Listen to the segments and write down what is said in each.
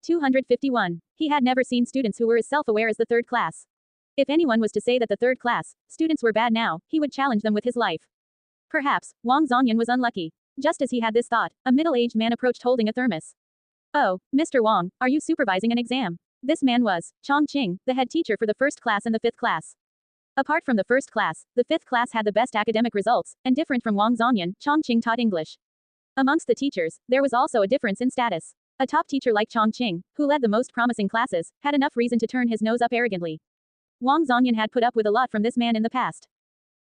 251. He had never seen students who were as self-aware as the third class. If anyone was to say that the third class students were bad now, he would challenge them with his life. Perhaps, Wang Zongyan was unlucky. Just as he had this thought, a middle-aged man approached holding a thermos. Oh, Mr. Wang, are you supervising an exam? This man was Chong Qing, the head teacher for the first class and the fifth class. Apart from the first class, the fifth class had the best academic results, and different from Wang Zongyan, Chong Qing taught English. Amongst the teachers, there was also a difference in status. A top teacher like Chong Qing, who led the most promising classes, had enough reason to turn his nose up arrogantly. Wang Zongyan had put up with a lot from this man in the past.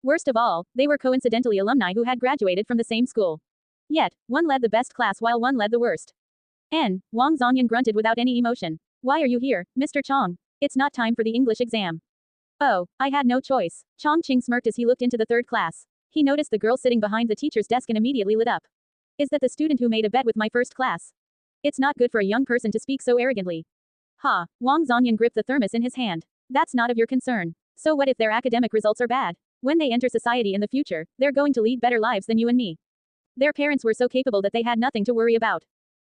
Worst of all, they were coincidentally alumni who had graduated from the same school. Yet, one led the best class while one led the worst. Wang Zongyan grunted without any emotion. Why are you here, Mr. Chong? It's not time for the English exam. Oh, I had no choice. Chong Qing smirked as he looked into the third class. He noticed the girl sitting behind the teacher's desk and immediately lit up. Is that the student who made a bet with my first class? It's not good for a young person to speak so arrogantly. Ha, Wang Zongyan gripped the thermos in his hand. That's not of your concern. So what if their academic results are bad? When they enter society in the future, they're going to lead better lives than you and me. Their parents were so capable that they had nothing to worry about.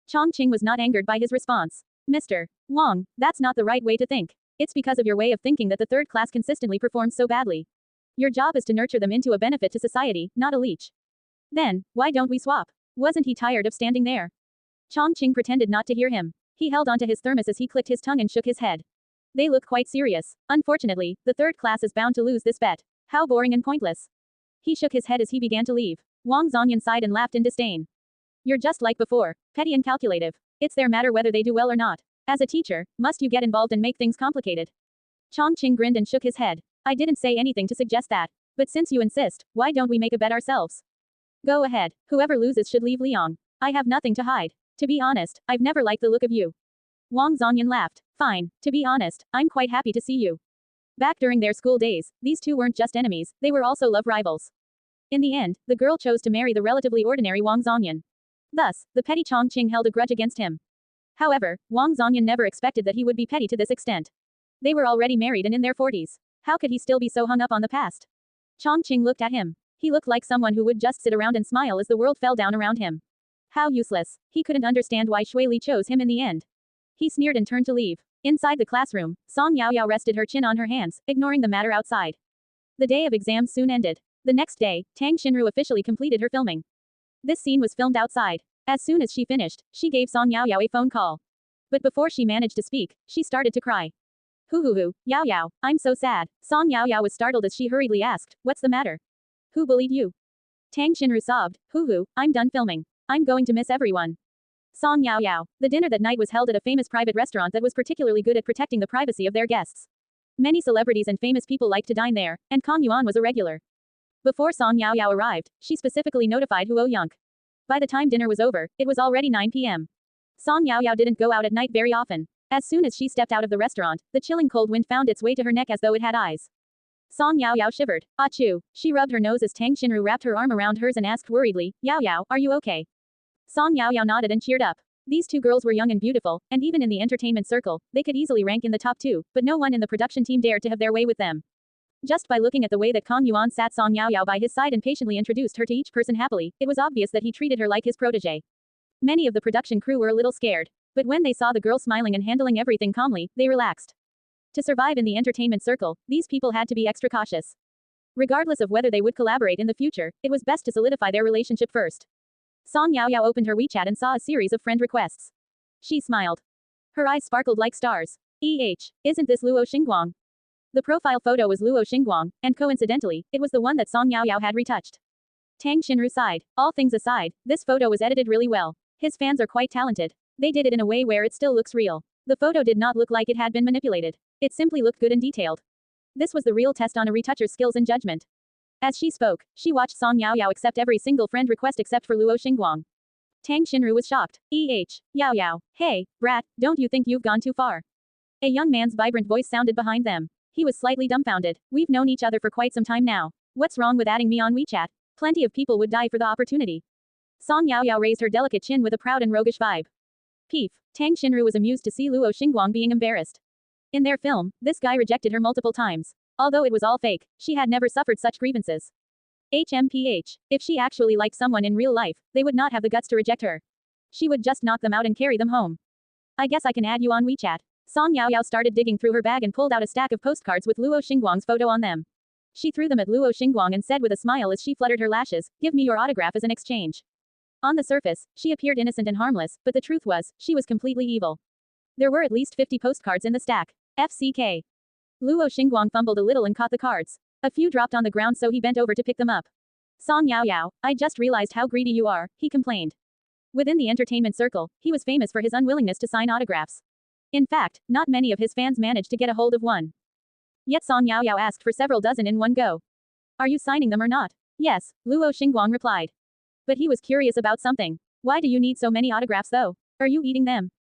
Chong Qing was not angered by his response. Mr. Wang, that's not the right way to think. It's because of your way of thinking that the third class consistently performs so badly. Your job is to nurture them into a benefit to society, not a leech. Then, why don't we swap? Wasn't he tired of standing there? Chong Qing pretended not to hear him. He held onto his thermos as he clicked his tongue and shook his head. They look quite serious. Unfortunately, the third class is bound to lose this bet. How boring and pointless. He shook his head as he began to leave. Wang Zongyan sighed and laughed in disdain. You're just like before, petty and calculative. It's their matter whether they do well or not. As a teacher, must you get involved and make things complicated? Chong Qing grinned and shook his head. I didn't say anything to suggest that. But since you insist, why don't we make a bet ourselves? Go ahead, whoever loses should leave Liang. I have nothing to hide. To be honest, I've never liked the look of you. Wang Zongyan laughed. Fine, to be honest, I'm quite happy to see you. Back during their school days, these two weren't just enemies, they were also love rivals. In the end, the girl chose to marry the relatively ordinary Wang Zongyan. Thus, the petty Chong Qing held a grudge against him. However, Wang Zongyan never expected that he would be petty to this extent. They were already married and in their 40s. How could he still be so hung up on the past? Chong Qing looked at him. He looked like someone who would just sit around and smile as the world fell down around him. How useless. He couldn't understand why Shui Li chose him in the end. He sneered and turned to leave. Inside the classroom, Song Yaoyao rested her chin on her hands, ignoring the matter outside. The day of exams soon ended. The next day, Tang Xinru officially completed her filming. This scene was filmed outside. As soon as she finished, she gave Song Yaoyao a phone call. But before she managed to speak, she started to cry. Hoo, Yaoyao, I'm so sad. Song Yaoyao was startled as she hurriedly asked, what's the matter? Who bullied you? Tang Xinru sobbed, Hoo, I'm done filming. I'm going to miss everyone. Song Yaoyao. The dinner that night was held at a famous private restaurant that was particularly good at protecting the privacy of their guests. Many celebrities and famous people liked to dine there, and Kong Yuan was a regular. Before Song Yaoyao arrived, she specifically notified Huo Yonk. By the time dinner was over, it was already 9 p.m. Song Yaoyao didn't go out at night very often. As soon as she stepped out of the restaurant, the chilling cold wind found its way to her neck as though it had eyes. Song Yaoyao shivered. Achoo. She rubbed her nose as Tang Xinru wrapped her arm around hers and asked worriedly, Yaoyao, are you okay? Song Yaoyao nodded and cheered up. These two girls were young and beautiful, and even in the entertainment circle, they could easily rank in the top 2, but no one in the production team dared to have their way with them. Just by looking at the way that Kong Yuan sat Song Yaoyao by his side and patiently introduced her to each person happily, it was obvious that he treated her like his protege. Many of the production crew were a little scared. But when they saw the girl smiling and handling everything calmly, they relaxed. To survive in the entertainment circle, these people had to be extra cautious. Regardless of whether they would collaborate in the future, it was best to solidify their relationship first. Song Yaoyao opened her WeChat and saw a series of friend requests. She smiled. Her eyes sparkled like stars. Isn't this Luo Xingguang? The profile photo was Luo Xingguang, and coincidentally, it was the one that Song Yaoyao had retouched. Tang Xinru sighed. All things aside, this photo was edited really well. His fans are quite talented. They did it in a way where it still looks real. The photo did not look like it had been manipulated. It simply looked good and detailed. This was the real test on a retoucher's skills and judgment. As she spoke, she watched Song Yaoyao accept every single friend request except for Luo Xingguang. Tang Xinru was shocked. Yaoyao, hey, brat, don't you think you've gone too far? A young man's vibrant voice sounded behind them. He was slightly dumbfounded. We've known each other for quite some time now. What's wrong with adding me on WeChat? Plenty of people would die for the opportunity. Song Yaoyao raised her delicate chin with a proud and roguish vibe. Peef. Tang Xinru was amused to see Luo Xingguang being embarrassed. In their film, this guy rejected her multiple times. Although it was all fake, she had never suffered such grievances. HMPH. If she actually liked someone in real life, they would not have the guts to reject her. She would just knock them out and carry them home. I guess I can add you on WeChat. Song Yaoyao started digging through her bag and pulled out a stack of postcards with Luo Xingguang's photo on them. She threw them at Luo Xingguang and said with a smile as she fluttered her lashes, "Give me your autograph as an exchange." On the surface, she appeared innocent and harmless, but the truth was, she was completely evil. There were at least 50 postcards in the stack. FCK. Luo Xingguang fumbled a little and caught the cards. A few dropped on the ground so he bent over to pick them up. Song Yaoyao, I just realized how greedy you are, he complained. Within the entertainment circle, he was famous for his unwillingness to sign autographs. In fact, not many of his fans managed to get a hold of one. Yet Song Yaoyao asked for several dozen in one go. Are you signing them or not? Yes, Luo Xingguang replied. But he was curious about something. Why do you need so many autographs though? Are you eating them?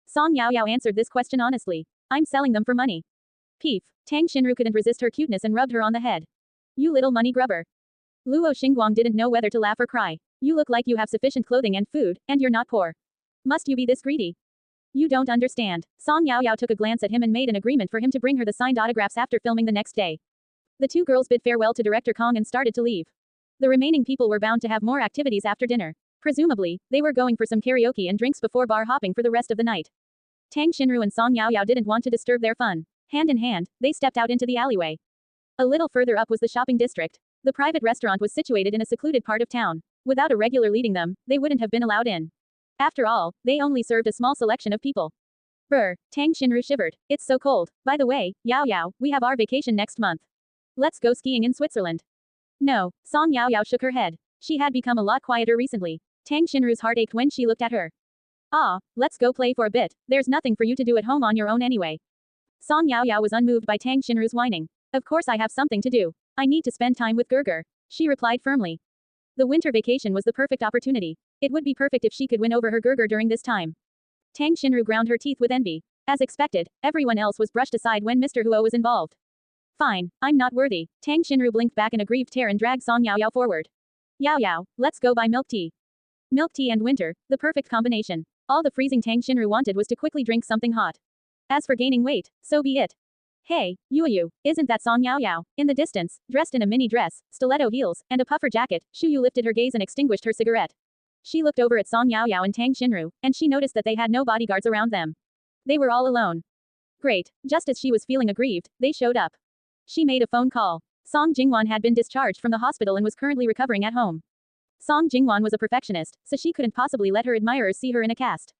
Song Yaoyao answered this question honestly. I'm selling them for money. Peef. Tang Xinru couldn't resist her cuteness and rubbed her on the head. You little money grubber. Luo Xingguang didn't know whether to laugh or cry. You look like you have sufficient clothing and food, and you're not poor. Must you be this greedy? You don't understand. Song Yaoyao took a glance at him and made an agreement for him to bring her the signed autographs after filming the next day. The two girls bid farewell to director Kong and started to leave. The remaining people were bound to have more activities after dinner. Presumably, they were going for some karaoke and drinks before bar hopping for the rest of the night. Tang Xinru and Song Yaoyao didn't want to disturb their fun. Hand in hand, they stepped out into the alleyway. A little further up was the shopping district. The private restaurant was situated in a secluded part of town. Without a regular leading them, they wouldn't have been allowed in. After all, they only served a small selection of people. Brr, Tang Xinru shivered. It's so cold. By the way, Yaoyao, we have our vacation next month. Let's go skiing in Switzerland. No, Song Yaoyao shook her head. She had become a lot quieter recently. Tang Xinru's heart ached when she looked at her. Ah, let's go play for a bit. There's nothing for you to do at home on your own anyway. Song Yaoyao was unmoved by Tang Xinru's whining. Of course I have something to do. I need to spend time with Gerger. She replied firmly. The winter vacation was the perfect opportunity. It would be perfect if she could win over her Gerger during this time. Tang Xinru ground her teeth with envy. As expected, everyone else was brushed aside when Mr. Huo was involved. Fine, I'm not worthy. Tang Xinru blinked back in a grieved tear and dragged Song Yaoyao forward. Yaoyao, let's go buy milk tea. Milk tea and winter, the perfect combination. All the freezing Tang Xinru wanted was to quickly drink something hot. As for gaining weight, so be it. Hey, Yuyu, isn't that Song Yaoyao? In the distance, dressed in a mini dress, stiletto heels, and a puffer jacket, Shuyu lifted her gaze and extinguished her cigarette. She looked over at Song Yaoyao and Tang Xinru, and she noticed that they had no bodyguards around them. They were all alone. Great, just as she was feeling aggrieved, they showed up. She made a phone call. Song Jingwan had been discharged from the hospital and was currently recovering at home. Song Jingwan was a perfectionist, so she couldn't possibly let her admirers see her in a cast.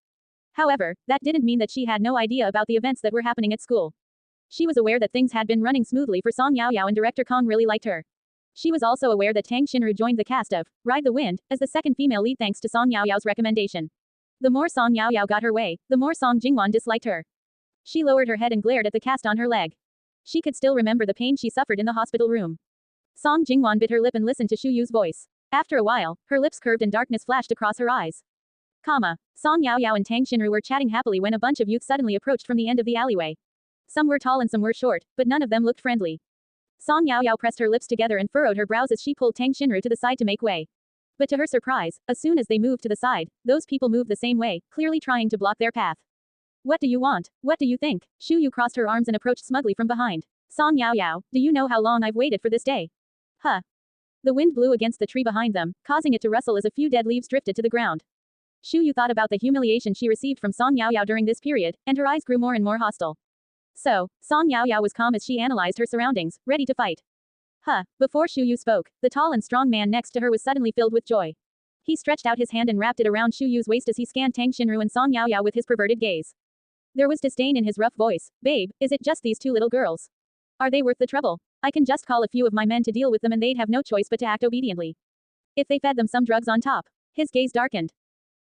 However, that didn't mean that she had no idea about the events that were happening at school. She was aware that things had been running smoothly for Song Yaoyao and director Kong really liked her. She was also aware that Tang Xinru joined the cast of Ride the Wind as the second female lead thanks to Song Yaoyao's recommendation. The more Song Yaoyao got her way, the more Song Jingwan disliked her. She lowered her head and glared at the cast on her leg. She could still remember the pain she suffered in the hospital room. Song Jingwan bit her lip and listened to Shu Yu's voice. After a while, her lips curved and darkness flashed across her eyes. Song Yaoyao and Tang Xinru were chatting happily when a bunch of youth suddenly approached from the end of the alleyway. Some were tall and some were short, but none of them looked friendly. Song Yaoyao pressed her lips together and furrowed her brows as she pulled Tang Xinru to the side to make way. But to her surprise, as soon as they moved to the side, those people moved the same way, clearly trying to block their path. What do you want? What do you think? Shu Yu crossed her arms and approached smugly from behind. Song Yaoyao, do you know how long I've waited for this day? Huh. The wind blew against the tree behind them, causing it to rustle as a few dead leaves drifted to the ground. Shu Yu thought about the humiliation she received from Song Yaoyao during this period, and her eyes grew more and more hostile. So, Song Yaoyao was calm as she analyzed her surroundings, ready to fight. Before Shu Yu spoke, the tall and strong man next to her was suddenly filled with joy. He stretched out his hand and wrapped it around Shu Yu's waist as he scanned Tang Xinru and Song Yaoyao with his perverted gaze. There was disdain in his rough voice. Babe, is it just these two little girls? Are they worth the trouble? I can just call a few of my men to deal with them and they'd have no choice but to act obediently. If they fed them some drugs on top. His gaze darkened.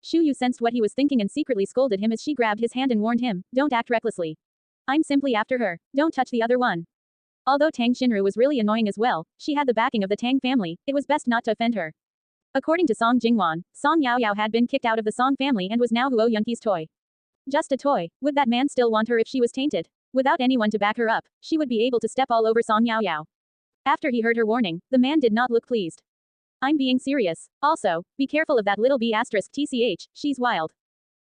Shu Yu sensed what he was thinking and secretly scolded him as she grabbed his hand and warned him, don't act recklessly. I'm simply after her, don't touch the other one. Although Tang Xinru was really annoying as well, she had the backing of the Tang family, it was best not to offend her. According to Song Jingwan, Song Yaoyao had been kicked out of the Song family and was now Huo Yunqi's toy. Just a toy, would that man still want her if she was tainted? Without anyone to back her up, she would be able to step all over Song Yaoyao. After he heard her warning, the man did not look pleased. I'm being serious. Also, be careful of that little B***tch, she's wild.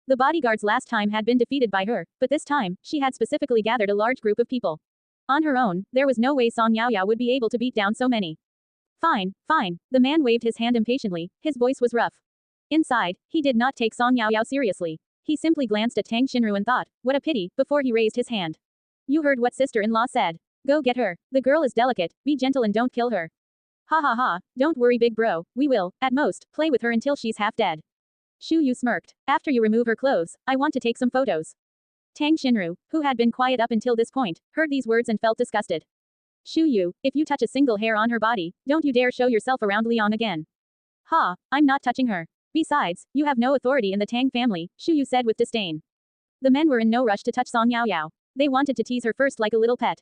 The bodyguards last time had been defeated by her, but this time, she had specifically gathered a large group of people. On her own, there was no way Song Yaoyao would be able to beat down so many. Fine, fine. The man waved his hand impatiently, his voice was rough. Inside, he did not take Song Yaoyao seriously. He simply glanced at Tang Xinru and thought, what a pity, before he raised his hand. You heard what sister-in-law said. Go get her. The girl is delicate, be gentle and don't kill her. Ha ha ha, don't worry big bro, we will, at most, play with her until she's half dead. Shu Yu smirked. After you remove her clothes, I want to take some photos. Tang Xinru, who had been quiet up until this point, heard these words and felt disgusted. Shu Yu, if you touch a single hair on her body, don't you dare show yourself around Liang again. Ha, I'm not touching her. Besides, you have no authority in the Tang family, Shu Yu said with disdain. The men were in no rush to touch Song Yaoyao. They wanted to tease her first like a little pet.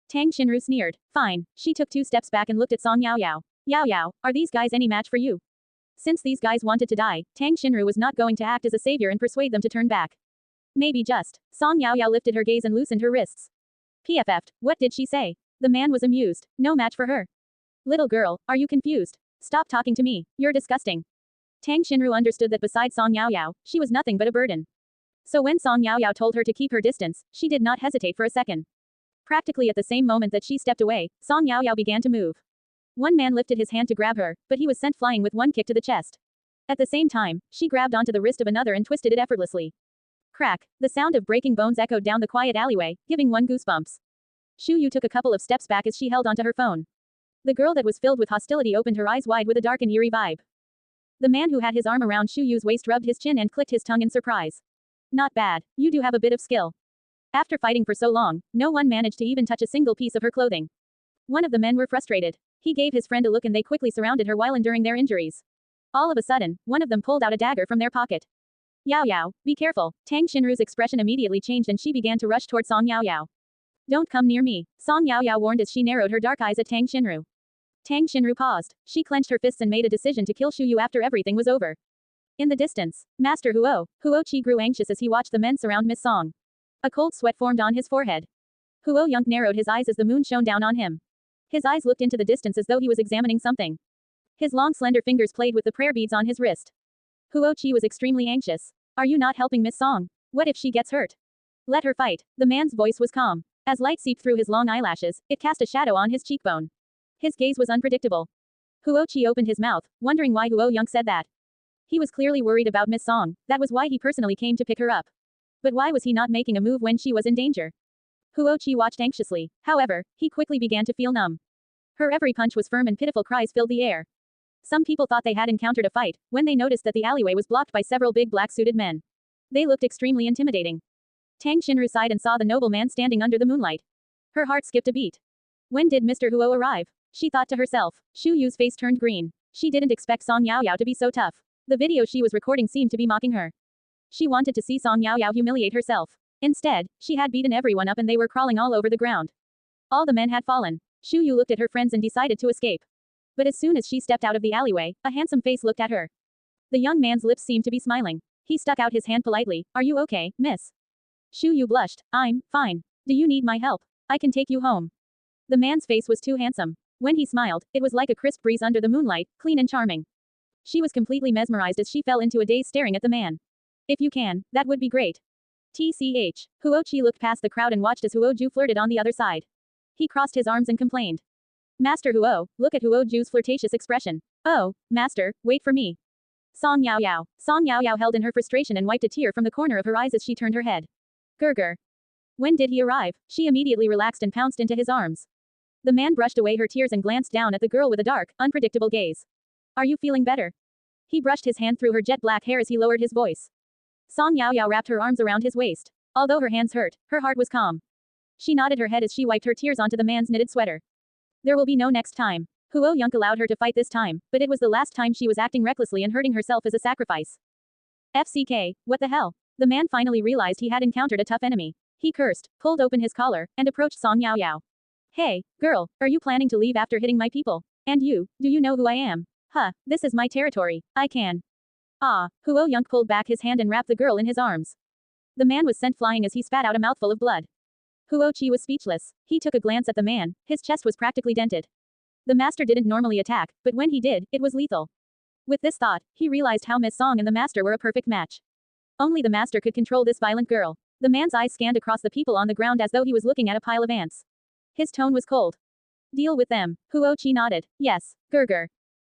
Tang Xinru sneered. Fine. She took 2 steps back and looked at Song Yaoyao. Yaoyao, are these guys any match for you? Since these guys wanted to die, Tang Xinru was not going to act as a savior and persuade them to turn back. Maybe just. Song Yaoyao lifted her gaze and loosened her wrists. PFF'd, what did she say? The man was amused. No match for her. Little girl, are you confused? Stop talking to me. You're disgusting. Tang Xinru understood that besides Song Yaoyao, she was nothing but a burden. So when Song Yaoyao told her to keep her distance, she did not hesitate for a second. Practically at the same moment that she stepped away, Song Yaoyao began to move. One man lifted his hand to grab her, but he was sent flying with one kick to the chest. At the same time, she grabbed onto the wrist of another and twisted it effortlessly. Crack! The sound of breaking bones echoed down the quiet alleyway, giving one goosebumps. Shu Yu took a couple of steps back as she held onto her phone. The girl that was filled with hostility opened her eyes wide with a dark and eerie vibe. The man who had his arm around Shu Yu's waist rubbed his chin and clicked his tongue in surprise. Not bad, you do have a bit of skill. After fighting for so long, no one managed to even touch a single piece of her clothing. One of the men were frustrated. He gave his friend a look and they quickly surrounded her while enduring their injuries. All of a sudden, one of them pulled out a dagger from their pocket. Yaoyao, be careful. Tang Xinru's expression immediately changed and she began to rush toward Song Yaoyao. Don't come near me, Song Yaoyao warned as she narrowed her dark eyes at Tang Xinru. Tang Xinru paused. She clenched her fists and made a decision to kill Shu Yu after everything was over. In the distance, Master Huo Chi grew anxious as he watched the men surround Miss Song. A cold sweat formed on his forehead. Huo Yunk narrowed his eyes as the moon shone down on him. His eyes looked into the distance as though he was examining something. His long slender fingers played with the prayer beads on his wrist. Huo Chi was extremely anxious. Are you not helping Miss Song? What if she gets hurt? Let her fight. The man's voice was calm. As light seeped through his long eyelashes, it cast a shadow on his cheekbone. His gaze was unpredictable. Huo Chi opened his mouth, wondering why Huo Yunk said that. He was clearly worried about Miss Song, that was why he personally came to pick her up. But why was he not making a move when she was in danger? Huo Chi watched anxiously, however, he quickly began to feel numb. Her every punch was firm and pitiful cries filled the air. Some people thought they had encountered a fight, when they noticed that the alleyway was blocked by several big black-suited men. They looked extremely intimidating. Tang Xinru sighed and saw the noble man standing under the moonlight. Her heart skipped a beat. When did Mr. Huo arrive? She thought to herself. Shu Yu's face turned green. She didn't expect Song Yaoyao to be so tough. The video she was recording seemed to be mocking her. She wanted to see Song Yaoyao humiliate herself. Instead, she had beaten everyone up and they were crawling all over the ground. All the men had fallen. Shu Yu looked at her friends and decided to escape. But as soon as she stepped out of the alleyway, a handsome face looked at her. The young man's lips seemed to be smiling. He stuck out his hand politely. Are you okay, miss? Shu Yu blushed. I'm fine. Do you need my help? I can take you home. The man's face was too handsome. When he smiled, it was like a crisp breeze under the moonlight, clean and charming. She was completely mesmerized as she fell into a daze staring at the man. If you can, that would be great. TCH. Huo Chi looked past the crowd and watched as Huo Ju flirted on the other side. He crossed his arms and complained. Master Huo, look at Huo Ju's flirtatious expression. Oh, master, wait for me. Song Yaoyao. Song Yaoyao held in her frustration and wiped a tear from the corner of her eyes as she turned her head. Gurgur. When did he arrive? She immediately relaxed and pounced into his arms. The man brushed away her tears and glanced down at the girl with a dark, unpredictable gaze. Are you feeling better? He brushed his hand through her jet black hair as he lowered his voice. Song Yaoyao wrapped her arms around his waist. Although her hands hurt, her heart was calm. She nodded her head as she wiped her tears onto the man's knitted sweater. There will be no next time. Huo Yunk allowed her to fight this time, but it was the last time she was acting recklessly and hurting herself as a sacrifice. FCK, what the hell? The man finally realized he had encountered a tough enemy. He cursed, pulled open his collar, and approached Song Yaoyao. Hey, girl, are you planning to leave after hitting my people? And you, do you know who I am? Huh, this is my territory, I can. Ah, Huo Yunk pulled back his hand and wrapped the girl in his arms. The man was sent flying as he spat out a mouthful of blood. Huo Chi was speechless. He took a glance at the man, his chest was practically dented. The master didn't normally attack, but when he did, it was lethal. With this thought, he realized how Miss Song and the master were a perfect match. Only the master could control this violent girl. The man's eyes scanned across the people on the ground as though he was looking at a pile of ants. His tone was cold. Deal with them. Huo Chi nodded. Yes, Gurgur.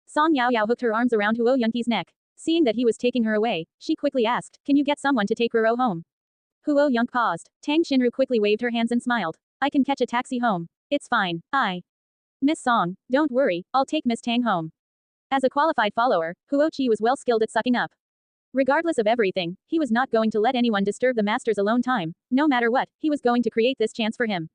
Song Yaoyao hooked her arms around Huo Yunqi's neck. Seeing that he was taking her away, she quickly asked, "Can you get someone to take Ruro home?" Huo Yunk paused. Tang Xinru quickly waved her hands and smiled. "I can catch a taxi home. It's fine. Miss Song, don't worry, I'll take Miss Tang home." As a qualified follower, Huo Qi was well skilled at sucking up. Regardless of everything, he was not going to let anyone disturb the master's alone time. No matter what, he was going to create this chance for him.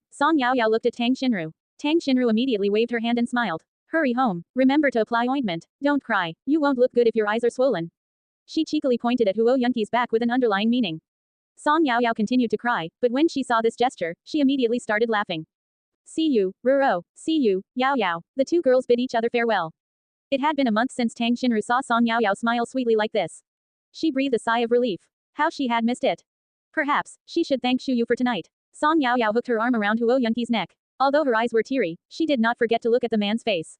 Song Yaoyao looked at Tang Xinru. Tang Xinru immediately waved her hand and smiled. "Hurry home. Remember to apply ointment. Don't cry. You won't look good if your eyes are swollen." She cheekily pointed at Huo Yunqi's back with an underlying meaning. Song Yaoyao continued to cry, but when she saw this gesture, she immediately started laughing. "See you, Ruro. See you, Yaoyao." The two girls bid each other farewell. It had been a month since Tang Xinru saw Song Yaoyao smile sweetly like this. She breathed a sigh of relief. How she had missed it. Perhaps, she should thank Shu Yu for tonight. Song Yaoyao hooked her arm around Huo Yunqi's neck. Although her eyes were teary, she did not forget to look at the man's face.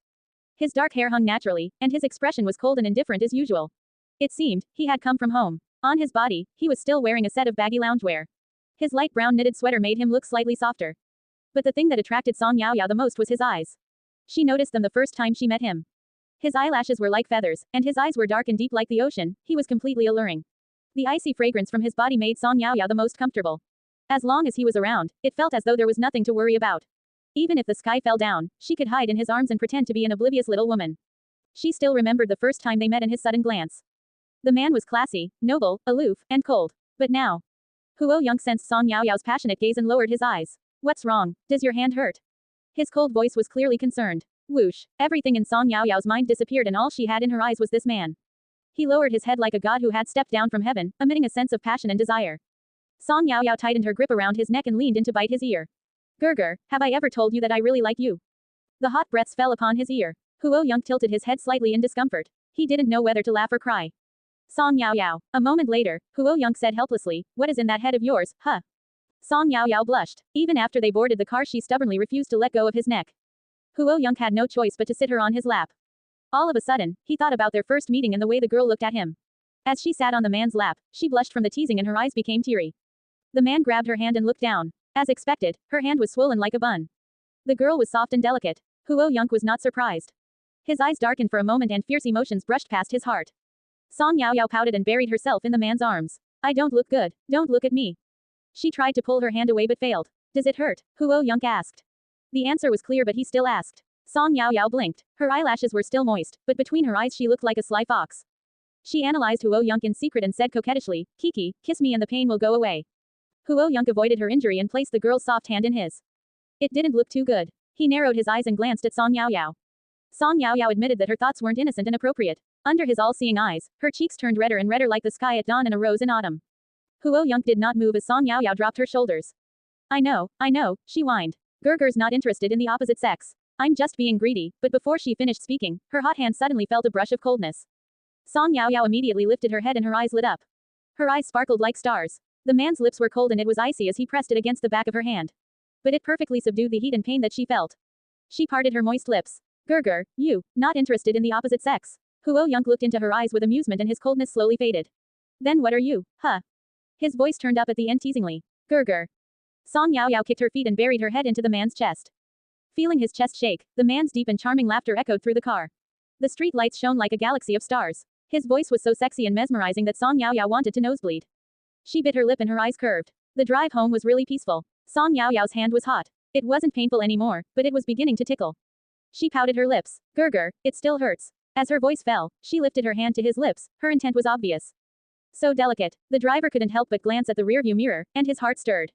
His dark hair hung naturally, and his expression was cold and indifferent as usual. It seemed, he had come from home. On his body, he was still wearing a set of baggy loungewear. His light brown knitted sweater made him look slightly softer. But the thing that attracted Song Yaoyao the most was his eyes. She noticed them the first time she met him. His eyelashes were like feathers, and his eyes were dark and deep like the ocean. He was completely alluring. The icy fragrance from his body made Song Yaoyao the most comfortable. As long as he was around, it felt as though there was nothing to worry about. Even if the sky fell down, she could hide in his arms and pretend to be an oblivious little woman. She still remembered the first time they met and his sudden glance. The man was classy, noble, aloof, and cold. But now. Huo Yunk sensed Song Yaoyao's passionate gaze and lowered his eyes. "What's wrong? Does your hand hurt?" His cold voice was clearly concerned. Whoosh. Everything in Song Yaoyao's mind disappeared and all she had in her eyes was this man. He lowered his head like a god who had stepped down from heaven, emitting a sense of passion and desire. Song Yaoyao tightened her grip around his neck and leaned in to bite his ear. "Gerger, have I ever told you that I really like you?" The hot breaths fell upon his ear. Huo Yunk tilted his head slightly in discomfort. He didn't know whether to laugh or cry. Song Yaoyao. A moment later, Huo Yunk said helplessly, "What is in that head of yours, huh?" Song Yaoyao blushed. Even after they boarded the car she stubbornly refused to let go of his neck. Huo Yunk had no choice but to sit her on his lap. All of a sudden, he thought about their first meeting and the way the girl looked at him. As she sat on the man's lap, she blushed from the teasing and her eyes became teary. The man grabbed her hand and looked down. As expected, her hand was swollen like a bun. The girl was soft and delicate. Huo Yunk was not surprised. His eyes darkened for a moment and fierce emotions brushed past his heart. Song Yaoyao pouted and buried herself in the man's arms. "I don't look good. Don't look at me." She tried to pull her hand away but failed. "Does it hurt?" Huo Yunk asked. The answer was clear but he still asked. Song Yaoyao blinked. Her eyelashes were still moist, but between her eyes she looked like a sly fox. She analyzed Huo Yunk in secret and said coquettishly, "Kiki, kiss me and the pain will go away." Huo Yunk avoided her injury and placed the girl's soft hand in his. It didn't look too good. He narrowed his eyes and glanced at Song Yaoyao. Song Yaoyao admitted that her thoughts weren't innocent and appropriate. Under his all-seeing eyes, her cheeks turned redder and redder like the sky at dawn and a rose in autumn. Huo Yunk did not move as Song Yaoyao dropped her shoulders. I know, she whined. Gerger's not interested in the opposite sex. I'm just being greedy," but before she finished speaking, her hot hand suddenly felt a brush of coldness. Song Yaoyao immediately lifted her head and her eyes lit up. Her eyes sparkled like stars. The man's lips were cold and it was icy as he pressed it against the back of her hand. But it perfectly subdued the heat and pain that she felt. She parted her moist lips. "Gerger, you, not interested in the opposite sex?" Huo Yunk looked into her eyes with amusement and his coldness slowly faded. "Then what are you, huh?" His voice turned up at the end teasingly. "Gerger." Song Yaoyao kicked her feet and buried her head into the man's chest. Feeling his chest shake, the man's deep and charming laughter echoed through the car. The street lights shone like a galaxy of stars. His voice was so sexy and mesmerizing that Song Yaoyao wanted to nosebleed. She bit her lip and her eyes curved. The drive home was really peaceful. Song Yaoyao's hand was hot. It wasn't painful anymore, but it was beginning to tickle. She pouted her lips. "Gerger, it still hurts." As her voice fell, she lifted her hand to his lips. Her intent was obvious. So delicate. The driver couldn't help but glance at the rearview mirror, and his heart stirred.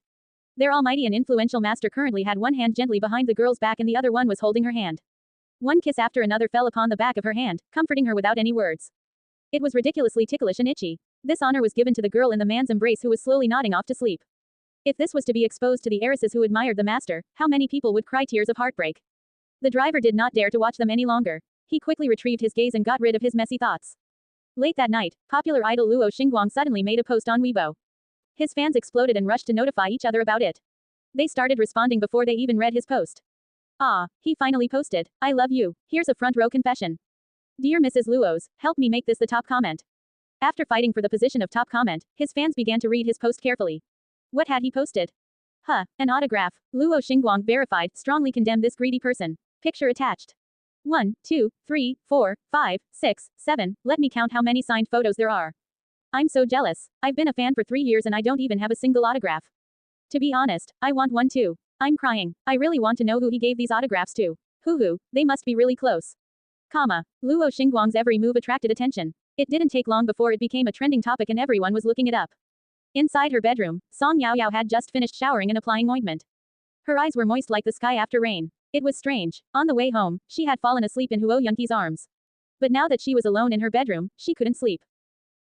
Their almighty and influential master currently had one hand gently behind the girl's back and the other one was holding her hand. One kiss after another fell upon the back of her hand, comforting her without any words. It was ridiculously ticklish and itchy. This honor was given to the girl in the man's embrace who was slowly nodding off to sleep. If this was to be exposed to the heiresses who admired the master, how many people would cry tears of heartbreak? The driver did not dare to watch them any longer. He quickly retrieved his gaze and got rid of his messy thoughts. Late that night, popular idol Luo Xingguang suddenly made a post on Weibo. His fans exploded and rushed to notify each other about it. They started responding before they even read his post. "Ah, he finally posted. I love you. Here's a front row confession. Dear Mrs. Luos, help me make this the top comment." After fighting for the position of top comment, his fans began to read his post carefully. What had he posted? An autograph. Luo Xingguang verified, strongly condemn this greedy person. Picture attached. 1, 2, 3, 4, 5, 6, 7, let me count how many signed photos there are. I'm so jealous. I've been a fan for 3 years and I don't even have a single autograph. To be honest, I want one too. I'm crying. I really want to know who he gave these autographs to. Hoo, they must be really close. Luo Xingguang's every move attracted attention. It didn't take long before it became a trending topic and everyone was looking it up. Inside her bedroom, Song Yaoyao had just finished showering and applying ointment. Her eyes were moist like the sky after rain. It was strange. On the way home, she had fallen asleep in Huo Yunqi's arms. But now that she was alone in her bedroom, she couldn't sleep.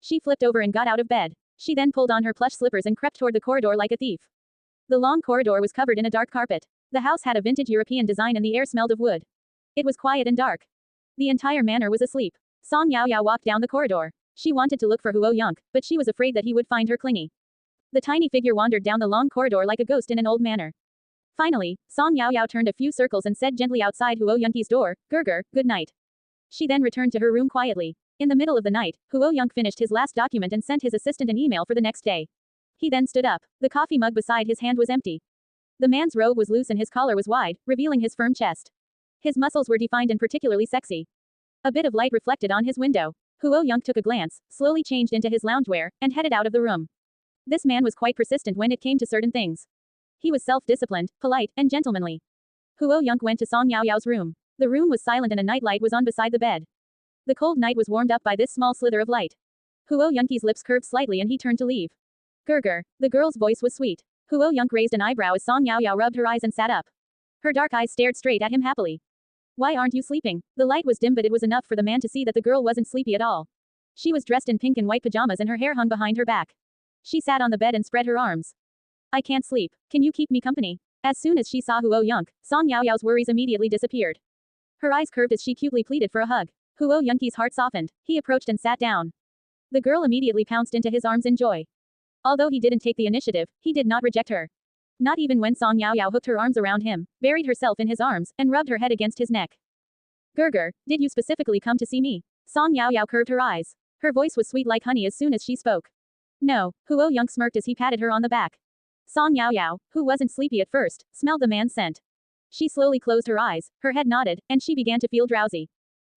She flipped over and got out of bed. She then pulled on her plush slippers and crept toward the corridor like a thief. The long corridor was covered in a dark carpet. The house had a vintage European design and the air smelled of wood. It was quiet and dark. The entire manor was asleep. Song Yaoyao walked down the corridor. She wanted to look for Huo Yunq, but she was afraid that he would find her clingy. The tiny figure wandered down the long corridor like a ghost in an old manor. Finally, Song Yaoyao turned a few circles and said gently outside Huo Yunqi's door, "Gerger, good night." She then returned to her room quietly. In the middle of the night, Huo Yunq finished his last document and sent his assistant an email for the next day. He then stood up. The coffee mug beside his hand was empty. The man's robe was loose and his collar was wide, revealing his firm chest. His muscles were defined and particularly sexy. A bit of light reflected on his window. Huo Yunq took a glance, slowly changed into his loungewear, and headed out of the room. This man was quite persistent when it came to certain things. He was self-disciplined, polite, and gentlemanly. Huo Yunq went to Song Yaoyao's room. The room was silent and a nightlight was on beside the bed. The cold night was warmed up by this small slither of light. Huo Yunqi's lips curved slightly and he turned to leave. Gerger. The girl's voice was sweet. Huo Yunq raised an eyebrow as Song Yaoyao rubbed her eyes and sat up. Her dark eyes stared straight at him happily. Why aren't you sleeping? The light was dim but it was enough for the man to see that the girl wasn't sleepy at all. She was dressed in pink and white pajamas and her hair hung behind her back. She sat on the bed and spread her arms. I can't sleep. Can you keep me company? As soon as she saw Huo Yunq, Song Yaoyao's worries immediately disappeared. Her eyes curved as she cutely pleaded for a hug. Huo Yunqi's heart softened. He approached and sat down. The girl immediately pounced into his arms in joy. Although he didn't take the initiative, he did not reject her. Not even when Song Yaoyao hooked her arms around him, buried herself in his arms, and rubbed her head against his neck. Gerger, did you specifically come to see me? Song Yaoyao curved her eyes. Her voice was sweet like honey as soon as she spoke. No, Huo Yunq smirked as he patted her on the back. Song Yaoyao, who wasn't sleepy at first, smelled the man's scent. She slowly closed her eyes, her head nodded, and she began to feel drowsy.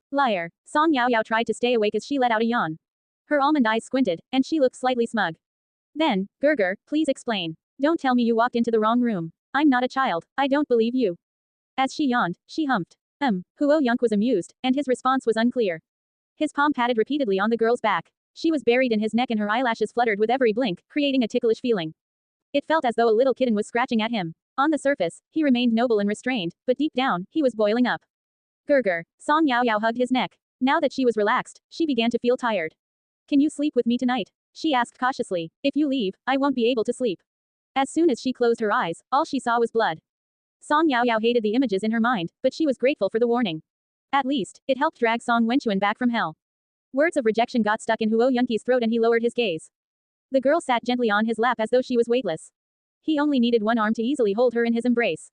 Liar. Song Yaoyao tried to stay awake as she let out a yawn. Her almond eyes squinted, and she looked slightly smug. Then, Gerger, please explain. Don't tell me you walked into the wrong room. I'm not a child, I don't believe you. As she yawned, she humped. Huo Yunq was amused, and his response was unclear. His palm patted repeatedly on the girl's back. She was buried in his neck and her eyelashes fluttered with every blink, creating a ticklish feeling. It felt as though a little kitten was scratching at him. On the surface, he remained noble and restrained, but deep down, he was boiling up. Gerger. Song Yaoyao hugged his neck. Now that she was relaxed, she began to feel tired. Can you sleep with me tonight? She asked cautiously. If you leave, I won't be able to sleep. As soon as she closed her eyes, all she saw was blood. Song Yaoyao hated the images in her mind, but she was grateful for the warning. At least, it helped drag Song Wenchuan back from hell. Words of rejection got stuck in Huo Yunqi's throat and he lowered his gaze. The girl sat gently on his lap as though she was weightless. He only needed one arm to easily hold her in his embrace.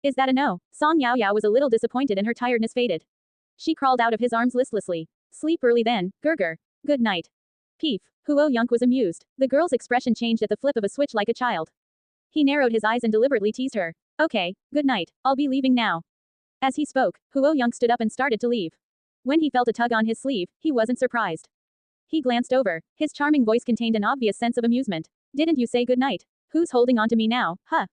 Is that a no? Song Yaoyao was a little disappointed and her tiredness faded. She crawled out of his arms listlessly. Sleep early then, Gerger. Good night. Peef. Huo Yunq was amused. The girl's expression changed at the flip of a switch like a child. He narrowed his eyes and deliberately teased her. Okay, good night, I'll be leaving now. As he spoke, Huo Yunq stood up and started to leave. When he felt a tug on his sleeve, he wasn't surprised. He glanced over. His charming voice contained an obvious sense of amusement. Didn't you say good night? Who's holding on to me now, huh?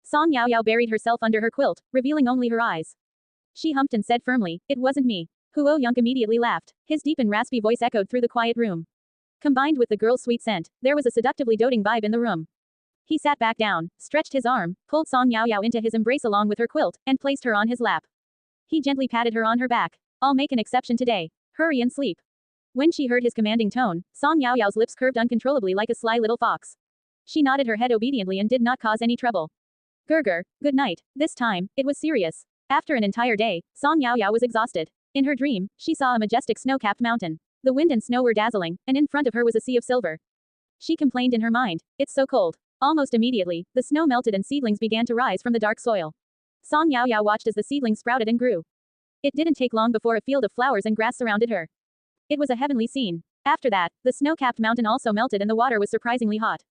Song Yaoyao buried herself under her quilt, revealing only her eyes. She humped and said firmly, it wasn't me. Huo Yunq immediately laughed. His deep and raspy voice echoed through the quiet room. Combined with the girl's sweet scent, there was a seductively doting vibe in the room. He sat back down, stretched his arm, pulled Song Yaoyao into his embrace along with her quilt, and placed her on his lap. He gently patted her on her back. I'll make an exception today. Hurry and sleep. When she heard his commanding tone, Song Yaoyao's lips curved uncontrollably like a sly little fox. She nodded her head obediently and did not cause any trouble. Gerger, good night. This time, it was serious. After an entire day, Song Yaoyao was exhausted. In her dream, she saw a majestic snow-capped mountain. The wind and snow were dazzling, and in front of her was a sea of silver. She complained in her mind, it's so cold. Almost immediately, the snow melted and seedlings began to rise from the dark soil. Song Yaoyao watched as the seedlings sprouted and grew. It didn't take long before a field of flowers and grass surrounded her. It was a heavenly scene. After that, the snow-capped mountain also melted and the water was surprisingly hot.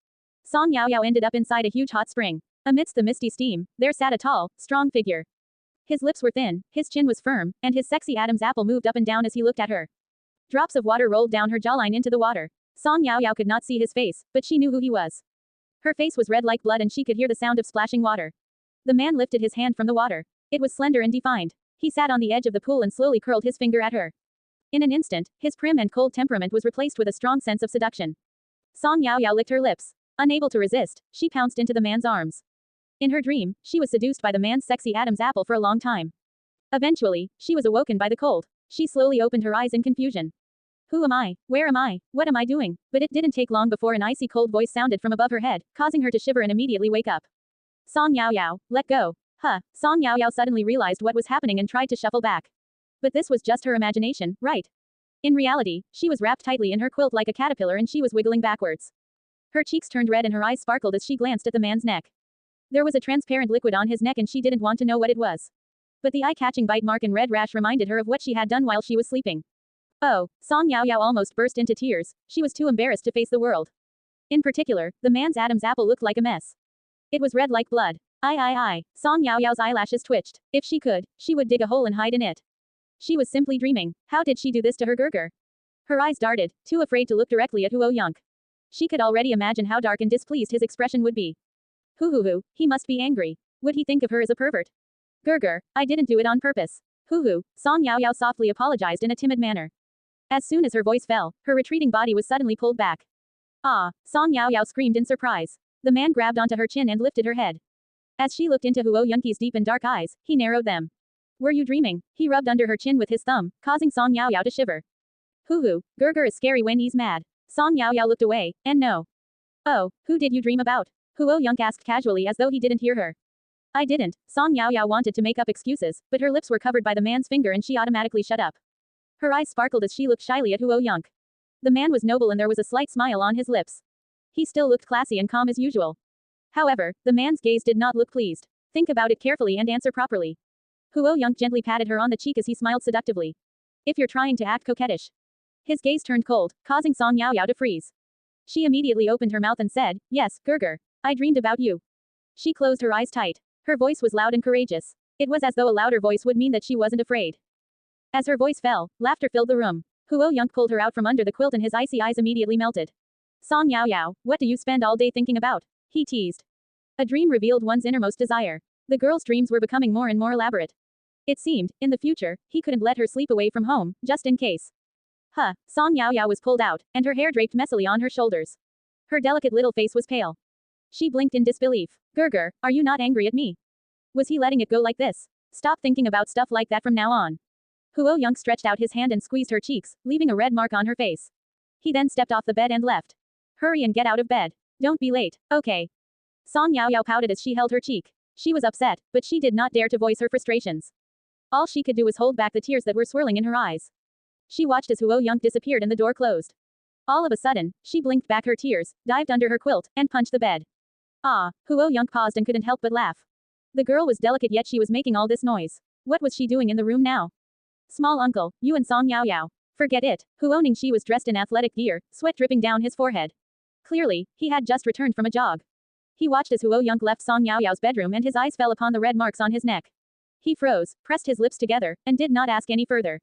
Song Yaoyao ended up inside a huge hot spring. Amidst the misty steam, there sat a tall, strong figure. His lips were thin, his chin was firm, and his sexy Adam's apple moved up and down as he looked at her. Drops of water rolled down her jawline into the water. Song Yaoyao could not see his face, but she knew who he was. Her face was red like blood and she could hear the sound of splashing water. The man lifted his hand from the water. It was slender and defined. He sat on the edge of the pool and slowly curled his finger at her. In an instant, his prim and cold temperament was replaced with a strong sense of seduction. Song Yaoyao licked her lips. Unable to resist, she pounced into the man's arms. In her dream, she was seduced by the man's sexy Adam's apple for a long time. Eventually, she was awoken by the cold. She slowly opened her eyes in confusion. Who am I? Where am I? What am I doing? But it didn't take long before an icy cold voice sounded from above her head, causing her to shiver and immediately wake up. Song Yaoyao, let go. Song Yaoyao suddenly realized what was happening and tried to shuffle back. But this was just her imagination, right? In reality, she was wrapped tightly in her quilt like a caterpillar and she was wiggling backwards. Her cheeks turned red and her eyes sparkled as she glanced at the man's neck. There was a transparent liquid on his neck and she didn't want to know what it was. But the eye-catching bite mark and red rash reminded her of what she had done while she was sleeping. Oh, Song Yaoyao almost burst into tears. She was too embarrassed to face the world. In particular, the man's Adam's apple looked like a mess. It was red like blood. Song Yaoyao's eyelashes twitched. If she could, she would dig a hole and hide in it. She was simply dreaming. How did she do this to her Gerger? Her eyes darted, too afraid to look directly at Huo Yonk. She could already imagine how dark and displeased his expression would be. He must be angry. Would he think of her as a pervert? Gerger, I didn't do it on purpose. Song Yaoyao softly apologized in a timid manner. As soon as her voice fell, her retreating body was suddenly pulled back. Ah, Song Yaoyao screamed in surprise. The man grabbed onto her chin and lifted her head. As she looked into Huo Yunqi's deep and dark eyes, he narrowed them. Were you dreaming? He rubbed under her chin with his thumb, causing Song Yaoyao to shiver. Gerger is scary when he's mad. Song Yaoyao looked away, and no. Oh, who did you dream about? Huo Yunq asked casually as though he didn't hear her. I didn't. Song Yaoyao wanted to make up excuses, but her lips were covered by the man's finger and she automatically shut up. Her eyes sparkled as she looked shyly at Huo Yunq. The man was noble and there was a slight smile on his lips. He still looked classy and calm as usual. However, the man's gaze did not look pleased. Think about it carefully and answer properly. Huo Yunq gently patted her on the cheek as he smiled seductively. If you're trying to act coquettish. His gaze turned cold, causing Song Yaoyao to freeze. She immediately opened her mouth and said, Yes, Gerger. I dreamed about you. She closed her eyes tight. Her voice was loud and courageous. It was as though a louder voice would mean that she wasn't afraid. As her voice fell, laughter filled the room. Huo Yunq pulled her out from under the quilt and his icy eyes immediately melted. Song Yaoyao, what do you spend all day thinking about? He teased. A dream revealed one's innermost desire. The girl's dreams were becoming more and more elaborate. It seemed, in the future, he couldn't let her sleep away from home, just in case. Song Yaoyao was pulled out, and her hair draped messily on her shoulders. Her delicate little face was pale. She blinked in disbelief. Gerger, are you not angry at me? Was he letting it go like this? Stop thinking about stuff like that from now on. Huo Yunq stretched out his hand and squeezed her cheeks, leaving a red mark on her face. He then stepped off the bed and left. Hurry and get out of bed. Don't be late, okay? Song Yaoyao pouted as she held her cheek. She was upset, but she did not dare to voice her frustrations. All she could do was hold back the tears that were swirling in her eyes. She watched as Huo Yunq disappeared and the door closed. All of a sudden, she blinked back her tears, dived under her quilt, and punched the bed. Huo Yunq paused and couldn't help but laugh. The girl was delicate yet she was making all this noise. What was she doing in the room now? Small uncle, you and Song Yaoyao. Forget it. Huo Ningxi was dressed in athletic gear, sweat dripping down his forehead. Clearly, he had just returned from a jog. He watched as Huo Yunq left Song Yaoyao's bedroom and his eyes fell upon the red marks on his neck. He froze, pressed his lips together, and did not ask any further.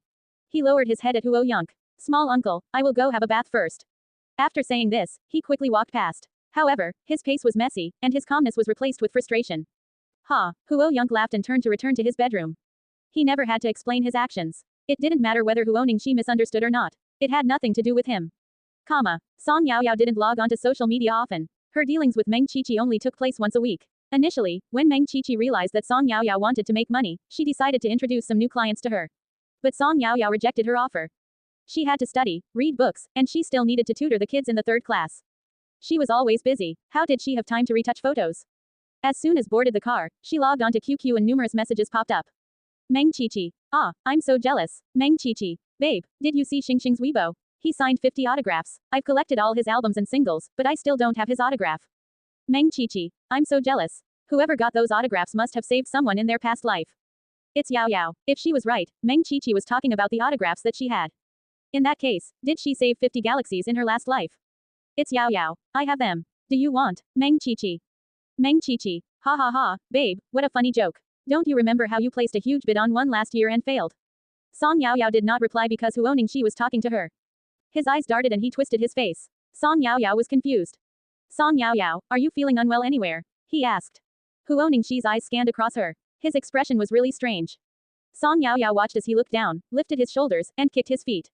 He lowered his head at Huo Yunq. Small uncle, I will go have a bath first. After saying this, he quickly walked past. However, his pace was messy, and his calmness was replaced with frustration. Huo Yunq laughed and turned to return to his bedroom. He never had to explain his actions. It didn't matter whether Huo Ningxi misunderstood or not. It had nothing to do with him. Song Yaoyao didn't log onto social media often. Her dealings with Meng Qiqi only took place once a week. Initially, when Meng Qiqi realized that Song Yaoyao wanted to make money, she decided to introduce some new clients to her. But Song Yaoyao rejected her offer. She had to study, read books, and she still needed to tutor the kids in the third class. She was always busy. How did she have time to retouch photos? As soon as boarded the car, she logged onto QQ and numerous messages popped up. Meng Qiqi. I'm so jealous. Meng Qiqi. Babe, did you see Xingxing's Weibo? He signed 50 autographs. I've collected all his albums and singles, but I still don't have his autograph. Meng Qiqi. I'm so jealous. Whoever got those autographs must have saved someone in their past life. It's Yaoyao. If she was right, Meng Qiqi was talking about the autographs that she had. In that case, did she save 50 galaxies in her last life? It's Yaoyao. I have them. Do you want? Meng Qiqi. Meng Qiqi. Ha ha ha, babe, what a funny joke. Don't you remember how you placed a huge bid on one last year and failed? Song Yaoyao did not reply because Huoningxi was talking to her. His eyes darted and he twisted his face. Song Yaoyao was confused. Song Yaoyao, are you feeling unwell anywhere? He asked. Huoningxi's eyes scanned across her. His expression was really strange. Song Yaoyao watched as he looked down, lifted his shoulders, and kicked his feet.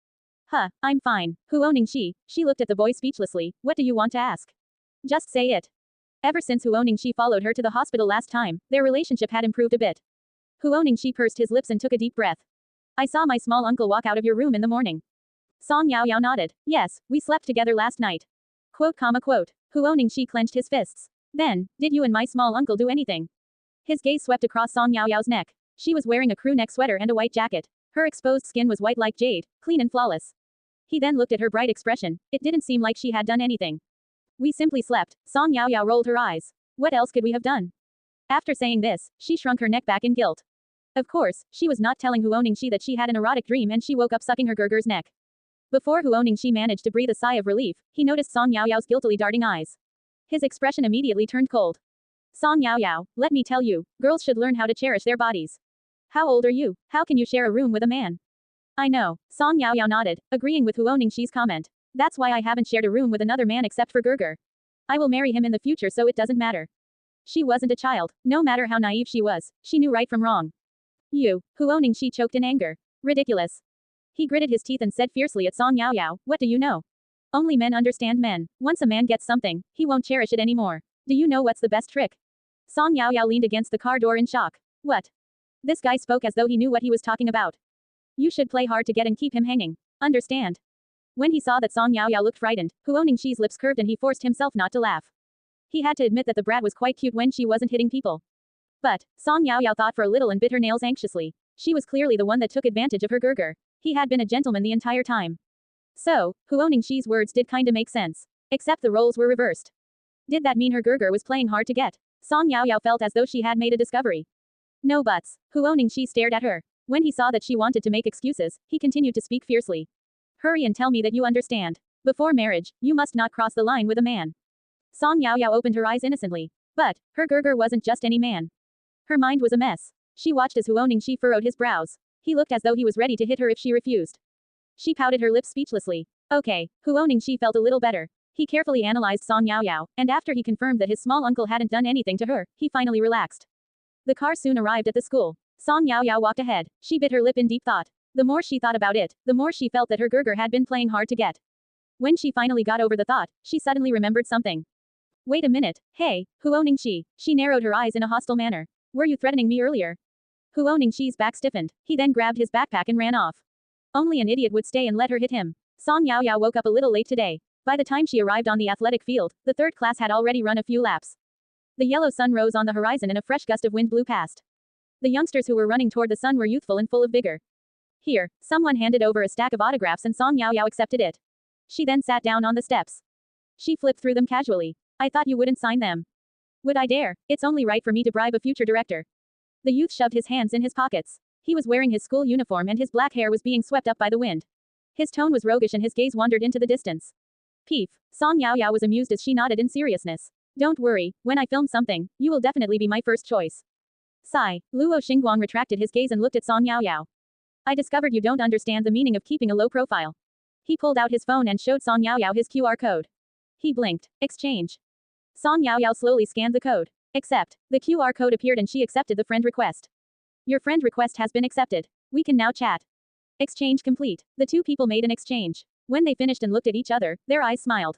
Huh, I'm fine. Huoningxi, she looked at the boy speechlessly. What do you want to ask? Just say it. Ever since Huoningxi followed her to the hospital last time, their relationship had improved a bit. Huoningxi pursed his lips and took a deep breath. I saw my small uncle walk out of your room in the morning. Song Yaoyao nodded. Yes, we slept together last night. Quote. Huoningxi clenched his fists. Then, did you and my small uncle do anything? His gaze swept across Song Yaoyao's neck. She was wearing a crew neck sweater and a white jacket. Her exposed skin was white like jade, clean and flawless. He then looked at her bright expression. It didn't seem like she had done anything. We simply slept. Song Yaoyao rolled her eyes. What else could we have done? After saying this, she shrunk her neck back in guilt. Of course, she was not telling Huoningxi that she had an erotic dream and she woke up sucking her Gerger's neck. Before Huoningxi managed to breathe a sigh of relief, he noticed Song Yaoyao's guiltily darting eyes. His expression immediately turned cold. Song Yaoyao, let me tell you, girls should learn how to cherish their bodies. How old are you? How can you share a room with a man? I know. Song Yaoyao nodded, agreeing with Huoningxi's comment. That's why I haven't shared a room with another man except for Gerger. I will marry him in the future so it doesn't matter. She wasn't a child, no matter how naive she was, she knew right from wrong. You, Huoningxi choked in anger. Ridiculous. He gritted his teeth and said fiercely at Song Yaoyao, what do you know? Only men understand men. Once a man gets something, he won't cherish it anymore. Do you know what's the best trick? Song Yaoyao leaned against the car door in shock. What? This guy spoke as though he knew what he was talking about. You should play hard to get and keep him hanging. Understand? When he saw that Song Yaoyao looked frightened, Huoningxi's lips curved and he forced himself not to laugh. He had to admit that the brat was quite cute when she wasn't hitting people. But, Song Yaoyao thought for a little and bit her nails anxiously. She was clearly the one that took advantage of her Gerger. He had been a gentleman the entire time. So, Huoningxi's words did kinda make sense. Except the roles were reversed. Did that mean her Gerger was playing hard to get? Song Yaoyao felt as though she had made a discovery. No buts. Huoningxi stared at her. When he saw that she wanted to make excuses, he continued to speak fiercely. Hurry and tell me that you understand. Before marriage, you must not cross the line with a man. Song Yaoyao opened her eyes innocently. But, her Gerger wasn't just any man. Her mind was a mess. She watched as Huoningxi furrowed his brows. He looked as though he was ready to hit her if she refused. She pouted her lips speechlessly. Okay, Huoningxi felt a little better. He carefully analyzed Song Yaoyao, and after he confirmed that his small uncle hadn't done anything to her, he finally relaxed. The car soon arrived at the school. Song Yaoyao walked ahead. She bit her lip in deep thought. The more she thought about it, the more she felt that her Gerger had been playing hard to get. When she finally got over the thought, she suddenly remembered something. Wait a minute. Hey, Huoningxi. She narrowed her eyes in a hostile manner. Were you threatening me earlier? Huoningxi's back stiffened. He then grabbed his backpack and ran off. Only an idiot would stay and let her hit him. Song Yaoyao woke up a little late today. By the time she arrived on the athletic field, the third class had already run a few laps. The yellow sun rose on the horizon and a fresh gust of wind blew past. The youngsters who were running toward the sun were youthful and full of vigor. Here, someone handed over a stack of autographs and Song Yaoyao accepted it. She then sat down on the steps. She flipped through them casually. I thought you wouldn't sign them. Would I dare? It's only right for me to bribe a future director. The youth shoved his hands in his pockets. He was wearing his school uniform and his black hair was being swept up by the wind. His tone was roguish and his gaze wandered into the distance. Peef. Song Yaoyao was amused as she nodded in seriousness. Don't worry, when I film something, you will definitely be my first choice. Sigh. Luo Xingguang retracted his gaze and looked at Song Yaoyao. I discovered you don't understand the meaning of keeping a low profile. He pulled out his phone and showed Song Yaoyao his QR code. He blinked. Exchange. Song Yaoyao slowly scanned the code. Accept. The QR code appeared and she accepted the friend request. Your friend request has been accepted. We can now chat. Exchange complete. The two people made an exchange. When they finished and looked at each other, their eyes smiled.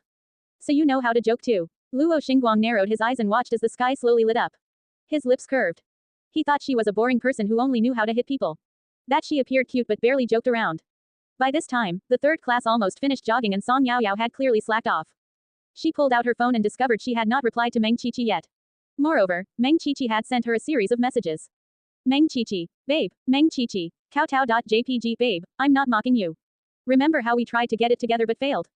So you know how to joke too. Luo Xingguang narrowed his eyes and watched as the sky slowly lit up. His lips curved. He thought she was a boring person who only knew how to hit people. That she appeared cute but barely joked around. By this time, the third class almost finished jogging and Song Yaoyao had clearly slacked off. She pulled out her phone and discovered she had not replied to Meng Qiqi yet. Moreover, Meng Qiqi had sent her a series of messages. Meng Qiqi, babe, Meng Qiqi, kowtow.jpg, babe, I'm not mocking you. Remember how we tried to get it together but failed?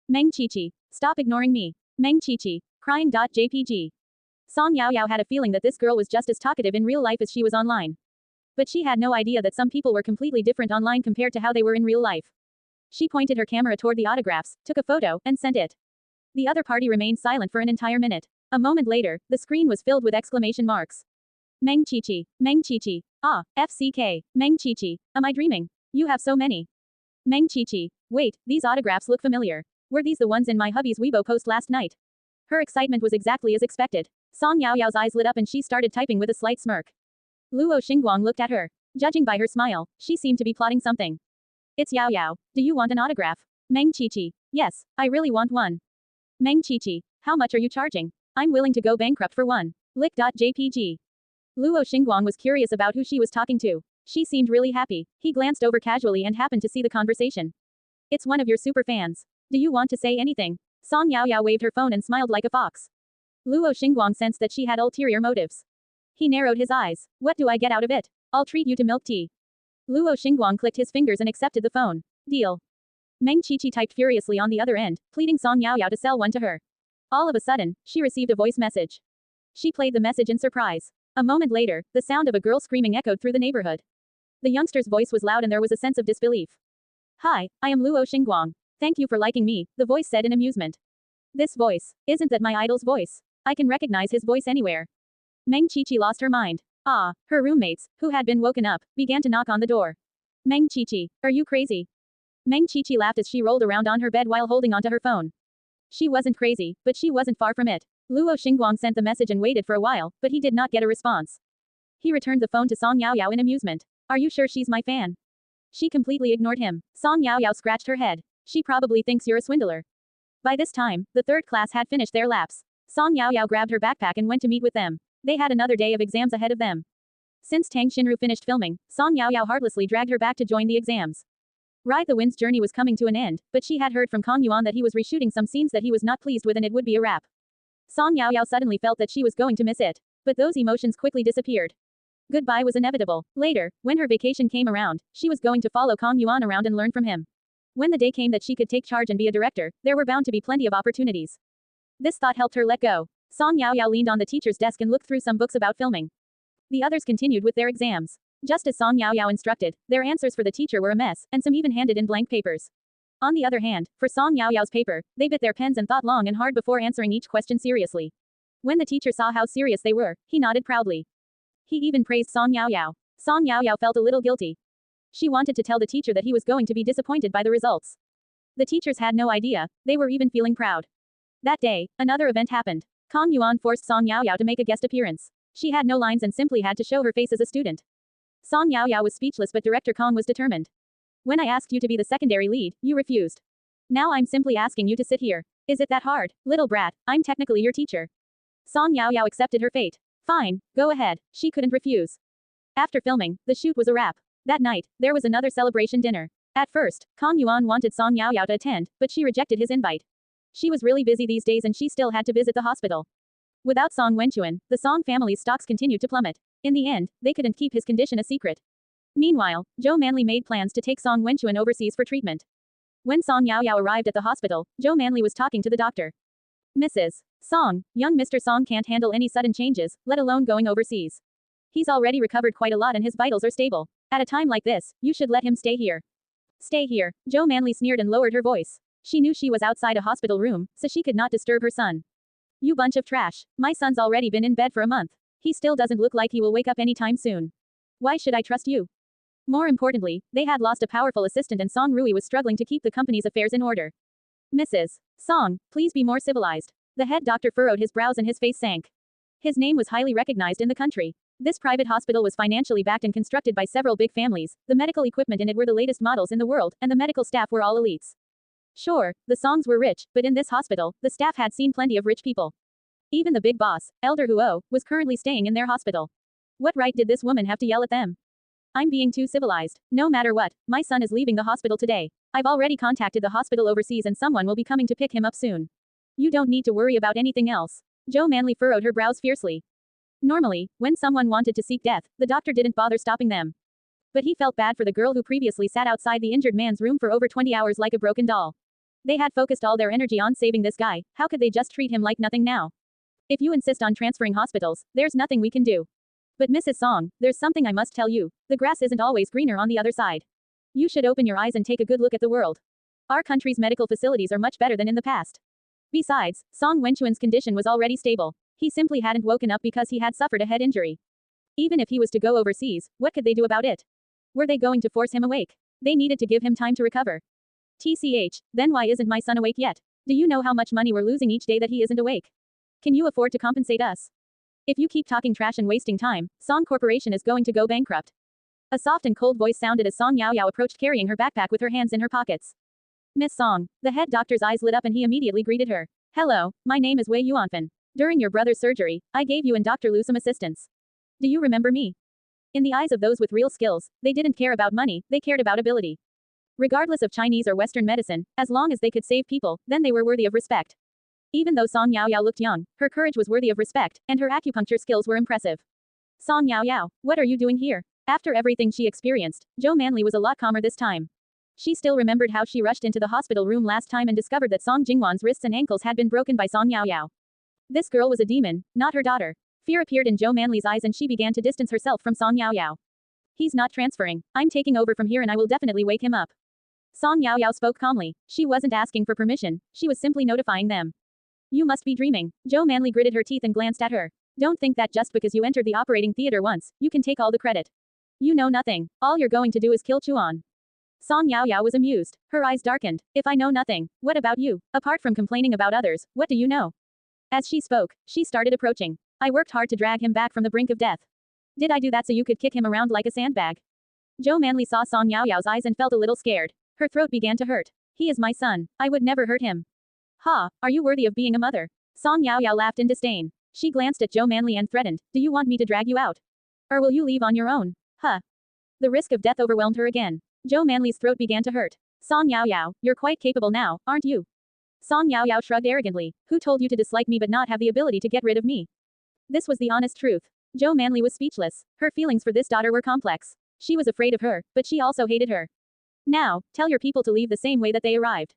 Meng Qiqi, stop ignoring me. Meng Qiqi, crying.jpg. Song Yaoyao had a feeling that this girl was just as talkative in real life as she was online. But she had no idea that some people were completely different online compared to how they were in real life. She pointed her camera toward the autographs, took a photo, and sent it. The other party remained silent for an entire minute. A moment later, the screen was filled with exclamation marks. Meng Qiqi, Meng Qiqi. Ah, FCK, Meng Qiqi. Am I dreaming? You have so many. Meng Qiqi. Wait, these autographs look familiar. Were these the ones in my hubby's Weibo post last night? Her excitement was exactly as expected. Song Yaoyao's eyes lit up and she started typing with a slight smirk. Luo Xingguang looked at her. Judging by her smile, she seemed to be plotting something. It's Yao Yao. Do you want an autograph? Meng Qiqi. Yes, I really want one. Meng Qiqi. How much are you charging? I'm willing to go bankrupt for one. Lick.jpg. Luo Xingguang was curious about who she was talking to. She seemed really happy. He glanced over casually and happened to see the conversation. It's one of your super fans. Do you want to say anything? Song Yaoyao waved her phone and smiled like a fox. Luo Xingguang sensed that she had ulterior motives. He narrowed his eyes. What do I get out of it? I'll treat you to milk tea. Luo Xingguang clicked his fingers and accepted the phone. Deal. Meng Qiqi typed furiously on the other end, pleading Song Yaoyao to sell one to her. All of a sudden, she received a voice message. She played the message in surprise. A moment later, the sound of a girl screaming echoed through the neighborhood. The youngster's voice was loud and there was a sense of disbelief. Hi, I am Luo Xingguang. Thank you for liking me, the voice said in amusement. This voice, isn't that my idol's voice? I can recognize his voice anywhere. Meng Qiqi lost her mind. Ah, her roommates, who had been woken up, began to knock on the door. Meng Qiqi, are you crazy? Meng Qiqi laughed as she rolled around on her bed while holding onto her phone. She wasn't crazy, but she wasn't far from it. Luo Xingguang sent the message and waited for a while, but he did not get a response. He returned the phone to Song Yaoyao in amusement. Are you sure she's my fan? She completely ignored him. Song Yaoyao scratched her head. She probably thinks you're a swindler. By this time, the third class had finished their laps. Song Yaoyao grabbed her backpack and went to meet with them. They had another day of exams ahead of them. Since Tang Xinru finished filming, Song Yaoyao heartlessly dragged her back to join the exams. Ride the Wind's journey was coming to an end, but she had heard from Kong Yuan that he was reshooting some scenes that he was not pleased with and it would be a wrap. Song Yaoyao suddenly felt that she was going to miss it. But those emotions quickly disappeared. Goodbye was inevitable. Later, when her vacation came around, she was going to follow Kong Yuan around and learn from him. When the day came that she could take charge and be a director, there were bound to be plenty of opportunities. This thought helped her let go. Song Yaoyao leaned on the teacher's desk and looked through some books about filming. The others continued with their exams. Just as Song Yaoyao instructed, their answers for the teacher were a mess, and some even handed in blank papers. On the other hand, for Song Yaoyao's paper, they bit their pens and thought long and hard before answering each question seriously. When the teacher saw how serious they were, he nodded proudly. He even praised Song Yaoyao. Song Yaoyao felt a little guilty. She wanted to tell the teacher that he was going to be disappointed by the results. The teachers had no idea, they were even feeling proud. That day, another event happened. Kong Yuan forced Song Yaoyao to make a guest appearance. She had no lines and simply had to show her face as a student. Song Yaoyao was speechless but director Kong was determined. When I asked you to be the secondary lead, you refused. Now I'm simply asking you to sit here. Is it that hard? Little brat, I'm technically your teacher. Song Yaoyao accepted her fate. Fine, go ahead, she couldn't refuse. After filming, the shoot was a wrap. That night, there was another celebration dinner. At first, Kong Yuan wanted Song Yaoyao to attend, but she rejected his invite. She was really busy these days and she still had to visit the hospital. Without Song Wenquan, the Song family's stocks continued to plummet. In the end, they couldn't keep his condition a secret. Meanwhile, Zhou Manli made plans to take Song Wenquan overseas for treatment. When Song Yaoyao arrived at the hospital, Zhou Manli was talking to the doctor. Mrs. Song, young Mr. Song can't handle any sudden changes, let alone going overseas. He's already recovered quite a lot and his vitals are stable. At a time like this, you should let him stay here. Stay here, Zhou Manli sneered and lowered her voice. She knew she was outside a hospital room, so she could not disturb her son. You bunch of trash, my son's already been in bed for a month. He still doesn't look like he will wake up anytime soon. Why should I trust you? More importantly, they had lost a powerful assistant and Song Rui was struggling to keep the company's affairs in order. Mrs. Song, please be more civilized. The head doctor furrowed his brows and his face sank. His name was highly recognized in the country. This private hospital was financially backed and constructed by several big families, the medical equipment in it were the latest models in the world, and the medical staff were all elites. Sure, the Songs were rich, but in this hospital, the staff had seen plenty of rich people. Even the big boss, Elder Huo, was currently staying in their hospital. What right did this woman have to yell at them? I'm being too civilized. No matter what, my son is leaving the hospital today. I've already contacted the hospital overseas and someone will be coming to pick him up soon. You don't need to worry about anything else. Zhou Manli furrowed her brows fiercely. Normally, when someone wanted to seek death, the doctor didn't bother stopping them. But he felt bad for the girl who previously sat outside the injured man's room for over 20 hours like a broken doll. They had focused all their energy on saving this guy, how could they just treat him like nothing now? If you insist on transferring hospitals, there's nothing we can do. But Mrs. Song, there's something I must tell you. The grass isn't always greener on the other side. You should open your eyes and take a good look at the world. Our country's medical facilities are much better than in the past. Besides, Song Wenquan's condition was already stable. He simply hadn't woken up because he had suffered a head injury. Even if he was to go overseas, what could they do about it? Were they going to force him awake? They needed to give him time to recover. TCH, then why isn't my son awake yet? Do you know how much money we're losing each day that he isn't awake? Can you afford to compensate us? If you keep talking trash and wasting time, Song Corporation is going to go bankrupt. A soft and cold voice sounded as Song Yaoyao approached carrying her backpack with her hands in her pockets. Miss Song. The head doctor's eyes lit up and he immediately greeted her. Hello, my name is Wei Yuanfan. During your brother's surgery, I gave you and Dr. Lu some assistance. Do you remember me? In the eyes of those with real skills, they didn't care about money, they cared about ability. Regardless of Chinese or Western medicine, as long as they could save people, then they were worthy of respect. Even though Song Yaoyao looked young, her courage was worthy of respect, and her acupuncture skills were impressive. Song Yaoyao, what are you doing here? After everything she experienced, Zhou Manli was a lot calmer this time. She still remembered how she rushed into the hospital room last time and discovered that Song Jingwan's wrists and ankles had been broken by Song Yaoyao. This girl was a demon, not her daughter. Fear appeared in Zhou Manli's eyes and she began to distance herself from Song Yaoyao. He's not transferring. I'm taking over from here and I will definitely wake him up. Song Yaoyao spoke calmly. She wasn't asking for permission, she was simply notifying them. You must be dreaming. Zhou Manli gritted her teeth and glanced at her. Don't think that just because you entered the operating theater once, you can take all the credit. You know nothing. All you're going to do is kill Chuan. Song Yaoyao was amused. Her eyes darkened. If I know nothing, what about you? Apart from complaining about others, what do you know? As she spoke, she started approaching. I worked hard to drag him back from the brink of death. Did I do that so you could kick him around like a sandbag? Zhou Manli saw Song Yaoyao's eyes and felt a little scared. Her throat began to hurt. He is my son. I would never hurt him. Ha, are you worthy of being a mother? Song Yaoyao laughed in disdain. She glanced at Zhou Manli and threatened, do you want me to drag you out? Or will you leave on your own? Huh. The risk of death overwhelmed her again. Zhou Manli's throat began to hurt. Song Yaoyao, you're quite capable now, aren't you? Song Yaoyao shrugged arrogantly. Who told you to dislike me but not have the ability to get rid of me? This was the honest truth. Zhou Manli was speechless. Her feelings for this daughter were complex. She was afraid of her, but she also hated her. Now, tell your people to leave the same way that they arrived.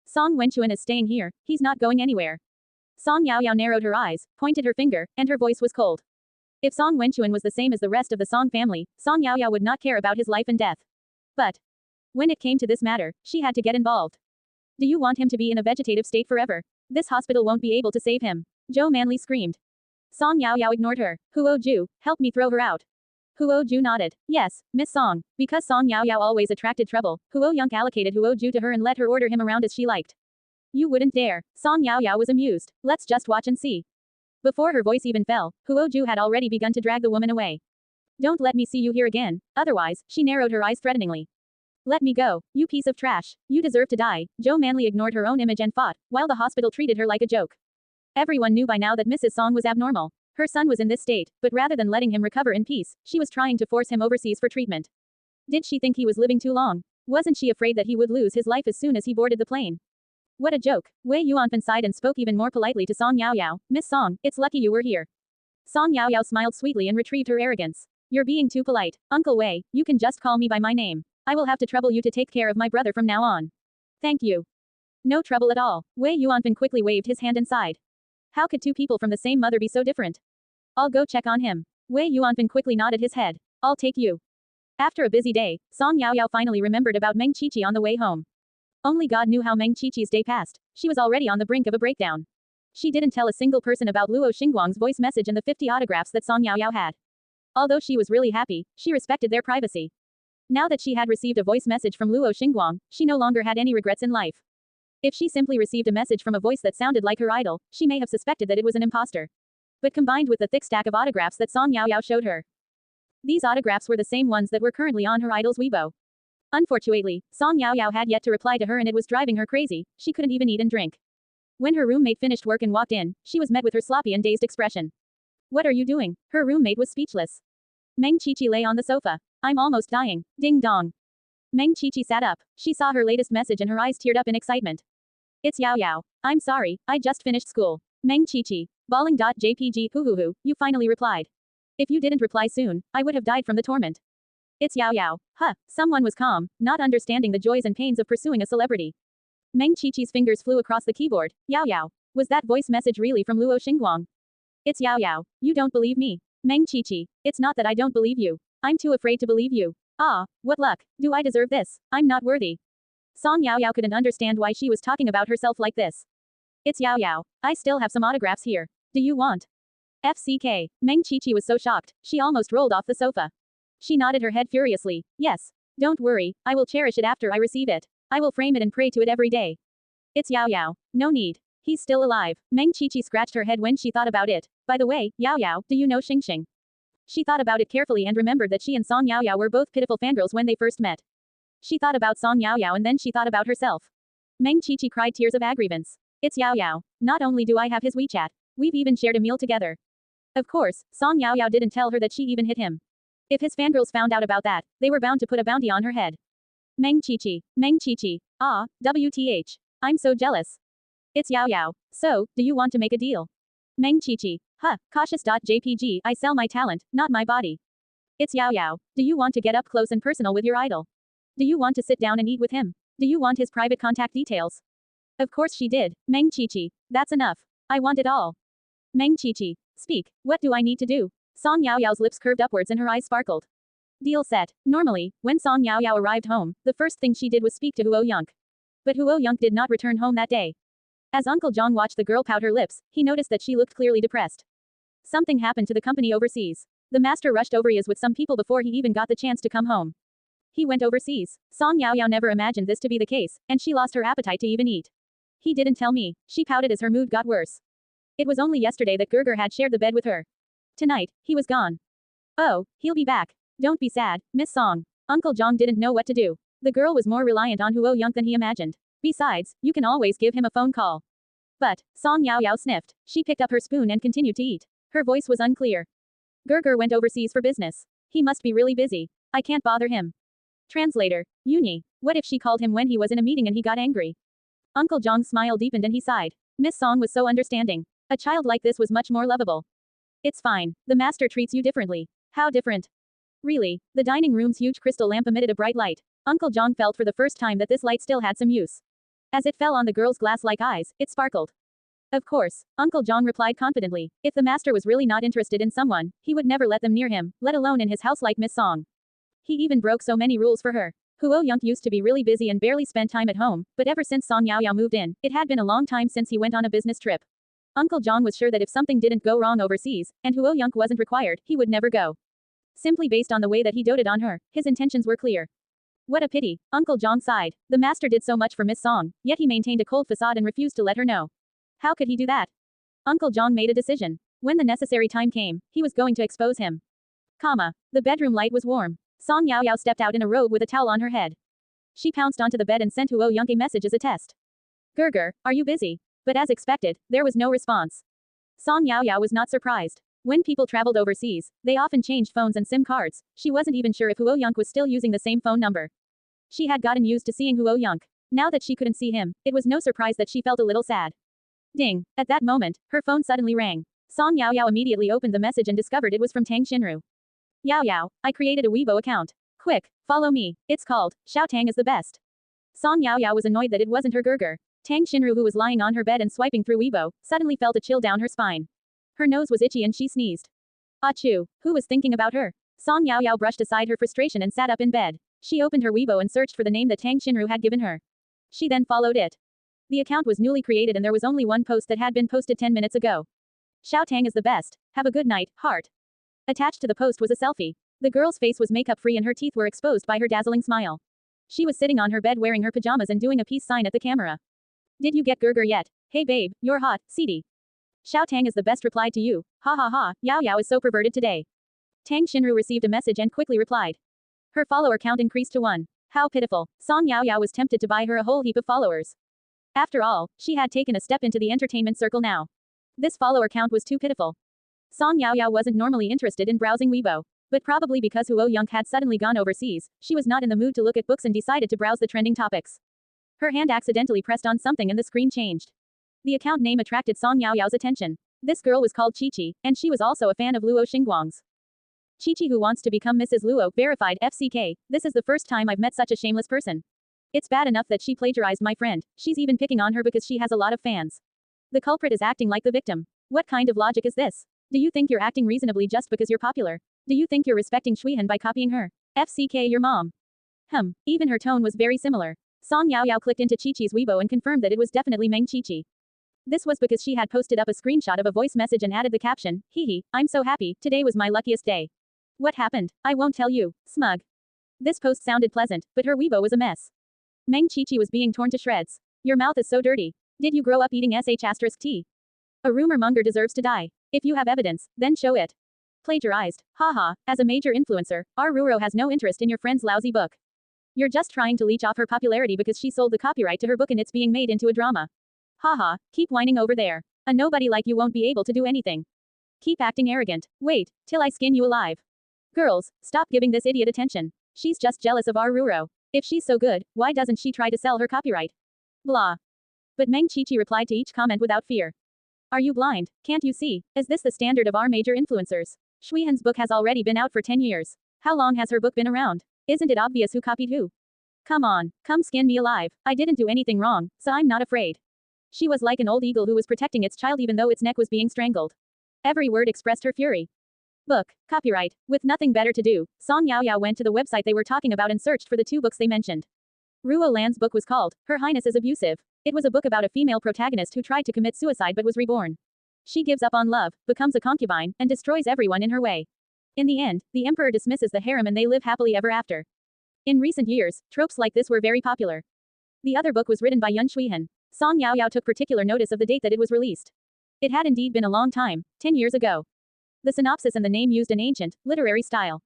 Song Wenchuan is staying here, he's not going anywhere. Song Yaoyao narrowed her eyes, pointed her finger, and her voice was cold. If Song Wenchuan was the same as the rest of the Song family, Song Yaoyao would not care about his life and death. But when it came to this matter, she had to get involved. Do you want him to be in a vegetative state forever? This hospital won't be able to save him. Zhou Manli screamed. Song Yaoyao ignored her. Huo Ju, help me throw her out. Huo Ju nodded. Yes, Miss Song. Because Song Yaoyao always attracted trouble, Huo Yunk allocated Huo Ju to her and let her order him around as she liked. You wouldn't dare. Song Yaoyao was amused. Let's just watch and see. Before her voice even fell, Huo Ju had already begun to drag the woman away. Don't let me see you here again, otherwise, she narrowed her eyes threateningly. Let me go, you piece of trash. You deserve to die. Zhou Manli ignored her own image and fought, while the hospital treated her like a joke. Everyone knew by now that Mrs. Song was abnormal. Her son was in this state, but rather than letting him recover in peace, she was trying to force him overseas for treatment. Did she think he was living too long? Wasn't she afraid that he would lose his life as soon as he boarded the plane? What a joke. Wei Yuanfan sighed and spoke even more politely to Song Yaoyao. Miss Song, it's lucky you were here. Song Yaoyao smiled sweetly and retrieved her arrogance. You're being too polite. Uncle Wei, you can just call me by my name. I will have to trouble you to take care of my brother from now on. Thank you. No trouble at all. Wei Yuanfan quickly waved his hand and sighed. How could two people from the same mother be so different? I'll go check on him. Wei Yuanfan quickly nodded his head. I'll take you. After a busy day, Song Yaoyao finally remembered about Meng Qiqi on the way home. Only God knew how Meng Qiqi's day passed. She was already on the brink of a breakdown. She didn't tell a single person about Luo Xingguang's voice message and the 50 autographs that Song Yaoyao had. Although she was really happy, she respected their privacy. Now that she had received a voice message from Luo Xingguang, she no longer had any regrets in life. If she simply received a message from a voice that sounded like her idol, she may have suspected that it was an imposter. But combined with the thick stack of autographs that Song Yaoyao showed her, these autographs were the same ones that were currently on her idol's Weibo. Unfortunately, Song Yaoyao had yet to reply to her and it was driving her crazy. She couldn't even eat and drink. When her roommate finished work and walked in, she was met with her sloppy and dazed expression. What are you doing? Her roommate was speechless. Meng Qiqi lay on the sofa. I'm almost dying. Ding dong. Meng Qiqi sat up. She saw her latest message and her eyes teared up in excitement. It's Yaoyao. I'm sorry, I just finished school. Meng Qiqi. Balling.jpg hoo, you finally replied. If you didn't reply soon, I would have died from the torment. It's Yaoyao. Huh, someone was calm, not understanding the joys and pains of pursuing a celebrity. Meng Qiqi's fingers flew across the keyboard. Yaoyao. Was that voice message really from Luo Xingguang? It's Yaoyao. You don't believe me. Meng Qiqi. It's not that I don't believe you. I'm too afraid to believe you. Ah, what luck. Do I deserve this? I'm not worthy. Song Yaoyao couldn't understand why she was talking about herself like this. It's Yaoyao. I still have some autographs here. Do you want? FCK. Meng Qiqi was so shocked, she almost rolled off the sofa. She nodded her head furiously. Yes. Don't worry, I will cherish it after I receive it. I will frame it and pray to it every day. It's Yao Yao. No need. He's still alive. Meng Qiqi scratched her head when she thought about it. By the way, Yao Yao, do you know Xing Xing? She thought about it carefully and remembered that she and Song Yao Yao were both pitiful fangirls when they first met. She thought about Song Yao Yao and then she thought about herself. Meng Qiqi cried tears of aggrievance. It's Yao Yao. Not only do I have his WeChat, we've even shared a meal together. Of course, Song Yao Yao didn't tell her that she even hit him. If his fangirls found out about that, they were bound to put a bounty on her head. Meng Qiqi. Meng Qiqi. Ah, WTH. I'm so jealous. It's Yao Yao. So, do you want to make a deal? Meng Qiqi. Huh, cautious.jpg. I sell my talent, not my body. It's Yao Yao. Do you want to get up close and personal with your idol? Do you want to sit down and eat with him? Do you want his private contact details? Of course she did. Meng Qiqi. That's enough. I want it all. Meng Qiqi. Speak. What do I need to do? Song Yao Yao's lips curved upwards and her eyes sparkled. Deal set. Normally, when Song Yao Yao arrived home, the first thing she did was speak to Huo Yonk. But Huo Yonk did not return home that day. As Uncle Zhang watched the girl pout her lips, he noticed that she looked clearly depressed. Something happened to the company overseas. The master rushed overseas with some people before he even got the chance to come home. He went overseas. Song Yao Yao never imagined this to be the case, and she lost her appetite to even eat. He didn't tell me. She pouted as her mood got worse. It was only yesterday that Gerger had shared the bed with her. Tonight, he was gone. Oh, he'll be back. Don't be sad, Miss Song. Uncle Zhang didn't know what to do. The girl was more reliant on Huo Yonk than he imagined. Besides, you can always give him a phone call. But, Song Yao Yao sniffed. She picked up her spoon and continued to eat. Her voice was unclear. Gerger went overseas for business. He must be really busy. I can't bother him. Translator. Yuni. What if she called him when he was in a meeting and he got angry? Uncle Zhang's smile deepened and he sighed. Miss Song was so understanding. A child like this was much more lovable. It's fine. The master treats you differently. How different? Really, the dining room's huge crystal lamp emitted a bright light. Uncle Zhang felt for the first time that this light still had some use. As it fell on the girl's glass-like eyes, it sparkled. Of course, Uncle Zhang replied confidently. If the master was really not interested in someone, he would never let them near him, let alone in his house like Miss Song. He even broke so many rules for her. Huo Yonk used to be really busy and barely spent time at home, but ever since Song Yao Yao moved in, it had been a long time since he went on a business trip. Uncle Zhang was sure that if something didn't go wrong overseas, and Huo Yonk wasn't required, he would never go. Simply based on the way that he doted on her, his intentions were clear. What a pity, Uncle Zhang sighed. The master did so much for Miss Song, yet he maintained a cold facade and refused to let her know. How could he do that? Uncle Zhang made a decision. When the necessary time came, he was going to expose him. The bedroom light was warm. Song Yao Yao stepped out in a robe with a towel on her head. She pounced onto the bed and sent Huo Yonk a message as a test. Gerger, are you busy? But as expected, there was no response. Song Yao Yao was not surprised. When people traveled overseas, they often changed phones and SIM cards. She wasn't even sure if Huo Yonk was still using the same phone number. She had gotten used to seeing Huo Yonk. Now that she couldn't see him, it was no surprise that she felt a little sad. Ding. At that moment, her phone suddenly rang. Song Yao Yao immediately opened the message and discovered it was from Tang Xinru. Yao Yao, I created a Weibo account. Quick, follow me. It's called, Xiao Tang is the best. Song Yao Yao was annoyed that it wasn't her Gerger. Tang Xinru, who was lying on her bed and swiping through Weibo, suddenly felt a chill down her spine. Her nose was itchy and she sneezed. Achoo, who was thinking about her? Song Yao Yao brushed aside her frustration and sat up in bed. She opened her Weibo and searched for the name that Tang Xinru had given her. She then followed it. The account was newly created and there was only one post that had been posted 10 minutes ago. Xiao Tang is the best. Have a good night, heart. Attached to the post was a selfie. The girl's face was makeup-free and her teeth were exposed by her dazzling smile. She was sitting on her bed wearing her pajamas and doing a peace sign at the camera. Did you get Gerger yet? Hey babe, you're hot, seedy. Xiao Tang is the best replied to you. Ha ha ha, Yao Yao is so perverted today. Tang Xinru received a message and quickly replied. Her follower count increased to 1. How pitiful. Song Yao Yao was tempted to buy her a whole heap of followers. After all, she had taken a step into the entertainment circle now. This follower count was too pitiful. Song Yao Yao wasn't normally interested in browsing Weibo. But probably because Huo Yonk had suddenly gone overseas, she was not in the mood to look at books and decided to browse the trending topics. Her hand accidentally pressed on something and the screen changed. The account name attracted Song Yao Yao's attention. This girl was called Qiqi, and she was also a fan of Luo Xingguang's. Qiqi, who wants to become Mrs. Luo, verified FCK. This is the first time I've met such a shameless person. It's bad enough that she plagiarized my friend. She's even picking on her because she has a lot of fans. The culprit is acting like the victim. What kind of logic is this? Do you think you're acting reasonably just because you're popular? Do you think you're respecting Shuihan by copying her? FCK, your mom. Even her tone was very similar. Song Yao Yao clicked into Qiqi's Weibo and confirmed that it was definitely Meng Qiqi. This was because she had posted up a screenshot of a voice message and added the caption, "Hee, I'm so happy, today was my luckiest day." What happened? I won't tell you. Smug. This post sounded pleasant, but her Weibo was a mess. Meng Qiqi was being torn to shreds. Your mouth is so dirty. Did you grow up eating sh*t? A rumor monger deserves to die. If you have evidence, then show it. Plagiarized. Haha, as a major influencer, our Ruro has no interest in your friend's lousy book. You're just trying to leech off her popularity because she sold the copyright to her book and it's being made into a drama. Haha, keep whining over there. A nobody like you won't be able to do anything. Keep acting arrogant. Wait, till I skin you alive. Girls, stop giving this idiot attention. She's just jealous of our Ruro. If she's so good, why doesn't she try to sell her copyright? Blah. But Meng Qiqi replied to each comment without fear. Are you blind? Can't you see? Is this the standard of our major influencers? Shuihan's book has already been out for 10 years. How long has her book been around? Isn't it obvious who copied who? Come on, come skin me alive. I didn't do anything wrong, so I'm not afraid. She was like an old eagle who was protecting its child even though its neck was being strangled. Every word expressed her fury. Book, copyright. With nothing better to do, Song Yaoyao went to the website they were talking about and searched for the two books they mentioned. Ruo Lan's book was called, Her Highness is Abusive. It was a book about a female protagonist who tried to commit suicide but was reborn. She gives up on love, becomes a concubine, and destroys everyone in her way. In the end, the emperor dismisses the harem and they live happily ever after. In recent years, tropes like this were very popular. The other book was written by Yun Shuihan. Song Yaoyao took particular notice of the date that it was released. It had indeed been a long time, 10 years ago. The synopsis and the name used an ancient, literary style.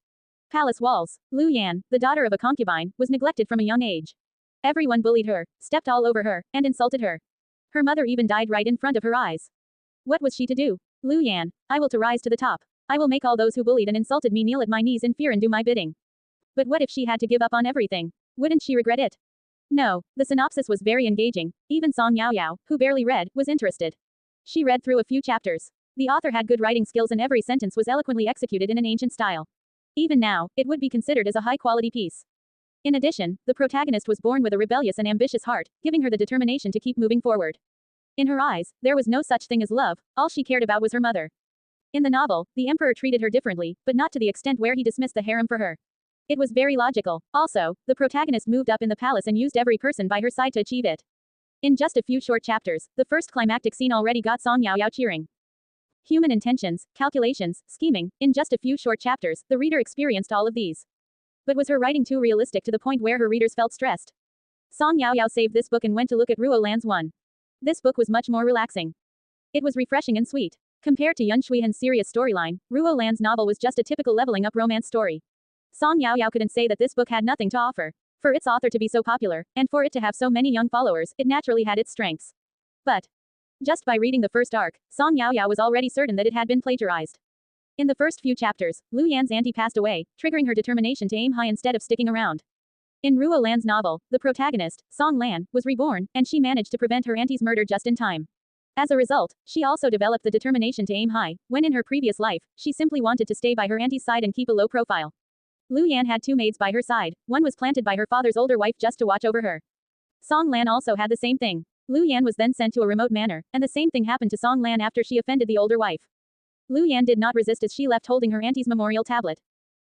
Palace walls. Lu Yan, the daughter of a concubine, was neglected from a young age. Everyone bullied her, stepped all over her, and insulted her. Her mother even died right in front of her eyes. What was she to do? Lu Yan, I will to rise to the top. I will make all those who bullied and insulted me kneel at my knees in fear and do my bidding. But what if she had to give up on everything? Wouldn't she regret it? No, the synopsis was very engaging. Even Song Yaoyao, who barely read, was interested. She read through a few chapters. The author had good writing skills and every sentence was eloquently executed in an ancient style. Even now, it would be considered as a high-quality piece. In addition, the protagonist was born with a rebellious and ambitious heart, giving her the determination to keep moving forward. In her eyes, there was no such thing as love, all she cared about was her mother. In the novel, the emperor treated her differently, but not to the extent where he dismissed the harem for her. It was very logical. Also, the protagonist moved up in the palace and used every person by her side to achieve it. In just a few short chapters, the first climactic scene already got Song Yaoyao cheering. Human intentions, calculations, scheming, in just a few short chapters, the reader experienced all of these. But was her writing too realistic to the point where her readers felt stressed? Song Yaoyao saved this book and went to look at Ruo Lan's one. This book was much more relaxing. It was refreshing and sweet. Compared to Yun Shuihan's serious storyline, Ruo Lan's novel was just a typical leveling up romance story. Song Yaoyao couldn't say that this book had nothing to offer. For its author to be so popular, and for it to have so many young followers, it naturally had its strengths. But just by reading the first arc, Song Yaoyao was already certain that it had been plagiarized. In the first few chapters, Lu Yan's auntie passed away, triggering her determination to aim high instead of sticking around. In Ruo Lan's novel, the protagonist, Song Lan, was reborn, and she managed to prevent her auntie's murder just in time. As a result, she also developed the determination to aim high, when in her previous life, she simply wanted to stay by her auntie's side and keep a low profile. Lu Yan had two maids by her side, one was planted by her father's older wife just to watch over her. Song Lan also had the same thing. Lu Yan was then sent to a remote manor, and the same thing happened to Song Lan after she offended the older wife. Lu Yan did not resist as she left holding her auntie's memorial tablet.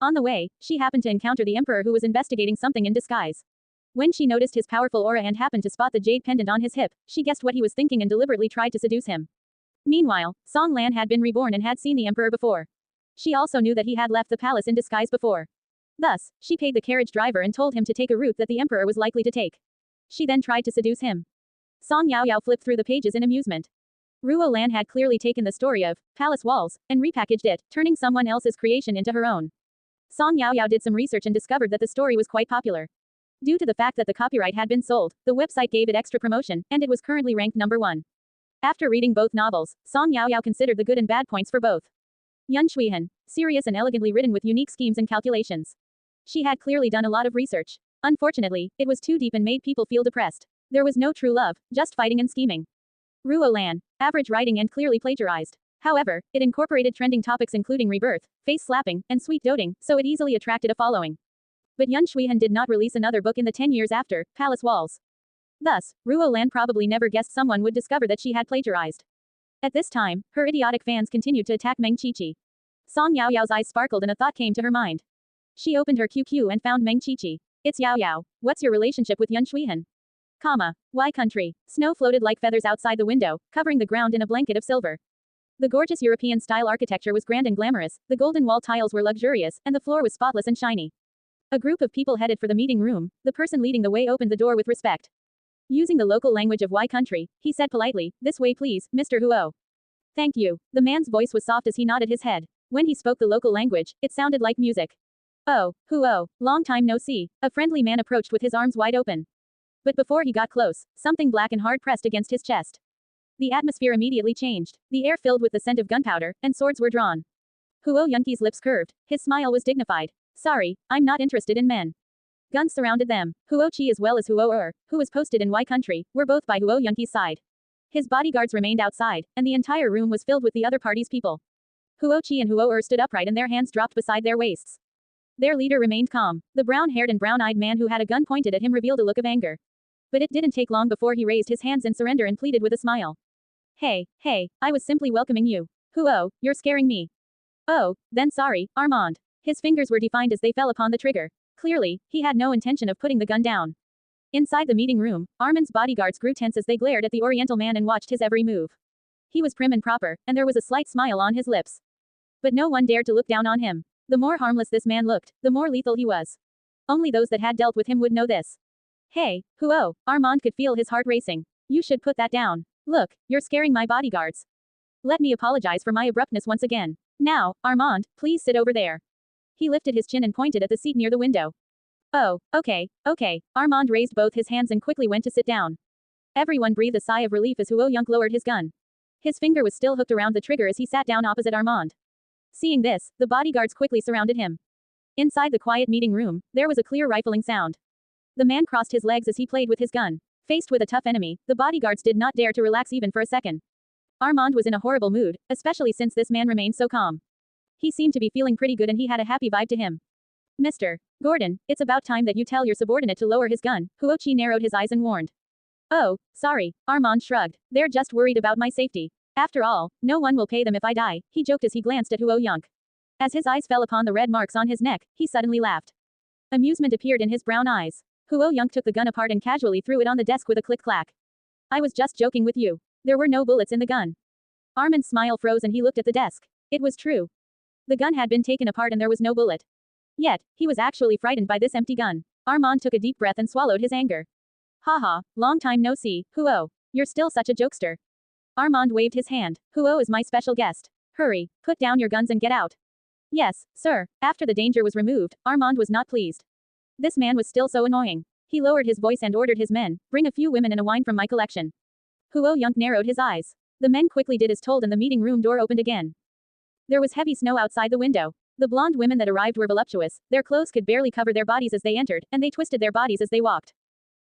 On the way, she happened to encounter the emperor who was investigating something in disguise. When she noticed his powerful aura and happened to spot the jade pendant on his hip, she guessed what he was thinking and deliberately tried to seduce him. Meanwhile, Song Lan had been reborn and had seen the emperor before. She also knew that he had left the palace in disguise before. Thus, she paid the carriage driver and told him to take a route that the emperor was likely to take. She then tried to seduce him. Song Yaoyao flipped through the pages in amusement. Ruo Lan had clearly taken the story of palace walls and repackaged it, turning someone else's creation into her own. Song Yaoyao did some research and discovered that the story was quite popular. Due to the fact that the copyright had been sold, the website gave it extra promotion, and it was currently ranked number 1. After reading both novels, Song Yaoyao considered the good and bad points for both. Yun Shuihan, serious and elegantly written with unique schemes and calculations. She had clearly done a lot of research. Unfortunately, it was too deep and made people feel depressed. There was no true love, just fighting and scheming. Ruo Lan, average writing and clearly plagiarized. However, it incorporated trending topics including rebirth, face slapping, and sweet doting, so it easily attracted a following. But Yun Shuihan did not release another book in the 10 years after Palace Walls. Thus, Ruo Lan probably never guessed someone would discover that she had plagiarized. At this time, her idiotic fans continued to attack Meng Qiqi. Song Yaoyao's eyes sparkled and a thought came to her mind. She opened her QQ and found Meng Qiqi. It's Yaoyao. What's your relationship with Yun Shuihan? Y country. Snow floated like feathers outside the window, covering the ground in a blanket of silver. The gorgeous European-style architecture was grand and glamorous, the golden wall tiles were luxurious, and the floor was spotless and shiny. A group of people headed for the meeting room. The person leading the way opened the door with respect. Using the local language of Y country, he said politely, "This way please, Mr. Huo." "Thank you." The man's voice was soft as he nodded his head. When he spoke the local language, it sounded like music. "Oh, Huo, long time no see." A friendly man approached with his arms wide open. But before he got close, something black and hard pressed against his chest. The atmosphere immediately changed. The air filled with the scent of gunpowder, and swords were drawn. Huo Yunqi's lips curved. His smile was dignified. "Sorry, I'm not interested in men." Guns surrounded them. Huo Qi as well as Huo who was posted in Y country, were both by Huo Yunqi's side. His bodyguards remained outside, and the entire room was filled with the other party's people. Huo Qi and Huo stood upright and their hands dropped beside their waists. Their leader remained calm. The brown-haired and brown-eyed man who had a gun pointed at him revealed a look of anger. But it didn't take long before he raised his hands in surrender and pleaded with a smile. Hey, I was simply welcoming you. Huo, you're scaring me." "Oh, then sorry, Armand." His fingers were defined as they fell upon the trigger. Clearly, he had no intention of putting the gun down. Inside the meeting room, Armand's bodyguards grew tense as they glared at the Oriental man and watched his every move. He was prim and proper, and there was a slight smile on his lips. But no one dared to look down on him. The more harmless this man looked, the more lethal he was. Only those that had dealt with him would know this. "Hey, Huo," Armand could feel his heart racing. "You should put that down. Look, you're scaring my bodyguards. Let me apologize for my abruptness once again. Now, Armand, please sit over there." He lifted his chin and pointed at the seat near the window. "Oh, okay. Armand raised both his hands and quickly went to sit down. Everyone breathed a sigh of relief as Huo Yunq lowered his gun. His finger was still hooked around the trigger as he sat down opposite Armand. Seeing this, the bodyguards quickly surrounded him. Inside the quiet meeting room, there was a clear rifling sound. The man crossed his legs as he played with his gun. Faced with a tough enemy, the bodyguards did not dare to relax even for a second. Armand was in a horrible mood, especially since this man remained so calm. He seemed to be feeling pretty good and he had a happy vibe to him. "Mr. Gordon, it's about time that you tell your subordinate to lower his gun." Huo Qi narrowed his eyes and warned. "Oh, sorry," Armand shrugged. "They're just worried about my safety. After all, no one will pay them if I die," he joked as he glanced at Huo Yunq. As his eyes fell upon the red marks on his neck, he suddenly laughed. Amusement appeared in his brown eyes. Huo Yunq took the gun apart and casually threw it on the desk with a click-clack. "I was just joking with you. There were no bullets in the gun." Armand's smile froze and he looked at the desk. It was true. The gun had been taken apart and there was no bullet. Yet, he was actually frightened by this empty gun. Armand took a deep breath and swallowed his anger. "Haha, long time no see, Huo. You're still such a jokester." Armand waved his hand. "Huo is my special guest. Hurry, put down your guns and get out." "Yes, sir." After the danger was removed, Armand was not pleased. This man was still so annoying. He lowered his voice and ordered his men, "Bring a few women and a wine from my collection." Huo Yunq narrowed his eyes. The men quickly did as told and the meeting room door opened again. There was heavy snow outside the window. The blonde women that arrived were voluptuous, their clothes could barely cover their bodies as they entered, and they twisted their bodies as they walked.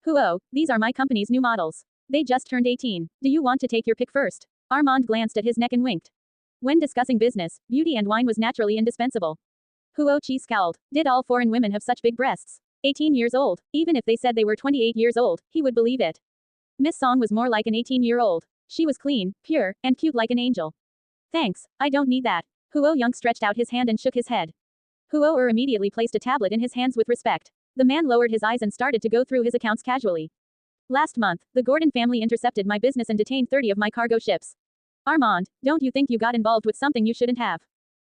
"Huo, these are my company's new models. They just turned 18. Do you want to take your pick first?" Armand glanced at his neck and winked. When discussing business, beauty and wine was naturally indispensable. Huo Qi scowled. Did all foreign women have such big breasts? 18 years old. Even if they said they were 28 years old, he would believe it. Miss Song was more like an 18-year-old. She was clean, pure, and cute like an angel. "Thanks, I don't need that." Huo Yunq stretched out his hand and shook his head. Huo immediately placed a tablet in his hands with respect. The man lowered his eyes and started to go through his accounts casually. "Last month, the Gordon family intercepted my business and detained 30 of my cargo ships. Armand, don't you think you got involved with something you shouldn't have?"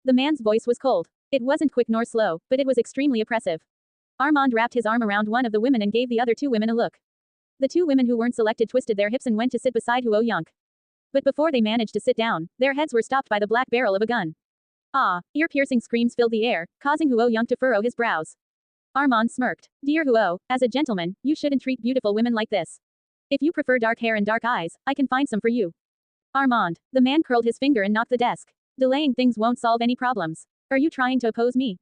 The man's voice was cold. It wasn't quick nor slow, but it was extremely oppressive. Armand wrapped his arm around one of the women and gave the other two women a look. The two women who weren't selected twisted their hips and went to sit beside Huo Yunq. But before they managed to sit down, their heads were stopped by the black barrel of a gun. Ah, ear-piercing screams filled the air, causing Huo Yunq to furrow his brows. Armand smirked. "Dear Huo, as a gentleman, you shouldn't treat beautiful women like this. If you prefer dark hair and dark eyes, I can find some for you." "Armand." The man curled his finger and knocked the desk. "Delaying things won't solve any problems. Are you trying to oppose me?"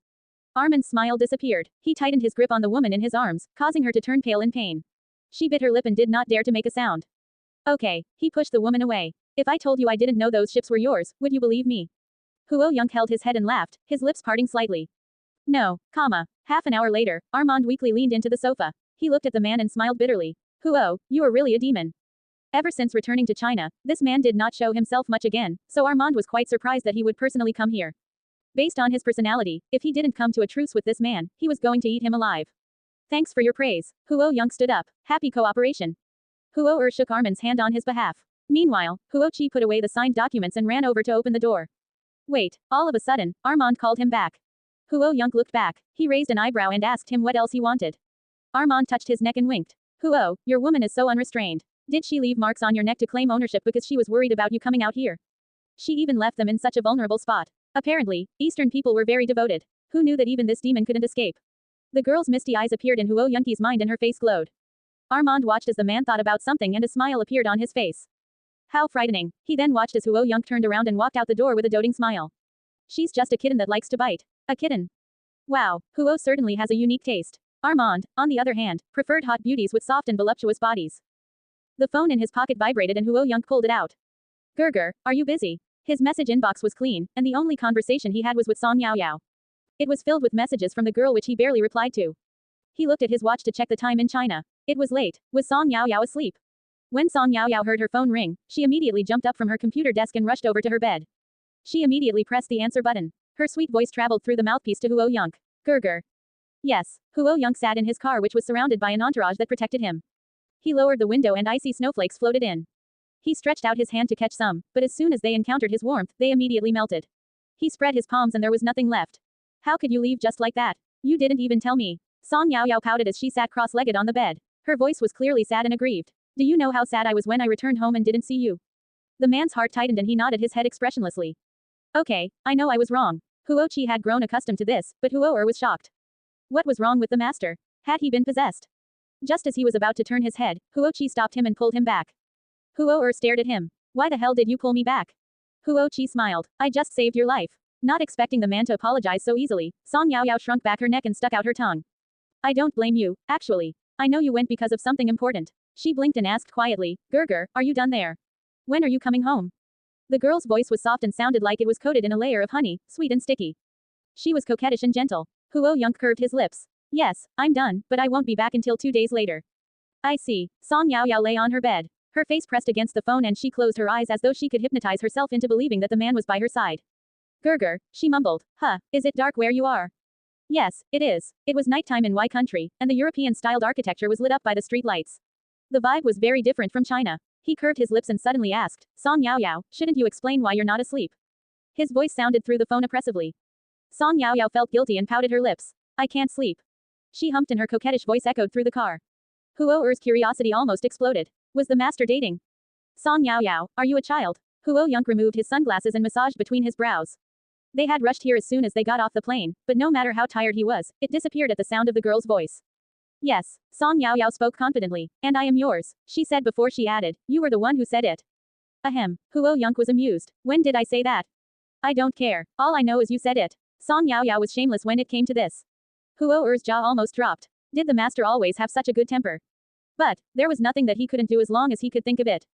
Armand's smile disappeared. He tightened his grip on the woman in his arms, causing her to turn pale in pain. She bit her lip and did not dare to make a sound. "Okay." He pushed the woman away. "If I told you I didn't know those ships were yours, would you believe me?" Huo Yunq held his head and laughed, his lips parting slightly. "No, comma." Half an hour later, Armand weakly leaned into the sofa. He looked at the man and smiled bitterly. "Huo, you are really a demon." Ever since returning to China, this man did not show himself much again, so Armand was quite surprised that he would personally come here. Based on his personality, if he didn't come to a truce with this man, he was going to eat him alive. Thanks for your praise. Huo Yunk stood up. Happy cooperation. Huo shook Armin's hand on his behalf. Meanwhile, Huo put away the signed documents and ran over to open the door. Wait, all of a sudden, Armand called him back. Huo Yunk looked back. He raised an eyebrow and asked him what else he wanted. Armand touched his neck and winked. Huo, your woman is so unrestrained. Did she leave marks on your neck to claim ownership because she was worried about you coming out here? She even left them in such a vulnerable spot. Apparently, Eastern people were very devoted. Who knew that even this demon couldn't escape? The girl's misty eyes appeared in Huo Yunki's mind and her face glowed. Armand watched as the man thought about something and a smile appeared on his face. How frightening. He then watched as Huo Yunk turned around and walked out the door with a doting smile. She's just a kitten that likes to bite. A kitten. Wow, Huo certainly has a unique taste. Armand, on the other hand, preferred hot beauties with soft and voluptuous bodies. The phone in his pocket vibrated and Huo Yunk pulled it out. Gerger, are you busy? His message inbox was clean, and the only conversation he had was with Song Yao Yao. It was filled with messages from the girl which he barely replied to. He looked at his watch to check the time in China. It was late. Was Song Yao Yao asleep? When Song Yao Yao heard her phone ring, she immediately jumped up from her computer desk and rushed over to her bed. She immediately pressed the answer button. Her sweet voice traveled through the mouthpiece to Huo Yunk. Gerger. Yes, Huo Yunk sat in his car which was surrounded by an entourage that protected him. He lowered the window and icy snowflakes floated in. He stretched out his hand to catch some, but as soon as they encountered his warmth, they immediately melted. He spread his palms and there was nothing left. How could you leave just like that? You didn't even tell me. Song Yao Yao pouted as she sat cross-legged on the bed. Her voice was clearly sad and aggrieved. Do you know how sad I was when I returned home and didn't see you? The man's heart tightened and he nodded his head expressionlessly. Okay, I know I was wrong. Huo had grown accustomed to this, but Huo was shocked. What was wrong with the master? Had he been possessed? Just as he was about to turn his head, Huo stopped him and pulled him back. Huo stared at him. Why the hell did you pull me back? Huo smiled. I just saved your life. Not expecting the man to apologize so easily, Song Yao Yao shrunk back her neck and stuck out her tongue. I don't blame you, actually. I know you went because of something important. She blinked and asked quietly, Gerger, are you done there? When are you coming home? The girl's voice was soft and sounded like it was coated in a layer of honey, sweet and sticky. She was coquettish and gentle. Huo Yunk curved his lips. Yes, I'm done, but I won't be back until 2 days later. I see. Song Yao Yao lay on her bed. Her face pressed against the phone and she closed her eyes as though she could hypnotize herself into believing that the man was by her side. Gerger, she mumbled. Is it dark where you are? Yes, it is. It was nighttime in Y country, and the European-styled architecture was lit up by the street lights. The vibe was very different from China. He curved his lips and suddenly asked, Song Yao Yao, shouldn't you explain why you're not asleep? His voice sounded through the phone oppressively. Song Yao Yao felt guilty and pouted her lips. I can't sleep. She humped and her coquettish voice echoed through the car. Huo's curiosity almost exploded. Was the master dating? Song Yao Yao, are you a child? Huo Yunk removed his sunglasses and massaged between his brows. They had rushed here as soon as they got off the plane, but no matter how tired he was, it disappeared at the sound of the girl's voice. Yes, Song Yao Yao spoke confidently, and I am yours, she said before she added, you were the one who said it. Ahem, Huo Yunk was amused. When did I say that? I don't care, all I know is you said it. Song Yao Yao was shameless when it came to this. Huo's jaw almost dropped. Did the master always have such a good temper? But, there was nothing that he couldn't do as long as he could think of it.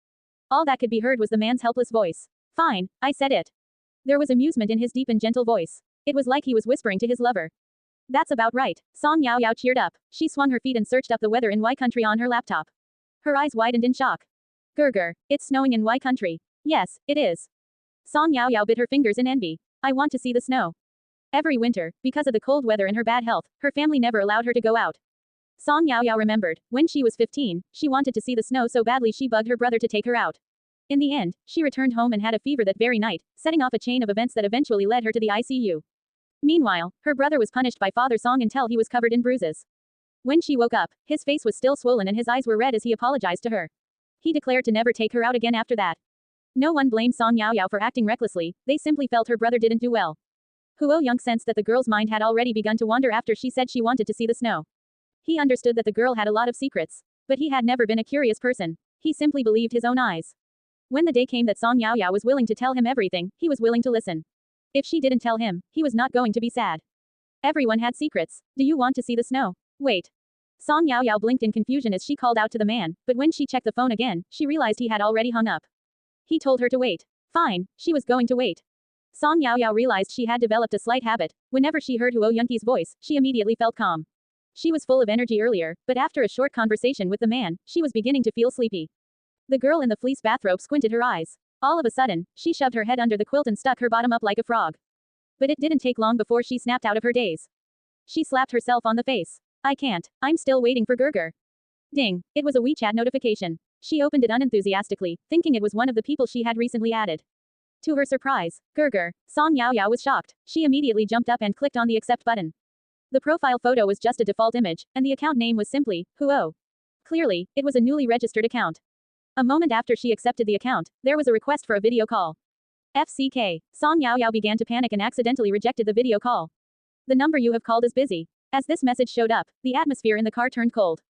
All that could be heard was the man's helpless voice. Fine, I said it. There was amusement in his deep and gentle voice. It was like he was whispering to his lover. That's about right. Song Yao Yao cheered up. She swung her feet and searched up the weather in Y country on her laptop. Her eyes widened in shock. Gerger, it's snowing in Y country. Yes, it is. Song Yao Yao bit her fingers in envy. I want to see the snow. Every winter, because of the cold weather and her bad health, her family never allowed her to go out. Song Yao Yao remembered, when she was 15, she wanted to see the snow so badly she bugged her brother to take her out. In the end, she returned home and had a fever that very night, setting off a chain of events that eventually led her to the ICU. Meanwhile, her brother was punished by Father Song until he was covered in bruises. When she woke up, his face was still swollen and his eyes were red as he apologized to her. He declared to never take her out again after that. No one blamed Song Yao Yao for acting recklessly, they simply felt her brother didn't do well. Huo Yunk sensed that the girl's mind had already begun to wander after she said she wanted to see the snow. He understood that the girl had a lot of secrets. But he had never been a curious person. He simply believed his own eyes. When the day came that Song Yao Yao was willing to tell him everything, he was willing to listen. If she didn't tell him, he was not going to be sad. Everyone had secrets. Do you want to see the snow? Wait. Song Yao Yao blinked in confusion as she called out to the man, but when she checked the phone again, she realized he had already hung up. He told her to wait. Fine, she was going to wait. Song Yao Yao realized she had developed a slight habit. Whenever she heard Huo Yunki's voice, she immediately felt calm. She was full of energy earlier, but after a short conversation with the man, she was beginning to feel sleepy. The girl in the fleece bathrobe squinted her eyes. All of a sudden, she shoved her head under the quilt and stuck her bottom up like a frog. But it didn't take long before she snapped out of her daze. She slapped herself on the face. I can't. I'm still waiting for Gerger. Ding. It was a WeChat notification. She opened it unenthusiastically, thinking it was one of the people she had recently added. To her surprise, Gerger, Song Yaoyao was shocked. She immediately jumped up and clicked on the accept button. The profile photo was just a default image, and the account name was simply, Huo. Clearly, it was a newly registered account. A moment after she accepted the account, there was a request for a video call. FCK. Song Yaoyao began to panic and accidentally rejected the video call. The number you have called is busy. As this message showed up, the atmosphere in the car turned cold.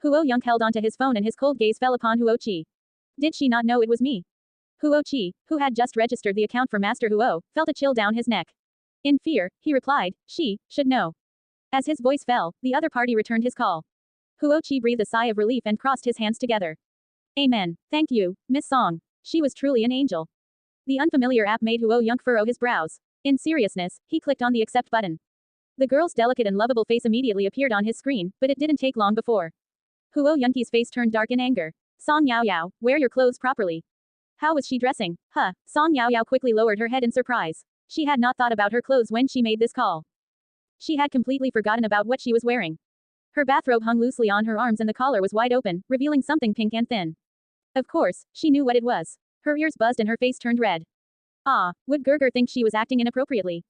Huo Young held onto his phone and his cold gaze fell upon Huo Qi. Did she not know it was me? Huo Qi, who had just registered the account for Master Huo, felt a chill down his neck. In fear, he replied, she should know. As his voice fell, the other party returned his call. Huo Qi breathed a sigh of relief and crossed his hands together. Amen. Thank you, Miss Song. She was truly an angel. The unfamiliar app made Huo Young furrow his brows. In seriousness, he clicked on the accept button. The girl's delicate and lovable face immediately appeared on his screen, but it didn't take long before. Huo Young's face turned dark in anger. Song Yaoyao, wear your clothes properly. How was she dressing? Song Yaoyao quickly lowered her head in surprise. She had not thought about her clothes when she made this call. She had completely forgotten about what she was wearing. Her bathrobe hung loosely on her arms and the collar was wide open, revealing something pink and thin. Of course, she knew what it was. Her ears buzzed and her face turned red. Would Gerger think she was acting inappropriately?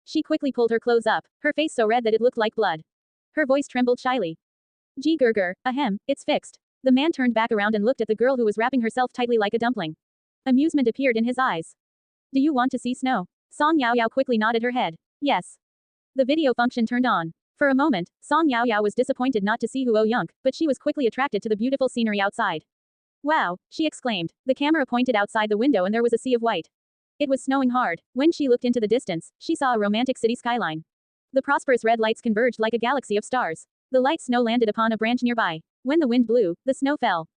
She quickly pulled her clothes up, her face so red that it looked like blood. Her voice trembled shyly. Gee Gerger, it's fixed. The man turned back around and looked at the girl who was wrapping herself tightly like a dumpling. Amusement appeared in his eyes. Do you want to see snow? Song Yaoyao quickly nodded her head. Yes. The video function turned on. For a moment, Song Yaoyao was disappointed not to see Huo Young, but she was quickly attracted to the beautiful scenery outside. Wow, she exclaimed. The camera pointed outside the window and there was a sea of white. It was snowing hard. When she looked into the distance, she saw a romantic city skyline. The prosperous red lights converged like a galaxy of stars. The light snow landed upon a branch nearby. When the wind blew, the snow fell.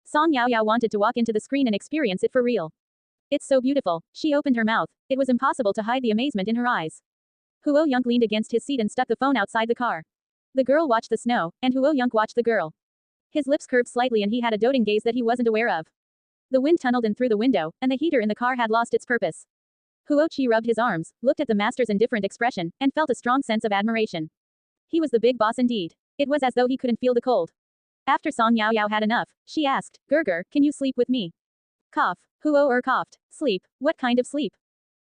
Song Yaoyao wanted to walk into the screen and experience it for real. It's so beautiful. She opened her mouth. It was impossible to hide the amazement in her eyes. Huo Young leaned against his seat and stuck the phone outside the car. The girl watched the snow, and Huo Young watched the girl. His lips curved slightly and he had a doting gaze that he wasn't aware of. The wind tunneled in through the window, and the heater in the car had lost its purpose. Huo Qi rubbed his arms, looked at the master's indifferent expression, and felt a strong sense of admiration. He was the big boss indeed. It was as though he couldn't feel the cold. After Song Yaoyao had enough, she asked, Gerger, can you sleep with me? Cough. Huo coughed. Sleep. What kind of sleep?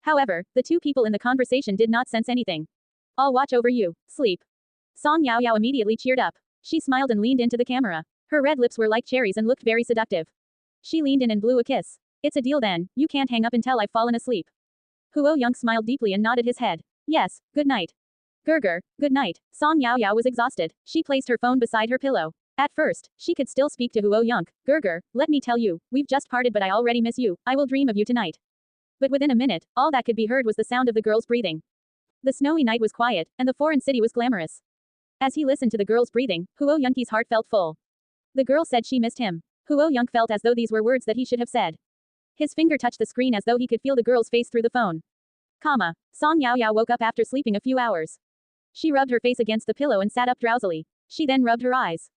However, the two people in the conversation did not sense anything. I'll watch over you. Sleep. Song Yaoyao immediately cheered up. She smiled and leaned into the camera. Her red lips were like cherries and looked very seductive. She leaned in and blew a kiss. It's a deal then, you can't hang up until I've fallen asleep. Huo Young smiled deeply and nodded his head. Yes, good night. Gerger, good night. Song Yaoyao was exhausted. She placed her phone beside her pillow. At first, she could still speak to Huo Young. Gerger, let me tell you, we've just parted but I already miss you, I will dream of you tonight. But within a minute, all that could be heard was the sound of the girl's breathing. The snowy night was quiet, and the foreign city was glamorous. As he listened to the girl's breathing, Huo Young's heart felt full. The girl said she missed him. Huo Young felt as though these were words that he should have said. His finger touched the screen as though he could feel the girl's face through the phone. Song Yaoyao woke up after sleeping a few hours. She rubbed her face against the pillow and sat up drowsily. She then rubbed her eyes.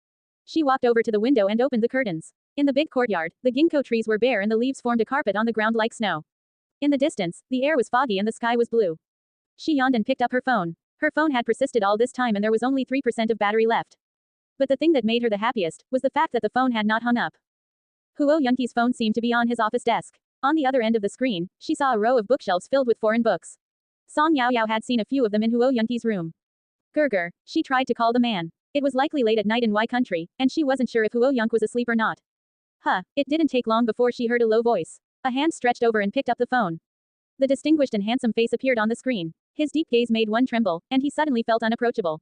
She walked over to the window and opened the curtains. In the big courtyard, the ginkgo trees were bare and the leaves formed a carpet on the ground like snow. In the distance, the air was foggy and the sky was blue. She yawned and picked up her phone. Her phone had persisted all this time and there was only 3% of battery left. But the thing that made her the happiest was the fact that the phone had not hung up. Huo Young's phone seemed to be on his office desk. On the other end of the screen, she saw a row of bookshelves filled with foreign books. Song Yaoyao had seen a few of them in Huo Young's room. Gerger, she tried to call the man. It was likely late at night in Y country, and she wasn't sure if Huo Young was asleep or not. It didn't take long before she heard a low voice. A hand stretched over and picked up the phone. The distinguished and handsome face appeared on the screen. His deep gaze made one tremble, and he suddenly felt unapproachable.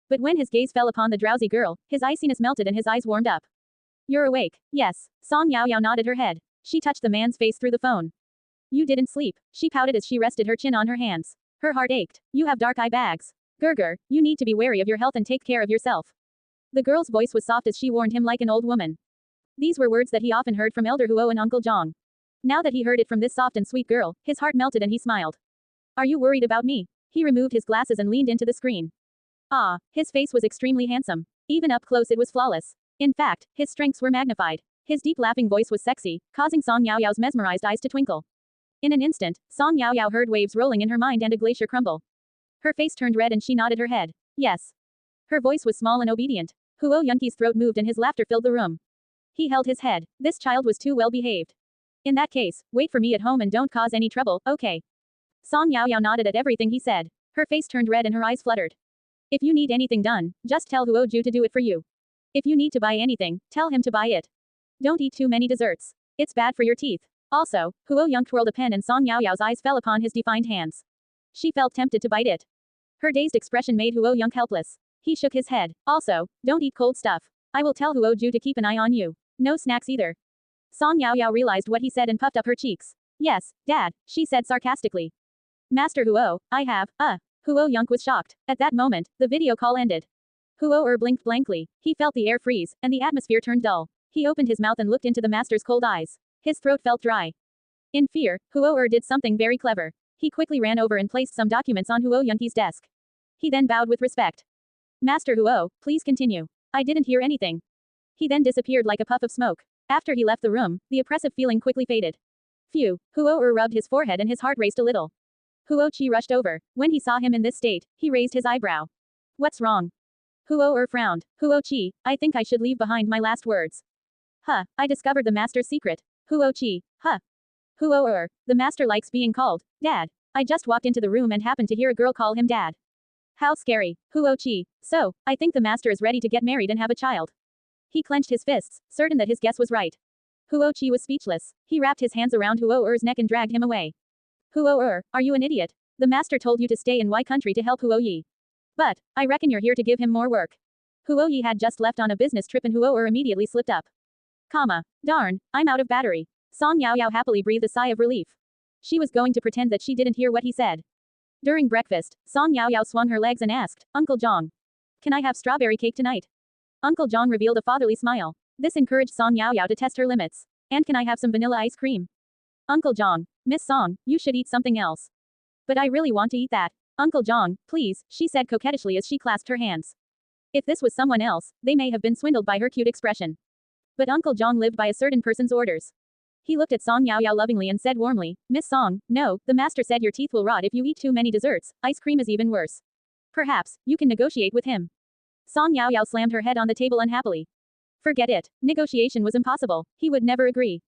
But when his gaze fell upon the drowsy girl, his iciness melted and his eyes warmed up. You're awake. Yes. Song Yaoyao nodded her head. She touched the man's face through the phone. You didn't sleep. She pouted as she rested her chin on her hands. Her heart ached. You have dark eye bags. Gerger, you need to be wary of your health and take care of yourself. The girl's voice was soft as she warned him like an old woman. These were words that he often heard from Elder Huo and Uncle Zhang. Now that he heard it from this soft and sweet girl, his heart melted and he smiled. Are you worried about me? He removed his glasses and leaned into the screen. His face was extremely handsome. Even up close it was flawless. In fact, his strengths were magnified. His deep laughing voice was sexy, causing Song Yaoyao's mesmerized eyes to twinkle. In an instant, Song Yaoyao heard waves rolling in her mind and a glacier crumble. Her face turned red and she nodded her head. Yes. Her voice was small and obedient. Huo Yunqi's throat moved and his laughter filled the room. He held his head. This child was too well behaved. In that case, wait for me at home and don't cause any trouble, okay? Song Yaoyao nodded at everything he said. Her face turned red and her eyes fluttered. If you need anything done, just tell Huo Ju to do it for you. If you need to buy anything, tell him to buy it. Don't eat too many desserts. It's bad for your teeth. Also, Huo Yung twirled a pen and Song Yaoyao's eyes fell upon his defined hands. She felt tempted to bite it. Her dazed expression made Huo Yung helpless. He shook his head. Also, don't eat cold stuff. I will tell Huo Ju to keep an eye on you. No snacks either. Song Yaoyao realized what he said and puffed up her cheeks. Yes, Dad, she said sarcastically. Master Huo, I have, Huo Yung was shocked. At that moment, the video call ended. Huo blinked blankly. He felt the air freeze, and the atmosphere turned dull. He opened his mouth and looked into the master's cold eyes. His throat felt dry. In fear, Huo did something very clever. He quickly ran over and placed some documents on Huo Yunqi's desk. He then bowed with respect. Master Huo, please continue. I didn't hear anything. He then disappeared like a puff of smoke. After he left the room, the oppressive feeling quickly faded. Phew, Huo rubbed his forehead and his heart raced a little. Huo Qi rushed over. When he saw him in this state, he raised his eyebrow. What's wrong? Huo frowned. Huo Qi, I think I should leave behind my last words. Huh, I discovered the master's secret. Huo Qi, huh. Huo the master likes being called Dad. I just walked into the room and happened to hear a girl call him Dad. How scary. Huo Qi, so, I think the master is ready to get married and have a child. He clenched his fists, certain that his guess was right. Huo Qi was speechless. He wrapped his hands around Huo neck and dragged him away. Huo are you an idiot? The master told you to stay in Y country to help Huo Yi. But, I reckon you're here to give him more work. Huo Yi had just left on a business trip and Huo immediately slipped up. Darn, I'm out of battery. Song Yaoyao happily breathed a sigh of relief. She was going to pretend that she didn't hear what he said. During breakfast, Song Yaoyao swung her legs and asked, Uncle Zhang. Can I have strawberry cake tonight? Uncle Zhang revealed a fatherly smile. This encouraged Song Yaoyao to test her limits. And can I have some vanilla ice cream? Uncle Zhang, Miss Song, you should eat something else. But I really want to eat that. Uncle Zhang, please, she said coquettishly as she clasped her hands. If this was someone else, they may have been swindled by her cute expression. But Uncle Zhang lived by a certain person's orders. He looked at Song Yaoyao lovingly and said warmly, Miss Song, no, the master said your teeth will rot if you eat too many desserts, ice cream is even worse. Perhaps, you can negotiate with him. Song Yaoyao slammed her head on the table unhappily. Forget it, negotiation was impossible, he would never agree.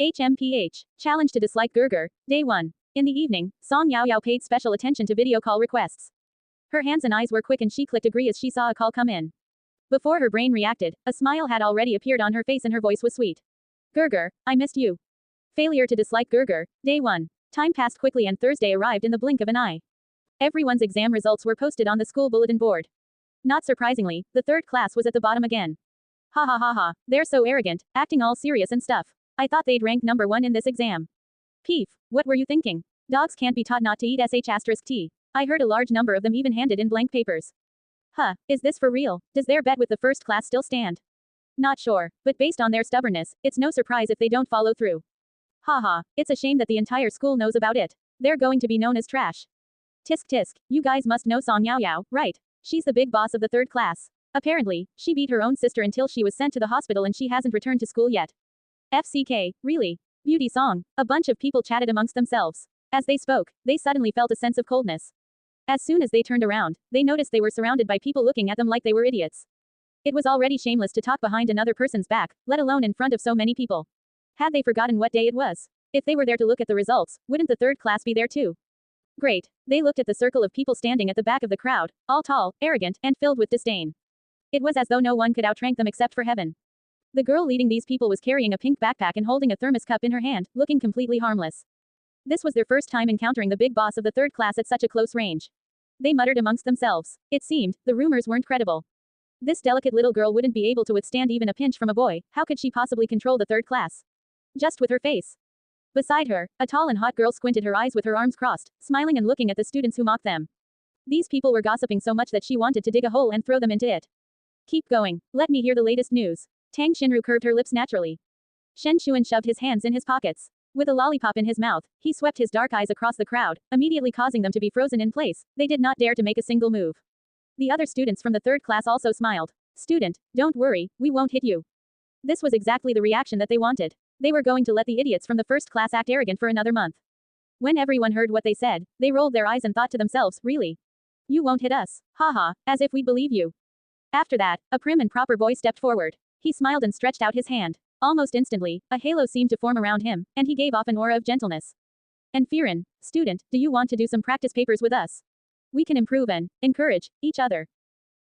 HMPH, challenge to dislike Gerger, day 1. In the evening, Song Yaoyao paid special attention to video call requests. Her hands and eyes were quick and she clicked agree as she saw a call come in. Before her brain reacted, a smile had already appeared on her face and her voice was sweet. Gerger, I missed you. Failure to dislike Gerger, day 1. Time passed quickly and Thursday arrived in the blink of an eye. Everyone's exam results were posted on the school bulletin board. Not surprisingly, the third class was at the bottom again. Ha ha ha ha, they're so arrogant, acting all serious and stuff. I thought they'd rank number 1 in this exam. Peef, what were you thinking? Dogs can't be taught not to eat sh*t. I heard a large number of them even handed in blank papers. Huh, is this for real? Does their bet with the first class still stand? Not sure, but based on their stubbornness, it's no surprise if they don't follow through. Haha, it's a shame that the entire school knows about it. They're going to be known as trash. Tisk tisk, you guys must know Song Yaoyao, right? She's the big boss of the third class. Apparently, she beat her own sister until she was sent to the hospital and she hasn't returned to school yet. FCK, really? Beauty Song. A bunch of people chatted amongst themselves. As they spoke, they suddenly felt a sense of coldness. As soon as they turned around, they noticed they were surrounded by people looking at them like they were idiots. It was already shameless to talk behind another person's back, let alone in front of so many people. Had they forgotten what day it was? If they were there to look at the results, wouldn't the third class be there too? Great. They looked at the circle of people standing at the back of the crowd, all tall, arrogant, and filled with disdain. It was as though no one could outrank them except for heaven. The girl leading these people was carrying a pink backpack and holding a thermos cup in her hand, looking completely harmless. This was their first time encountering the big boss of the third class at such a close range. They muttered amongst themselves. It seemed, the rumors weren't credible. This delicate little girl wouldn't be able to withstand even a pinch from a boy, how could she possibly control the third class? Just with her face. Beside her, a tall and hot girl squinted her eyes with her arms crossed, smiling and looking at the students who mocked them. These people were gossiping so much that she wanted to dig a hole and throw them into it. Keep going, let me hear the latest news. Tang Xinru curved her lips naturally. Shen Xuan shoved his hands in his pockets. With a lollipop in his mouth, he swept his dark eyes across the crowd, immediately causing them to be frozen in place. They did not dare to make a single move. The other students from the third class also smiled. Student, don't worry, we won't hit you. This was exactly the reaction that they wanted. They were going to let the idiots from the first class act arrogant for another month. When everyone heard what they said, they rolled their eyes and thought to themselves, really? You won't hit us. Haha, as if we'd believe you. After that, a prim and proper boy stepped forward. He smiled and stretched out his hand. Almost instantly, a halo seemed to form around him, and he gave off an aura of gentleness. And Firin, student, do you want to do some practice papers with us? We can improve and encourage each other.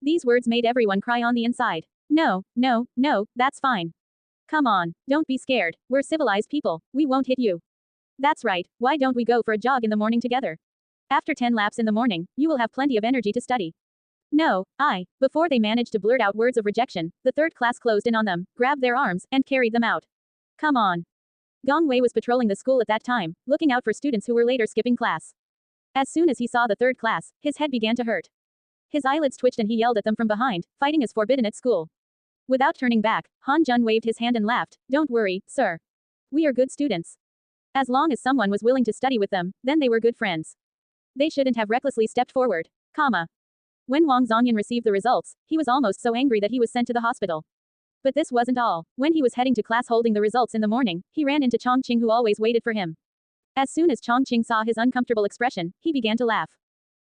These words made everyone cry on the inside. No, no, no, that's fine. Come on, don't be scared, we're civilized people, we won't hit you. That's right, why don't we go for a jog in the morning together? After 10 laps in the morning, you will have plenty of energy to study. No, before they managed to blurt out words of rejection, the third class closed in on them, grabbed their arms, and carried them out. Come on. Gong Wei was patrolling the school at that time, looking out for students who were later skipping class. As soon as he saw the third class, his head began to hurt. His eyelids twitched and he yelled at them from behind, fighting is forbidden at school. Without turning back, Han Jun waved his hand and laughed, don't worry, sir. We are good students. As long as someone was willing to study with them, then they were good friends. They shouldn't have recklessly stepped forward. When Wang Zongyan received the results, he was almost so angry that he was sent to the hospital. But this wasn't all. When he was heading to class holding the results in the morning, he ran into Chongqing who always waited for him. As soon as Chongqing saw his uncomfortable expression, he began to laugh.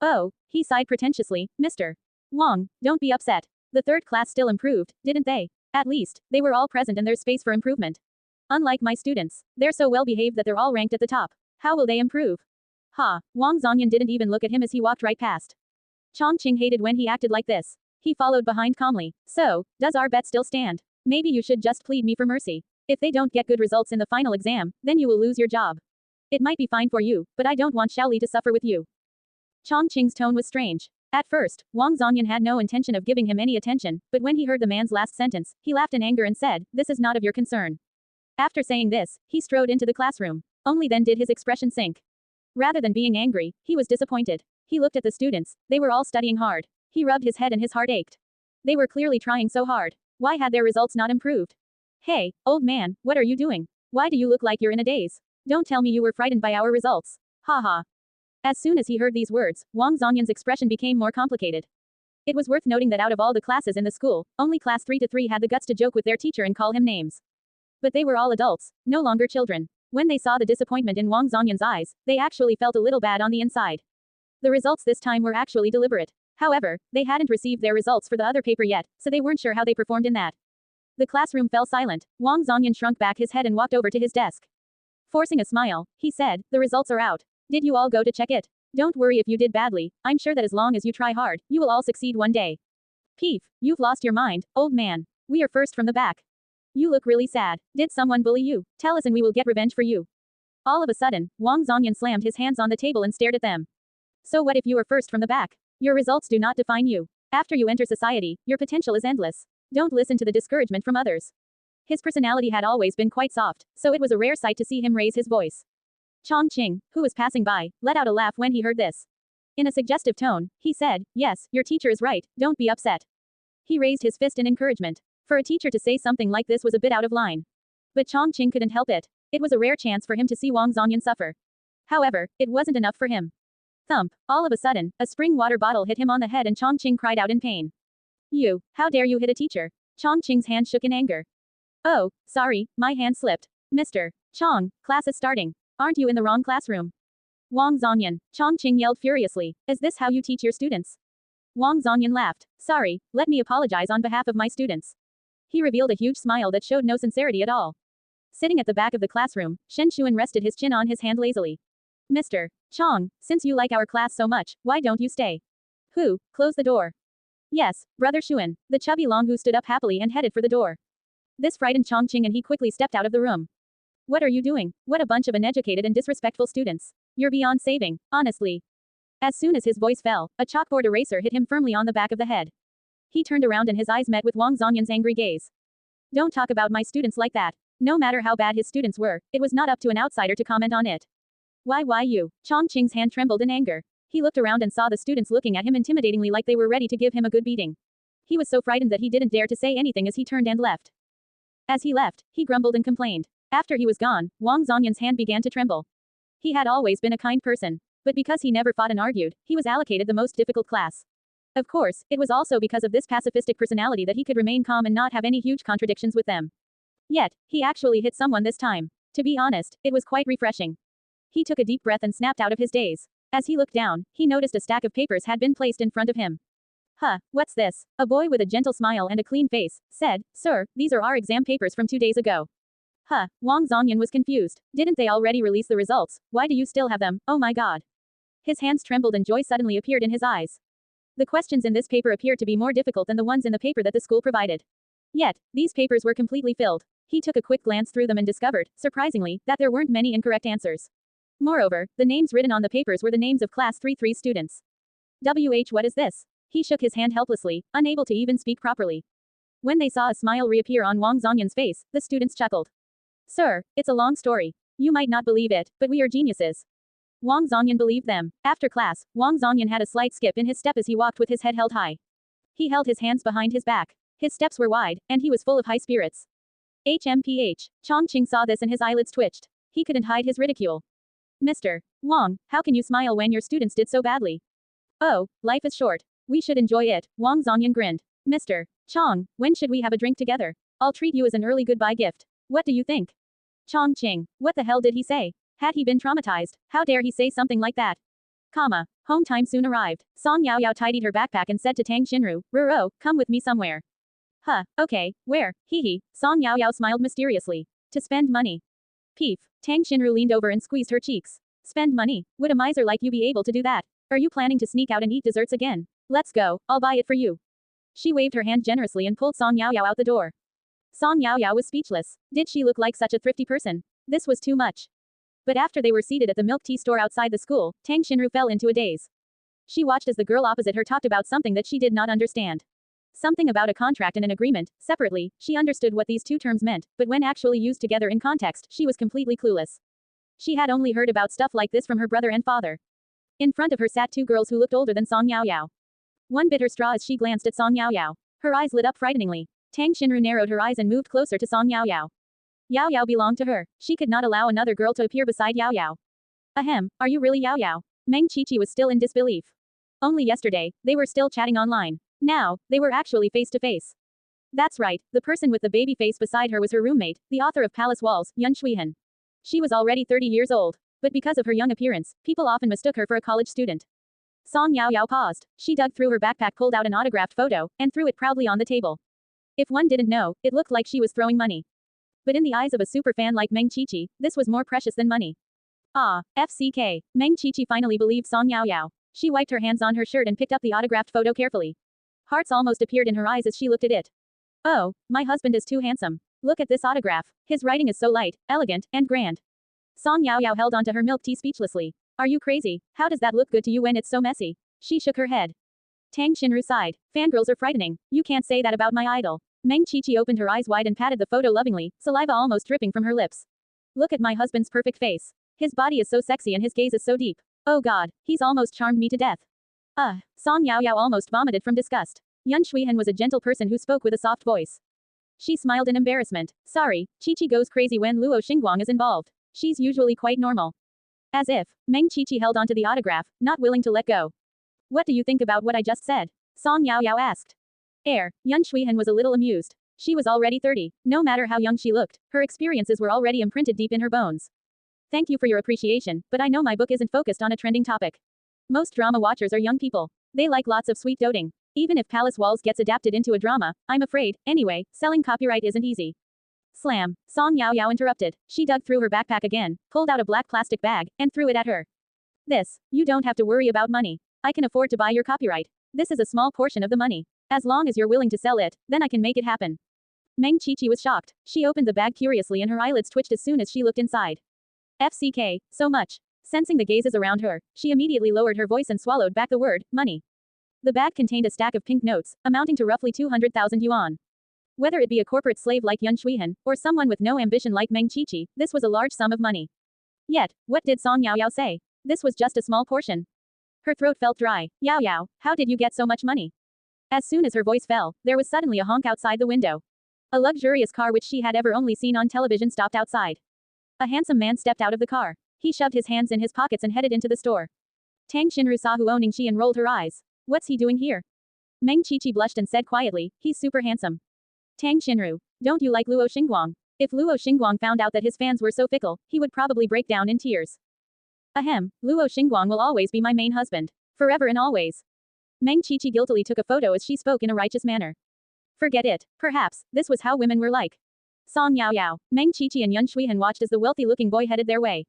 Oh, he sighed pretentiously, Mr. Wang, don't be upset. The third class still improved, didn't they? At least, they were all present and there's space for improvement. Unlike my students, they're so well behaved that they're all ranked at the top. How will they improve? Wang Zongyan didn't even look at him as he walked right past. Chongqing hated when he acted like this. He followed behind calmly. So, does our bet still stand? Maybe you should just plead me for mercy. If they don't get good results in the final exam, then you will lose your job. It might be fine for you, but I don't want Xiaoli to suffer with you. Chongqing's tone was strange. At first, Wang Zongyan had no intention of giving him any attention, but when he heard the man's last sentence, he laughed in anger and said, this is not of your concern. After saying this, he strode into the classroom. Only then did his expression sink. Rather than being angry, he was disappointed. He looked at the students, they were all studying hard. He rubbed his head and his heart ached. They were clearly trying so hard. Why had their results not improved? Hey, old man, what are you doing? Why do you look like you're in a daze? Don't tell me you were frightened by our results. Haha. As soon as he heard these words, Wang Zongyan's expression became more complicated. It was worth noting that out of all the classes in the school, only class 3-3 had the guts to joke with their teacher and call him names. But they were all adults, no longer children. When they saw the disappointment in Wang Zongyan's eyes, they actually felt a little bad on the inside. The results this time were actually deliberate. However, they hadn't received their results for the other paper yet, so they weren't sure how they performed in that. The classroom fell silent. Wang Zongyan shrunk back his head and walked over to his desk. Forcing a smile, he said, the results are out. Did you all go to check it? Don't worry if you did badly, I'm sure that as long as you try hard, you will all succeed one day. Peef, you've lost your mind, old man. We are first from the back. You look really sad. Did someone bully you? Tell us and we will get revenge for you. All of a sudden, Wang Zongyan slammed his hands on the table and stared at them. So what if you are first from the back? Your results do not define you. After you enter society, your potential is endless. Don't listen to the discouragement from others. His personality had always been quite soft, so it was a rare sight to see him raise his voice. Chongqing, who was passing by, let out a laugh when he heard this. In a suggestive tone, he said, yes, your teacher is right, don't be upset. He raised his fist in encouragement. For a teacher to say something like this was a bit out of line. But Chongqing couldn't help it. It was a rare chance for him to see Wang Zongyan suffer. However, it wasn't enough for him. Thump, all of a sudden, a spring water bottle hit him on the head and Chongqing cried out in pain. You, how dare you hit a teacher? Chongqing's hand shook in anger. Oh, sorry, my hand slipped. Mr. Chong, class is starting. Aren't you in the wrong classroom? Wang Zongyan, Chongqing yelled furiously. Is this how you teach your students? Wang Zongyan laughed. Sorry, let me apologize on behalf of my students. He revealed a huge smile that showed no sincerity at all. Sitting at the back of the classroom, Shen Shuan rested his chin on his hand lazily. Mr. Chong, since you like our class so much, why don't you stay? Who? Close the door. Yes, Brother Shuan, the chubby Longu stood up happily and headed for the door. This frightened Chongqing and he quickly stepped out of the room. What are you doing? What a bunch of uneducated and disrespectful students. You're beyond saving, honestly. As soon as his voice fell, a chalkboard eraser hit him firmly on the back of the head. He turned around and his eyes met with Wang Zongyan's angry gaze. Don't talk about my students like that. No matter how bad his students were, it was not up to an outsider to comment on it. Why you? Chongqing's hand trembled in anger. He looked around and saw the students looking at him intimidatingly like they were ready to give him a good beating. He was so frightened that he didn't dare to say anything as he turned and left. As he left, he grumbled and complained. After he was gone, Wang Zongyan's hand began to tremble. He had always been a kind person. But because he never fought and argued, he was allocated the most difficult class. Of course, it was also because of this pacifistic personality that he could remain calm and not have any huge contradictions with them. Yet, he actually hit someone this time. To be honest, it was quite refreshing. He took a deep breath and snapped out of his daze. As he looked down, he noticed a stack of papers had been placed in front of him. Huh, what's this? A boy with a gentle smile and a clean face said, Sir, these are our exam papers from 2 days ago. Huh, Wang Zongyan was confused. Didn't they already release the results? Why do you still have them? Oh my god. His hands trembled and joy suddenly appeared in his eyes. The questions in this paper appeared to be more difficult than the ones in the paper that the school provided. Yet, these papers were completely filled. He took a quick glance through them and discovered, surprisingly, that there weren't many incorrect answers. Moreover, the names written on the papers were the names of Class 3 students. What is this? He shook his hand helplessly, unable to even speak properly. When they saw a smile reappear on Wang Zongyan's face, the students chuckled. Sir, it's a long story. You might not believe it, but we are geniuses. Wang Zongyan believed them. After class, Wang Zongyan had a slight skip in his step as he walked with his head held high. He held his hands behind his back. His steps were wide, and he was full of high spirits. HMPH. Chongqing saw this and his eyelids twitched. He couldn't hide his ridicule. Mr. Wang, how can you smile when your students did so badly? Oh, life is short. We should enjoy it, Wang Zongyan grinned. Mr. Chong, when should we have a drink together? I'll treat you as an early goodbye gift. What do you think? Chongqing. What the hell did he say? Had he been traumatized? How dare he say something like that? Home time soon arrived. Song Yaoyao tidied her backpack and said to Tang Xinru, Ruro, come with me somewhere. Huh, okay, where? Hee. Song Yaoyao smiled mysteriously. To spend money. Peef. Tang Xinru leaned over and squeezed her cheeks. Spend money? Would a miser like you be able to do that? Are you planning to sneak out and eat desserts again? Let's go, I'll buy it for you. She waved her hand generously and pulled Song Yaoyao out the door. Song Yaoyao was speechless. Did she look like such a thrifty person? This was too much. But after they were seated at the milk tea store outside the school, Tang Xinru fell into a daze. She watched as the girl opposite her talked about something that she did not understand. Something about a contract and an agreement. Separately, she understood what these two terms meant, but when actually used together in context, she was completely clueless. She had only heard about stuff like this from her brother and father. In front of her sat two girls who looked older than Song Yaoyao. One bit her straw as she glanced at Song Yaoyao. Her eyes lit up frighteningly. Tang Xinru narrowed her eyes and moved closer to Song Yaoyao. Yaoyao belonged to her. She could not allow another girl to appear beside Yaoyao. Ahem, are you really Yaoyao? Meng Qiqi was still in disbelief. Only yesterday, they were still chatting online. Now, they were actually face to face. That's right, the person with the baby face beside her was her roommate, the author of Palace Walls, Yun Shuihan. She was already 30 years old. But because of her young appearance, people often mistook her for a college student. Song Yaoyao paused. She dug through her backpack, pulled out an autographed photo, and threw it proudly on the table. If one didn't know, it looked like she was throwing money. But in the eyes of a superfan like Meng Qiqi, this was more precious than money. Ah, FCK. Meng Qiqi finally believed Song Yaoyao. She wiped her hands on her shirt and picked up the autographed photo carefully. Hearts almost appeared in her eyes as she looked at it. Oh, my husband is too handsome. Look at this autograph. His writing is so light, elegant, and grand. Song Yaoyao held onto her milk tea speechlessly. Are you crazy? How does that look good to you when it's so messy? She shook her head. Tang Xinru sighed. Fangirls are frightening. You can't say that about my idol. Meng Qiqi opened her eyes wide and patted the photo lovingly, saliva almost dripping from her lips. Look at my husband's perfect face. His body is so sexy and his gaze is so deep. Oh god, he's almost charmed me to death. Song Yaoyao almost vomited from disgust. Yun Shuihan was a gentle person who spoke with a soft voice. She smiled in embarrassment. Sorry, Qiqi goes crazy when Luo Xingguang is involved. She's usually quite normal. As if, Meng Qiqi held onto the autograph, not willing to let go. What do you think about what I just said? Song Yaoyao asked. Yun Shuihan was a little amused. She was already 30. No matter how young she looked, her experiences were already imprinted deep in her bones. Thank you for your appreciation, but I know my book isn't focused on a trending topic. Most drama watchers are young people. They like lots of sweet doting. Even if Palace Walls gets adapted into a drama, I'm afraid, anyway, selling copyright isn't easy. Slam. Song Yaoyao interrupted. She dug through her backpack again, pulled out a black plastic bag, and threw it at her. You don't have to worry about money. I can afford to buy your copyright. This is a small portion of the money. As long as you're willing to sell it, then I can make it happen. Meng Qiqi was shocked. She opened the bag curiously and her eyelids twitched as soon as she looked inside. FCK, so much. Sensing the gazes around her, she immediately lowered her voice and swallowed back the word, money. The bag contained a stack of pink notes, amounting to roughly 200,000 yuan. Whether it be a corporate slave like Yun Shuihan, or someone with no ambition like Meng Qiqi, this was a large sum of money. Yet, what did Song Yaoyao say? This was just a small portion. Her throat felt dry. Yaoyao, how did you get so much money? As soon as her voice fell, there was suddenly a honk outside the window. A luxurious car which she had ever only seen on television stopped outside. A handsome man stepped out of the car. He shoved his hands in his pockets and headed into the store. Tang Xinru saw Huo Ningxi and rolled her eyes. What's he doing here? Meng Qiqi blushed and said quietly, he's super handsome. Tang Xinru, don't you like Luo Xingguang? If Luo Xingguang found out that his fans were so fickle, he would probably break down in tears. Ahem, Luo Xingguang will always be my main husband. Forever and always. Meng Qiqi guiltily took a photo as she spoke in a righteous manner. Forget it. Perhaps, this was how women were like. Song Yao Yao, Meng Qiqi and Yun Shuihan watched as the wealthy-looking boy headed their way.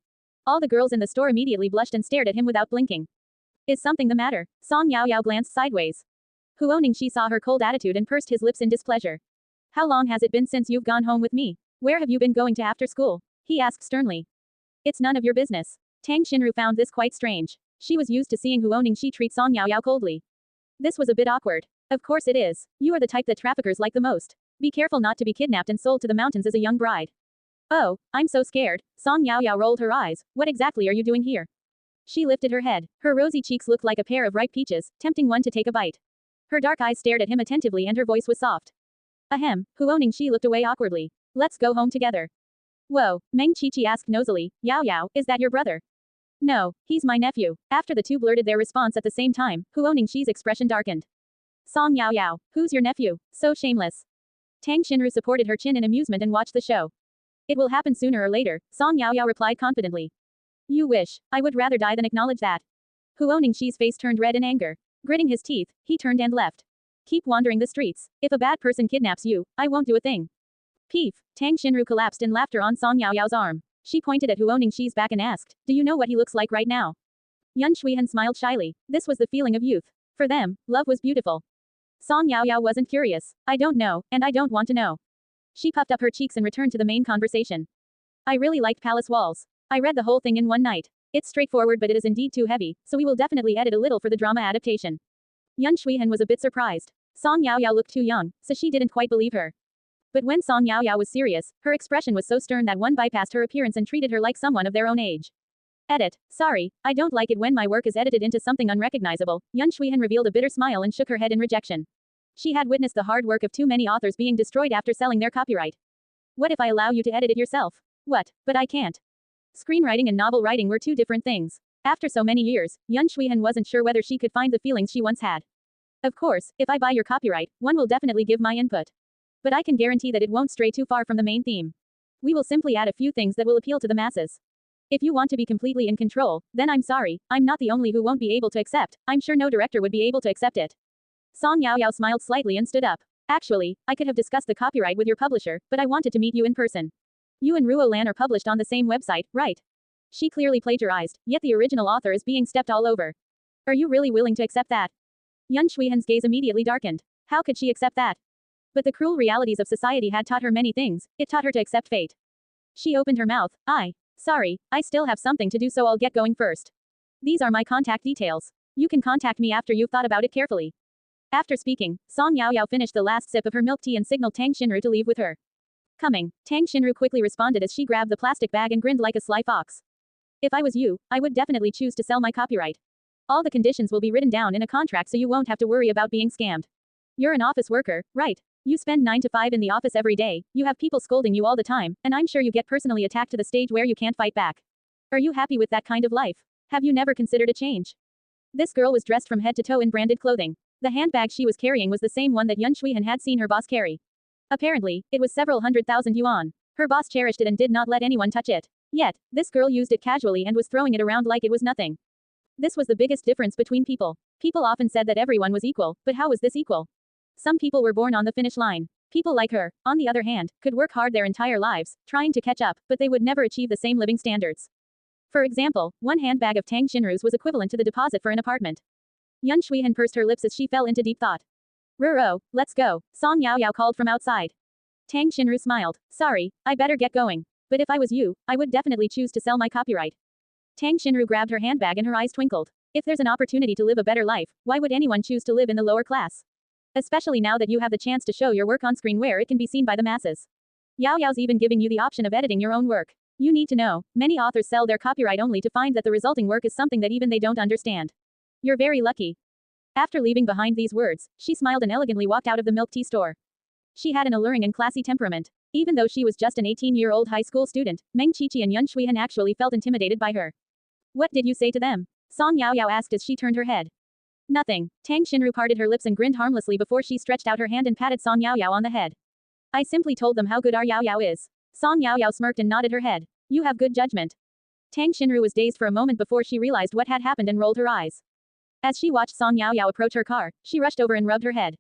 All the girls in the store immediately blushed and stared at him without blinking. Is something the matter? Song Yao Yao glanced sideways. Huo Ningxi saw her cold attitude and pursed his lips in displeasure. How long has it been since you've gone home with me? Where have you been going to after school? He asked sternly. It's none of your business. Tang Xinru found this quite strange. She was used to seeing Huo Ningxi treat Song Yao Yao coldly. This was a bit awkward. Of course it is. You are the type that traffickers like the most. Be careful not to be kidnapped and sold to the mountains as a young bride. Oh, I'm so scared. Song Yao Yao rolled her eyes. What exactly are you doing here? She lifted her head. Her rosy cheeks looked like a pair of ripe peaches, tempting one to take a bite. Her dark eyes stared at him attentively and her voice was soft. Ahem, Huo Ningxi looked away awkwardly. Let's go home together. Whoa, Meng Qiqi asked nosily, Yao Yao, is that your brother? No, he's my nephew. After the two blurted their response at the same time, Huo Ningxi's expression darkened. Song Yao Yao, who's your nephew? So shameless. Tang Xinru supported her chin in amusement and watched the show. It will happen sooner or later, Song Yao Yao replied confidently. You wish. I would rather die than acknowledge that. Huo Ningxi's face turned red in anger. Gritting his teeth, he turned and left. Keep wandering the streets. If a bad person kidnaps you, I won't do a thing. Peef. Tang Xinru collapsed in laughter on Song Yao Yao's arm. She pointed at Huo Ningxi's back and asked, do you know what he looks like right now? Yun Shuihan smiled shyly. This was the feeling of youth. For them, love was beautiful. Song Yao Yao wasn't curious. I don't know, and I don't want to know. She puffed up her cheeks and returned to the main conversation. I really liked Palace Walls. I read the whole thing in one night. It's straightforward but it is indeed too heavy, so we will definitely edit a little for the drama adaptation. Yun Shuihan was a bit surprised. Song Yao Yao looked too young, so she didn't quite believe her. But when Song Yao Yao was serious, her expression was so stern that one bypassed her appearance and treated her like someone of their own age. Edit. Sorry, I don't like it when my work is edited into something unrecognizable. Yun Shuihan revealed a bitter smile and shook her head in rejection. She had witnessed the hard work of too many authors being destroyed after selling their copyright. What if I allow you to edit it yourself? What? But I can't. Screenwriting and novel writing were two different things. After so many years, Yun Shuihan wasn't sure whether she could find the feelings she once had. Of course, if I buy your copyright, one will definitely give my input. But I can guarantee that it won't stray too far from the main theme. We will simply add a few things that will appeal to the masses. If you want to be completely in control, then I'm sorry, I'm not the only who won't be able to accept. I'm sure no director would be able to accept it. Song Yao Yao smiled slightly and stood up. Actually, I could have discussed the copyright with your publisher, but I wanted to meet you in person. You and Ruo Lan are published on the same website, right? She clearly plagiarized, yet the original author is being stepped all over. Are you really willing to accept that? Yun Shuihan's gaze immediately darkened. How could she accept that? But the cruel realities of society had taught her many things. It taught her to accept fate. She opened her mouth. Sorry, I still have something to do, so I'll get going first. These are my contact details. You can contact me after you've thought about it carefully. After speaking, Song Yao Yao finished the last sip of her milk tea and signaled Tang Xinru to leave with her. Coming, Tang Xinru quickly responded as she grabbed the plastic bag and grinned like a sly fox. If I was you, I would definitely choose to sell my copyright. All the conditions will be written down in a contract so you won't have to worry about being scammed. You're an office worker, right? You spend 9 to 5 in the office every day, you have people scolding you all the time, and I'm sure you get personally attacked to the stage where you can't fight back. Are you happy with that kind of life? Have you never considered a change? This girl was dressed from head to toe in branded clothing. The handbag she was carrying was the same one that Yun Shuihan had seen her boss carry. Apparently, it was several 100,000 yuan. Her boss cherished it and did not let anyone touch it. Yet, this girl used it casually and was throwing it around like it was nothing. This was the biggest difference between people. People often said that everyone was equal, but how was this equal? Some people were born on the finish line. People like her, on the other hand, could work hard their entire lives, trying to catch up, but they would never achieve the same living standards. For example, one handbag of Tang Xinru's was equivalent to the deposit for an apartment. Yun Shuihan pursed her lips as she fell into deep thought. Ruro, let's go, Song Yao Yao called from outside. Tang Xinru smiled. Sorry, I better get going. But if I was you, I would definitely choose to sell my copyright. Tang Xinru grabbed her handbag and her eyes twinkled. If there's an opportunity to live a better life, why would anyone choose to live in the lower class? Especially now that you have the chance to show your work on screen where it can be seen by the masses. Yao Yao's even giving you the option of editing your own work. You need to know, many authors sell their copyright only to find that the resulting work is something that even they don't understand. You're very lucky. After leaving behind these words, she smiled and elegantly walked out of the milk tea store. She had an alluring and classy temperament. Even though she was just an 18-year-old high school student, Meng Qiqi and Yun Shuihan actually felt intimidated by her. What did you say to them? Song Yao Yao asked as she turned her head. Nothing. Tang Xinru parted her lips and grinned harmlessly before she stretched out her hand and patted Song Yao Yao on the head. I simply told them how good our Yao Yao is. Song Yao Yao smirked and nodded her head. You have good judgment. Tang Xinru was dazed for a moment before she realized what had happened and rolled her eyes. As she watched Song Yaoyao approach her car, she rushed over and rubbed her head.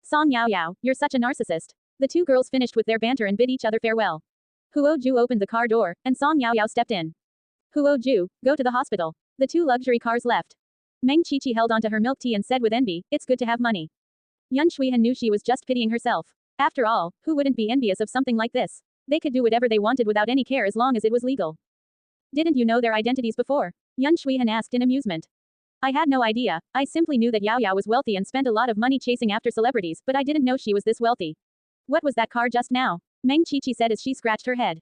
Song Yaoyao, you're such a narcissist. The two girls finished with their banter and bid each other farewell. Huo Ju opened the car door, and Song Yaoyao stepped in. Huo Ju, go to the hospital. The two luxury cars left. Meng Qiqi held onto her milk tea and said with envy, it's good to have money. Yun Shuihan knew she was just pitying herself. After all, who wouldn't be envious of something like this? They could do whatever they wanted without any care as long as it was legal. Didn't you know their identities before? Yun Shuihan asked in amusement. I had no idea, I simply knew that Yao Yao was wealthy and spent a lot of money chasing after celebrities, but I didn't know she was this wealthy. What was that car just now? Meng Qiqi said as she scratched her head.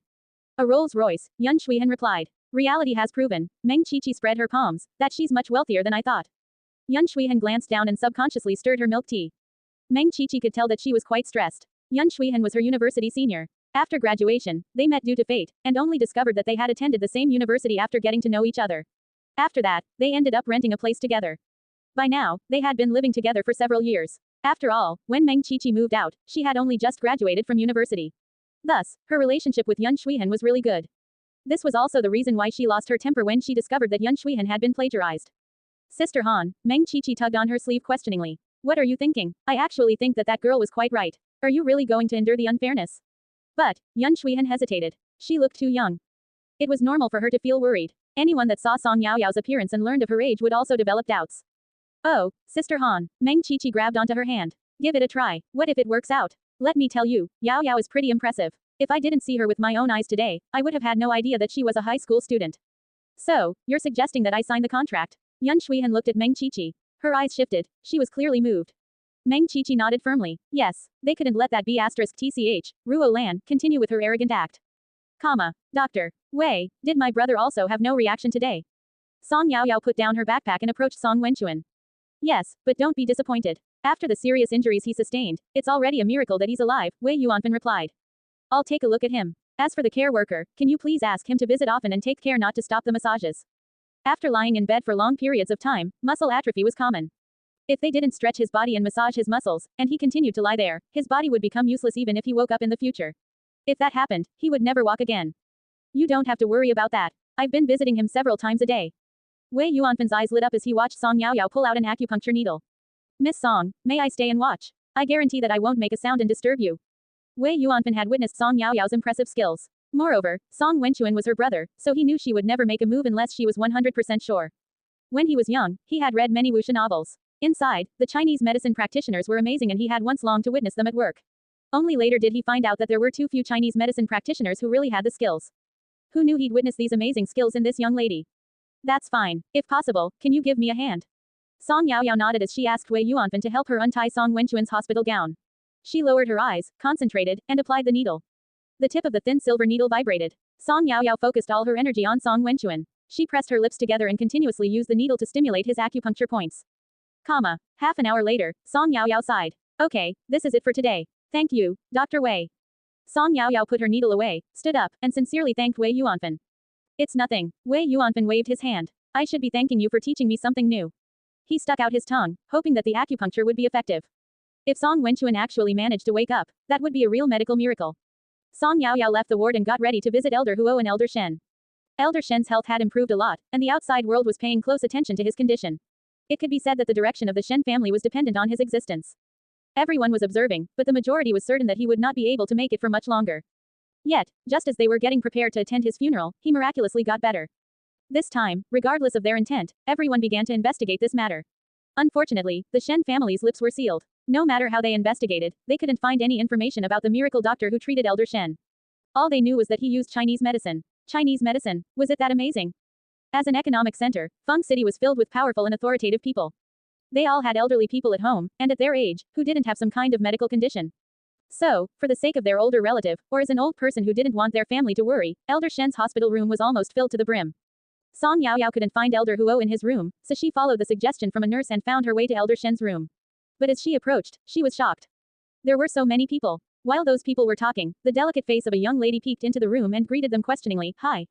A Rolls-Royce, Yun Shuihan replied. Reality has proven, Meng Qiqi spread her palms, that she's much wealthier than I thought. Yun Shuihan glanced down and subconsciously stirred her milk tea. Meng Qiqi could tell that she was quite stressed. Yun Shuihan was her university senior. After graduation, they met due to fate, and only discovered that they had attended the same university after getting to know each other. After that, they ended up renting a place together. By now, they had been living together for several years. After all, when Meng Qiqi moved out, she had only just graduated from university. Thus, her relationship with Yun Shuihan was really good. This was also the reason why she lost her temper when she discovered that Yun Shuihan had been plagiarized. Sister Han, Meng Qiqi tugged on her sleeve questioningly. What are you thinking? I actually think that girl was quite right. Are you really going to endure the unfairness? But, Yun Shuihan hesitated. She looked too young. It was normal for her to feel worried. Anyone that saw Song Yaoyao's appearance and learned of her age would also develop doubts. Oh, Sister Han, Meng Qiqi grabbed onto her hand. Give it a try. What if it works out? Let me tell you, Yao Yao is pretty impressive. If I didn't see her with my own eyes today, I would have had no idea that she was a high school student. So, you're suggesting that I sign the contract? Yun Shuihan looked at Meng Qiqi. Her eyes shifted. She was clearly moved. Meng Qiqi nodded firmly. Yes, they couldn't let that B***TCH, Ruo Lan, continue with her arrogant act. Dr. Wei, did my brother also have no reaction today? Song Yaoyao put down her backpack and approached Song Wenchuan. Yes, but don't be disappointed. After the serious injuries he sustained, it's already a miracle that he's alive, Wei Yuanfan replied. I'll take a look at him. As for the care worker, can you please ask him to visit often and take care not to stop the massages? After lying in bed for long periods of time, muscle atrophy was common. If they didn't stretch his body and massage his muscles, and he continued to lie there, his body would become useless even if he woke up in the future. If that happened, he would never walk again. You don't have to worry about that. I've been visiting him several times a day. Wei Yuanfan's eyes lit up as he watched Song Yaoyao pull out an acupuncture needle. Miss Song, may I stay and watch? I guarantee that I won't make a sound and disturb you. Wei Yuanfan had witnessed Song Yaoyao's impressive skills. Moreover, Song Wenchuan was her brother, so he knew she would never make a move unless she was 100% sure. When he was young, he had read many wuxia novels. Inside, the Chinese medicine practitioners were amazing and he had once longed to witness them at work. Only later did he find out that there were too few Chinese medicine practitioners who really had the skills. Who knew he'd witness these amazing skills in this young lady? That's fine. If possible, can you give me a hand? Song Yaoyao nodded as she asked Wei Yuanfan to help her untie Song Wenchuan's hospital gown. She lowered her eyes, concentrated, and applied the needle. The tip of the thin silver needle vibrated. Song Yaoyao focused all her energy on Song Wenchuan. She pressed her lips together and continuously used the needle to stimulate his acupuncture points. Half an hour later, Song Yaoyao sighed. Okay, this is it for today. Thank you, Dr. Wei. Song Yaoyao put her needle away, stood up, and sincerely thanked Wei Yuanfan. It's nothing. Wei Yuanfan waved his hand. I should be thanking you for teaching me something new. He stuck out his tongue, hoping that the acupuncture would be effective. If Song Wenchuan actually managed to wake up, that would be a real medical miracle. Song Yaoyao left the ward and got ready to visit Elder Huo and Elder Shen. Elder Shen's health had improved a lot, and the outside world was paying close attention to his condition. It could be said that the direction of the Shen family was dependent on his existence. Everyone was observing, but the majority was certain that he would not be able to make it for much longer. Yet, just as they were getting prepared to attend his funeral, he miraculously got better. This time, regardless of their intent, everyone began to investigate this matter. Unfortunately, the Shen family's lips were sealed. No matter how they investigated, they couldn't find any information about the miracle doctor who treated Elder Shen. All they knew was that he used Chinese medicine. Chinese medicine, was it that amazing? As an economic center, Feng City was filled with powerful and authoritative people. They all had elderly people at home, and at their age, who didn't have some kind of medical condition. So, for the sake of their older relative, or as an old person who didn't want their family to worry, Elder Shen's hospital room was almost filled to the brim. Song Yaoyao couldn't find Elder Huo in his room, so she followed the suggestion from a nurse and found her way to Elder Shen's room. But as she approached, she was shocked. There were so many people. While those people were talking, the delicate face of a young lady peeked into the room and greeted them questioningly. Hi.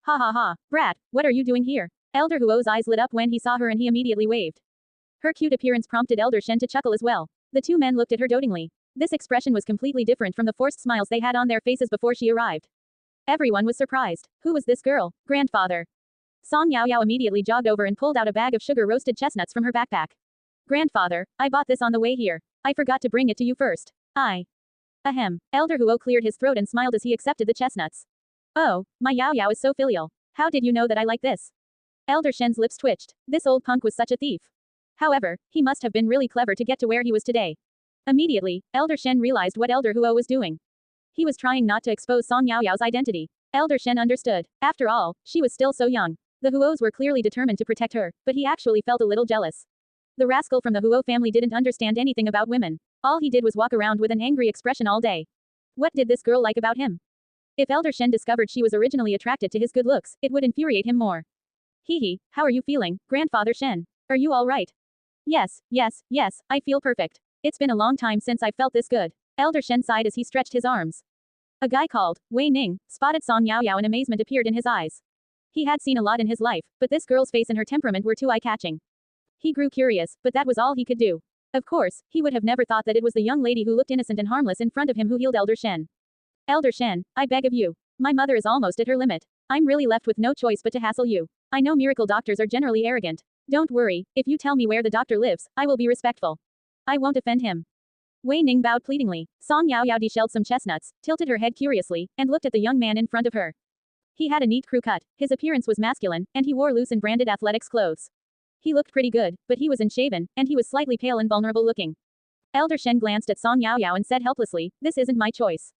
Ha ha ha, brat, what are you doing here? Elder Huo's eyes lit up when he saw her and he immediately waved. Her cute appearance prompted Elder Shen to chuckle as well. The two men looked at her dotingly. This expression was completely different from the forced smiles they had on their faces before she arrived. Everyone was surprised. Who was this girl? Grandfather. Song Yaoyao immediately jogged over and pulled out a bag of sugar-roasted chestnuts from her backpack. Grandfather, I bought this on the way here. I forgot to bring it to you first. Ahem. Elder Huo cleared his throat and smiled as he accepted the chestnuts. Oh, my Yao Yao is so filial. How did you know that I like this? Elder Shen's lips twitched. This old punk was such a thief. However, he must have been really clever to get to where he was today. Immediately, Elder Shen realized what Elder Huo was doing. He was trying not to expose Song Yaoyao's identity. Elder Shen understood. After all, she was still so young. The Huos were clearly determined to protect her, but he actually felt a little jealous. The rascal from the Huo family didn't understand anything about women. All he did was walk around with an angry expression all day. What did this girl like about him? If Elder Shen discovered she was originally attracted to his good looks, it would infuriate him more. Hee, how are you feeling, Grandfather Shen? Are you all right? Yes, I feel perfect. It's been a long time since I felt this good. Elder Shen sighed as he stretched his arms. A guy called Wei Ning spotted Song Yaoyao and amazement appeared in his eyes. He had seen a lot in his life, but this girl's face and her temperament were too eye-catching. He grew curious, but that was all he could do. Of course, he would have never thought that it was the young lady who looked innocent and harmless in front of him who healed Elder Shen. Elder Shen, I beg of you. My mother is almost at her limit. I'm really left with no choice but to hassle you. I know miracle doctors are generally arrogant. Don't worry, if you tell me where the doctor lives, I will be respectful. I won't offend him. Wei Ning bowed pleadingly. Song Yaoyao deshelled some chestnuts, tilted her head curiously, and looked at the young man in front of her. He had a neat crew cut, his appearance was masculine, and he wore loose and branded athletics clothes. He looked pretty good, but he was unshaven, and he was slightly pale and vulnerable looking. Elder Shen glanced at Song Yaoyao and said helplessly, this isn't my choice.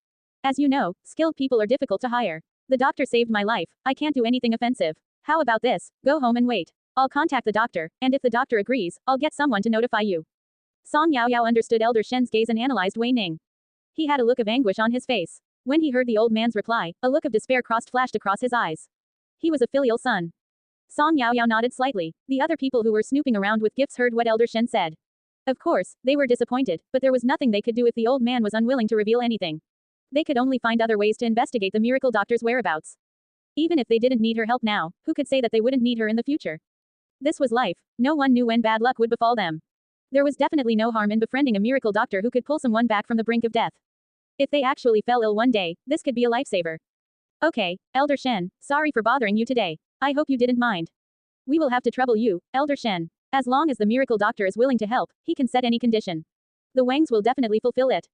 As you know, skilled people are difficult to hire. The doctor saved my life, I can't do anything offensive. How about this, go home and wait. I'll contact the doctor, and if the doctor agrees, I'll get someone to notify you. Song Yaoyao understood Elder Shen's gaze and analyzed Wei Ning. He had a look of anguish on his face. When he heard the old man's reply, a look of despair flashed across his eyes. He was a filial son. Song Yaoyao nodded slightly. The other people who were snooping around with gifts heard what Elder Shen said. Of course, they were disappointed, but there was nothing they could do if the old man was unwilling to reveal anything. They could only find other ways to investigate the miracle doctor's whereabouts. Even if they didn't need her help now, who could say that they wouldn't need her in the future? This was life. No one knew when bad luck would befall them. There was definitely no harm in befriending a miracle doctor who could pull someone back from the brink of death. If they actually fell ill one day, this could be a lifesaver. Okay, Elder Shen, sorry for bothering you today. I hope you didn't mind. We will have to trouble you, Elder Shen. As long as the miracle doctor is willing to help, he can set any condition. The Wangs will definitely fulfill it.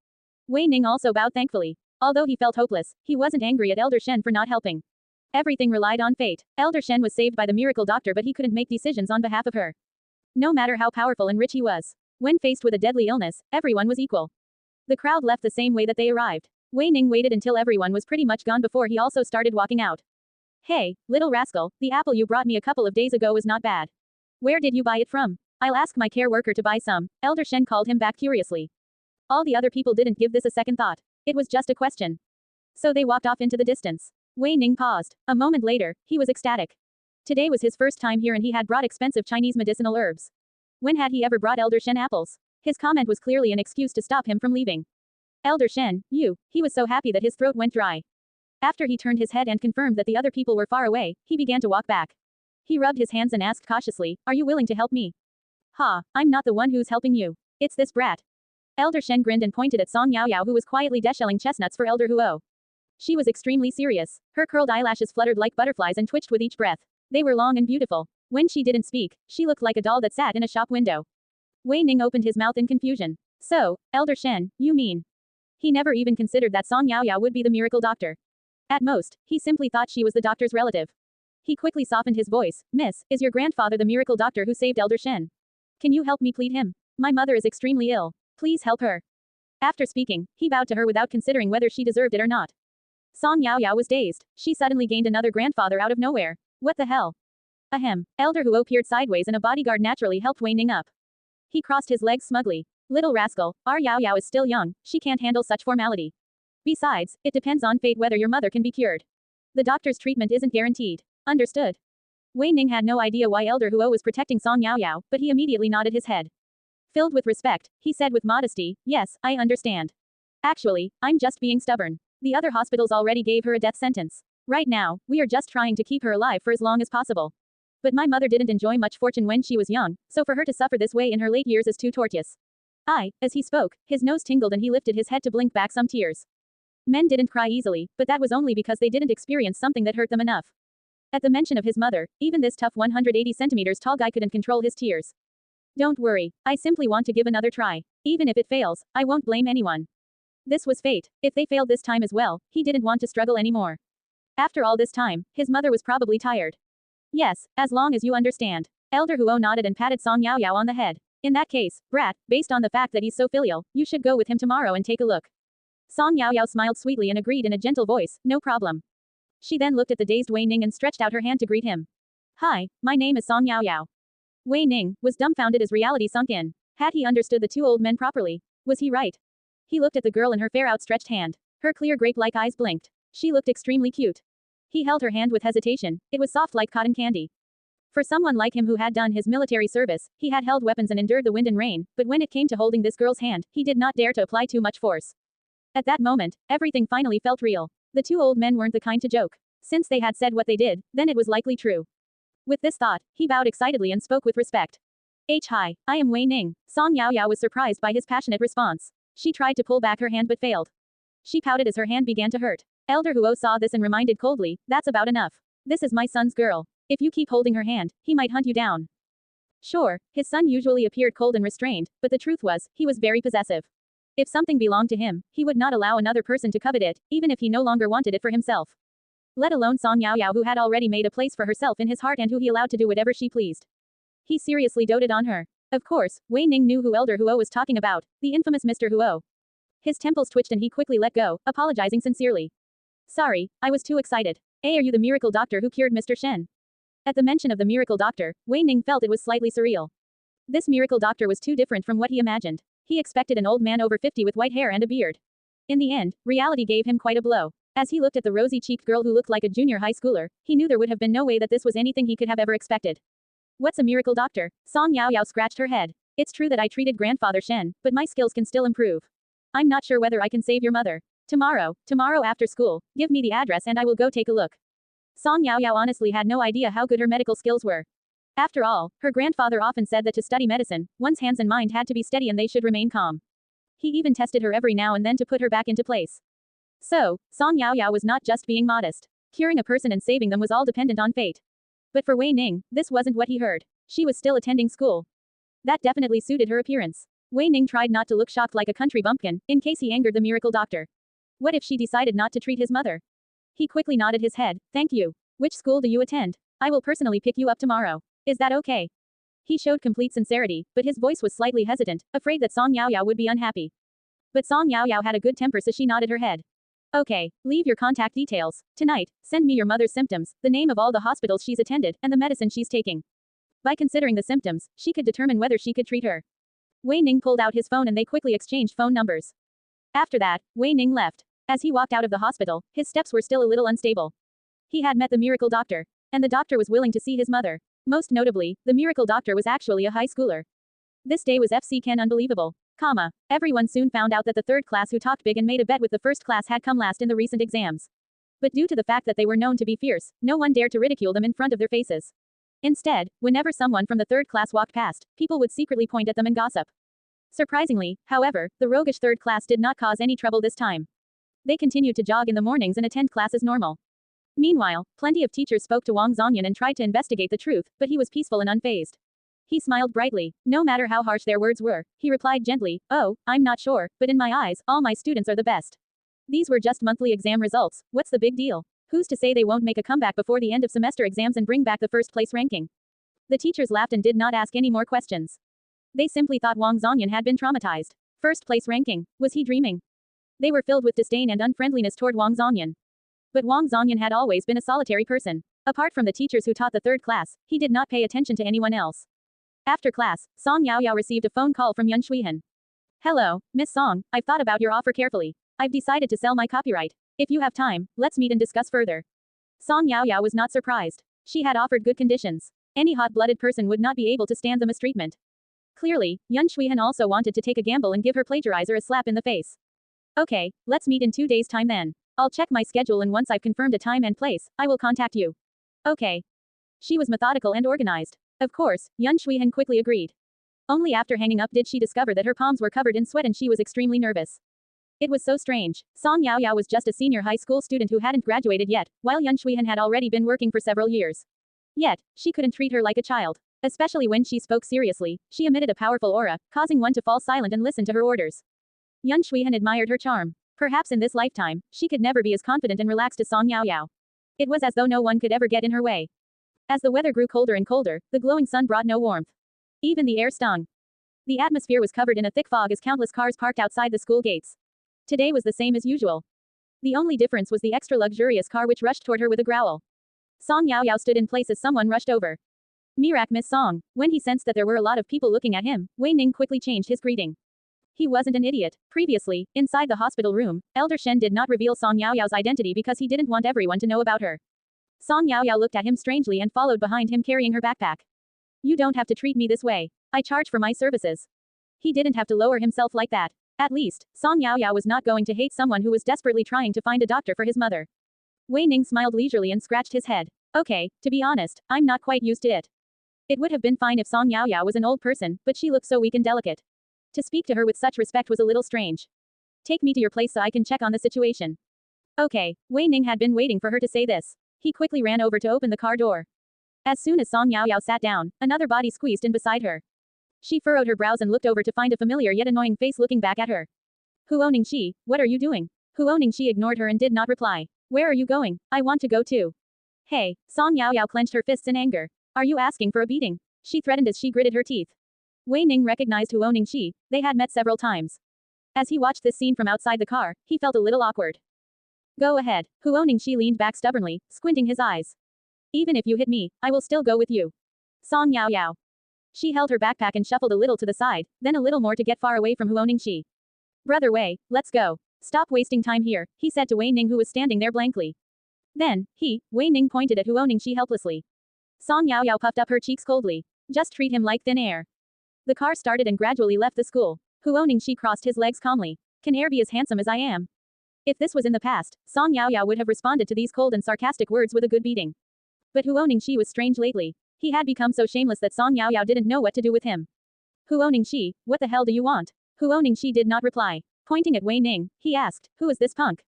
Wei Ning also bowed thankfully. Although he felt hopeless, he wasn't angry at Elder Shen for not helping. Everything relied on fate. Elder Shen was saved by the miracle doctor, but he couldn't make decisions on behalf of her. No matter how powerful and rich he was. When faced with a deadly illness, everyone was equal. The crowd left the same way that they arrived. Wei Ning waited until everyone was pretty much gone before he also started walking out. Hey, little rascal, the apple you brought me a couple of days ago was not bad. Where did you buy it from? I'll ask my care worker to buy some. Elder Shen called him back curiously. All the other people didn't give this a second thought. It was just a question. So they walked off into the distance. Wei Ning paused. A moment later, he was ecstatic. Today was his first time here and he had brought expensive Chinese medicinal herbs. When had he ever brought Elder Shen apples? His comment was clearly an excuse to stop him from leaving. Elder Shen, he was so happy that his throat went dry. After he turned his head and confirmed that the other people were far away, he began to walk back. He rubbed his hands and asked cautiously, are you willing to help me? Ha, I'm not the one who's helping you. It's this brat. Elder Shen grinned and pointed at Song Yaoyao who was quietly deshelling chestnuts for Elder Huo. She was extremely serious. Her curled eyelashes fluttered like butterflies and twitched with each breath. They were long and beautiful. When she didn't speak, she looked like a doll that sat in a shop window. Wei Ning opened his mouth in confusion. So, Elder Shen, you mean? He never even considered that Song Yaoyao would be the miracle doctor. At most, he simply thought she was the doctor's relative. He quickly softened his voice. Miss, is your grandfather the miracle doctor who saved Elder Shen? Can you help me plead him? My mother is extremely ill. Please help her. After speaking, he bowed to her without considering whether she deserved it or not. Song Yaoyao was dazed. She suddenly gained another grandfather out of nowhere. What the hell? Ahem. Elder Huo peered sideways and a bodyguard naturally helped Wei Ning up. He crossed his legs smugly. Little rascal, our Yaoyao is still young, she can't handle such formality. Besides, it depends on fate whether your mother can be cured. The doctor's treatment isn't guaranteed. Understood. Wei Ning had no idea why Elder Huo was protecting Song Yaoyao, but he immediately nodded his head. Filled with respect, he said with modesty, yes, I understand. Actually, I'm just being stubborn. The other hospitals already gave her a death sentence. Right now, we are just trying to keep her alive for as long as possible. But my mother didn't enjoy much fortune when she was young, so for her to suffer this way in her late years is too tortuous. As he spoke, his nose tingled and he lifted his head to blink back some tears. Men didn't cry easily, but that was only because they didn't experience something that hurt them enough. At the mention of his mother, even this tough 180 centimeters tall guy couldn't control his tears. Don't worry, I simply want to give another try. Even if it fails, I won't blame anyone. This was fate. If they failed this time as well, he didn't want to struggle anymore. After all this time, his mother was probably tired. Yes, as long as you understand. Elder Huo nodded and patted Song Yao Yao on the head. In that case, brat, based on the fact that he's so filial, you should go with him tomorrow and take a look. Song Yao Yao smiled sweetly and agreed in a gentle voice, no problem. She then looked at the dazed Wei Ning and stretched out her hand to greet him. Hi, my name is Song Yao Yao. Wei Ning was dumbfounded as reality sunk in. Had he understood the two old men properly? Was he right? He looked at the girl in her fair outstretched hand. Her clear grape-like eyes blinked. She looked extremely cute. He held her hand with hesitation. It was soft like cotton candy. For someone like him who had done his military service, he had held weapons and endured the wind and rain, but when it came to holding this girl's hand, he did not dare to apply too much force. At that moment, everything finally felt real. The two old men weren't the kind to joke. Since they had said what they did, then it was likely true. With this thought, he bowed excitedly and spoke with respect. Hi, I am Wei Ning. Song Yao Yao was surprised by his passionate response. She tried to pull back her hand but failed. She pouted as her hand began to hurt. Elder Huo saw this and reminded coldly, that's about enough. This is my son's girl. If you keep holding her hand, he might hunt you down. Sure, his son usually appeared cold and restrained, but the truth was, he was very possessive. If something belonged to him, he would not allow another person to covet it, even if he no longer wanted it for himself. Let alone Song Yao Yao who had already made a place for herself in his heart and who he allowed to do whatever she pleased. He seriously doted on her. Of course, Wei Ning knew who Elder Huo was talking about, the infamous Mr. Huo. His temples twitched and he quickly let go, apologizing sincerely. Sorry, I was too excited. Are you the miracle doctor who cured Mr. Shen? At the mention of the miracle doctor, Wei Ning felt it was slightly surreal. This miracle doctor was too different from what he imagined. He expected an old man over 50 with white hair and a beard. In the end, reality gave him quite a blow. As he looked at the rosy-cheeked girl who looked like a junior high schooler, he knew there would have been no way that this was anything he could have ever expected. What's a miracle doctor? Song Yao Yao scratched her head. It's true that I treated grandfather Shen, but my skills can still improve. I'm not sure whether I can save your mother. Tomorrow after school, give me the address and I will go take a look. Song Yao Yao honestly had no idea how good her medical skills were. After all, her grandfather often said that to study medicine, one's hands and mind had to be steady and they should remain calm. He even tested her every now and then to put her back into place. So, Song Yao Yao was not just being modest. Curing a person and saving them was all dependent on fate. But for Wei Ning, this wasn't what he heard. She was still attending school. That definitely suited her appearance. Wei Ning tried not to look shocked like a country bumpkin, in case he angered the miracle doctor. What if she decided not to treat his mother? He quickly nodded his head. Thank you. Which school do you attend? I will personally pick you up tomorrow. Is that okay? He showed complete sincerity, but his voice was slightly hesitant, afraid that Song Yao Yao would be unhappy. But Song Yao Yao had a good temper so she nodded her head. Okay, leave your contact details. Tonight, send me your mother's symptoms, the name of all the hospitals she's attended, and the medicine she's taking. By considering the symptoms, she could determine whether she could treat her. Wei Ning pulled out his phone and they quickly exchanged phone numbers. After that, Wei Ning left. As he walked out of the hospital, his steps were still a little unstable. He had met the miracle doctor. And the doctor was willing to see his mother. Most notably, the miracle doctor was actually a high schooler. This day was FC Ken unbelievable. Everyone soon found out that the third class who talked big and made a bet with the first class had come last in the recent exams. But due to the fact that they were known to be fierce, no one dared to ridicule them in front of their faces. Instead, whenever someone from the third class walked past, people would secretly point at them and gossip. Surprisingly, however, the roguish third class did not cause any trouble this time. They continued to jog in the mornings and attend class as normal. Meanwhile, plenty of teachers spoke to Wang Zongyan and tried to investigate the truth, but he was peaceful and unfazed. He smiled brightly. No matter how harsh their words were, he replied gently, "Oh, I'm not sure, but in my eyes, all my students are the best. These were just monthly exam results, what's the big deal? Who's to say they won't make a comeback before the end of semester exams and bring back the first place ranking?" The teachers laughed and did not ask any more questions. They simply thought Wang Zongyan had been traumatized. First place ranking. Was he dreaming? They were filled with disdain and unfriendliness toward Wang Zongyan. But Wang Zongyan had always been a solitary person. Apart from the teachers who taught the third class, he did not pay attention to anyone else. After class, Song Yao Yao received a phone call from Yun Shuihan. "Hello, Miss Song, I've thought about your offer carefully. I've decided to sell my copyright. If you have time, let's meet and discuss further." Song Yao Yao was not surprised. She had offered good conditions. Any hot-blooded person would not be able to stand the mistreatment. Clearly, Yun Shuihan also wanted to take a gamble and give her plagiarizer a slap in the face. "Okay, let's meet in 2 days' time then. I'll check my schedule and once I've confirmed a time and place, I will contact you." "Okay." She was methodical and organized. Of course, Yun Shuihan quickly agreed. Only after hanging up did she discover that her palms were covered in sweat and she was extremely nervous. It was so strange. Song Yaoyao was just a senior high school student who hadn't graduated yet, while Yun Shuihan had already been working for several years. Yet, she couldn't treat her like a child. Especially when she spoke seriously, she emitted a powerful aura, causing one to fall silent and listen to her orders. Yun Shuihan admired her charm. Perhaps in this lifetime, she could never be as confident and relaxed as Song Yaoyao. It was as though no one could ever get in her way. As the weather grew colder and colder, the glowing sun brought no warmth. Even the air stung. The atmosphere was covered in a thick fog as countless cars parked outside the school gates. Today was the same as usual. The only difference was the extra luxurious car which rushed toward her with a growl. Song Yaoyao stood in place as someone rushed over. Mirak Miss Song. When he sensed that there were a lot of people looking at him, Wei Ning quickly changed his greeting. He wasn't an idiot. Previously, inside the hospital room, Elder Shen did not reveal Song Yaoyao's identity because he didn't want everyone to know about her. Song Yaoyao looked at him strangely and followed behind him carrying her backpack. You don't have to treat me this way. I charge for my services. He didn't have to lower himself like that. At least, Song Yaoyao was not going to hate someone who was desperately trying to find a doctor for his mother. Wei Ning smiled leisurely and scratched his head. Okay, to be honest, I'm not quite used to it. It would have been fine if Song Yaoyao was an old person, but she looked so weak and delicate. To speak to her with such respect was a little strange. Take me to your place so I can check on the situation. Okay, Wei Ning had been waiting for her to say this. He quickly ran over to open the car door. As soon as Song Yaoyao sat down, another body squeezed in beside her. She furrowed her brows and looked over to find a familiar yet annoying face looking back at her. Huo Ningxi, what are you doing? Huo Ningxi ignored her and did not reply. Where are you going? I want to go too. Hey, Song Yaoyao clenched her fists in anger. Are you asking for a beating? She threatened as she gritted her teeth. Wei Ning recognized Huo Ningxi, they had met several times. As he watched this scene from outside the car, he felt a little awkward. Go ahead, Huo Ningxi leaned back stubbornly, squinting his eyes. Even if you hit me, I will still go with you. Song Yaoyao. She held her backpack and shuffled a little to the side, then a little more to get far away from Huo Ningxi. Brother Wei, let's go. Stop wasting time here, he said to Wei Ning who was standing there blankly. Then, Wei Ning pointed at Huo Ningxi helplessly. Song Yaoyao puffed up her cheeks coldly. Just treat him like thin air. The car started and gradually left the school. Huo Ningxi crossed his legs calmly. Can air be as handsome as I am? If this was in the past, Song Yaoyao would have responded to these cold and sarcastic words with a good beating. But Huo Ningxi was strange lately. He had become so shameless that Song Yaoyao didn't know what to do with him. Huo Ningxi, what the hell do you want? Huo Ningxi did not reply. Pointing at Wei Ning, he asked, who is this punk?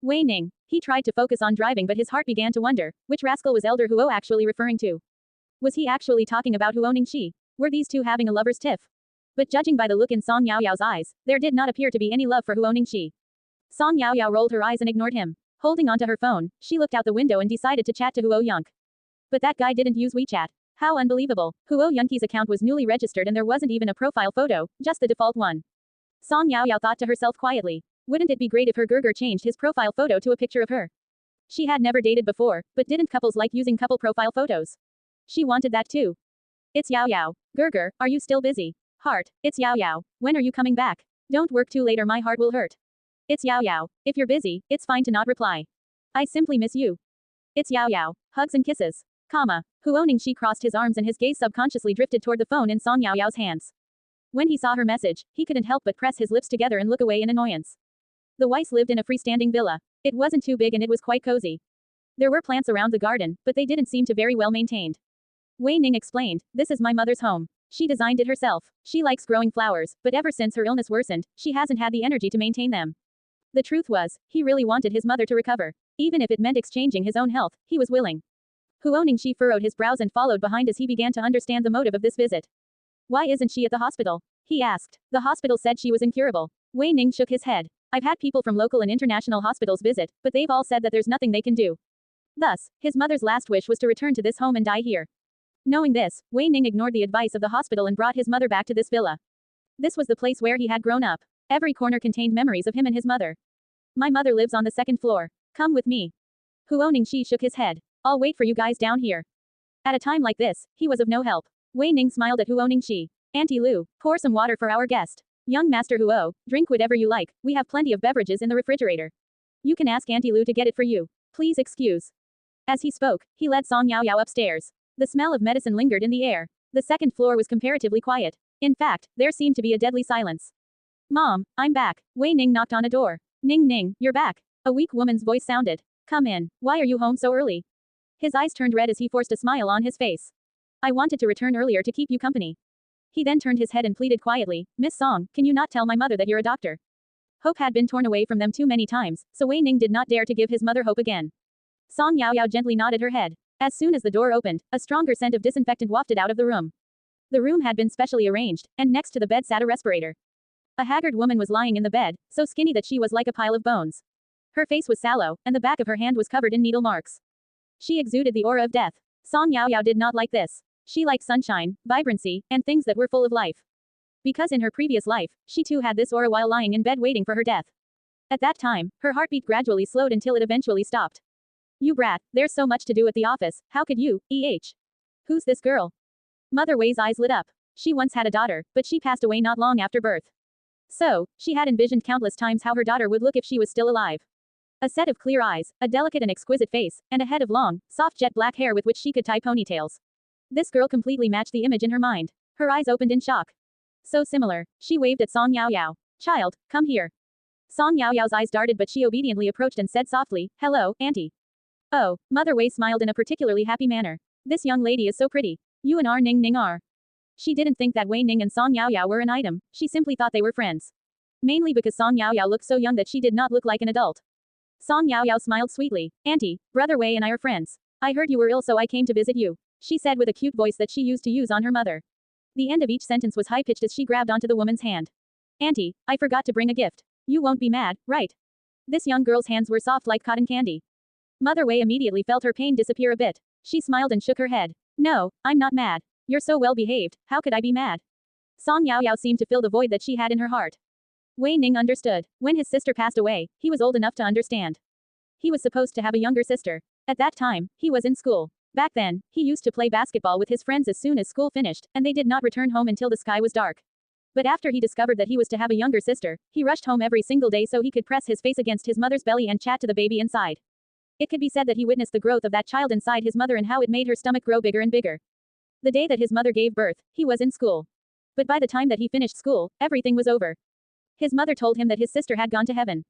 Wei Ning. He tried to focus on driving but his heart began to wonder, which rascal was Elder Huo actually referring to? Was he actually talking about Huo Ningxi? Were these two having a lover's tiff? But judging by the look in Song Yaoyao's eyes, there did not appear to be any love for Huo Ningxi. Song Yaoyao rolled her eyes and ignored him. Holding onto her phone, she looked out the window and decided to chat to Huo Yunk. But that guy didn't use WeChat. How unbelievable. Huo Yunki's account was newly registered and there wasn't even a profile photo, just the default one. Song Yaoyao thought to herself quietly. Wouldn't it be great if her Gerger changed his profile photo to a picture of her? She had never dated before, but didn't couples like using couple profile photos? She wanted that too. It's Yao Yao. Gerger, are you still busy? Heart, it's Yao Yao. When are you coming back? Don't work too late or my heart will hurt. It's Yao Yao. If you're busy, it's fine to not reply. I simply miss you. It's Yao Yao. Hugs and kisses. Huo Ningxi crossed his arms and his gaze subconsciously drifted toward the phone in Song Yaoyao's hands. When he saw her message, he couldn't help but press his lips together and look away in annoyance. The Weiss lived in a freestanding villa. It wasn't too big and it was quite cozy. There were plants around the garden, but they didn't seem to very well maintained. Wei Ning explained, this is my mother's home. She designed it herself. She likes growing flowers, but ever since her illness worsened, she hasn't had the energy to maintain them. The truth was, he really wanted his mother to recover. Even if it meant exchanging his own health, he was willing. Huo Ningxi furrowed his brows and followed behind as he began to understand the motive of this visit. Why isn't she at the hospital? He asked. The hospital said she was incurable. Wei Ning shook his head. I've had people from local and international hospitals visit, but they've all said that there's nothing they can do. Thus, his mother's last wish was to return to this home and die here. Knowing this, Wei Ning ignored the advice of the hospital and brought his mother back to this villa. This was the place where he had grown up. Every corner contained memories of him and his mother. My mother lives on the second floor. Come with me. Huo Ningxi shook his head. I'll wait for you guys down here. At a time like this, he was of no help. Wei Ning smiled at Huo Ningxi. Auntie Lu, pour some water for our guest. Young Master Huo, drink whatever you like, we have plenty of beverages in the refrigerator. You can ask Auntie Lu to get it for you. Please excuse. As he spoke, he led Song Yaoyao upstairs. The smell of medicine lingered in the air. The second floor was comparatively quiet. In fact, there seemed to be a deadly silence. Mom, I'm back. Wei Ning knocked on a door. Ning Ning, you're back. A weak woman's voice sounded. Come in. Why are you home so early? His eyes turned red as he forced a smile on his face. I wanted to return earlier to keep you company. He then turned his head and pleaded quietly, Miss Song, can you not tell my mother that you're a doctor? Hope had been torn away from them too many times, so Wei Ning did not dare to give his mother hope again. Song Yaoyao gently nodded her head. As soon as the door opened, a stronger scent of disinfectant wafted out of the room. The room had been specially arranged, and next to the bed sat a respirator. A haggard woman was lying in the bed, so skinny that she was like a pile of bones. Her face was sallow, and the back of her hand was covered in needle marks. She exuded the aura of death. Song Yaoyao did not like this. She liked sunshine, vibrancy, and things that were full of life. Because in her previous life, she too had this aura while lying in bed waiting for her death. At that time, her heartbeat gradually slowed until it eventually stopped. You brat, there's so much to do at the office, how could you, Who's this girl? Mother Wei's eyes lit up. She once had a daughter, but she passed away not long after birth. So, she had envisioned countless times how her daughter would look if she was still alive. A set of clear eyes, a delicate and exquisite face, and a head of long, soft jet black hair with which she could tie ponytails. This girl completely matched the image in her mind. Her eyes opened in shock. So similar. She waved at Song Yaoyao. Child, come here. Song Yaoyao's eyes darted, but she obediently approached and said softly, hello, auntie. Oh, Mother Wei smiled in a particularly happy manner. This young lady is so pretty. You and R Ning Ning are. She didn't think that Wei Ning and Song Yaoyao were an item, she simply thought they were friends. Mainly because Song Yaoyao looked so young that she did not look like an adult. Song Yaoyao smiled sweetly. Auntie, Brother Wei and I are friends. I heard you were ill so I came to visit you. She said with a cute voice that she used to use on her mother. The end of each sentence was high-pitched as she grabbed onto the woman's hand. Auntie, I forgot to bring a gift. You won't be mad, right? This young girl's hands were soft like cotton candy. Mother Wei immediately felt her pain disappear a bit. She smiled and shook her head. No, I'm not mad. You're so well behaved, how could I be mad? Song Yaoyao seemed to fill the void that she had in her heart. Wei Ning understood. When his sister passed away, he was old enough to understand. He was supposed to have a younger sister. At that time, he was in school. Back then, he used to play basketball with his friends as soon as school finished, and they did not return home until the sky was dark. But after he discovered that he was to have a younger sister, he rushed home every single day so he could press his face against his mother's belly and chat to the baby inside. It could be said that he witnessed the growth of that child inside his mother and how it made her stomach grow bigger and bigger. The day that his mother gave birth, he was in school. But by the time that he finished school, everything was over. His mother told him that his sister had gone to heaven.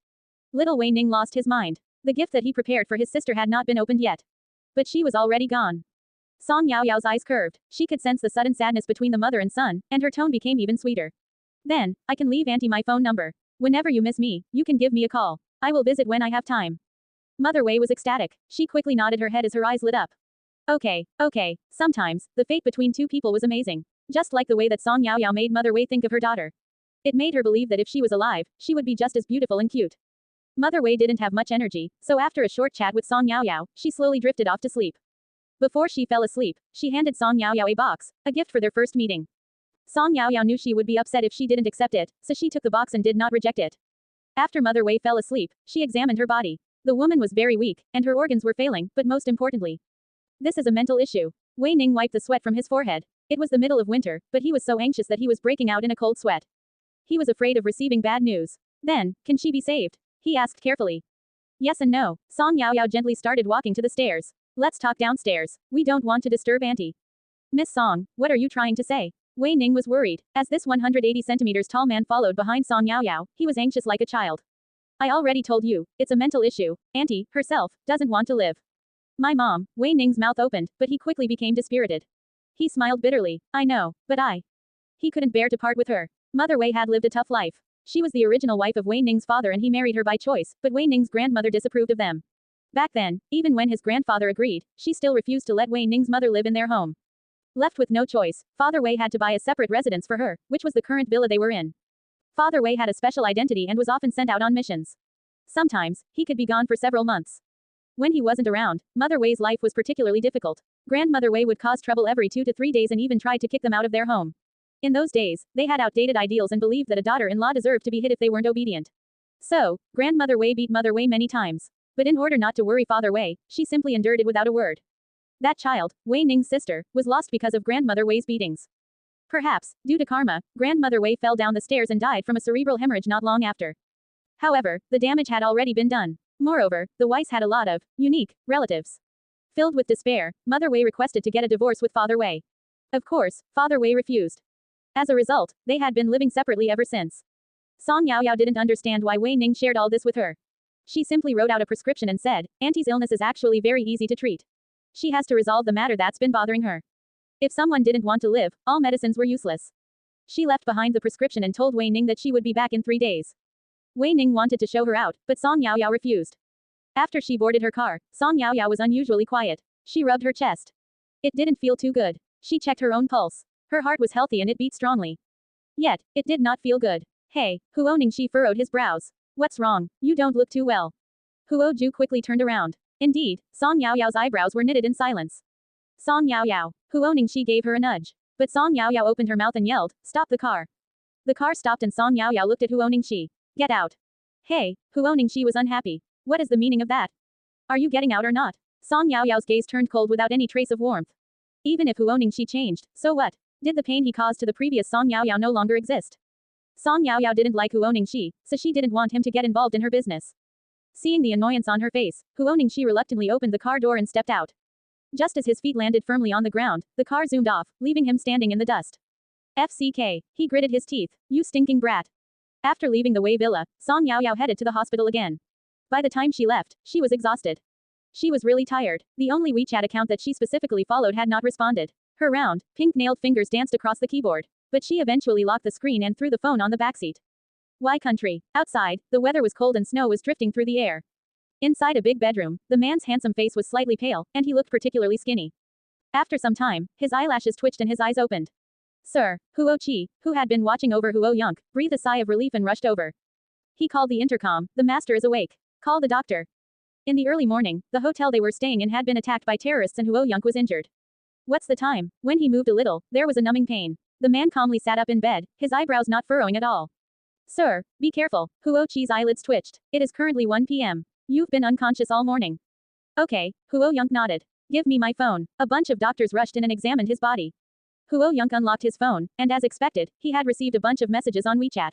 Little Wei Ning lost his mind. The gift that he prepared for his sister had not been opened yet. But she was already gone. Song Yaoyao's eyes curved. She could sense the sudden sadness between the mother and son, and her tone became even sweeter. Then, I can leave auntie my phone number. Whenever you miss me, you can give me a call. I will visit when I have time. Mother Wei was ecstatic. She quickly nodded her head as her eyes lit up. Okay. Sometimes, the fate between two people was amazing. Just like the way that Song Yaoyao made Mother Wei think of her daughter. It made her believe that if she was alive, she would be just as beautiful and cute. Mother Wei didn't have much energy, so after a short chat with Song Yaoyao, she slowly drifted off to sleep. Before she fell asleep, she handed Song Yaoyao a box, a gift for their first meeting. Song Yaoyao knew she would be upset if she didn't accept it, so she took the box and did not reject it. After Mother Wei fell asleep, she examined her body. The woman was very weak, and her organs were failing, but most importantly, this is a mental issue. Wei Ning wiped the sweat from his forehead. It was the middle of winter, but he was so anxious that he was breaking out in a cold sweat. He was afraid of receiving bad news. Then, can she be saved? He asked carefully. Yes and no. Song Yaoyao gently started walking to the stairs. Let's talk downstairs. We don't want to disturb auntie. Miss Song, what are you trying to say? Wei Ning was worried. As this 180 centimeters tall man followed behind Song Yaoyao, he was anxious like a child. I already told you, it's a mental issue. Auntie, herself, doesn't want to live. My mom. Wei Ning's mouth opened, but he quickly became dispirited. He smiled bitterly. I know, but He couldn't bear to part with her. Mother Wei had lived a tough life. She was the original wife of Wei Ning's father and he married her by choice, but Wei Ning's grandmother disapproved of them. Back then, even when his grandfather agreed, she still refused to let Wei Ning's mother live in their home. Left with no choice, Father Wei had to buy a separate residence for her, which was the current villa they were in. Father Wei had a special identity and was often sent out on missions. Sometimes, he could be gone for several months. When he wasn't around, Mother Wei's life was particularly difficult. Grandmother Wei would cause trouble every 2 to 3 days and even tried to kick them out of their home. In those days, they had outdated ideals and believed that a daughter-in-law deserved to be hit if they weren't obedient. So, Grandmother Wei beat Mother Wei many times. But in order not to worry Father Wei, she simply endured it without a word. That child, Wei Ning's sister, was lost because of Grandmother Wei's beatings. Perhaps, due to karma, Grandmother Wei fell down the stairs and died from a cerebral hemorrhage not long after. However, the damage had already been done. Moreover, the Weiss had a lot of unique relatives. Filled with despair, Mother Wei requested to get a divorce with Father Wei. Of course, Father Wei refused. As a result, they had been living separately ever since. Song Yaoyao didn't understand why Wei Ning shared all this with her. She simply wrote out a prescription and said, Auntie's illness is actually very easy to treat. She has to resolve the matter that's been bothering her. If someone didn't want to live, all medicines were useless. She left behind the prescription and told Wei Ning that she would be back in 3 days. Wei Ning wanted to show her out, but Song Yaoyao refused. After she boarded her car, Song Yaoyao was unusually quiet. She rubbed her chest. It didn't feel too good. She checked her own pulse. Her heart was healthy and it beat strongly. Yet, it did not feel good. Hey, Huo Ningxi furrowed his brows. What's wrong? You don't look too well. Huo Ju quickly turned around. Indeed, Song Yaoyao's eyebrows were knitted in silence. Song Yaoyao. Huo Ningxi gave her a nudge. But Song Yaoyao opened her mouth and yelled, "Stop the car." The car stopped and Song Yaoyao looked at Huo Ningxi. "Get out." Hey, Huo Ningxi was unhappy. What is the meaning of that? Are you getting out or not? Song Yaoyao's gaze turned cold without any trace of warmth. Even if Huo Ningxi changed, so what? Did the pain he caused to the previous Song Yaoyao no longer exist? Song Yaoyao didn't like Huo Ningxi, so she didn't want him to get involved in her business. Seeing the annoyance on her face, Huo Ningxi reluctantly opened the car door and stepped out. Just as his feet landed firmly on the ground, the car zoomed off, leaving him standing in the dust. FCK, he gritted his teeth. You stinking brat. After leaving the Wei Villa, Song Yaoyao headed to the hospital again. By the time she left, she was exhausted. She was really tired. The only WeChat account that she specifically followed had not responded. Her round, pink-nailed fingers danced across the keyboard. But she eventually locked the screen and threw the phone on the backseat. Why country? Outside, the weather was cold and snow was drifting through the air. Inside a big bedroom, the man's handsome face was slightly pale, and he looked particularly skinny. After some time, his eyelashes twitched and his eyes opened. Sir, Huo Qi, who had been watching over Huo Yonk, breathed a sigh of relief and rushed over. He called the intercom. The master is awake. Call the doctor. In the early morning, the hotel they were staying in had been attacked by terrorists and Huo Yonk was injured. What's the time? When he moved a little, there was a numbing pain. The man calmly sat up in bed, his eyebrows not furrowing at all. Sir, be careful. Huo Qi's eyelids twitched. It is currently 1 p.m. You've been unconscious all morning. Okay, Huo Yonk nodded. Give me my phone. A bunch of doctors rushed in and examined his body. Huo Yonk unlocked his phone, and as expected, he had received a bunch of messages on WeChat.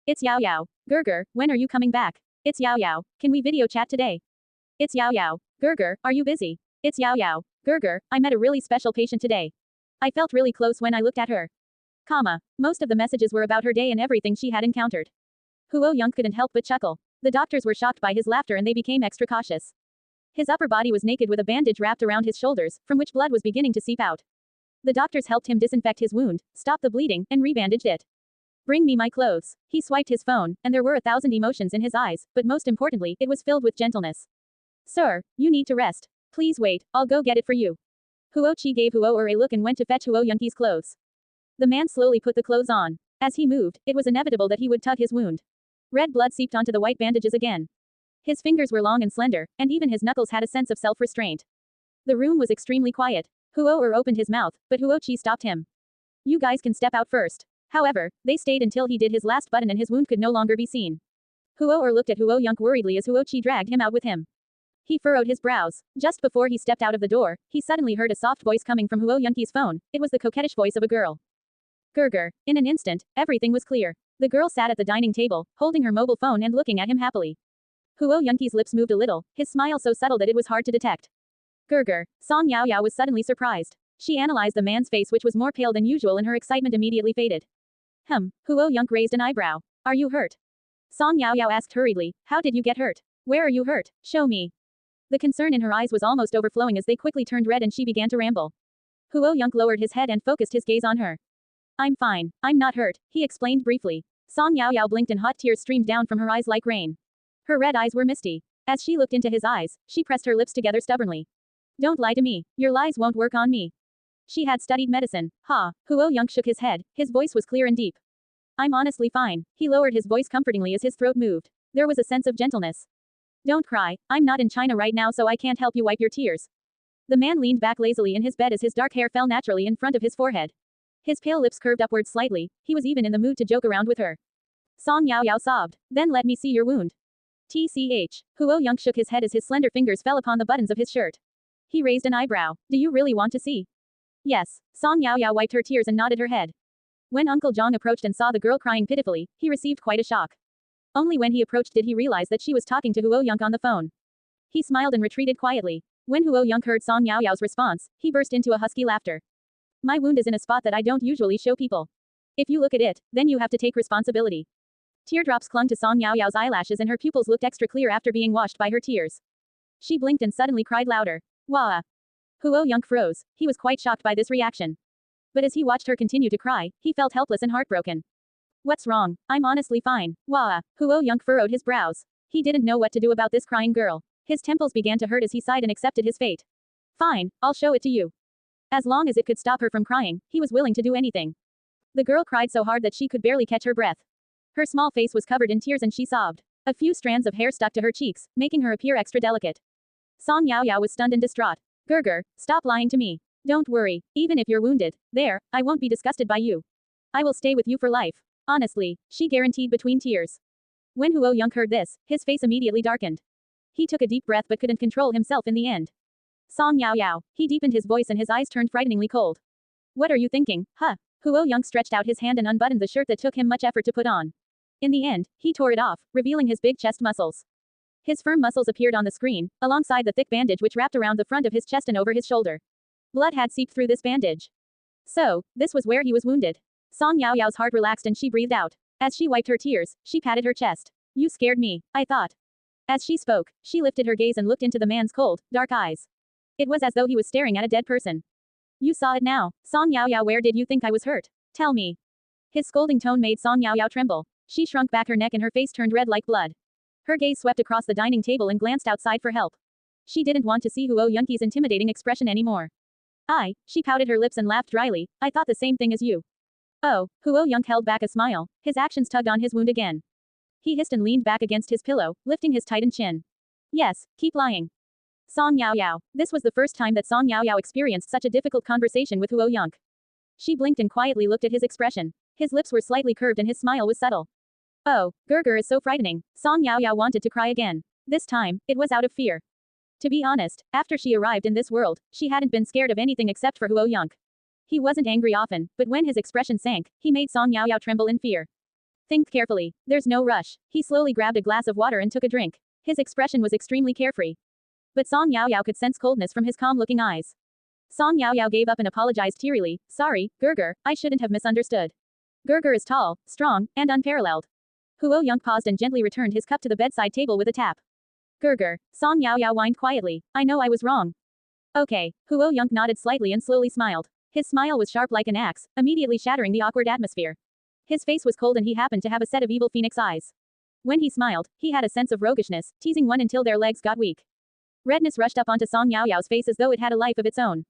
It's Yao Yao. Gerger, when are you coming back? It's Yao Yao. Can we video chat today? It's Yao Yao. Gerger, are you busy? It's Yao Yao. Gerger, I met a really special patient today. I felt really close when I looked at her. Most of the messages were about her day and everything she had encountered. Huo Yonk couldn't help but chuckle. The doctors were shocked by his laughter and they became extra cautious. His upper body was naked with a bandage wrapped around his shoulders, from which blood was beginning to seep out. The doctors helped him disinfect his wound, stop the bleeding, and rebandaged it. Bring me my clothes. He swiped his phone, and there were 1,000 emotions in his eyes, but most importantly, it was filled with gentleness. Sir, you need to rest. Please wait, I'll go get it for you. Huo Qi gave Huo a look and went to fetch Huo Yunqi's clothes. The man slowly put the clothes on. As he moved, it was inevitable that he would tug his wound. Red blood seeped onto the white bandages again. His fingers were long and slender, and even his knuckles had a sense of self-restraint. The room was extremely quiet. Huo opened his mouth, but Huo Qi stopped him. You guys can step out first. However, they stayed until he did his last button and his wound could no longer be seen. Huo looked at Huo Yonk worriedly as Huo Qi dragged him out with him. He furrowed his brows. Just before he stepped out of the door, he suddenly heard a soft voice coming from Huo Yunqi's phone. It was the coquettish voice of a girl. Gerger. In an instant, everything was clear. The girl sat at the dining table, holding her mobile phone and looking at him happily. Huo Yunqi's lips moved a little, his smile so subtle that it was hard to detect. Gerger. Song Yaoyao was suddenly surprised. She analyzed the man's face which was more pale than usual and her excitement immediately faded. Huo Yonk raised an eyebrow. Are you hurt? Song Yaoyao asked hurriedly, how did you get hurt? Where are you hurt? Show me. The concern in her eyes was almost overflowing as they quickly turned red and she began to ramble. Huo Yonk lowered his head and focused his gaze on her. I'm fine. I'm not hurt, he explained briefly. Song Yaoyao blinked and hot tears streamed down from her eyes like rain. Her red eyes were misty. As she looked into his eyes, she pressed her lips together stubbornly. Don't lie to me. Your lies won't work on me. She had studied medicine. Huo Yonk shook his head. His voice was clear and deep. I'm honestly fine. He lowered his voice comfortingly as his throat moved. There was a sense of gentleness. Don't cry. I'm not in China right now so I can't help you wipe your tears. The man leaned back lazily in his bed as his dark hair fell naturally in front of his forehead. His pale lips curved upwards slightly. He was even in the mood to joke around with her. Song Yaoyao sobbed. Then let me see your wound. TCH. Huo Yonk shook his head as his slender fingers fell upon the buttons of his shirt. He raised an eyebrow. Do you really want to see? Yes. Song Yaoyao wiped her tears and nodded her head. When Uncle Zhang approached and saw the girl crying pitifully, he received quite a shock. Only when he approached did he realize that she was talking to Huo Yonk on the phone. He smiled and retreated quietly. When Huo Yonk heard Song Yaoyao's response, he burst into a husky laughter. My wound is in a spot that I don't usually show people. If you look at it, then you have to take responsibility. Teardrops clung to Song Yaoyao's eyelashes and her pupils looked extra clear after being washed by her tears. She blinked and suddenly cried louder. Wah! Huo Yonk froze. He was quite shocked by this reaction. But as he watched her continue to cry, he felt helpless and heartbroken. What's wrong? I'm honestly fine. Wah. Huo Yunk furrowed his brows. He didn't know what to do about this crying girl. His temples began to hurt as he sighed and accepted his fate. Fine, I'll show it to you. As long as it could stop her from crying, he was willing to do anything. The girl cried so hard that she could barely catch her breath. Her small face was covered in tears and she sobbed. A few strands of hair stuck to her cheeks, making her appear extra delicate. Song Yaoyao was stunned and distraught. Gerger, stop lying to me. Don't worry, even if you're wounded, I won't be disgusted by you. I will stay with you for life. Honestly, she guaranteed between tears. When Huo Yunk heard this, his face immediately darkened. He took a deep breath but couldn't control himself in the end. Song Yaoyao, he deepened his voice and his eyes turned frighteningly cold. What are you thinking, huh? Huo Yunk stretched out his hand and unbuttoned the shirt that took him much effort to put on. In the end, he tore it off, revealing his big chest muscles. His firm muscles appeared on the screen, alongside the thick bandage which wrapped around the front of his chest and over his shoulder. Blood had seeped through this bandage. So, this was where he was wounded. Song Yaoyao's heart relaxed and she breathed out. As she wiped her tears, she patted her chest. You scared me, I thought. As she spoke, she lifted her gaze and looked into the man's cold, dark eyes. It was as though he was staring at a dead person. You saw it now. Song Yaoyao, where did you think I was hurt? Tell me. His scolding tone made Song Yaoyao tremble. She shrunk back her neck and her face turned red like blood. Her gaze swept across the dining table and glanced outside for help. She didn't want to see Huo Yunki's intimidating expression anymore. She pouted her lips and laughed dryly, I thought the same thing as you. Oh, Huo Yunk held back a smile, his actions tugged on his wound again. He hissed and leaned back against his pillow, lifting his tightened chin. Yes, keep lying. Song Yaoyao. This was the first time that Song Yaoyao experienced such a difficult conversation with Huo Yunk. She blinked and quietly looked at his expression. His lips were slightly curved and his smile was subtle. Oh, Gerger is so frightening. Song Yaoyao wanted to cry again. This time, it was out of fear. To be honest, after she arrived in this world, she hadn't been scared of anything except for Huo Yunk. He wasn't angry often, but when his expression sank, he made Song Yaoyao tremble in fear. Think carefully. There's no rush. He slowly grabbed a glass of water and took a drink. His expression was extremely carefree. But Song Yaoyao could sense coldness from his calm-looking eyes. Song Yaoyao gave up and apologized tearily. Sorry, Gerger, I shouldn't have misunderstood. Gerger is tall, strong, and unparalleled. Huo Yunk paused and gently returned his cup to the bedside table with a tap. Gerger, Song Yaoyao whined quietly. I know I was wrong. Okay, Huo Yunk nodded slightly and slowly smiled. His smile was sharp like an axe, immediately shattering the awkward atmosphere. His face was cold and he happened to have a set of evil phoenix eyes. When he smiled, he had a sense of roguishness, teasing one until their legs got weak. Redness rushed up onto Song Yaoyao's face as though it had a life of its own.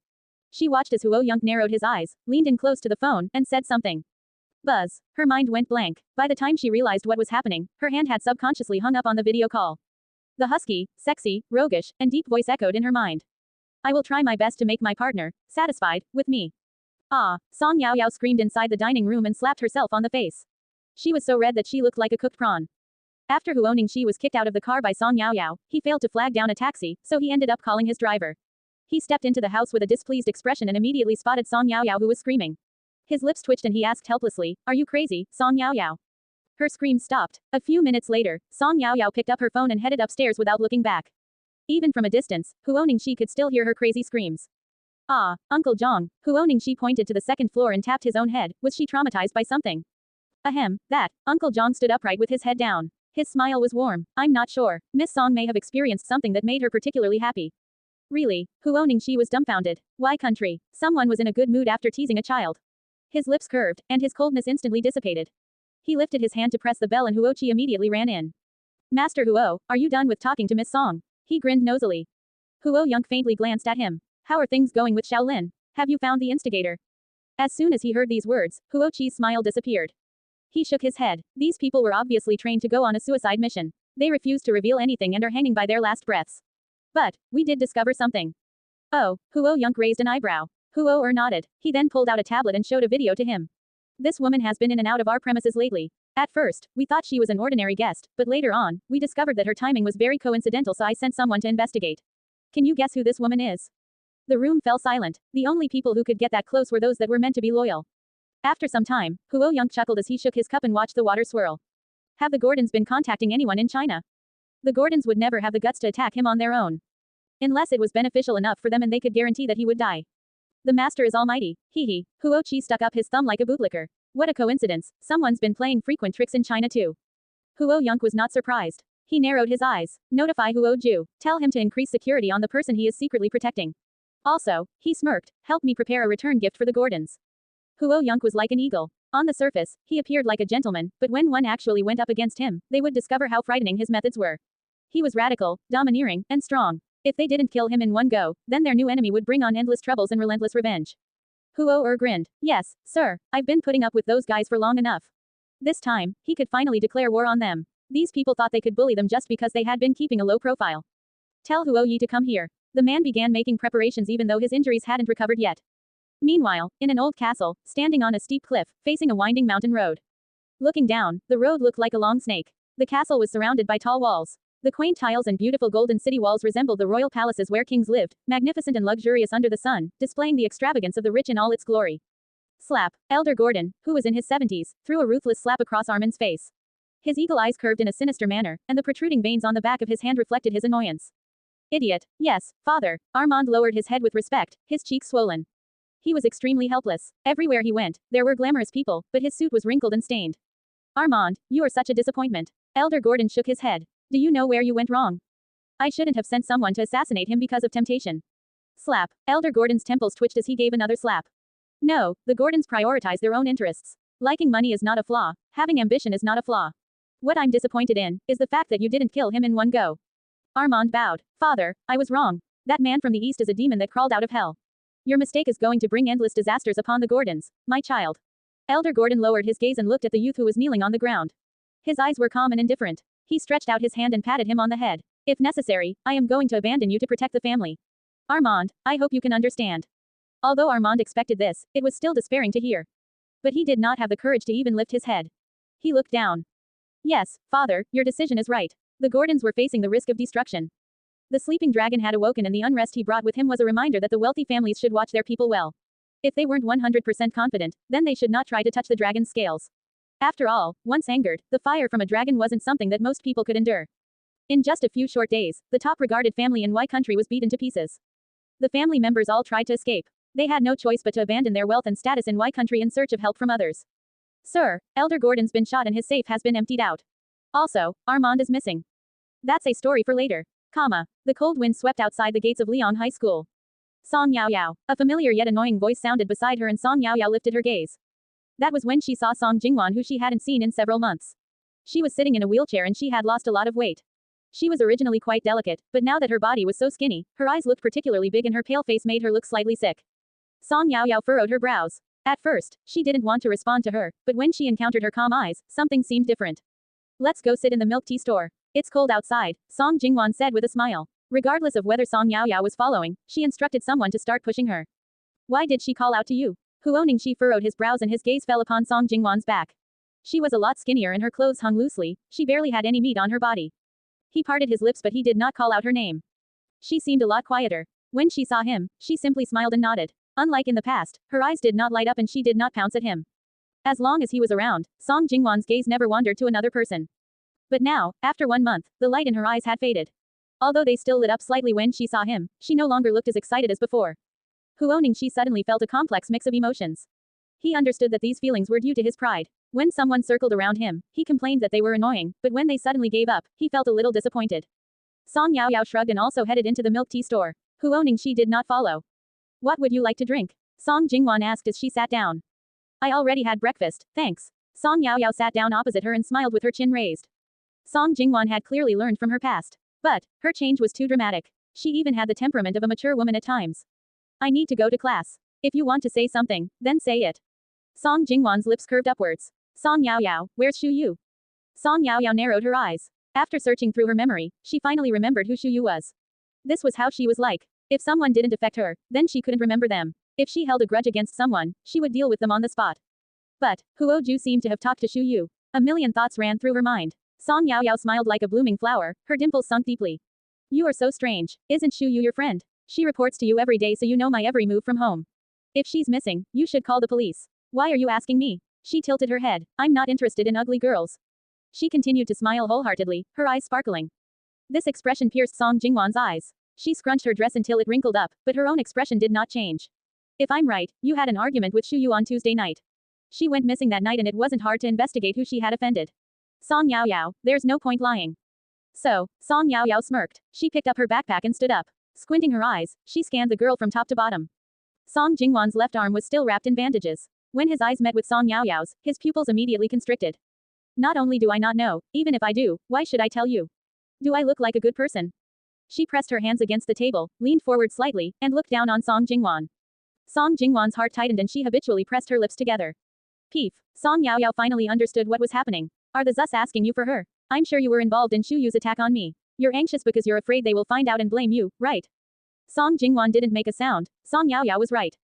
She watched as Huo Yunk narrowed his eyes, leaned in close to the phone, and said something. Buzz. Her mind went blank. By the time she realized what was happening, her hand had subconsciously hung up on the video call. The husky, sexy, roguish, and deep voice echoed in her mind. I will try my best to make my partner satisfied with me. Song Yaoyao screamed inside the dining room and slapped herself on the face. She was so red that she looked like a cooked prawn. After Huo Ningxi was kicked out of the car by Song Yaoyao, he failed to flag down a taxi, so he ended up calling his driver. He stepped into the house with a displeased expression and immediately spotted Song Yaoyao who was screaming. His lips twitched and he asked helplessly, Are you crazy, Song Yaoyao? Her scream stopped. A few minutes later, Song Yaoyao picked up her phone and headed upstairs without looking back. Even from a distance, Huo Ningxi could still hear her crazy screams. Uncle Zhang. Huo Ningxi pointed to the second floor and tapped his own head. Was she traumatized by something? That. Uncle Zhang stood upright with his head down. His smile was warm. I'm not sure. Miss Song may have experienced something that made her particularly happy. Really? Huo Ningxi was dumbfounded. Why country? Someone was in a good mood after teasing a child. His lips curved, and his coldness instantly dissipated. He lifted his hand to press the bell and Huo Qi immediately ran in. Master Huo, are you done with talking to Miss Song? He grinned nosily. Huo Yunk faintly glanced at him. How are things going with Shaolin? Have you found the instigator? As soon as he heard these words, Huo Qi's smile disappeared. He shook his head. These people were obviously trained to go on a suicide mission. They refused to reveal anything and are hanging by their last breaths. But, we did discover something. Oh, Huo Yunk raised an eyebrow. Huo nodded. He then pulled out a tablet and showed a video to him. This woman has been in and out of our premises lately. At first, we thought she was an ordinary guest, but later on, we discovered that her timing was very coincidental, so I sent someone to investigate. Can you guess who this woman is? The room fell silent. The only people who could get that close were those that were meant to be loyal. After some time, Huo Yunk chuckled as he shook his cup and watched the water swirl. Have the Gordons been contacting anyone in China? The Gordons would never have the guts to attack him on their own. Unless it was beneficial enough for them and they could guarantee that he would die. The master is almighty. Hee. Huo Qi stuck up his thumb like a bootlicker. What a coincidence. Someone's been playing frequent tricks in China too. Huo Yunk was not surprised. He narrowed his eyes. Notify Huo Ju. Tell him to increase security on the person he is secretly protecting. Also, he smirked. Help me prepare a return gift for the Gordons. Huo Yonk was like an eagle. On the surface, he appeared like a gentleman, but when one actually went up against him, they would discover how frightening his methods were. He was radical, domineering, and strong. If they didn't kill him in one go, then their new enemy would bring on endless troubles and relentless revenge. Huo grinned. Yes, sir, I've been putting up with those guys for long enough. This time, he could finally declare war on them. These people thought they could bully them just because they had been keeping a low profile. Tell Huo Yi to come here. The man began making preparations even though his injuries hadn't recovered yet. Meanwhile, in an old castle, standing on a steep cliff, facing a winding mountain road. Looking down, the road looked like a long snake. The castle was surrounded by tall walls. The quaint tiles and beautiful golden city walls resembled the royal palaces where kings lived, magnificent and luxurious under the sun, displaying the extravagance of the rich in all its glory. Slap. Elder Gordon, who was in his 70s, threw a ruthless slap across Armand's face. His eagle eyes curved in a sinister manner, and the protruding veins on the back of his hand reflected his annoyance. Idiot. Yes, father. Armand lowered his head with respect, his cheeks swollen. He was extremely helpless. Everywhere he went, there were glamorous people, but his suit was wrinkled and stained. Armand, you are such a disappointment. Elder Gordon shook his head. Do you know where you went wrong? I shouldn't have sent someone to assassinate him because of temptation. Slap. Elder Gordon's temples twitched as he gave another slap. No, the Gordons prioritize their own interests. Liking money is not a flaw. Having ambition is not a flaw. What I'm disappointed in is the fact that you didn't kill him in one go. Armand bowed. Father, I was wrong. That man from the east is a demon that crawled out of hell. Your mistake is going to bring endless disasters upon the Gordons, my child. Elder Gordon lowered his gaze and looked at the youth who was kneeling on the ground. His eyes were calm and indifferent. He stretched out his hand and patted him on the head. If necessary, I am going to abandon you to protect the family. Armand, I hope you can understand. Although Armand expected this, it was still despairing to hear. But he did not have the courage to even lift his head. He looked down. Yes, father, your decision is right. The Gordons were facing the risk of destruction. The sleeping dragon had awoken and the unrest he brought with him was a reminder that the wealthy families should watch their people well. If they weren't 100% confident, then they should not try to touch the dragon's scales. After all, once angered, the fire from a dragon wasn't something that most people could endure. In just a few short days, the top-regarded family in Y country was beaten to pieces. The family members all tried to escape. They had no choice but to abandon their wealth and status in Y country in search of help from others. Sir, Elder Gordon's been shot and his safe has been emptied out. Also, Armand is missing. That's a story for later. The cold wind swept outside the gates of Liang High School. Song Yao Yao. A familiar yet annoying voice sounded beside her and Song Yao Yao lifted her gaze. That was when she saw Song Jingwan, who she hadn't seen in several months. She was sitting in a wheelchair and she had lost a lot of weight. She was originally quite delicate, but now that her body was so skinny, her eyes looked particularly big and her pale face made her look slightly sick. Song Yao Yao furrowed her brows. At first, she didn't want to respond to her, but when she encountered her calm eyes, something seemed different. Let's go sit in the milk tea store. It's cold outside, Song Jingwan said with a smile. Regardless of whether Song Yao Yao was following, she instructed someone to start pushing her. Why did she call out to you? Huo Ningxi furrowed his brows and his gaze fell upon Song Jingwan's back. She was a lot skinnier and her clothes hung loosely, she barely had any meat on her body. He parted his lips but he did not call out her name. She seemed a lot quieter. When she saw him, she simply smiled and nodded. Unlike in the past, her eyes did not light up and she did not pounce at him. As long as he was around, Song Jingwan's gaze never wandered to another person. But now, after 1 month, the light in her eyes had faded. Although they still lit up slightly when she saw him, she no longer looked as excited as before. Huo Ningxi suddenly felt a complex mix of emotions. He understood that these feelings were due to his pride. When someone circled around him, he complained that they were annoying, but when they suddenly gave up, he felt a little disappointed. Song Yao Yao shrugged and also headed into the milk tea store. Huo Ningxi did not follow. What would you like to drink? Song Jingwan asked as she sat down. I already had breakfast, thanks. Song Yao Yao sat down opposite her and smiled with her chin raised. Song Jingwan had clearly learned from her past. But, her change was too dramatic. She even had the temperament of a mature woman at times. I need to go to class. If you want to say something, then say it. Song Jingwan's lips curved upwards. Song Yao Yao, where's Shu Yu? Song Yao Yao narrowed her eyes. After searching through her memory, she finally remembered who Shu Yu was. This was how she was like. If someone didn't affect her, then she couldn't remember them. If she held a grudge against someone, she would deal with them on the spot. But, Huo Ju seemed to have talked to Shu Yu. A million thoughts ran through her mind. Song Yao Yao smiled like a blooming flower, her dimples sunk deeply. You are so strange. Isn't Shu Yu your friend? She reports to you every day so you know my every move from home. If she's missing, you should call the police. Why are you asking me? She tilted her head. I'm not interested in ugly girls. She continued to smile wholeheartedly, her eyes sparkling. This expression pierced Song Jingwan's eyes. She scrunched her dress until it wrinkled up, but her own expression did not change. If I'm right, you had an argument with Shu Yu on Tuesday night. She went missing that night and it wasn't hard to investigate who she had offended. Song Yao Yao, there's no point lying. So, Song Yao Yao smirked. She picked up her backpack and stood up. Squinting her eyes, she scanned the girl from top to bottom. Song Jingwan's left arm was still wrapped in bandages. When his eyes met with Song Yaoyao's, his pupils immediately constricted. Not only do I not know, even if I do, why should I tell you? Do I look like a good person? She pressed her hands against the table, leaned forward slightly, and looked down on Song Jingwan. Song Jingwan's heart tightened and she habitually pressed her lips together. Peef. Song Yaoyao finally understood what was happening. Are the Zus asking you for her? I'm sure you were involved in Shu Yu's attack on me. You're anxious because you're afraid they will find out and blame you, right? Song Jingwan didn't make a sound. Song Yaoyao was right.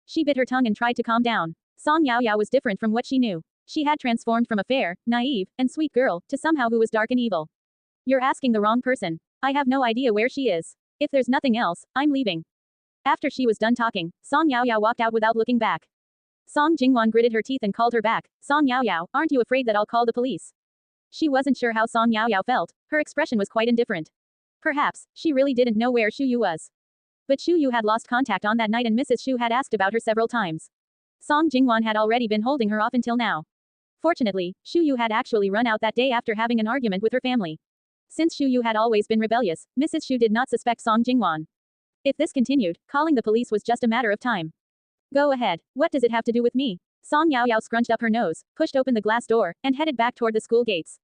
She bit her tongue and tried to calm down. Song Yaoyao was different from what she knew. She had transformed from a fair, naive, and sweet girl to somehow who was dark and evil. You're asking the wrong person. I have no idea where she is. If there's nothing else, I'm leaving. After she was done talking, Song Yaoyao walked out without looking back. Song Jingwan gritted her teeth and called her back. Song Yaoyao, aren't you afraid that I'll call the police? She wasn't sure how Song Yaoyao felt. Her expression was quite indifferent. Perhaps, she really didn't know where Shu Yu was. But Shu Yu had lost contact on that night and Mrs. Shu had asked about her several times. Song Jingwan had already been holding her off until now. Fortunately, Shu Yu had actually run out that day after having an argument with her family. Since Shu Yu had always been rebellious, Mrs. Shu did not suspect Song Jingwan. If this continued, calling the police was just a matter of time. Go ahead, what does it have to do with me? Song Yaoyao scrunched up her nose, pushed open the glass door, and headed back toward the school gates.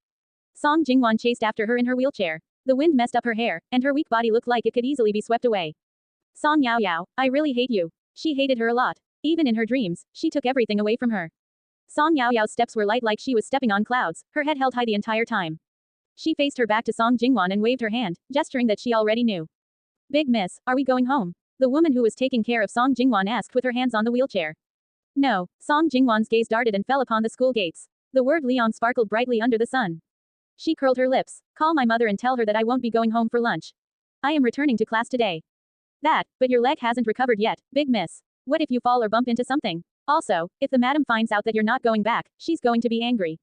Song Jingwan chased after her in her wheelchair. The wind messed up her hair, and her weak body looked like it could easily be swept away. Song Yaoyao, I really hate you. She hated her a lot. Even in her dreams, she took everything away from her. Song Yaoyao's steps were light like she was stepping on clouds, her head held high the entire time. She faced her back to Song Jingwan and waved her hand, gesturing that she already knew. Big miss, are we going home? The woman who was taking care of Song Jingwan asked with her hands on the wheelchair. No, Song Jingwan's gaze darted and fell upon the school gates. The word Liang sparkled brightly under the sun. She curled her lips. Call my mother and tell her that I won't be going home for lunch. I am returning to class today. That, but your leg hasn't recovered yet, big miss. What if you fall or bump into something? Also, if the madam finds out that you're not going back, she's going to be angry.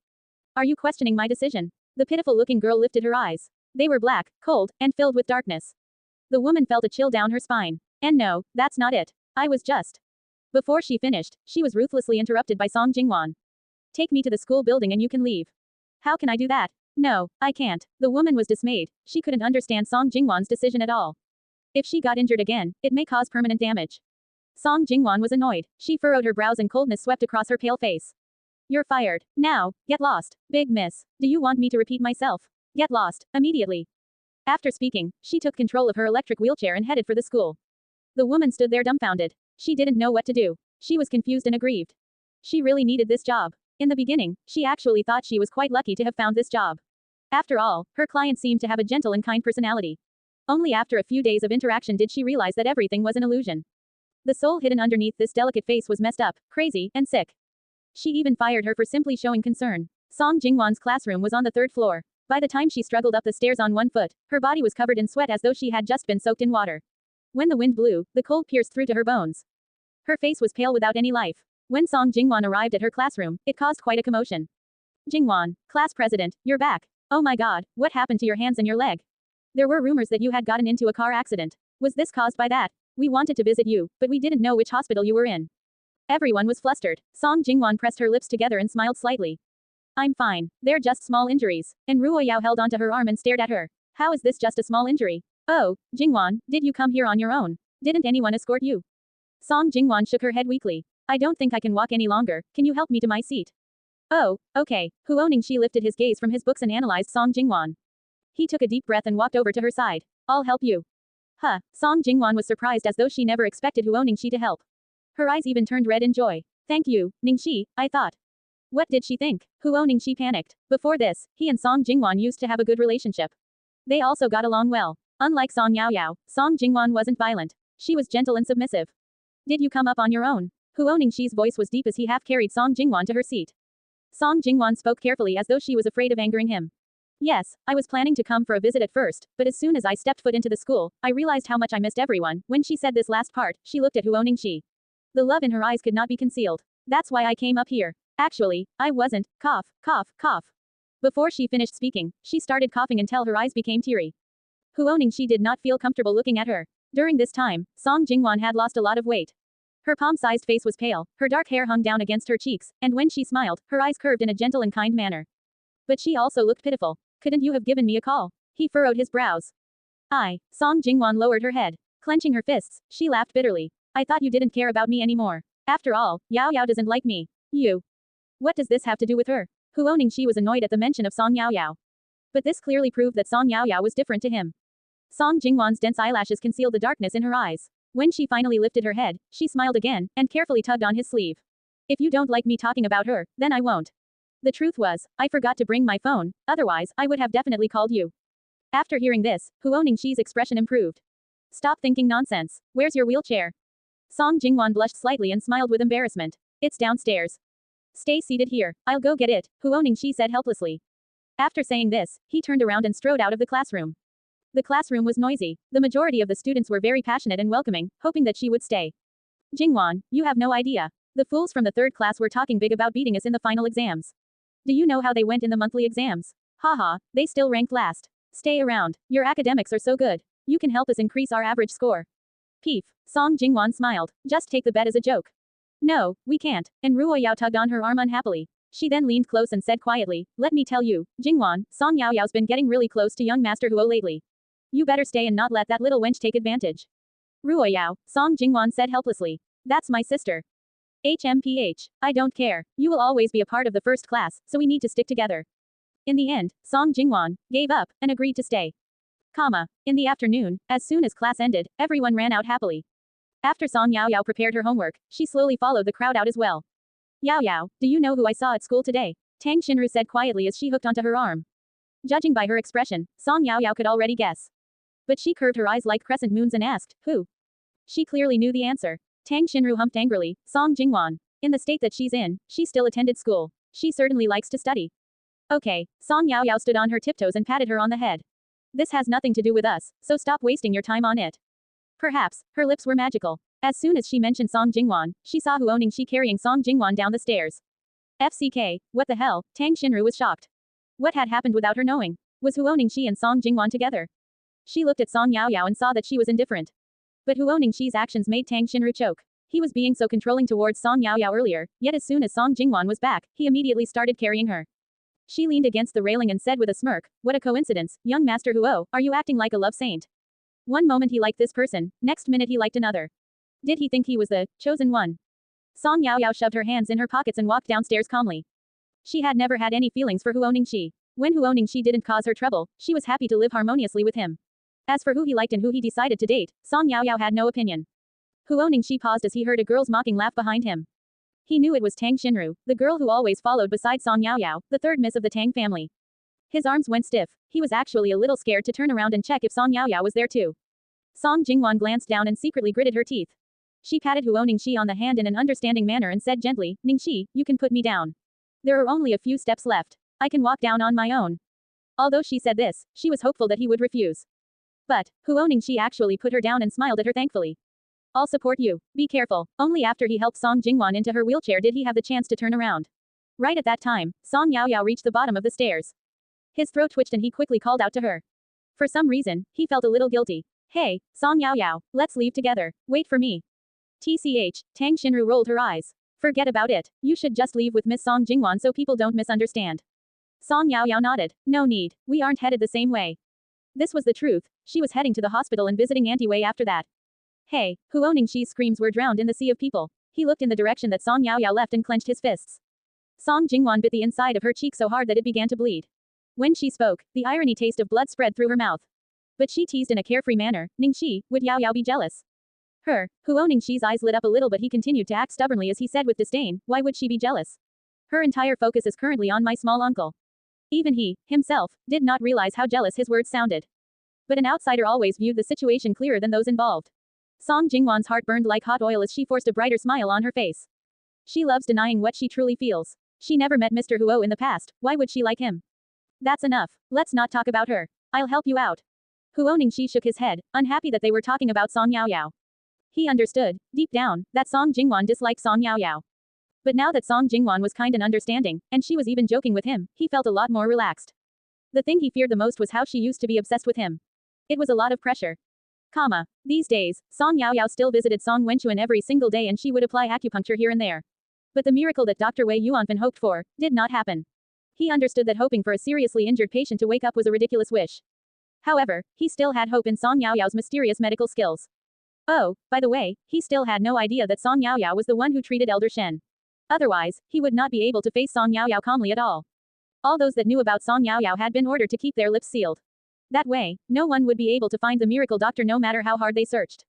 Are you questioning my decision? The pitiful-looking girl lifted her eyes. They were black, cold, and filled with darkness. The woman felt a chill down her spine. And no, that's not it. I was just. Before she finished, she was ruthlessly interrupted by Song Jingwan. Take me to the school building and you can leave. How can I do that? No, I can't. The woman was dismayed. She couldn't understand Song Jingwan's decision at all. If she got injured again, it may cause permanent damage. Song Jingwan was annoyed. She furrowed her brows and coldness swept across her pale face. You're fired. Now, get lost. Big miss. Do you want me to repeat myself? Get lost, immediately. After speaking, she took control of her electric wheelchair and headed for the school. The woman stood there dumbfounded. She didn't know what to do. She was confused and aggrieved. She really needed this job. In the beginning, she actually thought she was quite lucky to have found this job. After all, her client seemed to have a gentle and kind personality. Only after a few days of interaction did she realize that everything was an illusion. The soul hidden underneath this delicate face was messed up, crazy, and sick. She even fired her for simply showing concern. Song Jingwan's classroom was on the third floor. By the time she struggled up the stairs on one foot, her body was covered in sweat as though she had just been soaked in water. When the wind blew, the cold pierced through to her bones. Her face was pale without any life. When Song Jingwan arrived at her classroom, it caused quite a commotion. Jingwan, class president, you're back. Oh my god, what happened to your hands and your leg? There were rumors that you had gotten into a car accident. Was this caused by that? We wanted to visit you, but we didn't know which hospital you were in. Everyone was flustered. Song Jingwan pressed her lips together and smiled slightly. I'm fine. They're just small injuries. And Ruo Yao held onto her arm and stared at her. How is this just a small injury? Oh, Jingwan, did you come here on your own? Didn't anyone escort you? Song Jingwan shook her head weakly. I don't think I can walk any longer. Can you help me to my seat? Oh, okay. Huo Ningxi lifted his gaze from his books and analyzed Song Jingwan. He took a deep breath and walked over to her side. I'll help you. Huh, Song Jingwan was surprised as though she never expected Huo Ningxi to help. Her eyes even turned red in joy. Thank you, Ningxi, I thought. What did she think? Huo Ningxi panicked. Before this, he and Song Jingwan used to have a good relationship. They also got along well. Unlike Song Yaoyao, Song Jingwan wasn't violent. She was gentle and submissive. Did you come up on your own? Huo Ningxi's voice was deep as he half carried Song Jingwan to her seat. Song Jingwan spoke carefully as though she was afraid of angering him. Yes, I was planning to come for a visit at first, but as soon as I stepped foot into the school, I realized how much I missed everyone. When she said this last part, she looked at Huo Ningxi. The love in her eyes could not be concealed. That's why I came up here. Actually, I wasn't. Cough, cough, cough. Before she finished speaking, she started coughing until her eyes became teary. Huo Ningxi did not feel comfortable looking at her. During this time, Song Jingwan had lost a lot of weight. Her palm-sized face was pale, her dark hair hung down against her cheeks, and when she smiled, her eyes curved in a gentle and kind manner. But she also looked pitiful. Couldn't you have given me a call? He furrowed his brows. Song Jingwan lowered her head. Clenching her fists, she laughed bitterly. I thought you didn't care about me anymore. After all, Yao Yao doesn't like me. You. What does this have to do with her? Huo Ningxi was annoyed at the mention of Song Yao Yao. But this clearly proved that Song Yao Yao was different to him. Song Jingwan's dense eyelashes concealed the darkness in her eyes. When she finally lifted her head, she smiled again, and carefully tugged on his sleeve. If you don't like me talking about her, then I won't. The truth was, I forgot to bring my phone, otherwise, I would have definitely called you. After hearing this, Huo Ningxi's expression improved. Stop thinking nonsense. Where's your wheelchair? Song Jingwan blushed slightly and smiled with embarrassment. It's downstairs. Stay seated here, I'll go get it, Huo Ningxi said helplessly. After saying this, he turned around and strode out of the classroom. The classroom was noisy. The majority of the students were very passionate and welcoming, hoping that she would stay. Jingwan, you have no idea. The fools from the third class were talking big about beating us in the final exams. Do you know how they went in the monthly exams? Haha, they still ranked last. Stay around. Your academics are so good. You can help us increase our average score. Peef. Song Jingwan smiled. Just take the bet as a joke. No, we can't. And Ruo Yao tugged on her arm unhappily. She then leaned close and said quietly, let me tell you, Jingwan, Song Yao Yao's been getting really close to young Master Huo lately. You better stay and not let that little wench take advantage. Ruo Yao, Song Jingwan said helplessly. That's my sister. HMPH. I don't care. You will always be a part of the first class, so we need to stick together. In the end, Song Jingwan gave up and agreed to stay. In the afternoon, as soon as class ended, everyone ran out happily. After Song Yao Yao prepared her homework, she slowly followed the crowd out as well. Yao Yao, do you know who I saw at school today? Tang Xinru said quietly as she hooked onto her arm. Judging by her expression, Song Yao Yao could already guess. But she curved her eyes like crescent moons and asked, who? She clearly knew the answer. Tang Xinru humped angrily, Song Jingwan. In the state that she's in, she still attended school. She certainly likes to study. Okay, Song Yao Yao stood on her tiptoes and patted her on the head. This has nothing to do with us, so stop wasting your time on it. Perhaps, her lips were magical. As soon as she mentioned Song Jingwan, she saw Huo Ningxi carrying Song Jingwan down the stairs. FCK, what the hell, Tang Xinru was shocked. What had happened without her knowing? Was Huo Ningxi and Song Jingwan together? She looked at Song Yao Yao and saw that she was indifferent. But Huo Ningxi's actions made Tang Xinru choke. He was being so controlling towards Song Yao Yao earlier, yet as soon as Song Jingwan was back, he immediately started carrying her. She leaned against the railing and said with a smirk, what a coincidence, young Master Huo, are you acting like a love saint? One moment he liked this person, next minute he liked another. Did he think he was the chosen one? Song Yao Yao shoved her hands in her pockets and walked downstairs calmly. She had never had any feelings for Huo Ningxi. When Huo Ningxi didn't cause her trouble, she was happy to live harmoniously with him. As for who he liked and who he decided to date, Song Yao Yao had no opinion. Huo Ningxi paused as he heard a girl's mocking laugh behind him. He knew it was Tang Xinru, the girl who always followed beside Song Yao Yao, the third miss of the Tang family. His arms went stiff. He was actually a little scared to turn around and check if Song Yao Yao was there too. Song Jingwan glanced down and secretly gritted her teeth. She patted Huo Ningxi on the hand in an understanding manner and said gently, Ningxi, you can put me down. There are only a few steps left. I can walk down on my own. Although she said this, she was hopeful that he would refuse. But, Huo Ningxi actually put her down and smiled at her thankfully. I'll support you. Be careful. Only after he helped Song Jingwan into her wheelchair did he have the chance to turn around. Right at that time, Song Yao Yao reached the bottom of the stairs. His throat twitched and he quickly called out to her. For some reason, he felt a little guilty. Hey, Song Yao Yao, let's leave together. Wait for me. TCH, Tang Xinru rolled her eyes. Forget about it. You should just leave with Miss Song Jingwan so people don't misunderstand. Song Yao Yao nodded. No need. We aren't headed the same way. This was the truth. She was heading to the hospital and visiting Auntie Wei after that. Hey, Huo Ningxi's screams were drowned in the sea of people. He looked in the direction that Song Yao Yao left and clenched his fists. Song Jingwan bit the inside of her cheek so hard that it began to bleed. When she spoke, the irony taste of blood spread through her mouth. But she teased in a carefree manner, Ningxi, would Yao Yao be jealous? Her, Huo Ningxi's eyes lit up a little but he continued to act stubbornly as he said with disdain, why would she be jealous? Her entire focus is currently on my small uncle. Even he, himself, did not realize how jealous his words sounded. But an outsider always viewed the situation clearer than those involved. Song Jingwan's heart burned like hot oil as she forced a brighter smile on her face. She loves denying what she truly feels. She never met Mr. Huo in the past, why would she like him? That's enough. Let's not talk about her. I'll help you out. Huo Ningxi shook his head, unhappy that they were talking about Song Yao Yao. He understood, deep down, that Song Jingwan disliked Song Yao Yao. But now that Song Jingwan was kind and understanding, and she was even joking with him, he felt a lot more relaxed. The thing he feared the most was how she used to be obsessed with him. It was a lot of pressure. These days, Song Yao Yao still visited Song Wenchuan every single day and she would apply acupuncture here and there. But the miracle that Dr. Wei Yuanfan hoped for, did not happen. He understood that hoping for a seriously injured patient to wake up was a ridiculous wish. However, he still had hope in Song Yao Yao's mysterious medical skills. Oh, by the way, he still had no idea that Song Yaoyao was the one who treated Elder Shen. Otherwise, he would not be able to face Song Yaoyao calmly at all. All those that knew about Song Yaoyao had been ordered to keep their lips sealed. That way, no one would be able to find the miracle doctor no matter how hard they searched.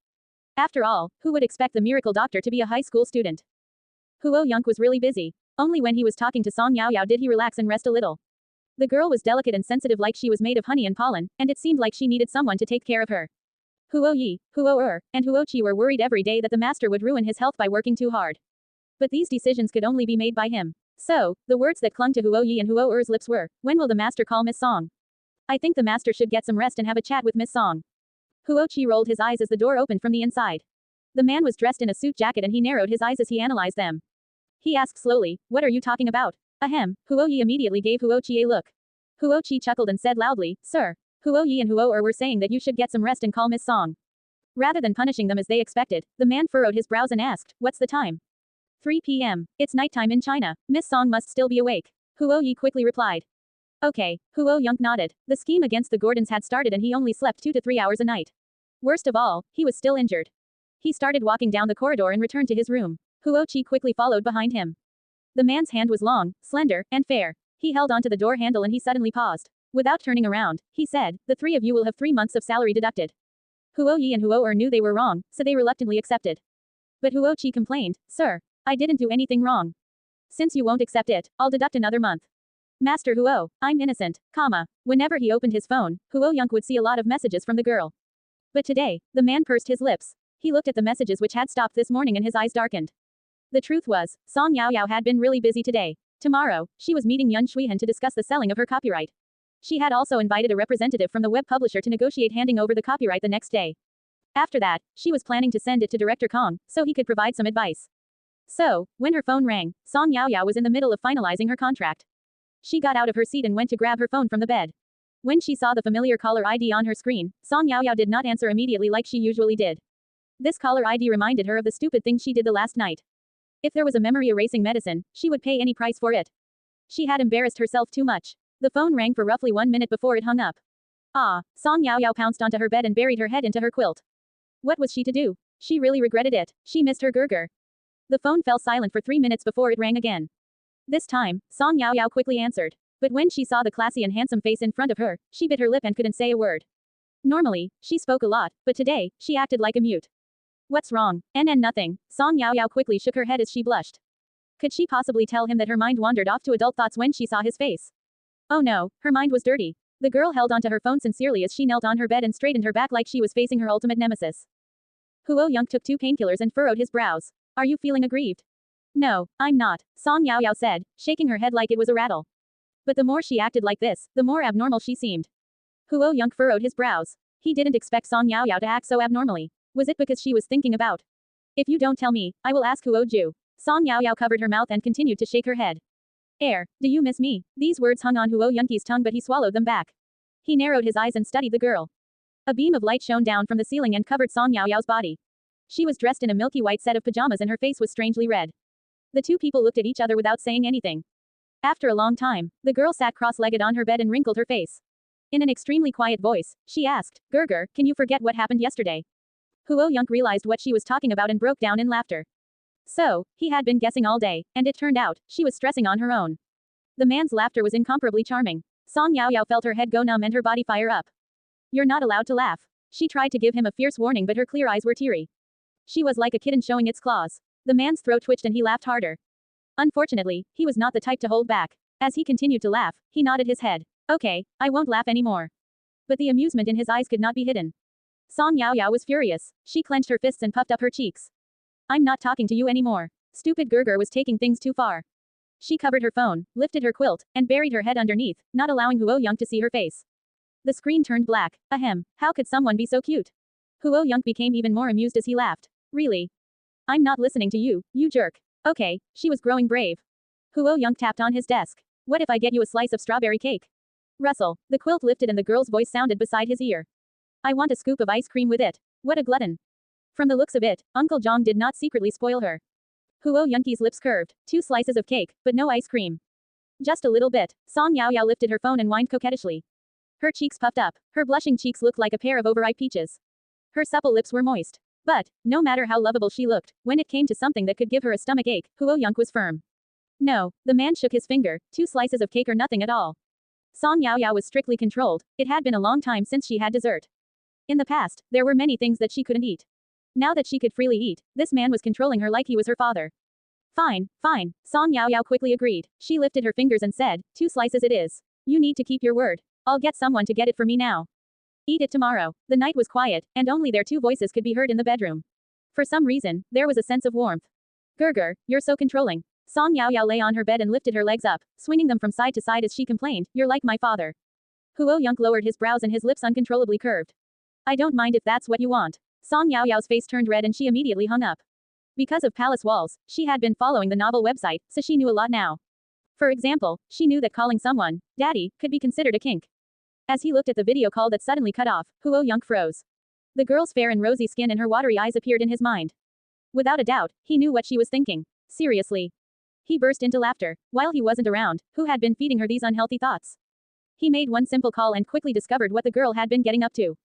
After all, who would expect the miracle doctor to be a high school student? Huo Yonk was really busy. Only when he was talking to Song Yaoyao did he relax and rest a little. The girl was delicate and sensitive like she was made of honey and pollen, and it seemed like she needed someone to take care of her. Huo Yi, Huo and Huo Qi were worried every day that the master would ruin his health by working too hard. But these decisions could only be made by him. So, the words that clung to Huo Yi and Huo Er's lips were, "When will the master call Miss Song? I think the master should get some rest and have a chat with Miss Song." Huo Qi rolled his eyes as the door opened from the inside. The man was dressed in a suit jacket and he narrowed his eyes as he analyzed them. He asked slowly, "What are you talking about?" Ahem, Huo Yi immediately gave Huo Qi a look. Huo Qi chuckled and said loudly, "Sir, Huo Yi and Huo Er were saying that you should get some rest and call Miss Song." Rather than punishing them as they expected, the man furrowed his brows and asked, "What's the time?" 3 p.m. It's nighttime in China. Miss Song must still be awake. Huo Yi quickly replied. Okay, Huo Yonk nodded. The scheme against the Gordons had started and he only slept 2 to 3 hours a night. Worst of all, he was still injured. He started walking down the corridor and returned to his room. Huo Qi quickly followed behind him. The man's hand was long, slender, and fair. He held onto the door handle and he suddenly paused. Without turning around, he said, "The 3 of you will have 3 months of salary deducted." Huo Yi and Huo Er knew they were wrong, so they reluctantly accepted. But Huo Qi complained, "Sir, I didn't do anything wrong. Since you won't accept it, I'll deduct another month." Master Huo, I'm innocent, comma. Whenever he opened his phone, Huo Yonk would see a lot of messages from the girl. But today, the man pursed his lips. He looked at the messages which had stopped this morning and his eyes darkened. The truth was, Song Yaoyao had been really busy today. Tomorrow, she was meeting Yun Shuihan to discuss the selling of her copyright. She had also invited a representative from the web publisher to negotiate handing over the copyright the next day. After that, she was planning to send it to Director Kong, so he could provide some advice. So, when her phone rang, Song Yaoyao was in the middle of finalizing her contract. She got out of her seat and went to grab her phone from the bed. When she saw the familiar caller ID on her screen, Song Yaoyao did not answer immediately like she usually did. This caller ID reminded her of the stupid thing she did the last night. If there was a memory-erasing medicine, she would pay any price for it. She had embarrassed herself too much. The phone rang for roughly 1 minute before it hung up. Song Yaoyao pounced onto her bed and buried her head into her quilt. What was she to do? She really regretted it. She missed her Gerger. The phone fell silent for 3 minutes before it rang again. This time, Song Yaoyao quickly answered. But when she saw the classy and handsome face in front of her, she bit her lip and couldn't say a word. Normally, she spoke a lot, but today, she acted like a mute. What's wrong? Nothing. Song Yaoyao quickly shook her head as she blushed. Could she possibly tell him that her mind wandered off to adult thoughts when she saw his face? Oh no, her mind was dirty. The girl held onto her phone sincerely as she knelt on her bed and straightened her back like she was facing her ultimate nemesis. Huo Yonk took 2 painkillers and furrowed his brows. Are you feeling aggrieved? No, I'm not, Song Yaoyao said, shaking her head like it was a rattle. But the more she acted like this, the more abnormal she seemed. Huo Yonk furrowed his brows. He didn't expect Song Yaoyao to act so abnormally. Was it because she was thinking about? If you don't tell me, I will ask Huo Ju. Song Yaoyao covered her mouth and continued to shake her head. Do you miss me? These words hung on Huo Yunki's tongue but he swallowed them back. He narrowed his eyes and studied the girl. A beam of light shone down from the ceiling and covered Song Yaoyao's body. She was dressed in a milky white set of pajamas and her face was strangely red. The 2 people looked at each other without saying anything. After a long time, the girl sat cross-legged on her bed and wrinkled her face. In an extremely quiet voice, she asked, Gerger, can you forget what happened yesterday? Huo Yonk realized what she was talking about and broke down in laughter. So, he had been guessing all day, and it turned out, she was stressing on her own. The man's laughter was incomparably charming. Song Yaoyao felt her head go numb and her body fire up. You're not allowed to laugh. She tried to give him a fierce warning but her clear eyes were teary. She was like a kitten showing its claws. The man's throat twitched and he laughed harder. Unfortunately, he was not the type to hold back. As he continued to laugh, he nodded his head. Okay, I won't laugh anymore. But the amusement in his eyes could not be hidden. Song Yaoyao was furious. She clenched her fists and puffed up her cheeks. I'm not talking to you anymore. Stupid Gerger was taking things too far. She covered her phone, lifted her quilt, and buried her head underneath, not allowing Huo Yonk to see her face. The screen turned black. Ahem, how could someone be so cute? Huo Yonk became even more amused as he laughed. Really? I'm not listening to you, you jerk. Okay, she was growing brave. Huo Yonk tapped on his desk. What if I get you a slice of strawberry cake? Russell, the quilt lifted and the girl's voice sounded beside his ear. I want a scoop of ice cream with it. What a glutton. From the looks of it, Uncle Zhang did not secretly spoil her. Huo Yunki's lips curved. 2 slices of cake, but no ice cream. Just a little bit. Song Yaoyao lifted her phone and whined coquettishly. Her cheeks puffed up. Her blushing cheeks looked like a pair of overripe peaches. Her supple lips were moist. But, no matter how lovable she looked, when it came to something that could give her a stomach ache, Huo Yunk was firm. No, the man shook his finger, 2 slices of cake or nothing at all. Song Yaoyao was strictly controlled, it had been a long time since she had dessert. In the past, there were many things that she couldn't eat. Now that she could freely eat, this man was controlling her like he was her father. Fine, fine, Song Yaoyao quickly agreed. She lifted her fingers and said, 2 slices it is. You need to keep your word. I'll get someone to get it for me now. Eat it tomorrow. The night was quiet, and only their 2 voices could be heard in the bedroom. For some reason, there was a sense of warmth. Gerger, you're so controlling. Song Yaoyao lay on her bed and lifted her legs up, swinging them from side to side as she complained, you're like my father. Huo Yunk lowered his brows and his lips uncontrollably curved. I don't mind if that's what you want. Song Yaoyao's face turned red and she immediately hung up. Because of Palace Walls, she had been following the novel website, so she knew a lot now. For example, she knew that calling someone, daddy, could be considered a kink. As he looked at the video call that suddenly cut off, Huo Yunk froze. The girl's fair and rosy skin and her watery eyes appeared in his mind. Without a doubt, he knew what she was thinking. Seriously. He burst into laughter. While he wasn't around, who had been feeding her these unhealthy thoughts? He made one simple call and quickly discovered what the girl had been getting up to.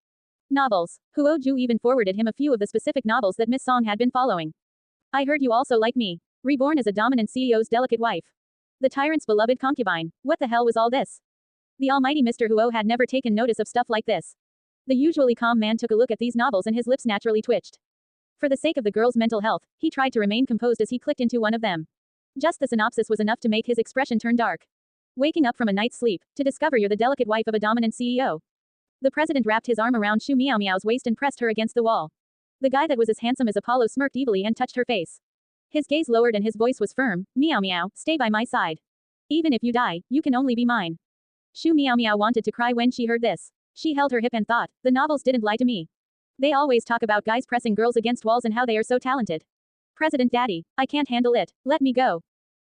Novels. Huo Ju even forwarded him a few of the specific novels that Miss Song had been following. I heard you also like me. Reborn as a dominant CEO's delicate wife. The tyrant's beloved concubine. What the hell was all this? The almighty Mr. Huo had never taken notice of stuff like this. The usually calm man took a look at these novels and his lips naturally twitched. For the sake of the girl's mental health, he tried to remain composed as he clicked into one of them. Just the synopsis was enough to make his expression turn dark. Waking up from a night's sleep, to discover you're the delicate wife of a dominant CEO. The president wrapped his arm around Shu Miao Miao's waist and pressed her against the wall. The guy that was as handsome as Apollo smirked evilly and touched her face. His gaze lowered and his voice was firm, Miao Miao, stay by my side. Even if you die, you can only be mine. Shu Miao Miao wanted to cry when she heard this. She held her hip and thought, the novels didn't lie to me. They always talk about guys pressing girls against walls and how they are so talented. President Daddy, I can't handle it, let me go.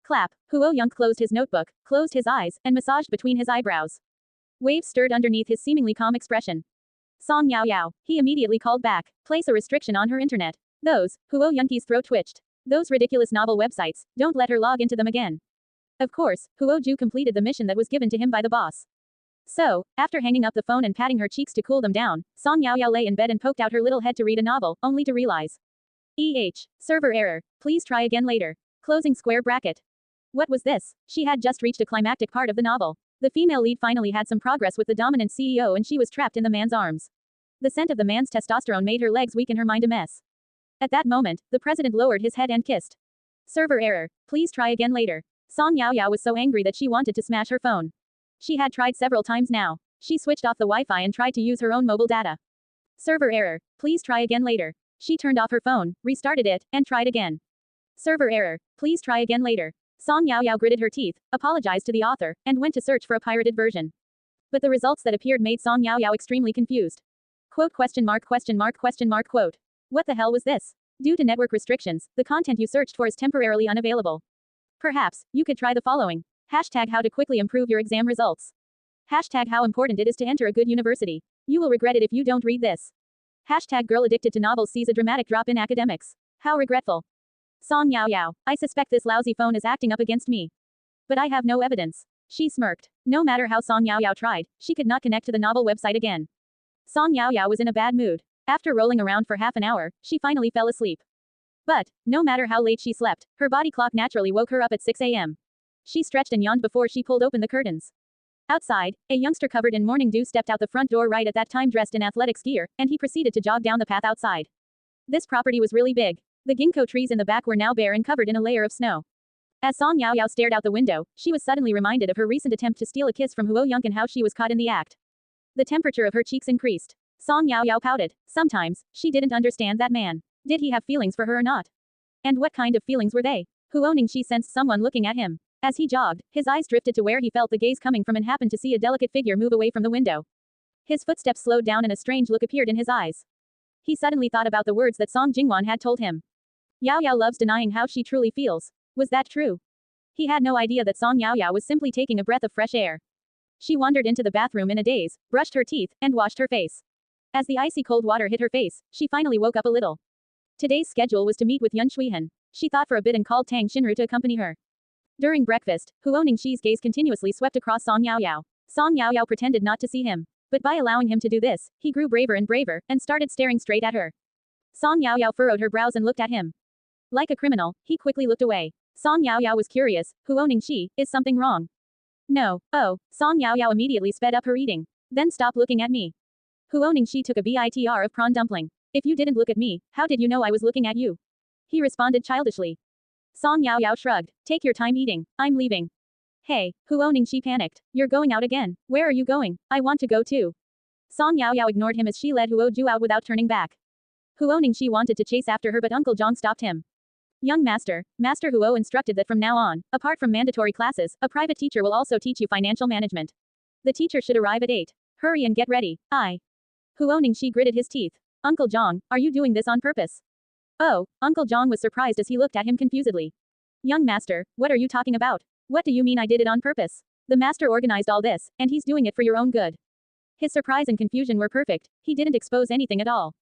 Clap. Huo Yunk closed his notebook, closed his eyes, and massaged between his eyebrows. Waves stirred underneath his seemingly calm expression. Song Yaoyao, he immediately called back, place a restriction on her internet. Those, Huo Yunki's throat twitched. Those ridiculous novel websites, don't let her log into them again. Of course, Huo Ju completed the mission that was given to him by the boss. So, after hanging up the phone and patting her cheeks to cool them down, Song Yaoyao lay in bed and poked out her little head to read a novel, only to realize. Server error. Please try again later. Closing square bracket. What was this? She had just reached a climactic part of the novel. The female lead finally had some progress with the dominant CEO and she was trapped in the man's arms. The scent of the man's testosterone made her legs weak and her mind a mess. At that moment, the president lowered his head and kissed. Server error. Please try again later. Song Yaoyao was so angry that she wanted to smash her phone. She had tried several times now. She switched off the Wi-Fi and tried to use her own mobile data. Server error. Please try again later. She turned off her phone, restarted it, and tried again. Server error. Please try again later. Song Yaoyao gritted her teeth, apologized to the author, and went to search for a pirated version. But the results that appeared made Song Yaoyao extremely confused. Quote question mark quote. What the hell was this? Due to network restrictions, the content you searched for is temporarily unavailable. Perhaps, you could try the following. Hashtag how to quickly improve your exam results. Hashtag how important it is to enter a good university. You will regret it if you don't read this. Hashtag girl addicted to novels sees a dramatic drop in academics. How regretful. Song Yaoyao, I suspect this lousy phone is acting up against me. But I have no evidence. She smirked. No matter how Song Yaoyao tried, she could not connect to the novel website again. Song Yaoyao was in a bad mood. After rolling around for half an hour, she finally fell asleep. But, no matter how late she slept, her body clock naturally woke her up at 6 a.m. She stretched and yawned before she pulled open the curtains. Outside, a youngster covered in morning dew stepped out the front door right at that time dressed in athletics gear, and he proceeded to jog down the path outside. This property was really big. The ginkgo trees in the back were now bare and covered in a layer of snow. As Song Yaoyao stared out the window, she was suddenly reminded of her recent attempt to steal a kiss from Huo Yunk and how she was caught in the act. The temperature of her cheeks increased. Song Yaoyao pouted. Sometimes, she didn't understand that man. Did he have feelings for her or not? And what kind of feelings were they? Huo Ningxi sensed someone looking at him. As he jogged, his eyes drifted to where he felt the gaze coming from and happened to see a delicate figure move away from the window. His footsteps slowed down and a strange look appeared in his eyes. He suddenly thought about the words that Song Jingwan had told him. Yaoyao loves denying how she truly feels. Was that true? He had no idea that Song Yaoyao was simply taking a breath of fresh air. She wandered into the bathroom in a daze, brushed her teeth, and washed her face. As the icy cold water hit her face, she finally woke up a little. Today's schedule was to meet with Yun Shuihan. She thought for a bit and called Tang Xinru to accompany her. During breakfast, Huo Ningxi's gaze continuously swept across Song Yaoyao. Song Yaoyao pretended not to see him. But by allowing him to do this, he grew braver and started staring straight at her. Song Yaoyao furrowed her brows and looked at him. Like a criminal, he quickly looked away. Song Yaoyao was curious, Huo Ningxi, is something wrong? No, oh, Song Yaoyao immediately sped up her eating. Then stop looking at me. Huo Ningxi took a bitr of prawn dumpling. If you didn't look at me, how did you know I was looking at you? He responded childishly. Song Yaoyao shrugged. Take your time eating, I'm leaving. Hey, Huo Ningxi panicked. You're going out again. Where are you going? I want to go too. Song Yaoyao ignored him as she led Huo Ju out without turning back. Huo Ningxi wanted to chase after her but Uncle Zhang stopped him. Young master, Master Huo instructed that from now on, apart from mandatory classes, a private teacher will also teach you financial management. The teacher should arrive at 8. Hurry and get ready. Huo Ningxi gritted his teeth. Uncle Zhang, are you doing this on purpose? Oh, Uncle Zhang was surprised as he looked at him confusedly. Young master, what are you talking about? What do you mean I did it on purpose? The master organized all this, and he's doing it for your own good. His surprise and confusion were perfect, he didn't expose anything at all.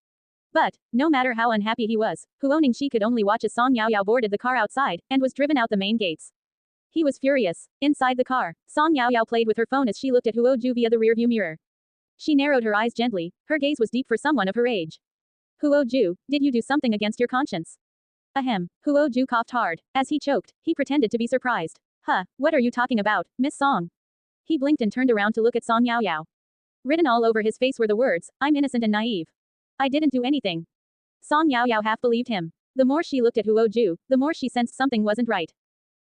But, no matter how unhappy he was, Huo Ningxi could only watch as Song Yaoyao boarded the car outside, and was driven out the main gates. He was furious. Inside the car, Song Yaoyao played with her phone as she looked at Huo Ju via the rearview mirror. She narrowed her eyes gently, her gaze was deep for someone of her age. Huo Ju, did you do something against your conscience? Ahem, Huo Ju coughed hard. As he choked, he pretended to be surprised. What are you talking about, Miss Song? He blinked and turned around to look at Song Yaoyao. Written all over his face were the words, I'm innocent and naive. I didn't do anything. Song Yaoyao half believed him. The more she looked at Huo Ju, the more she sensed something wasn't right.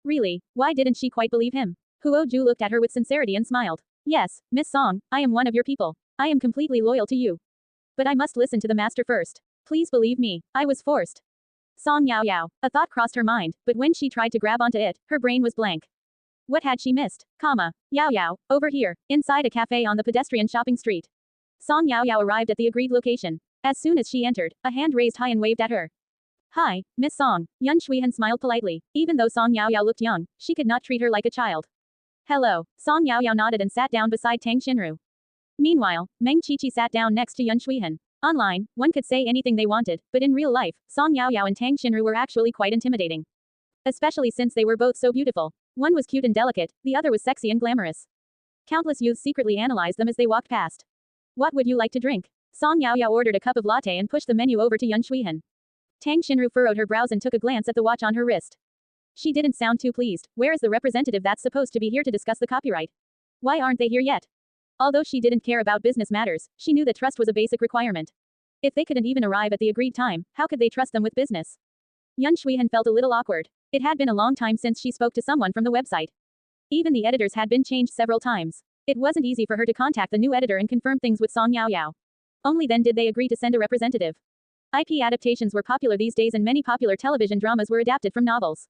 Really, why didn't she quite believe him? Huo Ju looked at her with sincerity and smiled. Yes, Miss Song, I am one of your people. I am completely loyal to you. But I must listen to the master first. Please believe me, I was forced. Song Yaoyao. A thought crossed her mind, but when she tried to grab onto it, her brain was blank. What had she missed? Yaoyao, over here, inside a cafe on the pedestrian shopping street. Song Yaoyao arrived at the agreed location. As soon as she entered, a hand raised high and waved at her. Hi, Miss Song. Yun Shuihan smiled politely. Even though Song Yaoyao looked young, she could not treat her like a child. Hello. Song Yaoyao nodded and sat down beside Tang Xinru. Meanwhile, Meng Qiqi sat down next to Yun Shuihan. Online, one could say anything they wanted, but in real life, Song Yaoyao and Tang Xinru were actually quite intimidating. Especially since they were both so beautiful. One was cute and delicate, the other was sexy and glamorous. Countless youths secretly analyzed them as they walked past. What would you like to drink? Song Yaoyao ordered a cup of latte and pushed the menu over to Yun Shuihan. Tang Xinru furrowed her brows and took a glance at the watch on her wrist. She didn't sound too pleased. Where is the representative that's supposed to be here to discuss the copyright? Why aren't they here yet? Although she didn't care about business matters, she knew that trust was a basic requirement. If they couldn't even arrive at the agreed time, how could they trust them with business? Yun Shuihan felt a little awkward. It had been a long time since she spoke to someone from the website. Even the editors had been changed several times. It wasn't easy for her to contact the new editor and confirm things with Song Yaoyao. Only then did they agree to send a representative. IP adaptations were popular these days and many popular television dramas were adapted from novels.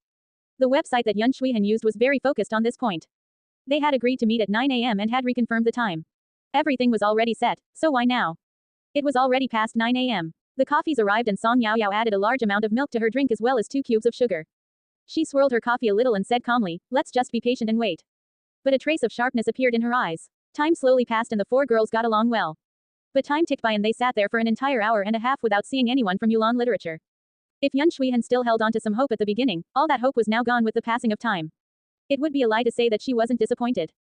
The website that Yun Shuihan used was very focused on this point. They had agreed to meet at 9 a.m. and had reconfirmed the time. Everything was already set, so why now? It was already past 9 a.m. The coffees arrived and Song Yaoyao added a large amount of milk to her drink as well as 2 cubes of sugar. She swirled her coffee a little and said calmly, let's just be patient and wait. But a trace of sharpness appeared in her eyes. Time slowly passed and the 4 girls got along well. But time ticked by and they sat there for an entire hour and a half without seeing anyone from Yulan literature. If Yun Shuihan still held on to some hope at the beginning, all that hope was now gone with the passing of time. It would be a lie to say that she wasn't disappointed.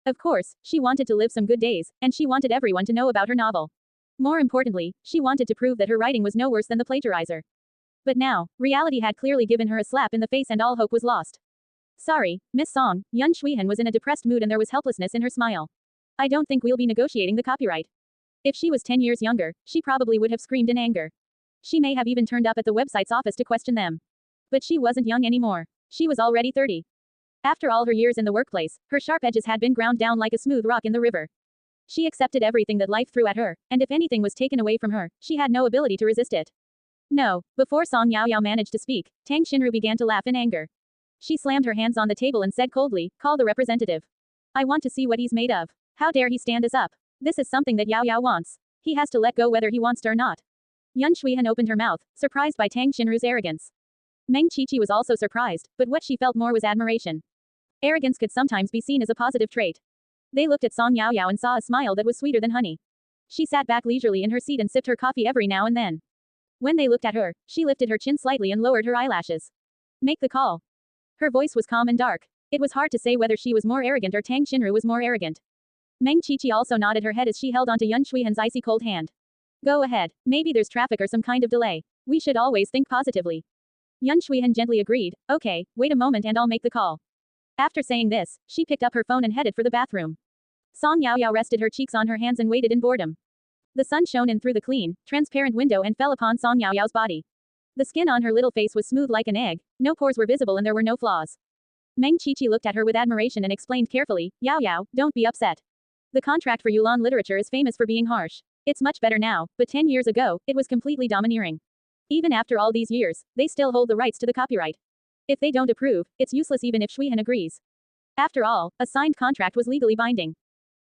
Of course, she wanted to live some good days, and she wanted everyone to know about her novel. More importantly, she wanted to prove that her writing was no worse than the plagiarizer. But now, reality had clearly given her a slap in the face and all hope was lost. Sorry, Miss Song, Yun Shuihan was in a depressed mood and there was helplessness in her smile. I don't think we'll be negotiating the copyright. If she was 10 years younger, she probably would have screamed in anger. She may have even turned up at the website's office to question them. But she wasn't young anymore. She was already 30. After all her years in the workplace, her sharp edges had been ground down like a smooth rock in the river. She accepted everything that life threw at her, and if anything was taken away from her, she had no ability to resist it. No, before Song Yaoyao managed to speak, Tang Xinru began to laugh in anger. She slammed her hands on the table and said coldly, call the representative. I want to see what he's made of. How dare he stand us up? This is something that Yaoyao wants. He has to let go whether he wants to or not. Yun Shuihan opened her mouth, surprised by Tang Xinru's arrogance. Meng Qiqi was also surprised, but what she felt more was admiration. Arrogance could sometimes be seen as a positive trait. They looked at Song Yaoyao and saw a smile that was sweeter than honey. She sat back leisurely in her seat and sipped her coffee every now and then. When they looked at her, she lifted her chin slightly and lowered her eyelashes. Make the call. Her voice was calm and dark. It was hard to say whether she was more arrogant or Tang Xinru was more arrogant. Meng Qiqi also nodded her head as she held onto Yun Shuihan's icy cold hand. Go ahead, maybe there's traffic or some kind of delay. We should always think positively. Yun Shuihan gently agreed, okay, wait a moment and I'll make the call. After saying this, she picked up her phone and headed for the bathroom. Song Yaoyao rested her cheeks on her hands and waited in boredom. The sun shone in through the clean, transparent window and fell upon Song Yaoyao's body. The skin on her little face was smooth like an egg, no pores were visible and there were no flaws. Meng Qiqi looked at her with admiration and explained carefully, Yaoyao, don't be upset. The contract for Yulan literature is famous for being harsh. It's much better now, but 10 years ago, it was completely domineering. Even after all these years, they still hold the rights to the copyright. If they don't approve, it's useless even if Shuihan agrees. After all, a signed contract was legally binding.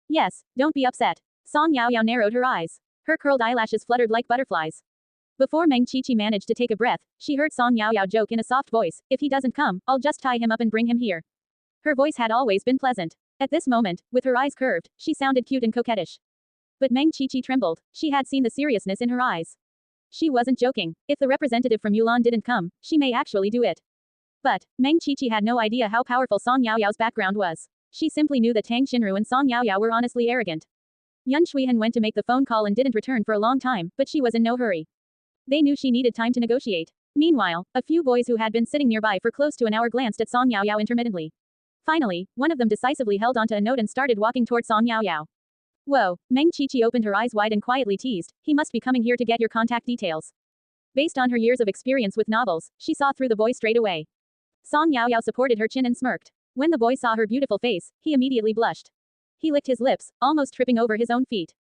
Yes, don't be upset. Song Yaoyao narrowed her eyes. Her curled eyelashes fluttered like butterflies. Before Meng Qiqi managed to take a breath, she heard Song Yaoyao joke in a soft voice, if he doesn't come, I'll just tie him up and bring him here. Her voice had always been pleasant. At this moment, with her eyes curved, she sounded cute and coquettish. But Meng Qiqi trembled, she had seen the seriousness in her eyes. She wasn't joking, if the representative from Yulan didn't come, she may actually do it. But, Meng Qiqi had no idea how powerful Song Yaoyao's background was. She simply knew that Tang Xinru and Song Yaoyao were honestly arrogant. Yun Shuihan went to make the phone call and didn't return for a long time, but she was in no hurry. They knew she needed time to negotiate. Meanwhile, a few boys who had been sitting nearby for close to an hour glanced at Song Yaoyao intermittently. Finally, one of them decisively held onto a note and started walking toward Song Yaoyao. Whoa, Meng Qiqi opened her eyes wide and quietly teased, he must be coming here to get your contact details. Based on her years of experience with novels, she saw through the boy straight away. Song Yaoyao supported her chin and smirked. When the boy saw her beautiful face, he immediately blushed. He licked his lips, almost tripping over his own feet.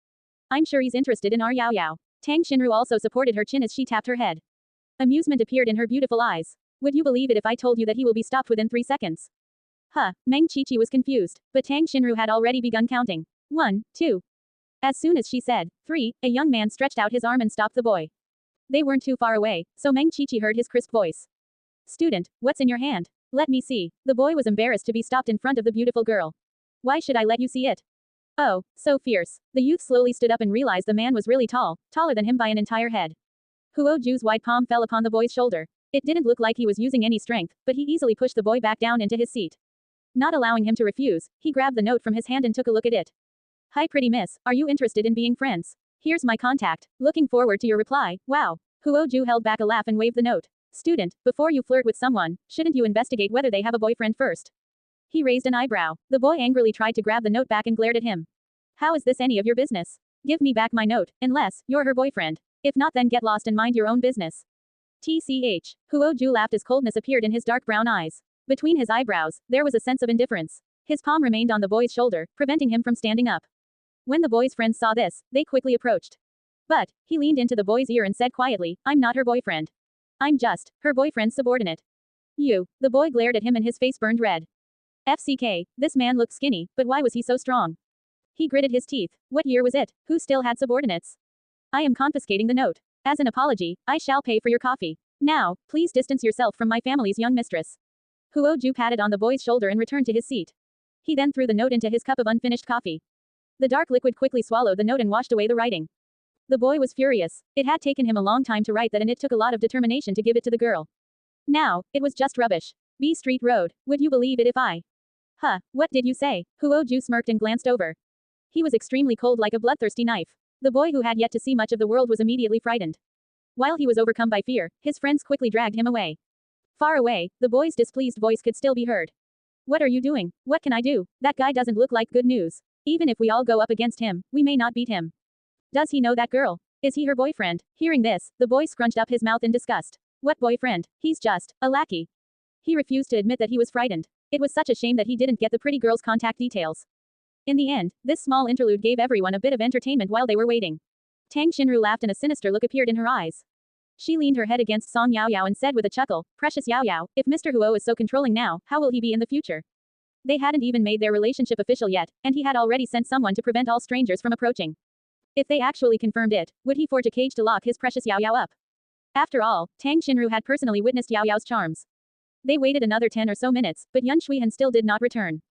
I'm sure he's interested in our Yaoyao. Tang Xinru also supported her chin as she tapped her head. Amusement appeared in her beautiful eyes. Would you believe it if I told you that he will be stopped within 3 seconds? Huh, Meng Qiqi was confused, but Tang Xinru had already begun counting. 1, 2. As soon as she said 3, a young man stretched out his arm and stopped the boy. They weren't too far away, so Meng Qiqi heard his crisp voice. Student, what's in your hand? Let me see. The boy was embarrassed to be stopped in front of the beautiful girl. Why should I let you see it? Oh, so fierce. The youth slowly stood up and realized the man was really tall, taller than him by an entire head. Huo Ju's wide palm fell upon the boy's shoulder. It didn't look like he was using any strength, but he easily pushed the boy back down into his seat. Not allowing him to refuse, he grabbed the note from his hand and took a look at it. Hi pretty miss, are you interested in being friends? Here's my contact. Looking forward to your reply, wow. Huo Ju held back a laugh and waved the note. Student, before you flirt with someone, shouldn't you investigate whether they have a boyfriend first? He raised an eyebrow. The boy angrily tried to grab the note back and glared at him. How is this any of your business? Give me back my note, unless you're her boyfriend. If not then get lost and mind your own business. TCH. Huo Ju laughed as coldness appeared in his dark brown eyes. Between his eyebrows, there was a sense of indifference. His palm remained on the boy's shoulder, preventing him from standing up. When the boy's friends saw this, they quickly approached. But, he leaned into the boy's ear and said quietly, I'm not her boyfriend. I'm just her boyfriend's subordinate. You. The boy glared at him and his face burned red. FCK, this man looked skinny, but why was he so strong? He gritted his teeth. What year was it? Who still had subordinates? I am confiscating the note. As an apology, I shall pay for your coffee. Now, please distance yourself from my family's young mistress. Huo Ju patted on the boy's shoulder and returned to his seat. He then threw the note into his cup of unfinished coffee. The dark liquid quickly swallowed the note and washed away the writing. The boy was furious. It had taken him a long time to write that and it took a lot of determination to give it to the girl. Now, it was just rubbish. B Street Road, would you believe it if I? Huh, what did you say? Huo Ju smirked and glanced over. He was extremely cold like a bloodthirsty knife. The boy who had yet to see much of the world was immediately frightened. While he was overcome by fear, his friends quickly dragged him away. Far away, the boy's displeased voice could still be heard. What are you doing? What can I do? That guy doesn't look like good news. Even if we all go up against him, we may not beat him. Does he know that girl? Is he her boyfriend? Hearing this, the boy scrunched up his mouth in disgust. What boyfriend? He's just a lackey. He refused to admit that he was frightened. It was such a shame that he didn't get the pretty girl's contact details. In the end, this small interlude gave everyone a bit of entertainment while they were waiting. Tang Xinru laughed and a sinister look appeared in her eyes. She leaned her head against Song Yaoyao and said with a chuckle, Precious Yaoyao, if Mr. Huo is so controlling now, how will he be in the future? They hadn't even made their relationship official yet, and he had already sent someone to prevent all strangers from approaching. If they actually confirmed it, would he forge a cage to lock his precious Yaoyao up? After all, Tang Xinru had personally witnessed Yaoyao's charms. They waited another 10 or so minutes, but Yun Shuihan still did not return.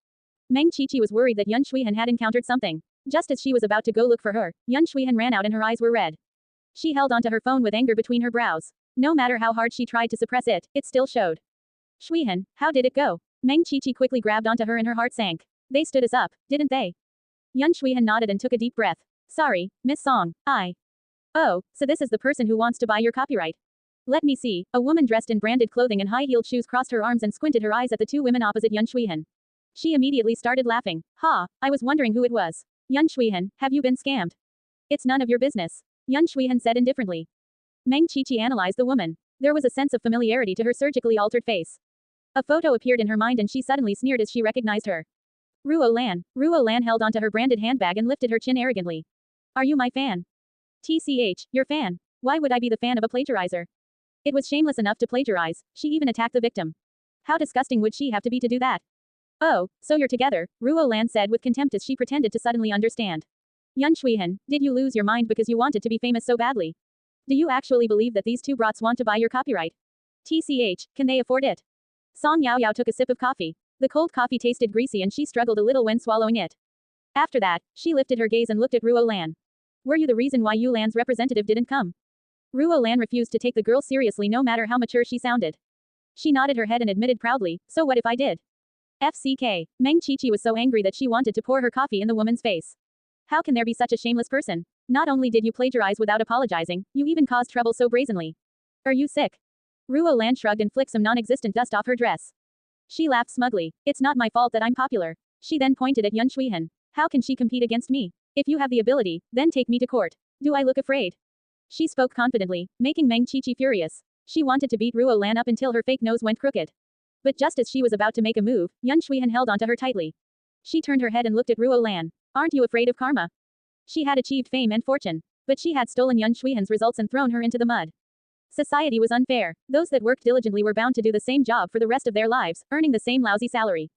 Meng Qiqi was worried that Yun Shuihan had encountered something. Just as she was about to go look for her, Yun Shuihan ran out and her eyes were red. She held onto her phone with anger between her brows. No matter how hard she tried to suppress it, it still showed. Shuihan, how did it go? Meng Qiqi quickly grabbed onto her and her heart sank. They stood us up, didn't they? Yun Shuihan nodded and took a deep breath. Sorry, Miss Song, Oh, so this is the person who wants to buy your copyright. Let me see. A woman dressed in branded clothing and high-heeled shoes crossed her arms and squinted her eyes at the two women opposite Yun Shuihan. She immediately started laughing. Ha, I was wondering who it was. Yun Shuihan, have you been scammed? It's none of your business. Yun Shuihan said indifferently. Meng Qiqi analyzed the woman. There was a sense of familiarity to her surgically altered face. A photo appeared in her mind and she suddenly sneered as she recognized her. Ruo Lan. Ruo Lan held onto her branded handbag and lifted her chin arrogantly. Are you my fan? TCH, your fan. Why would I be the fan of a plagiarizer? It was shameless enough to plagiarize, she even attacked the victim. How disgusting would she have to be to do that? Oh, so you're together, Ruo Lan said with contempt as she pretended to suddenly understand. Yun Shuihan, did you lose your mind because you wanted to be famous so badly? Do you actually believe that these two brats want to buy your copyright? TCH, can they afford it? Song Yaoyao took a sip of coffee. The cold coffee tasted greasy and she struggled a little when swallowing it. After that, she lifted her gaze and looked at Ruo Lan. Were you the reason why Yu Lan's representative didn't come? Ruo Lan refused to take the girl seriously no matter how mature she sounded. She nodded her head and admitted proudly, so what if I did? FCK. Meng Qiqi was so angry that she wanted to pour her coffee in the woman's face. How can there be such a shameless person? Not only did you plagiarize without apologizing, you even caused trouble so brazenly. Are you sick? Ruo Lan shrugged and flicked some non-existent dust off her dress. She laughed smugly. It's not my fault that I'm popular. She then pointed at Yun Shuihan. How can she compete against me? If you have the ability, then take me to court. Do I look afraid? She spoke confidently, making Meng Qiqi furious. She wanted to beat Ruo Lan up until her fake nose went crooked. But just as she was about to make a move, Yun Shuihan held onto her tightly. She turned her head and looked at Ruo Lan. Aren't you afraid of karma? She had achieved fame and fortune. But she had stolen Yun Shuihan's results and thrown her into the mud. Society was unfair. Those that worked diligently were bound to do the same job for the rest of their lives, earning the same lousy salary.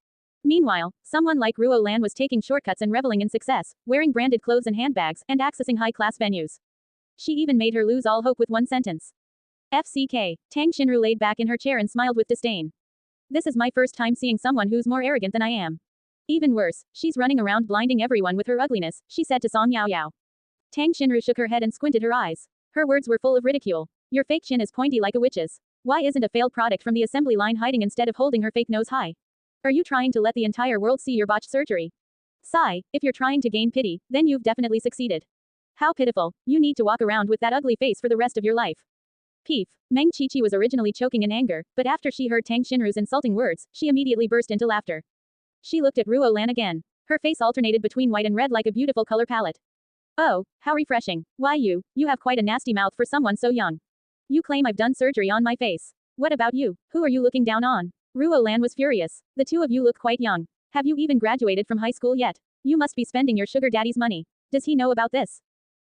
Meanwhile, someone like Ruo Lan was taking shortcuts and reveling in success, wearing branded clothes and handbags, and accessing high-class venues. She even made her lose all hope with one sentence. FCK. Tang Xinru laid back in her chair and smiled with disdain. This is my first time seeing someone who's more arrogant than I am. Even worse, she's running around blinding everyone with her ugliness, she said to Song Yaoyao. Tang Xinru shook her head and squinted her eyes. Her words were full of ridicule. Your fake chin is pointy like a witch's. Why isn't a failed product from the assembly line hiding instead of holding her fake nose high? Are you trying to let the entire world see your botched surgery? Sigh, if you're trying to gain pity, then you've definitely succeeded. How pitiful, you need to walk around with that ugly face for the rest of your life. Peef. Meng Qiqi was originally choking in anger, but after she heard Tang Xinru's insulting words, she immediately burst into laughter. She looked at Ruo Lan again. Her face alternated between white and red like a beautiful color palette. Oh, how refreshing. Why you have quite a nasty mouth for someone so young. You claim I've done surgery on my face. What about you? Who are you looking down on? Ruo Lan was furious. The two of you look quite young. Have you even graduated from high school yet? You must be spending your sugar daddy's money. Does he know about this?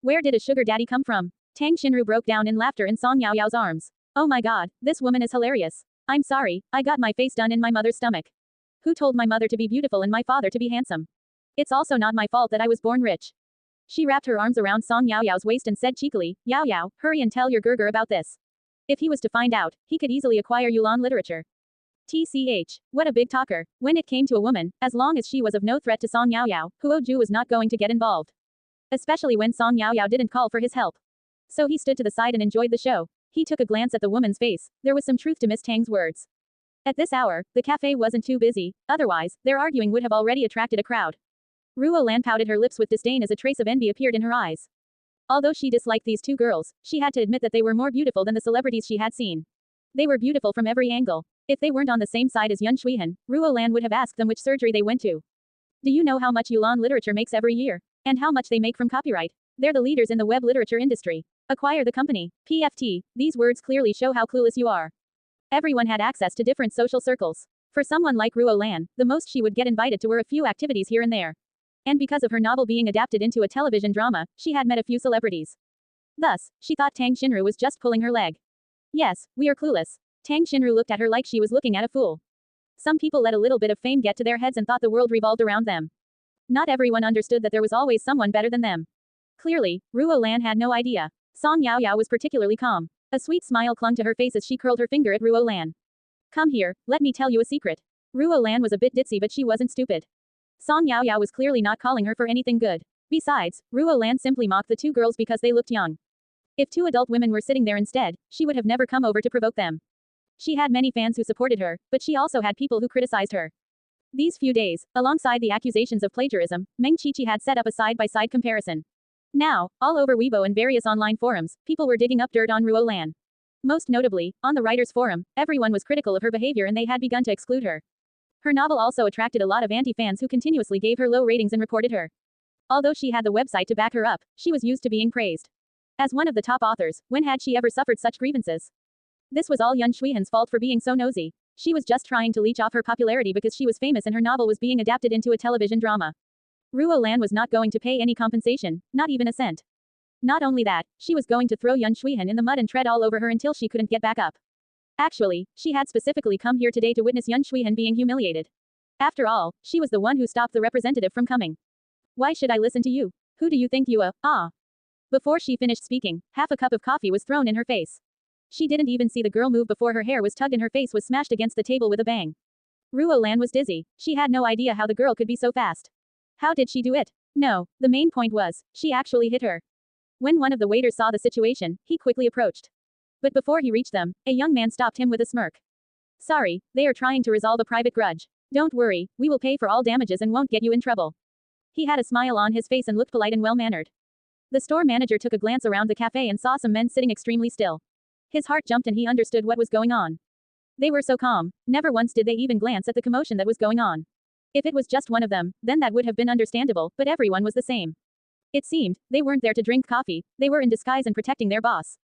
Where did a sugar daddy come from? Tang Xinru broke down in laughter in Song Yaoyao's arms. Oh my god, this woman is hilarious. I'm sorry, I got my face done in my mother's stomach. Who told my mother to be beautiful and my father to be handsome? It's also not my fault that I was born rich. She wrapped her arms around Song Yaoyao's waist and said cheekily, Yaoyao, hurry and tell your Gerger about this. If he was to find out, he could easily acquire Yulan literature. TCH. What a big talker. When it came to a woman, as long as she was of no threat to Song Yaoyao, Huo Ju was not going to get involved. Especially when Song Yaoyao didn't call for his help. So he stood to the side and enjoyed the show. He took a glance at the woman's face. There was some truth to Miss Tang's words. At this hour, the cafe wasn't too busy, otherwise, their arguing would have already attracted a crowd. Ruo Lan pouted her lips with disdain as a trace of envy appeared in her eyes. Although she disliked these two girls, she had to admit that they were more beautiful than the celebrities she had seen. They were beautiful from every angle. If they weren't on the same side as Yun Shuihan, Ruo Lan would have asked them which surgery they went to. Do you know how much Yulan literature makes every year? And how much they make from copyright? They're the leaders in the web literature industry. Acquire the company. PFT. These words clearly show how clueless you are. Everyone had access to different social circles. For someone like Ruo Lan, the most she would get invited to were a few activities here and there. And because of her novel being adapted into a television drama, she had met a few celebrities. Thus, she thought Tang Xinru was just pulling her leg. Yes, we are clueless. Tang Xinru looked at her like she was looking at a fool. Some people let a little bit of fame get to their heads and thought the world revolved around them. Not everyone understood that there was always someone better than them. Clearly, Ruo Lan had no idea. Song Yaoyao was particularly calm. A sweet smile clung to her face as she curled her finger at Ruo Lan. Come here, let me tell you a secret. Ruo Lan was a bit ditzy but she wasn't stupid. Song Yaoyao was clearly not calling her for anything good. Besides, Ruo Lan simply mocked the two girls because they looked young. If two adult women were sitting there instead, she would have never come over to provoke them. She had many fans who supported her, but she also had people who criticized her. These few days, alongside the accusations of plagiarism, Meng Qiqi had set up a side-by-side comparison. Now, all over Weibo and various online forums, people were digging up dirt on Ruo Lan. Most notably, on the writers' forum, everyone was critical of her behavior and they had begun to exclude her. Her novel also attracted a lot of anti-fans who continuously gave her low ratings and reported her. Although she had the website to back her up, she was used to being praised. As one of the top authors, when had she ever suffered such grievances? This was all Yun Shuihan's fault for being so nosy. She was just trying to leech off her popularity because she was famous and her novel was being adapted into a television drama. Ruo Lan was not going to pay any compensation, not even a cent. Not only that, she was going to throw Yun Shuihan in the mud and tread all over her until she couldn't get back up. Actually, she had specifically come here today to witness Yun Shuihan being humiliated. After all, she was the one who stopped the representative from coming. Why should I listen to you? Who do you think you are? Before she finished speaking, half a cup of coffee was thrown in her face. She didn't even see the girl move before her hair was tugged and her face was smashed against the table with a bang. Ruo Lan was dizzy. She had no idea how the girl could be so fast. How did she do it? No, the main point was, she actually hit her. When one of the waiters saw the situation, he quickly approached. But before he reached them, a young man stopped him with a smirk. Sorry, they are trying to resolve a private grudge. Don't worry, we will pay for all damages and won't get you in trouble. He had a smile on his face and looked polite and well-mannered. The store manager took a glance around the cafe and saw some men sitting extremely still. His heart jumped and he understood what was going on. They were so calm, never once did they even glance at the commotion that was going on. If it was just one of them, then that would have been understandable, but everyone was the same. It seemed, they weren't there to drink coffee, they were in disguise and protecting their boss.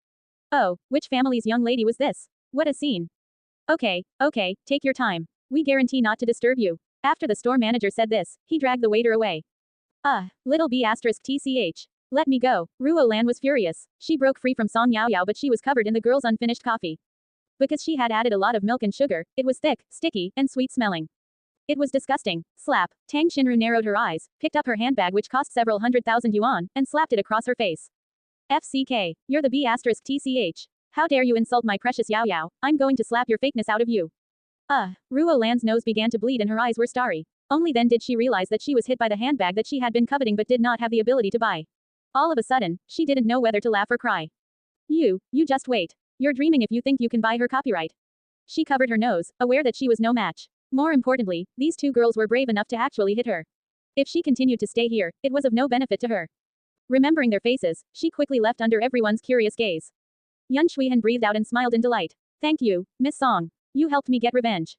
Oh, which family's young lady was this? What a scene. Okay, take your time. We guarantee not to disturb you. After the store manager said this, he dragged the waiter away. Little b asterisk tch. Let me go. Ruo Lan was furious. She broke free from Song Yaoyao but she was covered in the girl's unfinished coffee. Because she had added a lot of milk and sugar, it was thick, sticky, and sweet smelling. It was disgusting. Slap. Tang Xinru narrowed her eyes, picked up her handbag which cost several 100,000 yuan, and slapped it across her face. FCK. You're the b asterisk tch. How dare you insult my precious Yao Yao, I'm going to slap your fakeness out of you. Ruo Lan's nose began to bleed and her eyes were starry. Only then did she realize that she was hit by the handbag that she had been coveting but did not have the ability to buy. All of a sudden, she didn't know whether to laugh or cry. You just wait. You're dreaming if you think you can buy her copyright. She covered her nose, aware that she was no match. More importantly, these two girls were brave enough to actually hit her. If she continued to stay here, it was of no benefit to her. Remembering their faces, she quickly left under everyone's curious gaze. Yun Shuihan breathed out and smiled in delight. Thank you, Miss Song. You helped me get revenge.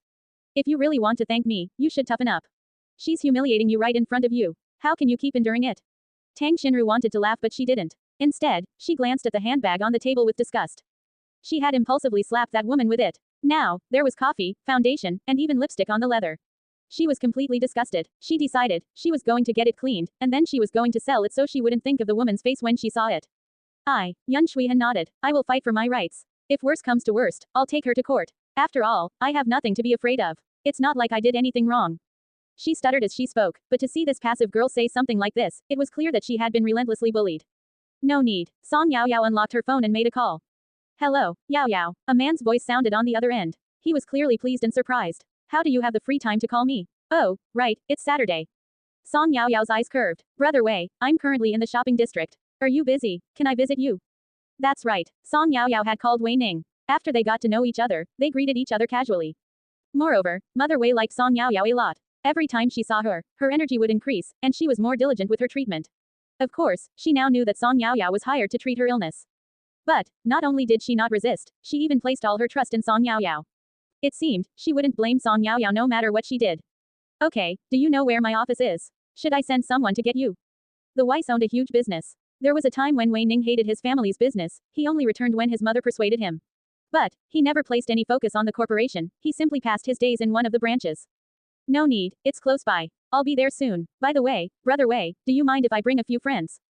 If you really want to thank me, you should toughen up. She's humiliating you right in front of you. How can you keep enduring it? Tang Xinru wanted to laugh but she didn't. Instead, she glanced at the handbag on the table with disgust. She had impulsively slapped that woman with it. Now, there was coffee, foundation, and even lipstick on the leather. She was completely disgusted. She decided, she was going to get it cleaned, and then she was going to sell it so she wouldn't think of the woman's face when she saw it. Yun Shuihan nodded. I will fight for my rights. If worse comes to worst, I'll take her to court. After all, I have nothing to be afraid of. It's not like I did anything wrong. She stuttered as she spoke, but to see this passive girl say something like this, it was clear that she had been relentlessly bullied. No need. Song Yaoyao unlocked her phone and made a call. Hello, Yaoyao. A man's voice sounded on the other end. He was clearly pleased and surprised. How do you have the free time to call me? Oh, right, it's Saturday. Song Yaoyao's eyes curved. Brother Wei, I'm currently in the shopping district. Are you busy? Can I visit you? That's right. Song Yaoyao had called Wei Ning. After they got to know each other, they greeted each other casually. Moreover, Mother Wei liked Song Yaoyao a lot. Every time she saw her, her energy would increase, and she was more diligent with her treatment. Of course, she now knew that Song Yaoyao was hired to treat her illness. But, not only did she not resist, she even placed all her trust in Song Yaoyao. It seemed, she wouldn't blame Song Yaoyao no matter what she did. Okay, do you know where my office is? Should I send someone to get you? The Weiss owned a huge business. There was a time when Wei Ning hated his family's business, he only returned when his mother persuaded him. But, he never placed any focus on the corporation, he simply passed his days in one of the branches. No need, it's close by. I'll be there soon. By the way, Brother Wei, do you mind if I bring a few friends?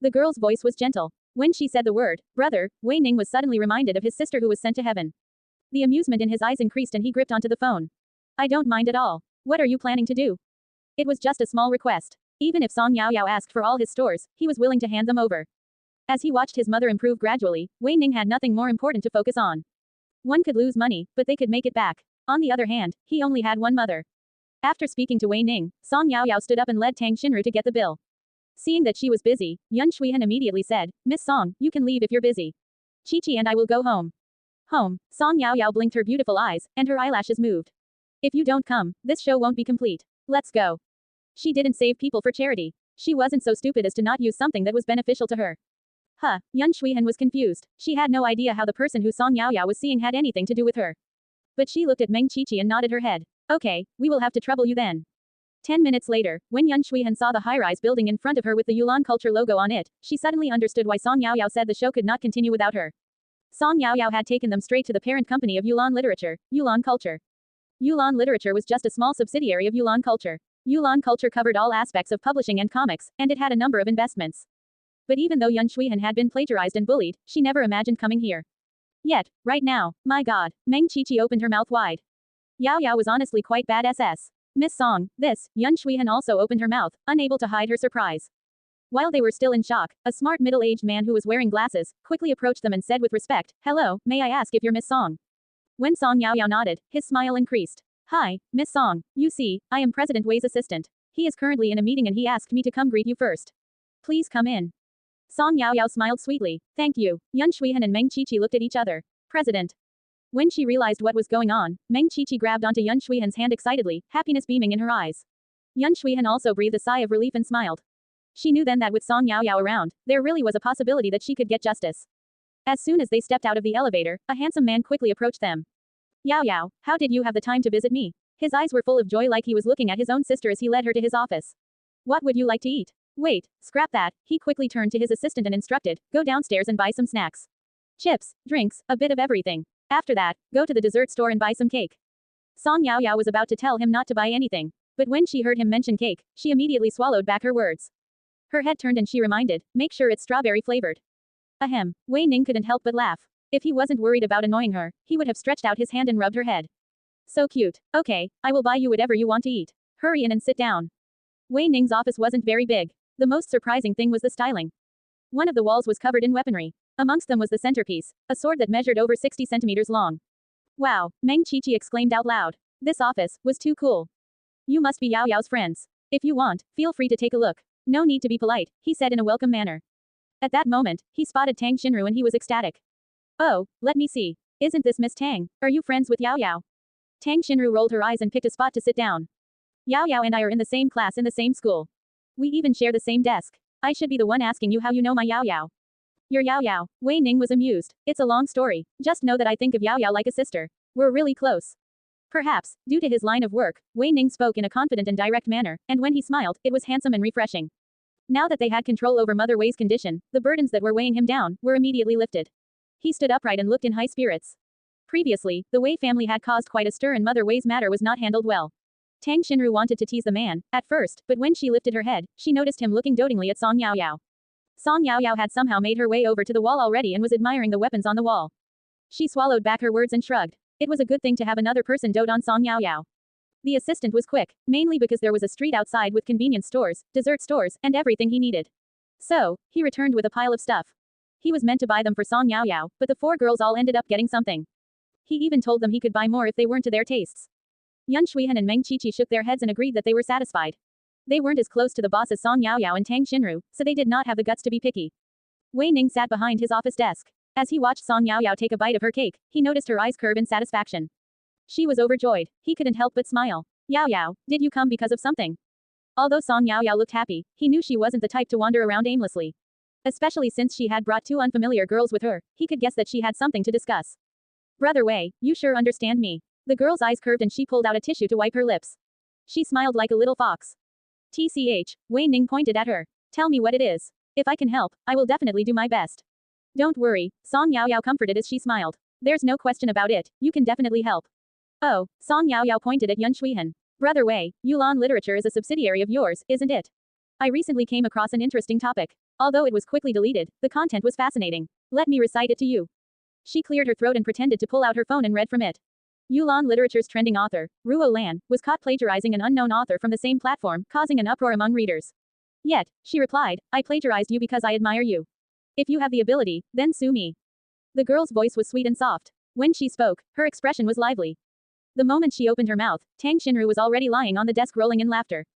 The girl's voice was gentle. When she said the word, brother, Wei Ning was suddenly reminded of his sister who was sent to heaven. The amusement in his eyes increased and he gripped onto the phone. I don't mind at all. What are you planning to do? It was just a small request. Even if Song Yaoyao asked for all his stores, he was willing to hand them over. As he watched his mother improve gradually, Wei Ning had nothing more important to focus on. One could lose money, but they could make it back. On the other hand, he only had one mother. After speaking to Wei Ning, Song Yaoyao stood up and led Tang Xinru to get the bill. Seeing that she was busy, Yun Shuihan immediately said, Miss Song, you can leave if you're busy. Chi-Chi and I will go home. Home. Song Yaoyao blinked her beautiful eyes, and her eyelashes moved. If you don't come, this show won't be complete. Let's go. She didn't save people for charity. She wasn't so stupid as to not use something that was beneficial to her. Yun Shuihan was confused. She had no idea how the person who Song Yaoyao was seeing had anything to do with her. But she looked at Meng Qiqi and nodded her head. Okay, we will have to trouble you then. 10 minutes later, when Yun Shuihan saw the high-rise building in front of her with the Yulan culture logo on it, she suddenly understood why Song Yaoyao said the show could not continue without her. Song Yaoyao had taken them straight to the parent company of Yulan Literature, Yulan Culture. Yulan Literature was just a small subsidiary of Yulan Culture. Yulan Culture covered all aspects of publishing and comics, and it had a number of investments. But even though Yun Shuihan had been plagiarized and bullied, she never imagined coming here. Yet, right now, my god, Meng Qiqi opened her mouth wide. Yao Yao was honestly quite bad ss. Miss Song, this, Yun Shuihan also opened her mouth, unable to hide her surprise. While they were still in shock, a smart middle-aged man who was wearing glasses, quickly approached them and said with respect, "Hello, may I ask if you're Miss Song?" When Song Yaoyao nodded, his smile increased. "Hi, Miss Song, you see, I am President Wei's assistant. He is currently in a meeting and he asked me to come greet you first. Please come in." Song Yaoyao smiled sweetly. "Thank you." Yun Shuihan and Meng Qiqi looked at each other. President. When she realized what was going on, Meng Qiqi grabbed onto Yun Shuihan's hand excitedly, happiness beaming in her eyes. Yun Shuihan also breathed a sigh of relief and smiled. She knew then that with Song Yaoyao around, there really was a possibility that she could get justice. As soon as they stepped out of the elevator, a handsome man quickly approached them. "Yaoyao, how did you have the time to visit me?" His eyes were full of joy like he was looking at his own sister as he led her to his office. "What would you like to eat?" "Wait, scrap that," he quickly turned to his assistant and instructed, "Go downstairs and buy some snacks. Chips, drinks, a bit of everything. After that, go to the dessert store and buy some cake." Song Yaoyao was about to tell him not to buy anything. But when she heard him mention cake, she immediately swallowed back her words. Her head turned and she reminded, "Make sure it's strawberry flavored." Ahem, Wei Ning couldn't help but laugh. If he wasn't worried about annoying her, he would have stretched out his hand and rubbed her head. "So cute. Okay, I will buy you whatever you want to eat. Hurry in and sit down." Wei Ning's office wasn't very big. The most surprising thing was the styling. One of the walls was covered in weaponry. Amongst them was the centerpiece, a sword that measured over 60 centimeters long. "Wow," Meng Qiqi exclaimed out loud. This office was too cool. "You must be Yao Yao's friends. If you want, feel free to take a look. No need to be polite," he said in a welcome manner. At that moment, he spotted Tang Xinru and he was ecstatic. "Oh, let me see. Isn't this Miss Tang? Are you friends with Yao Yao?" Tang Xinru rolled her eyes and picked a spot to sit down. "Yao Yao and I are in the same class in the same school. We even share the same desk. I should be the one asking you how you know my Yao Yao." "You're Yao Yao." Wei Ning was amused. "It's a long story. Just know that I think of Yao Yao like a sister. We're really close." Perhaps, due to his line of work, Wei Ning spoke in a confident and direct manner, and when he smiled, it was handsome and refreshing. Now that they had control over Mother Wei's condition, the burdens that were weighing him down were immediately lifted. He stood upright and looked in high spirits. Previously, the Wei family had caused quite a stir and Mother Wei's matter was not handled well. Tang Xinru wanted to tease the man, at first, but when she lifted her head, she noticed him looking dotingly at Song Yaoyao. Song Yaoyao had somehow made her way over to the wall already and was admiring the weapons on the wall. She swallowed back her words and shrugged. It was a good thing to have another person dote on Song Yaoyao. The assistant was quick, mainly because there was a street outside with convenience stores, dessert stores, and everything he needed. So, he returned with a pile of stuff. He was meant to buy them for Song Yaoyao, but the four girls all ended up getting something. He even told them he could buy more if they weren't to their tastes. Yun Shuihan and Meng Qiqi shook their heads and agreed that they were satisfied. They weren't as close to the boss as Song Yaoyao and Tang Xinru, so they did not have the guts to be picky. Wei Ning sat behind his office desk. As he watched Song Yaoyao take a bite of her cake, he noticed her eyes curve in satisfaction. She was overjoyed. He couldn't help but smile. "Yao Yao, did you come because of something?" Although Song Yaoyao looked happy, he knew she wasn't the type to wander around aimlessly. Especially since she had brought two unfamiliar girls with her, he could guess that she had something to discuss. "Brother Wei, you sure understand me." The girl's eyes curved and she pulled out a tissue to wipe her lips. She smiled like a little fox. "TCH, Wei Ning pointed at her. Tell me what it is. If I can help, I will definitely do my best." "Don't worry," Song Yaoyao comforted as she smiled. "There's no question about it, you can definitely help." "Oh," Song Yaoyao pointed at Yun Shuihan. "Brother Wei, Yulan Literature is a subsidiary of yours, isn't it? I recently came across an interesting topic. Although it was quickly deleted, the content was fascinating. Let me recite it to you." She cleared her throat and pretended to pull out her phone and read from it. Yulan Literature's trending author, Ruo Lan, was caught plagiarizing an unknown author from the same platform, causing an uproar among readers. Yet, she replied, "I plagiarized you because I admire you. If you have the ability, then sue me." The girl's voice was sweet and soft. When she spoke, her expression was lively. The moment she opened her mouth, Tang Xinru was already lying on the desk rolling in laughter.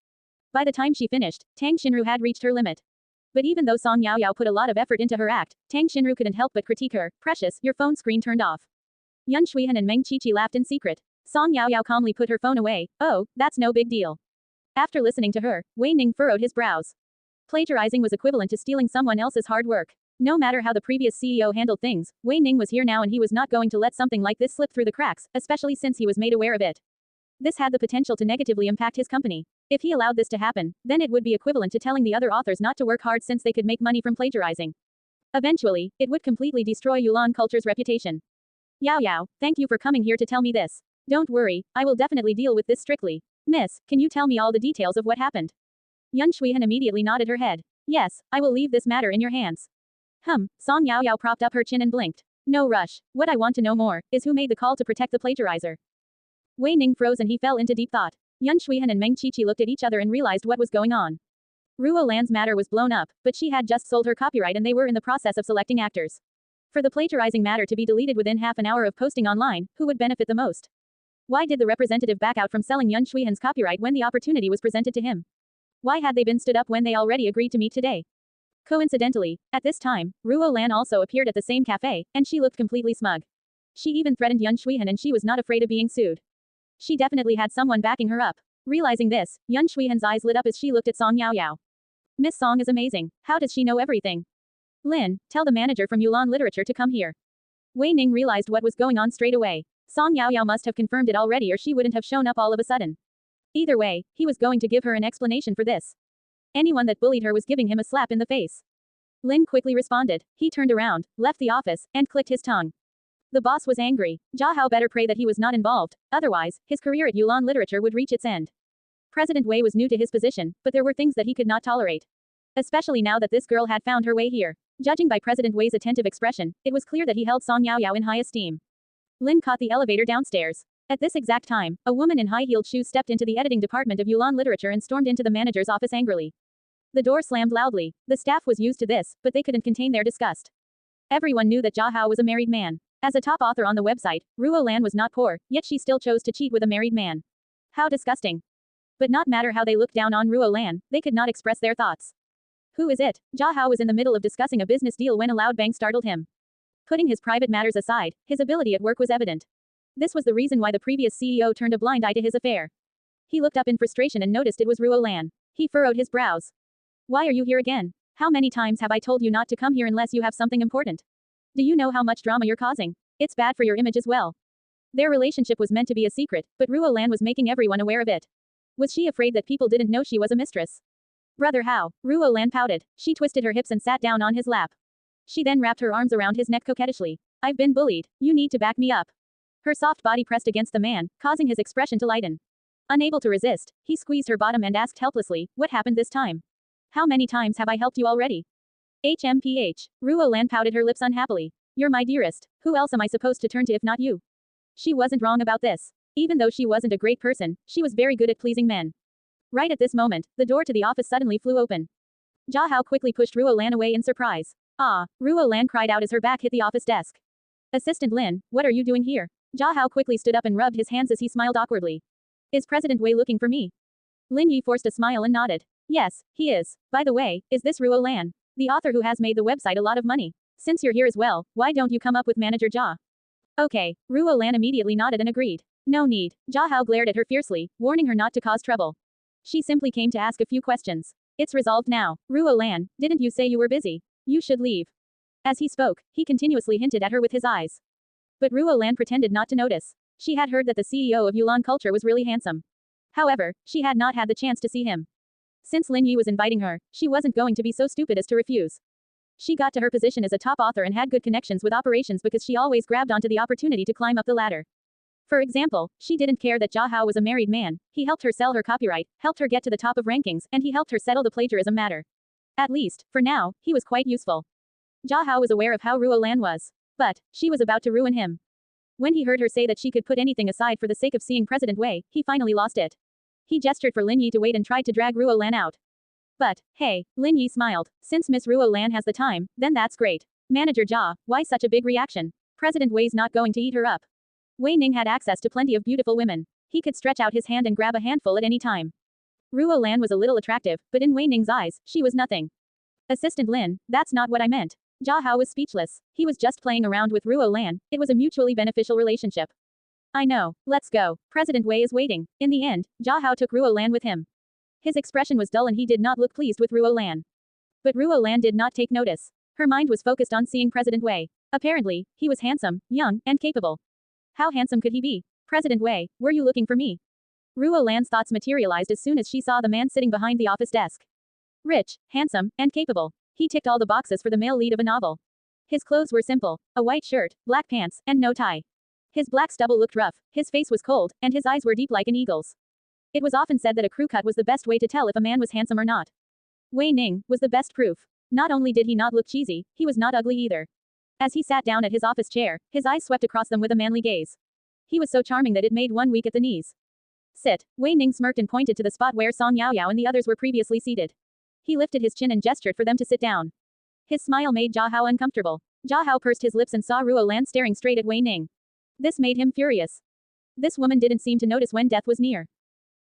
By the time she finished, Tang Xinru had reached her limit. But even though Song Yaoyao put a lot of effort into her act, Tang Xinru couldn't help but critique her. "Precious, your phone screen turned off." Yun Shuihan and Meng Qiqi laughed in secret. Song Yaoyao calmly put her phone away. "Oh, that's no big deal." After listening to her, Wei Ning furrowed his brows. Plagiarizing was equivalent to stealing someone else's hard work. No matter how the previous CEO handled things, Wei Ning was here now and he was not going to let something like this slip through the cracks, especially since he was made aware of it. This had the potential to negatively impact his company. If he allowed this to happen, then it would be equivalent to telling the other authors not to work hard since they could make money from plagiarizing. Eventually, it would completely destroy Yulan culture's reputation. Yao Yao, thank you for coming here to tell me this. Don't worry, I will definitely deal with this strictly. Miss, can you tell me all the details of what happened? Yun Shuihan immediately nodded her head. Yes, I will leave this matter in your hands. Song Yao Yao propped up her chin and blinked. No rush. What I want to know more is who made the call to protect the plagiarizer. Wei Ning froze and he fell into deep thought. Yun Shuihan and Meng Qiqi looked at each other and realized what was going on. Ruo Lan's matter was blown up, but she had just sold her copyright and they were in the process of selecting actors. For the plagiarizing matter to be deleted within half an hour of posting online, who would benefit the most? Why did the representative back out from selling Yun Shuihan's copyright when the opportunity was presented to him? Why had they been stood up when they already agreed to meet today? Coincidentally, at this time, Ruo Lan also appeared at the same cafe, and she looked completely smug. She even threatened Yun Shuihan and she was not afraid of being sued. She definitely had someone backing her up. Realizing this, Yun Shuihan's eyes lit up as she looked at Song Yao Yao. Miss Song is amazing. How does she know everything? Lin, tell the manager from Yulan Literature to come here. Wei Ning realized what was going on straight away. Song Yao Yao must have confirmed it already or she wouldn't have shown up all of a sudden. Either way, he was going to give her an explanation for this. Anyone that bullied her was giving him a slap in the face. Lin quickly responded. He turned around, left the office, and clicked his tongue. The boss was angry. Jia Hao better pray that he was not involved, otherwise, his career at Yulan Literature would reach its end. President Wei was new to his position, but there were things that he could not tolerate. Especially now that this girl had found her way here. Judging by President Wei's attentive expression, it was clear that he held Song Yao Yao in high esteem. Lin caught the elevator downstairs. At this exact time, a woman in high-heeled shoes stepped into the editing department of Yulan Literature and stormed into the manager's office angrily. The door slammed loudly. The staff was used to this, but they couldn't contain their disgust. Everyone knew that Jia Hao was a married man. As a top author on the website, Ruo Lan was not poor, yet she still chose to cheat with a married man. How disgusting. But not matter how they looked down on Ruo Lan, they could not express their thoughts. Who is it? Jia Hao was in the middle of discussing a business deal when a loud bang startled him. Putting his private matters aside, his ability at work was evident. This was the reason why the previous CEO turned a blind eye to his affair. He looked up in frustration and noticed it was Ruo Lan. He furrowed his brows. Why are you here again? How many times have I told you not to come here unless you have something important? Do you know how much drama you're causing? It's bad for your image as well. Their relationship was meant to be a secret, but Ruo Lan was making everyone aware of it. Was she afraid that people didn't know she was a mistress? Brother Hao, Ruo Lan pouted. She twisted her hips and sat down on his lap. She then wrapped her arms around his neck coquettishly. I've been bullied. You need to back me up. Her soft body pressed against the man, causing his expression to lighten. Unable to resist, he squeezed her bottom and asked helplessly, what happened this time? How many times have I helped you already? HMPH. Ruo Lan pouted her lips unhappily. You're my dearest. Who else am I supposed to turn to if not you? She wasn't wrong about this. Even though she wasn't a great person, she was very good at pleasing men. Right at this moment, the door to the office suddenly flew open. Jia Hao quickly pushed Ruo Lan away in surprise. Ah, Ruo Lan cried out as her back hit the office desk. Assistant Lin, what are you doing here? Jia Hao quickly stood up and rubbed his hands as he smiled awkwardly. Is President Wei looking for me? Lin Yi forced a smile and nodded. Yes, he is. By the way, is this Ruo Lan? The author who has made the website a lot of money. Since you're here as well, why don't you come up with Manager Jia? Okay, Ruo Lan immediately nodded and agreed. No need. Jia Hao glared at her fiercely, warning her not to cause trouble. She simply came to ask a few questions. It's resolved now. Ruo Lan, didn't you say you were busy? You should leave. As he spoke, he continuously hinted at her with his eyes. But Ruo Lan pretended not to notice. She had heard that the CEO of Yulan Culture was really handsome. However, she had not had the chance to see him. Since Lin Yi was inviting her, she wasn't going to be so stupid as to refuse. She got to her position as a top author and had good connections with operations because she always grabbed onto the opportunity to climb up the ladder. For example, she didn't care that Jia Hao was a married man, he helped her sell her copyright, helped her get to the top of rankings, and he helped her settle the plagiarism matter. At least, for now, he was quite useful. Jia Hao was aware of how Ruo Lan was. But, she was about to ruin him. When he heard her say that she could put anything aside for the sake of seeing President Wei, he finally lost it. He gestured for Lin Yi to wait and tried to drag Ruo Lan out. But, hey, Lin Yi smiled. Since Miss Ruo Lan has the time, then that's great. Manager Jia, why such a big reaction? President Wei's not going to eat her up. Wei Ning had access to plenty of beautiful women. He could stretch out his hand and grab a handful at any time. Ruo Lan was a little attractive, but in Wei Ning's eyes, she was nothing. Assistant Lin, that's not what I meant. Jia Hao was speechless. He was just playing around with Ruo Lan. It was a mutually beneficial relationship. I know. Let's go. President Wei is waiting. In the end, Jia Hao took Ruo Lan with him. His expression was dull and he did not look pleased with Ruo Lan. But Ruo Lan did not take notice. Her mind was focused on seeing President Wei. Apparently, he was handsome, young, and capable. How handsome could he be? President Wei, were you looking for me? Ruo Lan's thoughts materialized as soon as she saw the man sitting behind the office desk. Rich, handsome, and capable. He ticked all the boxes for the male lead of a novel. His clothes were simple, a white shirt, black pants, and no tie. His black stubble looked rough, his face was cold, and his eyes were deep like an eagle's. It was often said that a crew cut was the best way to tell if a man was handsome or not. Wei Ning was the best proof. Not only did he not look cheesy, he was not ugly either. As he sat down at his office chair, his eyes swept across them with a manly gaze. He was so charming that it made one weak at the knees. Sit. Wei Ning smirked and pointed to the spot where Song Yaoyao and the others were previously seated. He lifted his chin and gestured for them to sit down. His smile made Jia Hao uncomfortable. Jia Hao pursed his lips and saw Ruo Lan staring straight at Wei Ning. This made him furious. This woman didn't seem to notice when death was near.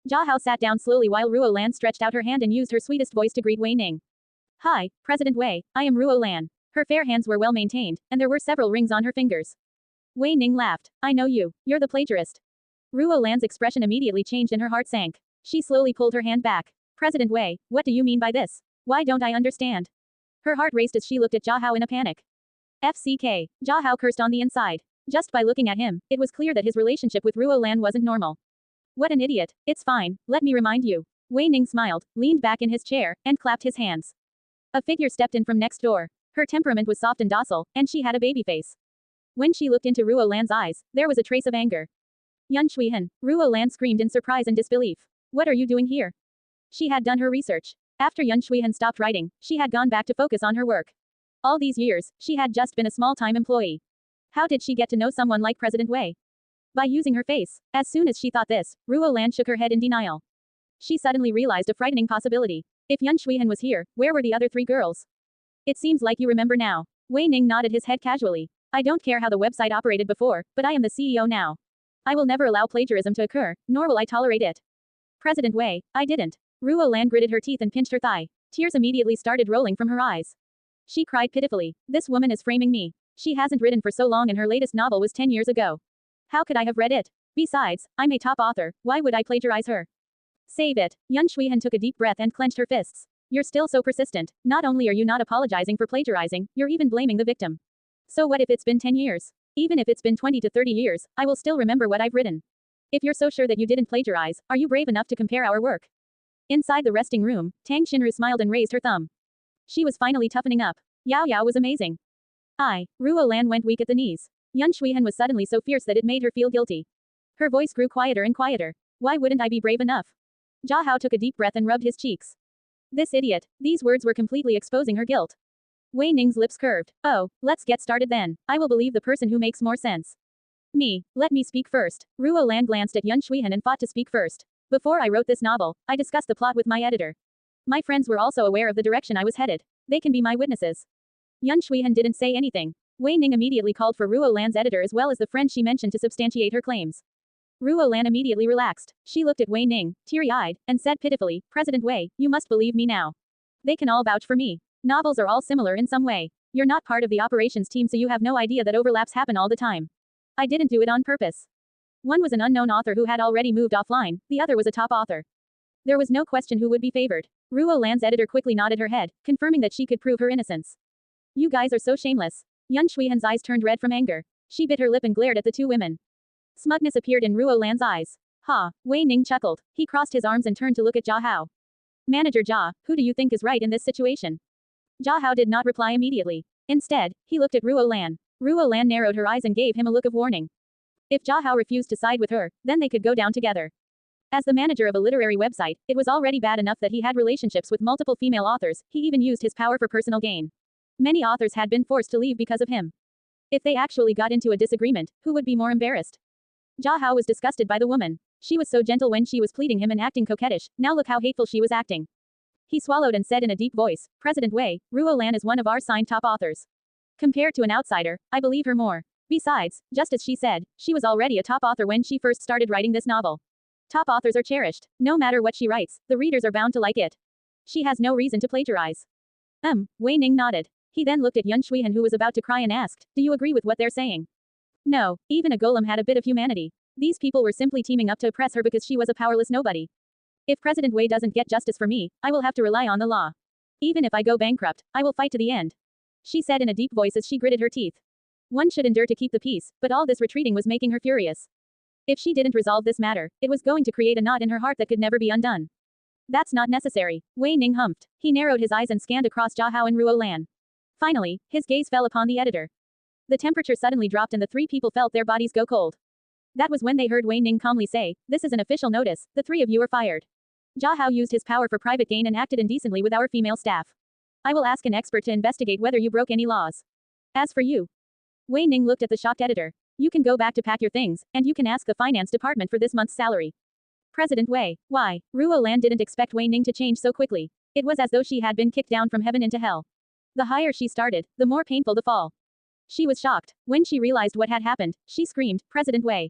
Jia Hao sat down slowly while Ruo Lan stretched out her hand and used her sweetest voice to greet Wei Ning. Hi, President Wei, I am Ruo Lan. Her fair hands were well maintained, and there were several rings on her fingers. Wei Ning laughed. I know you. You're the plagiarist. Ruo Lan's expression immediately changed and her heart sank. She slowly pulled her hand back. President Wei, what do you mean by this? Why don't I understand? Her heart raced as she looked at Jia Hao in a panic. FCK. Jia Hao cursed on the inside. Just by looking at him, it was clear that his relationship with Ruo Lan wasn't normal. What an idiot. It's fine, let me remind you. Wei Ning smiled, leaned back in his chair, and clapped his hands. A figure stepped in from next door. Her temperament was soft and docile, and she had a baby face. When she looked into Ruo Lan's eyes, there was a trace of anger. Yun Shuihan, Ruo Lan screamed in surprise and disbelief. What are you doing here? She had done her research. After Yun Shuihan stopped writing, she had gone back to focus on her work. All these years, she had just been a small-time employee. How did she get to know someone like President Wei? By using her face. As soon as she thought this, Ruo Lan shook her head in denial. She suddenly realized a frightening possibility. If Yun Shuihan was here, where were the other three girls? It seems like you remember now. Wei Ning nodded his head casually. I don't care how the website operated before, but I am the CEO now. I will never allow plagiarism to occur, nor will I tolerate it. President Wei, I didn't. Ruo Lan gritted her teeth and pinched her thigh. Tears immediately started rolling from her eyes. She cried pitifully. This woman is framing me. She hasn't written for so long and her latest novel was 10 years ago. How could I have read it? Besides, I'm a top author, why would I plagiarize her? Save it. Yun Shuihan took a deep breath and clenched her fists. You're still so persistent. Not only are you not apologizing for plagiarizing, you're even blaming the victim. So what if it's been 10 years? Even if it's been 20 to 30 years, I will still remember what I've written. If you're so sure that you didn't plagiarize, are you brave enough to compare our work? Inside the resting room, Tang Xinru smiled and raised her thumb. She was finally toughening up. Yao Yao was amazing. Ruo Lan went weak at the knees. Yun Shuihan was suddenly so fierce that it made her feel guilty. Her voice grew quieter and quieter. Why wouldn't I be brave enough? Jia Hao took a deep breath and rubbed his cheeks. This idiot. These words were completely exposing her guilt. Wei Ning's lips curved. Oh, let's get started then. I will believe the person who makes more sense. Me. Let me speak first. Ruo Lan glanced at Yun Shuihan and fought to speak first. Before I wrote this novel, I discussed the plot with my editor. My friends were also aware of the direction I was headed. They can be my witnesses. Yun Shuihan didn't say anything. Wei Ning immediately called for Ruo Lan's editor as well as the friend she mentioned to substantiate her claims. Ruo Lan immediately relaxed. She looked at Wei Ning, teary-eyed, and said pitifully, President Wei, you must believe me now. They can all vouch for me. Novels are all similar in some way. You're not part of the operations team so you have no idea that overlaps happen all the time. I didn't do it on purpose. One was an unknown author who had already moved offline, the other was a top author. There was no question who would be favored. Ruo Lan's editor quickly nodded her head, confirming that she could prove her innocence. You guys are so shameless. Yun Shuihan's eyes turned red from anger. She bit her lip and glared at the two women. Smugness appeared in Ruo Lan's eyes. Ha, Wei Ning chuckled. He crossed his arms and turned to look at Jia Hao. Manager Jia, who do you think is right in this situation? Jia Hao did not reply immediately. Instead, he looked at Ruo Lan. Ruo Lan narrowed her eyes and gave him a look of warning. If Jia Hao refused to side with her, then they could go down together. As the manager of a literary website, it was already bad enough that he had relationships with multiple female authors, he even used his power for personal gain. Many authors had been forced to leave because of him. If they actually got into a disagreement, who would be more embarrassed? Jia Hao was disgusted by the woman. She was so gentle when she was pleading him and acting coquettish, now look how hateful she was acting. He swallowed and said in a deep voice, President Wei, Ruo Lan is one of our signed top authors. Compared to an outsider, I believe her more. Besides, just as she said, she was already a top author when she first started writing this novel. Top authors are cherished. No matter what she writes, the readers are bound to like it. She has no reason to plagiarize. Wei Ning nodded. He then looked at Yun Shuihan who was about to cry and asked, do you agree with what they're saying? No, even a golem had a bit of humanity. These people were simply teaming up to oppress her because she was a powerless nobody. If President Wei doesn't get justice for me, I will have to rely on the law. Even if I go bankrupt, I will fight to the end. She said in a deep voice as she gritted her teeth. One should endure to keep the peace, but all this retreating was making her furious. If she didn't resolve this matter, it was going to create a knot in her heart that could never be undone. That's not necessary, Wei Ning humphed. He narrowed his eyes and scanned across Jia Hao and Ruo Lan. Finally, his gaze fell upon the editor. The temperature suddenly dropped and the three people felt their bodies go cold. That was when they heard Wei Ning calmly say, "This is an official notice, the three of you are fired." Jia Hao used his power for private gain and acted indecently with our female staff. I will ask an expert to investigate whether you broke any laws. As for you. Wei Ning looked at the shocked editor. You can go back to pack your things, and you can ask the finance department for this month's salary. President Wei. Why? Ruo Lan didn't expect Wei Ning to change so quickly. It was as though she had been kicked down from heaven into hell. The higher she started, the more painful the fall. She was shocked. When she realized what had happened, she screamed, President Wei.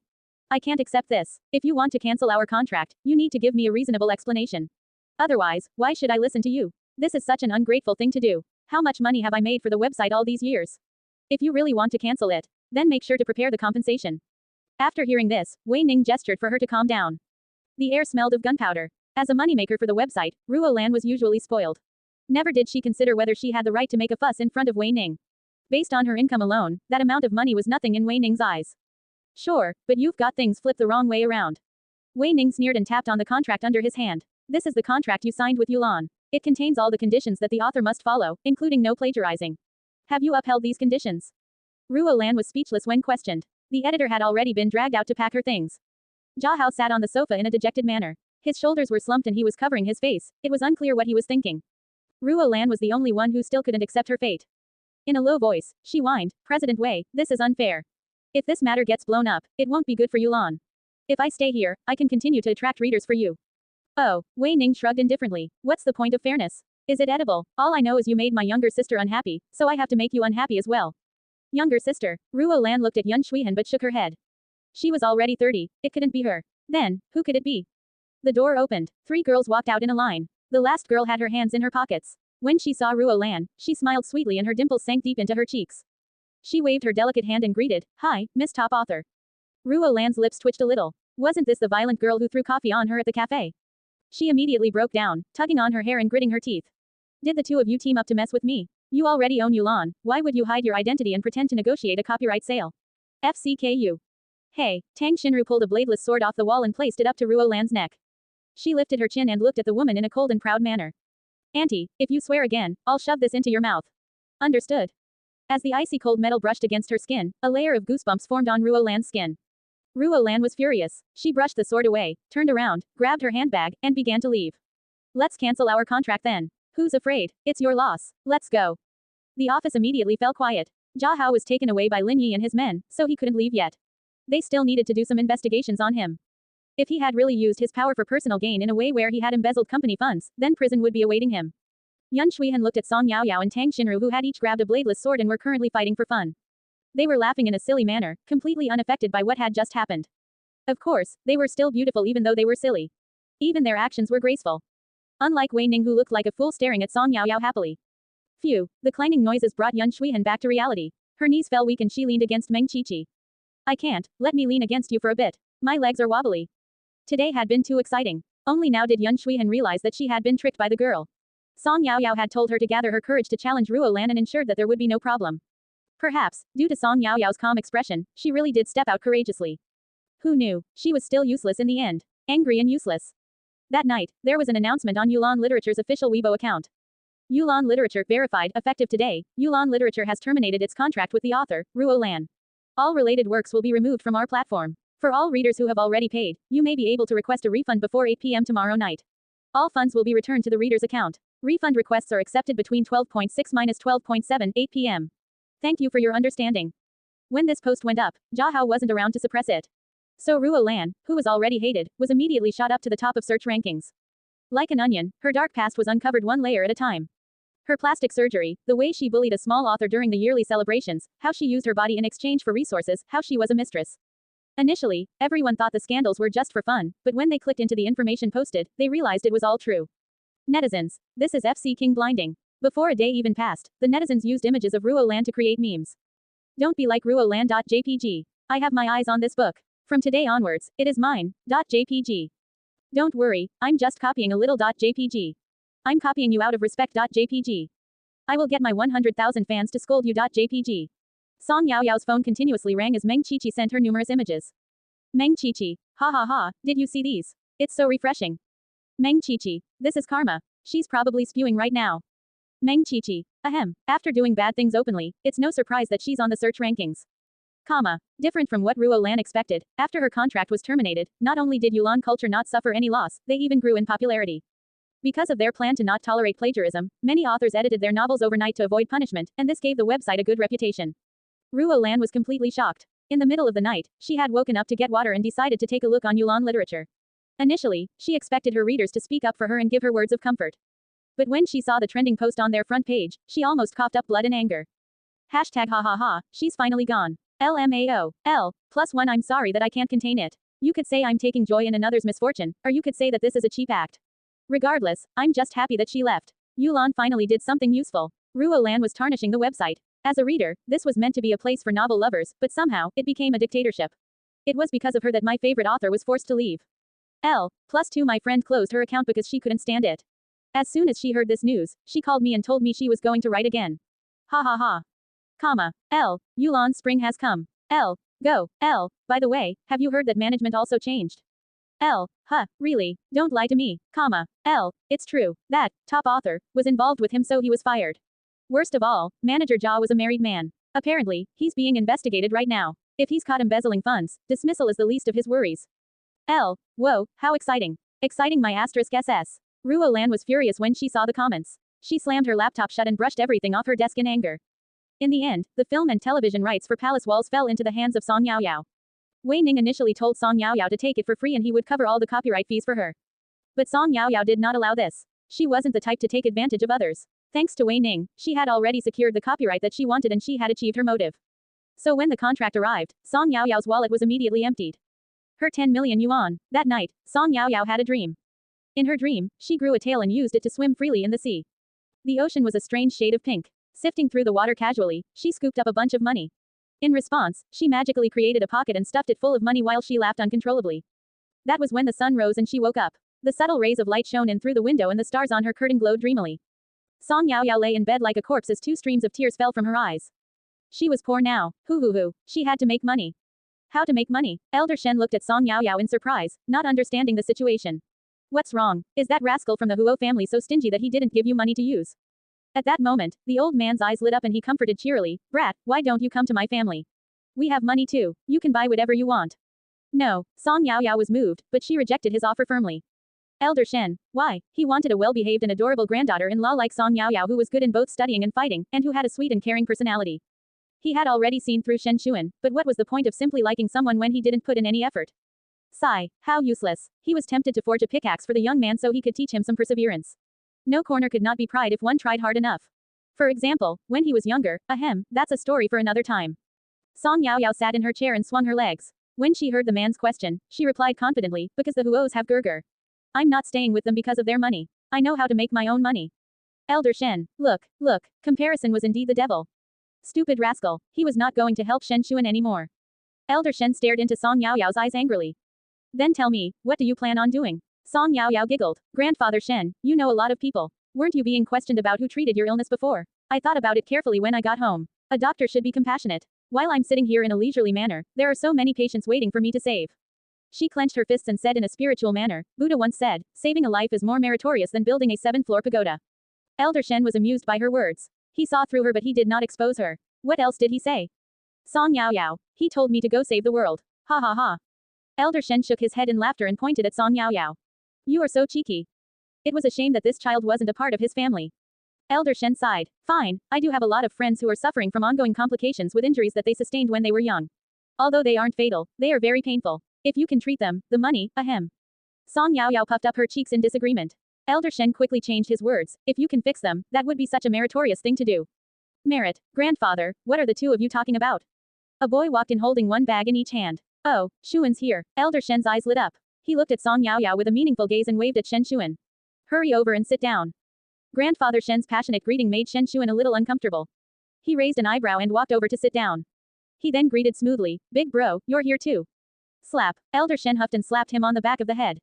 I can't accept this. If you want to cancel our contract, you need to give me a reasonable explanation. Otherwise, why should I listen to you? This is such an ungrateful thing to do. How much money have I made for the website all these years? If you really want to cancel it, then make sure to prepare the compensation. After hearing this, Wei Ning gestured for her to calm down. The air smelled of gunpowder. As a moneymaker for the website, Ruo Lan was usually spoiled. Never did she consider whether she had the right to make a fuss in front of Wei Ning. Based on her income alone, that amount of money was nothing in Wei Ning's eyes. Sure, but you've got things flipped the wrong way around. Wei Ning sneered and tapped on the contract under his hand. This is the contract you signed with Yulan. It contains all the conditions that the author must follow, including no plagiarizing. Have you upheld these conditions? Ruo Lan was speechless when questioned. The editor had already been dragged out to pack her things. Jia Hao sat on the sofa in a dejected manner. His shoulders were slumped and he was covering his face. It was unclear what he was thinking. Ruo Lan was the only one who still couldn't accept her fate. In a low voice, she whined, President Wei, this is unfair. If this matter gets blown up, it won't be good for Yulan. If I stay here, I can continue to attract readers for you. Oh, Wei Ning shrugged indifferently. What's the point of fairness? Is it edible? All I know is you made my younger sister unhappy, so I have to make you unhappy as well. Younger sister. Ruo Lan looked at Yun Shuihan but shook her head. She was already 30, it couldn't be her. Then, who could it be? The door opened. 3 girls walked out in a line. The last girl had her hands in her pockets. When she saw Ruo Lan, she smiled sweetly and her dimples sank deep into her cheeks. She waved her delicate hand and greeted, Hi, Miss Top Author. Ruo Lan's lips twitched a little. Wasn't this the violent girl who threw coffee on her at the cafe? She immediately broke down, tugging on her hair and gritting her teeth. Did the two of you team up to mess with me? You already own Yulan, why would you hide your identity and pretend to negotiate a copyright sale? FCKU. Hey, Tang Xinru pulled a bladeless sword off the wall and placed it up to Ruo Lan's neck. She lifted her chin and looked at the woman in a cold and proud manner. Auntie, if you swear again, I'll shove this into your mouth. Understood. As the icy cold metal brushed against her skin, a layer of goosebumps formed on Ruo Lan's skin. Ruo Lan was furious. She brushed the sword away, turned around, grabbed her handbag, and began to leave. Let's cancel our contract then. Who's afraid? It's your loss. Let's go. The office immediately fell quiet. Jia Hao was taken away by Lin Yi and his men, so he couldn't leave yet. They still needed to do some investigations on him. If he had really used his power for personal gain in a way where he had embezzled company funds, then prison would be awaiting him. Yun Shuihan looked at Song Yaoyao and Tang Xinru who had each grabbed a bladeless sword and were currently fighting for fun. They were laughing in a silly manner, completely unaffected by what had just happened. Of course, they were still beautiful even though they were silly. Even their actions were graceful. Unlike Wei Ning who looked like a fool staring at Song Yaoyao happily. Phew, the clanging noises brought Yun Shuihan back to reality. Her knees fell weak and she leaned against Meng Qiqi. I can't, let me lean against you for a bit. My legs are wobbly. Today had been too exciting. Only now did Yun Shuihan realize that she had been tricked by the girl. Song Yaoyao had told her to gather her courage to challenge Ruo Lan and ensured that there would be no problem. Perhaps, due to Song Yaoyao's calm expression, she really did step out courageously. Who knew? She was still useless in the end. Angry and useless. That night, there was an announcement on Yulan Literature's official Weibo account. Yulan Literature verified, effective today, Yulan Literature has terminated its contract with the author, Ruo Lan. All related works will be removed from our platform. For all readers who have already paid, you may be able to request a refund before 8 p.m. tomorrow night. All funds will be returned to the reader's account. Refund requests are accepted between 12.6-12.7 8 p.m. Thank you for your understanding. When this post went up, Jia Hao wasn't around to suppress it. So Ruo Lan, who was already hated, was immediately shot up to the top of search rankings. Like an onion, her dark past was uncovered one layer at a time. Her plastic surgery, the way she bullied a small author during the yearly celebrations, how she used her body in exchange for resources, how she was a mistress. Initially, everyone thought the scandals were just for fun, but when they clicked into the information posted, they realized it was all true. Netizens. This is FC King blinding. Before a day even passed, the netizens used images of Ruo Lan to create memes. Don't be like ruolan.jpg. I have my eyes on this book. From today onwards, it is mine. .jpg. Don't worry, I'm just copying a little .jpg. I'm copying you out of respect.jpg. I will get my 100,000 fans to scold you.jpg. Song Yaoyao's phone continuously rang as Meng Qiqi sent her numerous images. Meng Qiqi. Ha ha ha, did you see these? It's so refreshing. Meng Qiqi. This is karma. She's probably spewing right now. Meng Qiqi. Ahem. After doing bad things openly, it's no surprise that she's on the search rankings. Different from what Ruo Lan expected, after her contract was terminated, not only did Yulan culture not suffer any loss, they even grew in popularity. Because of their plan to not tolerate plagiarism, many authors edited their novels overnight to avoid punishment, and this gave the website a good reputation. Ruo Lan was completely shocked. In the middle of the night, she had woken up to get water and decided to take a look on Yulan literature. Initially, she expected her readers to speak up for her and give her words of comfort. But when she saw the trending post on their front page, she almost coughed up blood in anger. Hashtag ha ha ha, she's finally gone. LMAO. L+1 I'm sorry that I can't contain it. You could say I'm taking joy in another's misfortune, or you could say that this is a cheap act. Regardless, I'm just happy that she left. Yulan finally did something useful. Ruo Lan was tarnishing the website. As a reader, this was meant to be a place for novel lovers, but somehow, it became a dictatorship. It was because of her that my favorite author was forced to leave. L+2 My friend closed her account because she couldn't stand it. As soon as she heard this news, she called me and told me she was going to write again. Ha ha ha. Yulan spring has come. Go. By the way, have you heard that management also changed? Really? Don't lie to me, it's true, that, top author, was involved with him so he was fired. Worst of all, manager Jia was a married man. Apparently, he's being investigated right now. If he's caught embezzling funds, dismissal is the least of his worries. Whoa, how exciting. Exciting my asterisk SS. Ruo Lan was furious when she saw the comments. She slammed her laptop shut and brushed everything off her desk in anger. In the end, the film and television rights for Palace Walls fell into the hands of Song Yaoyao. Wei Ning initially told Song Yaoyao to take it for free and he would cover all the copyright fees for her. But Song Yaoyao did not allow this. She wasn't the type to take advantage of others. Thanks to Wei Ning, she had already secured the copyright that she wanted and she had achieved her motive. So when the contract arrived, Song Yaoyao's wallet was immediately emptied. Her 10 million yuan. That night, Song Yaoyao had a dream. In her dream, she grew a tail and used it to swim freely in the sea. The ocean was a strange shade of pink. Sifting through the water casually, she scooped up a bunch of money. In response, she magically created a pocket and stuffed it full of money while she laughed uncontrollably. That was when the sun rose and she woke up. The subtle rays of light shone in through the window and the stars on her curtain glowed dreamily. Song Yaoyao lay in bed like a corpse as 2 streams of tears fell from her eyes. She was poor now. Hoo. She had to make money. How to make money? Elder Shen looked at Song Yaoyao in surprise, not understanding the situation. What's wrong? Is that rascal from the Huo family so stingy that he didn't give you money to use? At that moment, the old man's eyes lit up and he comforted cheerily, Brat, why don't you come to my family? We have money too. You can buy whatever you want. No, Song Yaoyao was moved, but she rejected his offer firmly. Elder Shen, why? He wanted a well-behaved and adorable granddaughter-in-law like Song Yaoyao who was good in both studying and fighting, and who had a sweet and caring personality. He had already seen through Shen Xuan, but what was the point of simply liking someone when he didn't put in any effort? Sigh, how useless. He was tempted to forge a pickaxe for the young man so he could teach him some perseverance. No corner could not be pried if one tried hard enough. For example, when he was younger, that's a story for another time. Song Yaoyao sat in her chair and swung her legs. When she heard the man's question, she replied confidently, because the Huos have Gurgur. I'm not staying with them because of their money. I know how to make my own money. Elder Shen, look, comparison was indeed the devil. Stupid rascal, he was not going to help Shen Xuan anymore. Elder Shen stared into Song Yaoyao's eyes angrily. Then tell me, what do you plan on doing? Song Yaoyao giggled. Grandfather Shen, you know a lot of people. Weren't you being questioned about who treated your illness before? I thought about it carefully when I got home. A doctor should be compassionate. While I'm sitting here in a leisurely manner, there are so many patients waiting for me to save. She clenched her fists and said in a spiritual manner, Buddha once said, saving a life is more meritorious than building a 7th-floor pagoda. Elder Shen was amused by her words. He saw through her but he did not expose her. What else did he say? Song Yaoyao. He told me to go save the world. Ha ha ha. Elder Shen shook his head in laughter and pointed at Song Yaoyao. You are so cheeky. It was a shame that this child wasn't a part of his family. Elder Shen sighed. Fine, I do have a lot of friends who are suffering from ongoing complications with injuries that they sustained when they were young. Although they aren't fatal, they are very painful. If you can treat them, the money, Song Yaoyao puffed up her cheeks in disagreement. Elder Shen quickly changed his words. If you can fix them, that would be such a meritorious thing to do. Merit, grandfather, what are the two of you talking about? A boy walked in holding one bag in each hand. Oh, Xuan's here. Elder Shen's eyes lit up. He looked at Song Yaoyao with a meaningful gaze and waved at Shen Xuan. Hurry over and sit down. Grandfather Shen's passionate greeting made Shen Xuan a little uncomfortable. He raised an eyebrow and walked over to sit down. He then greeted smoothly, Big bro, you're here too. Slap. Elder Shen huffed and slapped him on the back of the head.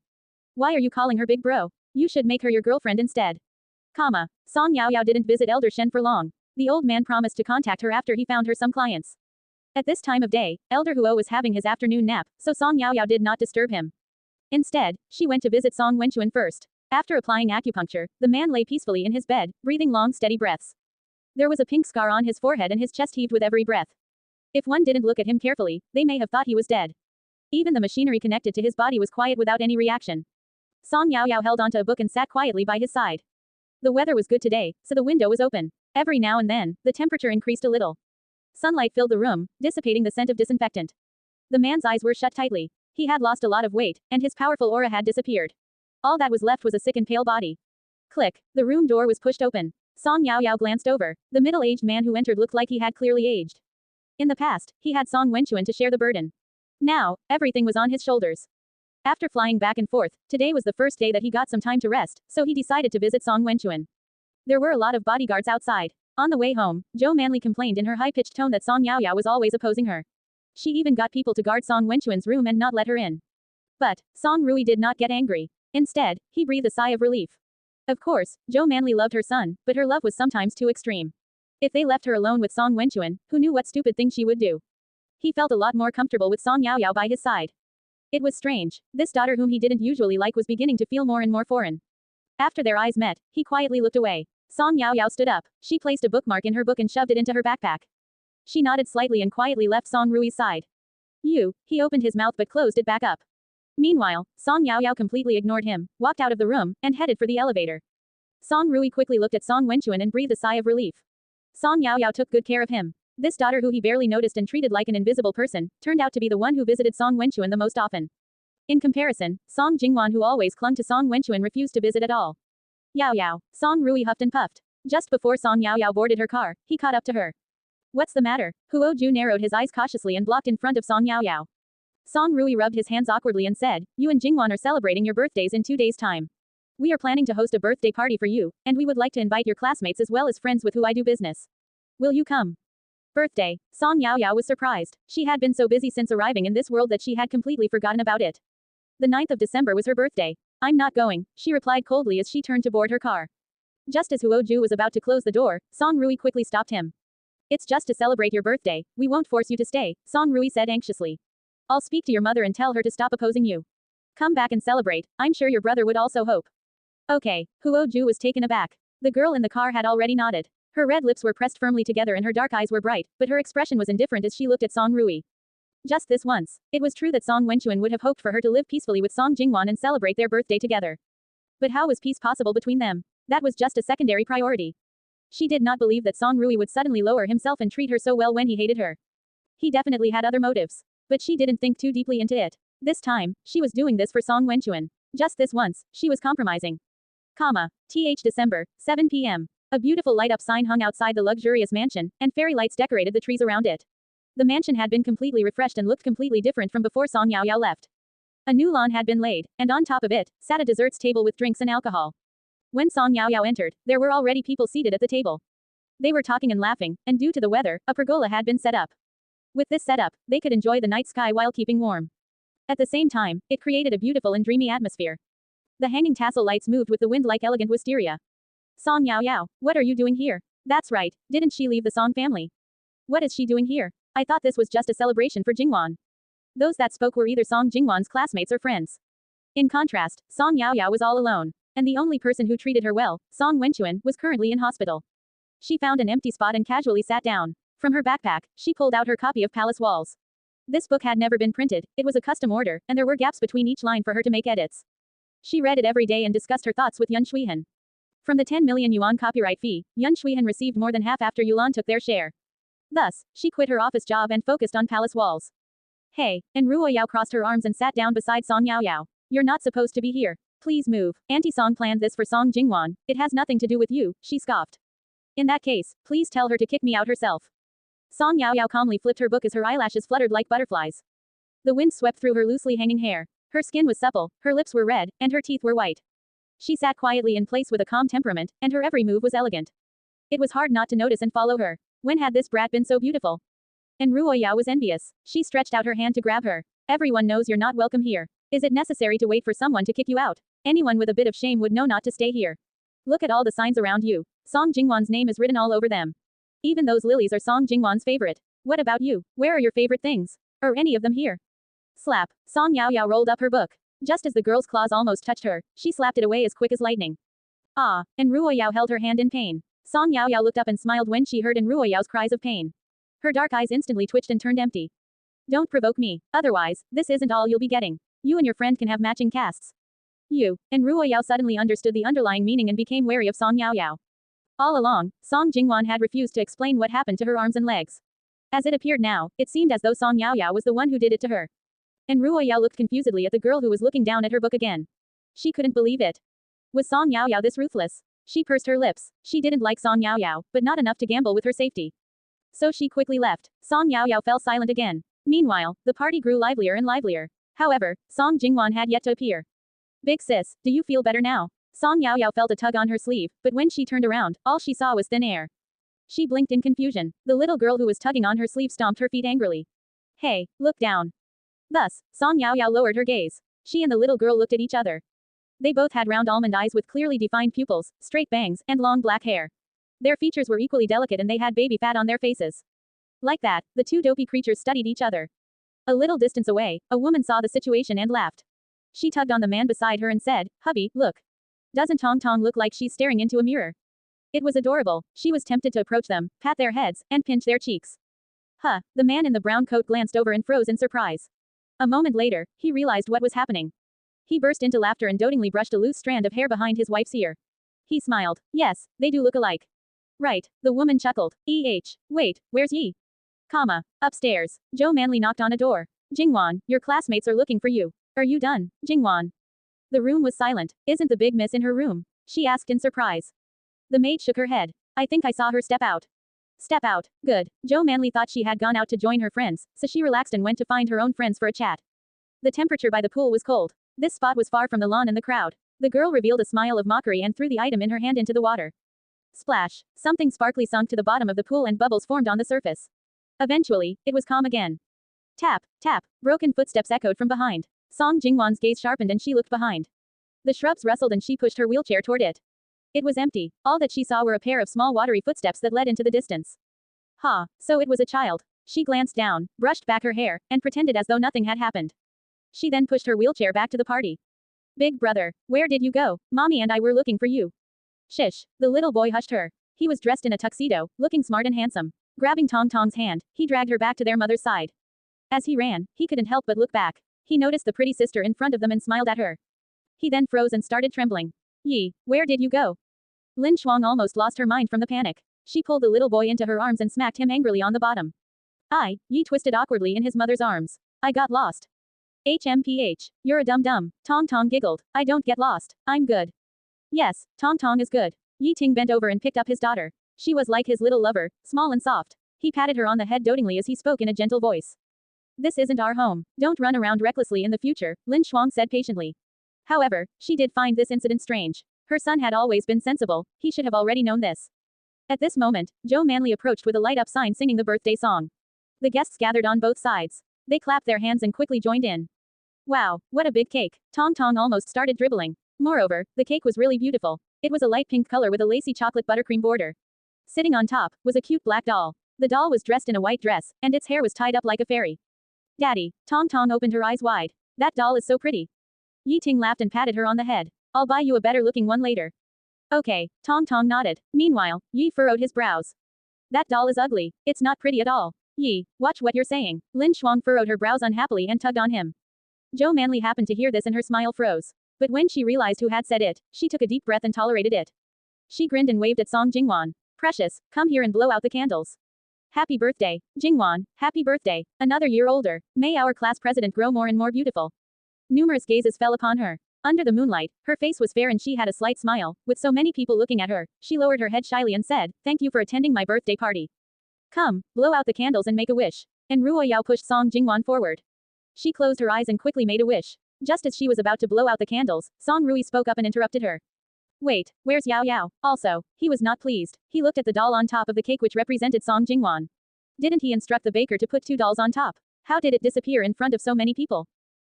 Why are you calling her big bro? You should make her your girlfriend instead. Song Yaoyao didn't visit Elder Shen for long. The old man promised to contact her after he found her some clients. At this time of day, Elder Huo was having his afternoon nap, so Song Yaoyao did not disturb him. Instead, she went to visit Song Wenchuan first. After applying acupuncture, the man lay peacefully in his bed, breathing long steady breaths. There was a pink scar on his forehead and his chest heaved with every breath. If one didn't look at him carefully, they may have thought he was dead. Even the machinery connected to his body was quiet without any reaction. Song Yaoyao held onto a book and sat quietly by his side. The weather was good today, so the window was open. Every now and then, the temperature increased a little. Sunlight filled the room, dissipating the scent of disinfectant. The man's eyes were shut tightly. He had lost a lot of weight, and his powerful aura had disappeared. All that was left was a sick and pale body. Click. The room door was pushed open. Song Yaoyao glanced over. The middle-aged man who entered looked like he had clearly aged. In the past, he had Song Wenchuan to share the burden. Now, everything was on his shoulders. After flying back and forth, today was the first day that he got some time to rest, so he decided to visit Song Wenchuan. There were a lot of bodyguards outside. On the way home, Zhou Manli complained in her high-pitched tone that Song Yaoyao was always opposing her. She even got people to guard Song Wenchuan's room and not let her in. But, Song Rui did not get angry. Instead, he breathed a sigh of relief. Of course, Zhou Manli loved her son, but her love was sometimes too extreme. If they left her alone with Song Wenchuan, who knew what stupid thing she would do? He felt a lot more comfortable with Song Yaoyao by his side. It was strange. This daughter whom he didn't usually like was beginning to feel more and more foreign. After their eyes met, he quietly looked away. Song Yaoyao stood up. She placed a bookmark in her book and shoved it into her backpack. She nodded slightly and quietly left Song Rui's side. He opened his mouth but closed it back up. Meanwhile, Song Yaoyao completely ignored him, walked out of the room, and headed for the elevator. Song Rui quickly looked at Song Wenchuan and breathed a sigh of relief. Song Yaoyao took good care of him. This daughter who he barely noticed and treated like an invisible person, turned out to be the one who visited Song Wenchuan the most often. In comparison, Song Jingwan who always clung to Song Wenchuan refused to visit at all. Yaoyao. Song Rui huffed and puffed. Just before Song Yaoyao boarded her car, he caught up to her. What's the matter? Huo Ju narrowed his eyes cautiously and blocked in front of Song Yaoyao. Song Rui rubbed his hands awkwardly and said, you and Jingwan are celebrating your birthdays in 2 days' time. We are planning to host a birthday party for you, and we would like to invite your classmates as well as friends with who I do business. Will you come? Birthday. Song Yaoyao was surprised. She had been so busy since arriving in this world that she had completely forgotten about it. The 9th of December was her birthday. I'm not going, she replied coldly as she turned to board her car. Just as Huo Ju was about to close the door, Song Rui quickly stopped him. It's just to celebrate your birthday, we won't force you to stay, Song Rui said anxiously. I'll speak to your mother and tell her to stop opposing you. Come back and celebrate, I'm sure your brother would also hope. Okay, Huo Ju was taken aback. The girl in the car had already nodded. Her red lips were pressed firmly together and her dark eyes were bright, but her expression was indifferent as she looked at Song Rui. Just this once. It was true that Song Wenchuan would have hoped for her to live peacefully with Song Jingwan and celebrate their birthday together. But how was peace possible between them? That was just a secondary priority. She did not believe that Song Rui would suddenly lower himself and treat her so well when he hated her. He definitely had other motives. But she didn't think too deeply into it. This time, she was doing this for Song Wenchuan. Just this once, she was compromising. December, 7 p.m. A beautiful light-up sign hung outside the luxurious mansion, and fairy lights decorated the trees around it. The mansion had been completely refreshed and looked completely different from before Song Yaoyao left. A new lawn had been laid, and on top of it, sat a desserts table with drinks and alcohol. When Song Yaoyao entered, there were already people seated at the table. They were talking and laughing, and due to the weather, a pergola had been set up. With this setup, they could enjoy the night sky while keeping warm. At the same time, it created a beautiful and dreamy atmosphere. The hanging tassel lights moved with the wind like elegant wisteria. Song Yaoyao, what are you doing here? That's right, didn't she leave the Song family? What is she doing here? I thought this was just a celebration for Jingwan. Those that spoke were either Song Jingwan's classmates or friends. In contrast, Song Yaoyao was all alone, and the only person who treated her well, Song Wenchuan, was currently in hospital. She found an empty spot and casually sat down. From her backpack, she pulled out her copy of Palace Walls. This book had never been printed, it was a custom order, and there were gaps between each line for her to make edits. She read it every day and discussed her thoughts with Yun Shuihan. From the 10 million yuan copyright fee, Yun Shuihan received more than half after Yulan took their share. Thus, she quit her office job and focused on Palace Walls. Hey, and Ruo Yao crossed her arms and sat down beside Song Yaoyao. You're not supposed to be here. Please move. Auntie Song planned this for Song Jingwan. It has nothing to do with you, she scoffed. In that case, please tell her to kick me out herself. Song Yaoyao calmly flipped her book as her eyelashes fluttered like butterflies. The wind swept through her loosely hanging hair. Her skin was supple, her lips were red, and her teeth were white. She sat quietly in place with a calm temperament, and her every move was elegant. It was hard not to notice and follow her. When had this brat been so beautiful? And Ruo Yao was envious. She stretched out her hand to grab her. Everyone knows you're not welcome here. Is it necessary to wait for someone to kick you out? Anyone with a bit of shame would know not to stay here. Look at all the signs around you. Song Jingwan's name is written all over them. Even those lilies are Song Jingwan's favorite. What about you? Where are your favorite things? Are any of them here? Slap. Song Yaoyao rolled up her book. Just as the girl's claws almost touched her, she slapped it away as quick as lightning. Ah, and Ruoyao held her hand in pain. Song Yaoyao looked up and smiled when she heard Ruoyao's cries of pain. Her dark eyes instantly twitched and turned empty. Don't provoke me, otherwise, this isn't all you'll be getting. You and your friend can have matching casts. You, and Ruoyao suddenly understood the underlying meaning and became wary of Song Yaoyao. All along, Song Jingwan had refused to explain what happened to her arms and legs. As it appeared now, it seemed as though Song Yaoyao was the one who did it to her. And Ruoyao looked confusedly at the girl who was looking down at her book again. She couldn't believe it. Was Song Yaoyao this ruthless? She pursed her lips. She didn't like Song Yaoyao, but not enough to gamble with her safety. So she quickly left. Song Yaoyao fell silent again. Meanwhile, the party grew livelier and livelier. However, Song Jingwan had yet to appear. Big sis, do you feel better now? Song Yaoyao felt a tug on her sleeve, but when she turned around, all she saw was thin air. She blinked in confusion. The little girl who was tugging on her sleeve stomped her feet angrily. Hey, look down. Thus, Song Yaoyao lowered her gaze. She and the little girl looked at each other. They both had round almond eyes with clearly defined pupils, straight bangs, and long black hair. Their features were equally delicate and they had baby fat on their faces. Like that, the two dopey creatures studied each other. A little distance away, a woman saw the situation and laughed. She tugged on the man beside her and said, "Hubby, look. Doesn't Tong Tong look like she's staring into a mirror?" It was adorable. She was tempted to approach them, pat their heads, and pinch their cheeks. Huh, the man in the brown coat glanced over and froze in surprise. A moment later, he realized what was happening. He burst into laughter and dotingly brushed a loose strand of hair behind his wife's ear. He smiled. Yes, they do look alike. Right, the woman chuckled. Wait, where's Yi? Upstairs. Joe Manley knocked on a door. Jingwan, your classmates are looking for you. Are you done, Jingwan? The room was silent. Isn't the big miss in her room? She asked in surprise. The maid shook her head. I think I saw her step out. Step out, good. Joe Manley thought she had gone out to join her friends, so she relaxed and went to find her own friends for a chat. The temperature by the pool was cold. This spot was far from the lawn and the crowd. The girl revealed a smile of mockery and threw the item in her hand into the water. Splash. Something sparkly sunk to the bottom of the pool and bubbles formed on the surface. Eventually, it was calm again. Tap, tap. Broken footsteps echoed from behind. Song Jingwan's gaze sharpened and she looked behind. The shrubs rustled and she pushed her wheelchair toward it. It was empty. All that she saw were a pair of small watery footsteps that led into the distance. So it was a child. She glanced down, brushed back her hair, and pretended as though nothing had happened. She then pushed her wheelchair back to the party. Big brother, where did you go? Mommy and I were looking for you. Shish. The little boy hushed her. He was dressed in a tuxedo, looking smart and handsome. Grabbing Tong Tong's hand, he dragged her back to their mother's side. As he ran, he couldn't help but look back. He noticed the pretty sister in front of them and smiled at her. He then froze and started trembling. Yi, where did you go? Lin Shuang almost lost her mind from the panic. She pulled the little boy into her arms and smacked him angrily on the bottom. Yi twisted awkwardly in his mother's arms. I got lost. HMPH. You're a dum-dum. Tong Tong giggled. I don't get lost. I'm good. Yes, Tong Tong is good. Yi Ting bent over and picked up his daughter. She was like his little lover, small and soft. He patted her on the head dotingly as he spoke in a gentle voice. This isn't our home. Don't run around recklessly in the future, Lin Shuang said patiently. However, she did find this incident strange. Her son had always been sensible, he should have already known this. At this moment, Joe Manley approached with a light-up sign singing the birthday song. The guests gathered on both sides. They clapped their hands and quickly joined in. Wow, what a big cake. Tong Tong almost started dribbling. Moreover, the cake was really beautiful. It was a light pink color with a lacy chocolate buttercream border. Sitting on top was a cute black doll. The doll was dressed in a white dress, and its hair was tied up like a fairy. Daddy, Tong Tong opened her eyes wide. That doll is so pretty. Yi Ting laughed and patted her on the head. I'll buy you a better looking one later. Okay, Tong Tong nodded. Meanwhile, Yi furrowed his brows. That doll is ugly. It's not pretty at all. Yi, watch what you're saying. Lin Shuang furrowed her brows unhappily and tugged on him. Joe Manley happened to hear this and her smile froze. But when she realized who had said it, she took a deep breath and tolerated it. She grinned and waved at Song Jingwan. Precious, come here and blow out the candles. Happy birthday, Jingwan, happy birthday, another year older, may our class president grow more and more beautiful. Numerous gazes fell upon her. Under the moonlight, her face was fair and she had a slight smile. With so many people looking at her, she lowered her head shyly and said, thank you for attending my birthday party. Come, blow out the candles and make a wish. And Ruoyao pushed Song Jingwan forward. She closed her eyes and quickly made a wish. Just as she was about to blow out the candles, Song Rui spoke up and interrupted her. Wait, where's Yao Yao? Also, he was not pleased. He looked at the doll on top of the cake which represented Song Jingwan. Didn't he instruct the baker to put two dolls on top? How did it disappear in front of so many people?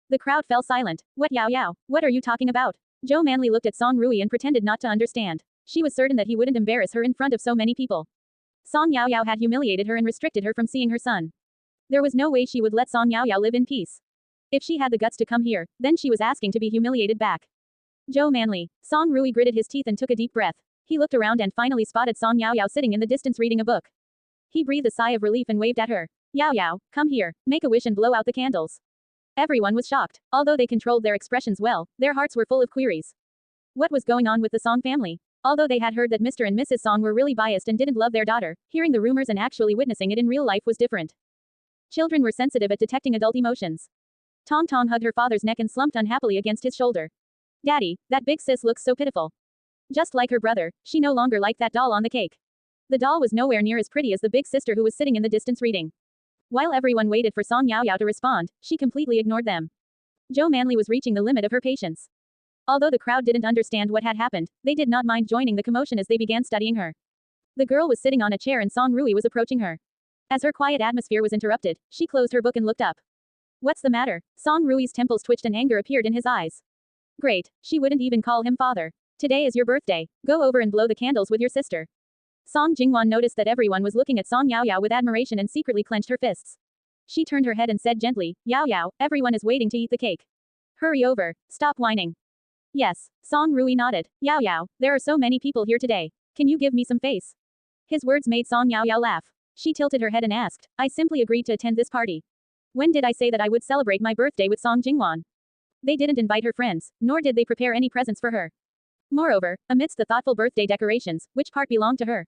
The crowd fell silent. What Yao Yao? What are you talking about? Joe Manley looked at Song Rui and pretended not to understand. She was certain that he wouldn't embarrass her in front of so many people. Song Yaoyao had humiliated her and restricted her from seeing her son. There was no way she would let Song Yaoyao live in peace. If she had the guts to come here, then she was asking to be humiliated back. Joe Manley. Song Rui gritted his teeth and took a deep breath. He looked around and finally spotted Song Yaoyao sitting in the distance reading a book. He breathed a sigh of relief and waved at her. Yaoyao, come here, make a wish and blow out the candles. Everyone was shocked. Although they controlled their expressions well, their hearts were full of queries. What was going on with the Song family? Although they had heard that Mr. and Mrs. Song were really biased and didn't love their daughter, hearing the rumors and actually witnessing it in real life was different. Children were sensitive at detecting adult emotions. Tong Tong hugged her father's neck and slumped unhappily against his shoulder. Daddy, that big sis looks so pitiful. Just like her brother, she no longer liked that doll on the cake. The doll was nowhere near as pretty as the big sister who was sitting in the distance reading. While everyone waited for Song Yaoyao to respond, she completely ignored them. Joe Manley was reaching the limit of her patience. Although the crowd didn't understand what had happened, they did not mind joining the commotion as they began studying her. The girl was sitting on a chair and Song Rui was approaching her. As her quiet atmosphere was interrupted, she closed her book and looked up. What's the matter? Song Rui's temples twitched and anger appeared in his eyes. Great, she wouldn't even call him father. Today is your birthday. Go over and blow the candles with your sister. Song Jingwan noticed that everyone was looking at Song Yaoyao with admiration and secretly clenched her fists. She turned her head and said gently, Yaoyao, everyone is waiting to eat the cake. Hurry over, stop whining. Yes, Song Rui nodded. Yaoyao, there are so many people here today. Can you give me some face? His words made Song Yaoyao laugh. She tilted her head and asked, I simply agreed to attend this party. When did I say that I would celebrate my birthday with Song Jingwan? They didn't invite her friends, nor did they prepare any presents for her. Moreover, amidst the thoughtful birthday decorations, which part belonged to her?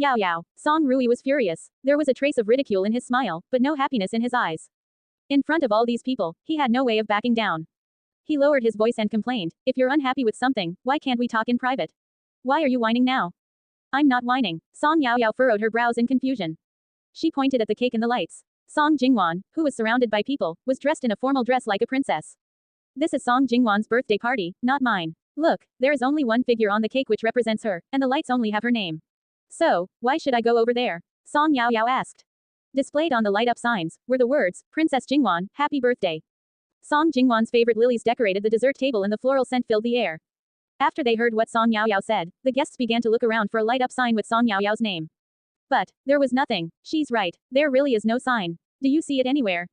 Yaoyao. Song Rui was furious. There was a trace of ridicule in his smile, but no happiness in his eyes. In front of all these people, he had no way of backing down. He lowered his voice and complained, if you're unhappy with something, why can't we talk in private? Why are you whining now? I'm not whining. Song Yaoyao furrowed her brows in confusion. She pointed at the cake and the lights. Song Jingwan, who was surrounded by people, was dressed in a formal dress like a princess. This is Song Jingwan's birthday party, not mine. Look, there is only one figure on the cake which represents her, and the lights only have her name. So, why should I go over there? Song Yaoyao asked. Displayed on the light-up signs were the words, Princess Jingwan, Happy Birthday. Song Jingwan's favorite lilies decorated the dessert table and the floral scent filled the air. After they heard what Song Yaoyao said, the guests began to look around for a light-up sign with Song Yaoyao's name. But, there was nothing. She's right, there really is no sign. Do you see it anywhere?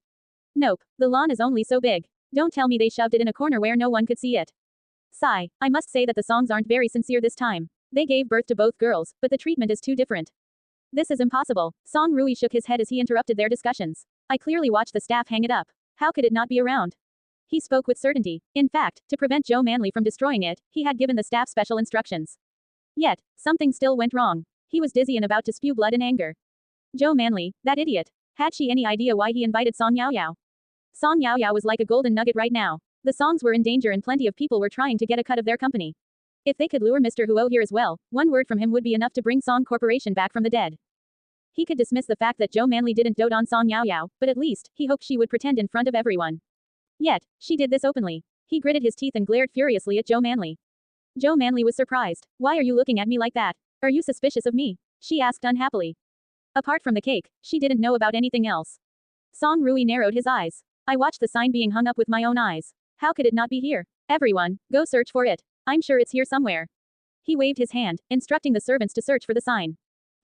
Nope, the lawn is only so big. Don't tell me they shoved it in a corner where no one could see it. Sigh, I must say that the songs aren't very sincere this time. They gave birth to both girls, but the treatment is too different. This is impossible. Song Rui shook his head as he interrupted their discussions. I clearly watched the staff hang it up. How could it not be around? He spoke with certainty. In fact, to prevent Joe Manley from destroying it, he had given the staff special instructions. Yet, something still went wrong. He was dizzy and about to spew blood in anger. Joe Manley, that idiot. Had she any idea why he invited Song Yaoyao? Song Yaoyao was like a golden nugget right now. The songs were in danger and plenty of people were trying to get a cut of their company. If they could lure Mr. Huo here as well, one word from him would be enough to bring Song Corporation back from the dead. He could dismiss the fact that Joe Manley didn't dote on Song Yaoyao, but at least, he hoped she would pretend in front of everyone. Yet, she did this openly. He gritted his teeth and glared furiously at Joe Manley. Joe Manley was surprised. Why are you looking at me like that? Are you suspicious of me? She asked unhappily. Apart from the cake, she didn't know about anything else. Song Rui narrowed his eyes. I watched the sign being hung up with my own eyes. How could it not be here? Everyone, go search for it. I'm sure it's here somewhere. He waved his hand, instructing the servants to search for the sign.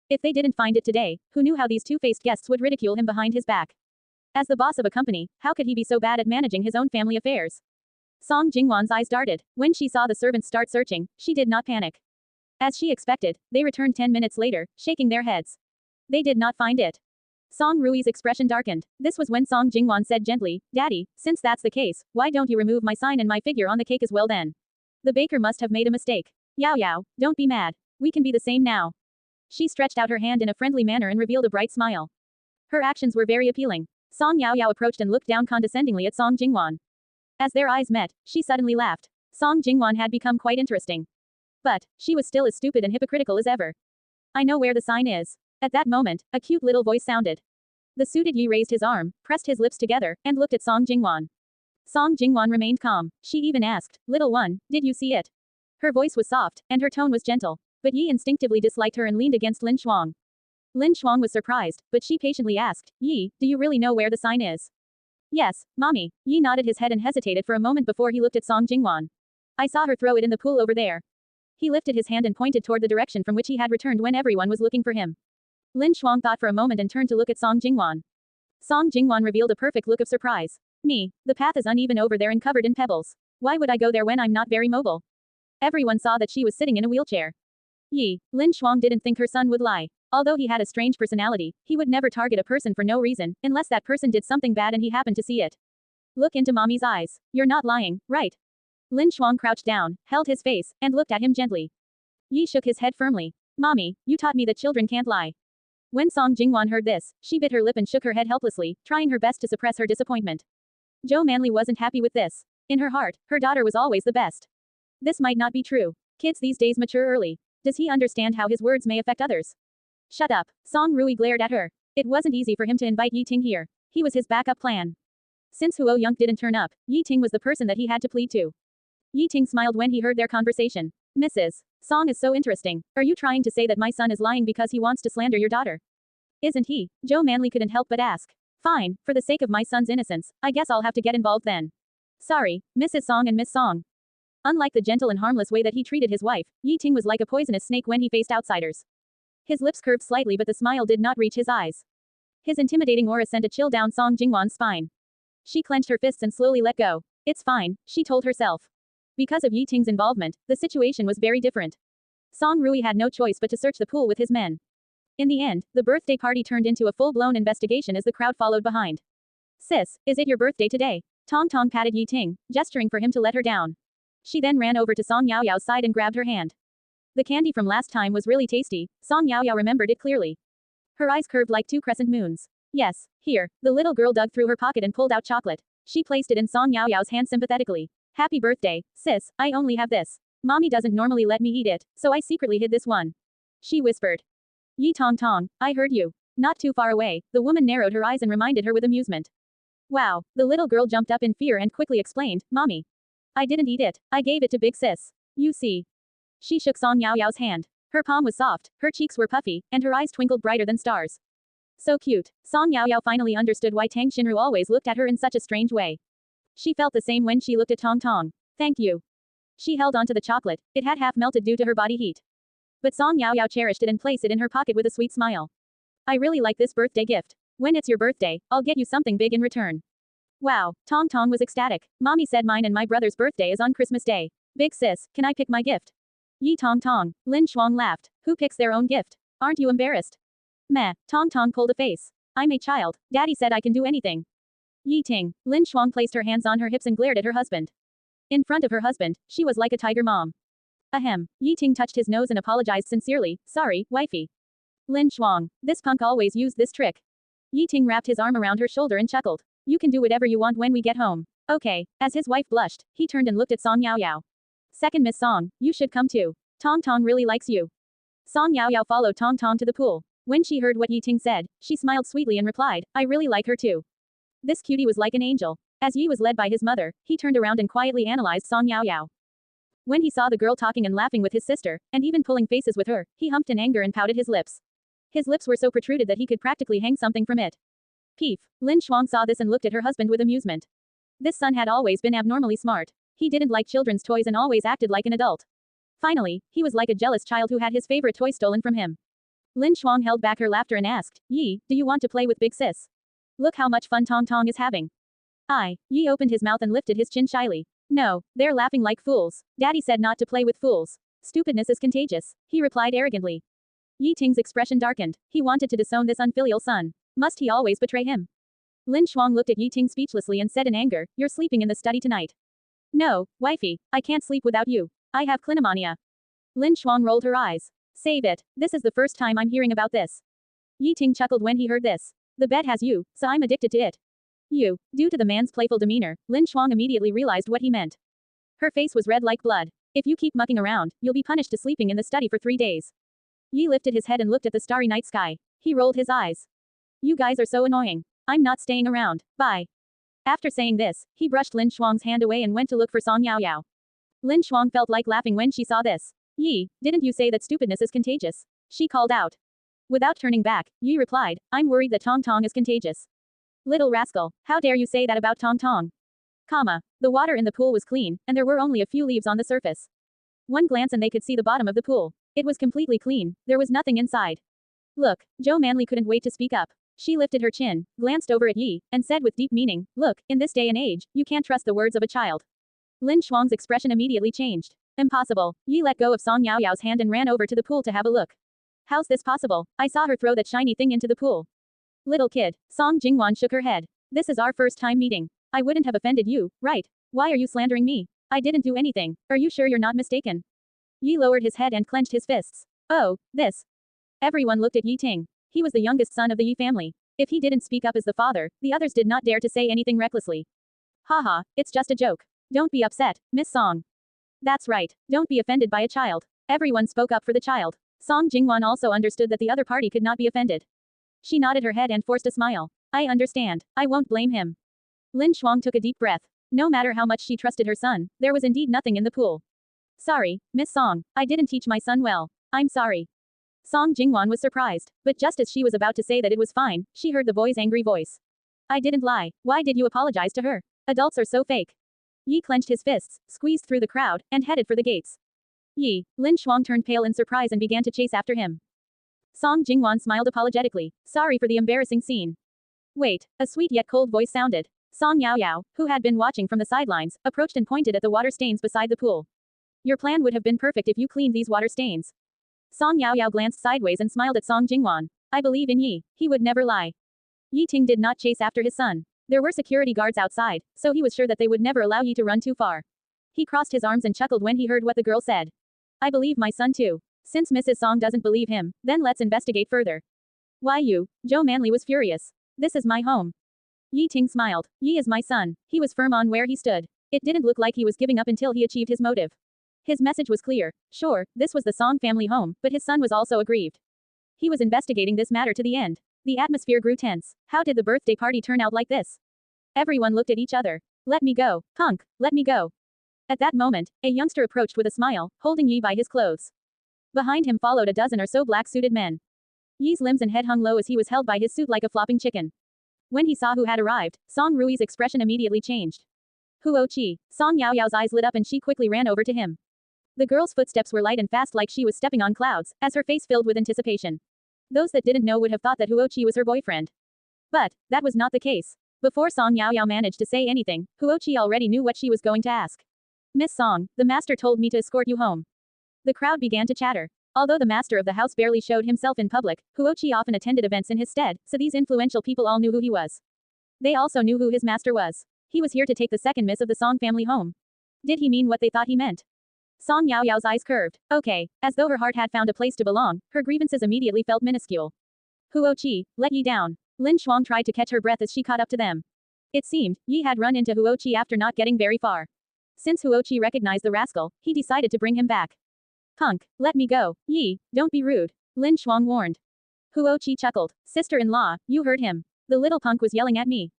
If they didn't find it today, who knew how these two-faced guests would ridicule him behind his back? As the boss of a company, how could he be so bad at managing his own family affairs? Song Jingwan's eyes darted. When she saw the servants start searching, she did not panic. As she expected, they returned 10 minutes later, shaking their heads. They did not find it. Song Rui's expression darkened. This was when Song Jingwan said gently, Daddy, since that's the case, why don't you remove my sign and my figure on the cake as well then? The baker must have made a mistake. Yaoyao, don't be mad. We can be the same now. She stretched out her hand in a friendly manner and revealed a bright smile. Her actions were very appealing. Song Yaoyao approached and looked down condescendingly at Song Jingwan. As their eyes met, she suddenly laughed. Song Jingwan had become quite interesting. But, she was still as stupid and hypocritical as ever. I know where the sign is. At that moment, a cute little voice sounded. The suited Yi raised his arm, pressed his lips together, and looked at Song Jingwan. Song Jingwan remained calm. She even asked, Little one, did you see it? Her voice was soft, and her tone was gentle. But Yi instinctively disliked her and leaned against Lin Shuang. Lin Shuang was surprised, but she patiently asked, Yi, do you really know where the sign is? Yes, mommy. Yi nodded his head and hesitated for a moment before he looked at Song Jingwan. I saw her throw it in the pool over there. He lifted his hand and pointed toward the direction from which he had returned when everyone was looking for him. Lin Shuang thought for a moment and turned to look at Song Jingwan. Song Jingwan revealed a perfect look of surprise. Me, the path is uneven over there and covered in pebbles. Why would I go there when I'm not very mobile? Everyone saw that she was sitting in a wheelchair. Lin Shuang didn't think her son would lie. Although he had a strange personality, he would never target a person for no reason, unless that person did something bad and he happened to see it. Look into mommy's eyes. You're not lying, right? Lin Shuang crouched down, held his face, and looked at him gently. Yi shook his head firmly. Mommy, you taught me that children can't lie. When Song Jingwan heard this, she bit her lip and shook her head helplessly, trying her best to suppress her disappointment. Zhou Manli wasn't happy with this. In her heart, her daughter was always the best. This might not be true. Kids these days mature early. Does he understand how his words may affect others? Shut up. Song Rui glared at her. It wasn't easy for him to invite Yi Ting here. He was his backup plan. Since Huo Yonk didn't turn up, Yi Ting was the person that he had to plead to. Yi Ting smiled when he heard their conversation. Mrs. Song is so interesting. Are you trying to say that my son is lying because he wants to slander your daughter? Isn't he? Zhou Manli couldn't help but ask. Fine, for the sake of my son's innocence, I guess I'll have to get involved then. Sorry, Mrs. Song and Miss Song. Unlike the gentle and harmless way that he treated his wife, Yi Ting was like a poisonous snake when he faced outsiders. His lips curved slightly but the smile did not reach his eyes. His intimidating aura sent a chill down Song Jingwan's spine. She clenched her fists and slowly let go. It's fine, she told herself. Because of Yi Ting's involvement, the situation was very different. Song Rui had no choice but to search the pool with his men. In the end, the birthday party turned into a full-blown investigation as the crowd followed behind. Sis, is it your birthday today? Tong Tong patted Yi Ting, gesturing for him to let her down. She then ran over to Song Yaoyao's side and grabbed her hand. The candy from last time was really tasty, Song Yaoyao remembered it clearly. Her eyes curved like two crescent moons. Yes, here, the little girl dug through her pocket and pulled out chocolate. She placed it in Song Yaoyao's hand sympathetically. Happy birthday, sis, I only have this. Mommy doesn't normally let me eat it, so I secretly hid this one. She whispered. Yi Tong Tong, I heard you. Not too far away, the woman narrowed her eyes and reminded her with amusement. Wow, the little girl jumped up in fear and quickly explained, Mommy. I didn't eat it, I gave it to big sis. You see. She shook Song Yaoyao's hand. Her palm was soft, her cheeks were puffy, and her eyes twinkled brighter than stars. So cute. Song Yaoyao finally understood why Tang Xinru always looked at her in such a strange way. She felt the same when she looked at Tong Tong. Thank you. She held onto the chocolate, it had half melted due to her body heat. But Song Yaoyao cherished it and placed it in her pocket with a sweet smile. I really like this birthday gift. When it's your birthday, I'll get you something big in return. Wow, Tong Tong was ecstatic. Mommy said mine and my brother's birthday is on Christmas Day. Big sis, can I pick my gift? Yi Tong Tong. Lin Shuang laughed. Who picks their own gift? Aren't you embarrassed? Meh, Tong Tong pulled a face. I'm a child. Daddy said I can do anything. Yi Ting. Lin Shuang placed her hands on her hips and glared at her husband. In front of her husband, she was like a tiger mom. Ahem. Yi Ting touched his nose and apologized sincerely. Sorry, wifey. Lin Shuang. This punk always used this trick. Yi Ting wrapped his arm around her shoulder and chuckled. You can do whatever you want when we get home. Okay. As his wife blushed, he turned and looked at Song Yaoyao. Second Miss Song, you should come too. Tong Tong really likes you. Song Yaoyao followed Tong Tong to the pool. When she heard what Yi Ting said, she smiled sweetly and replied, I really like her too. This cutie was like an angel. As Yi was led by his mother, he turned around and quietly analyzed Song Yaoyao. When he saw the girl talking and laughing with his sister, and even pulling faces with her, he humped in anger and pouted his lips. His lips were so protruded that he could practically hang something from it. Peef. Lin Shuang saw this and looked at her husband with amusement. This son had always been abnormally smart. He didn't like children's toys and always acted like an adult. Finally, he was like a jealous child who had his favorite toy stolen from him. Lin Shuang held back her laughter and asked, Yi, do you want to play with big sis? Look how much fun Tong Tong is having. Yi opened his mouth and lifted his chin shyly. No, they're laughing like fools. Daddy said not to play with fools. Stupidness is contagious, he replied arrogantly. Yi Ting's expression darkened. He wanted to disown this unfilial son. Must he always betray him? Lin Shuang looked at Yi Ting speechlessly and said in anger, You're sleeping in the study tonight. No, wifey, I can't sleep without you. I have clinomania. Lin Shuang rolled her eyes. Save it. This is the first time I'm hearing about this. Yi Ting chuckled when he heard this. The bed has you, so I'm addicted to it. You. Due to the man's playful demeanor, Lin Shuang immediately realized what he meant. Her face was red like blood. If you keep mucking around, you'll be punished to sleeping in the study for 3 days. Yi lifted his head and looked at the starry night sky. He rolled his eyes. You guys are so annoying. I'm not staying around. Bye. After saying this, he brushed Lin Shuang's hand away and went to look for Song Yaoyao. Lin Shuang felt like laughing when she saw this. Yi, didn't you say that stupidness is contagious? She called out. Without turning back, Yi replied, I'm worried that Tong Tong is contagious. Little rascal, how dare you say that about Tong Tong? The water in the pool was clean, and there were only a few leaves on the surface. One glance and they could see the bottom of the pool. It was completely clean, there was nothing inside. Look, Joe Manley couldn't wait to speak up. She lifted her chin, glanced over at Yi, and said with deep meaning, look, in this day and age, you can't trust the words of a child. Lin Shuang's expression immediately changed. Impossible. Yi let go of Song Yaoyao's hand and ran over to the pool to have a look. How's this possible? I saw her throw that shiny thing into the pool. Little kid. Song Jingwan shook her head. This is our first time meeting. I wouldn't have offended you, right? Why are you slandering me? I didn't do anything. Are you sure you're not mistaken? Yi lowered his head and clenched his fists. Oh, this. Everyone looked at Yi Ting. He was the youngest son of the Yi family. If he didn't speak up as the father, the others did not dare to say anything recklessly. Haha, it's just a joke. Don't be upset, Miss Song. That's right, don't be offended by a child. Everyone spoke up for the child. Song Jingwan also understood that the other party could not be offended. She nodded her head and forced a smile. I understand, I won't blame him. Lin Shuang took a deep breath. No matter how much she trusted her son, there was indeed nothing in the pool. Sorry, Miss Song, I didn't teach my son well. I'm sorry. Song Jingwan was surprised, but just as she was about to say that it was fine, she heard the boy's angry voice. I didn't lie. Why did you apologize to her? Adults are so fake. Yi clenched his fists, squeezed through the crowd, and headed for the gates. Yi, Lin Shuang turned pale in surprise and began to chase after him. Song Jingwan smiled apologetically. Sorry for the embarrassing scene. Wait, a sweet yet cold voice sounded. Song Yaoyao, who had been watching from the sidelines, approached and pointed at the water stains beside the pool. Your plan would have been perfect if you cleaned these water stains. Song Yaoyao glanced sideways and smiled at Song Jingwan. I believe in Yi. He would never lie. Yi Ting did not chase after his son. There were security guards outside, so he was sure that they would never allow Yi to run too far. He crossed his arms and chuckled when he heard what the girl said. I believe my son too. Since Mrs. Song doesn't believe him, then let's investigate further. Why you? Joe Manley was furious. This is my home. Yi Ting smiled. Yi is my son. He was firm on where he stood. It didn't look like he was giving up until he achieved his motive. His message was clear. Sure, this was the Song family home, but his son was also aggrieved. He was investigating this matter to the end. The atmosphere grew tense. How did the birthday party turn out like this? Everyone looked at each other. Let me go, punk, let me go. At that moment, a youngster approached with a smile, holding Yi by his clothes. Behind him followed a dozen or so black-suited men. Yi's limbs and head hung low as he was held by his suit like a flopping chicken. When he saw who had arrived, Song Rui's expression immediately changed. Huo Qi. Song Yaoyao's eyes lit up and she quickly ran over to him. The girl's footsteps were light and fast like she was stepping on clouds, as her face filled with anticipation. Those that didn't know would have thought that Huo Qi was her boyfriend. But, that was not the case. Before Song Yaoyao managed to say anything, Huo Qi already knew what she was going to ask. Miss Song, the master told me to escort you home. The crowd began to chatter. Although the master of the house barely showed himself in public, Huo Qi often attended events in his stead, so these influential people all knew who he was. They also knew who his master was. He was here to take the second miss of the Song family home. Did he mean what they thought he meant? Song Yaoyao's eyes curved. Okay, as though her heart had found a place to belong, her grievances immediately felt minuscule. Huo Qi, let Yi down. Lin Shuang tried to catch her breath as she caught up to them. It seemed, Yi had run into Huo Qi after not getting very far. Since Huo Qi recognized the rascal, he decided to bring him back. Punk, let me go. Yi, don't be rude. Lin Shuang warned. Huo Qi chuckled. Sister-in-law, you heard him. The little punk was yelling at me.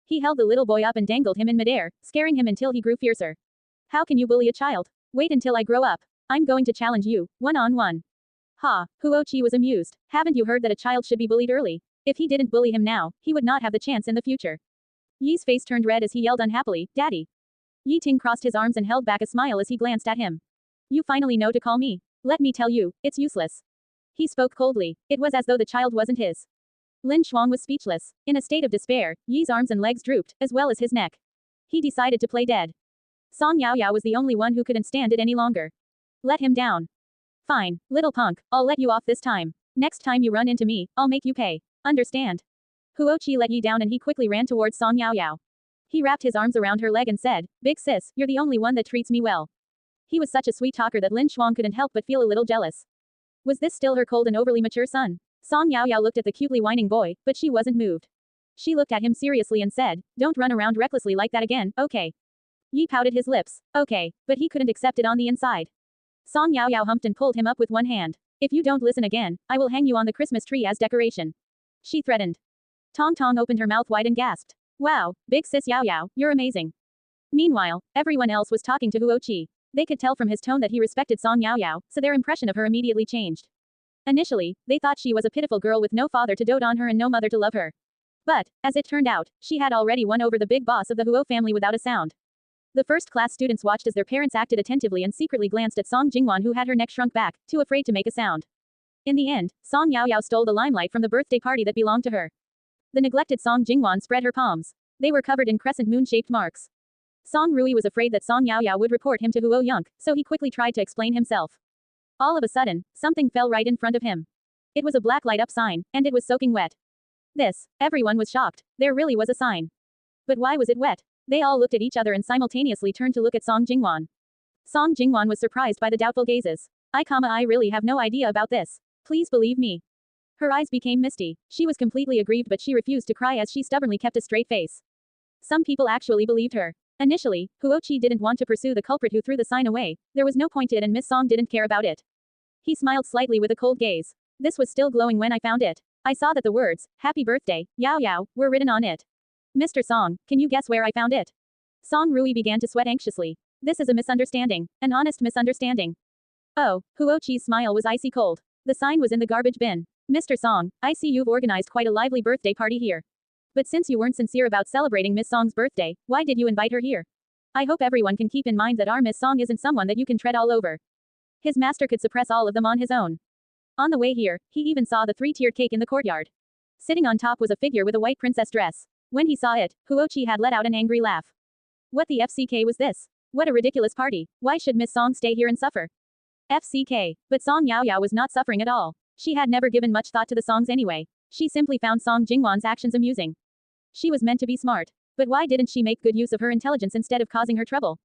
He held the little boy up and dangled him in midair, scaring him until he grew fiercer. How can you bully a child? Wait until I grow up. I'm going to challenge you, one-on-one. Ha, Huo Qi was amused. Haven't you heard that a child should be bullied early? If he didn't bully him now, he would not have the chance in the future. Yi's face turned red as he yelled unhappily, Daddy. Yi Ting crossed his arms and held back a smile as he glanced at him. You finally know to call me. Let me tell you, it's useless. He spoke coldly. It was as though the child wasn't his. Lin Shuang was speechless. In a state of despair, Yi's arms and legs drooped, as well as his neck. He decided to play dead. Song Yaoyao was the only one who couldn't stand it any longer. Let him down. Fine, little punk, I'll let you off this time. Next time you run into me, I'll make you pay. Understand? Huo Qi let Yi down and he quickly ran towards Song Yaoyao. He wrapped his arms around her leg and said, Big sis, you're the only one that treats me well. He was such a sweet talker that Lin Shuang couldn't help but feel a little jealous. Was this still her cold and overly mature son? Song Yaoyao looked at the cutely whining boy, but she wasn't moved. She looked at him seriously and said, Don't run around recklessly like that again, okay? Yi pouted his lips. Okay, but he couldn't accept it on the inside. Song Yaoyao humped and pulled him up with one hand. If you don't listen again, I will hang you on the Christmas tree as decoration. She threatened. Tong Tong opened her mouth wide and gasped. Wow, big sis Yaoyao, you're amazing. Meanwhile, everyone else was talking to Huo Qi. They could tell from his tone that he respected Song Yaoyao, so their impression of her immediately changed. Initially, they thought she was a pitiful girl with no father to dote on her and no mother to love her. But, as it turned out, she had already won over the big boss of the Huo family without a sound. The first-class students watched as their parents acted attentively and secretly glanced at Song Jingwan, who had her neck shrunk back, too afraid to make a sound. In the end, Song Yaoyao stole the limelight from the birthday party that belonged to her. The neglected Song Jingwan spread her palms. They were covered in crescent moon-shaped marks. Song Rui was afraid that Song Yaoyao would report him to Huo Yunk, so he quickly tried to explain himself. All of a sudden, something fell right in front of him. It was a black light-up sign, and it was soaking wet. Everyone was shocked. There really was a sign. But why was it wet? They all looked at each other and simultaneously turned to look at Song Jingwan. Song Jingwan was surprised by the doubtful gazes. I really have no idea about this. Please believe me. Her eyes became misty. She was completely aggrieved, but she refused to cry as she stubbornly kept a straight face. Some people actually believed her. Initially, Huoqi didn't want to pursue the culprit who threw the sign away. There was no point to it and Miss Song didn't care about it. He smiled slightly with a cold gaze. This was still glowing when I found it. I saw that the words, "Happy Birthday, Yao Yao," were written on it. Mr. Song, can you guess where I found it? Song Rui began to sweat anxiously. This is a misunderstanding. An honest misunderstanding. Oh, Huoqi's smile was icy cold. The sign was in the garbage bin. Mr. Song, I see you've organized quite a lively birthday party here. But since you weren't sincere about celebrating Miss Song's birthday, why did you invite her here? I hope everyone can keep in mind that our Miss Song isn't someone that you can tread all over. His master could suppress all of them on his own. On the way here, he even saw the three-tiered cake in the courtyard. Sitting on top was a figure with a white princess dress. When he saw it, Huoqi had let out an angry laugh. What the FCK was this? What a ridiculous party. Why should Miss Song stay here and suffer? FCK. But Song Yaoyao was not suffering at all. She had never given much thought to the songs anyway. She simply found Song Jingwan's actions amusing. She was meant to be smart. But why didn't she make good use of her intelligence instead of causing her trouble?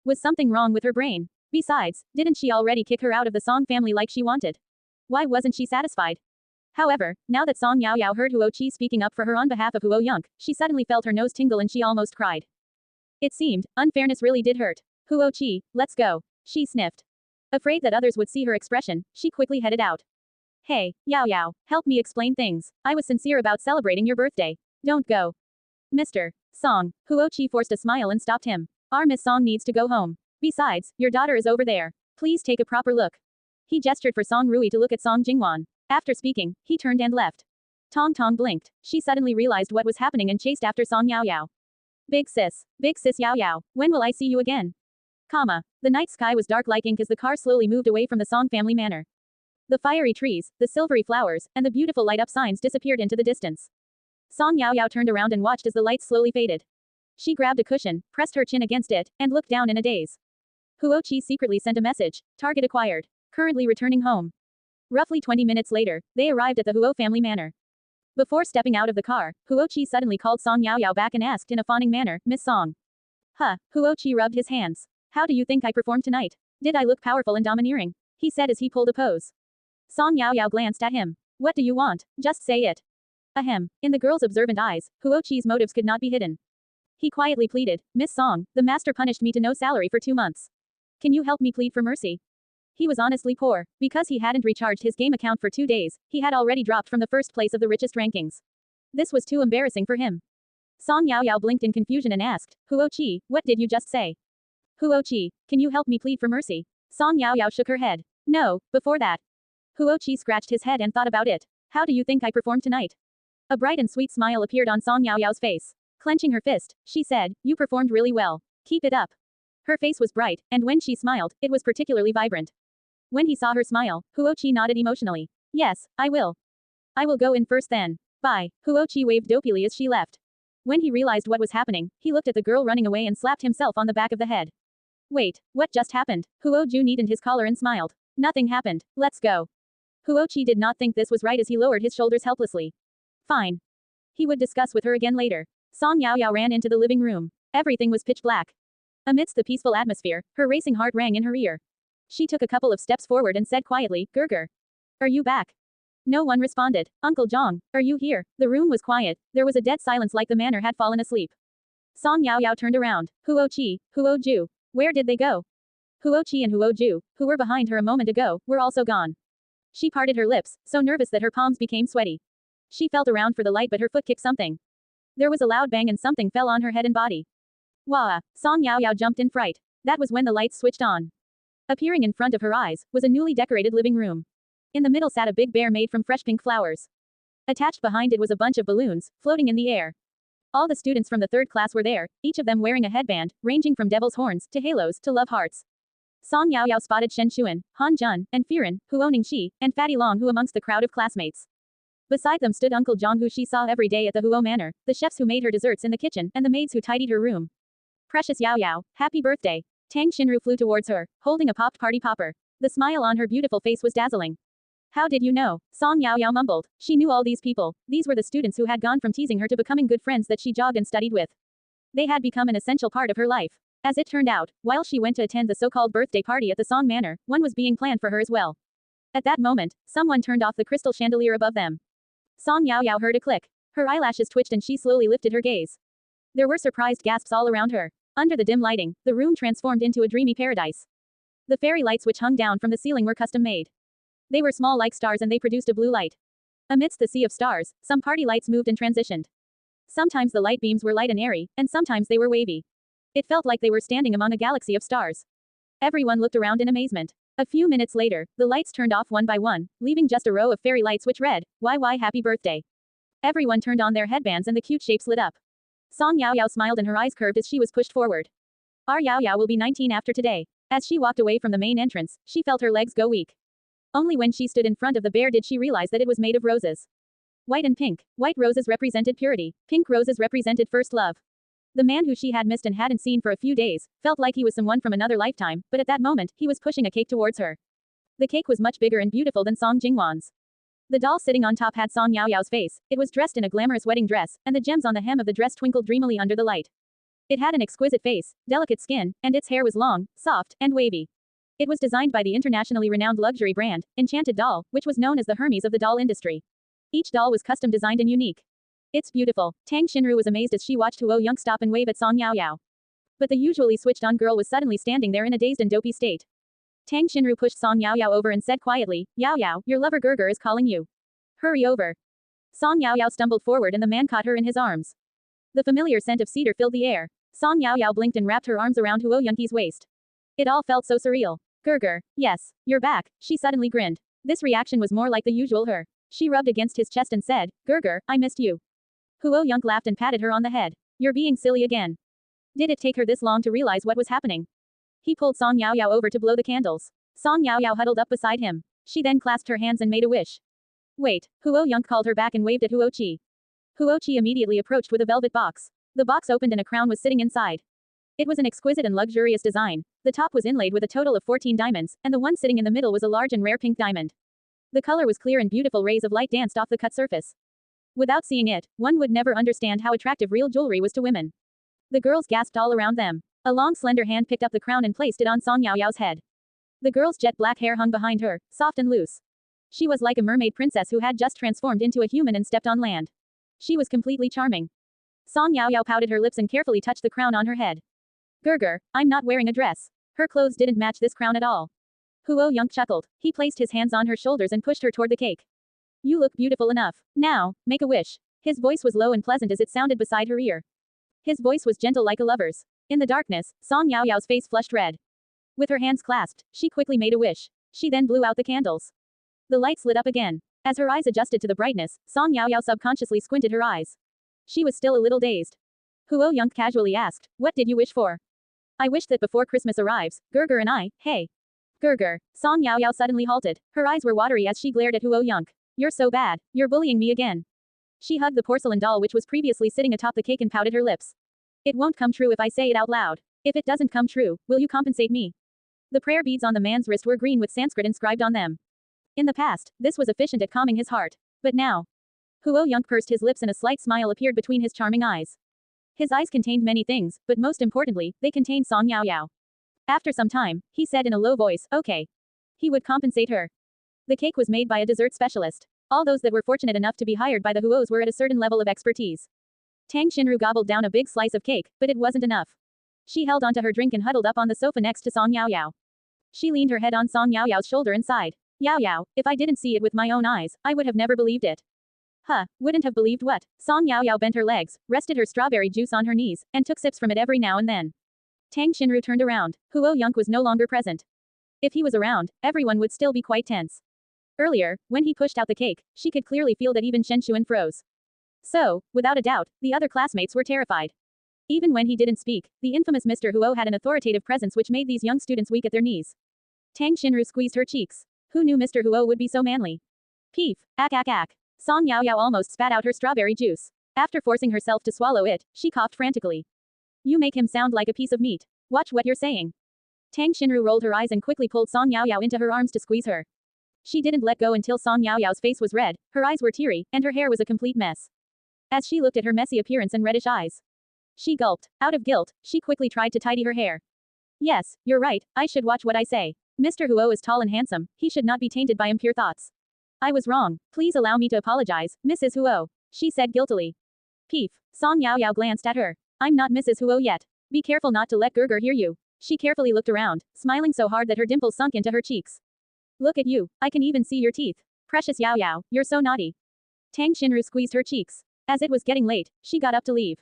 Was something wrong with her brain? Besides, didn't she already kick her out of the Song family like she wanted? Why wasn't she satisfied? However, now that Song Yaoyao heard Huoqi speaking up for her on behalf of Huo Yunk, she suddenly felt her nose tingle and she almost cried. It seemed, unfairness really did hurt. Huoqi, let's go. She sniffed. Afraid that others would see her expression, she quickly headed out. Hey, Yaoyao, help me explain things. I was sincere about celebrating your birthday. Don't go. Mr. Song, Huoqi forced a smile and stopped him. Our Miss Song needs to go home. Besides, your daughter is over there. Please take a proper look. He gestured for Song Rui to look at Song Jingwan. After speaking, he turned and left. Tong Tong blinked. She suddenly realized what was happening and chased after Song Yaoyao. Big sis Yaoyao, when will I see you again? The night sky was dark like ink as the car slowly moved away from the Song family manor. The fiery trees, the silvery flowers, and the beautiful light-up signs disappeared into the distance. Song Yaoyao turned around and watched as the lights slowly faded. She grabbed a cushion, pressed her chin against it, and looked down in a daze. Huoqi secretly sent a message. Target acquired. Currently returning home. Roughly 20 minutes later, they arrived at the Huo family manor. Before stepping out of the car, Huoqi suddenly called Song Yaoyao back and asked in a fawning manner, Miss Song. Huoqi rubbed his hands. How do you think I performed tonight? Did I look powerful and domineering? He said as he pulled a pose. Song Yaoyao glanced at him. What do you want? Just say it. Ahem. In the girl's observant eyes, Huoqi's motives could not be hidden. He quietly pleaded, Miss Song, the master punished me to no salary for 2 months. Can you help me plead for mercy? He was honestly poor. Because he hadn't recharged his game account for 2 days, he had already dropped from the first place of the richest rankings. This was too embarrassing for him. Song Yaoyao blinked in confusion and asked, Huoqi, what did you just say? Huoqi, can you help me plead for mercy? Song Yaoyao shook her head. No, before that. Huoqi scratched his head and thought about it. How do you think I performed tonight? A bright and sweet smile appeared on Song Yaoyao's face. Clenching her fist, she said, you performed really well. Keep it up. Her face was bright, and when she smiled, it was particularly vibrant. When he saw her smile, Huoqi nodded emotionally. Yes, I will. I will go in first then. Bye. Huoqi waved dopily as she left. When he realized what was happening, he looked at the girl running away and slapped himself on the back of the head. Wait, what just happened? Huoju neatened his collar and smiled. Nothing happened. Let's go. Huoqi did not think this was right as he lowered his shoulders helplessly. Fine. He would discuss with her again later. Song Yaoyao ran into the living room. Everything was pitch black. Amidst the peaceful atmosphere, her racing heart rang in her ear. She took a couple of steps forward and said quietly, Gerger. Are you back? No one responded. Uncle Zhang, are you here? The room was quiet. There was a dead silence like the manor had fallen asleep. Song Yaoyao turned around. Huoqi, Huoju. Where did they go? Huoqi and Huoju, who were behind her a moment ago, were also gone. She parted her lips, so nervous that her palms became sweaty. She felt around for the light but her foot kicked something. There was a loud bang and something fell on her head and body. Wah! Song Yaoyao jumped in fright. That was when the lights switched on. Appearing in front of her eyes, was a newly decorated living room. In the middle sat a big bear made from fresh pink flowers. Attached behind it was a bunch of balloons, floating in the air. All the students from the third class were there, each of them wearing a headband, ranging from devil's horns, to halos, to love hearts. Song Yaoyao spotted Shen Xuan, Han Jun, and Firen, Huo Ningxi, and Fatty Long who amongst the crowd of classmates. Beside them stood Uncle Zhang who she saw every day at the Huo Manor, the chefs who made her desserts in the kitchen, and the maids who tidied her room. Precious Yaoyao, happy birthday. Tang Xinru flew towards her, holding a popped party popper. The smile on her beautiful face was dazzling. How did you know? Song Yaoyao mumbled. She knew all these people. These were the students who had gone from teasing her to becoming good friends that she jogged and studied with. They had become an essential part of her life. As it turned out, while she went to attend the so-called birthday party at the Song Manor, one was being planned for her as well. At that moment, someone turned off the crystal chandelier above them. Song Yaoyao heard a click. Her eyelashes twitched and she slowly lifted her gaze. There were surprised gasps all around her. Under the dim lighting, the room transformed into a dreamy paradise. The fairy lights which hung down from the ceiling were custom-made. They were small like stars and they produced a blue light. Amidst the sea of stars, some party lights moved and transitioned. Sometimes the light beams were light and airy, and sometimes they were wavy. It felt like they were standing among a galaxy of stars. Everyone looked around in amazement. A few minutes later, the lights turned off one by one, leaving just a row of fairy lights which read, "YY Happy Birthday." Everyone turned on their headbands and the cute shapes lit up. Song Yaoyao smiled and her eyes curved as she was pushed forward. Our Yaoyao will be 19 after today. As she walked away from the main entrance, she felt her legs go weak. Only when she stood in front of the bear did she realize that it was made of roses. White and pink. White roses represented purity. Pink roses represented first love. The man who she had missed and hadn't seen for a few days, felt like he was someone from another lifetime, but at that moment, he was pushing a cake towards her. The cake was much bigger and beautiful than Song Jingwan's. The doll sitting on top had Song Yaoyao's face, it was dressed in a glamorous wedding dress, and the gems on the hem of the dress twinkled dreamily under the light. It had an exquisite face, delicate skin, and its hair was long, soft, and wavy. It was designed by the internationally renowned luxury brand, Enchanted Doll, which was known as the Hermes of the doll industry. Each doll was custom designed and unique. It's beautiful. Tang Xinru was amazed as she watched Huo Yong stop and wave at Song Yaoyao. But the usually switched-on girl was suddenly standing there in a dazed and dopey state. Tang Xinru pushed Song Yaoyao over and said quietly, "Yaoyao, your lover Gerger is calling you. Hurry over." Song Yaoyao stumbled forward and the man caught her in his arms. The familiar scent of cedar filled the air. Song Yaoyao blinked and wrapped her arms around Huo Yongqi's waist. It all felt so surreal. Gerger, yes, you're back, she suddenly grinned. This reaction was more like the usual her. She rubbed against his chest and said, "Gerger, I missed you." Huo Yonq laughed and patted her on the head. "You're being silly again." Did it take her this long to realize what was happening? He pulled Song Yaoyao over to blow the candles. Song Yaoyao huddled up beside him. She then clasped her hands and made a wish. Wait, Huo Yonq called her back and waved at Huo Qi. Huo Qi immediately approached with a velvet box. The box opened and a crown was sitting inside. It was an exquisite and luxurious design. The top was inlaid with a total of 14 diamonds, and the one sitting in the middle was a large and rare pink diamond. The color was clear and beautiful rays of light danced off the cut surface. Without seeing it, one would never understand how attractive real jewelry was to women. The girls gasped all around them. A long slender hand picked up the crown and placed it on Song Yaoyao's head. The girl's jet black hair hung behind her, soft and loose. She was like a mermaid princess who had just transformed into a human and stepped on land. She was completely charming. Song Yaoyao pouted her lips and carefully touched the crown on her head. Gerger, I'm not wearing a dress. Her clothes didn't match this crown at all. Huo Yonq chuckled. He placed his hands on her shoulders and pushed her toward the cake. You look beautiful enough. Now, make a wish. His voice was low and pleasant as it sounded beside her ear. His voice was gentle like a lover's. In the darkness, Song Yaoyao's face flushed red. With her hands clasped, she quickly made a wish. She then blew out the candles. The lights lit up again. As her eyes adjusted to the brightness, Song Yaoyao subconsciously squinted her eyes. She was still a little dazed. Huo Yonq casually asked, "What did you wish for?" "I wish that before Christmas arrives, Gerger and I, hey." Gerger. Song Yaoyao suddenly halted. Her eyes were watery as she glared at Huo Yonq. "You're so bad. You're bullying me again." She hugged the porcelain doll which was previously sitting atop the cake and pouted her lips. "It won't come true if I say it out loud. If it doesn't come true, will you compensate me?" The prayer beads on the man's wrist were green with Sanskrit inscribed on them. In the past, this was efficient at calming his heart. But now, Huo Yonq pursed his lips and a slight smile appeared between his charming eyes. His eyes contained many things, but most importantly, they contained Song Yaoyao. After some time, he said in a low voice, "Okay." He would compensate her. The cake was made by a dessert specialist. All those that were fortunate enough to be hired by the Huos were at a certain level of expertise. Tang Xinru gobbled down a big slice of cake, but it wasn't enough. She held onto her drink and huddled up on the sofa next to Song Yaoyao. She leaned her head on Song Yaoyao's shoulder and sighed. "Yaoyao, if I didn't see it with my own eyes, I would have never believed it." "Huh, wouldn't have believed what?" Song Yaoyao bent her legs, rested her strawberry juice on her knees, and took sips from it every now and then. Tang Xinru turned around. Huo Yonq was no longer present. If he was around, everyone would still be quite tense. Earlier, when he pushed out the cake, she could clearly feel that even Shen Xuan froze. So, without a doubt, the other classmates were terrified. Even when he didn't speak, the infamous Mr. Huo had an authoritative presence which made these young students weak at their knees. Tang Xinru squeezed her cheeks. Who knew Mr. Huo would be so manly? Peef, ack. Song Yaoyao almost spat out her strawberry juice. After forcing herself to swallow it, she coughed frantically. You make him sound like a piece of meat. Watch what you're saying. Tang Xinru rolled her eyes and quickly pulled Song Yaoyao into her arms to squeeze her. She didn't let go until Song Yaoyao's face was red, her eyes were teary, and her hair was a complete mess. As she looked at her messy appearance and reddish eyes, she gulped. Out of guilt, she quickly tried to tidy her hair. Yes, you're right, I should watch what I say. Mr. Huo is tall and handsome, he should not be tainted by impure thoughts. I was wrong, please allow me to apologize, Mrs. Huo, she said guiltily. Peef, Song Yaoyao glanced at her. I'm not Mrs. Huo yet. Be careful not to let Gerger hear you. She carefully looked around, smiling so hard that her dimples sunk into her cheeks. Look at you, I can even see your teeth. Precious Yaoyao, you're so naughty. Tang Xinru squeezed her cheeks. As it was getting late, she got up to leave.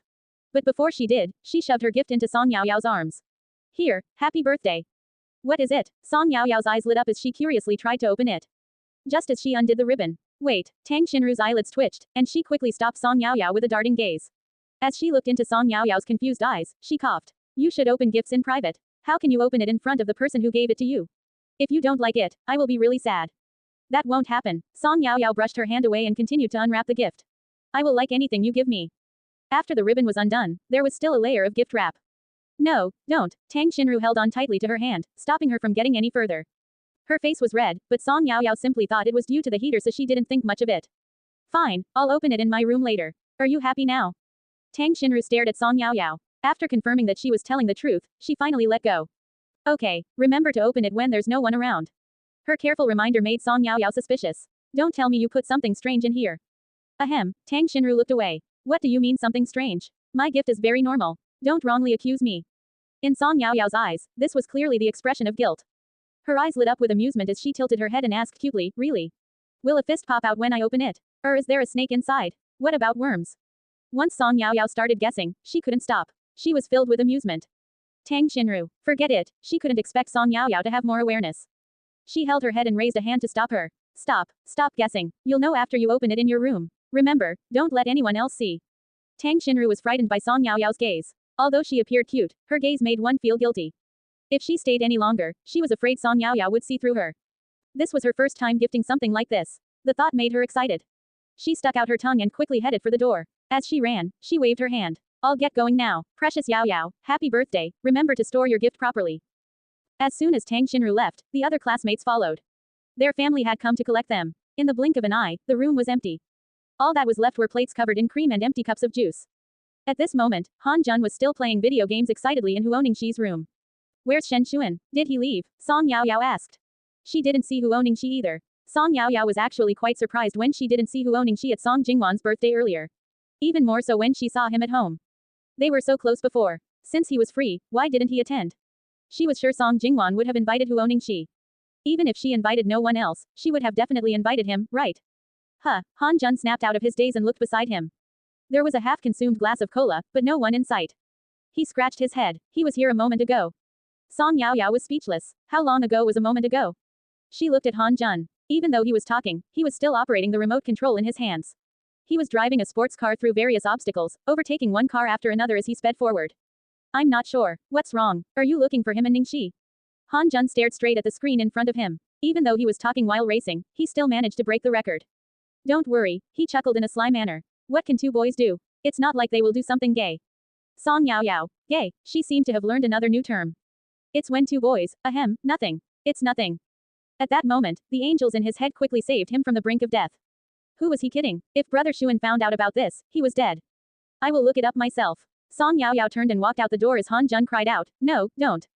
But before she did, she shoved her gift into Song Yaoyao's arms. Here, happy birthday. What is it? Song Yaoyao's eyes lit up as she curiously tried to open it. Just as she undid the ribbon. Wait, Tang Xinru's eyelids twitched, and she quickly stopped Song Yaoyao with a darting gaze. As she looked into Song Yaoyao's confused eyes, she coughed. You should open gifts in private. How can you open it in front of the person who gave it to you? If you don't like it, I will be really sad. That won't happen. Song Yaoyao brushed her hand away and continued to unwrap the gift. I will like anything you give me. After the ribbon was undone, there was still a layer of gift wrap. No, don't. Tang Xinru held on tightly to her hand, stopping her from getting any further. Her face was red, but Song Yaoyao simply thought it was due to the heater so she didn't think much of it. Fine, I'll open it in my room later. Are you happy now? Tang Xinru stared at Song Yaoyao. After confirming that she was telling the truth, she finally let go. Okay, remember to open it when there's no one around. Her careful reminder made Song Yaoyao suspicious. Don't tell me you put something strange in here. Ahem, Tang Xinru looked away. What do you mean something strange? My gift is very normal. Don't wrongly accuse me. In Song Yaoyao's eyes, this was clearly the expression of guilt. Her eyes lit up with amusement as she tilted her head and asked cutely, really? Will a fist pop out when I open it? Or is there a snake inside? What about worms? Once Song Yaoyao started guessing, she couldn't stop. She was filled with amusement. Tang Xinru, forget it, she couldn't expect Song Yaoyao to have more awareness. She held her head and raised a hand to stop her. Stop guessing. You'll know after you open it in your room. Remember, don't let anyone else see. Tang Xinru was frightened by Song Yaoyao's gaze. Although she appeared cute, her gaze made one feel guilty. If she stayed any longer, she was afraid Song Yaoyao would see through her. This was her first time gifting something like this. The thought made her excited. She stuck out her tongue and quickly headed for the door. As she ran, she waved her hand. I'll get going now. Precious Yaoyao, happy birthday, remember to store your gift properly. As soon as Tang Xinru left, the other classmates followed. Their family had come to collect them. In the blink of an eye, the room was empty. All that was left were plates covered in cream and empty cups of juice. At this moment, Han Jun was still playing video games excitedly in Huoningxi's room. Where's Shen Xuan? Did he leave? Song Yaoyao asked. She didn't see Huoningxi either. Song Yaoyao was actually quite surprised when she didn't see Huoningxi at Song Jingwan's birthday earlier. Even more so when she saw him at home. They were so close before. Since he was free, why didn't he attend? She was sure Song Jingwan would have invited Huoningxi. Even if she invited no one else, she would have definitely invited him, right? Han Jun snapped out of his daze and looked beside him. There was a half-consumed glass of cola, but no one in sight. He scratched his head. He was here a moment ago. Song Yaoyao was speechless. How long ago was a moment ago? She looked at Han Jun. Even though he was talking, he was still operating the remote control in his hands. He was driving a sports car through various obstacles, overtaking one car after another as he sped forward. I'm not sure. What's wrong? Are you looking for him and Ningxi? Han Jun stared straight at the screen in front of him. Even though he was talking while racing, he still managed to break the record. Don't worry, he chuckled in a sly manner. What can two boys do? It's not like they will do something gay. Song Yaoyao, gay, she seemed to have learned another new term. It's when two boys, ahem, nothing. It's nothing. At that moment, the angels in his head quickly saved him from the brink of death. Who was he kidding? If Brother Xuan found out about this, he was dead. I will look it up myself. Song Yaoyao turned and walked out the door as Han Jun cried out, no, don't.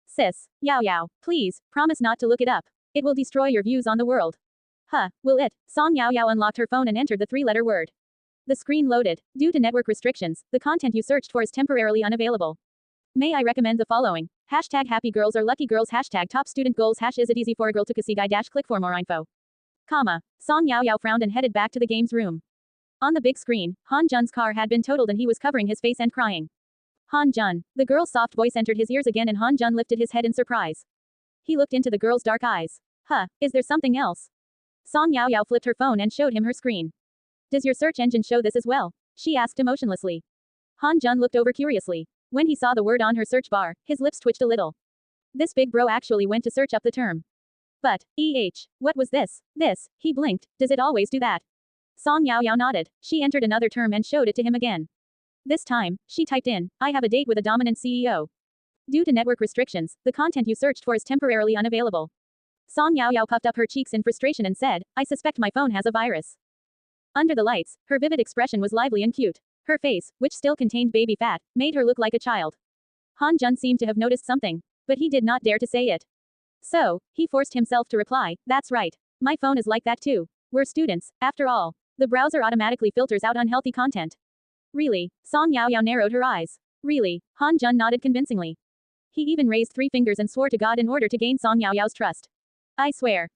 Sis, Yaoyao, please, promise not to look it up. It will destroy your views on the world. Will it? Song Yaoyao unlocked her phone and entered the three-letter word. The screen loaded. Due to network restrictions, the content you searched for is temporarily unavailable. May I recommend the following? Hashtag happy girls or lucky girls. Hashtag top student goals. Hash is it easy for a girl to see guy dash click for more info. Song Yaoyao frowned and headed back to the games room. On the big screen, Han Jun's car had been totaled and he was covering his face and crying. Han Jun. The girl's soft voice entered his ears again and Han Jun lifted his head in surprise. He looked into the girl's dark eyes. Is there something else? Song Yaoyao flipped her phone and showed him her screen. Does your search engine show this as well? She asked emotionlessly. Han Jun looked over curiously. When he saw the word on her search bar, his lips twitched a little. This big bro actually went to search up the term. But, what was this? He blinked, does it always do that? Song Yao Yao nodded. She entered another term and showed it to him again. This time, she typed in, I have a date with a dominant CEO. Due to network restrictions, the content you searched for is temporarily unavailable. Song Yao Yao puffed up her cheeks in frustration and said, I suspect my phone has a virus. Under the lights, her vivid expression was lively and cute. Her face, which still contained baby fat, made her look like a child. Han Jun seemed to have noticed something, but he did not dare to say it. So, he forced himself to reply, that's right. My phone is like that too. We're students, after all. The browser automatically filters out unhealthy content. Really? Song Yao Yao narrowed her eyes. Really? Han Jun nodded convincingly. He even raised 3 fingers and swore to God in order to gain Song Yao Yao's trust. I swear.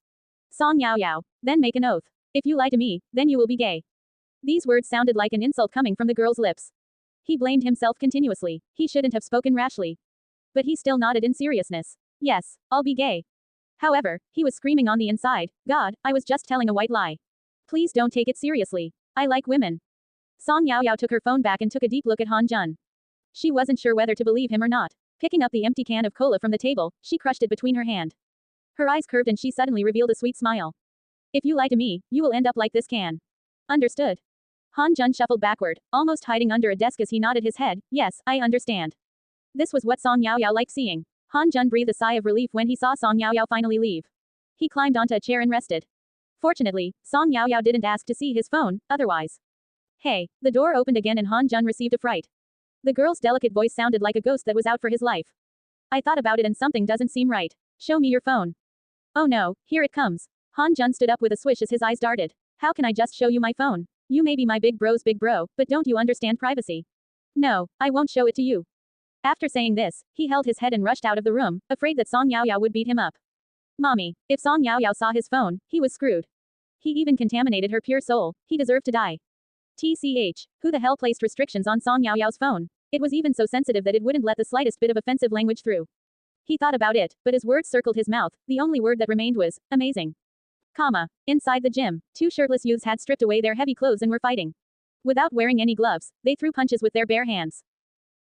Song Yao Yao, then make an oath. If you lie to me, then you will be gay. These words sounded like an insult coming from the girl's lips. He blamed himself continuously. He shouldn't have spoken rashly. But he still nodded in seriousness. Yes, I'll be gay. However, he was screaming on the inside, God, I was just telling a white lie. Please don't take it seriously. I like women. Song Yao Yao took her phone back and took a deep look at Han Jun. She wasn't sure whether to believe him or not. Picking up the empty can of cola from the table, she crushed it between her hand. Her eyes curved and she suddenly revealed a sweet smile. If you lie to me, you will end up like this can. Understood. Han Jun shuffled backward, almost hiding under a desk as he nodded his head, yes, I understand. This was what Song Yao Yao liked seeing. Han Jun breathed a sigh of relief when he saw Song Yao Yao finally leave. He climbed onto a chair and rested. Fortunately, Song Yao Yao didn't ask to see his phone, otherwise. Hey, the door opened again and Han Jun received a fright. The girl's delicate voice sounded like a ghost that was out for his life. I thought about it and something doesn't seem right. Show me your phone. Oh no, here it comes. Han Jun stood up with a swish as his eyes darted. How can I just show you my phone? You may be my big bro's big bro, but don't you understand privacy? No, I won't show it to you. After saying this, he held his head and rushed out of the room, afraid that Song Yao Yao would beat him up. Mommy, if Song Yao Yao saw his phone, he was screwed. He even contaminated her pure soul, he deserved to die. TCH, who the hell placed restrictions on Song Yao Yao's phone? It was even so sensitive that it wouldn't let the slightest bit of offensive language through. He thought about it, but as words circled his mouth, the only word that remained was, amazing. Inside the gym, 2 shirtless youths had stripped away their heavy clothes and were fighting. Without wearing any gloves, they threw punches with their bare hands.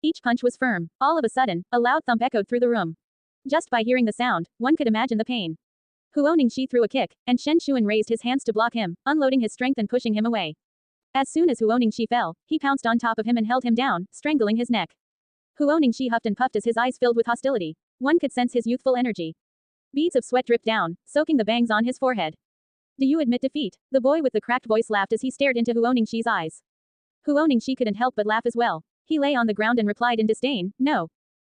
Each punch was firm. All of a sudden, a loud thump echoed through the room. Just by hearing the sound, one could imagine the pain. Huo Ningxi threw a kick, and Shen Shuan raised his hands to block him, unloading his strength and pushing him away. As soon as Huo Ningxi fell, he pounced on top of him and held him down, strangling his neck. Huo Ningxi huffed and puffed as his eyes filled with hostility. One could sense his youthful energy. Beads of sweat dripped down, soaking the bangs on his forehead. Do you admit defeat? The boy with the cracked voice laughed as he stared into Huo Ningxi's eyes. Huo Ningxi couldn't help but laugh as well. He lay on the ground and replied in disdain, no.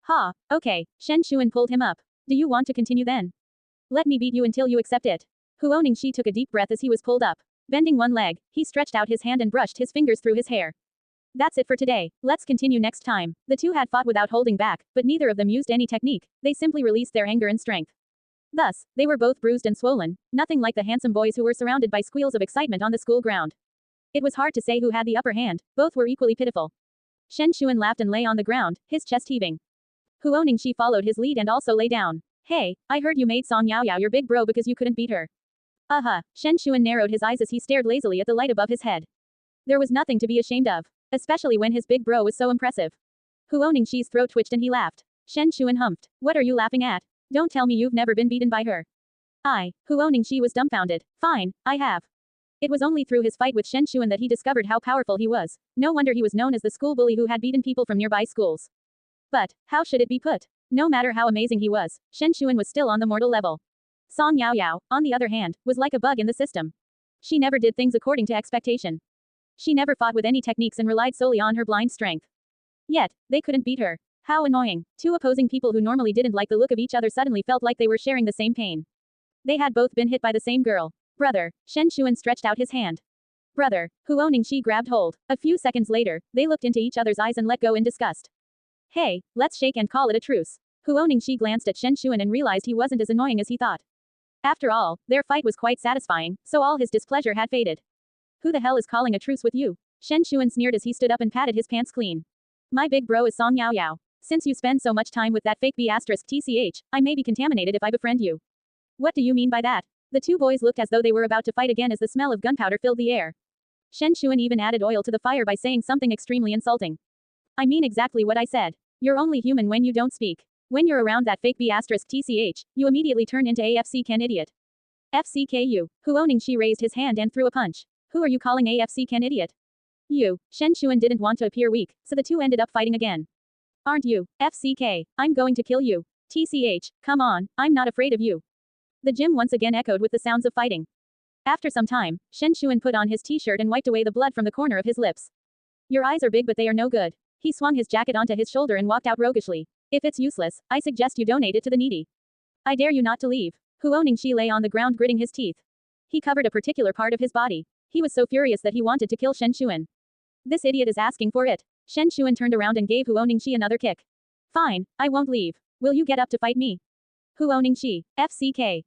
Ha, okay, Shen Shuan pulled him up. Do you want to continue then? Let me beat you until you accept it. Huo Ningxi took a deep breath as he was pulled up. Bending one leg, he stretched out his hand and brushed his fingers through his hair. That's it for today. Let's continue next time. The two had fought without holding back, but neither of them used any technique. They simply released their anger and strength. Thus, they were both bruised and swollen, nothing like the handsome boys who were surrounded by squeals of excitement on the school ground. It was hard to say who had the upper hand, both were equally pitiful. Shen Shuan laughed and lay on the ground, his chest heaving. Huo Ningxi followed his lead and also lay down. Hey, I heard you made Song Yao Yao your big bro because you couldn't beat her. Shen Shuan narrowed his eyes as he stared lazily at the light above his head. There was nothing to be ashamed of, especially when his big bro was so impressive. Huo Ningxi's throat twitched and he laughed. Shen Shuan humphed. What are you laughing at? Don't tell me you've never been beaten by her. Huo Ningxi was dumbfounded. Fine, I have. It was only through his fight with Shen Shuan that he discovered how powerful he was. No wonder he was known as the school bully who had beaten people from nearby schools. But, how should it be put? No matter how amazing he was, Shen Shuan was still on the mortal level. Song Yao Yao, on the other hand, was like a bug in the system. She never did things according to expectation. She never fought with any techniques and relied solely on her blind strength. Yet, they couldn't beat her. How annoying. 2 opposing people who normally didn't like the look of each other suddenly felt like they were sharing the same pain. They had both been hit by the same girl. Brother, Shen Shuan stretched out his hand. Brother, Huo Ningxi grabbed hold. A few seconds later, they looked into each other's eyes and let go in disgust. Hey, let's shake and call it a truce. Huo Ningxi glanced at Shen Shuan and realized he wasn't as annoying as he thought. After all, their fight was quite satisfying, so all his displeasure had faded. Who the hell is calling a truce with you? Shen Shuan sneered as he stood up and patted his pants clean. My big bro is Song Yao Yao. Since you spend so much time with that fake B*TCH, I may be contaminated if I befriend you. What do you mean by that? The 2 boys looked as though they were about to fight again as the smell of gunpowder filled the air. Shen Shuan even added oil to the fire by saying something extremely insulting. I mean exactly what I said. You're only human when you don't speak. When you're around that fake B*TCH, you immediately turn into AFC Ken idiot. FCKU. Huoningxi raised his hand and threw a punch. Who are you calling AFC Ken idiot? You. Shen Shuan didn't want to appear weak, so the two ended up fighting again. Aren't you? FCK. I'm going to kill you. TCH. Come on, I'm not afraid of you. The gym once again echoed with the sounds of fighting. After some time, Shen Shuan put on his t-shirt and wiped away the blood from the corner of his lips. Your eyes are big but they are no good. He swung his jacket onto his shoulder and walked out roguishly. If it's useless, I suggest you donate it to the needy. I dare you not to leave. Huoningxi lay on the ground gritting his teeth. He covered a particular part of his body. He was so furious that he wanted to kill Shen Shuan. This idiot is asking for it. Shen Shuan turned around and gave Huoningxi another kick. Fine, I won't leave. Will you get up to fight me? Huoningxi, FCK,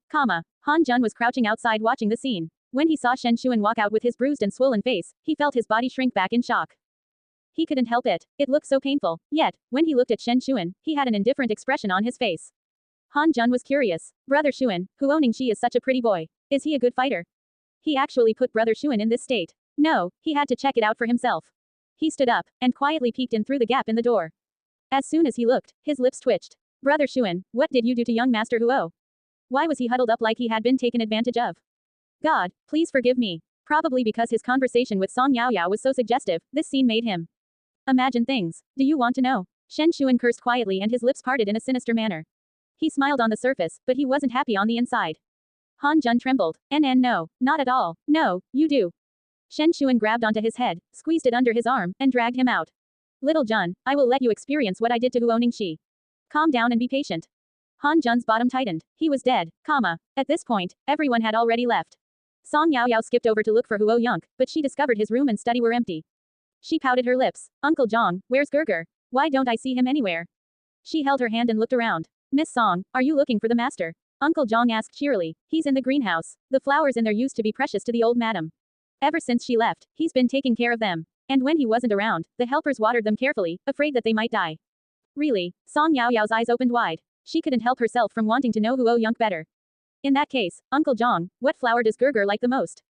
Han Jun was crouching outside watching the scene. When he saw Shen Shuan walk out with his bruised and swollen face, he felt his body shrink back in shock. He couldn't help it. It looked so painful. Yet, when he looked at Shen Shuan, he had an indifferent expression on his face. Han Jun was curious. Brother Shuan, Huoningxi is such a pretty boy. Is he a good fighter? He actually put Brother Shuan in this state. No, he had to check it out for himself. He stood up, and quietly peeked in through the gap in the door. As soon as he looked, his lips twitched. Brother Shuan, what did you do to young Master Huo? Why was he huddled up like he had been taken advantage of? God, please forgive me. Probably because his conversation with Song Yaoyao was so suggestive, this scene made him imagine things. Do you want to know? Shen Shuan cursed quietly and his lips parted in a sinister manner. He smiled on the surface, but he wasn't happy on the inside. Han Jun trembled. No, not at all. No, you do. Shen Shuan grabbed onto his head, squeezed it under his arm, and dragged him out. Little Jun, I will let you experience what I did to Huoningxi. Calm down and be patient. Han Jun's bottom tightened. He was dead, At this point, everyone had already left. Song Yaoyao skipped over to look for Huo Yonk, but she discovered his room and study were empty. She pouted her lips. Uncle Zhang, where's Gerger? Why don't I see him anywhere? She held her hand and looked around. Miss Song, are you looking for the master? Uncle Zhang asked cheerily. He's in the greenhouse. The flowers in there used to be precious to the old madam. Ever since she left, he's been taking care of them. And when he wasn't around, the helpers watered them carefully, afraid that they might die. Really? Song Yaoyao's eyes opened wide. She couldn't help herself from wanting to know Huo Yonk better. In that case, Uncle Zhang, what flower does Gerger like the most?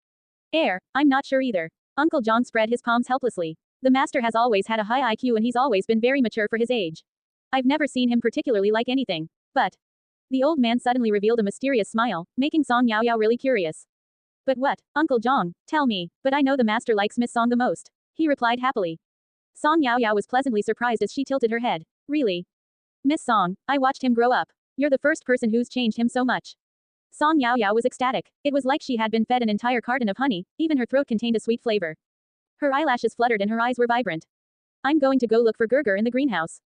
I'm not sure either. Uncle Zhang spread his palms helplessly. The master has always had a high IQ and he's always been very mature for his age. I've never seen him particularly like anything. But the old man suddenly revealed a mysterious smile, making Song Yaoyao really curious. But what, Uncle Zhang, tell me, but I know the master likes Miss Song the most. He replied happily. Song Yaoyao was pleasantly surprised as she tilted her head. Really? Miss Song, I watched him grow up. You're the first person who's changed him so much. Song Yaoyao was ecstatic. It was like she had been fed an entire carton of honey, even her throat contained a sweet flavor. Her eyelashes fluttered and her eyes were vibrant. I'm going to go look for Gerger in the greenhouse.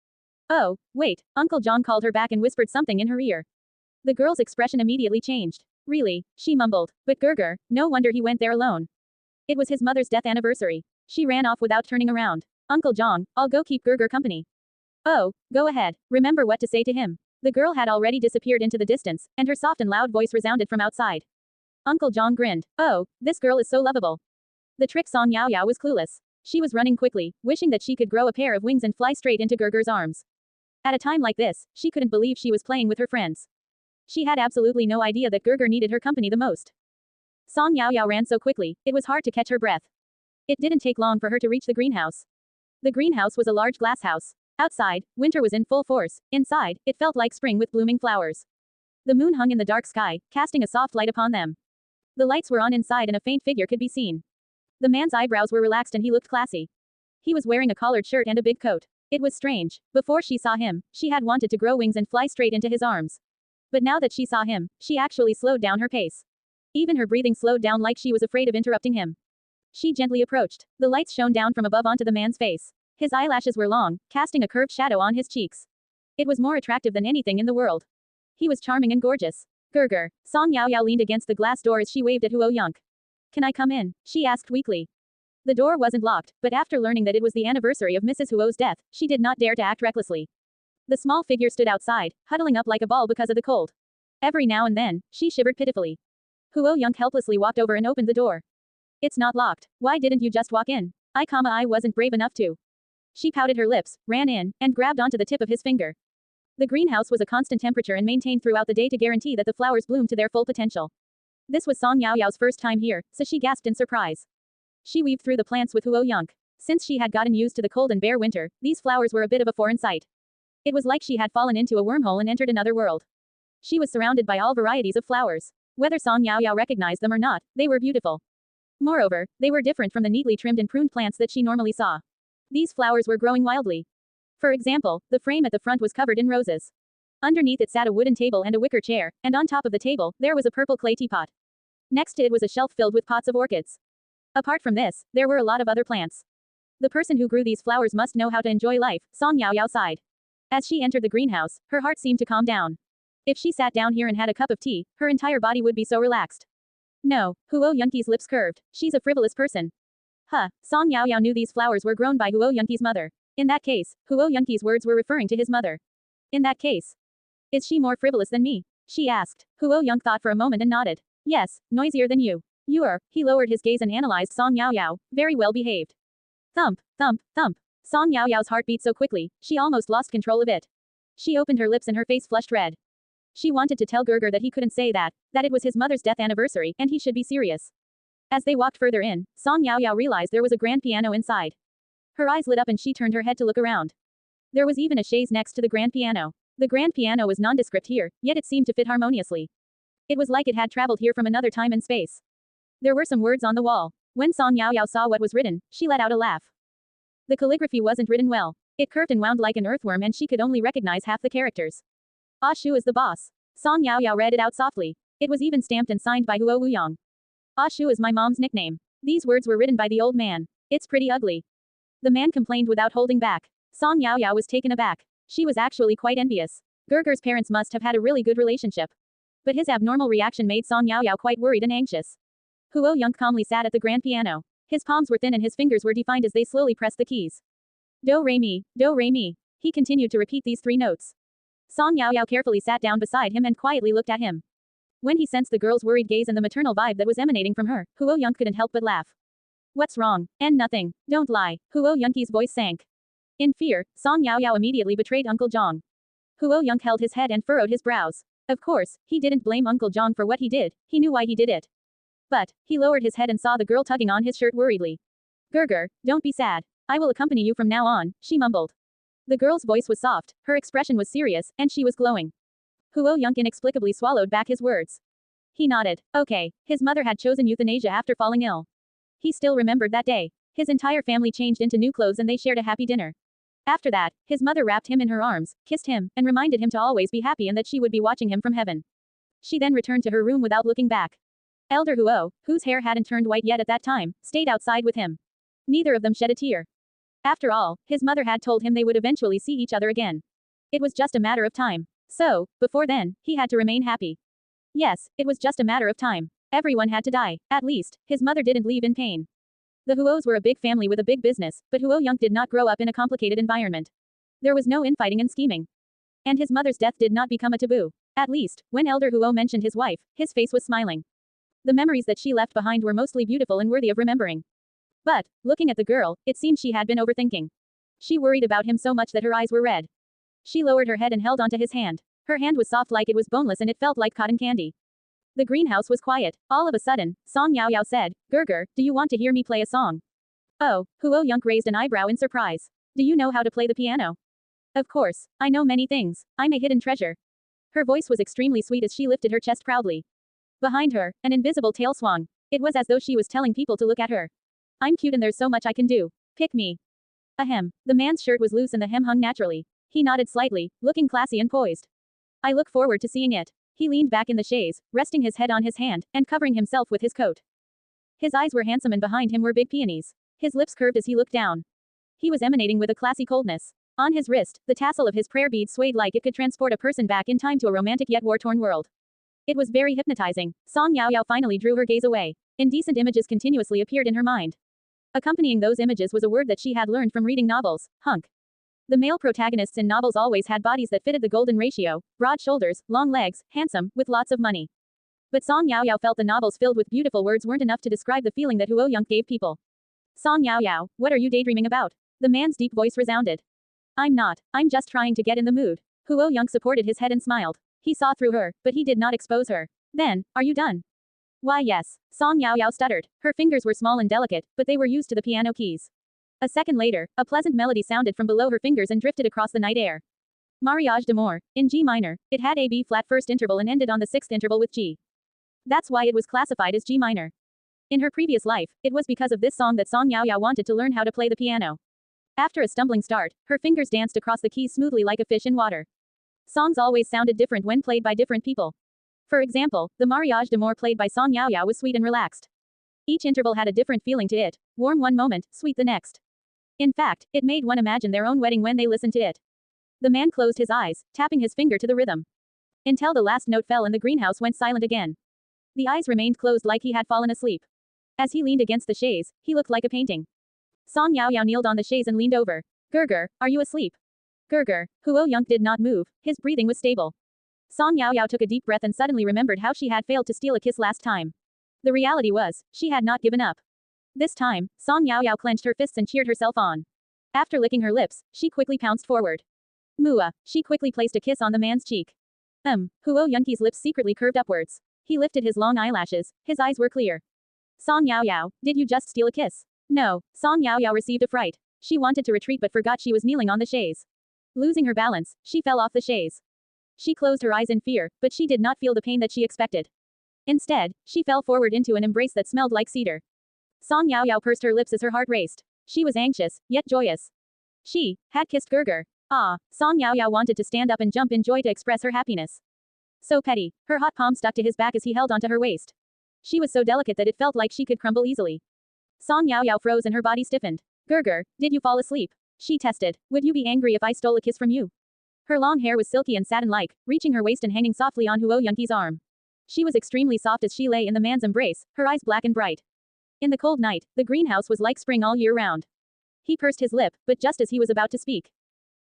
Oh, wait, Uncle Zhang called her back and whispered something in her ear. The girl's expression immediately changed. Really, she mumbled. But Gerger, no wonder he went there alone. It was his mother's death anniversary. She ran off without turning around. Uncle Zhang, I'll go keep Gerger company. Oh, go ahead. Remember what to say to him. The girl had already disappeared into the distance, and her soft and loud voice resounded from outside. Uncle Zhang grinned. Oh, this girl is so lovable. The trick Song Yaoyao was clueless. She was running quickly, wishing that she could grow a pair of wings and fly straight into Gerger's arms. At a time like this, she couldn't believe she was playing with her friends. She had absolutely no idea that Gerger needed her company the most. Song Yaoyao ran so quickly, it was hard to catch her breath. It didn't take long for her to reach the greenhouse. The greenhouse was a large glass house. Outside, winter was in full force. Inside, it felt like spring with blooming flowers. The moon hung in the dark sky, casting a soft light upon them. The lights were on inside and a faint figure could be seen. The man's eyebrows were relaxed and he looked classy. He was wearing a collared shirt and a big coat. It was strange. Before she saw him, she had wanted to grow wings and fly straight into his arms. But now that she saw him, she actually slowed down her pace. Even her breathing slowed down like she was afraid of interrupting him. She gently approached. The lights shone down from above onto the man's face. His eyelashes were long, casting a curved shadow on his cheeks. It was more attractive than anything in the world. He was charming and gorgeous. Gerger. Song Yaoyao leaned against the glass door as she waved at Huo Yonk. Can I come in? She asked weakly. The door wasn't locked, but after learning that it was the anniversary of Mrs. Huo's death, she did not dare to act recklessly. The small figure stood outside, huddling up like a ball because of the cold. Every now and then, she shivered pitifully. Huo Yonk helplessly walked over and opened the door. It's not locked. Why didn't you just walk in? I wasn't brave enough to. She pouted her lips, ran in, and grabbed onto the tip of his finger. The greenhouse was a constant temperature and maintained throughout the day to guarantee that the flowers bloomed to their full potential. This was Song Yaoyao's first time here, so she gasped in surprise. She weaved through the plants with Huo Yunk. Since she had gotten used to the cold and bare winter, these flowers were a bit of a foreign sight. It was like she had fallen into a wormhole and entered another world. She was surrounded by all varieties of flowers. Whether Song Yaoyao recognized them or not, they were beautiful. Moreover, they were different from the neatly trimmed and pruned plants that she normally saw. These flowers were growing wildly. For example, the frame at the front was covered in roses. Underneath it sat a wooden table and a wicker chair, and on top of the table, there was a purple clay teapot. Next to it was a shelf filled with pots of orchids. Apart from this, there were a lot of other plants. The person who grew these flowers must know how to enjoy life, Song Yaoyao sighed. As she entered the greenhouse, her heart seemed to calm down. If she sat down here and had a cup of tea, her entire body would be so relaxed. No, Huo Yunqi's lips curved. She's a frivolous person. Song Yaoyao knew these flowers were grown by Huo Yunqi's mother. In that case, Huo Yunqi's words were referring to his mother. In that case, is she more frivolous than me? She asked. Huo Yunq thought for a moment and nodded. Yes, noisier than you. You are. He lowered his gaze and analyzed Song Yaoyao, very well behaved. Thump, thump, thump. Song Yaoyao's heart beat so quickly, she almost lost control of it. She opened her lips and her face flushed red. She wanted to tell Gerger that he couldn't say that it was his mother's death anniversary, and he should be serious. As they walked further in, Song Yaoyao realized there was a grand piano inside. Her eyes lit up and she turned her head to look around. There was even a chaise next to the grand piano. The grand piano was nondescript here, yet it seemed to fit harmoniously. It was like it had traveled here from another time and space. There were some words on the wall. When Song Yaoyao saw what was written, she let out a laugh. The calligraphy wasn't written well. It curved and wound like an earthworm and she could only recognize half the characters. Ah Shu is the boss. Song Yaoyao read it out softly. It was even stamped and signed by Huo Wuyong. Ah Shu is my mom's nickname. These words were written by the old man. It's pretty ugly. The man complained without holding back. Song Yaoyao was taken aback. She was actually quite envious. Gerger's parents must have had a really good relationship. But his abnormal reaction made Song Yaoyao quite worried and anxious. Huo Yunk calmly sat at the grand piano. His palms were thin and his fingers were defined as they slowly pressed the keys. Do re mi, do re mi. He continued to repeat these three notes. Song Yaoyao carefully sat down beside him and quietly looked at him. When he sensed the girl's worried gaze and the maternal vibe that was emanating from her, Huo Yunk couldn't help but laugh. What's wrong? And nothing. Don't lie. Huo Yunqi's voice sank. In fear, Song Yaoyao immediately betrayed Uncle Zhang. Huo Yunk held his head and furrowed his brows. Of course, he didn't blame Uncle Zhang for what he did, he knew why he did it. But, he lowered his head and saw the girl tugging on his shirt worriedly. Gerger, don't be sad. I will accompany you from now on, she mumbled. The girl's voice was soft, her expression was serious, and she was glowing. Huo Yunk inexplicably swallowed back his words. He nodded. Okay, his mother had chosen euthanasia after falling ill. He still remembered that day. His entire family changed into new clothes and they shared a happy dinner. After that, his mother wrapped him in her arms, kissed him, and reminded him to always be happy and that she would be watching him from heaven. She then returned to her room without looking back. Elder Huo, whose hair hadn't turned white yet at that time, stayed outside with him. Neither of them shed a tear. After all, his mother had told him they would eventually see each other again. It was just a matter of time. So, before then, he had to remain happy. Yes, it was just a matter of time. Everyone had to die. At least, his mother didn't leave in pain. The Huos were a big family with a big business, but Huo Yunk did not grow up in a complicated environment. There was no infighting and scheming. And his mother's death did not become a taboo. At least, when Elder Huo mentioned his wife, his face was smiling. The memories that she left behind were mostly beautiful and worthy of remembering. But, looking at the girl, it seemed she had been overthinking. She worried about him so much that her eyes were red. She lowered her head and held onto his hand. Her hand was soft like it was boneless and it felt like cotton candy. The greenhouse was quiet. All of a sudden, Song Yaoyao said, Gerger, do you want to hear me play a song? Oh, Huo Yunk raised an eyebrow in surprise. Do you know how to play the piano? Of course, I know many things. I'm a hidden treasure. Her voice was extremely sweet as she lifted her chest proudly. Behind her, an invisible tail swung. It was as though she was telling people to look at her. I'm cute and there's so much I can do. Pick me. Ahem. The man's shirt was loose and the hem hung naturally. He nodded slightly, looking classy and poised. I look forward to seeing it. He leaned back in the chaise, resting his head on his hand, and covering himself with his coat. His eyes were handsome and behind him were big peonies. His lips curved as he looked down. He was emanating with a classy coldness. On his wrist, the tassel of his prayer bead swayed like it could transport a person back in time to a romantic yet war-torn world. It was very hypnotizing. Song Yaoyao finally drew her gaze away. Indecent images continuously appeared in her mind. Accompanying those images was a word that she had learned from reading novels, hunk. The male protagonists in novels always had bodies that fitted the golden ratio, broad shoulders, long legs, handsome, with lots of money. But Song Yaoyao felt the novels filled with beautiful words weren't enough to describe the feeling that Huo Yunk gave people. Song Yaoyao, what are you daydreaming about? The man's deep voice resounded. I'm not, I'm just trying to get in the mood. Huo Yunk supported his head and smiled. He saw through her, but he did not expose her. Then, are you done? Why yes. Song Yao Yao stuttered. Her fingers were small and delicate, but they were used to the piano keys. A second later, a pleasant melody sounded from below her fingers and drifted across the night air. Mariage d'amour, in G minor, it had a B flat first interval and ended on the sixth interval with G. That's why it was classified as G minor. In her previous life, it was because of this song that Song Yao Yao wanted to learn how to play the piano. After a stumbling start, her fingers danced across the keys smoothly like a fish in water. Songs always sounded different when played by different people. For example, the Mariage d'amour played by Song Yao Yao was sweet and relaxed. Each interval had a different feeling to it, warm one moment, sweet the next. In fact, it made one imagine their own wedding when they listened to it. The man closed his eyes, tapping his finger to the rhythm. Until the last note fell and the greenhouse went silent again. The eyes remained closed like he had fallen asleep. As he leaned against the chaise, he looked like a painting. Song Yao Yao kneeled on the chaise and leaned over. Gerger, are you asleep? Gerger. Huo Yunk did not move, his breathing was stable. Song Yao Yao took a deep breath and suddenly remembered how she had failed to steal a kiss last time. The reality was, she had not given up. This time, Song Yao Yao clenched her fists and cheered herself on. After licking her lips, she quickly pounced forward. Mua, she quickly placed a kiss on the man's cheek. Huo Yunki's lips secretly curved upwards. He lifted his long eyelashes, his eyes were clear. Song Yao Yao, did you just steal a kiss? No, Song Yao Yao received a fright. She wanted to retreat but forgot she was kneeling on the chaise. Losing her balance, she fell off the chaise. She closed her eyes in fear, but she did not feel the pain that she expected. Instead, she fell forward into an embrace that smelled like cedar. Song Yao Yao pursed her lips as her heart raced. She was anxious, yet joyous. She had kissed Gerger. Ah, Song Yao Yao wanted to stand up and jump in joy to express her happiness. So petty, her hot palm stuck to his back as he held onto her waist. She was so delicate that it felt like she could crumble easily. Song Yao Yao froze and her body stiffened. Gerger, did you fall asleep? She tested. Would you be angry if I stole a kiss from you? Her long hair was silky and satin-like, reaching her waist and hanging softly on Huo Yunki's arm. She was extremely soft as she lay in the man's embrace, her eyes black and bright. In the cold night, the greenhouse was like spring all year round. He pursed his lip, but just as he was about to speak.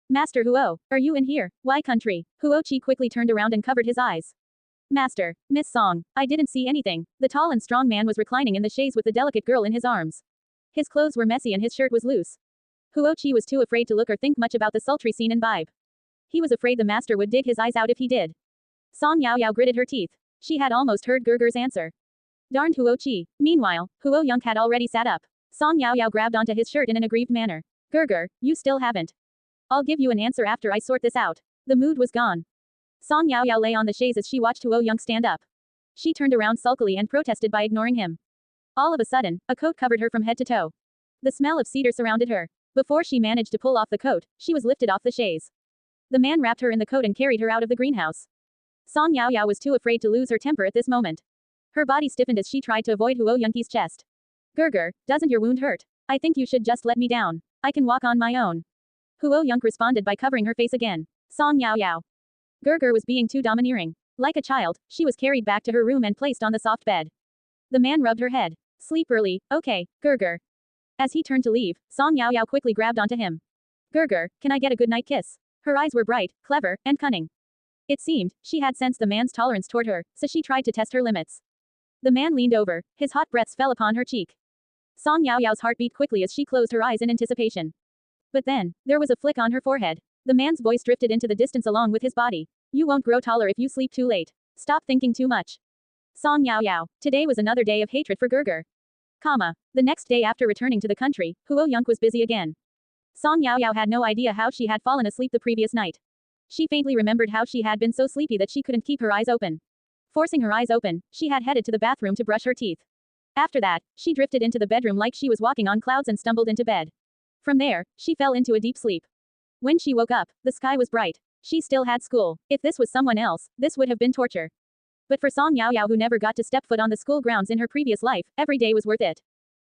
Master Huo, are you in here? Why country? Huo Chi quickly turned around and covered his eyes. Master, Miss Song, I didn't see anything. The tall and strong man was reclining in the chaise with the delicate girl in his arms. His clothes were messy and his shirt was loose. Huo Chi was too afraid to look or think much about the sultry scene and vibe. He was afraid the master would dig his eyes out if he did. Song Yao Yao gritted her teeth. She had almost heard Gerger's answer. Darned Huo Chi. Meanwhile, Huo Yunk had already sat up. Song Yao Yao grabbed onto his shirt in an aggrieved manner. Gerger, you still haven't. I'll give you an answer after I sort this out. The mood was gone. Song Yao Yao lay on the chaise as she watched Huo Yunk stand up. She turned around sulkily and protested by ignoring him. All of a sudden, a coat covered her from head to toe. The smell of cedar surrounded her. Before she managed to pull off the coat, she was lifted off the chaise. The man wrapped her in the coat and carried her out of the greenhouse. Song Yao Yao was too afraid to lose her temper at this moment. Her body stiffened as she tried to avoid Huo Yunki's chest. Gerger, doesn't your wound hurt? I think you should just let me down. I can walk on my own. Huo Yunk responded by covering her face again. Song Yao Yao. Gerger was being too domineering. Like a child, she was carried back to her room and placed on the soft bed. The man rubbed her head. Sleep early, okay, Gerger. As he turned to leave, Song Yao Yao quickly grabbed onto him. Gerger, can I get a goodnight kiss? Her eyes were bright, clever, and cunning. It seemed, she had sensed the man's tolerance toward her, so she tried to test her limits. The man leaned over, his hot breaths fell upon her cheek. Song Yao Yao's heart beat quickly as she closed her eyes in anticipation. But then, there was a flick on her forehead. The man's voice drifted into the distance along with his body. You won't grow taller if you sleep too late. Stop thinking too much. Song Yao Yao. Today was another day of hatred for Gerger. The next day after returning to the country, Huo Yunk was busy again. Song Yao Yao had no idea how she had fallen asleep the previous night. She faintly remembered how she had been so sleepy that she couldn't keep her eyes open. Forcing her eyes open, she had headed to the bathroom to brush her teeth. After that, she drifted into the bedroom like she was walking on clouds and stumbled into bed. From there, she fell into a deep sleep. When she woke up, the sky was bright. She still had school. If this was someone else, this would have been torture. But for Song Yao Yao, who never got to step foot on the school grounds in her previous life, every day was worth it.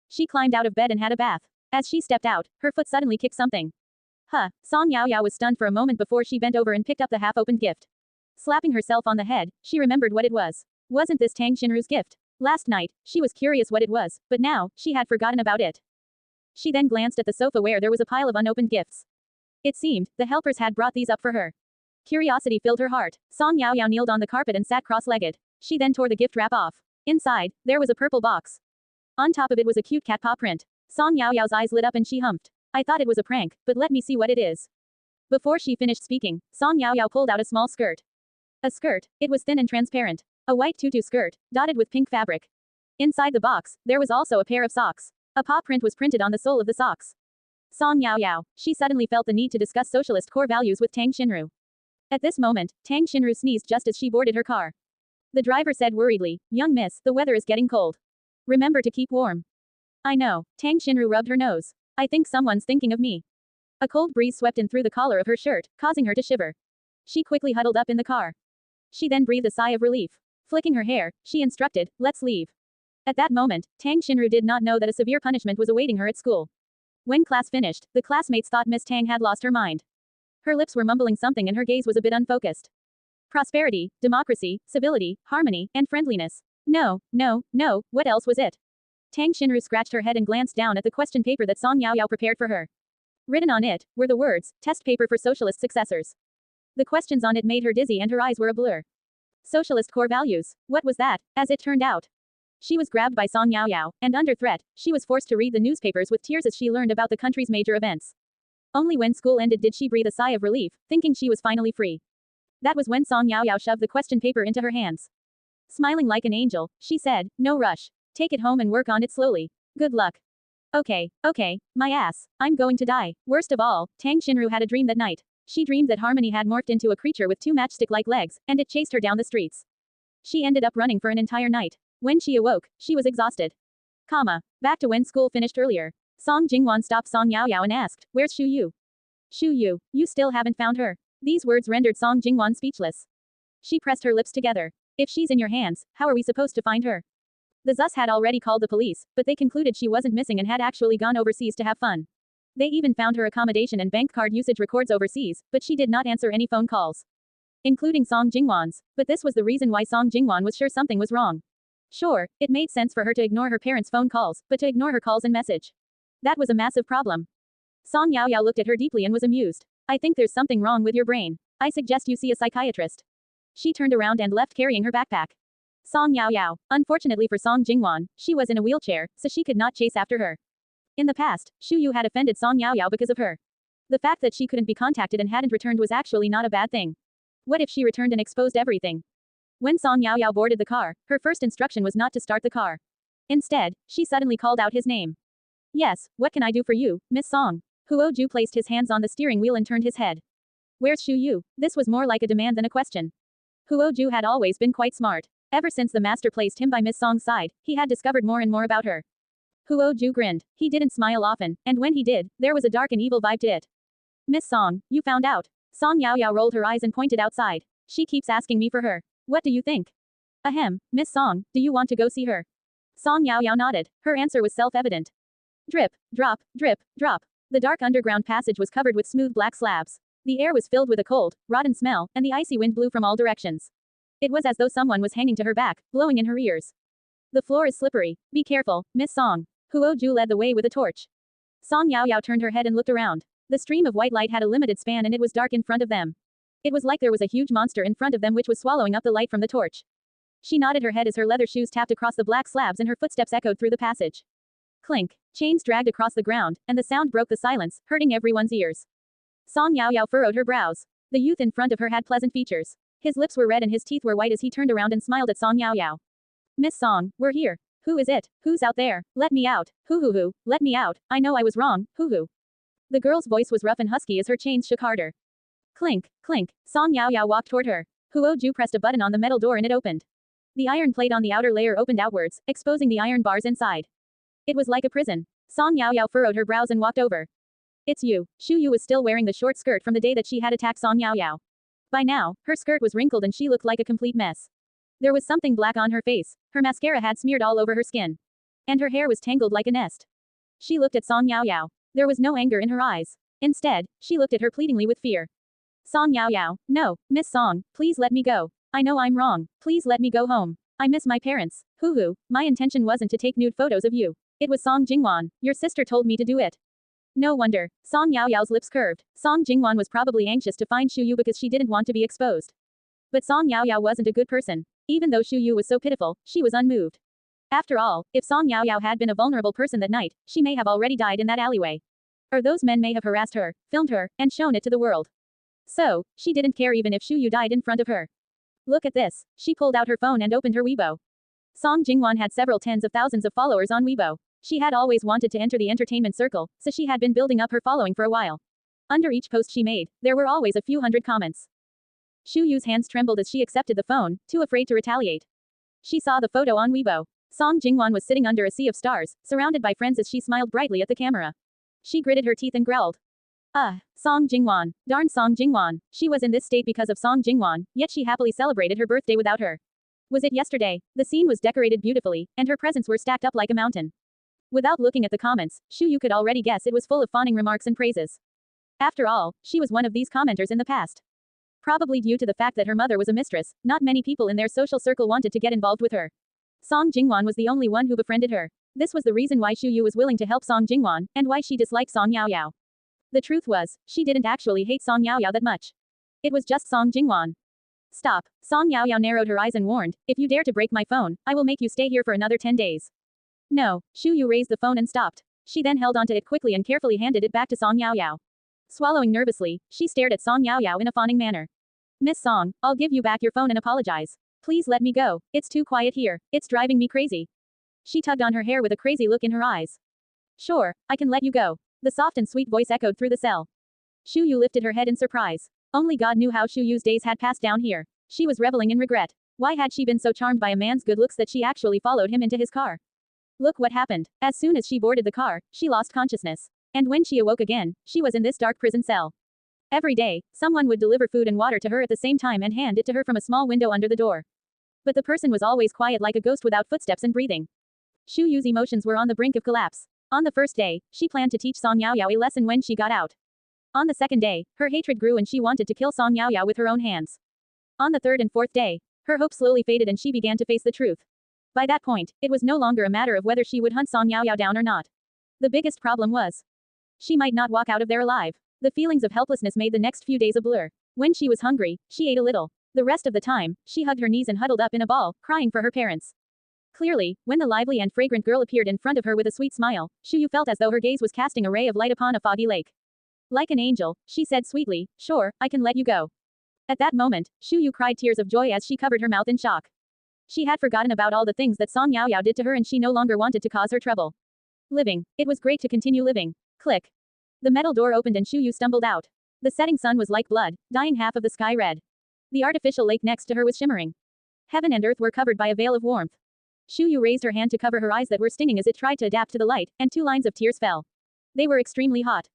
She climbed out of bed and had a bath. As she stepped out, her foot suddenly kicked something. Song Yao Yao was stunned for a moment before she bent over and picked up the half-opened gift. Slapping herself on the head, she remembered what it was. Wasn't this Tang Xinru's gift? Last night, she was curious what it was, but now, she had forgotten about it. She then glanced at the sofa where there was a pile of unopened gifts. It seemed, the helpers had brought these up for her. Curiosity filled her heart. Song Yao Yao kneeled on the carpet and sat cross-legged. She then tore the gift wrap off. Inside, there was a purple box. On top of it was a cute cat paw print. Song Yao Yao's eyes lit up and she humphed. I thought it was a prank, but let me see what it is. Before she finished speaking, Song Yao Yao pulled out a small skirt. A skirt, it was thin and transparent. A white tutu skirt, dotted with pink fabric. Inside the box, there was also a pair of socks. A paw print was printed on the sole of the socks. Song Yao Yao. She suddenly felt the need to discuss socialist core values with Tang Xinru. At this moment, Tang Xinru sneezed just as she boarded her car. The driver said worriedly, "Young miss, the weather is getting cold. Remember to keep warm." "I know." Tang Xinru rubbed her nose. "I think someone's thinking of me." A cold breeze swept in through the collar of her shirt, causing her to shiver. She quickly huddled up in the car. She then breathed a sigh of relief. Flicking her hair, she instructed, "Let's leave." At that moment, Tang Xinru did not know that a severe punishment was awaiting her at school. When class finished, the classmates thought Miss Tang had lost her mind. Her lips were mumbling something and her gaze was a bit unfocused. Prosperity, democracy, civility, harmony, and friendliness. No, what else was it? Tang Xinru scratched her head and glanced down at the question paper that Song Yao Yao prepared for her. Written on it were the words, "Test paper for socialist successors." The questions on it made her dizzy and her eyes were a blur. Socialist core values. What was that, as it turned out? She was grabbed by Song Yao Yao, and under threat, she was forced to read the newspapers with tears as she learned about the country's major events. Only when school ended did she breathe a sigh of relief, thinking she was finally free. That was when Song Yao Yao shoved the question paper into her hands. Smiling like an angel, she said, "No rush. Take it home and work on it slowly. Good luck." Okay, my ass. I'm going to die. Worst of all, Tang Xinru had a dream that night. She dreamed that Harmony had morphed into a creature with two matchstick-like legs, and it chased her down the streets. She ended up running for an entire night. When she awoke, she was exhausted. Back to when school finished earlier. Song Jingwan stopped Song Yao Yao and asked, "Where's Shu Yu?" "Shu Yu, you still haven't found her." These words rendered Song Jingwan speechless. She pressed her lips together. "If she's in your hands, how are we supposed to find her?" The Zus had already called the police, but they concluded she wasn't missing and had actually gone overseas to have fun. They even found her accommodation and bank card usage records overseas, but she did not answer any phone calls. Including Song Jingwan's, but this was the reason why Song Jingwan was sure something was wrong. Sure, it made sense for her to ignore her parents' phone calls, but to ignore her calls and message. That was a massive problem. Song Yao Yao looked at her deeply and was amused. "I think there's something wrong with your brain. I suggest you see a psychiatrist." She turned around and left carrying her backpack. Song Yao Yao. Unfortunately for Song Jingwan, she was in a wheelchair, so she could not chase after her. In the past, Shu Yu had offended Song Yao Yao because of her. The fact that she couldn't be contacted and hadn't returned was actually not a bad thing. What if she returned and exposed everything? When Song Yao Yao boarded the car, her first instruction was not to start the car. Instead, she suddenly called out his name. "Yes, what can I do for you, Miss Song?" Huo Ju placed his hands on the steering wheel and turned his head. "Where's Shu Yu?" This was more like a demand than a question. Huo Ju had always been quite smart. Ever since the master placed him by Miss Song's side, he had discovered more and more about her. Huo Ju grinned. He didn't smile often, and when he did, there was a dark and evil vibe to it. "Miss Song, you found out." Song Yao Yao rolled her eyes and pointed outside. "She keeps asking me for her. What do you think?" "Ahem, Miss Song, do you want to go see her?" Song Yao Yao nodded. Her answer was self-evident. Drip, drop, drip, drop. The dark underground passage was covered with smooth black slabs. The air was filled with a cold, rotten smell, and the icy wind blew from all directions. It was as though someone was hanging to her back, blowing in her ears. "The floor is slippery. Be careful, Miss Song." Huo Ju led the way with a torch. Song Yao Yao turned her head and looked around. The stream of white light had a limited span and it was dark in front of them. It was like there was a huge monster in front of them which was swallowing up the light from the torch. She nodded her head as her leather shoes tapped across the black slabs and her footsteps echoed through the passage. Clink. Chains dragged across the ground, and the sound broke the silence, hurting everyone's ears. Song Yao Yao furrowed her brows. The youth in front of her had pleasant features. His lips were red and his teeth were white as he turned around and smiled at Song Yao Yao. "Miss Song, we're here. Who is it? Who's out there? Let me out. Hoo. Let me out. I know I was wrong. Hoo." The girl's voice was rough and husky as her chains shook harder. Clink, clink. Song Yao Yao walked toward her. Huo Ju pressed a button on the metal door and it opened. The iron plate on the outer layer opened outwards, exposing the iron bars inside. It was like a prison. Song Yao Yao furrowed her brows and walked over. "It's you." Shu Yu was still wearing the short skirt from the day that she had attacked Song Yao Yao. By now, her skirt was wrinkled and she looked like a complete mess. There was something black on her face, her mascara had smeared all over her skin. And her hair was tangled like a nest. She looked at Song Yao Yao. There was no anger in her eyes. Instead, she looked at her pleadingly with fear. "Song Yao Yao, no, Miss Song, please let me go. I know I'm wrong, please let me go home. I miss my parents. Hoo. My intention wasn't to take nude photos of you. It was Song Jingwan, your sister told me to do it." No wonder. Song Yao Yao's lips curved. Song Jingwan was probably anxious to find Shu Yu because she didn't want to be exposed. But Song Yao Yao wasn't a good person. Even though Shu Yu was so pitiful, she was unmoved. After all, if Song Yao Yao had been a vulnerable person that night, she may have already died in that alleyway. Or those men may have harassed her, filmed her, and shown it to the world. So, she didn't care even if Shu Yu died in front of her. "Look at this." She pulled out her phone and opened her Weibo. Song Jingwan had several tens of thousands of followers on Weibo. She had always wanted to enter the entertainment circle, so she had been building up her following for a while. Under each post she made, there were always a few hundred comments. Shu Yu's hands trembled as she accepted the phone, too afraid to retaliate. She saw the photo on Weibo. Song Jingwan was sitting under a sea of stars, surrounded by friends as she smiled brightly at the camera. She gritted her teeth and growled. Song Jingwan. Darn Song Jingwan. She was in this state because of Song Jingwan, yet she happily celebrated her birthday without her. Was it yesterday? The scene was decorated beautifully, and her presents were stacked up like a mountain. Without looking at the comments, Shu Yu could already guess it was full of fawning remarks and praises. After all, she was one of these commenters in the past. Probably due to the fact that her mother was a mistress, not many people in their social circle wanted to get involved with her. Song Jingwan was the only one who befriended her. This was the reason why Shu Yu was willing to help Song Jingwan, and why she disliked Song Yaoyao. The truth was, she didn't actually hate Song Yaoyao that much. It was just Song Jingwan. Stop. Song Yaoyao narrowed her eyes and warned, if you dare to break my phone, I will make you stay here for another 10 days. No. Shu Yu raised the phone and stopped. She then held onto it quickly and carefully handed it back to Song Yaoyao. Swallowing nervously, she stared at Song Yaoyao in a fawning manner. Miss Song, I'll give you back your phone and apologize. Please let me go. It's too quiet here. It's driving me crazy. She tugged on her hair with a crazy look in her eyes. Sure, I can let you go. The soft and sweet voice echoed through the cell. Shu Yu lifted her head in surprise. Only God knew how Shu Yu's days had passed down here. She was reveling in regret. Why had she been so charmed by a man's good looks that she actually followed him into his car? Look what happened. As soon as she boarded the car, she lost consciousness. And when she awoke again, she was in this dark prison cell. Every day, someone would deliver food and water to her at the same time and hand it to her from a small window under the door. But the person was always quiet like a ghost without footsteps and breathing. Shu Yu's emotions were on the brink of collapse. On the first day, she planned to teach Song Yaoyao a lesson when she got out. On the second day, her hatred grew and she wanted to kill Song Yaoyao with her own hands. On the third and fourth day, her hope slowly faded and she began to face the truth. By that point, it was no longer a matter of whether she would hunt Song Yaoyao down or not. The biggest problem was, she might not walk out of there alive. The feelings of helplessness made the next few days a blur. When she was hungry, she ate a little. The rest of the time, she hugged her knees and huddled up in a ball, crying for her parents. Clearly, when the lively and fragrant girl appeared in front of her with a sweet smile, Shu Yu felt as though her gaze was casting a ray of light upon a foggy lake. Like an angel, she said sweetly, sure, I can let you go. At that moment, Shu Yu cried tears of joy as she covered her mouth in shock. She had forgotten about all the things that Song Yaoyao did to her and she no longer wanted to cause her trouble. Living. It was great to continue living. Click. The metal door opened and Shu Yu stumbled out. The setting sun was like blood, dyeing half of the sky red. The artificial lake next to her was shimmering. Heaven and earth were covered by a veil of warmth. Shu Yu raised her hand to cover her eyes that were stinging as it tried to adapt to the light, and 2 lines of tears fell. They were extremely hot.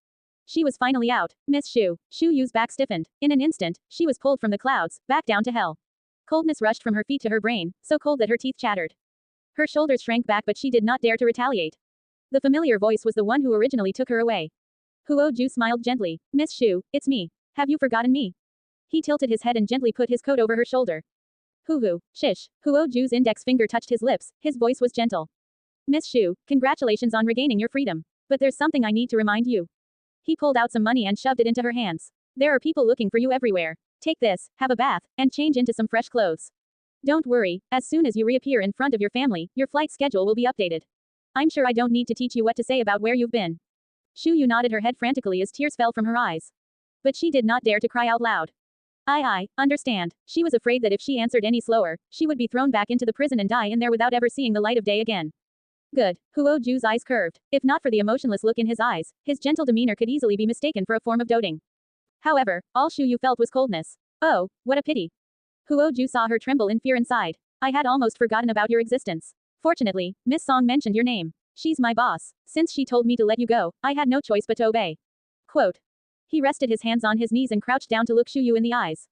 She was finally out. Miss Shu. Shu Yu's back stiffened. In an instant, she was pulled from the clouds, back down to hell. Coldness rushed from her feet to her brain, so cold that her teeth chattered. Her shoulders shrank back but she did not dare to retaliate. The familiar voice was the one who originally took her away. Huo Ju smiled gently. Miss Shu, it's me. Have you forgotten me? He tilted his head and gently put his coat over her shoulder. Hoo-hoo, shish. Huo Ju's index finger touched his lips, his voice was gentle. Miss Shu, congratulations on regaining your freedom. But there's something I need to remind you. He pulled out some money and shoved it into her hands. There are people looking for you everywhere. Take this, have a bath, and change into some fresh clothes. Don't worry, as soon as you reappear in front of your family, your flight schedule will be updated. I'm sure I don't need to teach you what to say about where you've been. Shu Yu nodded her head frantically as tears fell from her eyes. But she did not dare to cry out loud. I understand. She was afraid that if she answered any slower, she would be thrown back into the prison and die in there without ever seeing the light of day again. Good. Huo Ju's eyes curved. If not for the emotionless look in his eyes, his gentle demeanor could easily be mistaken for a form of doting. However, all Shu Yu felt was coldness. Oh, what a pity. Huo Ju saw her tremble in fear and sighed. I had almost forgotten about your existence. Fortunately, Miss Song mentioned your name. She's my boss. Since she told me to let you go, I had no choice but to obey. Quote. He rested his hands on his knees and crouched down to look Shu Yu in the eyes.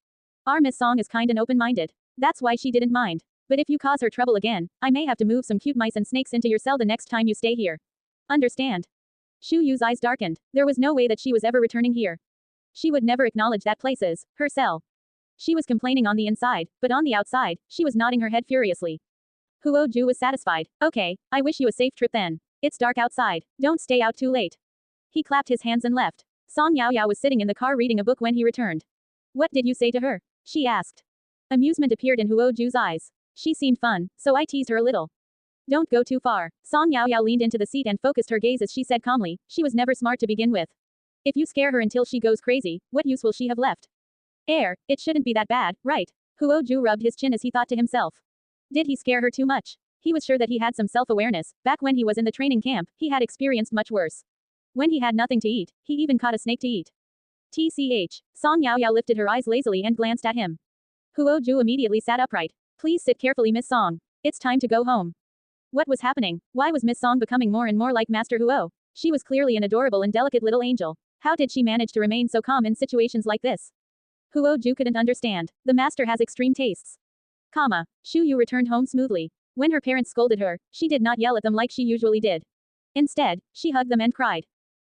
Our Miss Song is kind and open-minded. That's why she didn't mind. But if you cause her trouble again, I may have to move some cute mice and snakes into your cell the next time you stay here. Understand? Shu Yu's eyes darkened. There was no way that she was ever returning here. She would never acknowledge that place as her cell. She was complaining on the inside, but on the outside, she was nodding her head furiously. Huo Ju was satisfied. Okay, I wish you a safe trip then. It's dark outside. Don't stay out too late. He clapped his hands and left. Song Yaoyao was sitting in the car reading a book when he returned. What did you say to her? She asked. Amusement appeared in Huo Ju's eyes. She seemed fun, so I teased her a little. Don't go too far. Song Yaoyao leaned into the seat and focused her gaze as she said calmly, she was never smart to begin with. If you scare her until she goes crazy, what use will she have left? It shouldn't be that bad, right? Huo Ju rubbed his chin as he thought to himself. Did he scare her too much? He was sure that he had some self-awareness. Back when he was in the training camp, he had experienced much worse. When he had nothing to eat, he even caught a snake to eat. TCH. Song Yaoyao lifted her eyes lazily and glanced at him. Huo Ju immediately sat upright. Please sit carefully, Miss Song. It's time to go home. What was happening? Why was Miss Song becoming more and more like Master Huo? She was clearly an adorable and delicate little angel. How did she manage to remain so calm in situations like this? Huo Ju couldn't understand. The master has extreme tastes. Shu Yu returned home smoothly. When her parents scolded her, she did not yell at them like she usually did. Instead, she hugged them and cried.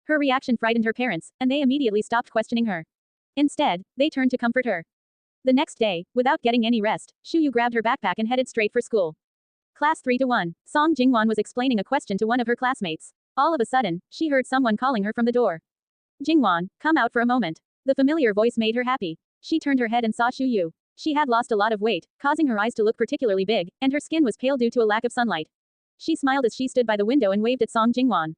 Her reaction frightened her parents, and they immediately stopped questioning her. Instead, they turned to comfort her. The next day, without getting any rest, Shu Yu grabbed her backpack and headed straight for school. Class 3-1. Song Jingwan was explaining a question to one of her classmates. All of a sudden, she heard someone calling her from the door. Jingwan, come out for a moment. The familiar voice made her happy. She turned her head and saw Shu Yu. She had lost a lot of weight, causing her eyes to look particularly big, and her skin was pale due to a lack of sunlight. She smiled as she stood by the window and waved at Song Jingwan.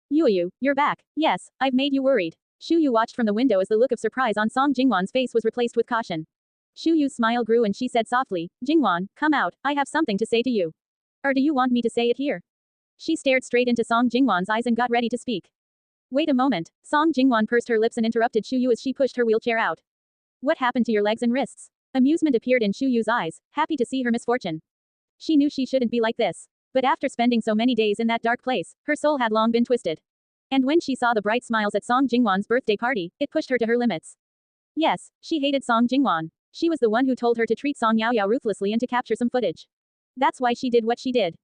Yu, you're back. Yes, I've made you worried. Shu Yu watched from the window as the look of surprise on Song Jingwan's face was replaced with caution. Shu Yu's smile grew and she said softly, Jingwan, come out, I have something to say to you. Or do you want me to say it here? She stared straight into Song Jingwan's eyes and got ready to speak. Wait a moment. Song Jingwan pursed her lips and interrupted Shu Yu as she pushed her wheelchair out. What happened to your legs and wrists? Amusement appeared in Shu Yu's eyes, happy to see her misfortune. She knew she shouldn't be like this. But after spending so many days in that dark place, her soul had long been twisted. And when she saw the bright smiles at Song Jingwan's birthday party, it pushed her to her limits. Yes, she hated Song Jingwan. She was the one who told her to treat Song Yaoyao ruthlessly and to capture some footage. That's why she did what she did.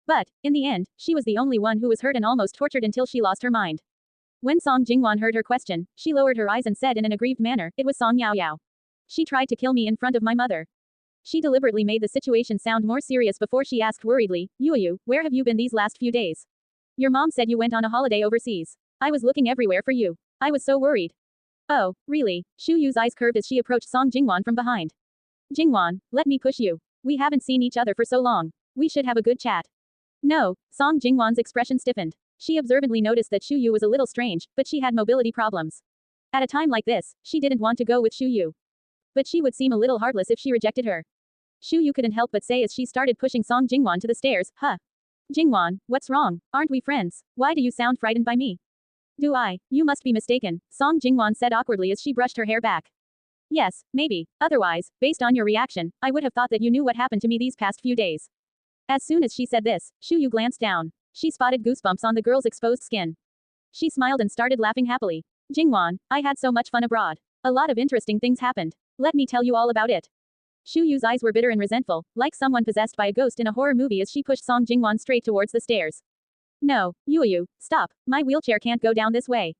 But, in the end, she was the only one who was hurt and almost tortured until she lost her mind. When Song Jingwan heard her question, she lowered her eyes and said in an aggrieved manner, it was Song Yaoyao. She tried to kill me in front of my mother. She deliberately made the situation sound more serious before she asked worriedly, Yu, where have you been these last few days? Your mom said you went on a holiday overseas. I was looking everywhere for you. I was so worried. Oh, really? Shu Yu's eyes curved as she approached Song Jingwan from behind. Jingwan, let me push you. We haven't seen each other for so long. We should have a good chat. No, Song Jingwan's expression stiffened. She observantly noticed that Shu Yu was a little strange, but she had mobility problems. At a time like this, she didn't want to go with Shu Yu. But she would seem a little heartless if she rejected her. Shu Yu couldn't help but say as she started pushing Song Jingwan to the stairs, huh? Jingwan, what's wrong? Aren't we friends? Why do you sound frightened by me? Do I? You must be mistaken, Song Jingwan said awkwardly as she brushed her hair back. Yes, maybe. Otherwise, based on your reaction, I would have thought that you knew what happened to me these past few days. As soon as she said this, Shu Yu glanced down. She spotted goosebumps on the girl's exposed skin. She smiled and started laughing happily. Jingwan, I had so much fun abroad. A lot of interesting things happened. Let me tell you all about it. Shu Yu's eyes were bitter and resentful, like someone possessed by a ghost in a horror movie as she pushed Song Jingwan straight towards the stairs. No, Yu, stop. My wheelchair can't go down this way.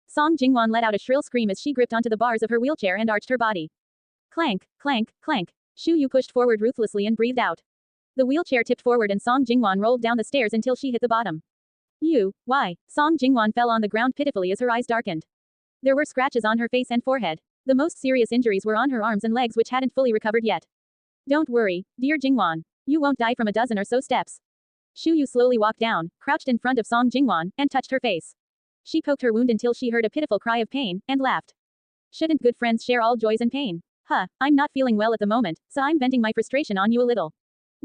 Song Jingwan let out a shrill scream as she gripped onto the bars of her wheelchair and arched her body. Clank, clank, clank. Shu Yu pushed forward ruthlessly and breathed out. The wheelchair tipped forward and Song Jingwan rolled down the stairs until she hit the bottom. Why? Song Jingwan fell on the ground pitifully as her eyes darkened. There were scratches on her face and forehead. The most serious injuries were on her arms and legs which hadn't fully recovered yet. Don't worry, dear Jingwan. You won't die from a dozen or so steps. Shu Yu slowly walked down, crouched in front of Song Jingwan, and touched her face. She poked her wound until she heard a pitiful cry of pain, and laughed. Shouldn't good friends share all joys and pain? I'm not feeling well at the moment, so I'm venting my frustration on you a little.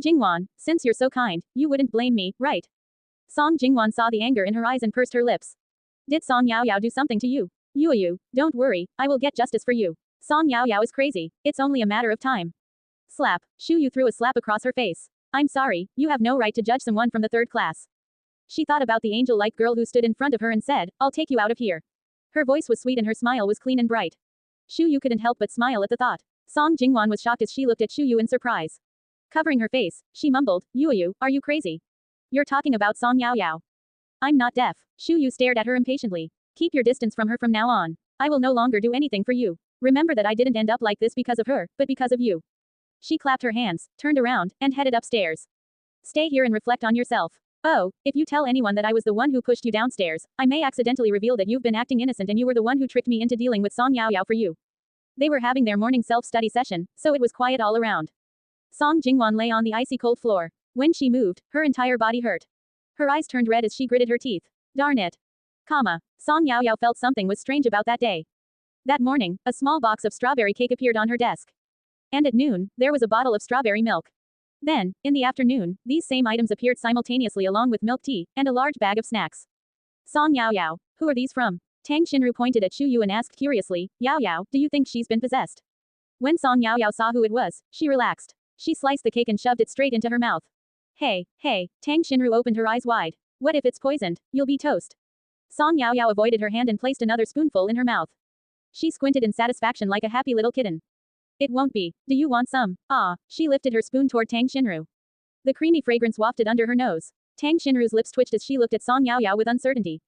Jingwan, since you're so kind, you wouldn't blame me, right? Song Jingwan saw the anger in her eyes and pursed her lips. Did Song Yaoyao do something to you? Yu, don't worry, I will get justice for you. Song Yaoyao is crazy, it's only a matter of time. Slap. Shu Yu threw a slap across her face. I'm sorry, you have no right to judge someone from the third class. She thought about the angel-like girl who stood in front of her and said, I'll take you out of here. Her voice was sweet and her smile was clean and bright. Shu Yu couldn't help but smile at the thought. Song Jingwan was shocked as she looked at Shu Yu in surprise. Covering her face, she mumbled, Yu, are you crazy? You're talking about Song Yaoyao. I'm not deaf. Shu Yu stared at her impatiently. Keep your distance from her from now on. I will no longer do anything for you. Remember that I didn't end up like this because of her, but because of you. She clapped her hands, turned around, and headed upstairs. Stay here and reflect on yourself. Oh, if you tell anyone that I was the one who pushed you downstairs, I may accidentally reveal that you've been acting innocent and you were the one who tricked me into dealing with Song Yaoyao for you. They were having their morning self-study session, so it was quiet all around. Song Jingwan lay on the icy cold floor. When she moved, her entire body hurt. Her eyes turned red as she gritted her teeth. Darn it. Song Yaoyao felt something was strange about that day. That morning, a small box of strawberry cake appeared on her desk. And at noon, there was a bottle of strawberry milk. Then, in the afternoon, these same items appeared simultaneously along with milk tea and a large bag of snacks. Song Yao Yao, who are these from? Tang Xinru pointed at Chu Yu and asked curiously, Yao Yao, do you think she's been possessed? When Song Yao Yao saw who it was, she relaxed. She sliced the cake and shoved it straight into her mouth. Hey, Tang Xinru opened her eyes wide. What if it's poisoned? You'll be toast. Song Yao Yao avoided her hand and placed another spoonful in her mouth. She squinted in satisfaction like a happy little kitten. It won't be. Do you want some? Ah, she lifted her spoon toward Tang Xinru. The creamy fragrance wafted under her nose. Tang Xinru's lips twitched as she looked at Song Yao Yao with uncertainty.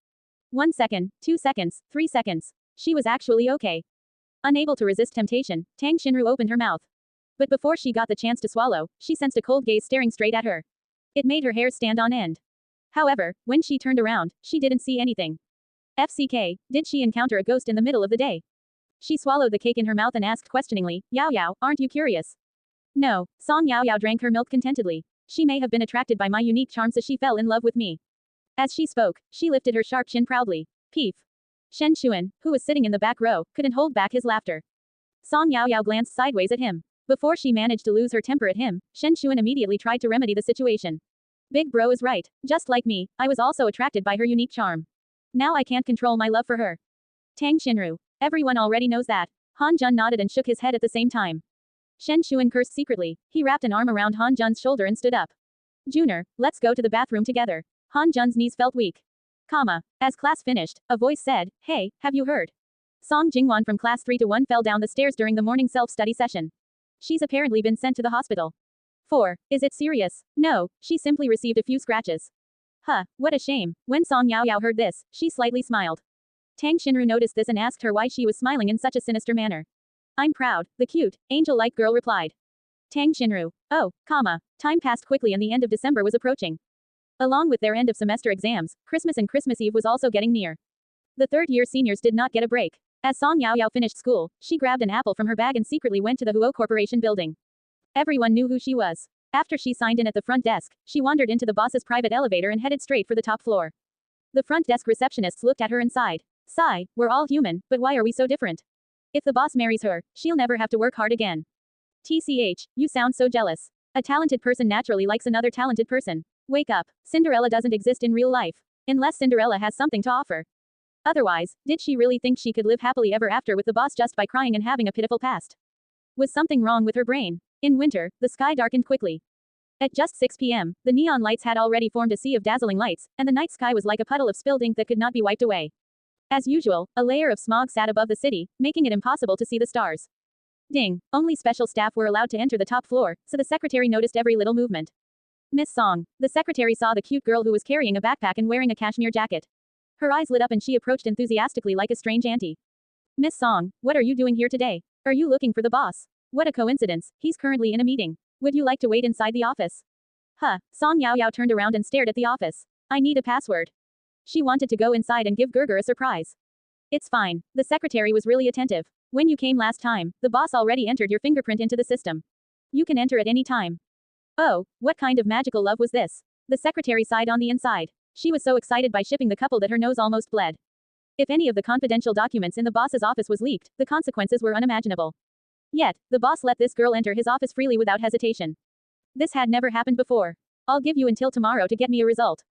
1 second, 2 seconds, 3 seconds. She was actually okay. Unable to resist temptation, Tang Xinru opened her mouth. But before she got the chance to swallow, she sensed a cold gaze staring straight at her. It made her hair stand on end. However, when she turned around, she didn't see anything. FCK, did she encounter a ghost in the middle of the day? She swallowed the cake in her mouth and asked questioningly, Yao Yao, aren't you curious? No, Song Yao Yao drank her milk contentedly. She may have been attracted by my unique charm so she fell in love with me. As she spoke, she lifted her sharp chin proudly. Peef. Shen Chuan, who was sitting in the back row, couldn't hold back his laughter. Song Yao Yao glanced sideways at him. Before she managed to lose her temper at him, Shen Chuan immediately tried to remedy the situation. Big bro is right. Just like me, I was also attracted by her unique charm. Now I can't control my love for her. Tang Xinru. Everyone already knows that. Han Jun nodded and shook his head at the same time. Shen Chuan cursed secretly. He wrapped an arm around Han Jun's shoulder and stood up. Junior, let's go to the bathroom together. Han Jun's knees felt weak. As class finished, a voice said, Hey, have you heard? Song Jingwan from class 3-1 fell down the stairs during the morning self-study session. She's apparently been sent to the hospital. 4. Is it serious? No, she simply received a few scratches. Huh, what a shame. When Song Yao Yao heard this, she slightly smiled. Tang Xinru noticed this and asked her why she was smiling in such a sinister manner. I'm proud, the cute, angel-like girl replied. Tang Xinru. Oh, time passed quickly and the end of December was approaching. Along with their end of semester exams, Christmas and Christmas Eve was also getting near. The third-year seniors did not get a break. As Song Yao Yao finished school, she grabbed an apple from her bag and secretly went to the Huo Corporation building. Everyone knew who she was. After she signed in at the front desk, she wandered into the boss's private elevator and headed straight for the top floor. The front desk receptionists looked at her and sighed. Sigh, we're all human, but why are we so different? If the boss marries her, she'll never have to work hard again. TCH, you sound so jealous. A talented person naturally likes another talented person. Wake up. Cinderella doesn't exist in real life. Unless Cinderella has something to offer. Otherwise, did she really think she could live happily ever after with the boss just by crying and having a pitiful past? Was something wrong with her brain? In winter, the sky darkened quickly. At just 6 p.m., the neon lights had already formed a sea of dazzling lights, and the night sky was like a puddle of spilled ink that could not be wiped away. As usual, a layer of smog sat above the city, making it impossible to see the stars. Ding. Only special staff were allowed to enter the top floor, so the secretary noticed every little movement. Miss Song. The secretary saw the cute girl who was carrying a backpack and wearing a cashmere jacket. Her eyes lit up and she approached enthusiastically like a strange auntie. Miss Song, what are you doing here today? Are you looking for the boss? What a coincidence, he's currently in a meeting. Would you like to wait inside the office? Huh, Song Yao Yao turned around and stared at the office. I need a password. She wanted to go inside and give Gerger a surprise. It's fine, the secretary was really attentive. When you came last time, the boss already entered your fingerprint into the system. You can enter at any time. Oh, what kind of magical love was this? The secretary sighed on the inside. She was so excited by shipping the couple that her nose almost bled. If any of the confidential documents in the boss's office was leaked, the consequences were unimaginable. Yet, the boss let this girl enter his office freely without hesitation. This had never happened before. I'll give you until tomorrow to get me a result.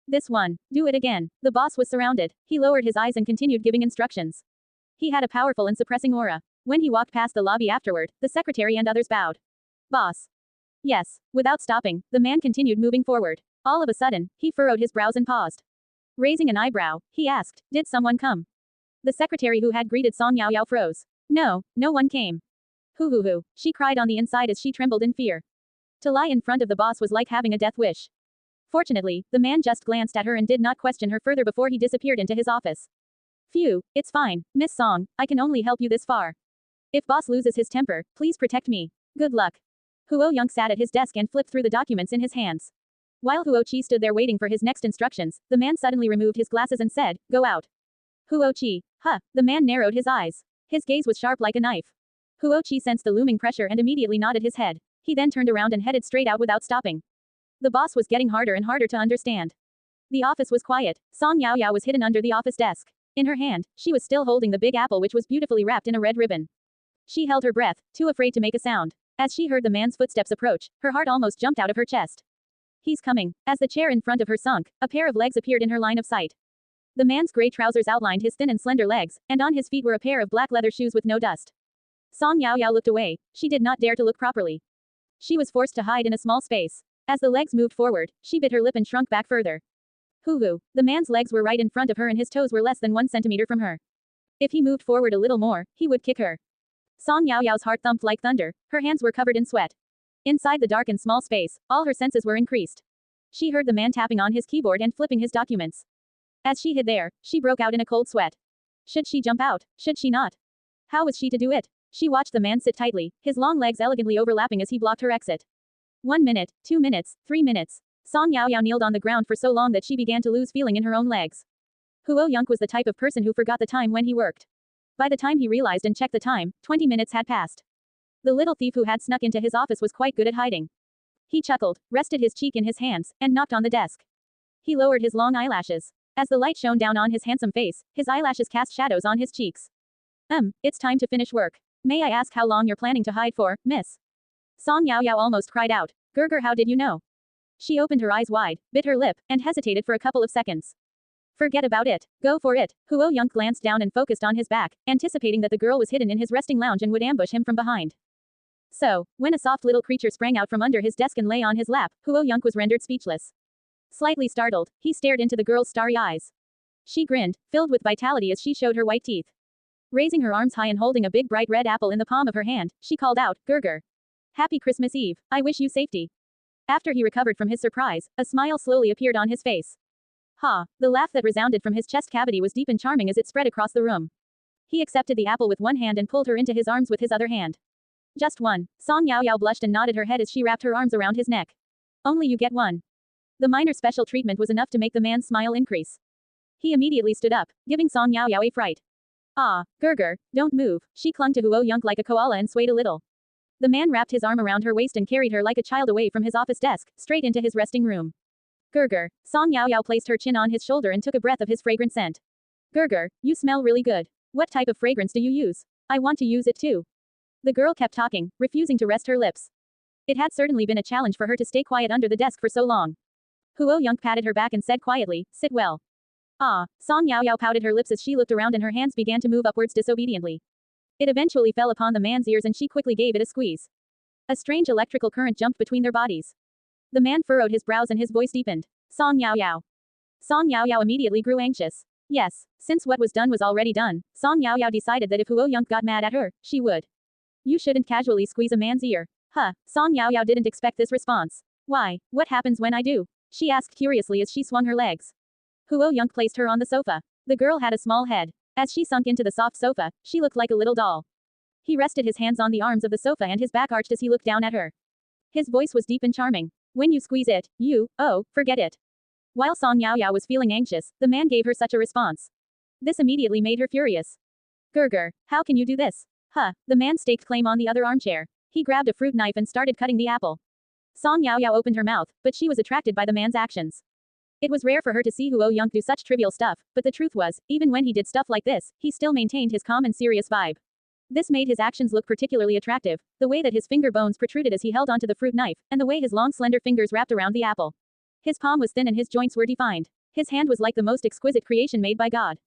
This one, do it again. The boss was surrounded. He lowered his eyes and continued giving instructions. He had a powerful and suppressing aura. When he walked past the lobby afterward, the secretary and others bowed. Boss. Yes. Without stopping, the man continued moving forward. All of a sudden, he furrowed his brows and paused. Raising an eyebrow, he asked, did someone come? The secretary who had greeted Song Yao Yao froze. No, no one came. Hoo, she cried on the inside as she trembled in fear. To lie in front of the boss was like having a death wish. Fortunately, the man just glanced at her and did not question her further before he disappeared into his office. Phew, it's fine, Miss Song, I can only help you this far. If boss loses his temper, please protect me. Good luck. Huo Young sat at his desk and flipped through the documents in his hands. While Huo Qi stood there waiting for his next instructions, the man suddenly removed his glasses and said, go out. Huo Qi. Huh, the man narrowed his eyes. His gaze was sharp like a knife. Huo Qi sensed the looming pressure and immediately nodded his head. He then turned around and headed straight out without stopping. The boss was getting harder and harder to understand. The office was quiet. Song Yao Yao was hidden under the office desk. In her hand, she was still holding the big apple which was beautifully wrapped in a red ribbon. She held her breath, too afraid to make a sound. As she heard the man's footsteps approach, her heart almost jumped out of her chest. He's coming. As the chair in front of her sunk, a pair of legs appeared in her line of sight. The man's gray trousers outlined his thin and slender legs, and on his feet were a pair of black leather shoes with no dust. Song Yaoyao looked away. She did not dare to look properly. She was forced to hide in a small space. As the legs moved forward, she bit her lip and shrunk back further. Hoo-hoo. The man's legs were right in front of her and his toes were less than 1 centimeter from her. If he moved forward a little more, he would kick her. Song Yaoyao's heart thumped like thunder. Her hands were covered in sweat. Inside the dark and small space, all her senses were increased. She heard the man tapping on his keyboard and flipping his documents. As she hid there, she broke out in a cold sweat. Should she jump out? Should she not? How was she to do it? She watched the man sit tightly, his long legs elegantly overlapping as he blocked her exit. 1 minute, 2 minutes, 3 minutes. Song Yaoyao kneeled on the ground for so long that she began to lose feeling in her own legs. Huo Yunk was the type of person who forgot the time when he worked. By the time he realized and checked the time, 20 minutes had passed. The little thief who had snuck into his office was quite good at hiding. He chuckled, rested his cheek in his hands, and knocked on the desk. He lowered his long eyelashes. As the light shone down on his handsome face, his eyelashes cast shadows on his cheeks. It's time to finish work. May I ask how long you're planning to hide for, miss? Song Yaoyao almost cried out. Gerger, how did you know? She opened her eyes wide, bit her lip, and hesitated for a couple of seconds. Forget about it. Go for it. Huo Yunk glanced down and focused on his back, anticipating that the girl was hidden in his resting lounge and would ambush him from behind. So, when a soft little creature sprang out from under his desk and lay on his lap, Huo Yunk was rendered speechless. Slightly startled, he stared into the girl's starry eyes. She grinned, filled with vitality as she showed her white teeth. Raising her arms high and holding a big bright red apple in the palm of her hand, she called out, Gerger. Happy Christmas Eve. I wish you safety. After he recovered from his surprise, a smile slowly appeared on his face. Ha! The laugh that resounded from his chest cavity was deep and charming as it spread across the room. He accepted the apple with one hand and pulled her into his arms with his other hand. Just one. Song Yaoyao blushed and nodded her head as she wrapped her arms around his neck. Only you get one. The minor special treatment was enough to make the man's smile increase. He immediately stood up, giving Song Yaoyao a fright. Ah, Gerger, don't move. She clung to Huo Yunk like a koala and swayed a little. The man wrapped his arm around her waist and carried her like a child away from his office desk, straight into his resting room. Gerger. Song Yaoyao placed her chin on his shoulder and took a breath of his fragrant scent. Gerger, you smell really good. What type of fragrance do you use? I want to use it too. The girl kept talking, refusing to rest her lips. It had certainly been a challenge for her to stay quiet under the desk for so long. Huo Yunk patted her back and said quietly, sit well. Ah, Song Yaoyao pouted her lips as she looked around and her hands began to move upwards disobediently. It eventually fell upon the man's ears and she quickly gave it a squeeze. A strange electrical current jumped between their bodies. The man furrowed his brows and his voice deepened. Song Yaoyao. Song Yaoyao immediately grew anxious. Yes, since what was done was already done, Song Yaoyao decided that if Huo Yunk got mad at her, she would. You shouldn't casually squeeze a man's ear. Huh, Song Yaoyao didn't expect this response. Why, what happens when I do? She asked curiously as she swung her legs. Huo Yunk placed her on the sofa. The girl had a small head. As she sunk into the soft sofa, she looked like a little doll. He rested his hands on the arms of the sofa and his back arched as he looked down at her. His voice was deep and charming. When you squeeze it, forget it. While Song Yaoyao was feeling anxious, the man gave her such a response. This immediately made her furious. Gerger, how can you do this? Huh, the man staked claim on the other armchair. He grabbed a fruit knife and started cutting the apple. Song Yaoyao opened her mouth, but she was attracted by the man's actions. It was rare for her to see Huo Yunk do such trivial stuff, but the truth was, even when he did stuff like this, he still maintained his calm and serious vibe. This made his actions look particularly attractive, the way that his finger bones protruded as he held onto the fruit knife, and the way his long slender fingers wrapped around the apple. His palm was thin and his joints were defined. His hand was like the most exquisite creation made by God.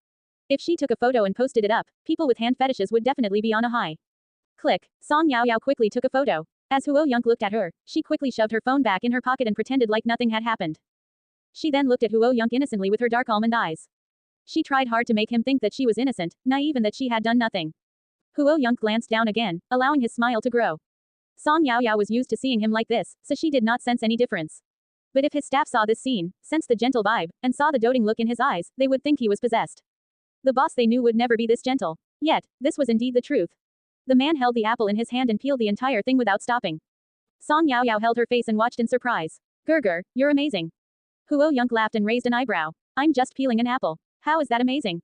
If she took a photo and posted it up, people with hand fetishes would definitely be on a high. Click. Song Yaoyao quickly took a photo. As Huo Yunk looked at her, she quickly shoved her phone back in her pocket and pretended like nothing had happened. She then looked at Huo Yunk innocently with her dark almond eyes. She tried hard to make him think that she was innocent, naive and that she had done nothing. Huo Yunk glanced down again, allowing his smile to grow. Song Yaoyao was used to seeing him like this, so she did not sense any difference. But if his staff saw this scene, sensed the gentle vibe, and saw the doting look in his eyes, they would think he was possessed. The boss they knew would never be this gentle. Yet, this was indeed the truth. The man held the apple in his hand and peeled the entire thing without stopping. Song Yaoyao held her face and watched in surprise. Gerger, you're amazing. Huo Yunk laughed and raised an eyebrow. I'm just peeling an apple. How is that amazing?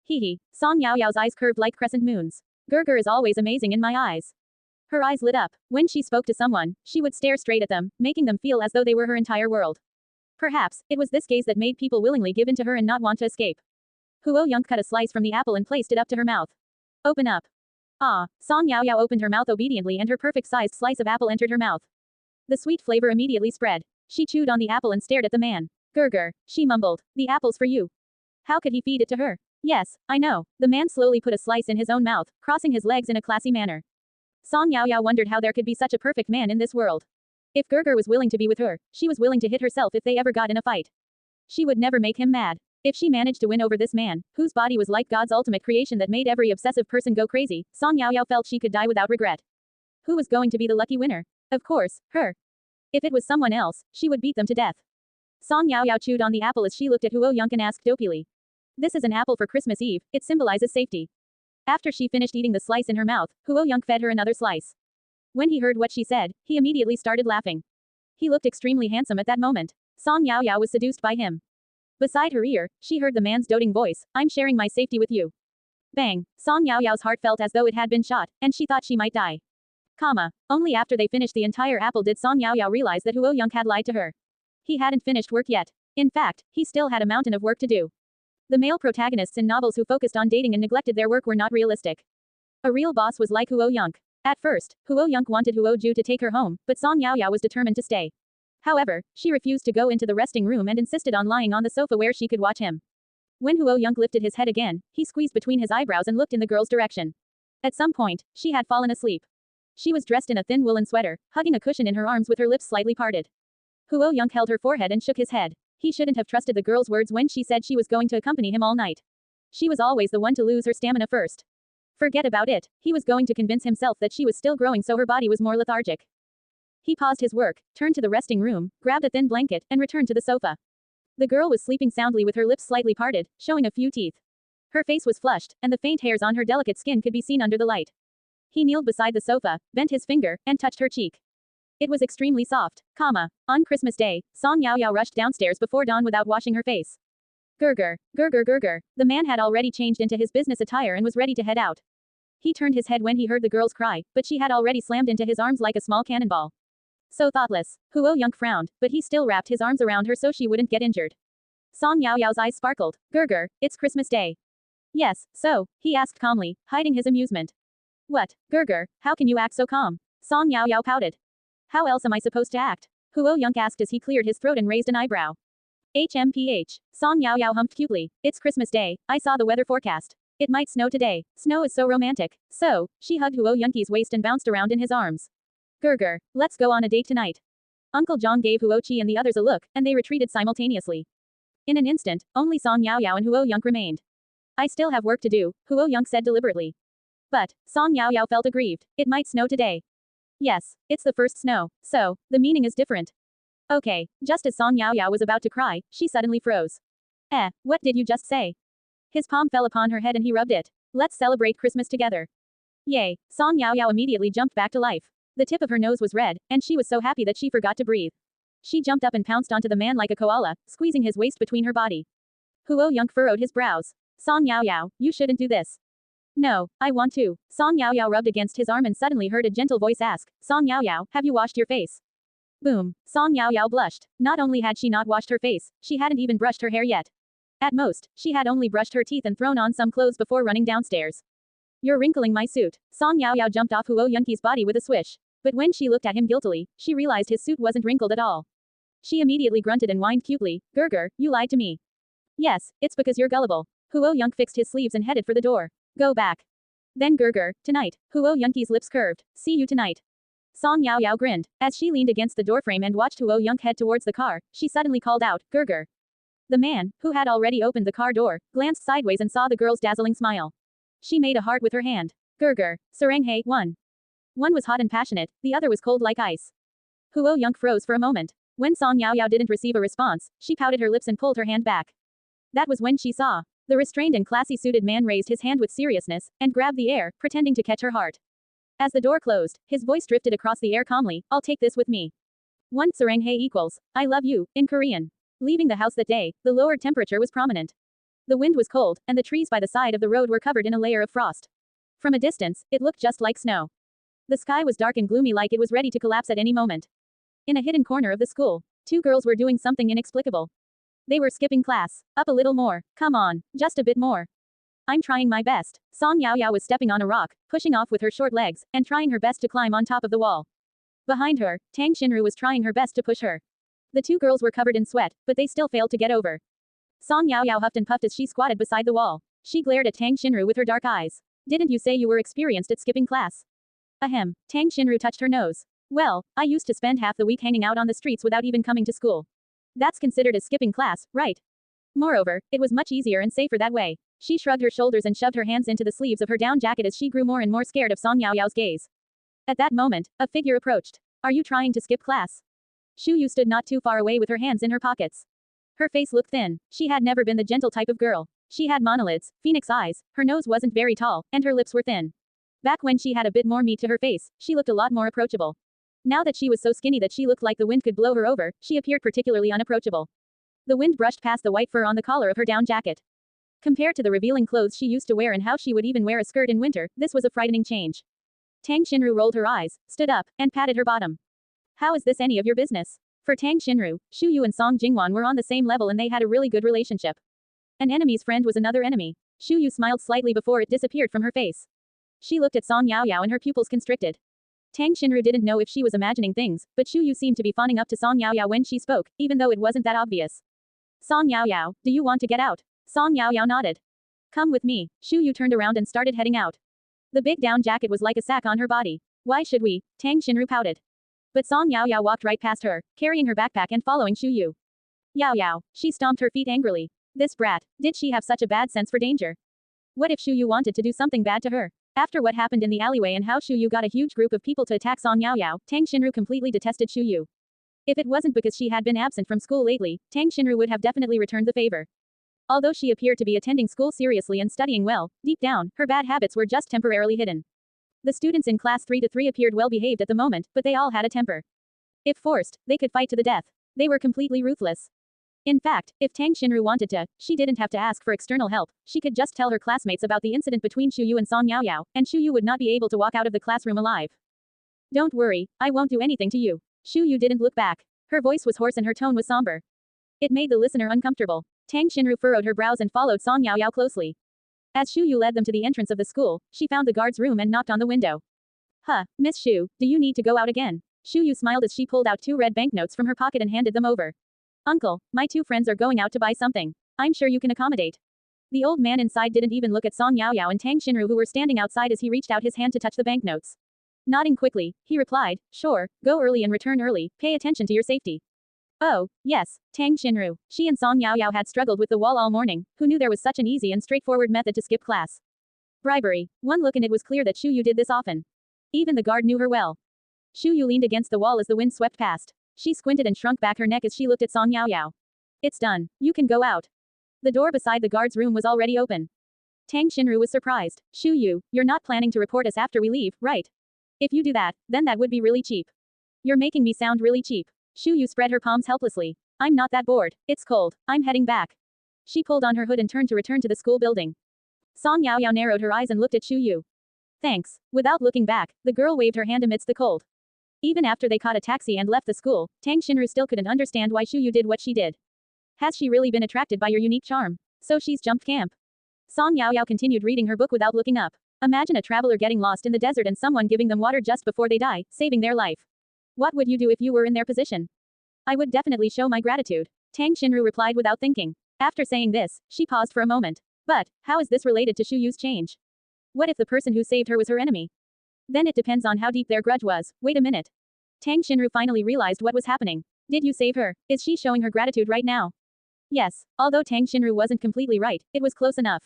Hee hee. Song Yaoyao's eyes curved like crescent moons. Gerger is always amazing in my eyes. Her eyes lit up. When she spoke to someone, she would stare straight at them, making them feel as though they were her entire world. Perhaps, it was this gaze that made people willingly give in to her and not want to escape. Huo Yunk cut a slice from the apple and placed it up to her mouth. Open up. Ah, Song Yao Yao opened her mouth obediently and her perfect-sized slice of apple entered her mouth. The sweet flavor immediately spread. She chewed on the apple and stared at the man. Gurgur, she mumbled, the apple's for you. How could he feed it to her? Yes, I know. The man slowly put a slice in his own mouth, crossing his legs in a classy manner. Song Yao Yao wondered how there could be such a perfect man in this world. If Gurgur was willing to be with her, she was willing to hit herself if they ever got in a fight. She would never make him mad. If she managed to win over this man, whose body was like God's ultimate creation that made every obsessive person go crazy, Song Yao Yao felt she could die without regret. Who was going to be the lucky winner? Of course, her. If it was someone else, she would beat them to death. Song Yao Yao chewed on the apple as she looked at Huo Yunk and asked dopily. This is an apple for Christmas Eve, it symbolizes safety. After she finished eating the slice in her mouth, Huo Yunk fed her another slice. When he heard what she said, he immediately started laughing. He looked extremely handsome at that moment. Song Yao Yao was seduced by him. Beside her ear, she heard the man's doting voice, I'm sharing my safety with you. Bang, Song Yao Yao's heart felt as though it had been shot, and she thought she might die. Only after they finished the entire apple did Song Yao Yao realize that Huo Yunk had lied to her. He hadn't finished work yet. In fact, he still had a mountain of work to do. The male protagonists in novels who focused on dating and neglected their work were not realistic. A real boss was like Huo Yunk. At first, Huo Yunk wanted Huo Ju to take her home, but Song Yao Yao was determined to stay. However, she refused to go into the resting room and insisted on lying on the sofa where she could watch him. When Huo Yunk lifted his head again, he squeezed between his eyebrows and looked in the girl's direction. At some point, she had fallen asleep. She was dressed in a thin woolen sweater, hugging a cushion in her arms with her lips slightly parted. Huo Yunk held her forehead and shook his head. He shouldn't have trusted the girl's words when she said she was going to accompany him all night. She was always the one to lose her stamina first. Forget about it, he was going to convince himself that she was still growing so her body was more lethargic. He paused his work, turned to the resting room, grabbed a thin blanket, and returned to the sofa. The girl was sleeping soundly with her lips slightly parted, showing a few teeth. Her face was flushed, and the faint hairs on her delicate skin could be seen under the light. He kneeled beside the sofa, bent his finger, and touched her cheek. It was extremely soft. On Christmas Day, Song Yao Yao rushed downstairs before dawn without washing her face. Gurgur, gurgur gurgur. The man had already changed into his business attire and was ready to head out. He turned his head when he heard the girl's cry, but she had already slammed into his arms like a small cannonball. So thoughtless. Huo Yunk frowned, but he still wrapped his arms around her so she wouldn't get injured. Song Yao Yao's eyes sparkled. Gurgur, it's Christmas Day. Yes, so, he asked calmly, hiding his amusement. What, Gurgur, how can you act so calm? Song Yao Yao pouted. How else am I supposed to act? Huo Yunk asked as he cleared his throat and raised an eyebrow. HMPH. Song Yao Yao humped cutely. It's Christmas Day, I saw the weather forecast. It might snow today. Snow is so romantic. So, she hugged Huo Yunki's waist and bounced around in his arms. Gurgur, let's go on a date tonight. Uncle Zhang gave Huo Chi and the others a look, and they retreated simultaneously. In an instant, only Song Yao Yao and Huo Yunk remained. I still have work to do, Huo Yunk said deliberately. But, Song Yao Yao felt aggrieved. It might snow today. Yes, it's the first snow, so, the meaning is different. Okay, just as Song Yao Yao was about to cry, she suddenly froze. What did you just say? His palm fell upon her head and he rubbed it. Let's celebrate Christmas together. Yay, Song Yao Yao immediately jumped back to life. The tip of her nose was red, and she was so happy that she forgot to breathe. She jumped up and pounced onto the man like a koala, squeezing his waist between her body. Huo Yunk furrowed his brows. Song Yao Yao, you shouldn't do this. No, I want to. Song Yao Yao rubbed against his arm and suddenly heard a gentle voice ask, Song Yao Yao, have you washed your face? Boom. Song Yao Yao blushed. Not only had she not washed her face, she hadn't even brushed her hair yet. At most, she had only brushed her teeth and thrown on some clothes before running downstairs. You're wrinkling my suit. Song Yao Yao jumped off Huo Yunki's body with a swish. But when she looked at him guiltily, she realized his suit wasn't wrinkled at all. She immediately grunted and whined cutely, Gurgur, you lied to me. Yes, it's because you're gullible. Huo Yunk fixed his sleeves and headed for the door. Go back. Then Gurgur, tonight. Huo Yunki's lips curved. See you tonight. Song Yao Yao grinned. As she leaned against the doorframe and watched Huo Yunk head towards the car, she suddenly called out, Gurgur. The man, who had already opened the car door, glanced sideways and saw the girl's dazzling smile. She made a heart with her hand. Gurgur, Saranghae, one. One was hot and passionate, the other was cold like ice. Huo Yunk froze for a moment. When Song Yao Yao didn't receive a response, she pouted her lips and pulled her hand back. That was when she saw. The restrained and classy suited man raised his hand with seriousness, and grabbed the air, pretending to catch her heart. As the door closed, his voice drifted across the air calmly, I'll take this with me. 1 Saranghae equals, I love you, in Korean. Leaving the house that day, the lowered temperature was prominent. The wind was cold, and the trees by the side of the road were covered in a layer of frost. From a distance, it looked just like snow. The sky was dark and gloomy like it was ready to collapse at any moment. In a hidden corner of the school, 2 girls were doing something inexplicable. They were skipping class. Up a little more. Come on, just a bit more. I'm trying my best. Song Yaoyao was stepping on a rock, pushing off with her short legs, and trying her best to climb on top of the wall. Behind her, Tang Xinru was trying her best to push her. The two girls were covered in sweat, but they still failed to get over. Song Yaoyao huffed and puffed as she squatted beside the wall. She glared at Tang Xinru with her dark eyes. Didn't you say you were experienced at skipping class? Ahem. Tang Xinru touched her nose. Well, I used to spend half the week hanging out on the streets without even coming to school. That's considered as skipping class, right? Moreover, it was much easier and safer that way. She shrugged her shoulders and shoved her hands into the sleeves of her down jacket as she grew more and more scared of Song Yaoyao's gaze. At that moment, a figure approached. Are you trying to skip class? Shu Yu stood not too far away with her hands in her pockets. Her face looked thin. She had never been the gentle type of girl. She had monolids, phoenix eyes, her nose wasn't very tall, and her lips were thin. Back when she had a bit more meat to her face, she looked a lot more approachable. Now that she was so skinny that she looked like the wind could blow her over, she appeared particularly unapproachable. The wind brushed past the white fur on the collar of her down jacket. Compared to the revealing clothes she used to wear and how she would even wear a skirt in winter, this was a frightening change. Tang Xinru rolled her eyes, stood up, and patted her bottom. How is this any of your business? For Tang Xinru, Shu Yu and Song Jingwan were on the same level and they had a really good relationship. An enemy's friend was another enemy. Shu Yu smiled slightly before it disappeared from her face. She looked at Song Yaoyao and her pupils constricted. Tang Xinru didn't know if she was imagining things, but Shu Yu seemed to be fawning up to Song Yaoyao when she spoke, even though it wasn't that obvious. Song Yaoyao, do you want to get out? Song Yaoyao nodded. Come with me. Shu Yu turned around and started heading out. The big down jacket was like a sack on her body. Why should we? Tang Xinru pouted. But Song Yaoyao walked right past her, carrying her backpack and following Shu Yu. Yaoyao. She stomped her feet angrily. This brat, did she have such a bad sense for danger? What if Shu Yu wanted to do something bad to her? After what happened in the alleyway and how Shu Yu got a huge group of people to attack Song Yaoyao, Tang Xinru completely detested Shu Yu. If it wasn't because she had been absent from school lately, Tang Xinru would have definitely returned the favor. Although she appeared to be attending school seriously and studying well, deep down, her bad habits were just temporarily hidden. The students in class 3-3 appeared well behaved at the moment, but they all had a temper. If forced, they could fight to the death. They were completely ruthless. In fact, if Tang Xinru wanted to, she didn't have to ask for external help, she could just tell her classmates about the incident between Shu Yu and Song Yaoyao, and Shu Yu would not be able to walk out of the classroom alive. Don't worry, I won't do anything to you. Shu Yu didn't look back. Her voice was hoarse and her tone was somber. It made the listener uncomfortable. Tang Xinru furrowed her brows and followed Song Yaoyao closely. As Shu Yu led them to the entrance of the school, she found the guard's room and knocked on the window. Huh, Miss Shu, do you need to go out again? Shu Yu smiled as she pulled out 2 red banknotes from her pocket and handed them over. Uncle, my 2 friends are going out to buy something. I'm sure you can accommodate. The old man inside didn't even look at Song Yaoyao and Tang Xinru who were standing outside as he reached out his hand to touch the banknotes. Nodding quickly, he replied, sure, go early and return early, pay attention to your safety. Oh, yes, Tang Xinru. She and Song Yaoyao had struggled with the wall all morning, who knew there was such an easy and straightforward method to skip class. Bribery. One look and it was clear that Shu Yu did this often. Even the guard knew her well. Shu Yu leaned against the wall as the wind swept past. She squinted and shrunk back her neck as she looked at Song Yaoyao. It's done. You can go out. The door beside the guard's room was already open. Tang Xinru was surprised. Shu Yu, you're not planning to report us after we leave, right? If you do that, then that would be really cheap. You're making me sound really cheap. Shu Yu spread her palms helplessly. I'm not that bored. It's cold. I'm heading back. She pulled on her hood and turned to return to the school building. Song Yaoyao narrowed her eyes and looked at Shu Yu. Thanks. Without looking back, the girl waved her hand amidst the cold. Even after they caught a taxi and left the school, Tang Xinru still couldn't understand why Shu Yu did what she did. Has she really been attracted by your unique charm? So she's jumped camp. Song Yaoyao continued reading her book without looking up. Imagine a traveler getting lost in the desert and someone giving them water just before they die, saving their life. What would you do if you were in their position? I would definitely show my gratitude. Tang Xinru replied without thinking. After saying this, she paused for a moment. But, how is this related to Shu Yu's change? What if the person who saved her was her enemy? Then it depends on how deep their grudge was. Wait a minute. Tang Xinru finally realized what was happening. Did you save her? Is she showing her gratitude right now? Yes. Although Tang Xinru wasn't completely right, it was close enough.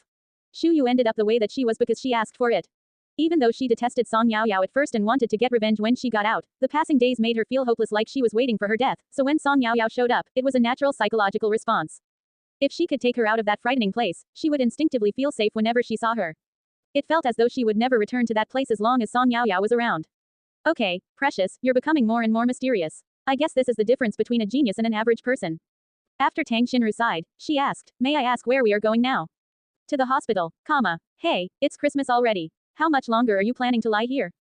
Shu Yu ended up the way that she was because she asked for it. Even though she detested Song Yaoyao at first and wanted to get revenge when she got out, the passing days made her feel hopeless like she was waiting for her death, so when Song Yaoyao showed up, it was a natural psychological response. If she could take her out of that frightening place, she would instinctively feel safe whenever she saw her. It felt as though she would never return to that place as long as Song Yaoyao was around. Okay, precious, you're becoming more and more mysterious. I guess this is the difference between a genius and an average person. After Tang Xinru sighed, she asked, may I ask where we are going now? To the hospital, comma. Hey, it's Christmas already. How much longer are you planning to lie here?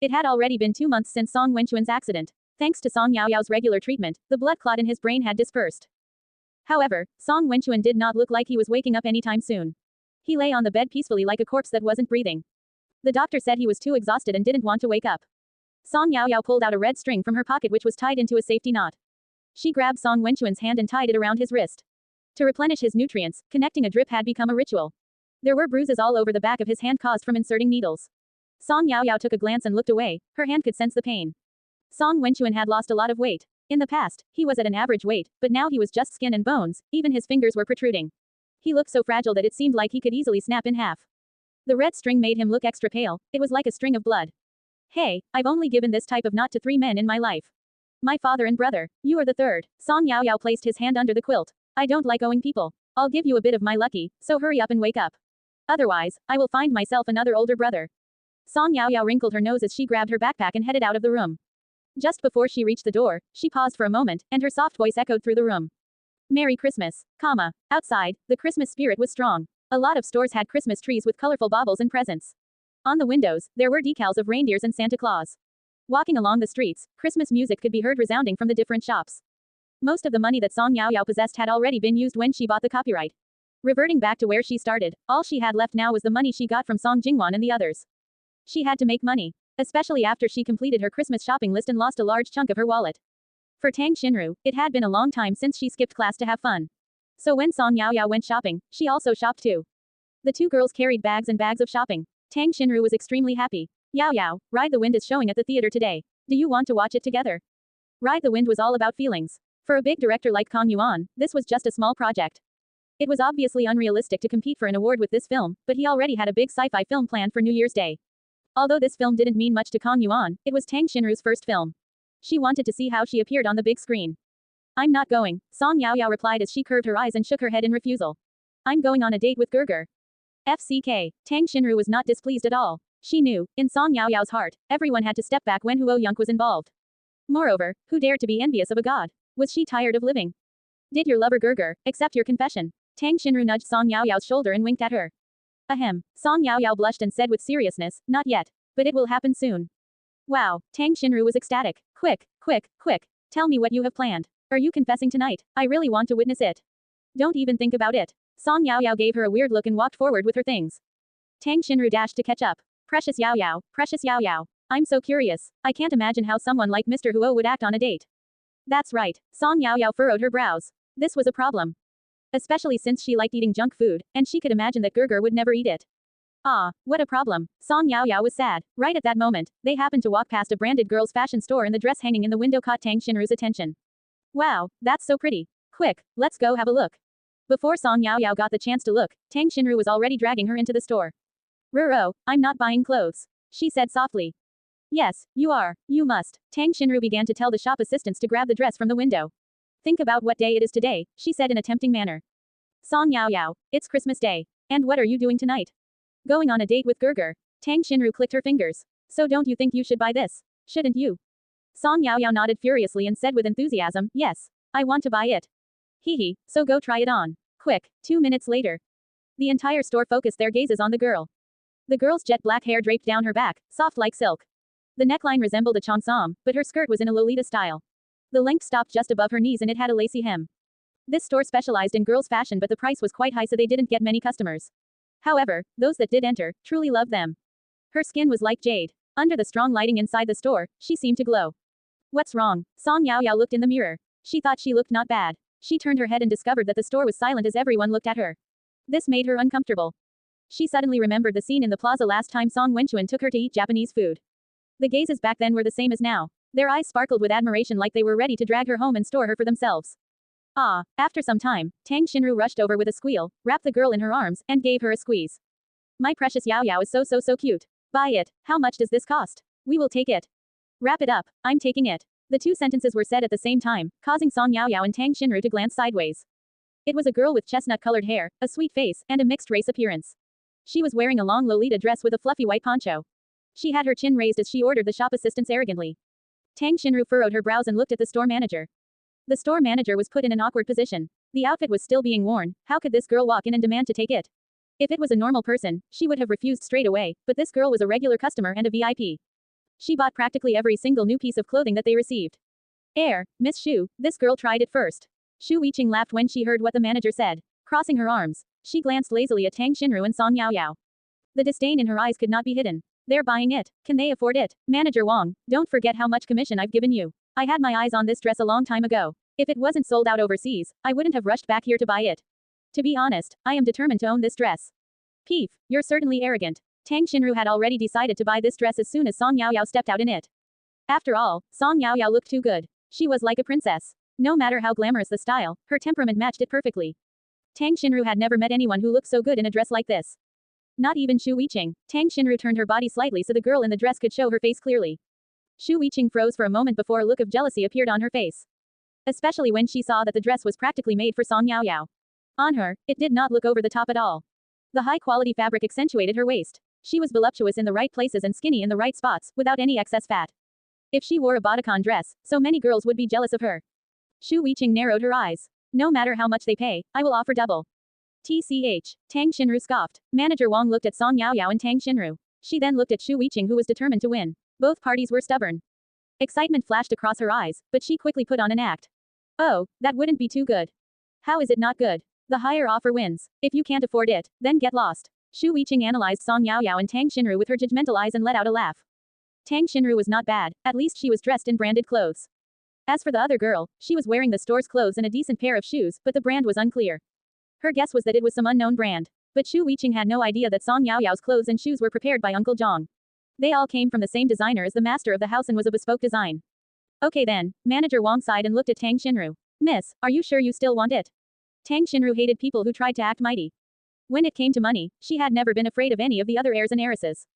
It had already been 2 months since Song Wenchuan's accident. Thanks to Song Yaoyao's regular treatment, the blood clot in his brain had dispersed. However, Song Wenchuan did not look like he was waking up anytime soon. He lay on the bed peacefully like a corpse that wasn't breathing. The doctor said he was too exhausted and didn't want to wake up. Song Yaoyao pulled out a red string from her pocket which was tied into a safety knot. She grabbed Song Wenchuan's hand and tied it around his wrist. To replenish his nutrients, connecting a drip had become a ritual. There were bruises all over the back of his hand caused from inserting needles. Song Yaoyao took a glance and looked away, her hand could sense the pain. Song Wenchuan had lost a lot of weight. In the past, he was at an average weight, but now he was just skin and bones, even his fingers were protruding. He looked so fragile that it seemed like he could easily snap in half. The red string made him look extra pale, it was like a string of blood. Hey, I've only given this type of knot to 3 men in my life. My father and brother, you are the third. Song Yaoyao placed his hand under the quilt. I don't like owing people. I'll give you a bit of my lucky, so hurry up and wake up. Otherwise, I will find myself another older brother. Song Yaoyao wrinkled her nose as she grabbed her backpack and headed out of the room. Just before she reached the door, she paused for a moment, and her soft voice echoed through the room. Merry Christmas, comma. Outside, the Christmas spirit was strong. A lot of stores had Christmas trees with colorful baubles and presents. On the windows, there were decals of reindeers and Santa Claus. Walking along the streets, Christmas music could be heard resounding from the different shops. Most of the money that Song Yaoyao possessed had already been used when she bought the copyright. Reverting back to where she started, all she had left now was the money she got from Song Jingwan and the others. She had to make money, especially after she completed her Christmas shopping list and lost a large chunk of her wallet. For Tang Xinru, it had been a long time since she skipped class to have fun. So when Song Yaoyao went shopping, she also shopped too. The two girls carried bags and bags of shopping. Tang Xinru was extremely happy. Yaoyao, Ride the Wind is showing at the theater today. Do you want to watch it together? Ride the Wind was all about feelings. For a big director like Kang Yuan, this was just a small project. It was obviously unrealistic to compete for an award with this film, but he already had a big sci-fi film planned for New Year's Day. Although this film didn't mean much to Kang Yuan, it was Tang Xinru's first film. She wanted to see how she appeared on the big screen. I'm not going, Song Yaoyao replied as she curved her eyes and shook her head in refusal. I'm going on a date with Gerger. FCK, Tang Xinru was not displeased at all. She knew, in Song Yaoyao's heart, everyone had to step back when Huo Yonk was involved. Moreover, who dared to be envious of a god? Was she tired of living? Did your lover Gerger accept your confession? Tang Xinru nudged Song Yaoyao's shoulder and winked at her. Ahem. Song Yaoyao blushed and said with seriousness, not yet. But it will happen soon. Wow, Tang Xinru was ecstatic. Quick, quick, quick. Tell me what you have planned. Are you confessing tonight? I really want to witness it. Don't even think about it. Song Yaoyao gave her a weird look and walked forward with her things. Tang Xinru dashed to catch up. Precious Yaoyao, precious Yaoyao. I'm so curious. I can't imagine how someone like Mr. Huo would act on a date. That's right. Song Yaoyao furrowed her brows. This was a problem. Especially since she liked eating junk food, and she could imagine that Gerger would never eat it. Ah, what a problem. Song Yaoyao was sad. Right at that moment, they happened to walk past a branded girls' fashion store and the dress hanging in the window caught Tang Xinru's attention. Wow, that's so pretty. Quick, let's go have a look. Before Song Yaoyao got the chance to look, Tang Xinru was already dragging her into the store. Ruro, I'm not buying clothes. She said softly. Yes, you are. You must. Tang Xinru began to tell the shop assistants to grab the dress from the window. Think about what day it is today, she said in a tempting manner. Song Yaoyao, it's Christmas Day. And what are you doing tonight? Going on a date with Gerger. Tang Xinru clicked her fingers. So don't you think you should buy this? Shouldn't you? Song Yaoyao nodded furiously and said with enthusiasm, yes. I want to buy it. Hee, so go try it on. Quick. 2 minutes later. The entire store focused their gazes on the girl. The girl's jet black hair draped down her back, soft like silk. The neckline resembled a cheongsam, but her skirt was in a Lolita style. The length stopped just above her knees and it had a lacy hem. This store specialized in girls' fashion but the price was quite high so they didn't get many customers. However, those that did enter, truly loved them. Her skin was like jade. Under the strong lighting inside the store, she seemed to glow. What's wrong? Song Yaoyao looked in the mirror. She thought she looked not bad. She turned her head and discovered that the store was silent as everyone looked at her. This made her uncomfortable. She suddenly remembered the scene in the plaza last time Song Wenchuan took her to eat Japanese food. The gazes back then were the same as now. Their eyes sparkled with admiration like they were ready to drag her home and store her for themselves. Ah, after some time, Tang Xinru rushed over with a squeal, wrapped the girl in her arms, and gave her a squeeze. My precious Yaoyao is so cute. Buy it. How much does this cost? We will take it. Wrap it up. I'm taking it. The two sentences were said at the same time, causing Song Yaoyao and Tang Xinru to glance sideways. It was a girl with chestnut-colored hair, a sweet face, and a mixed-race appearance. She was wearing a long Lolita dress with a fluffy white poncho. She had her chin raised as she ordered the shop assistants arrogantly. Tang Xinru furrowed her brows and looked at the store manager. The store manager was put in an awkward position. The outfit was still being worn, how could this girl walk in and demand to take it? If it was a normal person, she would have refused straight away, but this girl was a regular customer and a VIP. She bought practically every single new piece of clothing that they received. Miss Shu, this girl tried it first. Shu Yiqing laughed when she heard what the manager said. Crossing her arms, She glanced lazily at Tang Xinru and Song Yaoyao. The disdain in her eyes could not be hidden. They're buying it. Can they afford it? Manager Wang, don't forget how much commission I've given you. I had my eyes on this dress a long time ago. If it wasn't sold out overseas, I wouldn't have rushed back here to buy it. To be honest, I am determined to own this dress. Peef, you're certainly arrogant. Tang Xinru had already decided to buy this dress as soon as Song Yaoyao stepped out in it. After all, Song Yaoyao looked too good. She was like a princess. No matter how glamorous the style, her temperament matched it perfectly. Tang Xinru had never met anyone who looked so good in a dress like this. Not even Shu Weiqing. Tang Xinru turned her body slightly so the girl in the dress could show her face clearly. Shu Weiqing froze for a moment before a look of jealousy appeared on her face. Especially when she saw that the dress was practically made for Song Yaoyao. On her, it did not look over the top at all. The high-quality fabric accentuated her waist. She was voluptuous in the right places and skinny in the right spots, without any excess fat. If she wore a bodycon dress, so many girls would be jealous of her. Shu Weiqing narrowed her eyes. No matter how much they pay, I will offer double. TCH. Tang Xinru scoffed. Manager Wang looked at Song Yaoyao and Tang Xinru. She then looked at Shu Weiqing who was determined to win. Both parties were stubborn. Excitement flashed across her eyes, but she quickly put on an act. Oh, that wouldn't be too good. How is it not good? The higher offer wins. If you can't afford it, then get lost. Shu Weiqing analyzed Song Yaoyao and Tang Xinru with her judgmental eyes and let out a laugh. Tang Xinru was not bad, at least she was dressed in branded clothes. As for the other girl, she was wearing the store's clothes and a decent pair of shoes, but the brand was unclear. Her guess was that it was some unknown brand. But Shu Weiqing had no idea that Song Yaoyao's clothes and shoes were prepared by Uncle Zhang. They all came from the same designer as the master of the house and was a bespoke design. Okay then, Manager Wang sighed and looked at Tang Xinru. Miss, are you sure you still want it? Tang Xinru hated people who tried to act mighty. When it came to money, she had never been afraid of any of the other heirs and heiresses.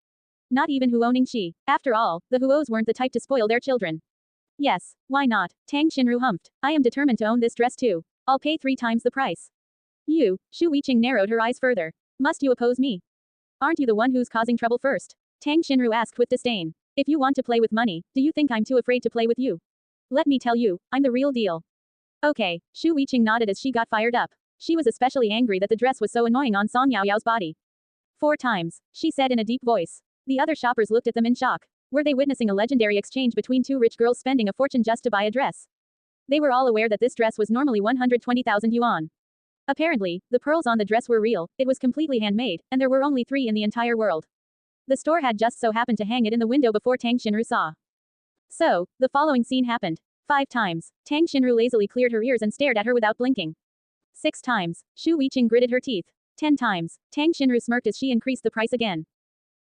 Not even Huo Ningxi. After all, the Huos weren't the type to spoil their children. Yes, why not? Tang Xinru humped. I am determined to own this dress too. I'll pay 3 times the price. You, Shu Weiqing narrowed her eyes further. Must you oppose me? Aren't you the one who's causing trouble first? Tang Xinru asked with disdain. If you want to play with money, do you think I'm too afraid to play with you? Let me tell you, I'm the real deal. Okay, Shu Weiqing nodded as she got fired up. She was especially angry that the dress was so annoying on Song Yaoyao's body. 4 times, she said in a deep voice. The other shoppers looked at them in shock. Were they witnessing a legendary exchange between 2 rich girls spending a fortune just to buy a dress? They were all aware that this dress was normally 120,000 yuan. Apparently, the pearls on the dress were real, it was completely handmade, and there were only 3 in the entire world. The store had just so happened to hang it in the window before Tang Xinru saw. So, the following scene happened. 5 times, Tang Xinru lazily cleared her ears and stared at her without blinking. 6 times, Shu Weiqing gritted her teeth. 10 times, Tang Xinru smirked as she increased the price again.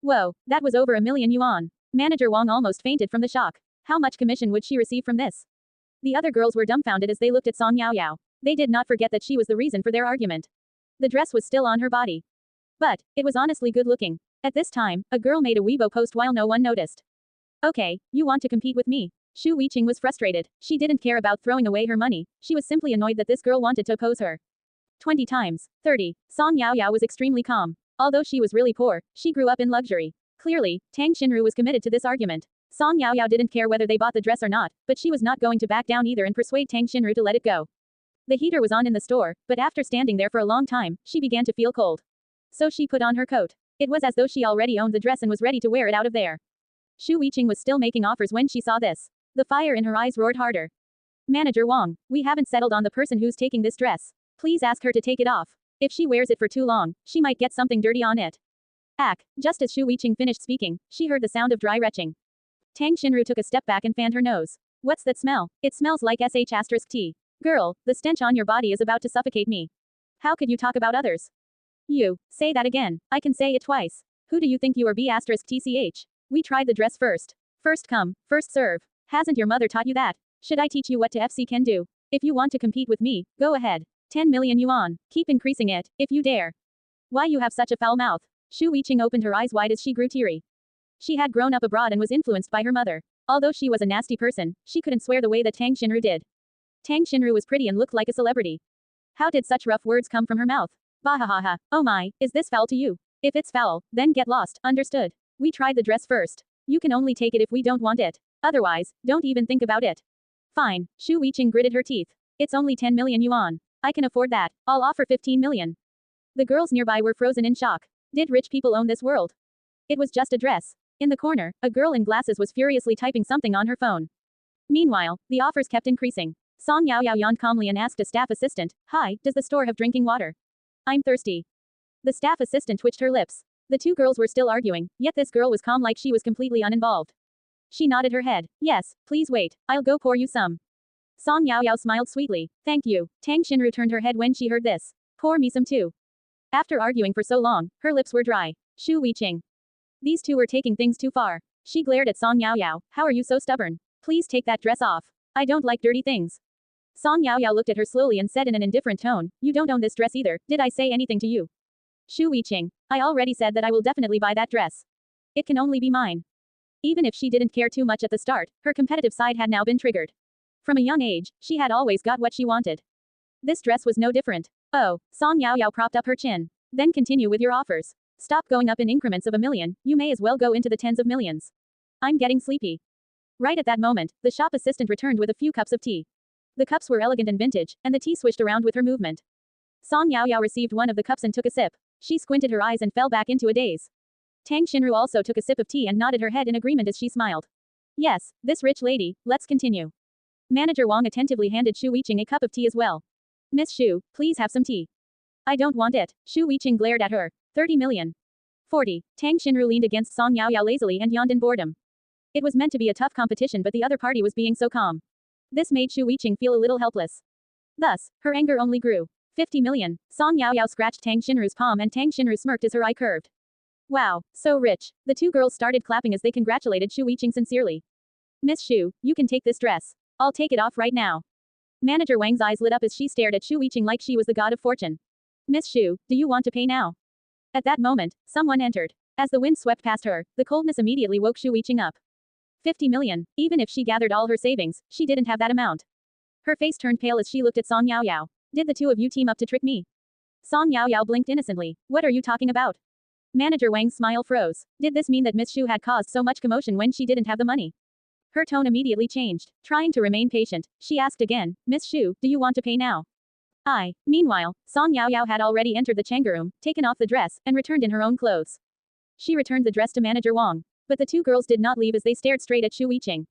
Whoa, that was over 1,000,000 yuan. Manager Wang almost fainted from the shock. How much commission would she receive from this? The other girls were dumbfounded as they looked at Song Yaoyao. They did not forget that she was the reason for their argument. The dress was still on her body. But, it was honestly good looking. At this time, a girl made a Weibo post while no one noticed. Okay, you want to compete with me? Shu Weiqing was frustrated. She didn't care about throwing away her money, she was simply annoyed that this girl wanted to oppose her. 20 times. 30. Song Yaoyao was extremely calm. Although she was really poor, she grew up in luxury. Clearly, Tang Xinru was committed to this argument. Song Yaoyao didn't care whether they bought the dress or not, but she was not going to back down either and persuade Tang Xinru to let it go. The heater was on in the store, but after standing there for a long time, she began to feel cold. So she put on her coat. It was as though she already owned the dress and was ready to wear it out of there. Shu Weiqing was still making offers when she saw this. The fire in her eyes roared harder. Manager Wang, we haven't settled on the person who's taking this dress. Please ask her to take it off. If she wears it for too long, she might get something dirty on it. Just as Shu Weiqing finished speaking, she heard the sound of dry retching. Tang Xinru took a step back and fanned her nose. What's that smell? It smells like sh*t. Girl, the stench on your body is about to suffocate me. How could you talk about others? You, say that again, I can say it twice. Who do you think you are b*tch? We tried the dress first. First come, first serve. Hasn't your mother taught you that? Should I teach you what to FC can do? If you want to compete with me, go ahead. 10 million yuan, keep increasing it, if you dare. Why you have such a foul mouth? Shu Weiqing opened her eyes wide as she grew teary. She had grown up abroad and was influenced by her mother. Although she was a nasty person, she couldn't swear the way that Tang Xinru did. Tang Xinru was pretty and looked like a celebrity. How did such rough words come from her mouth? Bahahaha, oh my, is this foul to you? If it's foul, then get lost, understood? We tried the dress first. You can only take it if we don't want it. Otherwise, don't even think about it. Fine, Shu Weiqing gritted her teeth. It's only 10 million yuan. I can afford that, I'll offer 15 million. The girls nearby were frozen in shock. Did rich people own this world? It was just a dress. In the corner, a girl in glasses was furiously typing something on her phone. Meanwhile, the offers kept increasing. Song Yaoyao yawned calmly and asked a staff assistant, "Hi, does the store have drinking water? I'm thirsty." The staff assistant twitched her lips. The two girls were still arguing, yet this girl was calm like she was completely uninvolved. She nodded her head. Yes, please wait, I'll go pour you some. Song Yaoyao smiled sweetly. Thank you. Tang Xinru turned her head when she heard this. Pour me some too. After arguing for so long, her lips were dry. Shu Weiqing. These two were taking things too far. She glared at Song Yaoyao. How are you so stubborn? Please take that dress off. I don't like dirty things. Song Yaoyao looked at her slowly and said in an indifferent tone, you don't own this dress either, did I say anything to you? Shu Weiqing. I already said that I will definitely buy that dress. It can only be mine. Even if she didn't care too much at the start, her competitive side had now been triggered. From a young age, she had always got what she wanted. This dress was no different. Oh, Song Yaoyao propped up her chin. Then continue with your offers. Stop going up in increments of 1,000,000, you may as well go into the tens of millions. I'm getting sleepy. Right at that moment, the shop assistant returned with a few cups of tea. The cups were elegant and vintage, and the tea swished around with her movement. Song Yaoyao received one of the cups and took a sip. She squinted her eyes and fell back into a daze. Tang Xinru also took a sip of tea and nodded her head in agreement as she smiled. Yes, this rich lady, let's continue. Manager Wang attentively handed Shu Weiqing a cup of tea as well. Miss Shu, please have some tea. I don't want it. Shu Weiqing glared at her. 30 million. 40. Tang Xinru leaned against Song Yaoyao lazily and yawned in boredom. It was meant to be a tough competition, but the other party was being so calm. This made Shu Weiqing feel a little helpless. Thus, her anger only grew. 50 million. Song Yaoyao scratched Tang Xinru's palm and Tang Xinru smirked as her eye curved. Wow, so rich. The two girls started clapping as they congratulated Shu Weiqing sincerely. Miss Shu, you can take this dress. I'll take it off right now. Manager Wang's eyes lit up as she stared at Shu Weiqing like she was the god of fortune. Miss Shu, do you want to pay now? At that moment, someone entered. As the wind swept past her, the coldness immediately woke Shu Weiqing up. 50 million. Even if she gathered all her savings, she didn't have that amount. Her face turned pale as she looked at Song Yaoyao. Did the two of you team up to trick me? Song Yaoyao blinked innocently. What are you talking about? Manager Wang's smile froze. Did this mean that Miss Shu had caused so much commotion when she didn't have the money? Her tone immediately changed. Trying to remain patient, she asked again, Miss Shu, do you want to pay now? Meanwhile, Song Yaoyao had already entered the Chang'e room, taken off the dress, and returned in her own clothes. She returned the dress to Manager Wang. But the two girls did not leave as they stared straight at Shu Weiqing.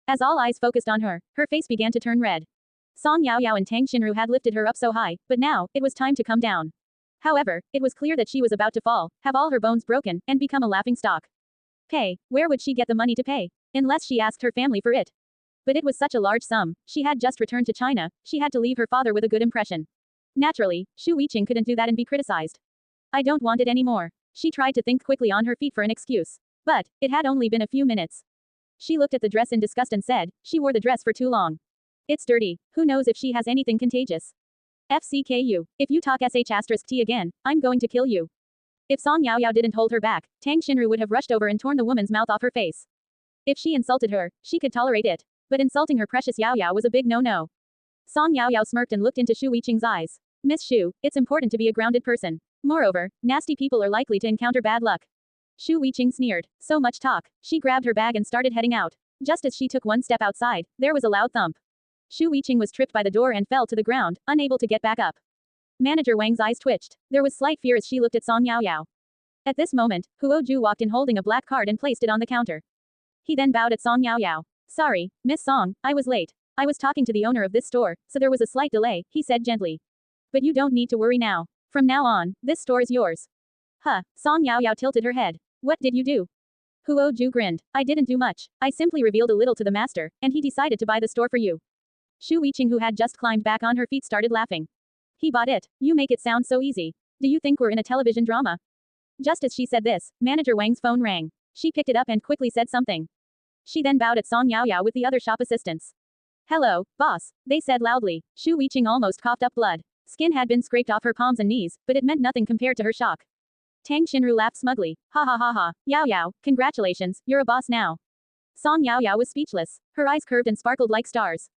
As all eyes focused on her, her face began to turn red. Song Yaoyao and Tang Xinru had lifted her up so high, but now, it was time to come down. However, it was clear that she was about to fall, have all her bones broken, and become a laughingstock. Pay, where would she get the money to pay? Unless she asked her family for it. But it was such a large sum, she had just returned to China, she had to leave her father with a good impression. Naturally, Shu Weiqing couldn't do that and be criticized. I don't want it anymore. She tried to think quickly on her feet for an excuse. But, it had only been a few minutes. She looked at the dress in disgust and said, she wore the dress for too long. It's dirty, who knows if she has anything contagious. FCKU, if you talk sh*t again, I'm going to kill you. If Song Yaoyao didn't hold her back, Tang Xinru would have rushed over and torn the woman's mouth off her face. If she insulted her, she could tolerate it. But insulting her precious Yaoyao was a big no-no. Song Yaoyao smirked and looked into Shu Weiqing's eyes. Miss Shu, it's important to be a grounded person. Moreover, nasty people are likely to encounter bad luck. Shu Weiqing sneered. So much talk. She grabbed her bag and started heading out. Just as she took one step outside, there was a loud thump. Shu Weiqing was tripped by the door and fell to the ground, unable to get back up. Manager Wang's eyes twitched. There was slight fear as she looked at Song Yaoyao. At this moment, Huo Ju walked in holding a black card and placed it on the counter. He then bowed at Song Yaoyao. Sorry, Miss Song, I was late. I was talking to the owner of this store, so there was a slight delay, he said gently. But you don't need to worry now. From now on, this store is yours. Huh, Song Yaoyao tilted her head. What did you do? Huo Ju grinned. I didn't do much. I simply revealed a little to the master, and he decided to buy the store for you. Shu Weiqing, who had just climbed back on her feet, started laughing. He bought it. You make it sound so easy. Do you think we're in a television drama? Just as she said this, Manager Wang's phone rang. She picked it up and quickly said something. She then bowed at Song Yaoyao with the other shop assistants. Hello, boss, they said loudly. Shu Weiqing almost coughed up blood. Skin had been scraped off her palms and knees, but it meant nothing compared to her shock. Tang Xinru laughed smugly. Ha ha ha ha, Yaoyao, congratulations, you're a boss now. Song Yaoyao was speechless. Her eyes curved and sparkled like stars.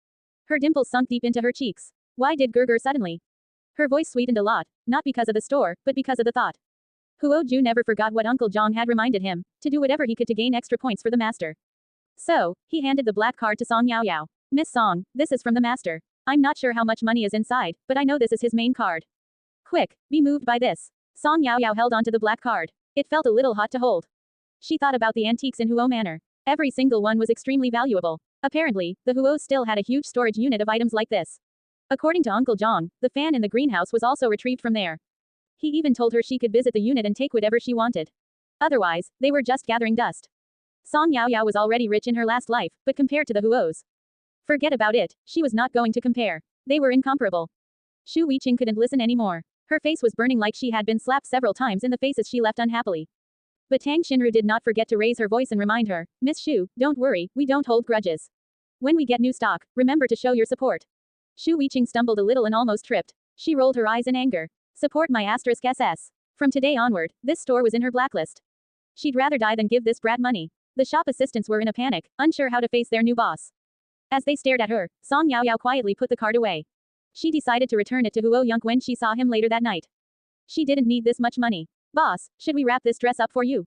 Her dimples sunk deep into her cheeks. Why did Gerger suddenly? Her voice sweetened a lot, not because of the store, but because of the thought. Huo Ju never forgot what Uncle Zhang had reminded him, to do whatever he could to gain extra points for the master. So, he handed the black card to Song Yaoyao. Miss Song, this is from the master. I'm not sure how much money is inside, but I know this is his main card. Quick, be moved by this. Song Yaoyao held onto the black card. It felt a little hot to hold. She thought about the antiques in Huo Manor. Every single one was extremely valuable. Apparently, the Huos still had a huge storage unit of items like this. According to Uncle Zhang, the fan in the greenhouse was also retrieved from there. He even told her she could visit the unit and take whatever she wanted. Otherwise, they were just gathering dust. Song Yaoyao was already rich in her last life, but compared to the Huos, forget about it, she was not going to compare. They were incomparable. Shu Weiqing couldn't listen anymore. Her face was burning like she had been slapped several times in the face as she left unhappily. But Tang Xinru did not forget to raise her voice and remind her, Miss Shu, don't worry, we don't hold grudges. When we get new stock, remember to show your support. Shu Weiqing stumbled a little and almost tripped. She rolled her eyes in anger. Support my *SS. From today onward, this store was in her blacklist. She'd rather die than give this brat money. The shop assistants were in a panic, unsure how to face their new boss. As they stared at her, Song Yaoyao quietly put the card away. She decided to return it to Huo Yunk when she saw him later that night. She didn't need this much money. Boss, should we wrap this dress up for you?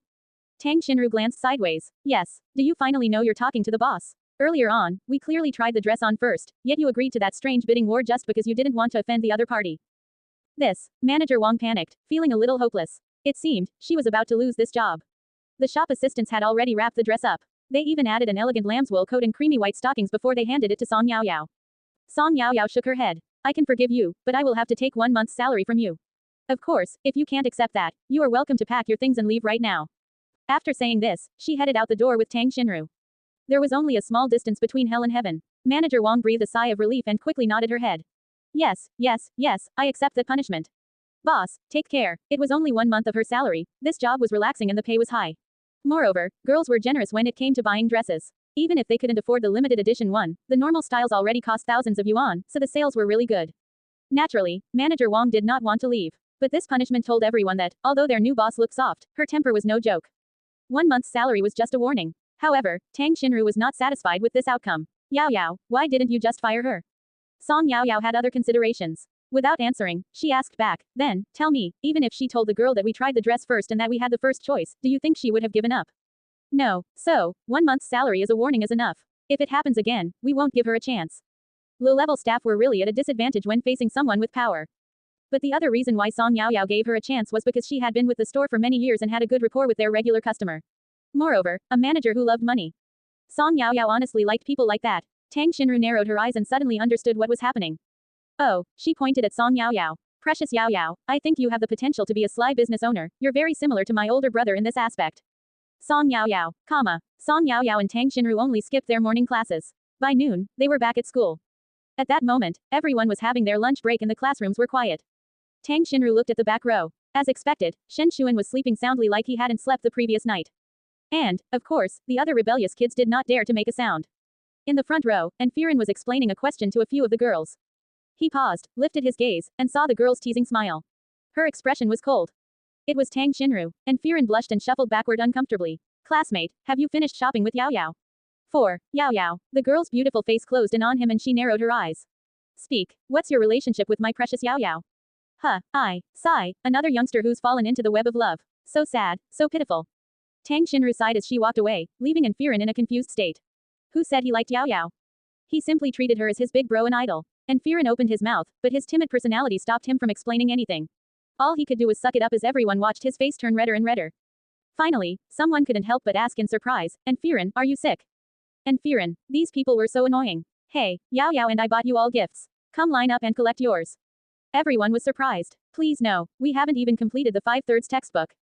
Tang Xinru glanced sideways. Yes. Do you finally know you're talking to the boss? Earlier on, we clearly tried the dress on first, yet you agreed to that strange bidding war just because you didn't want to offend the other party. Manager Wang panicked, feeling a little hopeless. It seemed, she was about to lose this job. The shop assistants had already wrapped the dress up. They even added an elegant lambswool coat and creamy white stockings before they handed it to Song Yaoyao. Song Yaoyao shook her head. I can forgive you, but I will have to take 1 month's salary from you. Of course, if you can't accept that, you are welcome to pack your things and leave right now. After saying this, she headed out the door with Tang Xinru. There was only a small distance between hell and heaven. Manager Wang breathed a sigh of relief and quickly nodded her head. Yes, I accept that punishment. Boss, take care. It was only 1 month of her salary. This job was relaxing and the pay was high. Moreover, girls were generous when it came to buying dresses. Even if they couldn't afford the limited edition one, the normal styles already cost thousands of yuan, so the sales were really good. Naturally, Manager Wang did not want to leave. But this punishment told everyone that, although their new boss looked soft, her temper was no joke. 1 month's salary was just a warning. However, Tang Xinru was not satisfied with this outcome. Yaoyao, why didn't you just fire her? Song Yaoyao had other considerations. Without answering, she asked back, then, tell me, even if she told the girl that we tried the dress first and that we had the first choice, do you think she would have given up? No. So, 1 month's salary as a warning is enough. If it happens again, we won't give her a chance. Low-level staff were really at a disadvantage when facing someone with power. But the other reason why Song Yaoyao gave her a chance was because she had been with the store for many years and had a good rapport with their regular customer. Moreover, a manager who loved money. Song Yaoyao honestly liked people like that. Tang Xinru narrowed her eyes and suddenly understood what was happening. Oh, she pointed at Song Yaoyao. Precious Yaoyao, I think you have the potential to be a sly business owner. You're very similar to my older brother in this aspect. Song Yaoyao, Song Yaoyao and Tang Xinru only skipped their morning classes. By noon, they were back at school. At that moment, everyone was having their lunch break and the classrooms were quiet. Tang Xinru looked at the back row. As expected, Shen Xuan was sleeping soundly like he hadn't slept the previous night. And, of course, the other rebellious kids did not dare to make a sound. In the front row, Firen was explaining a question to a few of the girls. He paused, lifted his gaze, and saw the girl's teasing smile. Her expression was cold. It was Tang Xinru, and Firen blushed and shuffled backward uncomfortably. Classmate, have you finished shopping with Yaoyao? 4. Yaoyao. The girl's beautiful face closed in on him and she narrowed her eyes. Speak, what's your relationship with my precious Yaoyao? Sigh, another youngster who's fallen into the web of love. So sad, so pitiful. Tang Xinru sighed as she walked away, leaving Firen in a confused state. Who said he liked Yaoyao? He simply treated her as his big bro and idol. Firen opened his mouth, but his timid personality stopped him from explaining anything. All he could do was suck it up as everyone watched his face turn redder and redder. Finally, someone couldn't help but ask in surprise, Firen, are you sick? Firen, these people were so annoying. Hey, Yaoyao and I bought you all gifts. Come line up and collect yours. Everyone was surprised. Please no, we haven't even completed the 5/3 textbook.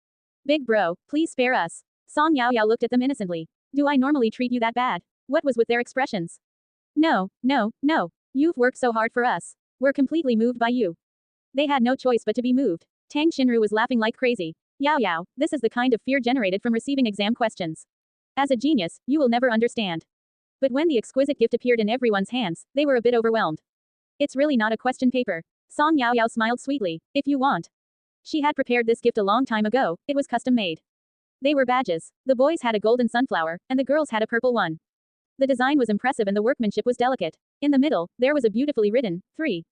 Big bro, please spare us. Song Yaoyao looked at them innocently. Do I normally treat you that bad? What was with their expressions? No. You've worked so hard for us. We're completely moved by you. They had no choice but to be moved. Tang Xinru was laughing like crazy. Yaoyao, this is the kind of fear generated from receiving exam questions. As a genius, you will never understand. But when the exquisite gift appeared in everyone's hands, they were a bit overwhelmed. It's really not a question paper. Song Yaoyao smiled sweetly. If you want. She had prepared this gift a long time ago, it was custom made. They were badges. The boys had a golden sunflower, and the girls had a purple one. The design was impressive and the workmanship was delicate. In the middle, there was a beautifully written, 3.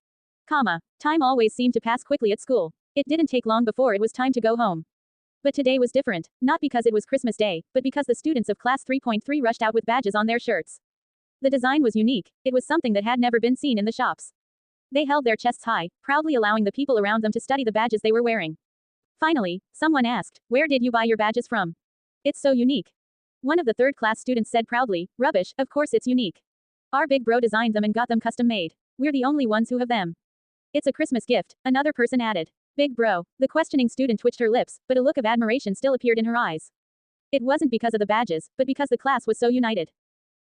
Time always seemed to pass quickly at school. It didn't take long before it was time to go home. But today was different, not because it was Christmas Day, but because the students of class 3.3 rushed out with badges on their shirts. The design was unique, it was something that had never been seen in the shops. They held their chests high, proudly allowing the people around them to study the badges they were wearing. Finally, someone asked, where did you buy your badges from? It's so unique. One of the third-class students said proudly, rubbish, of course it's unique. Our big bro designed them and got them custom made. We're the only ones who have them. It's a Christmas gift, another person added. Big bro. The questioning student twitched her lips, but a look of admiration still appeared in her eyes. It wasn't because of the badges, but because the class was so united.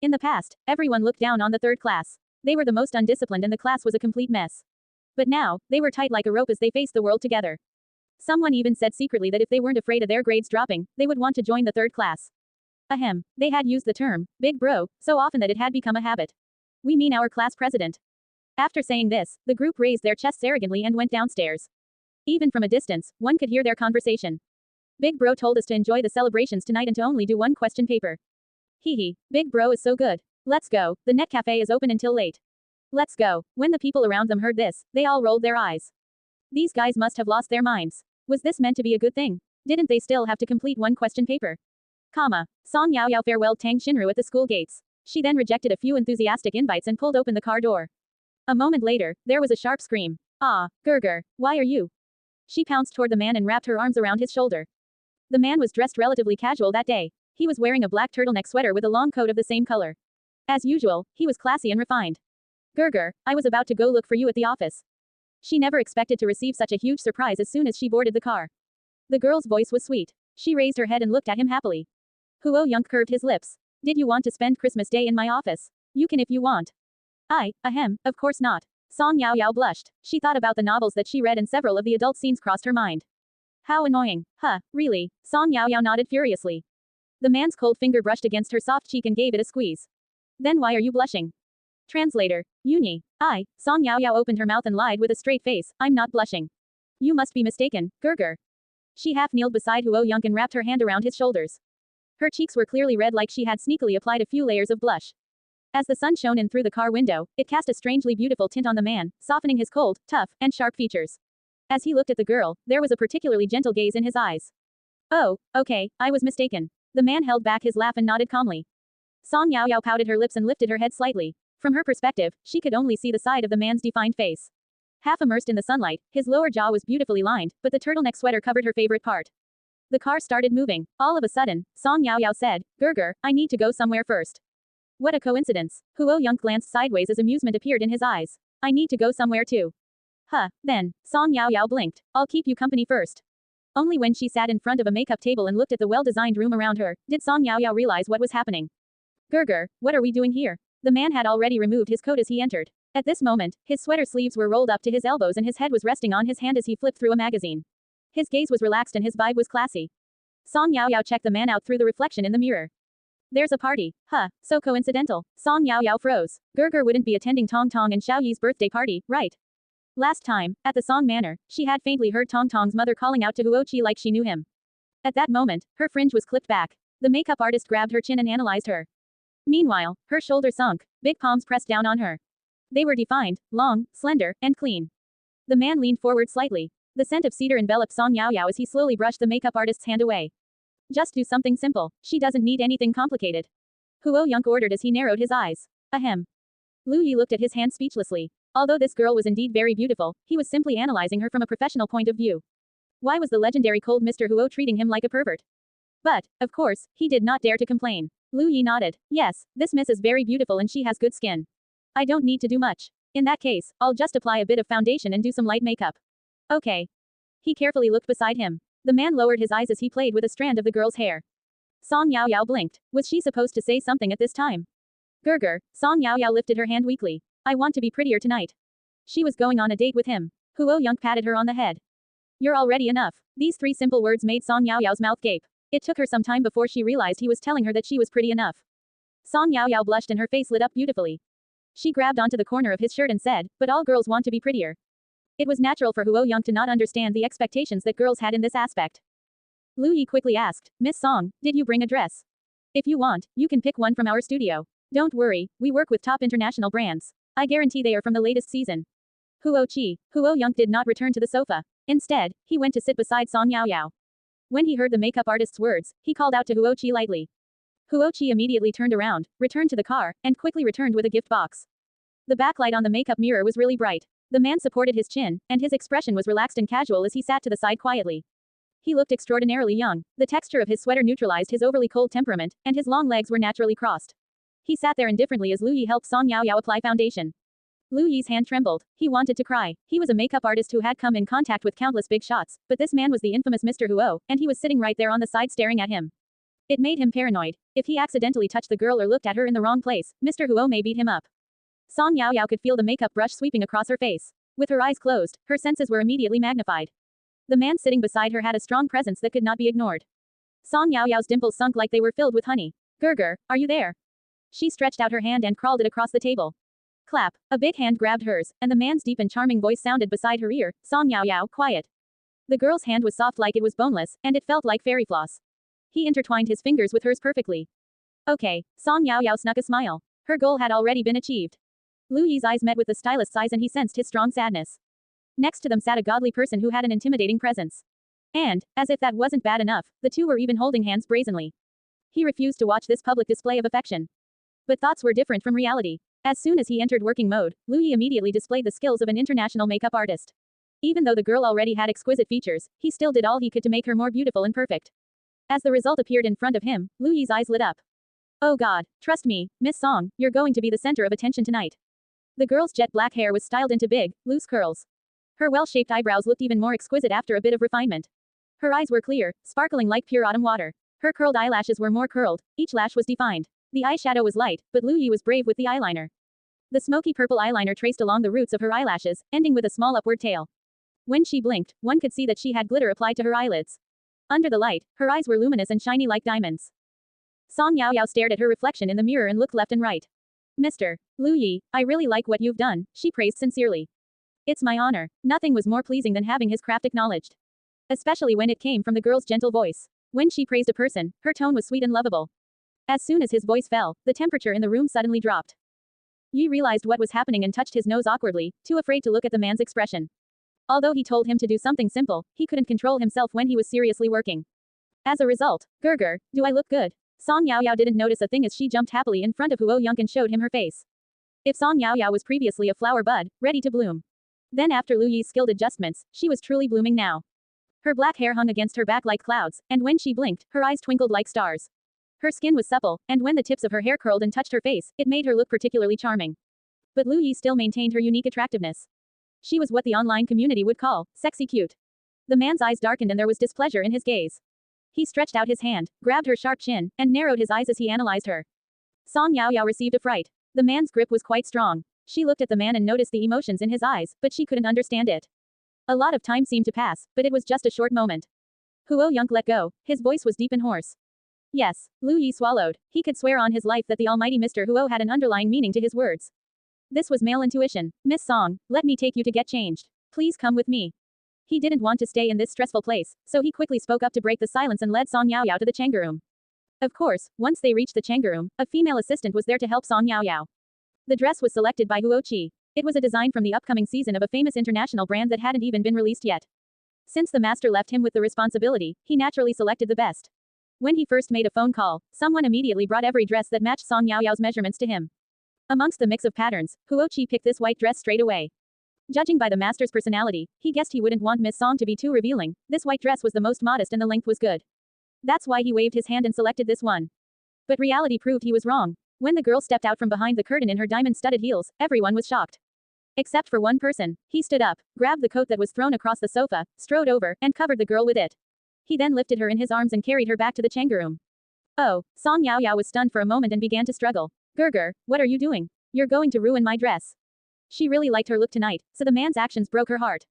In the past, everyone looked down on the third class. They were the most undisciplined and the class was a complete mess. But now, they were tight like a rope as they faced the world together. Someone even said secretly that if they weren't afraid of their grades dropping, they would want to join the third class. Ahem. They had used the term, big bro, so often that it had become a habit. We mean our class president. After saying this, the group raised their chests arrogantly and went downstairs. Even from a distance, one could hear their conversation. Big bro told us to enjoy the celebrations tonight and to only do one question paper. Hee hee, big bro is so good. Let's go, the net cafe is open until late. Let's go. When the people around them heard this, they all rolled their eyes. These guys must have lost their minds. Was this meant to be a good thing? Didn't they still have to complete one question paper? Song Yao Yao farewelled Tang Shinru at the school gates. She then rejected a few enthusiastic invites and pulled open the car door. A moment later, there was a sharp scream. Ah, Gerger, why are you? She pounced toward the man and wrapped her arms around his shoulder. The man was dressed relatively casual that day. He was wearing a black turtleneck sweater with a long coat of the same color. As usual, he was classy and refined. Gerger, I was about to go look for you at the office. She never expected to receive such a huge surprise as soon as she boarded the car. The girl's voice was sweet. She raised her head and looked at him happily. Huo Yunk curved his lips. Did you want to spend Christmas Day in my office? You can if you want. Of course not. Song Yao Yao blushed. She thought about the novels that she read and several of the adult scenes crossed her mind. How annoying. Huh, really? Song Yao Yao nodded furiously. The man's cold finger brushed against her soft cheek and gave it a squeeze. Then why are you blushing? Translator. Uni. Song Yao Yao opened her mouth and lied with a straight face, I'm not blushing. You must be mistaken, Gerger. She half kneeled beside Huo Yunk and wrapped her hand around his shoulders. Her cheeks were clearly red like she had sneakily applied a few layers of blush. As the sun shone in through the car window, it cast a strangely beautiful tint on the man, softening his cold, tough, and sharp features. As he looked at the girl, there was a particularly gentle gaze in his eyes. Oh, okay, I was mistaken. The man held back his laugh and nodded calmly. Song Yao Yao pouted her lips and lifted her head slightly. From her perspective, she could only see the side of the man's defined face. Half immersed in the sunlight, his lower jaw was beautifully lined, but the turtleneck sweater covered her favorite part. The car started moving. All of a sudden, Song Yao Yao said, Gerger, I need to go somewhere first. What a coincidence. Huo Yunk glanced sideways as amusement appeared in his eyes. I need to go somewhere too. Then, Song Yao Yao blinked. I'll keep you company first. Only when she sat in front of a makeup table and looked at the well-designed room around her, did Song Yao Yao realize what was happening. Gerger, what are we doing here? The man had already removed his coat as he entered. At this moment, his sweater sleeves were rolled up to his elbows and his head was resting on his hand as he flipped through a magazine. His gaze was relaxed and his vibe was classy. Song Yao Yao checked the man out through the reflection in the mirror. There's a party. So coincidental. Song Yao Yao froze. Gerger wouldn't be attending Tong Tong and Xiao Yi's birthday party, right? Last time, at the Song Manor, she had faintly heard Tong Tong's mother calling out to Huoqi like she knew him. At that moment, her fringe was clipped back. The makeup artist grabbed her chin and analyzed her. Meanwhile, her shoulders sunk, big palms pressed down on her. They were defined, long, slender, and clean. The man leaned forward slightly. The scent of cedar enveloped Song Yao Yao as he slowly brushed the makeup artist's hand away. Just do something simple. She doesn't need anything complicated. Huo Yunk ordered as he narrowed his eyes. Ahem. Lu Yi looked at his hand speechlessly. Although this girl was indeed very beautiful, he was simply analyzing her from a professional point of view. Why was the legendary cold Mr. Huo treating him like a pervert? But, of course, he did not dare to complain. Lu Yi nodded. Yes, this miss is very beautiful and she has good skin. I don't need to do much. In that case, I'll just apply a bit of foundation and do some light makeup. Okay. He carefully looked beside him. The man lowered his eyes as he played with a strand of the girl's hair. Song Yao Yao blinked. Was she supposed to say something at this time? Gerger, Song Yao Yao lifted her hand weakly. I want to be prettier tonight. She was going on a date with him. Huo Yunk patted her on the head. You're already enough. These three simple words made Song Yao Yao's mouth gape. It took her some time before she realized he was telling her that she was pretty enough. Song Yao Yao blushed and her face lit up beautifully. She grabbed onto the corner of his shirt and said, but all girls want to be prettier. It was natural for Huo Yunk to not understand the expectations that girls had in this aspect. Lu Yi quickly asked, Miss Song, did you bring a dress? If you want, you can pick one from our studio. Don't worry, we work with top international brands. I guarantee they are from the latest season. Huo Yunk did not return to the sofa. Instead, he went to sit beside Song Yao Yao. When he heard the makeup artist's words, he called out to Huoqi lightly. Huoqi immediately turned around, returned to the car, and quickly returned with a gift box. The backlight on the makeup mirror was really bright. The man supported his chin, and his expression was relaxed and casual as he sat to the side quietly. He looked extraordinarily young. The texture of his sweater neutralized his overly cold temperament, and his long legs were naturally crossed. He sat there indifferently as Lu Yi helped Song Yao Yao apply foundation. Lu Yi's hand trembled. He wanted to cry. He was a makeup artist who had come in contact with countless big shots, but this man was the infamous Mr. Huo, and he was sitting right there on the side staring at him. It made him paranoid. If he accidentally touched the girl or looked at her in the wrong place, Mr. Huo may beat him up. Song Yaoyao could feel the makeup brush sweeping across her face. With her eyes closed, her senses were immediately magnified. The man sitting beside her had a strong presence that could not be ignored. Song Yaoyao's dimples sunk like they were filled with honey. Gerger, are you there? She stretched out her hand and crawled it across the table. Clap. A big hand grabbed hers, and the man's deep and charming voice sounded beside her ear. Song Yaoyao, quiet. The girl's hand was soft like it was boneless, and it felt like fairy floss. He intertwined his fingers with hers perfectly. Okay. Song Yaoyao snuck a smile. Her goal had already been achieved. Lu Yi's eyes met with the stylist's eyes and he sensed his strong sadness. Next to them sat a godly person who had an intimidating presence. And, as if that wasn't bad enough, the two were even holding hands brazenly. He refused to watch this public display of affection. But thoughts were different from reality. As soon as he entered working mode, Lu Yi immediately displayed the skills of an international makeup artist. Even though the girl already had exquisite features, he still did all he could to make her more beautiful and perfect. As the result appeared in front of him, Lu Yi's eyes lit up. Oh God, trust me, Miss Song, you're going to be the center of attention tonight. The girl's jet black hair was styled into big, loose curls. Her well-shaped eyebrows looked even more exquisite after a bit of refinement. Her eyes were clear, sparkling like pure autumn water. Her curled eyelashes were more curled, each lash was defined. The eyeshadow was light, but Lu Yi was brave with the eyeliner. The smoky purple eyeliner traced along the roots of her eyelashes, ending with a small upward tail. When she blinked, one could see that she had glitter applied to her eyelids. Under the light, her eyes were luminous and shiny like diamonds. Song Yaoyao stared at her reflection in the mirror and looked left and right. Mr. Lu Yi, I really like what you've done, she praised sincerely. It's my honor. Nothing was more pleasing than having his craft acknowledged. Especially when it came from the girl's gentle voice. When she praised a person, her tone was sweet and lovable. As soon as his voice fell, the temperature in the room suddenly dropped. Yi realized what was happening and touched his nose awkwardly, too afraid to look at the man's expression. Although he told him to do something simple, he couldn't control himself when he was seriously working. As a result, Gerger, do I look good? Song Yaoyao didn't notice a thing as she jumped happily in front of Huo Yunk and showed him her face. If Song Yaoyao was previously a flower bud, ready to bloom. Then after Lu Yi's skilled adjustments, she was truly blooming now. Her black hair hung against her back like clouds, and when she blinked, her eyes twinkled like stars. Her skin was supple, and when the tips of her hair curled and touched her face, it made her look particularly charming. But Lu Yi still maintained her unique attractiveness. She was what the online community would call sexy cute. The man's eyes darkened and there was displeasure in his gaze. He stretched out his hand, grabbed her sharp chin, and narrowed his eyes as he analyzed her. Song Yaoyao received a fright. The man's grip was quite strong. She looked at the man and noticed the emotions in his eyes, but she couldn't understand it. A lot of time seemed to pass, but it was just a short moment. Huo Yunk let go. His voice was deep and hoarse. Yes, Lu Yi swallowed. He could swear on his life that the almighty Mr. Huo had an underlying meaning to his words. This was male intuition. Miss Song, let me take you to get changed. Please come with me. He didn't want to stay in this stressful place, so he quickly spoke up to break the silence and led Song Yaoyao to the chang'e room. Of course, once they reached the chang'e room, a female assistant was there to help Song Yaoyao. The dress was selected by Huo Qi. It was a design from the upcoming season of a famous international brand that hadn't even been released yet. Since the master left him with the responsibility, he naturally selected the best. When he first made a phone call, someone immediately brought every dress that matched Song Yaoyao's measurements to him. Amongst the mix of patterns, Huo Qi picked this white dress straight away. Judging by the master's personality, he guessed he wouldn't want Miss Song to be too revealing. This white dress was the most modest and the length was good. That's why he waved his hand and selected this one. But reality proved he was wrong. When the girl stepped out from behind the curtain in her diamond-studded heels, everyone was shocked. Except for one person. He stood up, grabbed the coat that was thrown across the sofa, strode over, and covered the girl with it. He then lifted her in his arms and carried her back to the chang'e room. Oh, Song Yaoyao was stunned for a moment and began to struggle. Gerger, what are you doing? You're going to ruin my dress. She really liked her look tonight, so the man's actions broke her heart.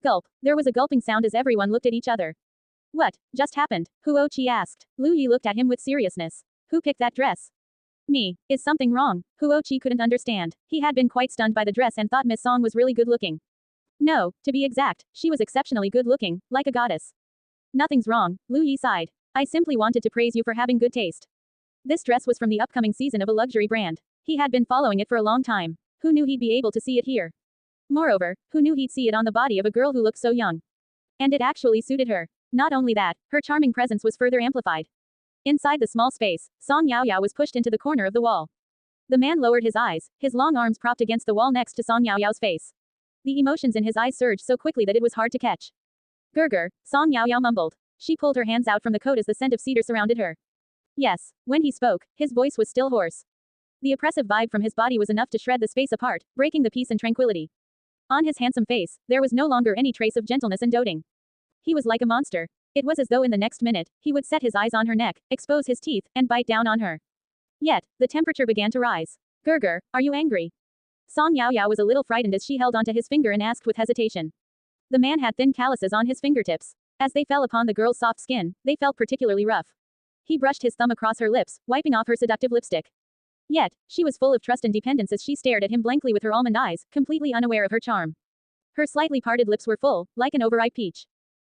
Gulp. There was a gulping sound as everyone looked at each other. What just happened? Huo Qi asked. Lu Yi looked at him with seriousness. Who picked that dress? Me. Is something wrong? Huo Qi couldn't understand. He had been quite stunned by the dress and thought Miss Song was really good looking. No, to be exact, she was exceptionally good looking, like a goddess. Nothing's wrong, Lu Yi sighed. I simply wanted to praise you for having good taste. This dress was from the upcoming season of a luxury brand. He had been following it for a long time. Who knew he'd be able to see it here? Moreover, who knew he'd see it on the body of a girl who looked so young? And it actually suited her. Not only that, her charming presence was further amplified. Inside the small space, Song Yaoyao was pushed into the corner of the wall. The man lowered his eyes, his long arms propped against the wall next to Song Yaoyao's face. The emotions in his eyes surged so quickly that it was hard to catch. Gerger, Song Yaoyao mumbled. She pulled her hands out from the coat as the scent of cedar surrounded her. Yes, when he spoke, his voice was still hoarse. The oppressive vibe from his body was enough to shred the space apart, breaking the peace and tranquility. On his handsome face, there was no longer any trace of gentleness and doting. He was like a monster. It was as though in the next minute, he would set his eyes on her neck, expose his teeth, and bite down on her. Yet, the temperature began to rise. Gerger, are you angry? Song Yaoyao was a little frightened as she held onto his finger and asked with hesitation. The man had thin calluses on his fingertips. As they fell upon the girl's soft skin, they felt particularly rough. He brushed his thumb across her lips, wiping off her seductive lipstick. Yet, she was full of trust and dependence as she stared at him blankly with her almond eyes, completely unaware of her charm. Her slightly parted lips were full, like an overripe peach.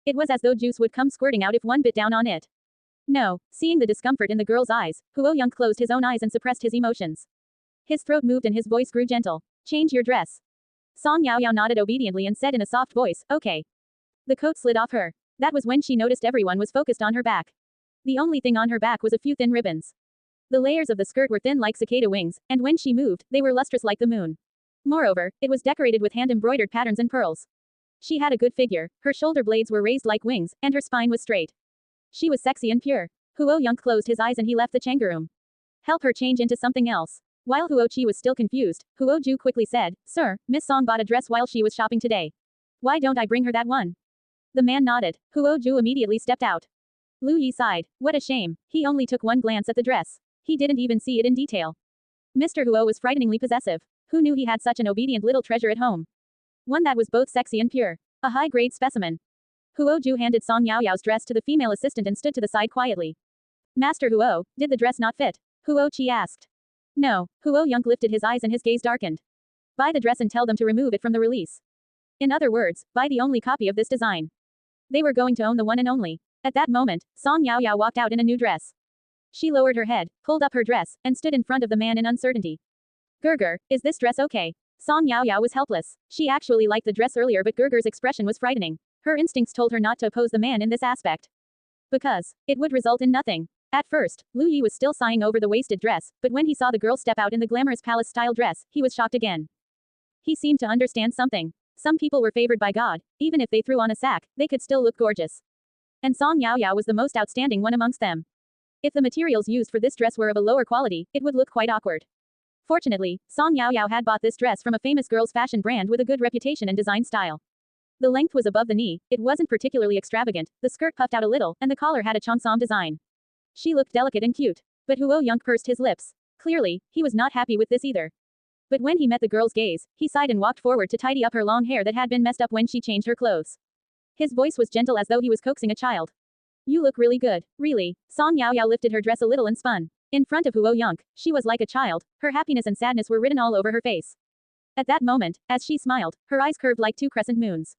It was as though juice would come squirting out if one bit down on it. No, seeing the discomfort in the girl's eyes, Huo Young closed his own eyes and suppressed his emotions. His throat moved and his voice grew gentle. Change your dress. Song Yaoyao nodded obediently and said in a soft voice, okay. The coat slid off her. That was when she noticed everyone was focused on her back. The only thing on her back was a few thin ribbons. The layers of the skirt were thin like cicada wings, and when she moved, they were lustrous like the moon. Moreover, it was decorated with hand-embroidered patterns and pearls. She had a good figure, her shoulder blades were raised like wings, and her spine was straight. She was sexy and pure. Huo Young closed his eyes and he left the Chang'e room. Help her change into something else. While Huo Qi was still confused, Huo Ju quickly said, Sir, Miss Song bought a dress while she was shopping today. Why don't I bring her that one? The man nodded. Huo Ju immediately stepped out. Lu Yi sighed. What a shame. He only took one glance at the dress. He didn't even see it in detail. Mr. Huo was frighteningly possessive. Who knew he had such an obedient little treasure at home? One that was both sexy and pure. A high-grade specimen. Huo Ju handed Song Yaoyao's dress to the female assistant and stood to the side quietly. Master Huo, did the dress not fit? Huo Qi asked. No. Huo Young lifted his eyes and his gaze darkened. Buy the dress and tell them to remove it from the release. In other words, buy the only copy of this design. They were going to own the one and only. At that moment, Song Yaoyao walked out in a new dress. She lowered her head, pulled up her dress, and stood in front of the man in uncertainty. Gerger, is this dress okay? Song Yaoyao was helpless. She actually liked the dress earlier but Gerger's expression was frightening. Her instincts told her not to oppose the man in this aspect. Because it would result in nothing. At first, Lu Yi was still sighing over the wasted dress, but when he saw the girl step out in the glamorous palace-style dress, he was shocked again. He seemed to understand something. Some people were favored by God. Even if they threw on a sack, they could still look gorgeous. And Song Yaoyao was the most outstanding one amongst them. If the materials used for this dress were of a lower quality, it would look quite awkward. Fortunately, Song Yaoyao had bought this dress from a famous girls' fashion brand with a good reputation and design style. The length was above the knee, it wasn't particularly extravagant, the skirt puffed out a little, and the collar had a cheongsam design. She looked delicate and cute. But Huo Young pursed his lips. Clearly, he was not happy with this either. But when he met the girl's gaze, he sighed and walked forward to tidy up her long hair that had been messed up when she changed her clothes. His voice was gentle as though he was coaxing a child. You look really good, really. Song Yaoyao lifted her dress a little and spun. In front of Huo Young, she was like a child, her happiness and sadness were written all over her face. At that moment, as she smiled, her eyes curved like two crescent moons.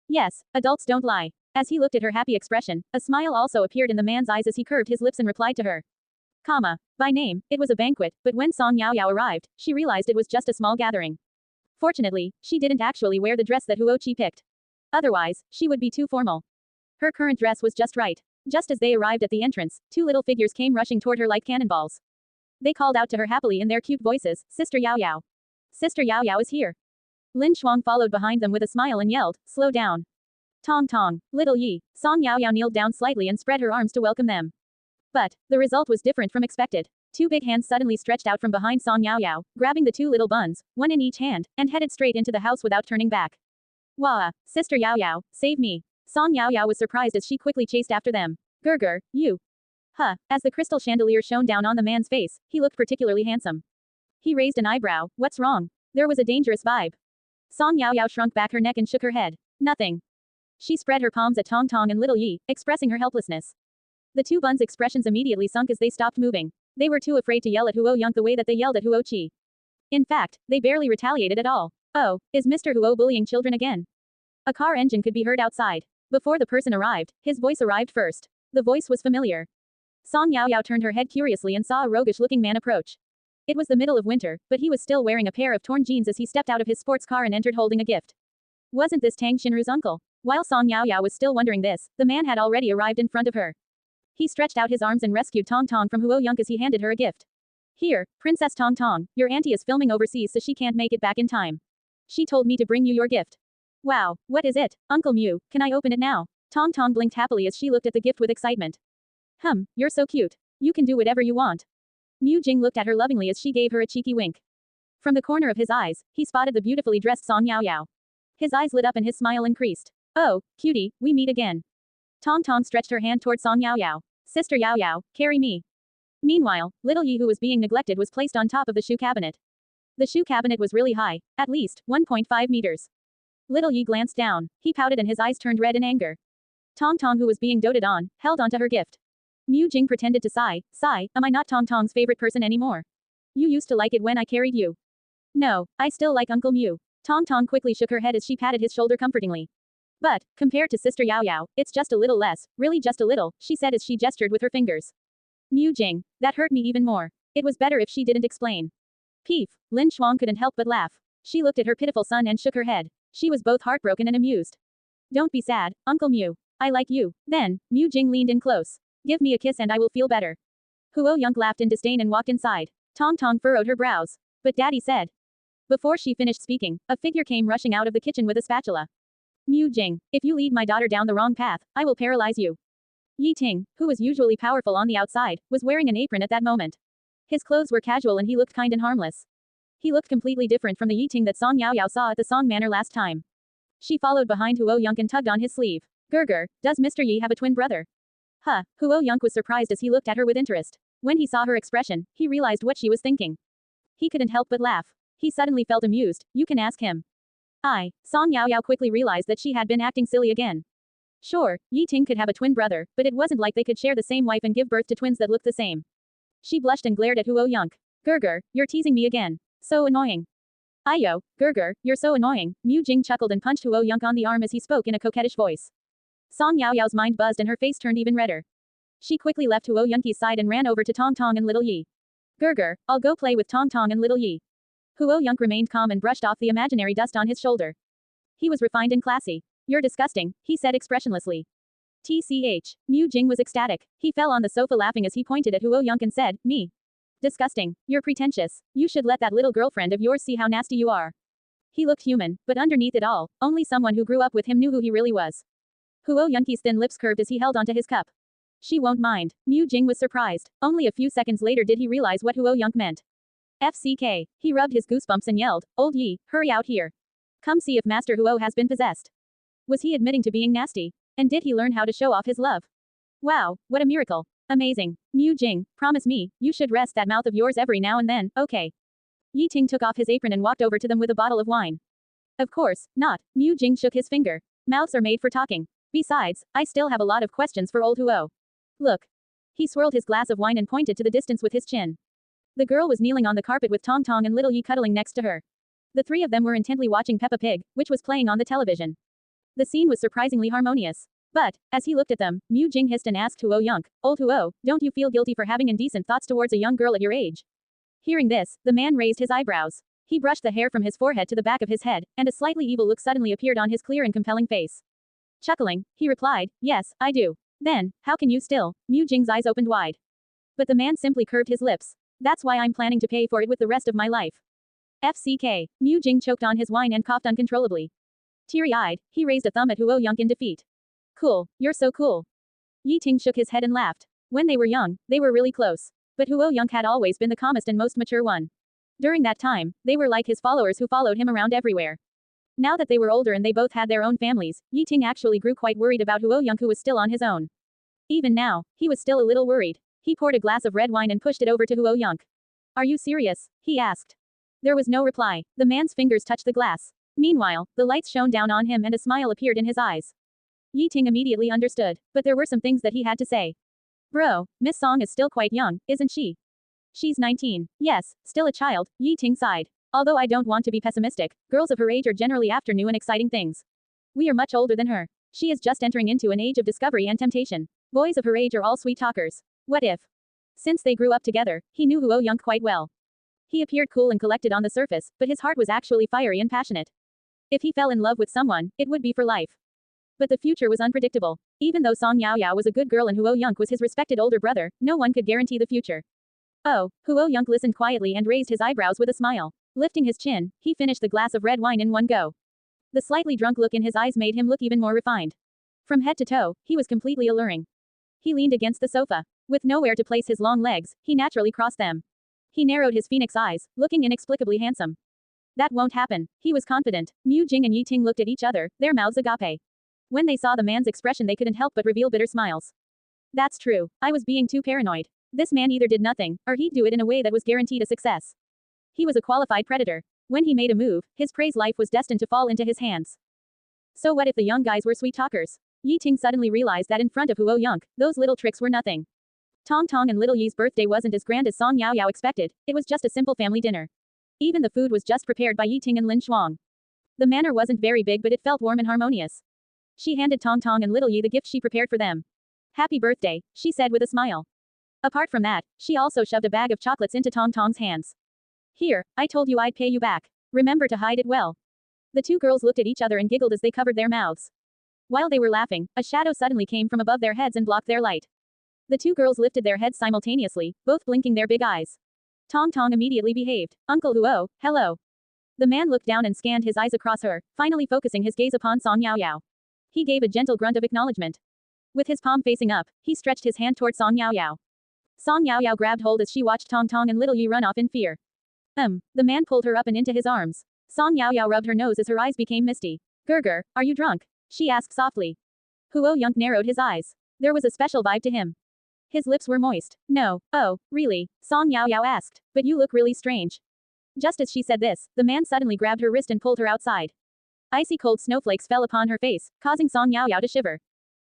Yes, adults don't lie. As he looked at her happy expression, a smile also appeared in the man's eyes as he curved his lips and replied to her. By name, it was a banquet, but when Song Yaoyao arrived, she realized it was just a small gathering. Fortunately, she didn't actually wear the dress that Huo Qi picked. Otherwise, she would be too formal. Her current dress was just right. Just as they arrived at the entrance, two little figures came rushing toward her like cannonballs. They called out to her happily in their cute voices, Sister Yaoyao. Sister Yaoyao is here. Lin Shuang followed behind them with a smile and yelled, slow down. Tong tong, little Yi. Song Yaoyao kneeled down slightly and spread her arms to welcome them. But, the result was different from expected. Two big hands suddenly stretched out from behind Song Yaoyao, grabbing the two little buns, one in each hand, and headed straight into the house without turning back. Wah, Sister Yaoyao, save me. Song Yaoyao was surprised as she quickly chased after them. Gerger, you. Huh, as the crystal chandelier shone down on the man's face, he looked particularly handsome. He raised an eyebrow, what's wrong? There was a dangerous vibe. Song Yaoyao shrunk back her neck and shook her head. Nothing. She spread her palms at Tong Tong and little Yi, expressing her helplessness. The two buns' expressions immediately sunk as they stopped moving. They were too afraid to yell at Huo Young the way that they yelled at Huo Qi. In fact, they barely retaliated at all. Oh, is Mr. Huo bullying children again? A car engine could be heard outside. Before the person arrived, his voice arrived first. The voice was familiar. Song Yaoyao turned her head curiously and saw a roguish-looking man approach. It was the middle of winter, but he was still wearing a pair of torn jeans as he stepped out of his sports car and entered holding a gift. Wasn't this Tang Xinru's uncle? While Song Yaoyao was still wondering this, the man had already arrived in front of her. He stretched out his arms and rescued Tong Tong from Huo Young as he handed her a gift. Here, Princess Tong Tong, your auntie is filming overseas so she can't make it back in time. She told me to bring you your gift. Wow, what is it, Uncle Mew, can I open it now? Tong Tong blinked happily as she looked at the gift with excitement. You're so cute. You can do whatever you want. Mu Jing looked at her lovingly as she gave her a cheeky wink. From the corner of his eyes, he spotted the beautifully dressed Song Yao Yao. His eyes lit up and his smile increased. Oh, cutie, we meet again. Tong Tong stretched her hand toward Song Yao Yao. Sister Yao Yao, carry me. Meanwhile, little Yi who was being neglected was placed on top of the shoe cabinet. The shoe cabinet was really high, at least 1.5 meters. Little Yi glanced down. He pouted and his eyes turned red in anger. Tong Tong who was being doted on, held onto her gift. Mu Jing pretended to sigh, am I not Tong Tong's favorite person anymore? You used to like it when I carried you. No, I still like Uncle Mu. Tong Tong quickly shook her head as she patted his shoulder comfortingly. But, compared to Sister Yao Yao, it's just a little less, really just a little, she said as she gestured with her fingers. Mu Jing, that hurt me even more. It was better if she didn't explain. Peef, Lin Shuang couldn't help but laugh. She looked at her pitiful son and shook her head. She was both heartbroken and amused. Don't be sad, Uncle Mu. I like you. Then, Mu Jing leaned in close. Give me a kiss and I will feel better. Huo Yunk laughed in disdain and walked inside. Tong Tong furrowed her brows. But Daddy said. Before she finished speaking, a figure came rushing out of the kitchen with a spatula. Mu Jing, if you lead my daughter down the wrong path, I will paralyze you. Yi Ting, who was usually powerful on the outside, was wearing an apron at that moment. His clothes were casual and he looked kind and harmless. He looked completely different from the Yi Ting that Song Yao Yao saw at the Song Manor last time. She followed behind Huo Yunk and tugged on his sleeve. Gerger, does Mr. Yi have a twin brother? Huo Yunk was surprised as he looked at her with interest. When he saw her expression, he realized what she was thinking. He couldn't help but laugh. He suddenly felt amused. You can ask him. Song Yao Yao quickly realized that she had been acting silly again. Sure, Yi Ting could have a twin brother, but it wasn't like they could share the same wife and give birth to twins that looked the same. She blushed and glared at Huo Yunk. Gerger, you're teasing me again. So annoying. Ayo, Gerger, you're so annoying. Mu Jing chuckled and punched Huo Yunk on the arm as he spoke in a coquettish voice. Song Yao Yao's mind buzzed and her face turned even redder. She quickly left Huo Yunk's side and ran over to Tong Tong and Little Yi. Gerger, I'll go play with Tong Tong and Little Yi. Huo Yunk remained calm and brushed off the imaginary dust on his shoulder. He was refined and classy. You're disgusting, he said expressionlessly. TCH. Mu Jing was ecstatic. He fell on the sofa laughing as he pointed at Huo Yunk and said, me. Disgusting. You're pretentious. You should let that little girlfriend of yours see how nasty you are. He looked human, but underneath it all, only someone who grew up with him knew who he really was. Huo Yunk's thin lips curved as he held onto his cup. She won't mind. Mu Jing was surprised. Only a few seconds later did he realize what Huo Yunk meant. FCK. He rubbed his goosebumps and yelled, Old Yi, hurry out here. Come see if Master Huo has been possessed. Was he admitting to being nasty? And did he learn how to show off his love? Wow, what a miracle. Amazing. Mu Jing, promise me, you should rest that mouth of yours every now and then, okay? Yi Ting took off his apron and walked over to them with a bottle of wine. Of course, not. Mu Jing shook his finger. Mouths are made for talking. Besides, I still have a lot of questions for old Huo. Look. He swirled his glass of wine and pointed to the distance with his chin. The girl was kneeling on the carpet with Tong Tong and Little Yi cuddling next to her. The three of them were intently watching Peppa Pig, which was playing on the television. The scene was surprisingly harmonious. But, as he looked at them, Mu Jing hissed and asked Huo Yunk, Old Huo, don't you feel guilty for having indecent thoughts towards a young girl at your age? Hearing this, the man raised his eyebrows. He brushed the hair from his forehead to the back of his head, and a slightly evil look suddenly appeared on his clear and compelling face. Chuckling, he replied, yes, I do. Then, how can you still? Mu Jing's eyes opened wide. But the man simply curved his lips. That's why I'm planning to pay for it with the rest of my life. FCK. Mu Jing choked on his wine and coughed uncontrollably. Teary-eyed, he raised a thumb at Huo Yunk in defeat. Cool, you're so cool. Yi Ting shook his head and laughed. When they were young, they were really close. But Huo Yunk had always been the calmest and most mature one. During that time, they were like his followers who followed him around everywhere. Now that they were older and they both had their own families, Yi Ting actually grew quite worried about Huo Yunk who was still on his own. Even now, he was still a little worried. He poured a glass of red wine and pushed it over to Huo Yunk. Are you serious? He asked. There was no reply. The man's fingers touched the glass. Meanwhile, the lights shone down on him and a smile appeared in his eyes. Yi Ting immediately understood, but there were some things that he had to say. Bro, Miss Song is still quite young, isn't she? She's 19. Yes, still a child, Yi Ting sighed. Although I don't want to be pessimistic, girls of her age are generally after new and exciting things. We are much older than her. She is just entering into an age of discovery and temptation. Boys of her age are all sweet talkers. What if? Since they grew up together, he knew Huo Yunk quite well. He appeared cool and collected on the surface, but his heart was actually fiery and passionate. If he fell in love with someone, it would be for life. But the future was unpredictable. Even though Song Yao Yao was a good girl and Huo Yunk was his respected older brother, no one could guarantee the future. Oh, Huo Yunk listened quietly and raised his eyebrows with a smile. Lifting his chin, he finished the glass of red wine in one go. The slightly drunk look in his eyes made him look even more refined. From head to toe, he was completely alluring. He leaned against the sofa. With nowhere to place his long legs, he naturally crossed them. He narrowed his phoenix eyes, looking inexplicably handsome. That won't happen, he was confident. Mu Jing and Yi Ting looked at each other, their mouths agape. When they saw the man's expression, they couldn't help but reveal bitter smiles. That's true, I was being too paranoid. This man either did nothing, or he'd do it in a way that was guaranteed a success. He was a qualified predator. When he made a move, his prey's life was destined to fall into his hands. So what if the young guys were sweet talkers? Yi Ting suddenly realized that in front of Huo Yonk, those little tricks were nothing. Tong Tong and Little Yi's birthday wasn't as grand as Song Yao Yao expected, it was just a simple family dinner. Even the food was just prepared by Yi Ting and Lin Shuang. The manor wasn't very big, but it felt warm and harmonious. She handed Tong Tong and Little Yi the gift she prepared for them. Happy birthday, she said with a smile. Apart from that, she also shoved a bag of chocolates into Tong Tong's hands. Here, I told you I'd pay you back. Remember to hide it well. The two girls looked at each other and giggled as they covered their mouths. While they were laughing, a shadow suddenly came from above their heads and blocked their light. The two girls lifted their heads simultaneously, both blinking their big eyes. Tong Tong immediately behaved. Uncle Huo, hello. The man looked down and scanned his eyes across her, finally focusing his gaze upon Song Yao Yao. He gave a gentle grunt of acknowledgement. With his palm facing up, he stretched his hand toward Song Yao Yao. Song Yao Yao grabbed hold as she watched Tong Tong and Little Yi run off in fear. The man pulled her up and into his arms. Song Yao Yao rubbed her nose as her eyes became misty. Gerger, are you drunk? She asked softly. Huo Yonk narrowed his eyes. There was a special vibe to him. His lips were moist. No, oh, really? Song Yao Yao asked. But you look really strange. Just as she said this, the man suddenly grabbed her wrist and pulled her outside. Icy cold snowflakes fell upon her face, causing Song Yao Yao to shiver.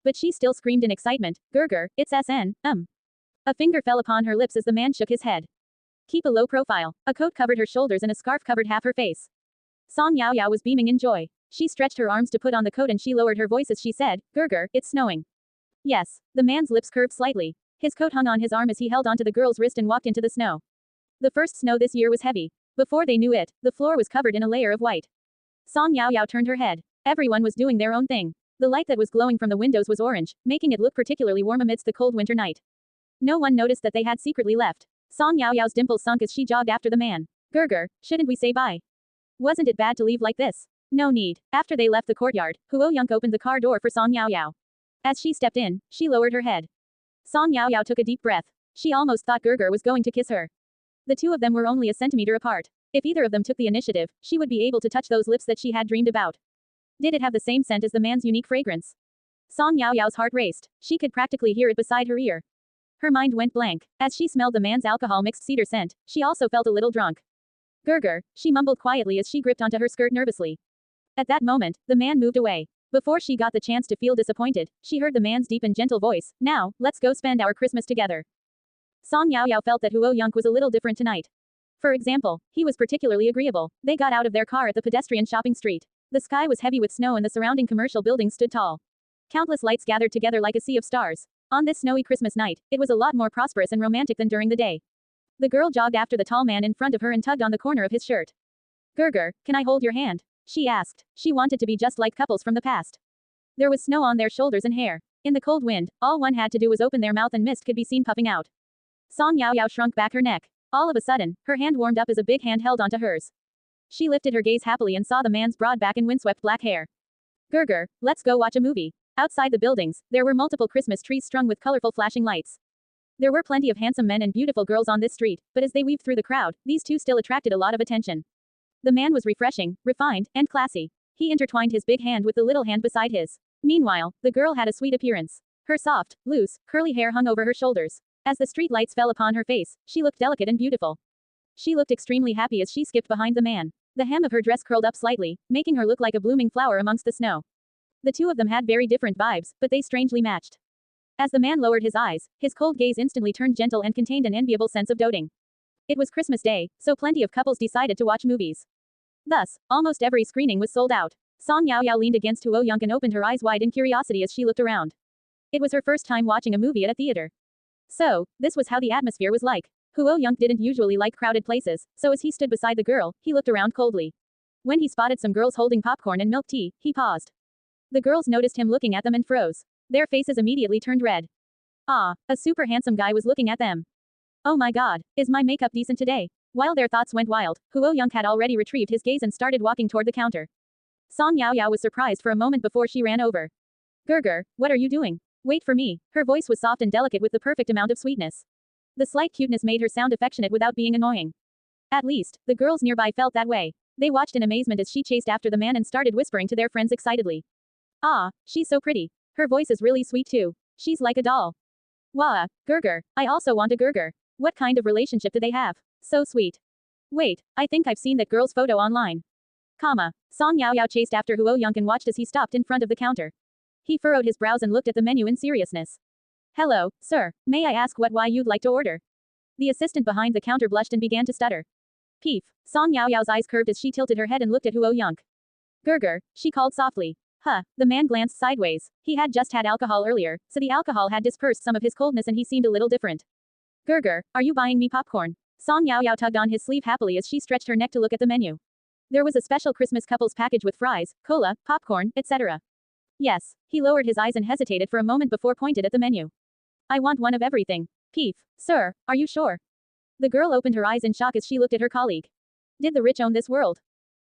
But she still screamed in excitement. Gerger, it's SN, A finger fell upon her lips as the man shook his head. Keep a low profile. A coat covered her shoulders and a scarf covered half her face. Song Yao Yao was beaming in joy. She stretched her arms to put on the coat and she lowered her voice as she said, Gerger, it's snowing. Yes. The man's lips curved slightly. His coat hung on his arm as he held onto the girl's wrist and walked into the snow. The first snow this year was heavy. Before they knew it, the floor was covered in a layer of white. Song Yao Yao turned her head. Everyone was doing their own thing. The light that was glowing from the windows was orange, making it look particularly warm amidst the cold winter night. No one noticed that they had secretly left. Song Yao Yao's dimples sunk as she jogged after the man. Gerger, shouldn't we say bye? Wasn't it bad to leave like this? No need. After they left the courtyard, Huo Yonk opened the car door for Song Yao Yao. As she stepped in, she lowered her head. Song Yao Yao took a deep breath. She almost thought Gerger was going to kiss her. The two of them were only a centimeter apart. If either of them took the initiative, she would be able to touch those lips that she had dreamed about. Did it have the same scent as the man's unique fragrance? Song Yao Yao's heart raced. She could practically hear it beside her ear. Her mind went blank. As she smelled the man's alcohol-mixed cedar scent, she also felt a little drunk. Gerger, she mumbled quietly as she gripped onto her skirt nervously. At that moment, the man moved away. Before she got the chance to feel disappointed, she heard the man's deep and gentle voice, now, let's go spend our Christmas together. Song Yao Yao felt that Huo Yonk was a little different tonight. For example, he was particularly agreeable. They got out of their car at the pedestrian shopping street. The sky was heavy with snow and the surrounding commercial buildings stood tall. Countless lights gathered together like a sea of stars. On this snowy Christmas night, it was a lot more prosperous and romantic than during the day. The girl jogged after the tall man in front of her and tugged on the corner of his shirt. Gerger, can I hold your hand? She asked. She wanted to be just like couples from the past. There was snow on their shoulders and hair. In the cold wind, all one had to do was open their mouth and mist could be seen puffing out. Song Yao Yao shrunk back her neck. All of a sudden, her hand warmed up as a big hand held onto hers. She lifted her gaze happily and saw the man's broad back and windswept black hair. Gerger, let's go watch a movie. Outside the buildings, there were multiple Christmas trees strung with colorful flashing lights. There were plenty of handsome men and beautiful girls on this street, but as they weaved through the crowd, these two still attracted a lot of attention. The man was refreshing, refined, and classy. He intertwined his big hand with the little hand beside his. Meanwhile, the girl had a sweet appearance. Her soft, loose, curly hair hung over her shoulders. As the street lights fell upon her face, she looked delicate and beautiful. She looked extremely happy as she skipped behind the man. The hem of her dress curled up slightly, making her look like a blooming flower amongst the snow. The two of them had very different vibes, but they strangely matched. As the man lowered his eyes, his cold gaze instantly turned gentle and contained an enviable sense of doting. It was Christmas Day, so plenty of couples decided to watch movies. Thus, almost every screening was sold out. Song Yao Yao leaned against Huo Yonk and opened her eyes wide in curiosity as she looked around. It was her first time watching a movie at a theater. So, this was how the atmosphere was like. Huo Yonk didn't usually like crowded places, so as he stood beside the girl, he looked around coldly. When he spotted some girls holding popcorn and milk tea, he paused. The girls noticed him looking at them and froze. Their faces immediately turned red. Ah, a super handsome guy was looking at them. Oh my god, is my makeup decent today? While their thoughts went wild, Huo Yonk had already retrieved his gaze and started walking toward the counter. Song Yao Yao was surprised for a moment before she ran over. Gerger, what are you doing? Wait for me. Her voice was soft and delicate with the perfect amount of sweetness. The slight cuteness made her sound affectionate without being annoying. At least, the girls nearby felt that way. They watched in amazement as she chased after the man and started whispering to their friends excitedly. Ah, she's so pretty. Her voice is really sweet too. She's like a doll. Wah, Gurgur. I also want a Gurgur. What kind of relationship do they have? So sweet. Wait, I think I've seen that girl's photo online. Song Yaoyao chased after Huo Yonk and watched as he stopped in front of the counter. He furrowed his brows and looked at the menu in seriousness. Hello, sir, may I ask why you'd like to order? The assistant behind the counter blushed and began to stutter. Peef. Song Yaoyao's eyes curved as she tilted her head and looked at Huo Yonk. Gurgur, she called softly. Huh, the man glanced sideways. He had just had alcohol earlier, so the alcohol had dispersed some of his coldness and he seemed a little different. Gurgur, are you buying me popcorn? Song Yaoyao tugged on his sleeve happily as she stretched her neck to look at the menu. There was a special Christmas couples package with fries, cola, popcorn, etc. Yes. He lowered his eyes and hesitated for a moment before pointed at the menu. I want one of everything. Peef. Sir, are you sure? The girl opened her eyes in shock as she looked at her colleague. Did the rich own this world?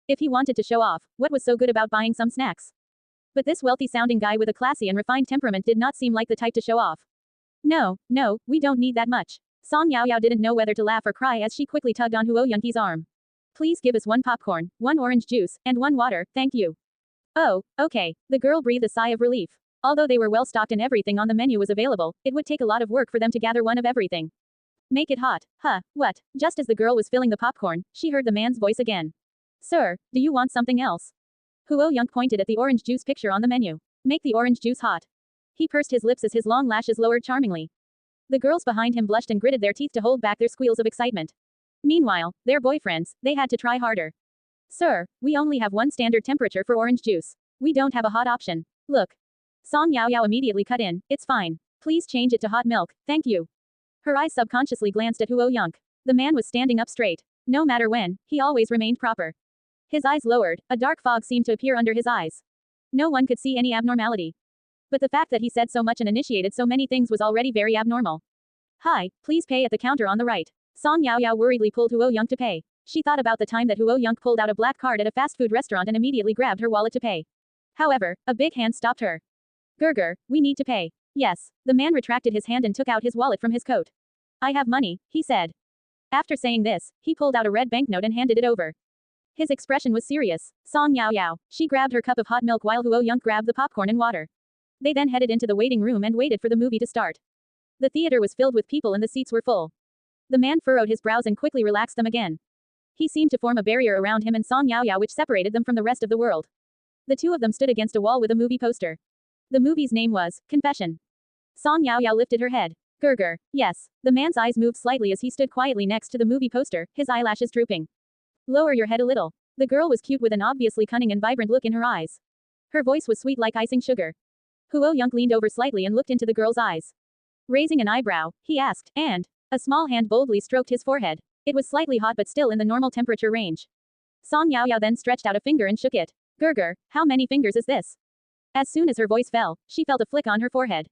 If he wanted to show off, what was so good about buying some snacks? But this wealthy-sounding guy with a classy and refined temperament did not seem like the type to show off. No, we don't need that much. Song Yaoyao didn't know whether to laugh or cry as she quickly tugged on Huo Yunqi's arm. Please give us one popcorn, one orange juice, and one water, thank you. Oh, okay. The girl breathed a sigh of relief. Although they were well stocked and everything on the menu was available, it would take a lot of work for them to gather one of everything. Make it hot. Huh, what? Just as the girl was filling the popcorn, she heard the man's voice again. Sir, do you want something else? Huo Yunq pointed at the orange juice picture on the menu. Make the orange juice hot. He pursed his lips as his long lashes lowered charmingly. The girls behind him blushed and gritted their teeth to hold back their squeals of excitement. Meanwhile, their boyfriends, they had to try harder. Sir, we only have one standard temperature for orange juice. We don't have a hot option. Look. Song Yaoyao immediately cut in, it's fine. Please change it to hot milk, thank you. Her eyes subconsciously glanced at Huo Yunq. The man was standing up straight. No matter when, he always remained proper. His eyes lowered, a dark fog seemed to appear under his eyes. No one could see any abnormality. But the fact that he said so much and initiated so many things was already very abnormal. Hi, please pay at the counter on the right. Song Yaoyao worriedly pulled Huo Yunq to pay. She thought about the time that Huo Yunq pulled out a black card at a fast food restaurant and immediately grabbed her wallet to pay. However, a big hand stopped her. Gurgur, we need to pay. Yes. The man retracted his hand and took out his wallet from his coat. I have money, he said. After saying this, he pulled out a red banknote and handed it over. His expression was serious. Song Yaoyao. She grabbed her cup of hot milk while Huo Yunq grabbed the popcorn and water. They then headed into the waiting room and waited for the movie to start. The theater was filled with people and the seats were full. The man furrowed his brows and quickly relaxed them again. He seemed to form a barrier around him and Song Yaoyao which separated them from the rest of the world. The two of them stood against a wall with a movie poster. The movie's name was Confession. Song Yaoyao lifted her head. Gurgur. Yes. The man's eyes moved slightly as he stood quietly next to the movie poster, his eyelashes drooping. Lower your head a little. The girl was cute with an obviously cunning and vibrant look in her eyes. Her voice was sweet like icing sugar. Huo Yunq leaned over slightly and looked into the girl's eyes. Raising an eyebrow, he asked, and a small hand boldly stroked his forehead. It was slightly hot but still in the normal temperature range. Song Yaoyao then stretched out a finger and shook it. Gurgur, how many fingers is this? As soon as her voice fell, she felt a flick on her forehead.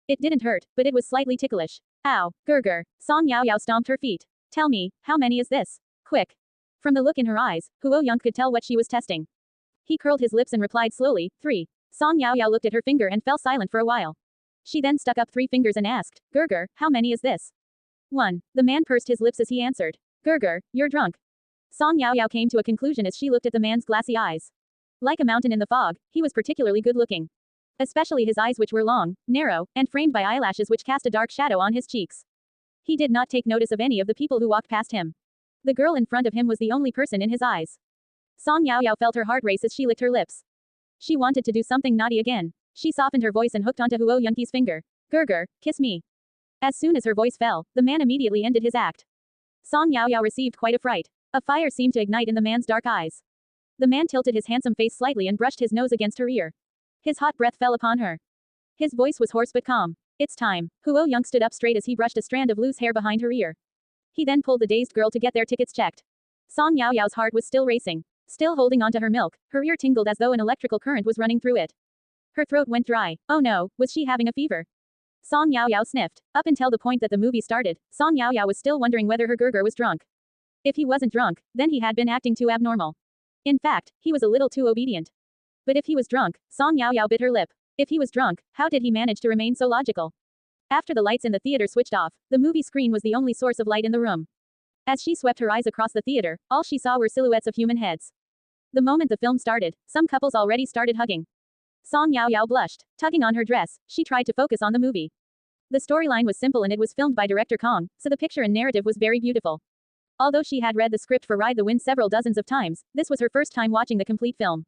It didn't hurt, but it was slightly ticklish. Ow, Gurgur. Song Yaoyao stomped her feet. Tell me, how many is this? Quick. From the look in her eyes, Huo Yunq could tell what she was testing. He curled his lips and replied slowly, 3. Song Yaoyao looked at her finger and fell silent for a while. She then stuck up 3 fingers and asked, Gurgur, how many is this? 1. The man pursed his lips as he answered. Gurgur, you're drunk. Song Yaoyao came to a conclusion as she looked at the man's glassy eyes. Like a mountain in the fog, he was particularly good looking. Especially his eyes which were long, narrow, and framed by eyelashes which cast a dark shadow on his cheeks. He did not take notice of any of the people who walked past him. The girl in front of him was the only person in his eyes. Song Yaoyao felt her heart race as she licked her lips. She wanted to do something naughty again. She softened her voice and hooked onto Huo Yunqi's finger. Gurgur, kiss me. As soon as her voice fell, the man immediately ended his act. Song Yaoyao received quite a fright. A fire seemed to ignite in the man's dark eyes. The man tilted his handsome face slightly and brushed his nose against her ear. His hot breath fell upon her. His voice was hoarse but calm. It's time. Huo Yunq stood up straight as he brushed a strand of loose hair behind her ear. He then pulled the dazed girl to get their tickets checked. Song Yaoyao's heart was still racing. Still holding onto her milk, her ear tingled as though an electrical current was running through it. Her throat went dry. Oh no, was she having a fever? Song Yaoyao sniffed. Up until the point that the movie started, Song Yaoyao was still wondering whether her Gurgur was drunk. If he wasn't drunk, then he had been acting too abnormal. In fact, he was a little too obedient. But if he was drunk, Song Yaoyao bit her lip. If he was drunk, how did he manage to remain so logical? After the lights in the theater switched off, the movie screen was the only source of light in the room. As she swept her eyes across the theater, all she saw were silhouettes of human heads. The moment the film started, some couples already started hugging. Song Yaoyao blushed. Tugging on her dress, she tried to focus on the movie. The storyline was simple and it was filmed by director Kong, so the picture and narrative was very beautiful. Although she had read the script for Ride the Wind several dozens of times, this was her first time watching the complete film.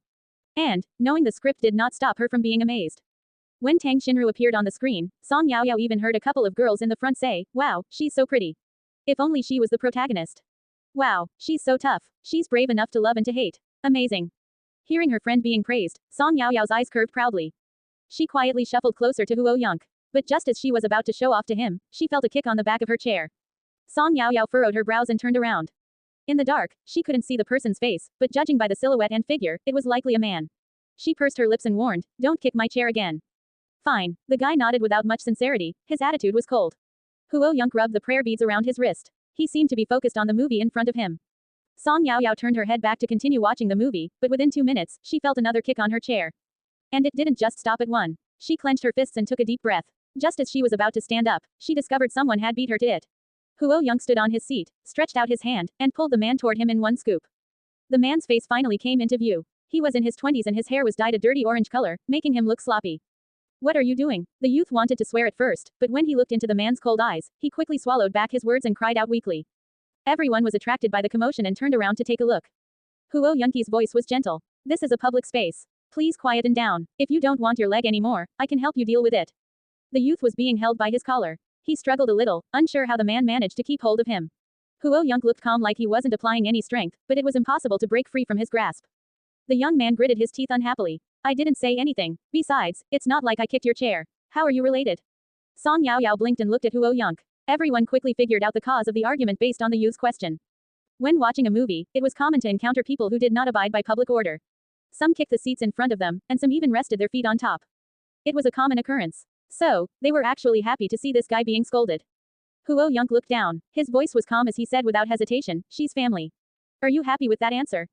And, knowing the script did not stop her from being amazed. When Tang Xinru appeared on the screen, Song Yaoyao even heard a couple of girls in the front say, "Wow, she's so pretty. If only she was the protagonist. Wow, she's so tough. She's brave enough to love and to hate. Amazing." Hearing her friend being praised, Song Yaoyao's eyes curved proudly. She quietly shuffled closer to Huo Yonk. But just as she was about to show off to him, she felt a kick on the back of her chair. Song Yaoyao furrowed her brows and turned around. In the dark, she couldn't see the person's face, but judging by the silhouette and figure, it was likely a man. She pursed her lips and warned, "Don't kick my chair again." Fine. The guy nodded without much sincerity. His attitude was cold. Huo Yonk rubbed the prayer beads around his wrist. He seemed to be focused on the movie in front of him. Song Yaoyao turned her head back to continue watching the movie, but within 2 minutes, she felt another kick on her chair. And it didn't just stop at one. She clenched her fists and took a deep breath. Just as she was about to stand up, she discovered someone had beat her to it. Huo Yonk stood on his seat, stretched out his hand, and pulled the man toward him in one scoop. The man's face finally came into view. He was in his 20s and his hair was dyed a dirty orange color, making him look sloppy. "What are you doing?" The youth wanted to swear at first, but when he looked into the man's cold eyes, he quickly swallowed back his words and cried out weakly. Everyone was attracted by the commotion and turned around to take a look. Huo Yunki's voice was gentle. "This is a public space. Please quieten down. If you don't want your leg anymore, I can help you deal with it." The youth was being held by his collar. He struggled a little, unsure how the man managed to keep hold of him. Huo Yunk looked calm like he wasn't applying any strength, but it was impossible to break free from his grasp. The young man gritted his teeth unhappily. "I didn't say anything. Besides, it's not like I kicked your chair. How are you related?" Song Yaoyao blinked and looked at Huo Yunk. Everyone quickly figured out the cause of the argument based on the youth's question. When watching a movie, it was common to encounter people who did not abide by public order. Some kicked the seats in front of them, and some even rested their feet on top. It was a common occurrence. So, they were actually happy to see this guy being scolded. Huo Yunk looked down. His voice was calm as he said without hesitation, "She's family. Are you happy with that answer?"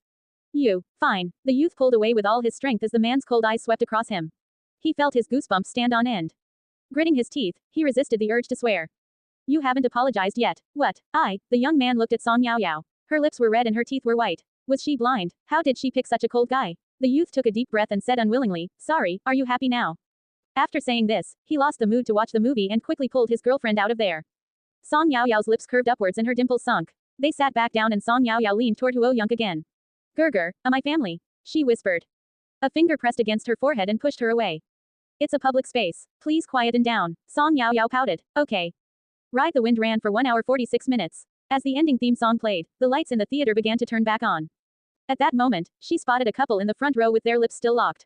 Fine." The youth pulled away with all his strength as the man's cold eyes swept across him. He felt his goosebumps stand on end. Gritting his teeth, he resisted the urge to swear. "You haven't apologized yet." "What? The young man looked at Song Yaoyao. Her lips were red and her teeth were white. Was she blind? How did she pick such a cold guy? The youth took a deep breath and said unwillingly, "Sorry, are you happy now?" After saying this, he lost the mood to watch the movie and quickly pulled his girlfriend out of there. Song Yaoyao's lips curved upwards and her dimples sunk. They sat back down and Song Yaoyao leaned toward Huo Yunk again. "Gerger, am I family?" she whispered. A finger pressed against her forehead and pushed her away. "It's a public space. Please quieten down." Song Yaoyao pouted. "Okay." Ride the Wind ran for 1 hour 46 minutes. As the ending theme song played, the lights in the theater began to turn back on. At that moment, she spotted a couple in the front row with their lips still locked.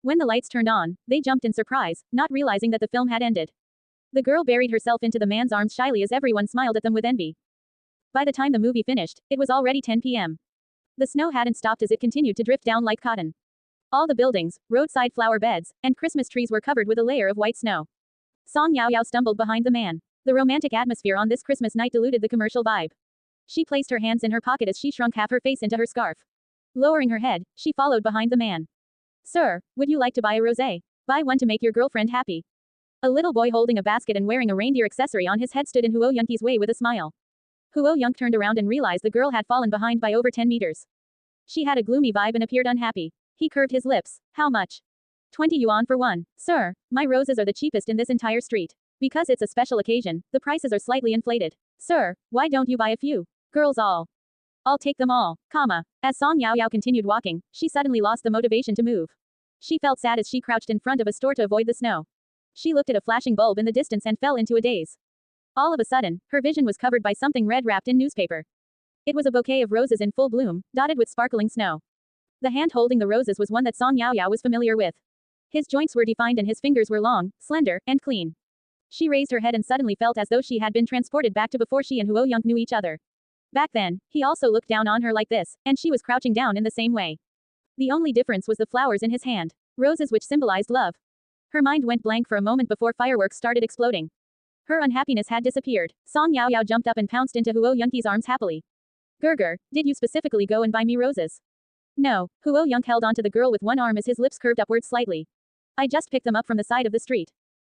When the lights turned on, they jumped in surprise, not realizing that the film had ended. The girl buried herself into the man's arms shyly as everyone smiled at them with envy. By the time the movie finished, it was already 10 p.m. The snow hadn't stopped as it continued to drift down like cotton. All the buildings, roadside flower beds, and Christmas trees were covered with a layer of white snow. Song Yaoyao stumbled behind the man. The romantic atmosphere on this Christmas night diluted the commercial vibe. She placed her hands in her pocket as she shrunk half her face into her scarf. Lowering her head, she followed behind the man. "Sir, would you like to buy a rosé? Buy one to make your girlfriend happy." A little boy holding a basket and wearing a reindeer accessory on his head stood in Huo Yunki's way with a smile. Huo Yunk turned around and realized the girl had fallen behind by over 10 meters. She had a gloomy vibe and appeared unhappy. He curved his lips. "How much?" 20 yuan for one. "Sir, my roses are the cheapest in this entire street. Because it's a special occasion, the prices are slightly inflated. Sir, why don't you buy a few? Girls all. I'll take them all, comma." As Song Yaoyao continued walking, she suddenly lost the motivation to move. She felt sad as she crouched in front of a store to avoid the snow. She looked at a flashing bulb in the distance and fell into a daze. All of a sudden, her vision was covered by something red wrapped in newspaper. It was a bouquet of roses in full bloom, dotted with sparkling snow. The hand holding the roses was one that Song Yaoyao was familiar with. His joints were defined and his fingers were long, slender, and clean. She raised her head and suddenly felt as though she had been transported back to before she and Huo Yunk knew each other. Back then, he also looked down on her like this, and she was crouching down in the same way. The only difference was the flowers in his hand. Roses which symbolized love. Her mind went blank for a moment before fireworks started exploding. Her unhappiness had disappeared. Song Yaoyao jumped up and pounced into Huo Yunki's arms happily. "Gerger, did you specifically go and buy me roses?" "No." Huo Yunk held onto the girl with one arm as his lips curved upward slightly. I just picked them up from the side of the street.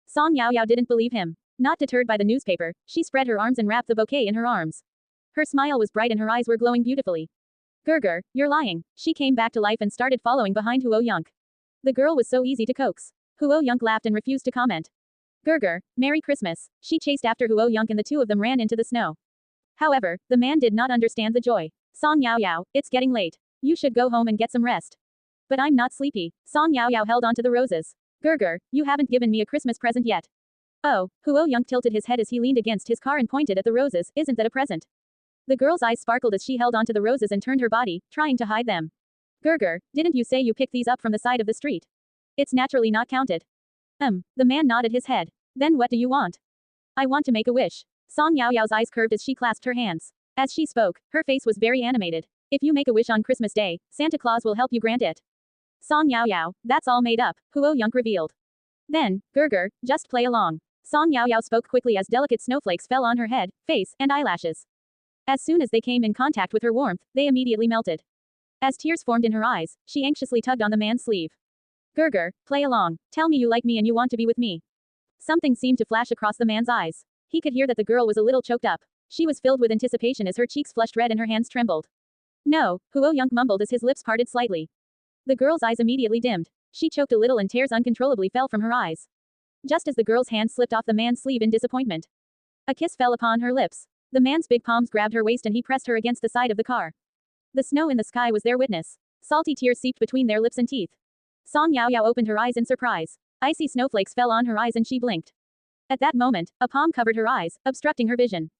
Song Yaoyao didn't believe him. Not deterred by the newspaper, she spread her arms and wrapped the bouquet in her arms. Her smile was bright and her eyes were glowing beautifully. Gerger, you're lying. She came back to life and started following behind Huo Yunk. The girl was so easy to coax. Huo Yunk laughed and refused to comment. Gerger, Merry Christmas. She chased after Huo Yunk and the two of them ran into the snow. However, the man did not understand the joy. Song Yaoyao, it's getting late. You should go home and get some rest. But I'm not sleepy. Song Yaoyao held onto the roses. Gerger, you haven't given me a Christmas present yet. Oh, Huo Yunk tilted his head as he leaned against his car and pointed at the roses. Isn't that a present? The girl's eyes sparkled as she held onto the roses and turned her body, trying to hide them. Gerger, didn't you say you picked these up from the side of the street? It's naturally not counted. The man nodded his head. Then what do you want? I want to make a wish. Song Yaoyao's eyes curved as she clasped her hands. As she spoke, her face was very animated. If you make a wish on Christmas Day, Santa Claus will help you grant it. Song Yaoyao, that's all made up, Huo Yunk revealed. Then, Gerger, just play along. Song Yaoyao spoke quickly as delicate snowflakes fell on her head, face, and eyelashes. As soon as they came in contact with her warmth, they immediately melted. As tears formed in her eyes, she anxiously tugged on the man's sleeve. Gerger, play along. Tell me you like me and you want to be with me. Something seemed to flash across the man's eyes. He could hear that the girl was a little choked up. She was filled with anticipation as her cheeks flushed red and her hands trembled. No, Huo Yunk mumbled as his lips parted slightly. The girl's eyes immediately dimmed. She choked a little and tears uncontrollably fell from her eyes. Just as the girl's hand slipped off the man's sleeve in disappointment. A kiss fell upon her lips. The man's big palms grabbed her waist and he pressed her against the side of the car. The snow in the sky was their witness. Salty tears seeped between their lips and teeth. Song Yaoyao opened her eyes in surprise. Icy snowflakes fell on her eyes and she blinked. At that moment, a palm covered her eyes, obstructing her vision.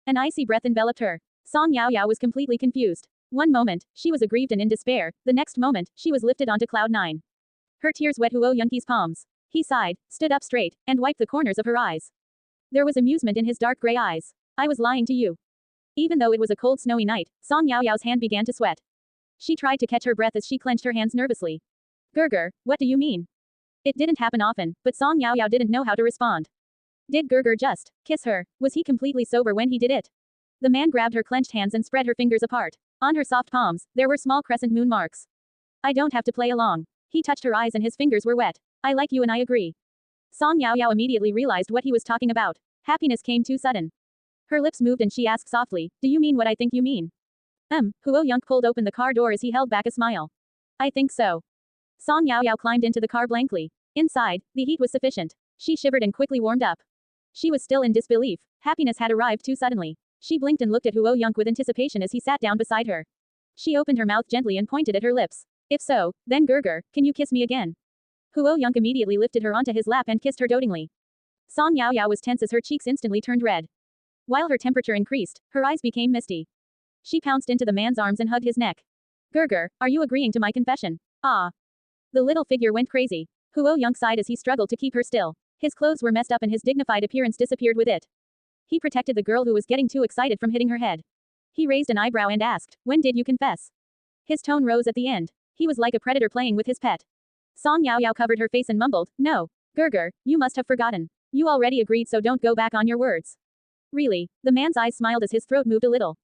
An icy breath enveloped her. Song Yaoyao was completely confused. One moment, she was aggrieved and in despair, the next moment, she was lifted onto cloud 9. Her tears wet Huo Yunki's palms. He sighed, stood up straight, and wiped the corners of her eyes. There was amusement in his dark gray eyes. I was lying to you. Even though it was a cold snowy night, Song Yaoyao's hand began to sweat. She tried to catch her breath as she clenched her hands nervously. Gerger, what do you mean? It didn't happen often, but Song Yaoyao didn't know how to respond. Did Gerger just kiss her? Was he completely sober when he did it? The man grabbed her clenched hands and spread her fingers apart. On her soft palms, there were small crescent moon marks. I don't have to play along. He touched her eyes and his fingers were wet. I like you and I agree. Song Yaoyao immediately realized what he was talking about. Happiness came too sudden. Her lips moved and she asked softly, do you mean what I think you mean? Huo Yunk pulled open the car door as he held back a smile. I think so. Song Yaoyao climbed into the car blankly. Inside, the heat was sufficient. She shivered and quickly warmed up. She was still in disbelief. Happiness had arrived too suddenly. She blinked and looked at Huo Yunk with anticipation as he sat down beside her. She opened her mouth gently and pointed at her lips. If so, then Gerger, can you kiss me again? Huo Yunk immediately lifted her onto his lap and kissed her dotingly. Song Yaoyao was tense as her cheeks instantly turned red. While her temperature increased, her eyes became misty. She pounced into the man's arms and hugged his neck. Gerger, are you agreeing to my confession? Ah. The little figure went crazy. Huo Yunk sighed as he struggled to keep her still. His clothes were messed up and his dignified appearance disappeared with it. He protected the girl who was getting too excited from hitting her head. He raised an eyebrow and asked, when did you confess? His tone rose at the end. He was like a predator playing with his pet. Song Yaoyao covered her face and mumbled, no. Gerger, you must have forgotten. You already agreed so don't go back on your words. Really? The man's eyes smiled as his throat moved a little.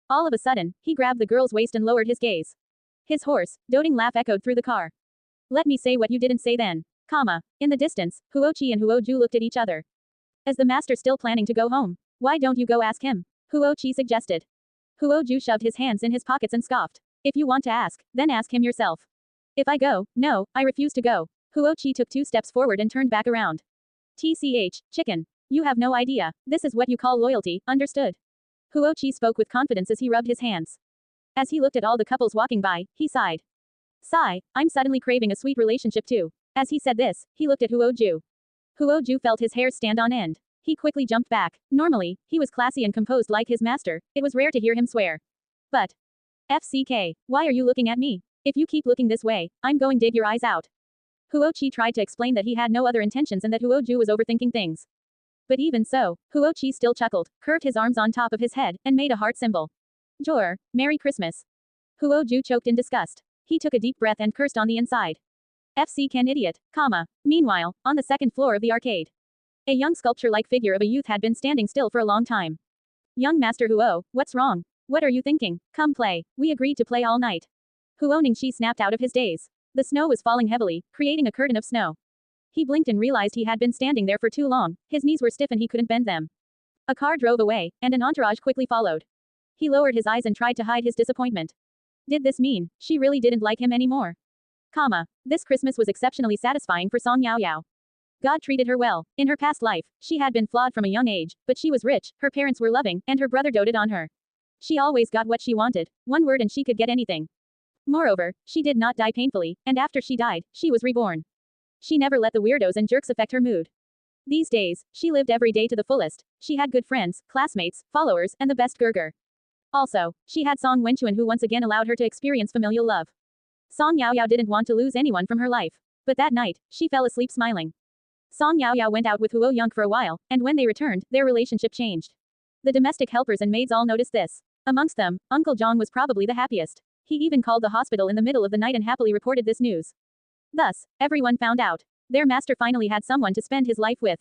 All of a sudden, he grabbed the girl's waist and lowered his gaze. His hoarse, doting laugh echoed through the car. Let me say what you didn't say then. In the distance, Huo Qi and Huo Ju looked at each other. Is the master still planning to go home? Why don't you go ask him? Huo Qi suggested. Huo Ju shoved his hands in his pockets and scoffed. If you want to ask, then ask him yourself. If I go, no, I refuse to go. Huo Qi took 2 steps forward and turned back around. TCH, chicken. You have no idea. This is what you call loyalty, understood? Huo Qi spoke with confidence as he rubbed his hands. As he looked at all the couples walking by, he sighed. Sigh, I'm suddenly craving a sweet relationship too. As he said this, he looked at Huo Ju. Huo Ju felt his hair stand on end. He quickly jumped back. Normally, he was classy and composed like his master. It was rare to hear him swear. But. FCK, why are you looking at me? If you keep looking this way, I'm going to dig your eyes out. Huo Qi tried to explain that he had no other intentions and that Huo Ju was overthinking things. But even so, Huo Qi still chuckled, curved his arms on top of his head, and made a heart symbol. Jor, Merry Christmas. Huo Ju choked in disgust. He took a deep breath and cursed on the inside. FC Ken idiot, Meanwhile, on the second floor of the arcade. A young sculpture-like figure of a youth had been standing still for a long time. Young Master Huo, what's wrong? What are you thinking? Come play. We agreed to play all night. Huo Ningxi snapped out of his daze. The snow was falling heavily, creating a curtain of snow. He blinked and realized he had been standing there for too long, his knees were stiff and he couldn't bend them. A car drove away, and an entourage quickly followed. He lowered his eyes and tried to hide his disappointment. Did this mean she really didn't like him anymore? This Christmas was exceptionally satisfying for Song Yaoyao. God treated her well. In her past life, she had been flawed from a young age, but she was rich, her parents were loving, and her brother doted on her. She always got what she wanted, one word and she could get anything. Moreover, she did not die painfully, and after she died, she was reborn. She never let the weirdos and jerks affect her mood. These days, she lived every day to the fullest. She had good friends, classmates, followers, and the best Gurgur. Also, she had Song Wenchuan who once again allowed her to experience familial love. Song Yaoyao didn't want to lose anyone from her life. But that night, she fell asleep smiling. Song Yaoyao went out with Huo Yonk for a while, and when they returned, their relationship changed. The domestic helpers and maids all noticed this. Amongst them, Uncle Zhang was probably the happiest. He even called the hospital in the middle of the night and happily reported this news. Thus, everyone found out. Their master finally had someone to spend his life with.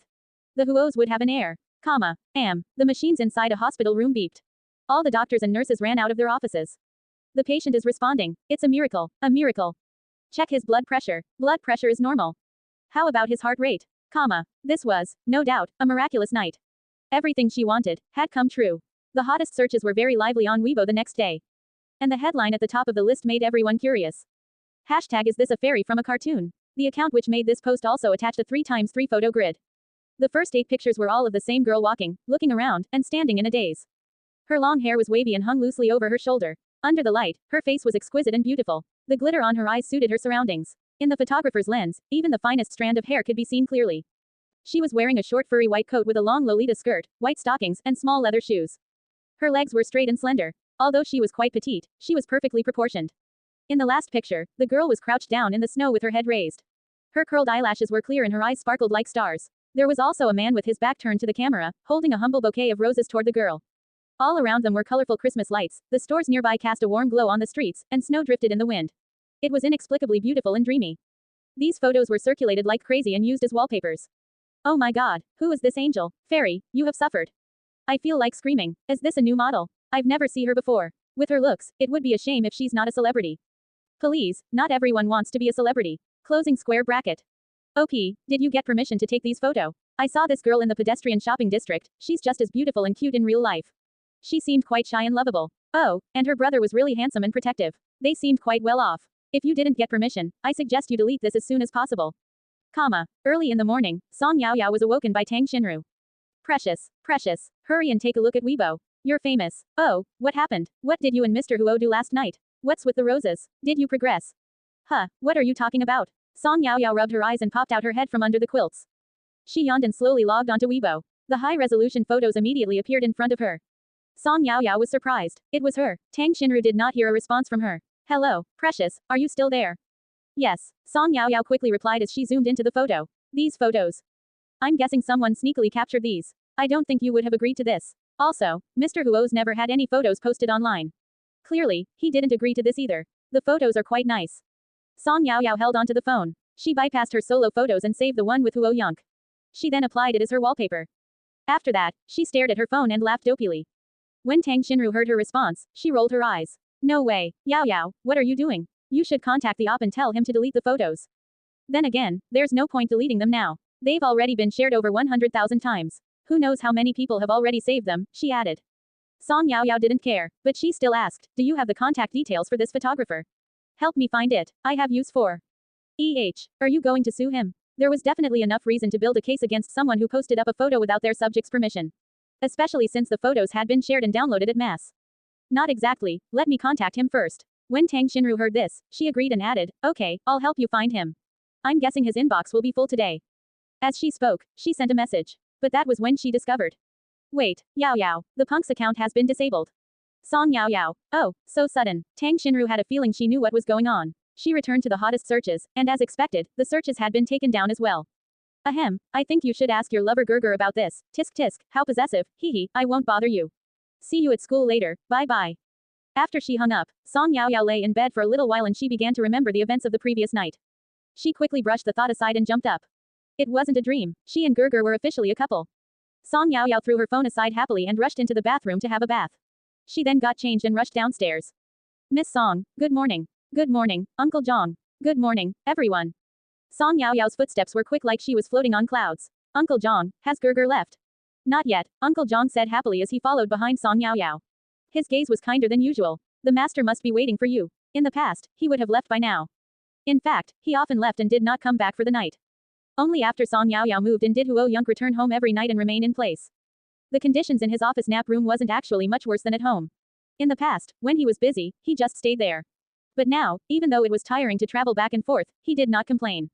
The Huos would have an heir. The machines inside a hospital room beeped. All the doctors and nurses ran out of their offices. The patient is responding. It's a miracle. A miracle. Check his blood pressure. Blood pressure is normal. How about his heart rate? This was, no doubt, a miraculous night. Everything she wanted had come true. The hottest searches were very lively on Weibo the next day. And the headline at the top of the list made everyone curious. Hashtag is this a fairy from a cartoon? The account which made this post also attached a 3x3 photo grid. The first 8 pictures were all of the same girl walking, looking around, and standing in a daze. Her long hair was wavy and hung loosely over her shoulder. Under the light, her face was exquisite and beautiful. The glitter on her eyes suited her surroundings. In the photographer's lens, even the finest strand of hair could be seen clearly. She was wearing a short furry white coat with a long Lolita skirt, white stockings, and small leather shoes. Her legs were straight and slender. Although she was quite petite, she was perfectly proportioned. In the last picture, the girl was crouched down in the snow with her head raised. Her curled eyelashes were clear and her eyes sparkled like stars. There was also a man with his back turned to the camera, holding a humble bouquet of roses toward the girl. All around them were colorful Christmas lights, the stores nearby cast a warm glow on the streets, and snow drifted in the wind. It was inexplicably beautiful and dreamy. These photos were circulated like crazy and used as wallpapers. Oh my god, who is this angel? Fairy, you have suffered. I feel like screaming. Is this a new model? I've never seen her before. With her looks, it would be a shame if she's not a celebrity. Please, not everyone wants to be a celebrity. Closing square bracket. OP, did you get permission to take these photo? I saw this girl in the pedestrian shopping district, she's just as beautiful and cute in real life. She seemed quite shy and lovable. Oh, and her brother was really handsome and protective. They seemed quite well off. If you didn't get permission, I suggest you delete this as soon as possible. Early in the morning, Song Yaoyao was awoken by Tang Xinru. Precious, hurry and take a look at Weibo. You're famous. Oh, what happened? What did you and Mr. Huo do last night? What's with the roses? Did you progress? What are you talking about? Song Yaoyao rubbed her eyes and popped out her head from under the quilts. She yawned and slowly logged onto Weibo. The high-resolution photos immediately appeared in front of her. Song Yaoyao was surprised. It was her. Tang Xinru did not hear a response from her. Hello, Precious, are you still there? Yes, Song Yaoyao quickly replied as she zoomed into the photo. These photos. I'm guessing someone sneakily captured these. I don't think you would have agreed to this. Also, Mr. Huo's never had any photos posted online. Clearly, he didn't agree to this either. The photos are quite nice. Song Yaoyao held onto the phone. She bypassed her solo photos and saved the one with Huo Yonk. She then applied it as her wallpaper. After that, she stared at her phone and laughed dopily. When Tang Xinru heard her response, she rolled her eyes. No way, Yaoyao, what are you doing? You should contact the op and tell him to delete the photos. Then again, there's no point deleting them now. They've already been shared over 100,000 times. Who knows how many people have already saved them, she added. Song Yaoyao didn't care, but she still asked, do you have the contact details for this photographer? Help me find it, I have use for. Are you going to sue him? There was definitely enough reason to build a case against someone who posted up a photo without their subject's permission. Especially since the photos had been shared and downloaded at mass. Not exactly, let me contact him first. When Tang Xinru heard this, she agreed and added, okay, I'll help you find him. I'm guessing his inbox will be full today. As she spoke, she sent a message. But that was when she discovered. Wait, Yaoyao, the punk's account has been disabled. Song Yaoyao, oh, so sudden. Tang Xinru had a feeling she knew what was going on. She returned to the hottest searches, and as expected, the searches had been taken down as well. Ahem, I think you should ask your lover Gurgur about this. Tisk tisk, how possessive, hee, I won't bother you. See you at school later, bye bye. After she hung up, Song Yaoyao lay in bed for a little while and she began to remember the events of the previous night. She quickly brushed the thought aside and jumped up. It wasn't a dream, she and Gurgur were officially a couple. Song Yaoyao threw her phone aside happily and rushed into the bathroom to have a bath. She then got changed and rushed downstairs. Miss Song, good morning. Good morning, Uncle Zhang. Good morning, everyone. Song Yaoyao's footsteps were quick like she was floating on clouds. Uncle Zhang, has Gerger left? Not yet, Uncle Zhang said happily as he followed behind Song Yaoyao. His gaze was kinder than usual. The master must be waiting for you. In the past, he would have left by now. In fact, he often left and did not come back for the night. Only after Song Yaoyao moved in did Huo Yonk return home every night and remain in place. The conditions in his office nap room wasn't actually much worse than at home. In the past, when he was busy, he just stayed there. But now, even though it was tiring to travel back and forth, he did not complain.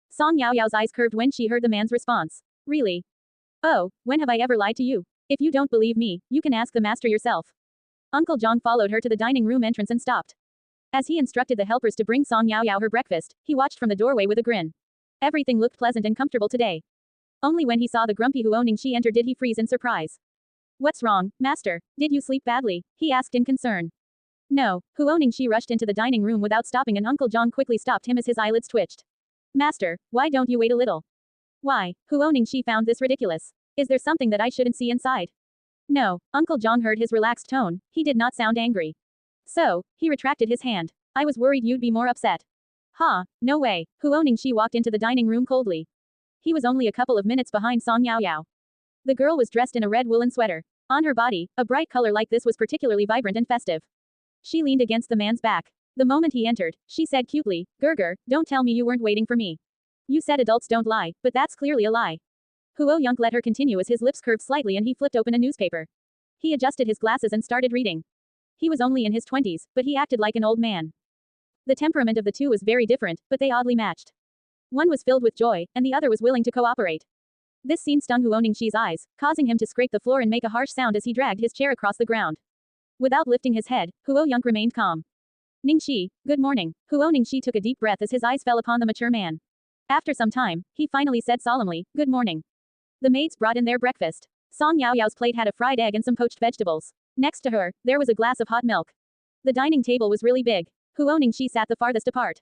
Song Yaoyao's eyes curved when she heard the man's response. Really? Oh, when have I ever lied to you? If you don't believe me, you can ask the master yourself. Uncle Zhang followed her to the dining room entrance and stopped. As he instructed the helpers to bring Song Yaoyao her breakfast, he watched from the doorway with a grin. Everything looked pleasant and comfortable today. Only when he saw the grumpy Huo Ningxi enter did he freeze in surprise. What's wrong, master? Did you sleep badly? He asked in concern. No, Huo Ningxi rushed into the dining room without stopping and Uncle Zhang quickly stopped him as his eyelids twitched. Master, why don't you wait a little? Why, Huo Ningxi found this ridiculous. Is there something that I shouldn't see inside? No, Uncle Zhang heard his relaxed tone, he did not sound angry. So, he retracted his hand. I was worried you'd be more upset. Ha, no way, Huo Ningxi walked into the dining room coldly. He was only a couple of minutes behind Song Yaoyao. The girl was dressed in a red woolen sweater. On her body, a bright color like this was particularly vibrant and festive. She leaned against the man's back. The moment he entered, she said cutely, Gerger, don't tell me you weren't waiting for me. You said adults don't lie, but that's clearly a lie. Huo Yonk let her continue as his lips curved slightly and he flipped open a newspaper. He adjusted his glasses and started reading. He was only in his 20s, but he acted like an old man. The temperament of the two was very different, but they oddly matched. One was filled with joy, and the other was willing to cooperate. This scene stung Huo Ningxi's eyes, causing him to scrape the floor and make a harsh sound as he dragged his chair across the ground. Without lifting his head, Huo Yonk remained calm. Ningxi, good morning. Huo Ningxi took a deep breath as his eyes fell upon the mature man. After some time, he finally said solemnly, good morning. The maids brought in their breakfast. Song Yaoyao's plate had a fried egg and some poached vegetables. Next to her, there was a glass of hot milk. The dining table was really big. Huo Ningxi sat the farthest apart.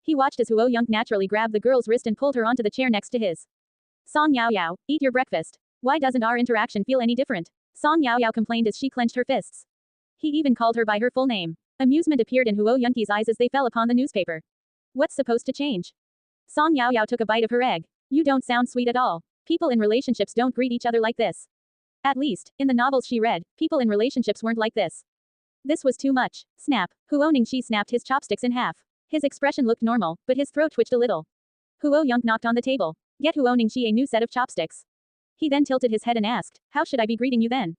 He watched as Huo Yonk naturally grabbed the girl's wrist and pulled her onto the chair next to his. Song Yaoyao, eat your breakfast. Why doesn't our interaction feel any different? Song Yaoyao complained as she clenched her fists. He even called her by her full name. Amusement appeared in Huo Yonki's eyes as they fell upon the newspaper. What's supposed to change? Song Yaoyao took a bite of her egg. You don't sound sweet at all. People in relationships don't greet each other like this. At least, in the novels she read, people in relationships weren't like this. This was too much. Snap. Huo Ningxi snapped his chopsticks in half. His expression looked normal, but his throat twitched a little. Huo Yonk knocked on the table. Get Huo Ningxi a new set of chopsticks. He then tilted his head and asked, how should I be greeting you then?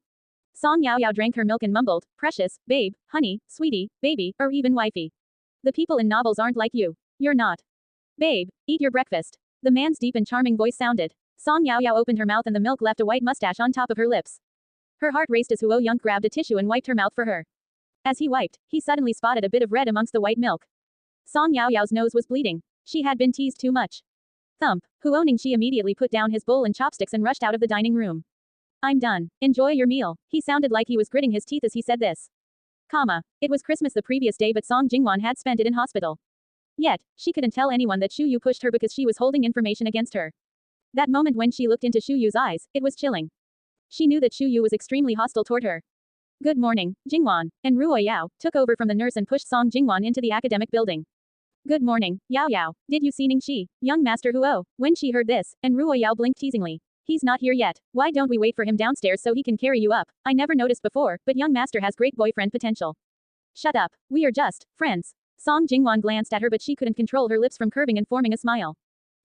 Song Yaoyao drank her milk and mumbled, precious, babe, honey, sweetie, baby, or even wifey. The people in novels aren't like you. You're not. Babe, eat your breakfast. The man's deep and charming voice sounded. Song Yaoyao opened her mouth and the milk left a white mustache on top of her lips. Her heart raced as Huo Yonk grabbed a tissue and wiped her mouth for her. As he wiped, he suddenly spotted a bit of red amongst the white milk. Song Yaoyao's nose was bleeding. She had been teased too much. Thump. Huo Ningxi immediately put down his bowl and chopsticks and rushed out of the dining room. I'm done. Enjoy your meal. He sounded like he was gritting his teeth as he said this. It was Christmas the previous day but Song Jingwan had spent it in hospital. Yet, she couldn't tell anyone that Shu Yu pushed her because she was holding information against her. That moment when she looked into Shu Yu's eyes, it was chilling. She knew that Shu Yu was extremely hostile toward her. Good morning, Jingwan, and Ruo Yao took over from the nurse and pushed Song Jingwan into the academic building. Good morning, Yao Yao. Did you see Ningxi, young master Huo? When she heard this, and Ruo Yao blinked teasingly. He's not here yet. Why don't we wait for him downstairs so he can carry you up? I never noticed before, but young master has great boyfriend potential. Shut up. We are just friends. Song Jingwan glanced at her but she couldn't control her lips from curving and forming a smile.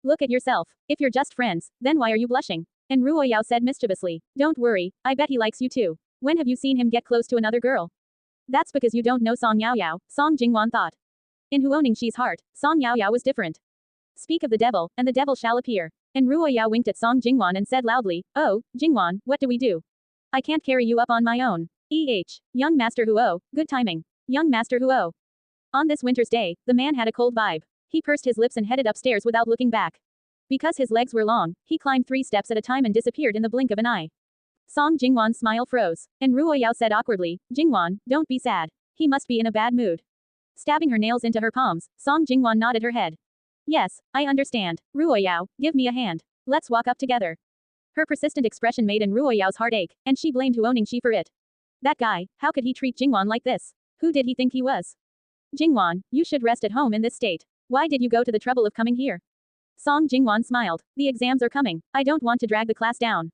Look at yourself. If you're just friends, then why are you blushing? And Ruo Yao said mischievously. Don't worry, I bet he likes you too. When have you seen him get close to another girl? That's because you don't know Song Yaoyao, Song Jingwan thought. In Huo Ningxi's heart, Song Yaoyao was different. Speak of the devil, and the devil shall appear. And Ruo Yao winked at Song Jingwan and said loudly, oh, Jingwan, what do we do? I can't carry you up on my own. Young Master Huo, good timing. Young Master Huo. On this winter's day, the man had a cold vibe. He pursed his lips and headed upstairs without looking back. Because his legs were long, he climbed 3 steps at a time and disappeared in the blink of an eye. Song Jingwan's smile froze, and Ruo Yao said awkwardly, Jingwan, don't be sad. He must be in a bad mood. Stabbing her nails into her palms, Song Jingwan nodded her head. Yes, I understand. Ruo Yao, give me a hand. Let's walk up together. Her persistent expression made in Ruo Yao's heart ache, and she blamed Huo Ningxi for it. That guy, how could he treat Jingwan like this? Who did he think he was? Jingwan, you should rest at home in this state. Why did you go to the trouble of coming here? Song Jingwan smiled. The exams are coming. I don't want to drag the class down.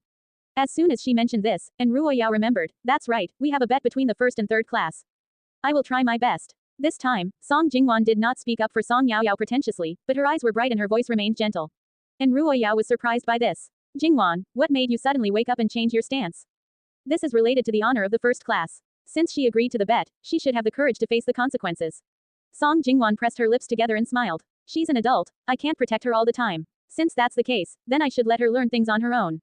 As soon as she mentioned this, and Ruoyao remembered, that's right, we have a bet between the first and third class. I will try my best. This time, Song Jingwan did not speak up for Song Yaoyao pretentiously, but her eyes were bright and her voice remained gentle. And Ruoyao was surprised by this. Jingwan, what made you suddenly wake up and change your stance? This is related to the honor of the first class. Since she agreed to the bet, she should have the courage to face the consequences. Song Jingwan pressed her lips together and smiled. She's an adult, I can't protect her all the time. Since that's the case, then I should let her learn things on her own.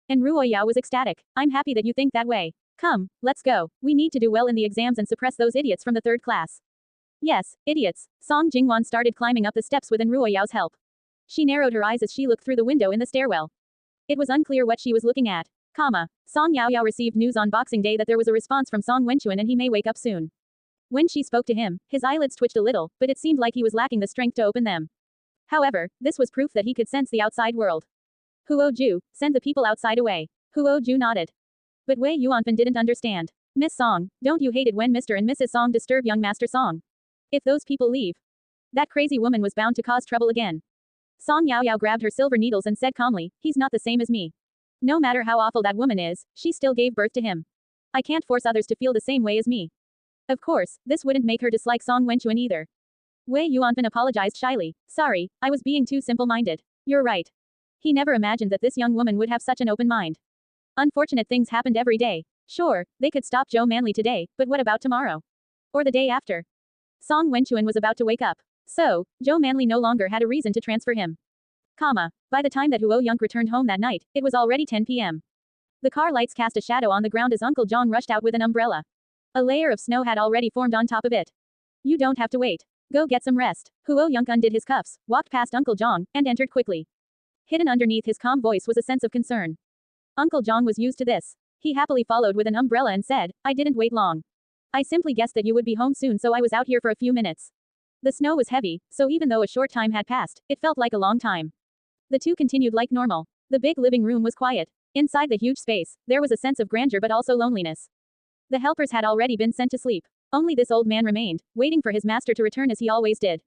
And Ruoyao was ecstatic. I'm happy that you think that way. Come, let's go. We need to do well in the exams and suppress those idiots from the third class. Yes, idiots. Song Jingwan started climbing up the steps with Ruoyao's help. She narrowed her eyes as she looked through the window in the stairwell. It was unclear what she was looking at. Song Yaoyao received news on Boxing Day that there was a response from Song Wenchuan and he may wake up soon. When she spoke to him, his eyelids twitched a little, but it seemed like he was lacking the strength to open them. However, this was proof that he could sense the outside world. Huo Ju, send the people outside away. Huo Ju nodded. But Wei Yuanfen didn't understand. Miss Song, don't you hate it when Mr. and Mrs. Song disturb young Master Song? If those people leave, that crazy woman was bound to cause trouble again. Song Yaoyao grabbed her silver needles and said calmly, he's not the same as me. No matter how awful that woman is, she still gave birth to him. I can't force others to feel the same way as me. Of course, this wouldn't make her dislike Song Wenchuan either. Wei Yuanfen apologized shyly. Sorry, I was being too simple-minded. You're right. He never imagined that this young woman would have such an open mind. Unfortunate things happened every day. Sure, they could stop Zhou Manli today, but what about tomorrow? Or the day after? Song Wenchuan was about to wake up. So, Zhou Manli no longer had a reason to transfer him. By the time that Huo Yunk returned home that night, it was already 10 p.m. The car lights cast a shadow on the ground as Uncle Zhang rushed out with an umbrella. A layer of snow had already formed on top of it. You don't have to wait. Go get some rest. Huo Yunk undid his cuffs, walked past Uncle Zhang, and entered quickly. Hidden underneath his calm voice was a sense of concern. Uncle Zhang was used to this. He happily followed with an umbrella and said, I didn't wait long. I simply guessed that you would be home soon, so I was out here for a few minutes. The snow was heavy, so even though a short time had passed, it felt like a long time. The two continued like normal. The big living room was quiet. Inside the huge space, there was a sense of grandeur but also loneliness. The helpers had already been sent to sleep. Only this old man remained, waiting for his master to return as he always did.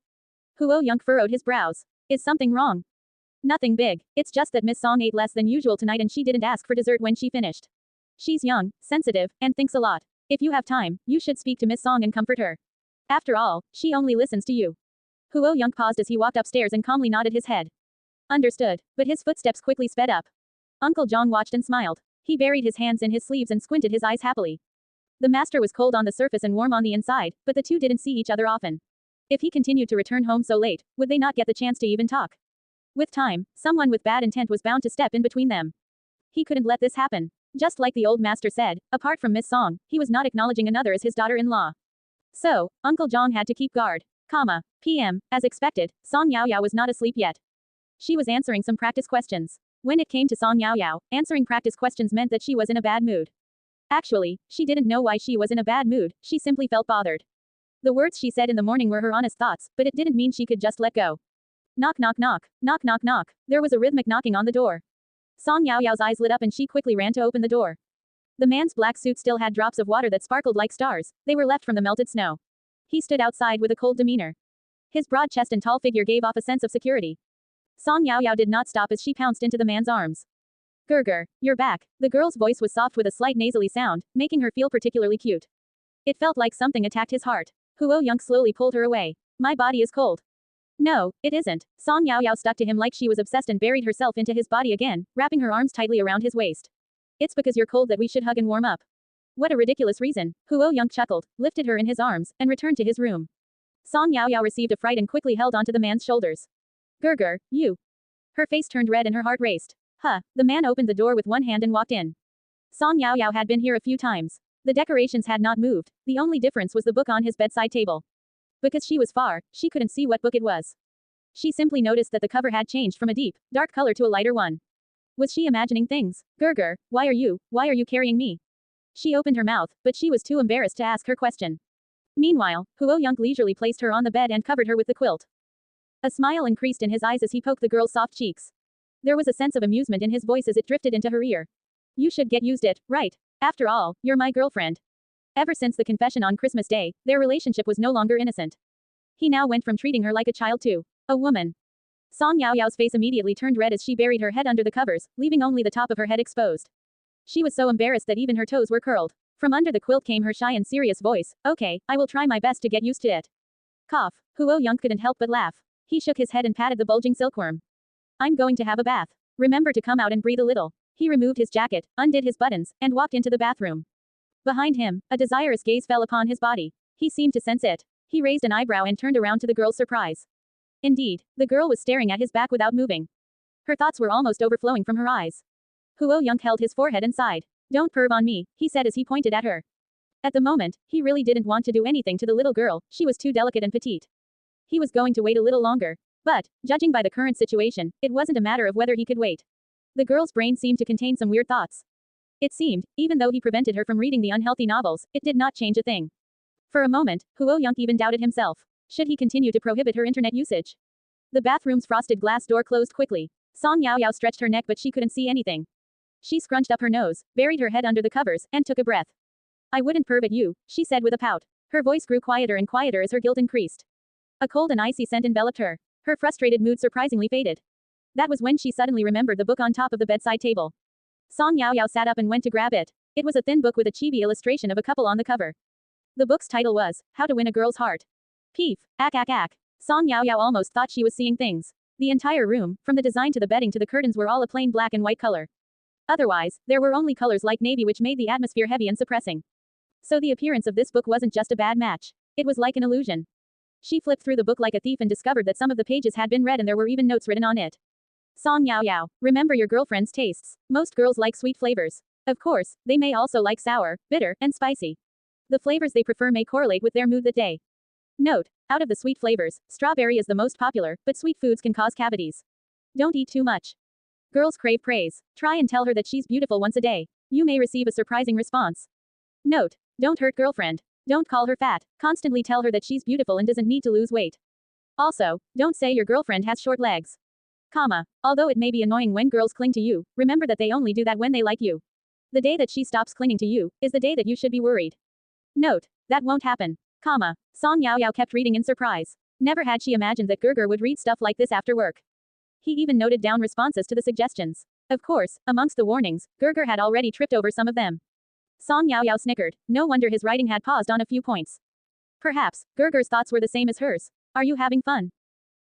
Huo Yunk furrowed his brows. Is something wrong? Nothing big, it's just that Miss Song ate less than usual tonight and she didn't ask for dessert when she finished. She's young, sensitive, and thinks a lot. If you have time, you should speak to Miss Song and comfort her. After all, she only listens to you. Huo Yunk paused as he walked upstairs and calmly nodded his head. Understood, but his footsteps quickly sped up. Uncle Zhang watched and smiled. He buried his hands in his sleeves and squinted his eyes happily. The master was cold on the surface and warm on the inside, but the two didn't see each other often. If he continued to return home so late, would they not get the chance to even talk? With time, someone with bad intent was bound to step in between them. He couldn't let this happen. Just like the old master said, apart from Miss Song, he was not acknowledging another as his daughter-in-law. So, Uncle Zhang had to keep guard. PM, as expected, Song Yaoyao was not asleep yet. She was answering some practice questions. When it came to Song Yaoyao, answering practice questions meant that she was in a bad mood. Actually, she didn't know why she was in a bad mood, she simply felt bothered. The words she said in the morning were her honest thoughts, but it didn't mean she could just let go. Knock knock knock, knock knock knock. There was a rhythmic knocking on the door. Song Yaoyao's eyes lit up and she quickly ran to open the door. The man's black suit still had drops of water that sparkled like stars, they were left from the melted snow. He stood outside with a cold demeanor. His broad chest and tall figure gave off a sense of security. Song Yaoyao did not stop as she pounced into the man's arms. Gerger, you're back. The girl's voice was soft with a slight nasally sound, making her feel particularly cute. It felt like something attacked his heart. Huo Yunk slowly pulled her away. My body is cold. No, it isn't. Song Yaoyao stuck to him like she was obsessed and buried herself into his body again, wrapping her arms tightly around his waist. It's because you're cold that we should hug and warm up. What a ridiculous reason. Huo Yunk chuckled, lifted her in his arms, and returned to his room. Song Yaoyao received a fright and quickly held onto the man's shoulders. Gerger, you. Her face turned red and her heart raced. The man opened the door with one hand and walked in. Song Yaoyao had been here a few times. The decorations had not moved, the only difference was the book on his bedside table. Because she was far, she couldn't see what book it was. She simply noticed that the cover had changed from a deep, dark color to a lighter one. Was she imagining things? Gerger, why are you carrying me? She opened her mouth, but she was too embarrassed to ask her question. Meanwhile, Huo Yunk leisurely placed her on the bed and covered her with the quilt. A smile increased in his eyes as he poked the girl's soft cheeks. There was a sense of amusement in his voice as it drifted into her ear. You should get used it, right? After all, you're my girlfriend. Ever since the confession on Christmas Day, their relationship was no longer innocent. He now went from treating her like a child to a woman. Song Yaoyao's face immediately turned red as she buried her head under the covers, leaving only the top of her head exposed. She was so embarrassed that even her toes were curled. From under the quilt came her shy and serious voice. Okay, I will try my best to get used to it. Cough. Huo Young couldn't help but laugh. He shook his head and patted the bulging silkworm. I'm going to have a bath. Remember to come out and breathe a little. He removed his jacket, undid his buttons, and walked into the bathroom. Behind him, a desirous gaze fell upon his body. He seemed to sense it. He raised an eyebrow and turned around to the girl's surprise. Indeed, the girl was staring at his back without moving. Her thoughts were almost overflowing from her eyes. Huo Young held his forehead and sighed. Don't perv on me, he said as he pointed at her. At the moment, he really didn't want to do anything to the little girl, she was too delicate and petite. He was going to wait a little longer. But, judging by the current situation, it wasn't a matter of whether he could wait. The girl's brain seemed to contain some weird thoughts. It seemed, even though he prevented her from reading the unhealthy novels, it did not change a thing. For a moment, Huo Young even doubted himself. Should he continue to prohibit her internet usage? The bathroom's frosted glass door closed quickly. Song Yaoyao stretched her neck but she couldn't see anything. She scrunched up her nose, buried her head under the covers, and took a breath. I wouldn't perv at you, she said with a pout. Her voice grew quieter and quieter as her guilt increased. A cold and icy scent enveloped her. Her frustrated mood surprisingly faded. That was when she suddenly remembered the book on top of the bedside table. Song Yaoyao sat up and went to grab it. It was a thin book with a chibi illustration of a couple on the cover. The book's title was, How to Win a Girl's Heart. Peef, ack. Song Yaoyao almost thought she was seeing things. The entire room, from the design to the bedding to the curtains were all a plain black and white color. Otherwise, there were only colors like navy which made the atmosphere heavy and suppressing. So the appearance of this book wasn't just a bad match. It was like an illusion. She flipped through the book like a thief and discovered that some of the pages had been read and there were even notes written on it. Song Yaoyao, remember your girlfriend's tastes. Most girls like sweet flavors. Of course, they may also like sour, bitter, and spicy. The flavors they prefer may correlate with their mood that day. Note, out of the sweet flavors, strawberry is the most popular, but sweet foods can cause cavities. Don't eat too much. Girls crave praise. Try and tell her that she's beautiful once a day. You may receive a surprising response. Note, don't hurt girlfriend. Don't call her fat. Constantly tell her that she's beautiful and doesn't need to lose weight. Also, don't say your girlfriend has short legs. Although it may be annoying when girls cling to you, remember that they only do that when they like you. The day that she stops clinging to you, is the day that you should be worried. Note, that won't happen. Song Yaoyao kept reading in surprise. Never had she imagined that Gerger would read stuff like this after work. He even noted down responses to the suggestions. Of course, amongst the warnings, Gerger had already tripped over some of them. Song Yaoyao snickered. No wonder his writing had paused on a few points. Perhaps, Gerger's thoughts were the same as hers. Are you having fun?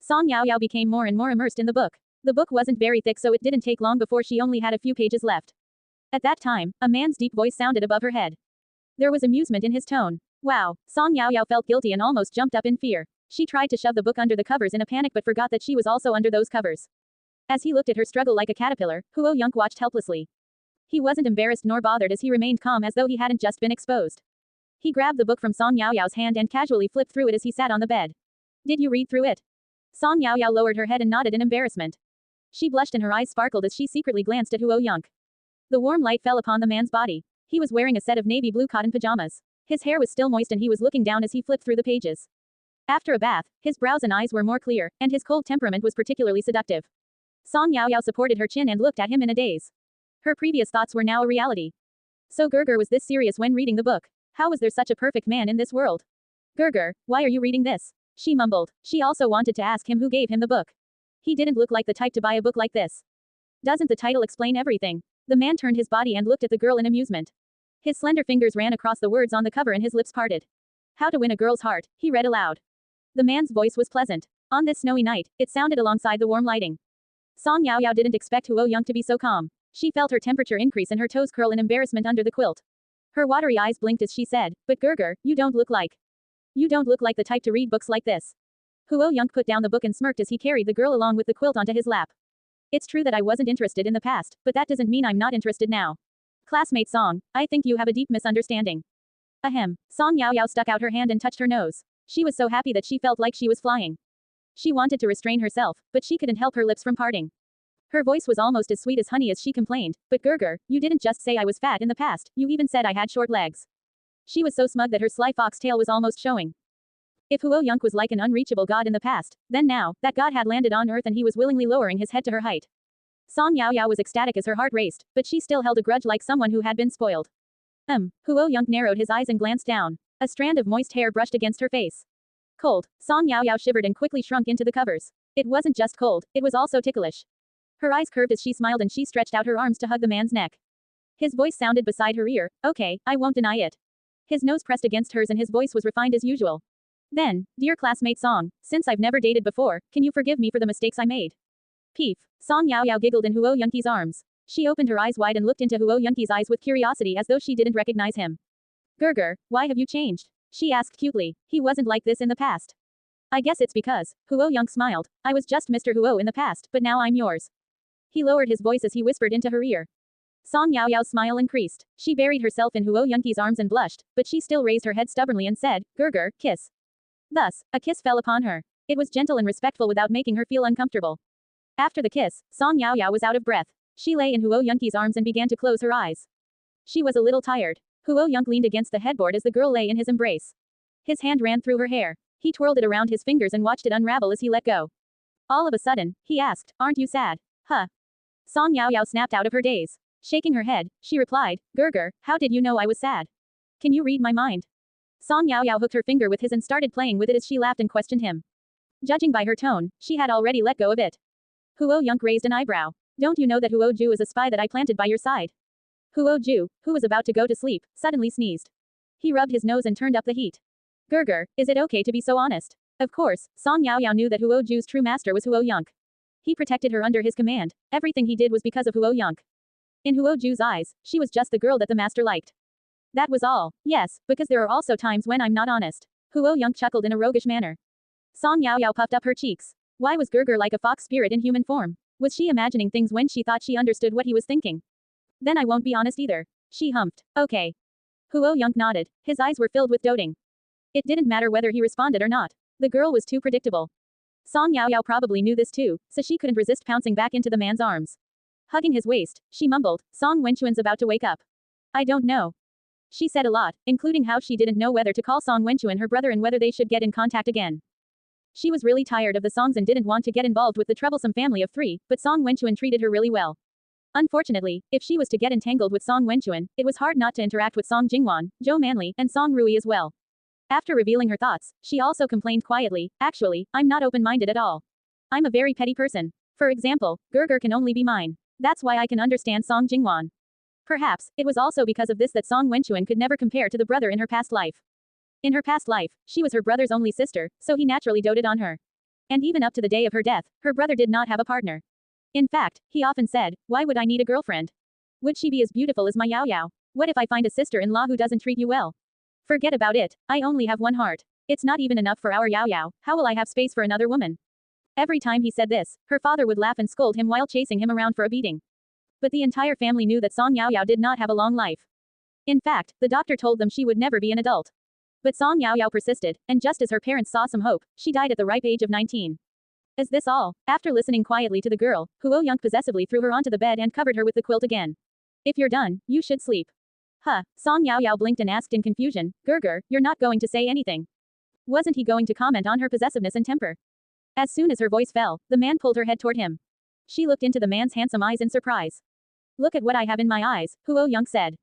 Song Yaoyao became more and more immersed in the book. The book wasn't very thick so it didn't take long before she only had a few pages left. At that time, a man's deep voice sounded above her head. There was amusement in his tone. Wow, Song Yaoyao felt guilty and almost jumped up in fear. She tried to shove the book under the covers in a panic but forgot that she was also under those covers. As he looked at her struggle like a caterpillar, Huo Young watched helplessly. He wasn't embarrassed nor bothered as he remained calm as though he hadn't just been exposed. He grabbed the book from Song Yaoyao's hand and casually flipped through it as he sat on the bed. Did you read through it? Song Yaoyao lowered her head and nodded in embarrassment. She blushed and her eyes sparkled as she secretly glanced at Huo Young. The warm light fell upon the man's body. He was wearing a set of navy blue cotton pajamas. His hair was still moist and he was looking down as he flipped through the pages. After a bath, his brows and eyes were more clear, and his cold temperament was particularly seductive. Song Yaoyao supported her chin and looked at him in a daze. Her previous thoughts were now a reality. So Gerger was this serious when reading the book. How was there such a perfect man in this world? Gerger, why are you reading this? She mumbled. She also wanted to ask him who gave him the book. He didn't look like the type to buy a book like this. Doesn't the title explain everything? The man turned his body and looked at the girl in amusement. His slender fingers ran across the words on the cover and his lips parted. How to Win a Girl's Heart, he read aloud. The man's voice was pleasant. On this snowy night, it sounded alongside the warm lighting. Song Yaoyao didn't expect Huo Young to be so calm. She felt her temperature increase and her toes curl in embarrassment under the quilt. Her watery eyes blinked as she said, but Gerger, you don't look like the type to read books like this. Huo Young put down the book and smirked as he carried the girl along with the quilt onto his lap. It's true that I wasn't interested in the past, but that doesn't mean I'm not interested now. Classmate Song, I think you have a deep misunderstanding. Ahem. Song Yaoyao stuck out her hand and touched her nose. She was so happy that she felt like she was flying. She wanted to restrain herself, but she couldn't help her lips from parting. Her voice was almost as sweet as honey as she complained, but Gerger, you didn't just say I was fat in the past, you even said I had short legs. She was so smug that her sly fox tail was almost showing. If Huo Young was like an unreachable god in the past, then now, that god had landed on earth and he was willingly lowering his head to her height. Song Yaoyao was ecstatic as her heart raced, but she still held a grudge like someone who had been spoiled. Huo Young narrowed his eyes and glanced down. A strand of moist hair brushed against her face. Cold. Song Yaoyao shivered and quickly shrunk into the covers. It wasn't just cold, it was also ticklish. Her eyes curved as she smiled and she stretched out her arms to hug the man's neck. His voice sounded beside her ear. Okay, I won't deny it. His nose pressed against hers and his voice was refined as usual. Then, dear classmate Song, since I've never dated before, can you forgive me for the mistakes I made? Peef. Song Yao Yao giggled in Huo Yunqi's arms. She opened her eyes wide and looked into Huo Yunqi's eyes with curiosity as though she didn't recognize him. Gerger, why have you changed? She asked cutely. He wasn't like this in the past. I guess it's because, Huo Yunq smiled. I was just Mr. Huo in the past, but now I'm yours. He lowered his voice as he whispered into her ear. Song Yao Yao's smile increased. She buried herself in Huo Yunqi's arms and blushed, but she still raised her head stubbornly and said, Gerger, kiss. Thus, a kiss fell upon her. It was gentle and respectful without making her feel uncomfortable. After the kiss, Song Yao Yao was out of breath. She lay in Huo Yunqi's arms and began to close her eyes. She was a little tired. Huo Yunq leaned against the headboard as the girl lay in his embrace. His hand ran through her hair. He twirled it around his fingers and watched it unravel as he let go. All of a sudden, he asked, aren't you sad? Huh. Song Yao Yao snapped out of her daze. Shaking her head, she replied, Gerger, how did you know I was sad? Can you read my mind? Song Yao Yao hooked her finger with his and started playing with it as she laughed and questioned him. Judging by her tone, she had already let go of it. Huo Yunq raised an eyebrow. Don't you know that Huo Ju is a spy that I planted by your side? Huo Ju, who was about to go to sleep, suddenly sneezed. He rubbed his nose and turned up the heat. Gerger, is it okay to be so honest? Of course, Song Yao Yao knew that Huo Ju's true master was Huo Yunq. He protected her under his command. Everything he did was because of Huo Yunq. In Huo Ju's eyes, she was just the girl that the master liked. That was all. Yes, because there are also times when I'm not honest. Huo Yunq chuckled in a roguish manner. Song Yao Yao puffed up her cheeks. Why was Gerger like a fox spirit in human form? Was she imagining things when she thought she understood what he was thinking? Then I won't be honest either. She humped. Okay. Huo Yunq nodded. His eyes were filled with doting. It didn't matter whether he responded or not. The girl was too predictable. Song Yao Yao probably knew this too, so she couldn't resist pouncing back into the man's arms. Hugging his waist, she mumbled, Song Wenchuan's about to wake up. I don't know. She said a lot, including how she didn't know whether to call Song Wenchuan her brother and whether they should get in contact again. She was really tired of the songs and didn't want to get involved with the troublesome family of three, but Song Wenchuan treated her really well. Unfortunately, if she was to get entangled with Song Wenchuan, it was hard not to interact with Song Jingwan, Zhou Manli, and Song Rui as well. After revealing her thoughts, she also complained quietly, actually, I'm not open-minded at all. I'm a very petty person. For example, Gerger can only be mine. That's why I can understand Song Jingwan. Perhaps, it was also because of this that Song Wenchuan could never compare to the brother in her past life. In her past life, she was her brother's only sister, so he naturally doted on her. And even up to the day of her death, her brother did not have a partner. In fact, he often said, why would I need a girlfriend? Would she be as beautiful as my Yao Yao? What if I find a sister-in-law who doesn't treat you well? Forget about it, I only have one heart. It's not even enough for our Yao Yao, how will I have space for another woman? Every time he said this, her father would laugh and scold him while chasing him around for a beating. But the entire family knew that Song Yao Yao did not have a long life. In fact, the doctor told them she would never be an adult. But Song Yao Yao persisted, and just as her parents saw some hope, she died at the ripe age of 19. Is this all? After listening quietly to the girl, Huo Yunq possessively threw her onto the bed and covered her with the quilt again. If you're done, you should sleep. Huh, Song Yao Yao blinked and asked in confusion, Gerger, you're not going to say anything. Wasn't he going to comment on her possessiveness and temper? As soon as her voice fell, the man pulled her head toward him. She looked into the man's handsome eyes in surprise. Look at what I have in my eyes, Huo Yunq said.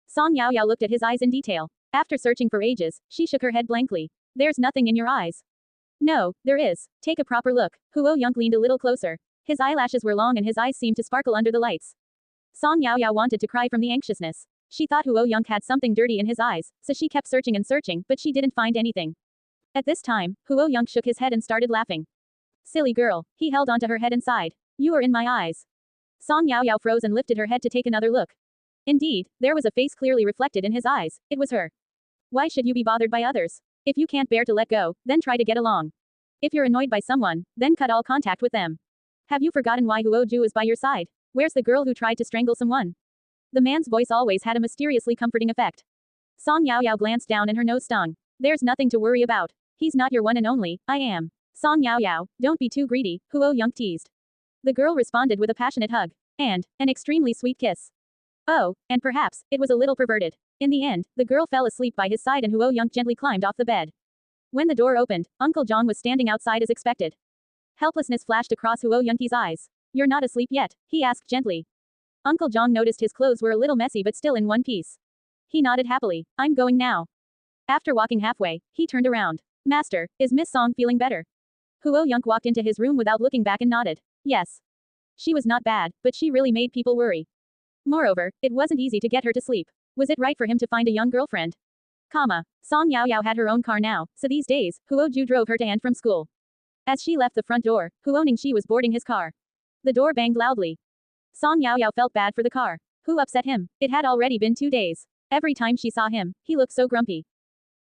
Song Yao Yao looked at his eyes in detail. After searching for ages, she shook her head blankly. There's nothing in your eyes. No, there is. Take a proper look. Huo Yunq leaned a little closer. His eyelashes were long and his eyes seemed to sparkle under the lights. Song Yao Yao wanted to cry from the anxiousness. She thought Huo Yunq had something dirty in his eyes, so she kept searching and searching, but she didn't find anything. At this time, Huo Yunq shook his head and started laughing. Silly girl, he held onto her head and sighed. You are in my eyes. Song Yao Yao froze and lifted her head to take another look. Indeed, there was a face clearly reflected in his eyes. It was her. Why should you be bothered by others? If you can't bear to let go, then try to get along. If you're annoyed by someone, then cut all contact with them. Have you forgotten why Huo Ju is by your side? Where's the girl who tried to strangle someone? The man's voice always had a mysteriously comforting effect. Song Yao Yao glanced down and her nose stung. There's nothing to worry about. He's not your one and only, I am. Song Yao Yao, don't be too greedy, Huo Yunq teased. The girl responded with a passionate hug. And an extremely sweet kiss. Oh, and perhaps, it was a little perverted. In the end, the girl fell asleep by his side and Huo Yunq gently climbed off the bed. When the door opened, Uncle Zhang was standing outside as expected. Helplessness flashed across Huo Yunqi's eyes. You're not asleep yet, he asked gently. Uncle Zhang noticed his clothes were a little messy but still in one piece. He nodded happily. I'm going now. After walking halfway, he turned around. Master, is Miss Song feeling better? Huo Yunk walked into his room without looking back and nodded. Yes. She was not bad, but she really made people worry. Moreover, it wasn't easy to get her to sleep. Was it right for him to find a young girlfriend? Song Yao Yao had her own car now, so these days, Huo Ju drove her to and from school. As she left the front door, Huo Ningxi was boarding his car. The door banged loudly. Song Yao Yao felt bad for the car. Who upset him? It had already been 2 days. Every time she saw him, he looked so grumpy.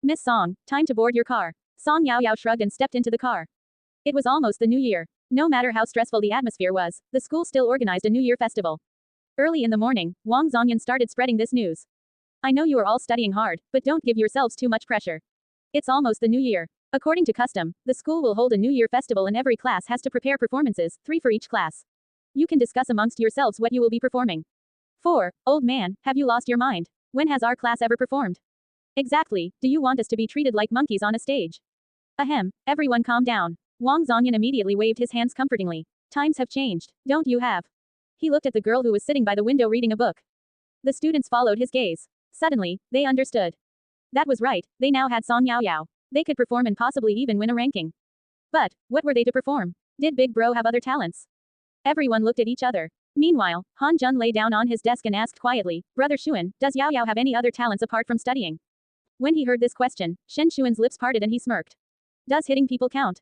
Miss Song, time to board your car. Song Yao Yao shrugged and stepped into the car. It was almost the new year. No matter how stressful the atmosphere was, the school still organized a New Year festival. Early in the morning, Wang Zongyan started spreading this news. I know you are all studying hard, but don't give yourselves too much pressure. It's almost the new year. According to custom, the school will hold a New Year festival and every class has to prepare performances, 3 for each class. You can discuss amongst yourselves what you will be performing. 4. Old man, have you lost your mind? When has our class ever performed? Exactly, do you want us to be treated like monkeys on a stage? Ahem, everyone calm down. Wang Zongyan immediately waved his hands comfortingly. Times have changed, don't you have? He looked at the girl who was sitting by the window reading a book. The students followed his gaze. Suddenly, they understood. That was right, they now had Song Yao Yao. They could perform and possibly even win a ranking. But, what were they to perform? Did Big Bro have other talents? Everyone looked at each other. Meanwhile, Han Jun lay down on his desk and asked quietly, Brother Xuan, does Yao Yao have any other talents apart from studying? When he heard this question, Shen Xuan's lips parted and he smirked. Does hitting people count?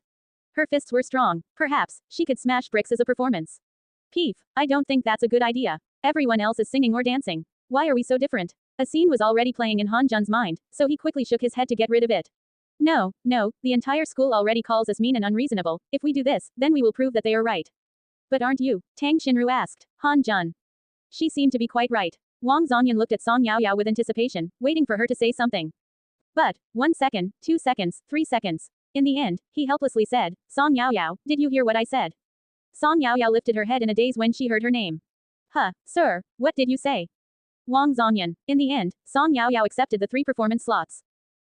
Her fists were strong. Perhaps, she could smash bricks as a performance. Peef, I don't think that's a good idea. Everyone else is singing or dancing. Why are we so different? A scene was already playing in Han Jun's mind, so he quickly shook his head to get rid of it. No, the entire school already calls us mean and unreasonable. If we do this, then we will prove that they are right. But aren't you? Tang Xinru asked. Han Jun. She seemed to be quite right. Wang Zongyan looked at Song Yao Yao with anticipation, waiting for her to say something. But, 1 second, 2 seconds, 3 seconds. In the end, he helplessly said, Song Yao Yao, did you hear what I said? Song Yao Yao lifted her head in a daze when she heard her name. Huh, sir, what did you say? Wang Zongyan. In the end, Song Yao Yao accepted the 3 performance slots.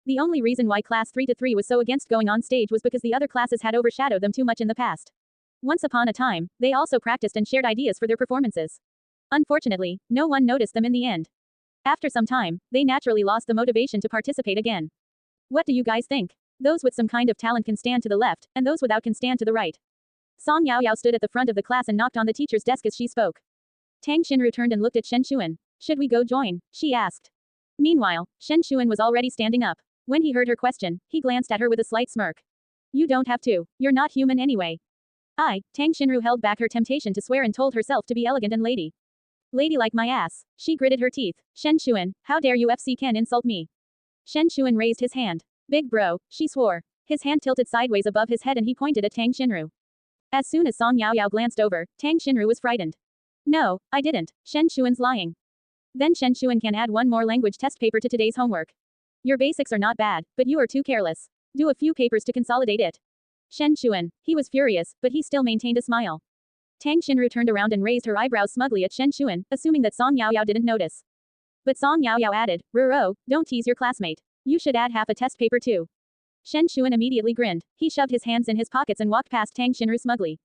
The only reason why class 3-3 was so against going on stage was because the other classes had overshadowed them too much in the past. Once upon a time, they also practiced and shared ideas for their performances. Unfortunately, no one noticed them in the end. After some time, they naturally lost the motivation to participate again. What do you guys think? Those with some kind of talent can stand to the left, and those without can stand to the right. Song Yao Yao stood at the front of the class and knocked on the teacher's desk as she spoke. Tang Xinru turned and looked at Shen Xuan. Should we go join? She asked. Meanwhile, Shen Xuan was already standing up. When he heard her question, he glanced at her with a slight smirk. You don't have to. You're not human anyway. Tang Xinru held back her temptation to swear and told herself to be elegant and lady. Lady like my ass. She gritted her teeth. Shen Xuan, how dare you FC Ken insult me? Shen Xuan raised his hand. Big bro, she swore. His hand tilted sideways above his head and he pointed at Tang Xinru. As soon as Song Yao Yao glanced over, Tang Xinru was frightened. No, I didn't. Shen Xuan's lying. Then Shen Xuan can add one more language test paper to today's homework. Your basics are not bad, but you are too careless. Do a few papers to consolidate it. Shen Xuan. He was furious, but he still maintained a smile. Tang Xinru turned around and raised her eyebrows smugly at Shen Xuan, assuming that Song Yao Yao didn't notice. But Song Yao Yao added, Ruro, don't tease your classmate. You should add half a test paper too. Shen Xuan immediately grinned. He shoved his hands in his pockets and walked past Tang Xinru smugly.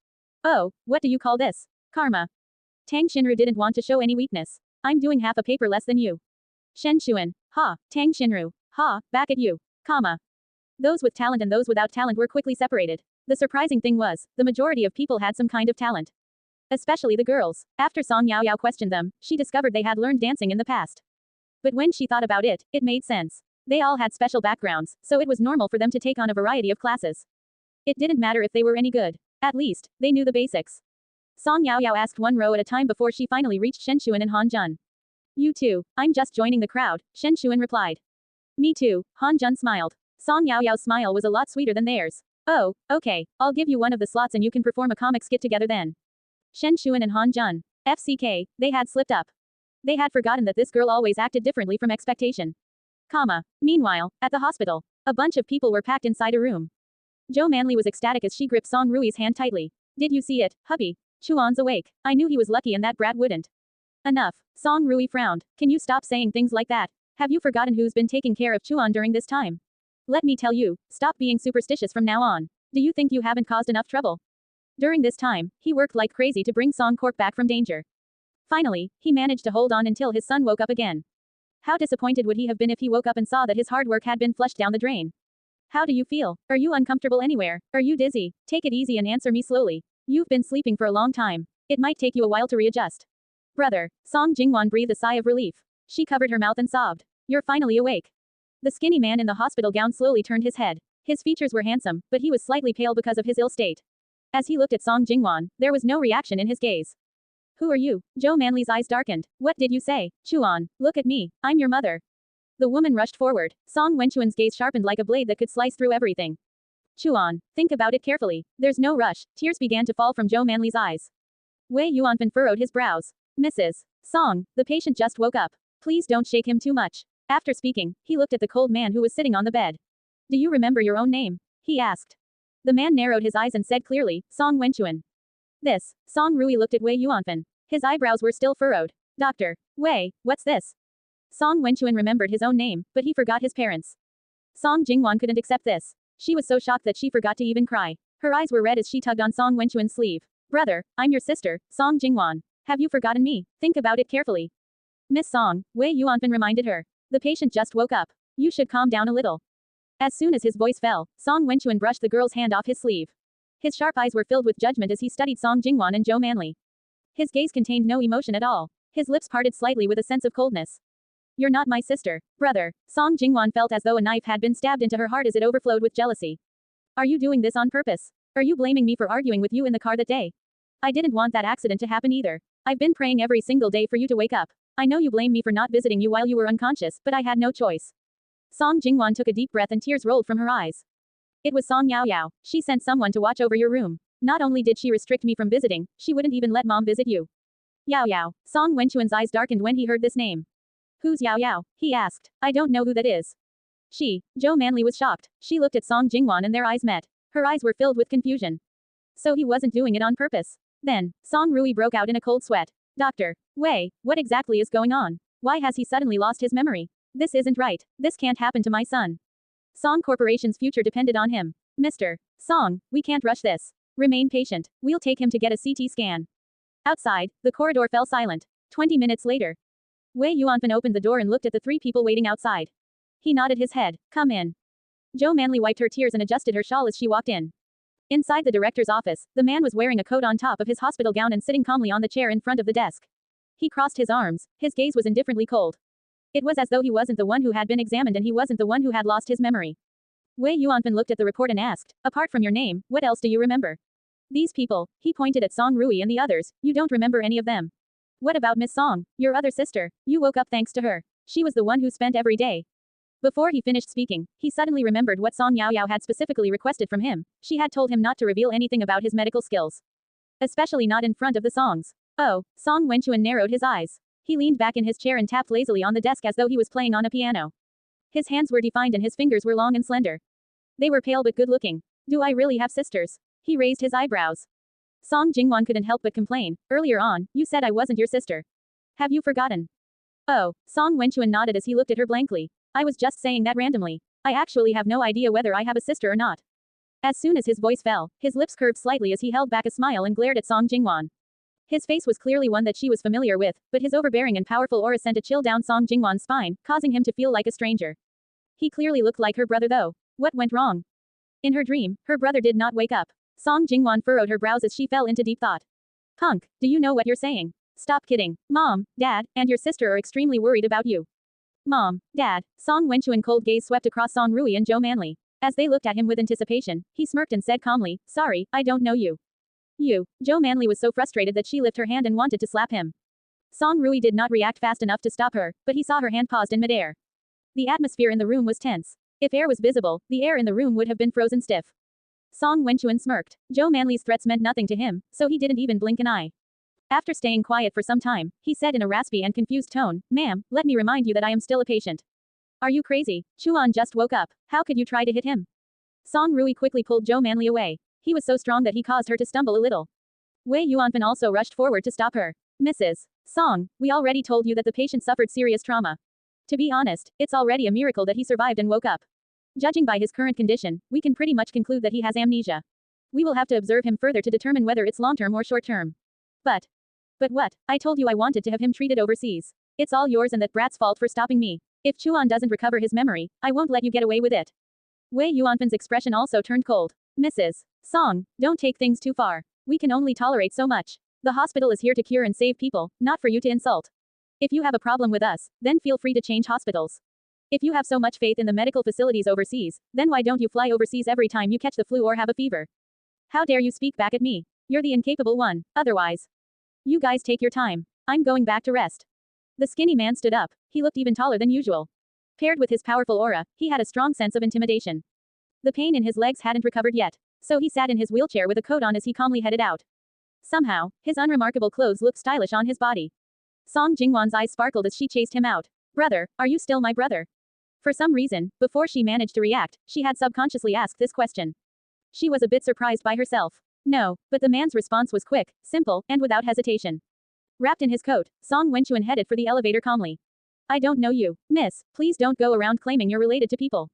Oh, what do you call this? Karma. Tang Xinru didn't want to show any weakness. I'm doing half a paper less than you. Shen Xuan. Ha, Tang Xinru. Ha, back at you. Comma. Those with talent and those without talent were quickly separated. The surprising thing was, the majority of people had some kind of talent. Especially the girls. After Song Yao Yao questioned them, she discovered they had learned dancing in the past. But when she thought about it, it made sense. They all had special backgrounds, so it was normal for them to take on a variety of classes. It didn't matter if they were any good. At least, they knew the basics. Song Yao Yao asked one row at a time before she finally reached Shen Xuan and Han Jun. You too, I'm just joining the crowd, Shen Xuan replied. Me too, Han Jun smiled. Song Yao Yao's smile was a lot sweeter than theirs. Oh, okay, I'll give you one of the slots and you can perform a comic skit together then. Shen Xuan and Han Jun. FCK, they had slipped up. They had forgotten that this girl always acted differently from expectation. Meanwhile, at the hospital, a bunch of people were packed inside a room. Zhou Manli was ecstatic as she gripped Song Rui's hand tightly. Did you see it, hubby? Chuan's awake. I knew he was lucky and that brat wouldn't. Enough. Song Rui frowned. Can you stop saying things like that? Have you forgotten who's been taking care of Chuan during this time? Let me tell you, stop being superstitious from now on. Do you think you haven't caused enough trouble? During this time, he worked like crazy to bring Song Corp back from danger. Finally, he managed to hold on until his son woke up again. How disappointed would he have been if he woke up and saw that his hard work had been flushed down the drain? How do you feel? Are you uncomfortable anywhere? Are you dizzy? Take it easy and answer me slowly. You've been sleeping for a long time. It might take you a while to readjust. Brother, Song Jingwan breathed a sigh of relief. She covered her mouth and sobbed. You're finally awake. The skinny man in the hospital gown slowly turned his head. His features were handsome, but he was slightly pale because of his ill state. As he looked at Song Jingwan, there was no reaction in his gaze. Who are you? Zhou Manli's eyes darkened. What did you say? Chuan, look at me. I'm your mother. The woman rushed forward. Song Wenchuan's gaze sharpened like a blade that could slice through everything. Chuan, think about it carefully. There's no rush. Tears began to fall from Zhou Manli's eyes. Wei Yuanfan furrowed his brows. Mrs. Song, the patient just woke up. Please don't shake him too much. After speaking, he looked at the cold man who was sitting on the bed. Do you remember your own name? He asked. The man narrowed his eyes and said clearly, Song Wenchuan. This. Song Rui looked at Wei Yuanfan. His eyebrows were still furrowed. Doctor. Wei, what's this? Song Wenchuan remembered his own name, but he forgot his parents. Song Jingwan couldn't accept this. She was so shocked that she forgot to even cry. Her eyes were red as she tugged on Song Wenchuan's sleeve. Brother, I'm your sister, Song Jingwan. Have you forgotten me? Think about it carefully. Miss Song, Wei Yuanfan reminded her. The patient just woke up. You should calm down a little. As soon as his voice fell, Song Wenchuan brushed the girl's hand off his sleeve. His sharp eyes were filled with judgment as he studied Song Jingwan and Zhou Manli. His gaze contained no emotion at all. His lips parted slightly with a sense of coldness. You're not my sister, brother. Song Jingwan felt as though a knife had been stabbed into her heart as it overflowed with jealousy. Are you doing this on purpose? Are you blaming me for arguing with you in the car that day? I didn't want that accident to happen either. I've been praying every single day for you to wake up. I know you blame me for not visiting you while you were unconscious, but I had no choice. Song Jingwan took a deep breath and tears rolled from her eyes. It was Song Yao Yao. She sent someone to watch over your room. Not only did she restrict me from visiting, she wouldn't even let mom visit you. Yao Yao. Song Wenchuan's eyes darkened when he heard this name. Who's Yao Yao? He asked. I don't know who that is. Zhou Manli was shocked. She looked at Song Jingwan and their eyes met. Her eyes were filled with confusion. So he wasn't doing it on purpose. Then, Song Rui broke out in a cold sweat. Doctor. Wei, what exactly is going on? Why has he suddenly lost his memory? This isn't right. This can't happen to my son. Song Corporation's future depended on him. Mr. Song, we can't rush this. Remain patient. We'll take him to get a CT scan. Outside, the corridor fell silent. 20 minutes later. Wei Yuanfan opened the door and looked at the three people waiting outside. He nodded his head. Come in. Zhou Manli wiped her tears and adjusted her shawl as she walked in. Inside the director's office, the man was wearing a coat on top of his hospital gown and sitting calmly on the chair in front of the desk. He crossed his arms. His gaze was indifferently cold. It was as though he wasn't the one who had been examined and he wasn't the one who had lost his memory. Wei Yuanfan looked at the report and asked, apart from your name, what else do you remember? These people, he pointed at Song Rui and the others, you don't remember any of them. What about Miss Song, your other sister? You woke up thanks to her. She was the one who spent every day. Before he finished speaking, he suddenly remembered what Song Yao Yao had specifically requested from him. She had told him not to reveal anything about his medical skills. Especially not in front of the Songs. Oh, Song Wenchuan narrowed his eyes. He leaned back in his chair and tapped lazily on the desk as though he was playing on a piano. His hands were defined and his fingers were long and slender. They were pale but good-looking. Do I really have sisters? He raised his eyebrows. Song Jingwan couldn't help but complain. Earlier on, you said I wasn't your sister. Have you forgotten? Oh, Song Wenchuan nodded as he looked at her blankly. I was just saying that randomly. I actually have no idea whether I have a sister or not. As soon as his voice fell, his lips curved slightly as he held back a smile and glared at Song Jingwan. His face was clearly one that she was familiar with, but his overbearing and powerful aura sent a chill down Song Jingwan's spine, causing him to feel like a stranger. He clearly looked like her brother though. What went wrong? In her dream, her brother did not wake up. Song Jingwan furrowed her brows as she fell into deep thought. Punk, do you know what you're saying? Stop kidding. Mom, Dad, and your sister are extremely worried about you. Mom, Dad, Song Wenchuan's cold gaze swept across Song Rui and Zhou Manli. As they looked at him with anticipation, he smirked and said calmly, sorry, I don't know you. Zhou Manli was so frustrated that she lifted her hand and wanted to slap him. Song Rui did not react fast enough to stop her, but he saw her hand paused in midair. The atmosphere in the room was tense. If air was visible, the air in the room would have been frozen stiff. Song Wenchuan smirked. Zhou Manli's threats meant nothing to him, so he didn't even blink an eye. After staying quiet for some time, he said in a raspy and confused tone, Ma'am, let me remind you that I am still a patient. Are you crazy? Chuan just woke up. How could you try to hit him? Song Rui quickly pulled Zhou Manli away. He was so strong that he caused her to stumble a little. Wei Yuanfan also rushed forward to stop her. Mrs. Song, we already told you that the patient suffered serious trauma. To be honest, it's already a miracle that he survived and woke up. Judging by his current condition, we can pretty much conclude that he has amnesia. We will have to observe him further to determine whether it's long-term or short-term. But what? I told you I wanted to have him treated overseas. It's all yours and that brat's fault for stopping me. If Chuan doesn't recover his memory, I won't let you get away with it. Wei Yuanfan's expression also turned cold. Mrs. Song, don't take things too far. We can only tolerate so much. The hospital is here to cure and save people, not for you to insult. If you have a problem with us, then feel free to change hospitals. If you have so much faith in the medical facilities overseas, then why don't you fly overseas every time you catch the flu or have a fever? How dare you speak back at me? You're the incapable one, otherwise. You guys take your time. I'm going back to rest. The skinny man stood up. He looked even taller than usual. Paired with his powerful aura, he had a strong sense of intimidation. The pain in his legs hadn't recovered yet, so he sat in his wheelchair with a coat on as he calmly headed out. Somehow, his unremarkable clothes looked stylish on his body. Song Jingwan's eyes sparkled as she chased him out. Brother, are you still my brother? For some reason, before she managed to react, she had subconsciously asked this question. She was a bit surprised by herself. No, but the man's response was quick, simple, and without hesitation. Wrapped in his coat, Song Wenchuan headed for the elevator calmly. I don't know you, miss, please don't go around claiming you're related to people.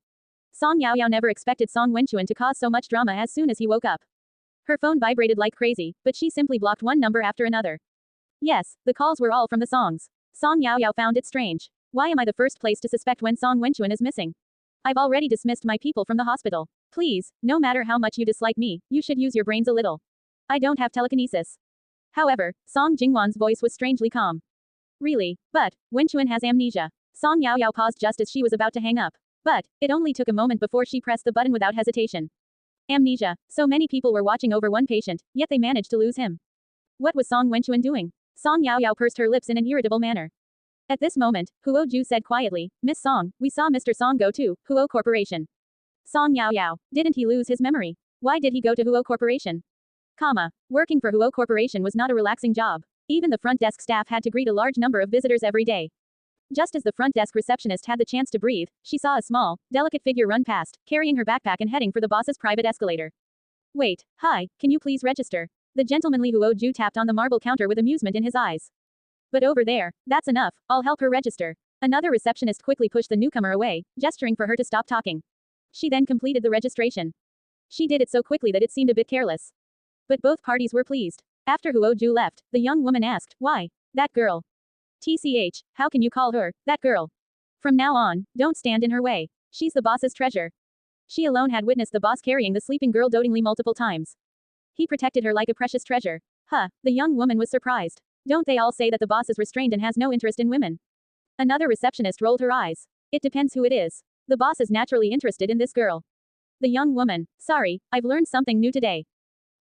Song Yaoyao never expected Song Wenchuan to cause so much drama as soon as he woke up. Her phone vibrated like crazy, but she simply blocked one number after another. Yes, the calls were all from the Songs. Song Yaoyao found it strange. Why am I the first place to suspect when Song Wenchuan is missing? I've already dismissed my people from the hospital. Please, no matter how much you dislike me, you should use your brains a little. I don't have telekinesis. However, Song Jingwan's voice was strangely calm. Really, but, Wenchuan has amnesia. Song Yaoyao paused just as she was about to hang up. But, it only took a moment before she pressed the button without hesitation. Amnesia. So many people were watching over one patient, yet they managed to lose him. What was Song Wenchuan doing? Song Yaoyao pursed her lips in an irritable manner. At this moment, Huo Ju said quietly, Miss Song, we saw Mr. Song go to Huo Corporation. Song Yaoyao, didn't he lose his memory? Why did he go to Huo Corporation? Working for Huo Corporation was not a relaxing job. Even the front desk staff had to greet a large number of visitors every day. Just as the front desk receptionist had the chance to breathe, she saw a small, delicate figure run past, carrying her backpack and heading for the boss's private escalator. Wait, hi, can you please register? The gentlemanly Huo Ju tapped on the marble counter with amusement in his eyes. But over there, that's enough, I'll help her register. Another receptionist quickly pushed the newcomer away, gesturing for her to stop talking. She then completed the registration. She did it so quickly that it seemed a bit careless. But both parties were pleased. After Huo Ju left, the young woman asked, why? That girl. TCH, how can you call her, that girl? From now on, don't stand in her way. She's the boss's treasure. She alone had witnessed the boss carrying the sleeping girl dotingly multiple times. He protected her like a precious treasure. The young woman was surprised. Don't they all say that the boss is restrained and has no interest in women? Another receptionist rolled her eyes. It depends who it is. The boss is naturally interested in this girl. The young woman, sorry, I've learned something new today.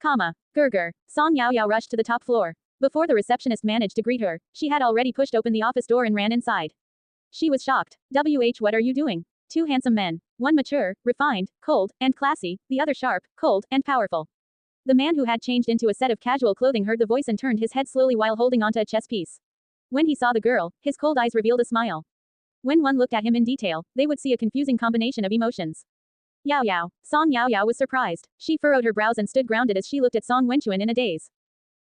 Gerger, Song Yaoyao rushed to the top floor. Before the receptionist managed to greet her, she had already pushed open the office door and ran inside. She was shocked. What are you doing? Two handsome men. One mature, refined, cold, and classy, the other sharp, cold, and powerful. The man who had changed into a set of casual clothing heard the voice and turned his head slowly while holding onto a chess piece. When he saw the girl, his cold eyes revealed a smile. When one looked at him in detail, they would see a confusing combination of emotions. Yaoyao. Song Yaoyao was surprised. She furrowed her brows and stood grounded as she looked at Song Wenchuan in a daze.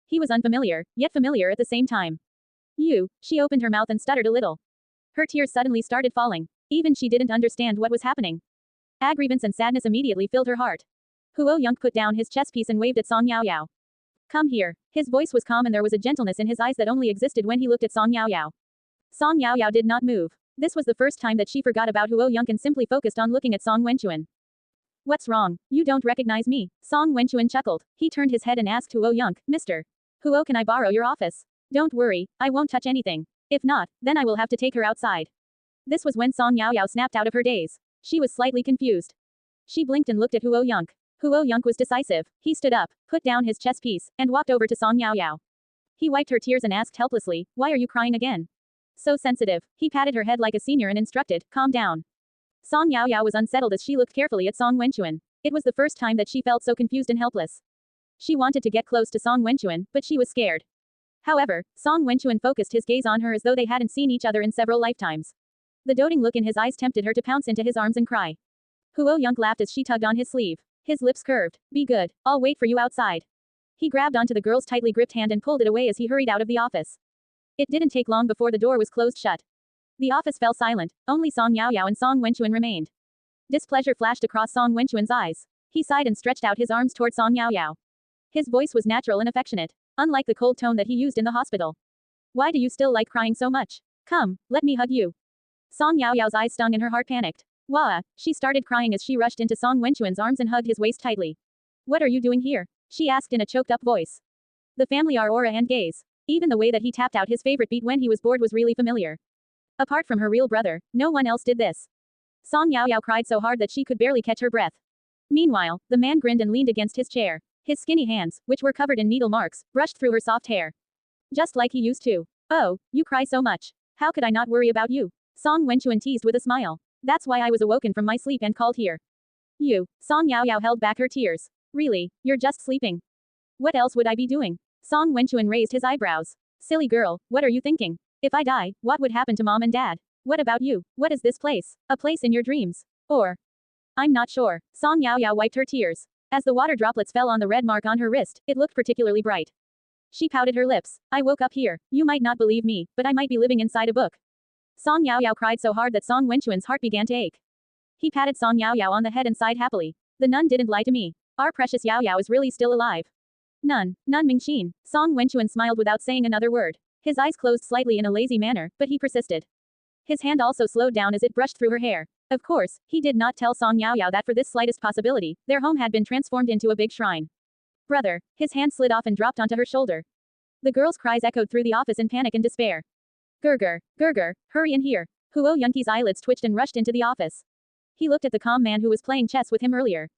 He was unfamiliar, yet familiar at the same time. She opened her mouth and stuttered a little. Her tears suddenly started falling. Even she didn't understand what was happening. Grievance and sadness immediately filled her heart. Huo Yunk put down his chess piece and waved at Song Yaoyao. Come here. His voice was calm and there was a gentleness in his eyes that only existed when he looked at Song Yaoyao. Song Yaoyao did not move. This was the first time that she forgot about Huo Yunk and simply focused on looking at Song Wenchuan. What's wrong? You don't recognize me? Song Wenchuan chuckled. He turned his head and asked Huo Yunk, Mr. Huo, can I borrow your office? Don't worry, I won't touch anything. If not, then I will have to take her outside. This was when Song Yaoyao snapped out of her daze. She was slightly confused. She blinked and looked at Huo Yunk. Huo Yunk was decisive. He stood up, put down his chess piece, and walked over to Song Yaoyao. He wiped her tears and asked helplessly, why are you crying again? So sensitive. He patted her head like a senior and instructed, calm down. Song Yaoyao was unsettled as she looked carefully at Song Wenchuan. It was the first time that she felt so confused and helpless. She wanted to get close to Song Wenchuan, but she was scared. However, Song Wenchuan focused his gaze on her as though they hadn't seen each other in several lifetimes. The doting look in his eyes tempted her to pounce into his arms and cry. Huo Yunk laughed as she tugged on his sleeve. His lips curved. Be good. I'll wait for you outside. He grabbed onto the girl's tightly gripped hand and pulled it away as he hurried out of the office. It didn't take long before the door was closed shut. The office fell silent. Only Song Yaoyao and Song Wenchuan remained. Displeasure flashed across Song Wenchuan's eyes. He sighed and stretched out his arms toward Song Yaoyao. His voice was natural and affectionate, unlike the cold tone that he used in the hospital. Why do you still like crying so much? Come, let me hug you. Song Yaoyao's eyes stung and her heart panicked. Wah! She started crying as she rushed into Song Wenchuan's arms and hugged his waist tightly. What are you doing here? She asked in a choked-up voice. The family are aura and gaze. Even the way that he tapped out his favorite beat when he was bored was really familiar. Apart from her real brother, no one else did this. Song Yaoyao cried so hard that she could barely catch her breath. Meanwhile, the man grinned and leaned against his chair. His skinny hands, which were covered in needle marks, brushed through her soft hair. Just like he used to. Oh, you cry so much. How could I not worry about you? Song Wenchuan teased with a smile. That's why I was awoken from my sleep and called here. You. Song Yaoyao held back her tears. Really, you're just sleeping. What else would I be doing? Song Wenchuan raised his eyebrows. Silly girl, what are you thinking? If I die, what would happen to mom and dad? What about you? What is this place? A place in your dreams? Or? I'm not sure. Song Yaoyao wiped her tears. As the water droplets fell on the red mark on her wrist, it looked particularly bright. She pouted her lips. I woke up here. You might not believe me, but I might be living inside a book. Song Yaoyao cried so hard that Song Wenchuan's heart began to ache. He patted Song Yaoyao on the head and sighed happily. The nun didn't lie to me. Our precious Yaoyao is really still alive. Nun Mingxin. Song Wenchuan smiled without saying another word. His eyes closed slightly in a lazy manner, but he persisted. His hand also slowed down as it brushed through her hair. Of course, he did not tell Song Yaoyao that for this slightest possibility, their home had been transformed into a big shrine. Brother. His hand slid off and dropped onto her shoulder. The girl's cries echoed through the office in panic and despair. Gerger, hurry in here. Huo Yunqi's eyelids twitched and rushed into the office. He looked at the calm man who was playing chess with him earlier.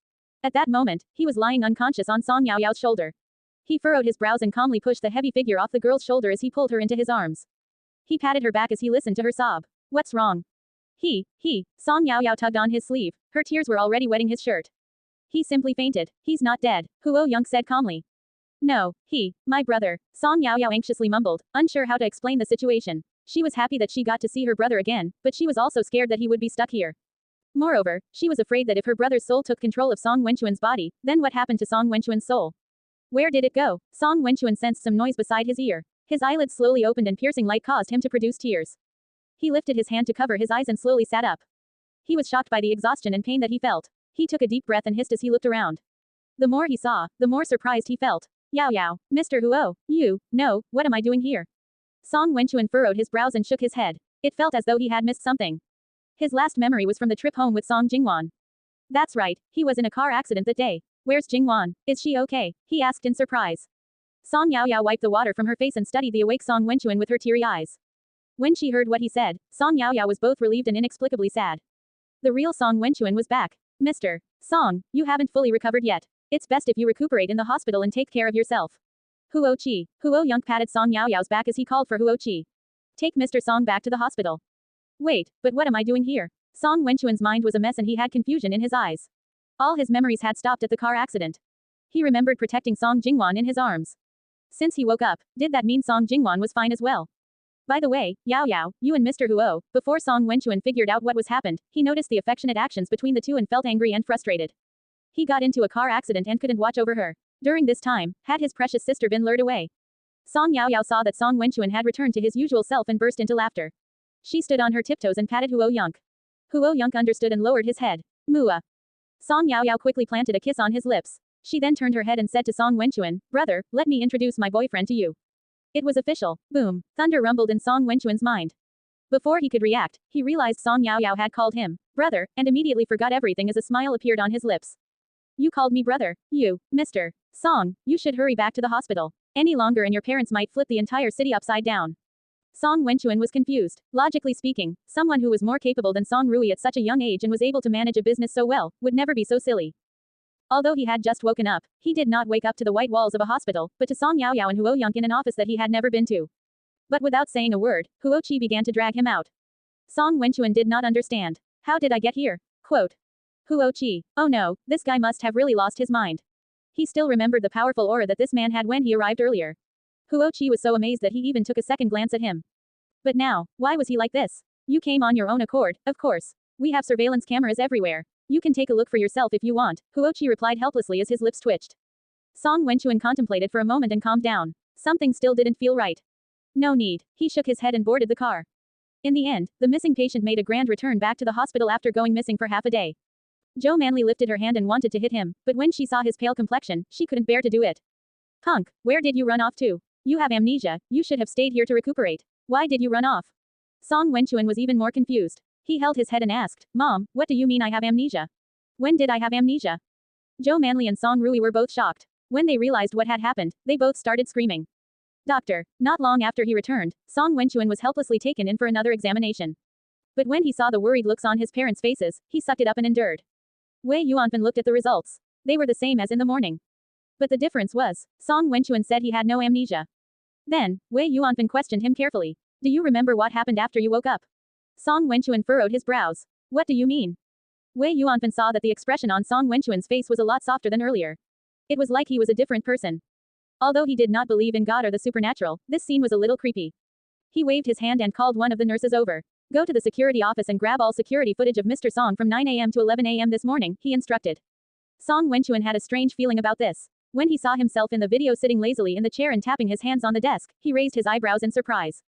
At that moment, he was lying unconscious on Song Yaoyao's shoulder. He furrowed his brows and calmly pushed the heavy figure off the girl's shoulder as he pulled her into his arms. He patted her back as he listened to her sob. What's wrong? Song Yaoyao tugged on his sleeve. Her tears were already wetting his shirt. He simply fainted. He's not dead, Huo Yunq said calmly. No, my brother, Song Yaoyao anxiously mumbled, unsure how to explain the situation. She was happy that she got to see her brother again, but she was also scared that he would be stuck here. Moreover, she was afraid that if her brother's soul took control of Song Wenchuan's body, then what happened to Song Wenchuan's soul? Where did it go? Song Wenchuan sensed some noise beside his ear. His eyelids slowly opened and piercing light caused him to produce tears. He lifted his hand to cover his eyes and slowly sat up. He was shocked by the exhaustion and pain that he felt. He took a deep breath and hissed as he looked around. The more he saw, the more surprised he felt. Yao, Mr. Huo, no, what am I doing here? Song Wenchuan furrowed his brows and shook his head. It felt as though he had missed something. His last memory was from the trip home with Song Jingwan. That's right, he was in a car accident that day. Where's Jingwan? Is she okay? He asked in surprise. Song Yaoyao wiped the water from her face and studied the awake Song Wenchuan with her teary eyes. When she heard what he said, Song Yaoyao was both relieved and inexplicably sad. The real Song Wenchuan was back. Mr. Song, you haven't fully recovered yet. It's best if you recuperate in the hospital and take care of yourself. Huo Yunq patted Song Yaoyao's back as he called for Huo Qi. Take Mr. Song back to the hospital. Wait, but what am I doing here? Song Wenchuan's mind was a mess and he had confusion in his eyes. All his memories had stopped at the car accident. He remembered protecting Song Jingwan in his arms. Since he woke up, did that mean Song Jingwan was fine as well? By the way, Yao, you and Mr. Huo, before Song Wenchuan figured out what was happened, he noticed the affectionate actions between the two and felt angry and frustrated. He got into a car accident and couldn't watch over her. During this time, had his precious sister been lured away? Song Yaoyao saw that Song Wenchuan had returned to his usual self and burst into laughter. She stood on her tiptoes and patted Huo Yunq. Huo Yunq understood and lowered his head. Mua. Song Yaoyao quickly planted a kiss on his lips. She then turned her head and said to Song Wenchuan, brother, let me introduce my boyfriend to you. It was official. Boom. Thunder rumbled in Song Wenchuan's mind. Before he could react, he realized Song Yaoyao had called him brother, and immediately forgot everything as a smile appeared on his lips. You called me brother. You, Mr. Song, you should hurry back to the hospital. Any longer and your parents might flip the entire city upside down. Song Wenchuan was confused. Logically speaking, someone who was more capable than Song Rui at such a young age and was able to manage a business so well, would never be so silly. Although he had just woken up, he did not wake up to the white walls of a hospital, but to Song Yaoyao and Huo Yunq in an office that he had never been to. But without saying a word, Huo Qi began to drag him out. Song Wenchuan did not understand. How did I get here? Quote. Huo Qi. Oh no, this guy must have really lost his mind. He still remembered the powerful aura that this man had when he arrived earlier. Huo Qi was so amazed that he even took a second glance at him. But now, why was he like this? You came on your own accord, of course. We have surveillance cameras everywhere. You can take a look for yourself if you want, Huo Qi replied helplessly as his lips twitched. Song Wenchuan contemplated for a moment and calmed down. Something still didn't feel right. No need. He shook his head and boarded the car. In the end, the missing patient made a grand return back to the hospital after going missing for half a day. Zhou Manli lifted her hand and wanted to hit him, but when she saw his pale complexion, she couldn't bear to do it. Punk, where did you run off to? You have amnesia, you should have stayed here to recuperate. Why did you run off? Song Wenchuan was even more confused. He held his head and asked, Mom, what do you mean I have amnesia? When did I have amnesia? Zhou Manli and Song Rui were both shocked. When they realized what had happened, they both started screaming. Doctor. Not long after he returned, Song Wenchuan was helplessly taken in for another examination. But when he saw the worried looks on his parents' faces, he sucked it up and endured. Wei Yuanfen looked at the results. They were the same as in the morning. But the difference was, Song Wenchuan said he had no amnesia. Then, Wei Yuanfen questioned him carefully. Do you remember what happened after you woke up? Song Wenchuan furrowed his brows. What do you mean? Wei Yuanfen saw that the expression on Song Wenchuan's face was a lot softer than earlier. It was like he was a different person. Although he did not believe in God or the supernatural, this scene was a little creepy. He waved his hand and called one of the nurses over. Go to the security office and grab all security footage of Mr. Song from 9 a.m. to 11 a.m. this morning, he instructed. Song Wenchuan had a strange feeling about this. When he saw himself in the video sitting lazily in the chair and tapping his hands on the desk, he raised his eyebrows in surprise.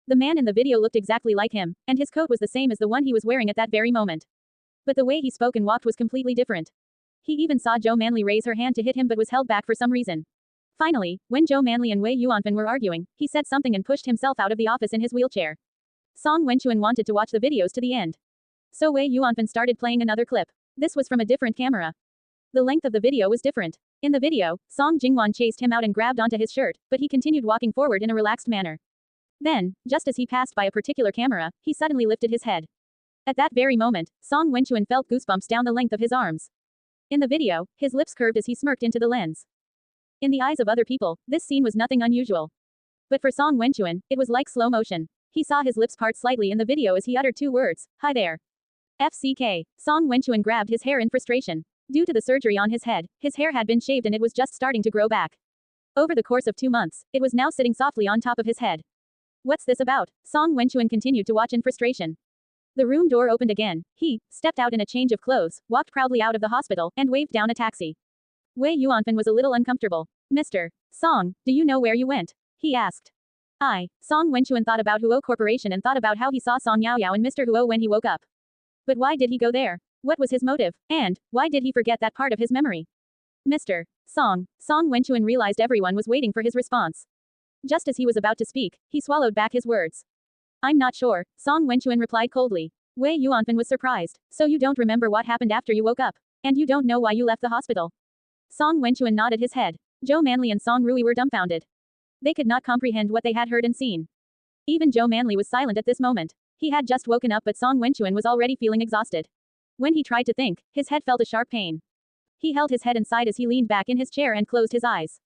The man in the video looked exactly like him, and his coat was the same as the one he was wearing at that very moment. But the way he spoke and walked was completely different. He even saw Zhou Manli raise her hand to hit him but was held back for some reason. Finally, when Zhou Manli and Wei Yuanfen were arguing, he said something and pushed himself out of the office in his wheelchair. Song Wenchuan wanted to watch the videos to the end. So Wei Yuanfen started playing another clip. This was from a different camera. The length of the video was different. In the video, Song Jingwan chased him out and grabbed onto his shirt, but he continued walking forward in a relaxed manner. Then, just as he passed by a particular camera, he suddenly lifted his head. At that very moment, Song Wenchuan felt goosebumps down the length of his arms. In the video, his lips curved as he smirked into the lens. In the eyes of other people, this scene was nothing unusual. But for Song Wenchuan, it was like slow motion. He saw his lips part slightly in the video as he uttered two words, hi there. FCK. Song Wenchuan grabbed his hair in frustration. Due to the surgery on his head, his hair had been shaved and it was just starting to grow back. Over the course of 2 months, it was now sitting softly on top of his head. What's this about? Song Wenchuan continued to watch in frustration. The room door opened again. He stepped out in a change of clothes, walked proudly out of the hospital, and waved down a taxi. Wei Yuanfen was a little uncomfortable. Mr. Song, do you know where you went? He asked. Song Wenchuan thought about Huo Corporation and thought about how he saw Song Yaoyao and Mr. Huo when he woke up. But why did he go there? What was his motive? And, why did he forget that part of his memory? Mr. Song Wenchuan realized everyone was waiting for his response. Just as he was about to speak, he swallowed back his words. I'm not sure, Song Wenchuan replied coldly. Wei Yuanfen was surprised. So you don't remember what happened after you woke up? And you don't know why you left the hospital? Song Wenchuan nodded his head. Zhou Manli and Song Rui were dumbfounded. They could not comprehend what they had heard and seen. Even Zhou Manli was silent at this moment. He had just woken up but Song Wenchuan was already feeling exhausted. When he tried to think, his head felt a sharp pain. He held his head and sighed as he leaned back in his chair and closed his eyes.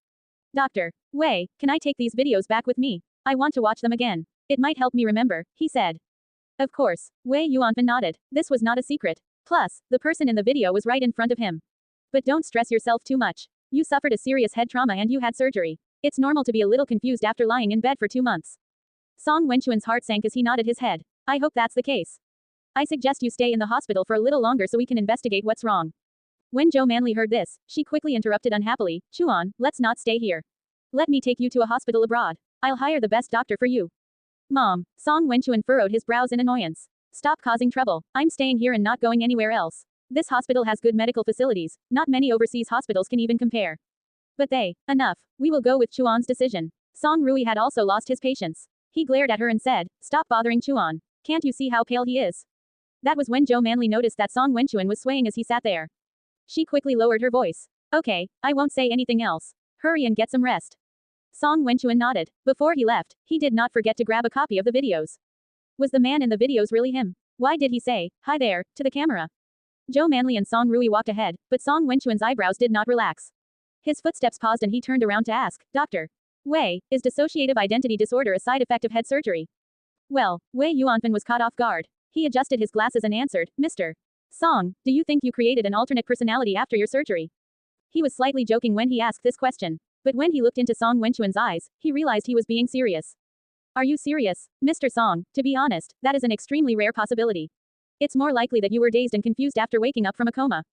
Doctor Wei, can I take these videos back with me? I want to watch them again. It might help me remember, he said. Of course. Wei Yuanfen nodded. This was not a secret. Plus, the person in the video was right in front of him. But don't stress yourself too much. You suffered a serious head trauma and you had surgery. It's normal to be a little confused after lying in bed for 2 months. Song Wenchuan's heart sank as he nodded his head. I hope that's the case. I suggest you stay in the hospital for a little longer so we can investigate what's wrong. When Zhou Manli heard this, she quickly interrupted unhappily, Chuan, let's not stay here. Let me take you to a hospital abroad. I'll hire the best doctor for you. Mom, Song Wenchuan furrowed his brows in annoyance. Stop causing trouble. I'm staying here and not going anywhere else. This hospital has good medical facilities. Not many overseas hospitals can even compare. But enough. We will go with Chuan's decision. Song Rui had also lost his patience. He glared at her and said, stop bothering Chuan. Can't you see how pale he is? That was when Zhou Manli noticed that Song Wenchuan was swaying as he sat there. She quickly lowered her voice. Okay, I won't say anything else. Hurry and get some rest. Song Wenchuan nodded. Before he left, he did not forget to grab a copy of the videos. Was the man in the videos really him? Why did he say, hi there, to the camera? Zhou Manli and Song Rui walked ahead, but Song Wenchuan's eyebrows did not relax. His footsteps paused and he turned around to ask, Dr. Wei, is dissociative identity disorder a side effect of head surgery? Well, Wei Yuanfen was caught off guard. He adjusted his glasses and answered, Mr. Song, do you think you created an alternate personality after your surgery? He was slightly joking when he asked this question. But when he looked into Song Wenchuan's eyes, he realized he was being serious. Are you serious, Mr. Song? To be honest, that is an extremely rare possibility. It's more likely that you were dazed and confused after waking up from a coma.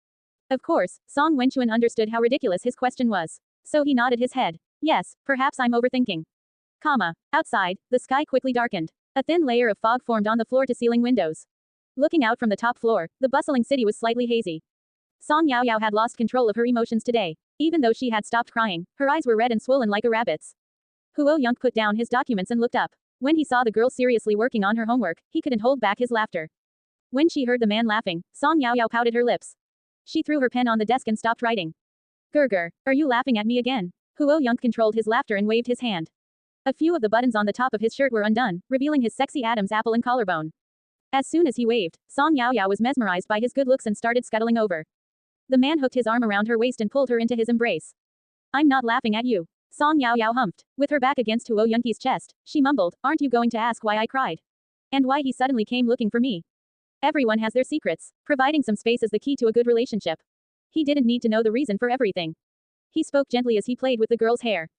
Of course, Song Wenchuan understood how ridiculous his question was. So he nodded his head. Yes, perhaps I'm overthinking. Outside, the sky quickly darkened. A thin layer of fog formed on the floor-to-ceiling windows. Looking out from the top floor, the bustling city was slightly hazy. Song Yaoyao had lost control of her emotions today. Even though she had stopped crying, her eyes were red and swollen like a rabbit's. Huo Yunk put down his documents and looked up. When he saw the girl seriously working on her homework, he couldn't hold back his laughter. When she heard the man laughing, Song Yaoyao pouted her lips. She threw her pen on the desk and stopped writing. Gerger, are you laughing at me again? Huo Yunk controlled his laughter and waved his hand. A few of the buttons on the top of his shirt were undone, revealing his sexy Adam's apple and collarbone. As soon as he waved, Song Yaoyao was mesmerized by his good looks and started scuttling over. The man hooked his arm around her waist and pulled her into his embrace. I'm not laughing at you. Song Yaoyao humped. With her back against Huo Yunqi's chest, she mumbled, aren't you going to ask why I cried? And why he suddenly came looking for me? Everyone has their secrets. Providing some space is the key to a good relationship. He didn't need to know the reason for everything. He spoke gently as he played with the girl's hair.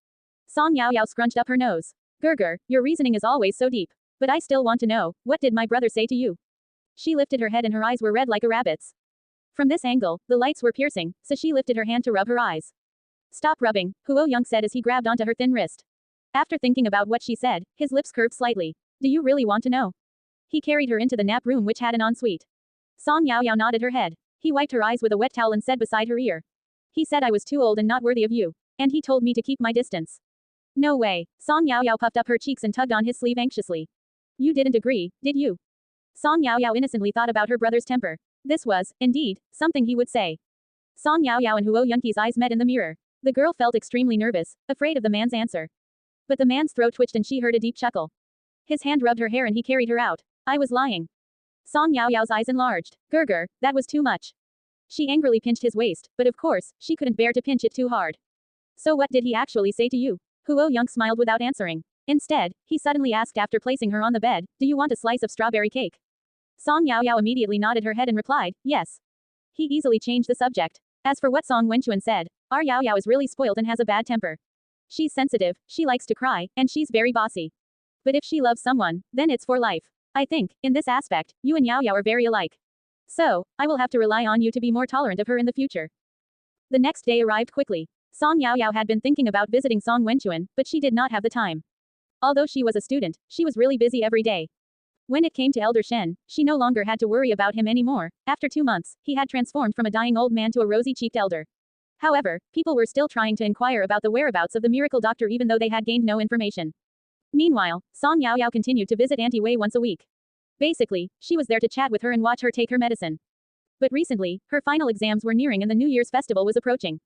Song Yaoyao scrunched up her nose. Gerger, your reasoning is always so deep. But I still want to know, what did my brother say to you? She lifted her head and her eyes were red like a rabbit's. From this angle, the lights were piercing, so she lifted her hand to rub her eyes. Stop rubbing, Huo Yunk said as he grabbed onto her thin wrist. After thinking about what she said, his lips curved slightly. Do you really want to know? He carried her into the nap room which had an ensuite. Song Yaoyao nodded her head. He wiped her eyes with a wet towel and said beside her ear. He said I was too old and not worthy of you. And he told me to keep my distance. No way. Song Yaoyao puffed up her cheeks and tugged on his sleeve anxiously. You didn't agree, did you? Song Yaoyao innocently thought about her brother's temper. This was, indeed, something he would say. Song Yaoyao and Huo Yunqi's eyes met in the mirror. The girl felt extremely nervous, afraid of the man's answer. But the man's throat twitched and she heard a deep chuckle. His hand rubbed her hair and he carried her out. I was lying. Song Yaoyao's eyes enlarged. Gerger, that was too much. She angrily pinched his waist, but of course, she couldn't bear to pinch it too hard. So what did he actually say to you? Huo Yunk smiled without answering. Instead, he suddenly asked after placing her on the bed, do you want a slice of strawberry cake? Song Yaoyao immediately nodded her head and replied, yes. He easily changed the subject. As for what Song Wenchuan said, our Yaoyao is really spoiled and has a bad temper. She's sensitive, she likes to cry, and she's very bossy. But if she loves someone, then it's for life. I think, in this aspect, you and Yaoyao are very alike. So, I will have to rely on you to be more tolerant of her in the future. The next day arrived quickly. Song Yaoyao had been thinking about visiting Song Wenchuan, but she did not have the time. Although she was a student, she was really busy every day. When it came to Elder Shen, she no longer had to worry about him anymore. After 2 months, he had transformed from a dying old man to a rosy-cheeked elder. However, people were still trying to inquire about the whereabouts of the miracle doctor even though they had gained no information. Meanwhile, Song Yaoyao continued to visit Auntie Wei once a week. Basically, she was there to chat with her and watch her take her medicine. But recently, her final exams were nearing and the New Year's festival was approaching.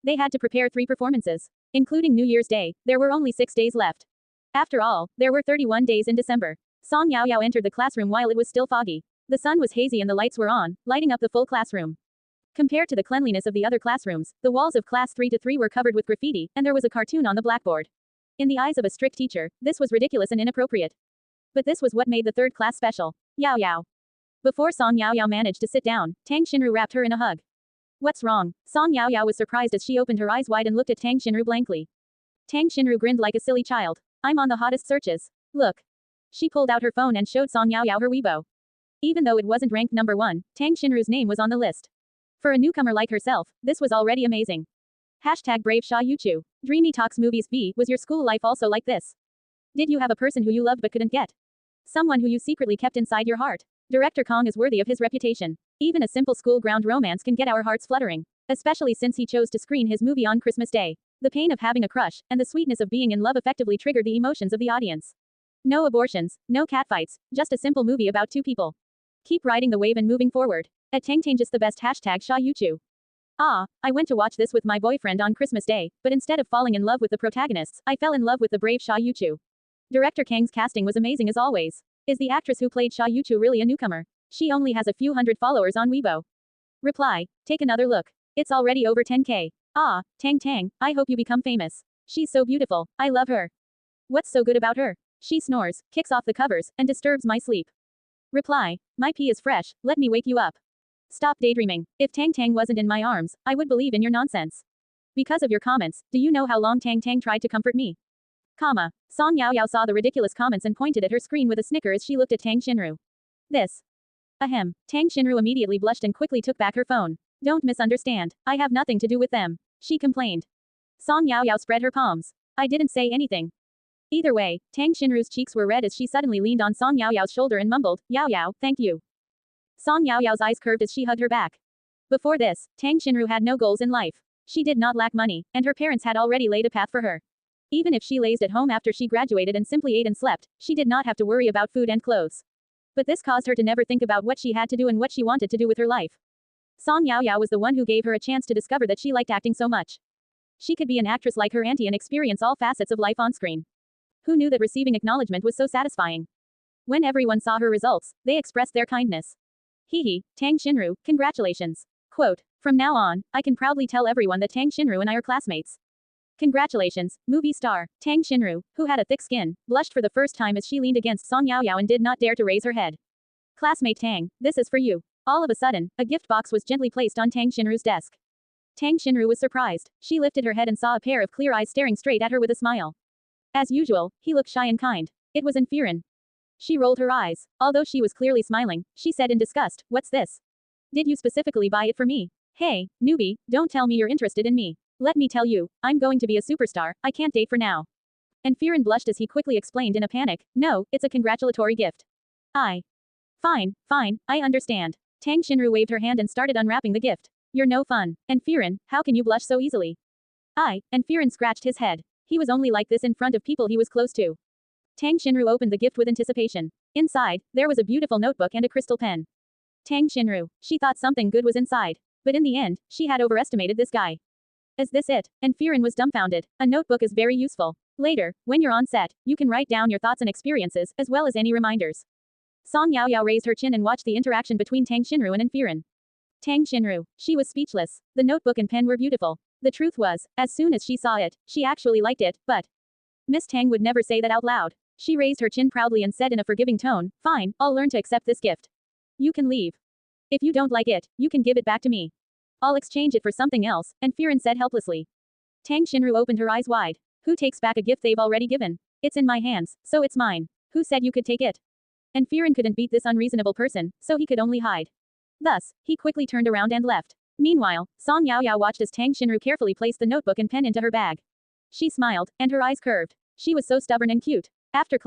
They had to prepare 3 performances. Including New Year's Day, there were only 6 days left. After all, there were 31 days in December. Song Yaoyao entered the classroom while it was still foggy. The sun was hazy and the lights were on, lighting up the full classroom. Compared to the cleanliness of the other classrooms, the walls of class 3-3 were covered with graffiti, and there was a cartoon on the blackboard. In the eyes of a strict teacher, this was ridiculous and inappropriate. But this was what made the 3rd class special. Yaoyao. Before Song Yaoyao managed to sit down, Tang Xinru wrapped her in a hug. What's wrong? Song Yaoyao was surprised as she opened her eyes wide and looked at Tang Xinru blankly. Tang Xinru grinned like a silly child. I'm on the hottest searches. Look. She pulled out her phone and showed Song Yaoyao her Weibo. Even though it wasn't ranked number 1, Tang Xinru's name was on the list. For a newcomer like herself, this was already amazing. Hashtag Brave Sha Yuchu. Dreamy Talks Movies B. Was your school life also like this? Did you have a person who you loved but couldn't get? Someone who you secretly kept inside your heart? Director Kong is worthy of his reputation. Even a simple school ground romance can get our hearts fluttering. Especially since he chose to screen his movie on Christmas Day. The pain of having a crush, and the sweetness of being in love effectively triggered the emotions of the audience. No abortions, no catfights, just a simple movie about 2 people. Keep riding the wave and moving forward. At Tangtang just the best hashtag Sha Yuchu. Ah, I went to watch this with my boyfriend on Christmas Day, but instead of falling in love with the protagonists, I fell in love with the brave Sha Yuchu. Director Kang's casting was amazing as always. Is the actress who played Sha Yuchu really a newcomer? She only has a few hundred followers on Weibo. Reply. Take another look. It's already over 10k. Ah, Tang, I hope you become famous. She's so beautiful, I love her. What's so good about her? She snores, kicks off the covers, and disturbs my sleep. Reply. My pee is fresh, let me wake you up. Stop daydreaming. If Tang wasn't in my arms, I would believe in your nonsense. Because of your comments, do you know how long Tang tried to comfort me? Comma. Song Yaoyao saw the ridiculous comments and pointed at her screen with a snicker as she looked at Tang Xinru. This. Ahem. Tang Xinru immediately blushed and quickly took back her phone. Don't misunderstand. I have nothing to do with them. She complained. Song Yaoyao spread her palms. I didn't say anything. Either way, Tang Xinru's cheeks were red as she suddenly leaned on Song Yaoyao's shoulder and mumbled, Yaoyao, thank you. Song Yaoyao's eyes curved as she hugged her back. Before this, Tang Xinru had no goals in life. She did not lack money, and her parents had already laid a path for her. Even if she lazed at home after she graduated and simply ate and slept, she did not have to worry about food and clothes. But this caused her to never think about what she had to do and what she wanted to do with her life. Song Yaoyao was the one who gave her a chance to discover that she liked acting so much. She could be an actress like her auntie and experience all facets of life on screen. Who knew that receiving acknowledgement was so satisfying? When everyone saw her results, they expressed their kindness. Hee, Tang Xinru, congratulations. Quote, from now on, I can proudly tell everyone that Tang Xinru and I are classmates. Congratulations, movie star. Tang Xinru, who had a thick skin, blushed for the first time as she leaned against Song Yaoyao and did not dare to raise her head. Classmate Tang, this is for you. All of a sudden, a gift box was gently placed on Tang Xinru's desk. Tang Xinru was surprised. She lifted her head and saw a pair of clear eyes staring straight at her with a smile. As usual, he looked shy and kind. It was Firen. She rolled her eyes. Although she was clearly smiling, she said in disgust, what's this? Did you specifically buy it for me? Hey, newbie, don't tell me you're interested in me. Let me tell you, I'm going to be a superstar, I can't date for now. Firen blushed as he quickly explained in a panic, no, it's a congratulatory gift. Fine, I understand. Tang Xinru waved her hand and started unwrapping the gift. You're no fun. Firen, how can you blush so easily? Firen scratched his head. He was only like this in front of people he was close to. Tang Xinru opened the gift with anticipation. Inside, there was a beautiful notebook and a crystal pen. Tang Xinru, she thought something good was inside. But in the end, she had overestimated this guy. Is this it? Firen was dumbfounded. A notebook is very useful. Later, when you're on set, you can write down your thoughts and experiences, as well as any reminders. Song Yaoyao raised her chin and watched the interaction between Tang Xinru and Firen. Tang Xinru, she was speechless. The notebook and pen were beautiful. The truth was, as soon as she saw it, she actually liked it, but Miss Tang would never say that out loud. She raised her chin proudly and said in a forgiving tone, fine, I'll learn to accept this gift. You can leave. If you don't like it, you can give it back to me. I'll exchange it for something else, Firen said helplessly. Tang Xinru opened her eyes wide. Who takes back a gift they've already given? It's in my hands, so it's mine. Who said you could take it? Firen couldn't beat this unreasonable person, so he could only hide. Thus, he quickly turned around and left. Meanwhile, Song Yaoyao watched as Tang Xinru carefully placed the notebook and pen into her bag. She smiled, and her eyes curved. She was so stubborn and cute. After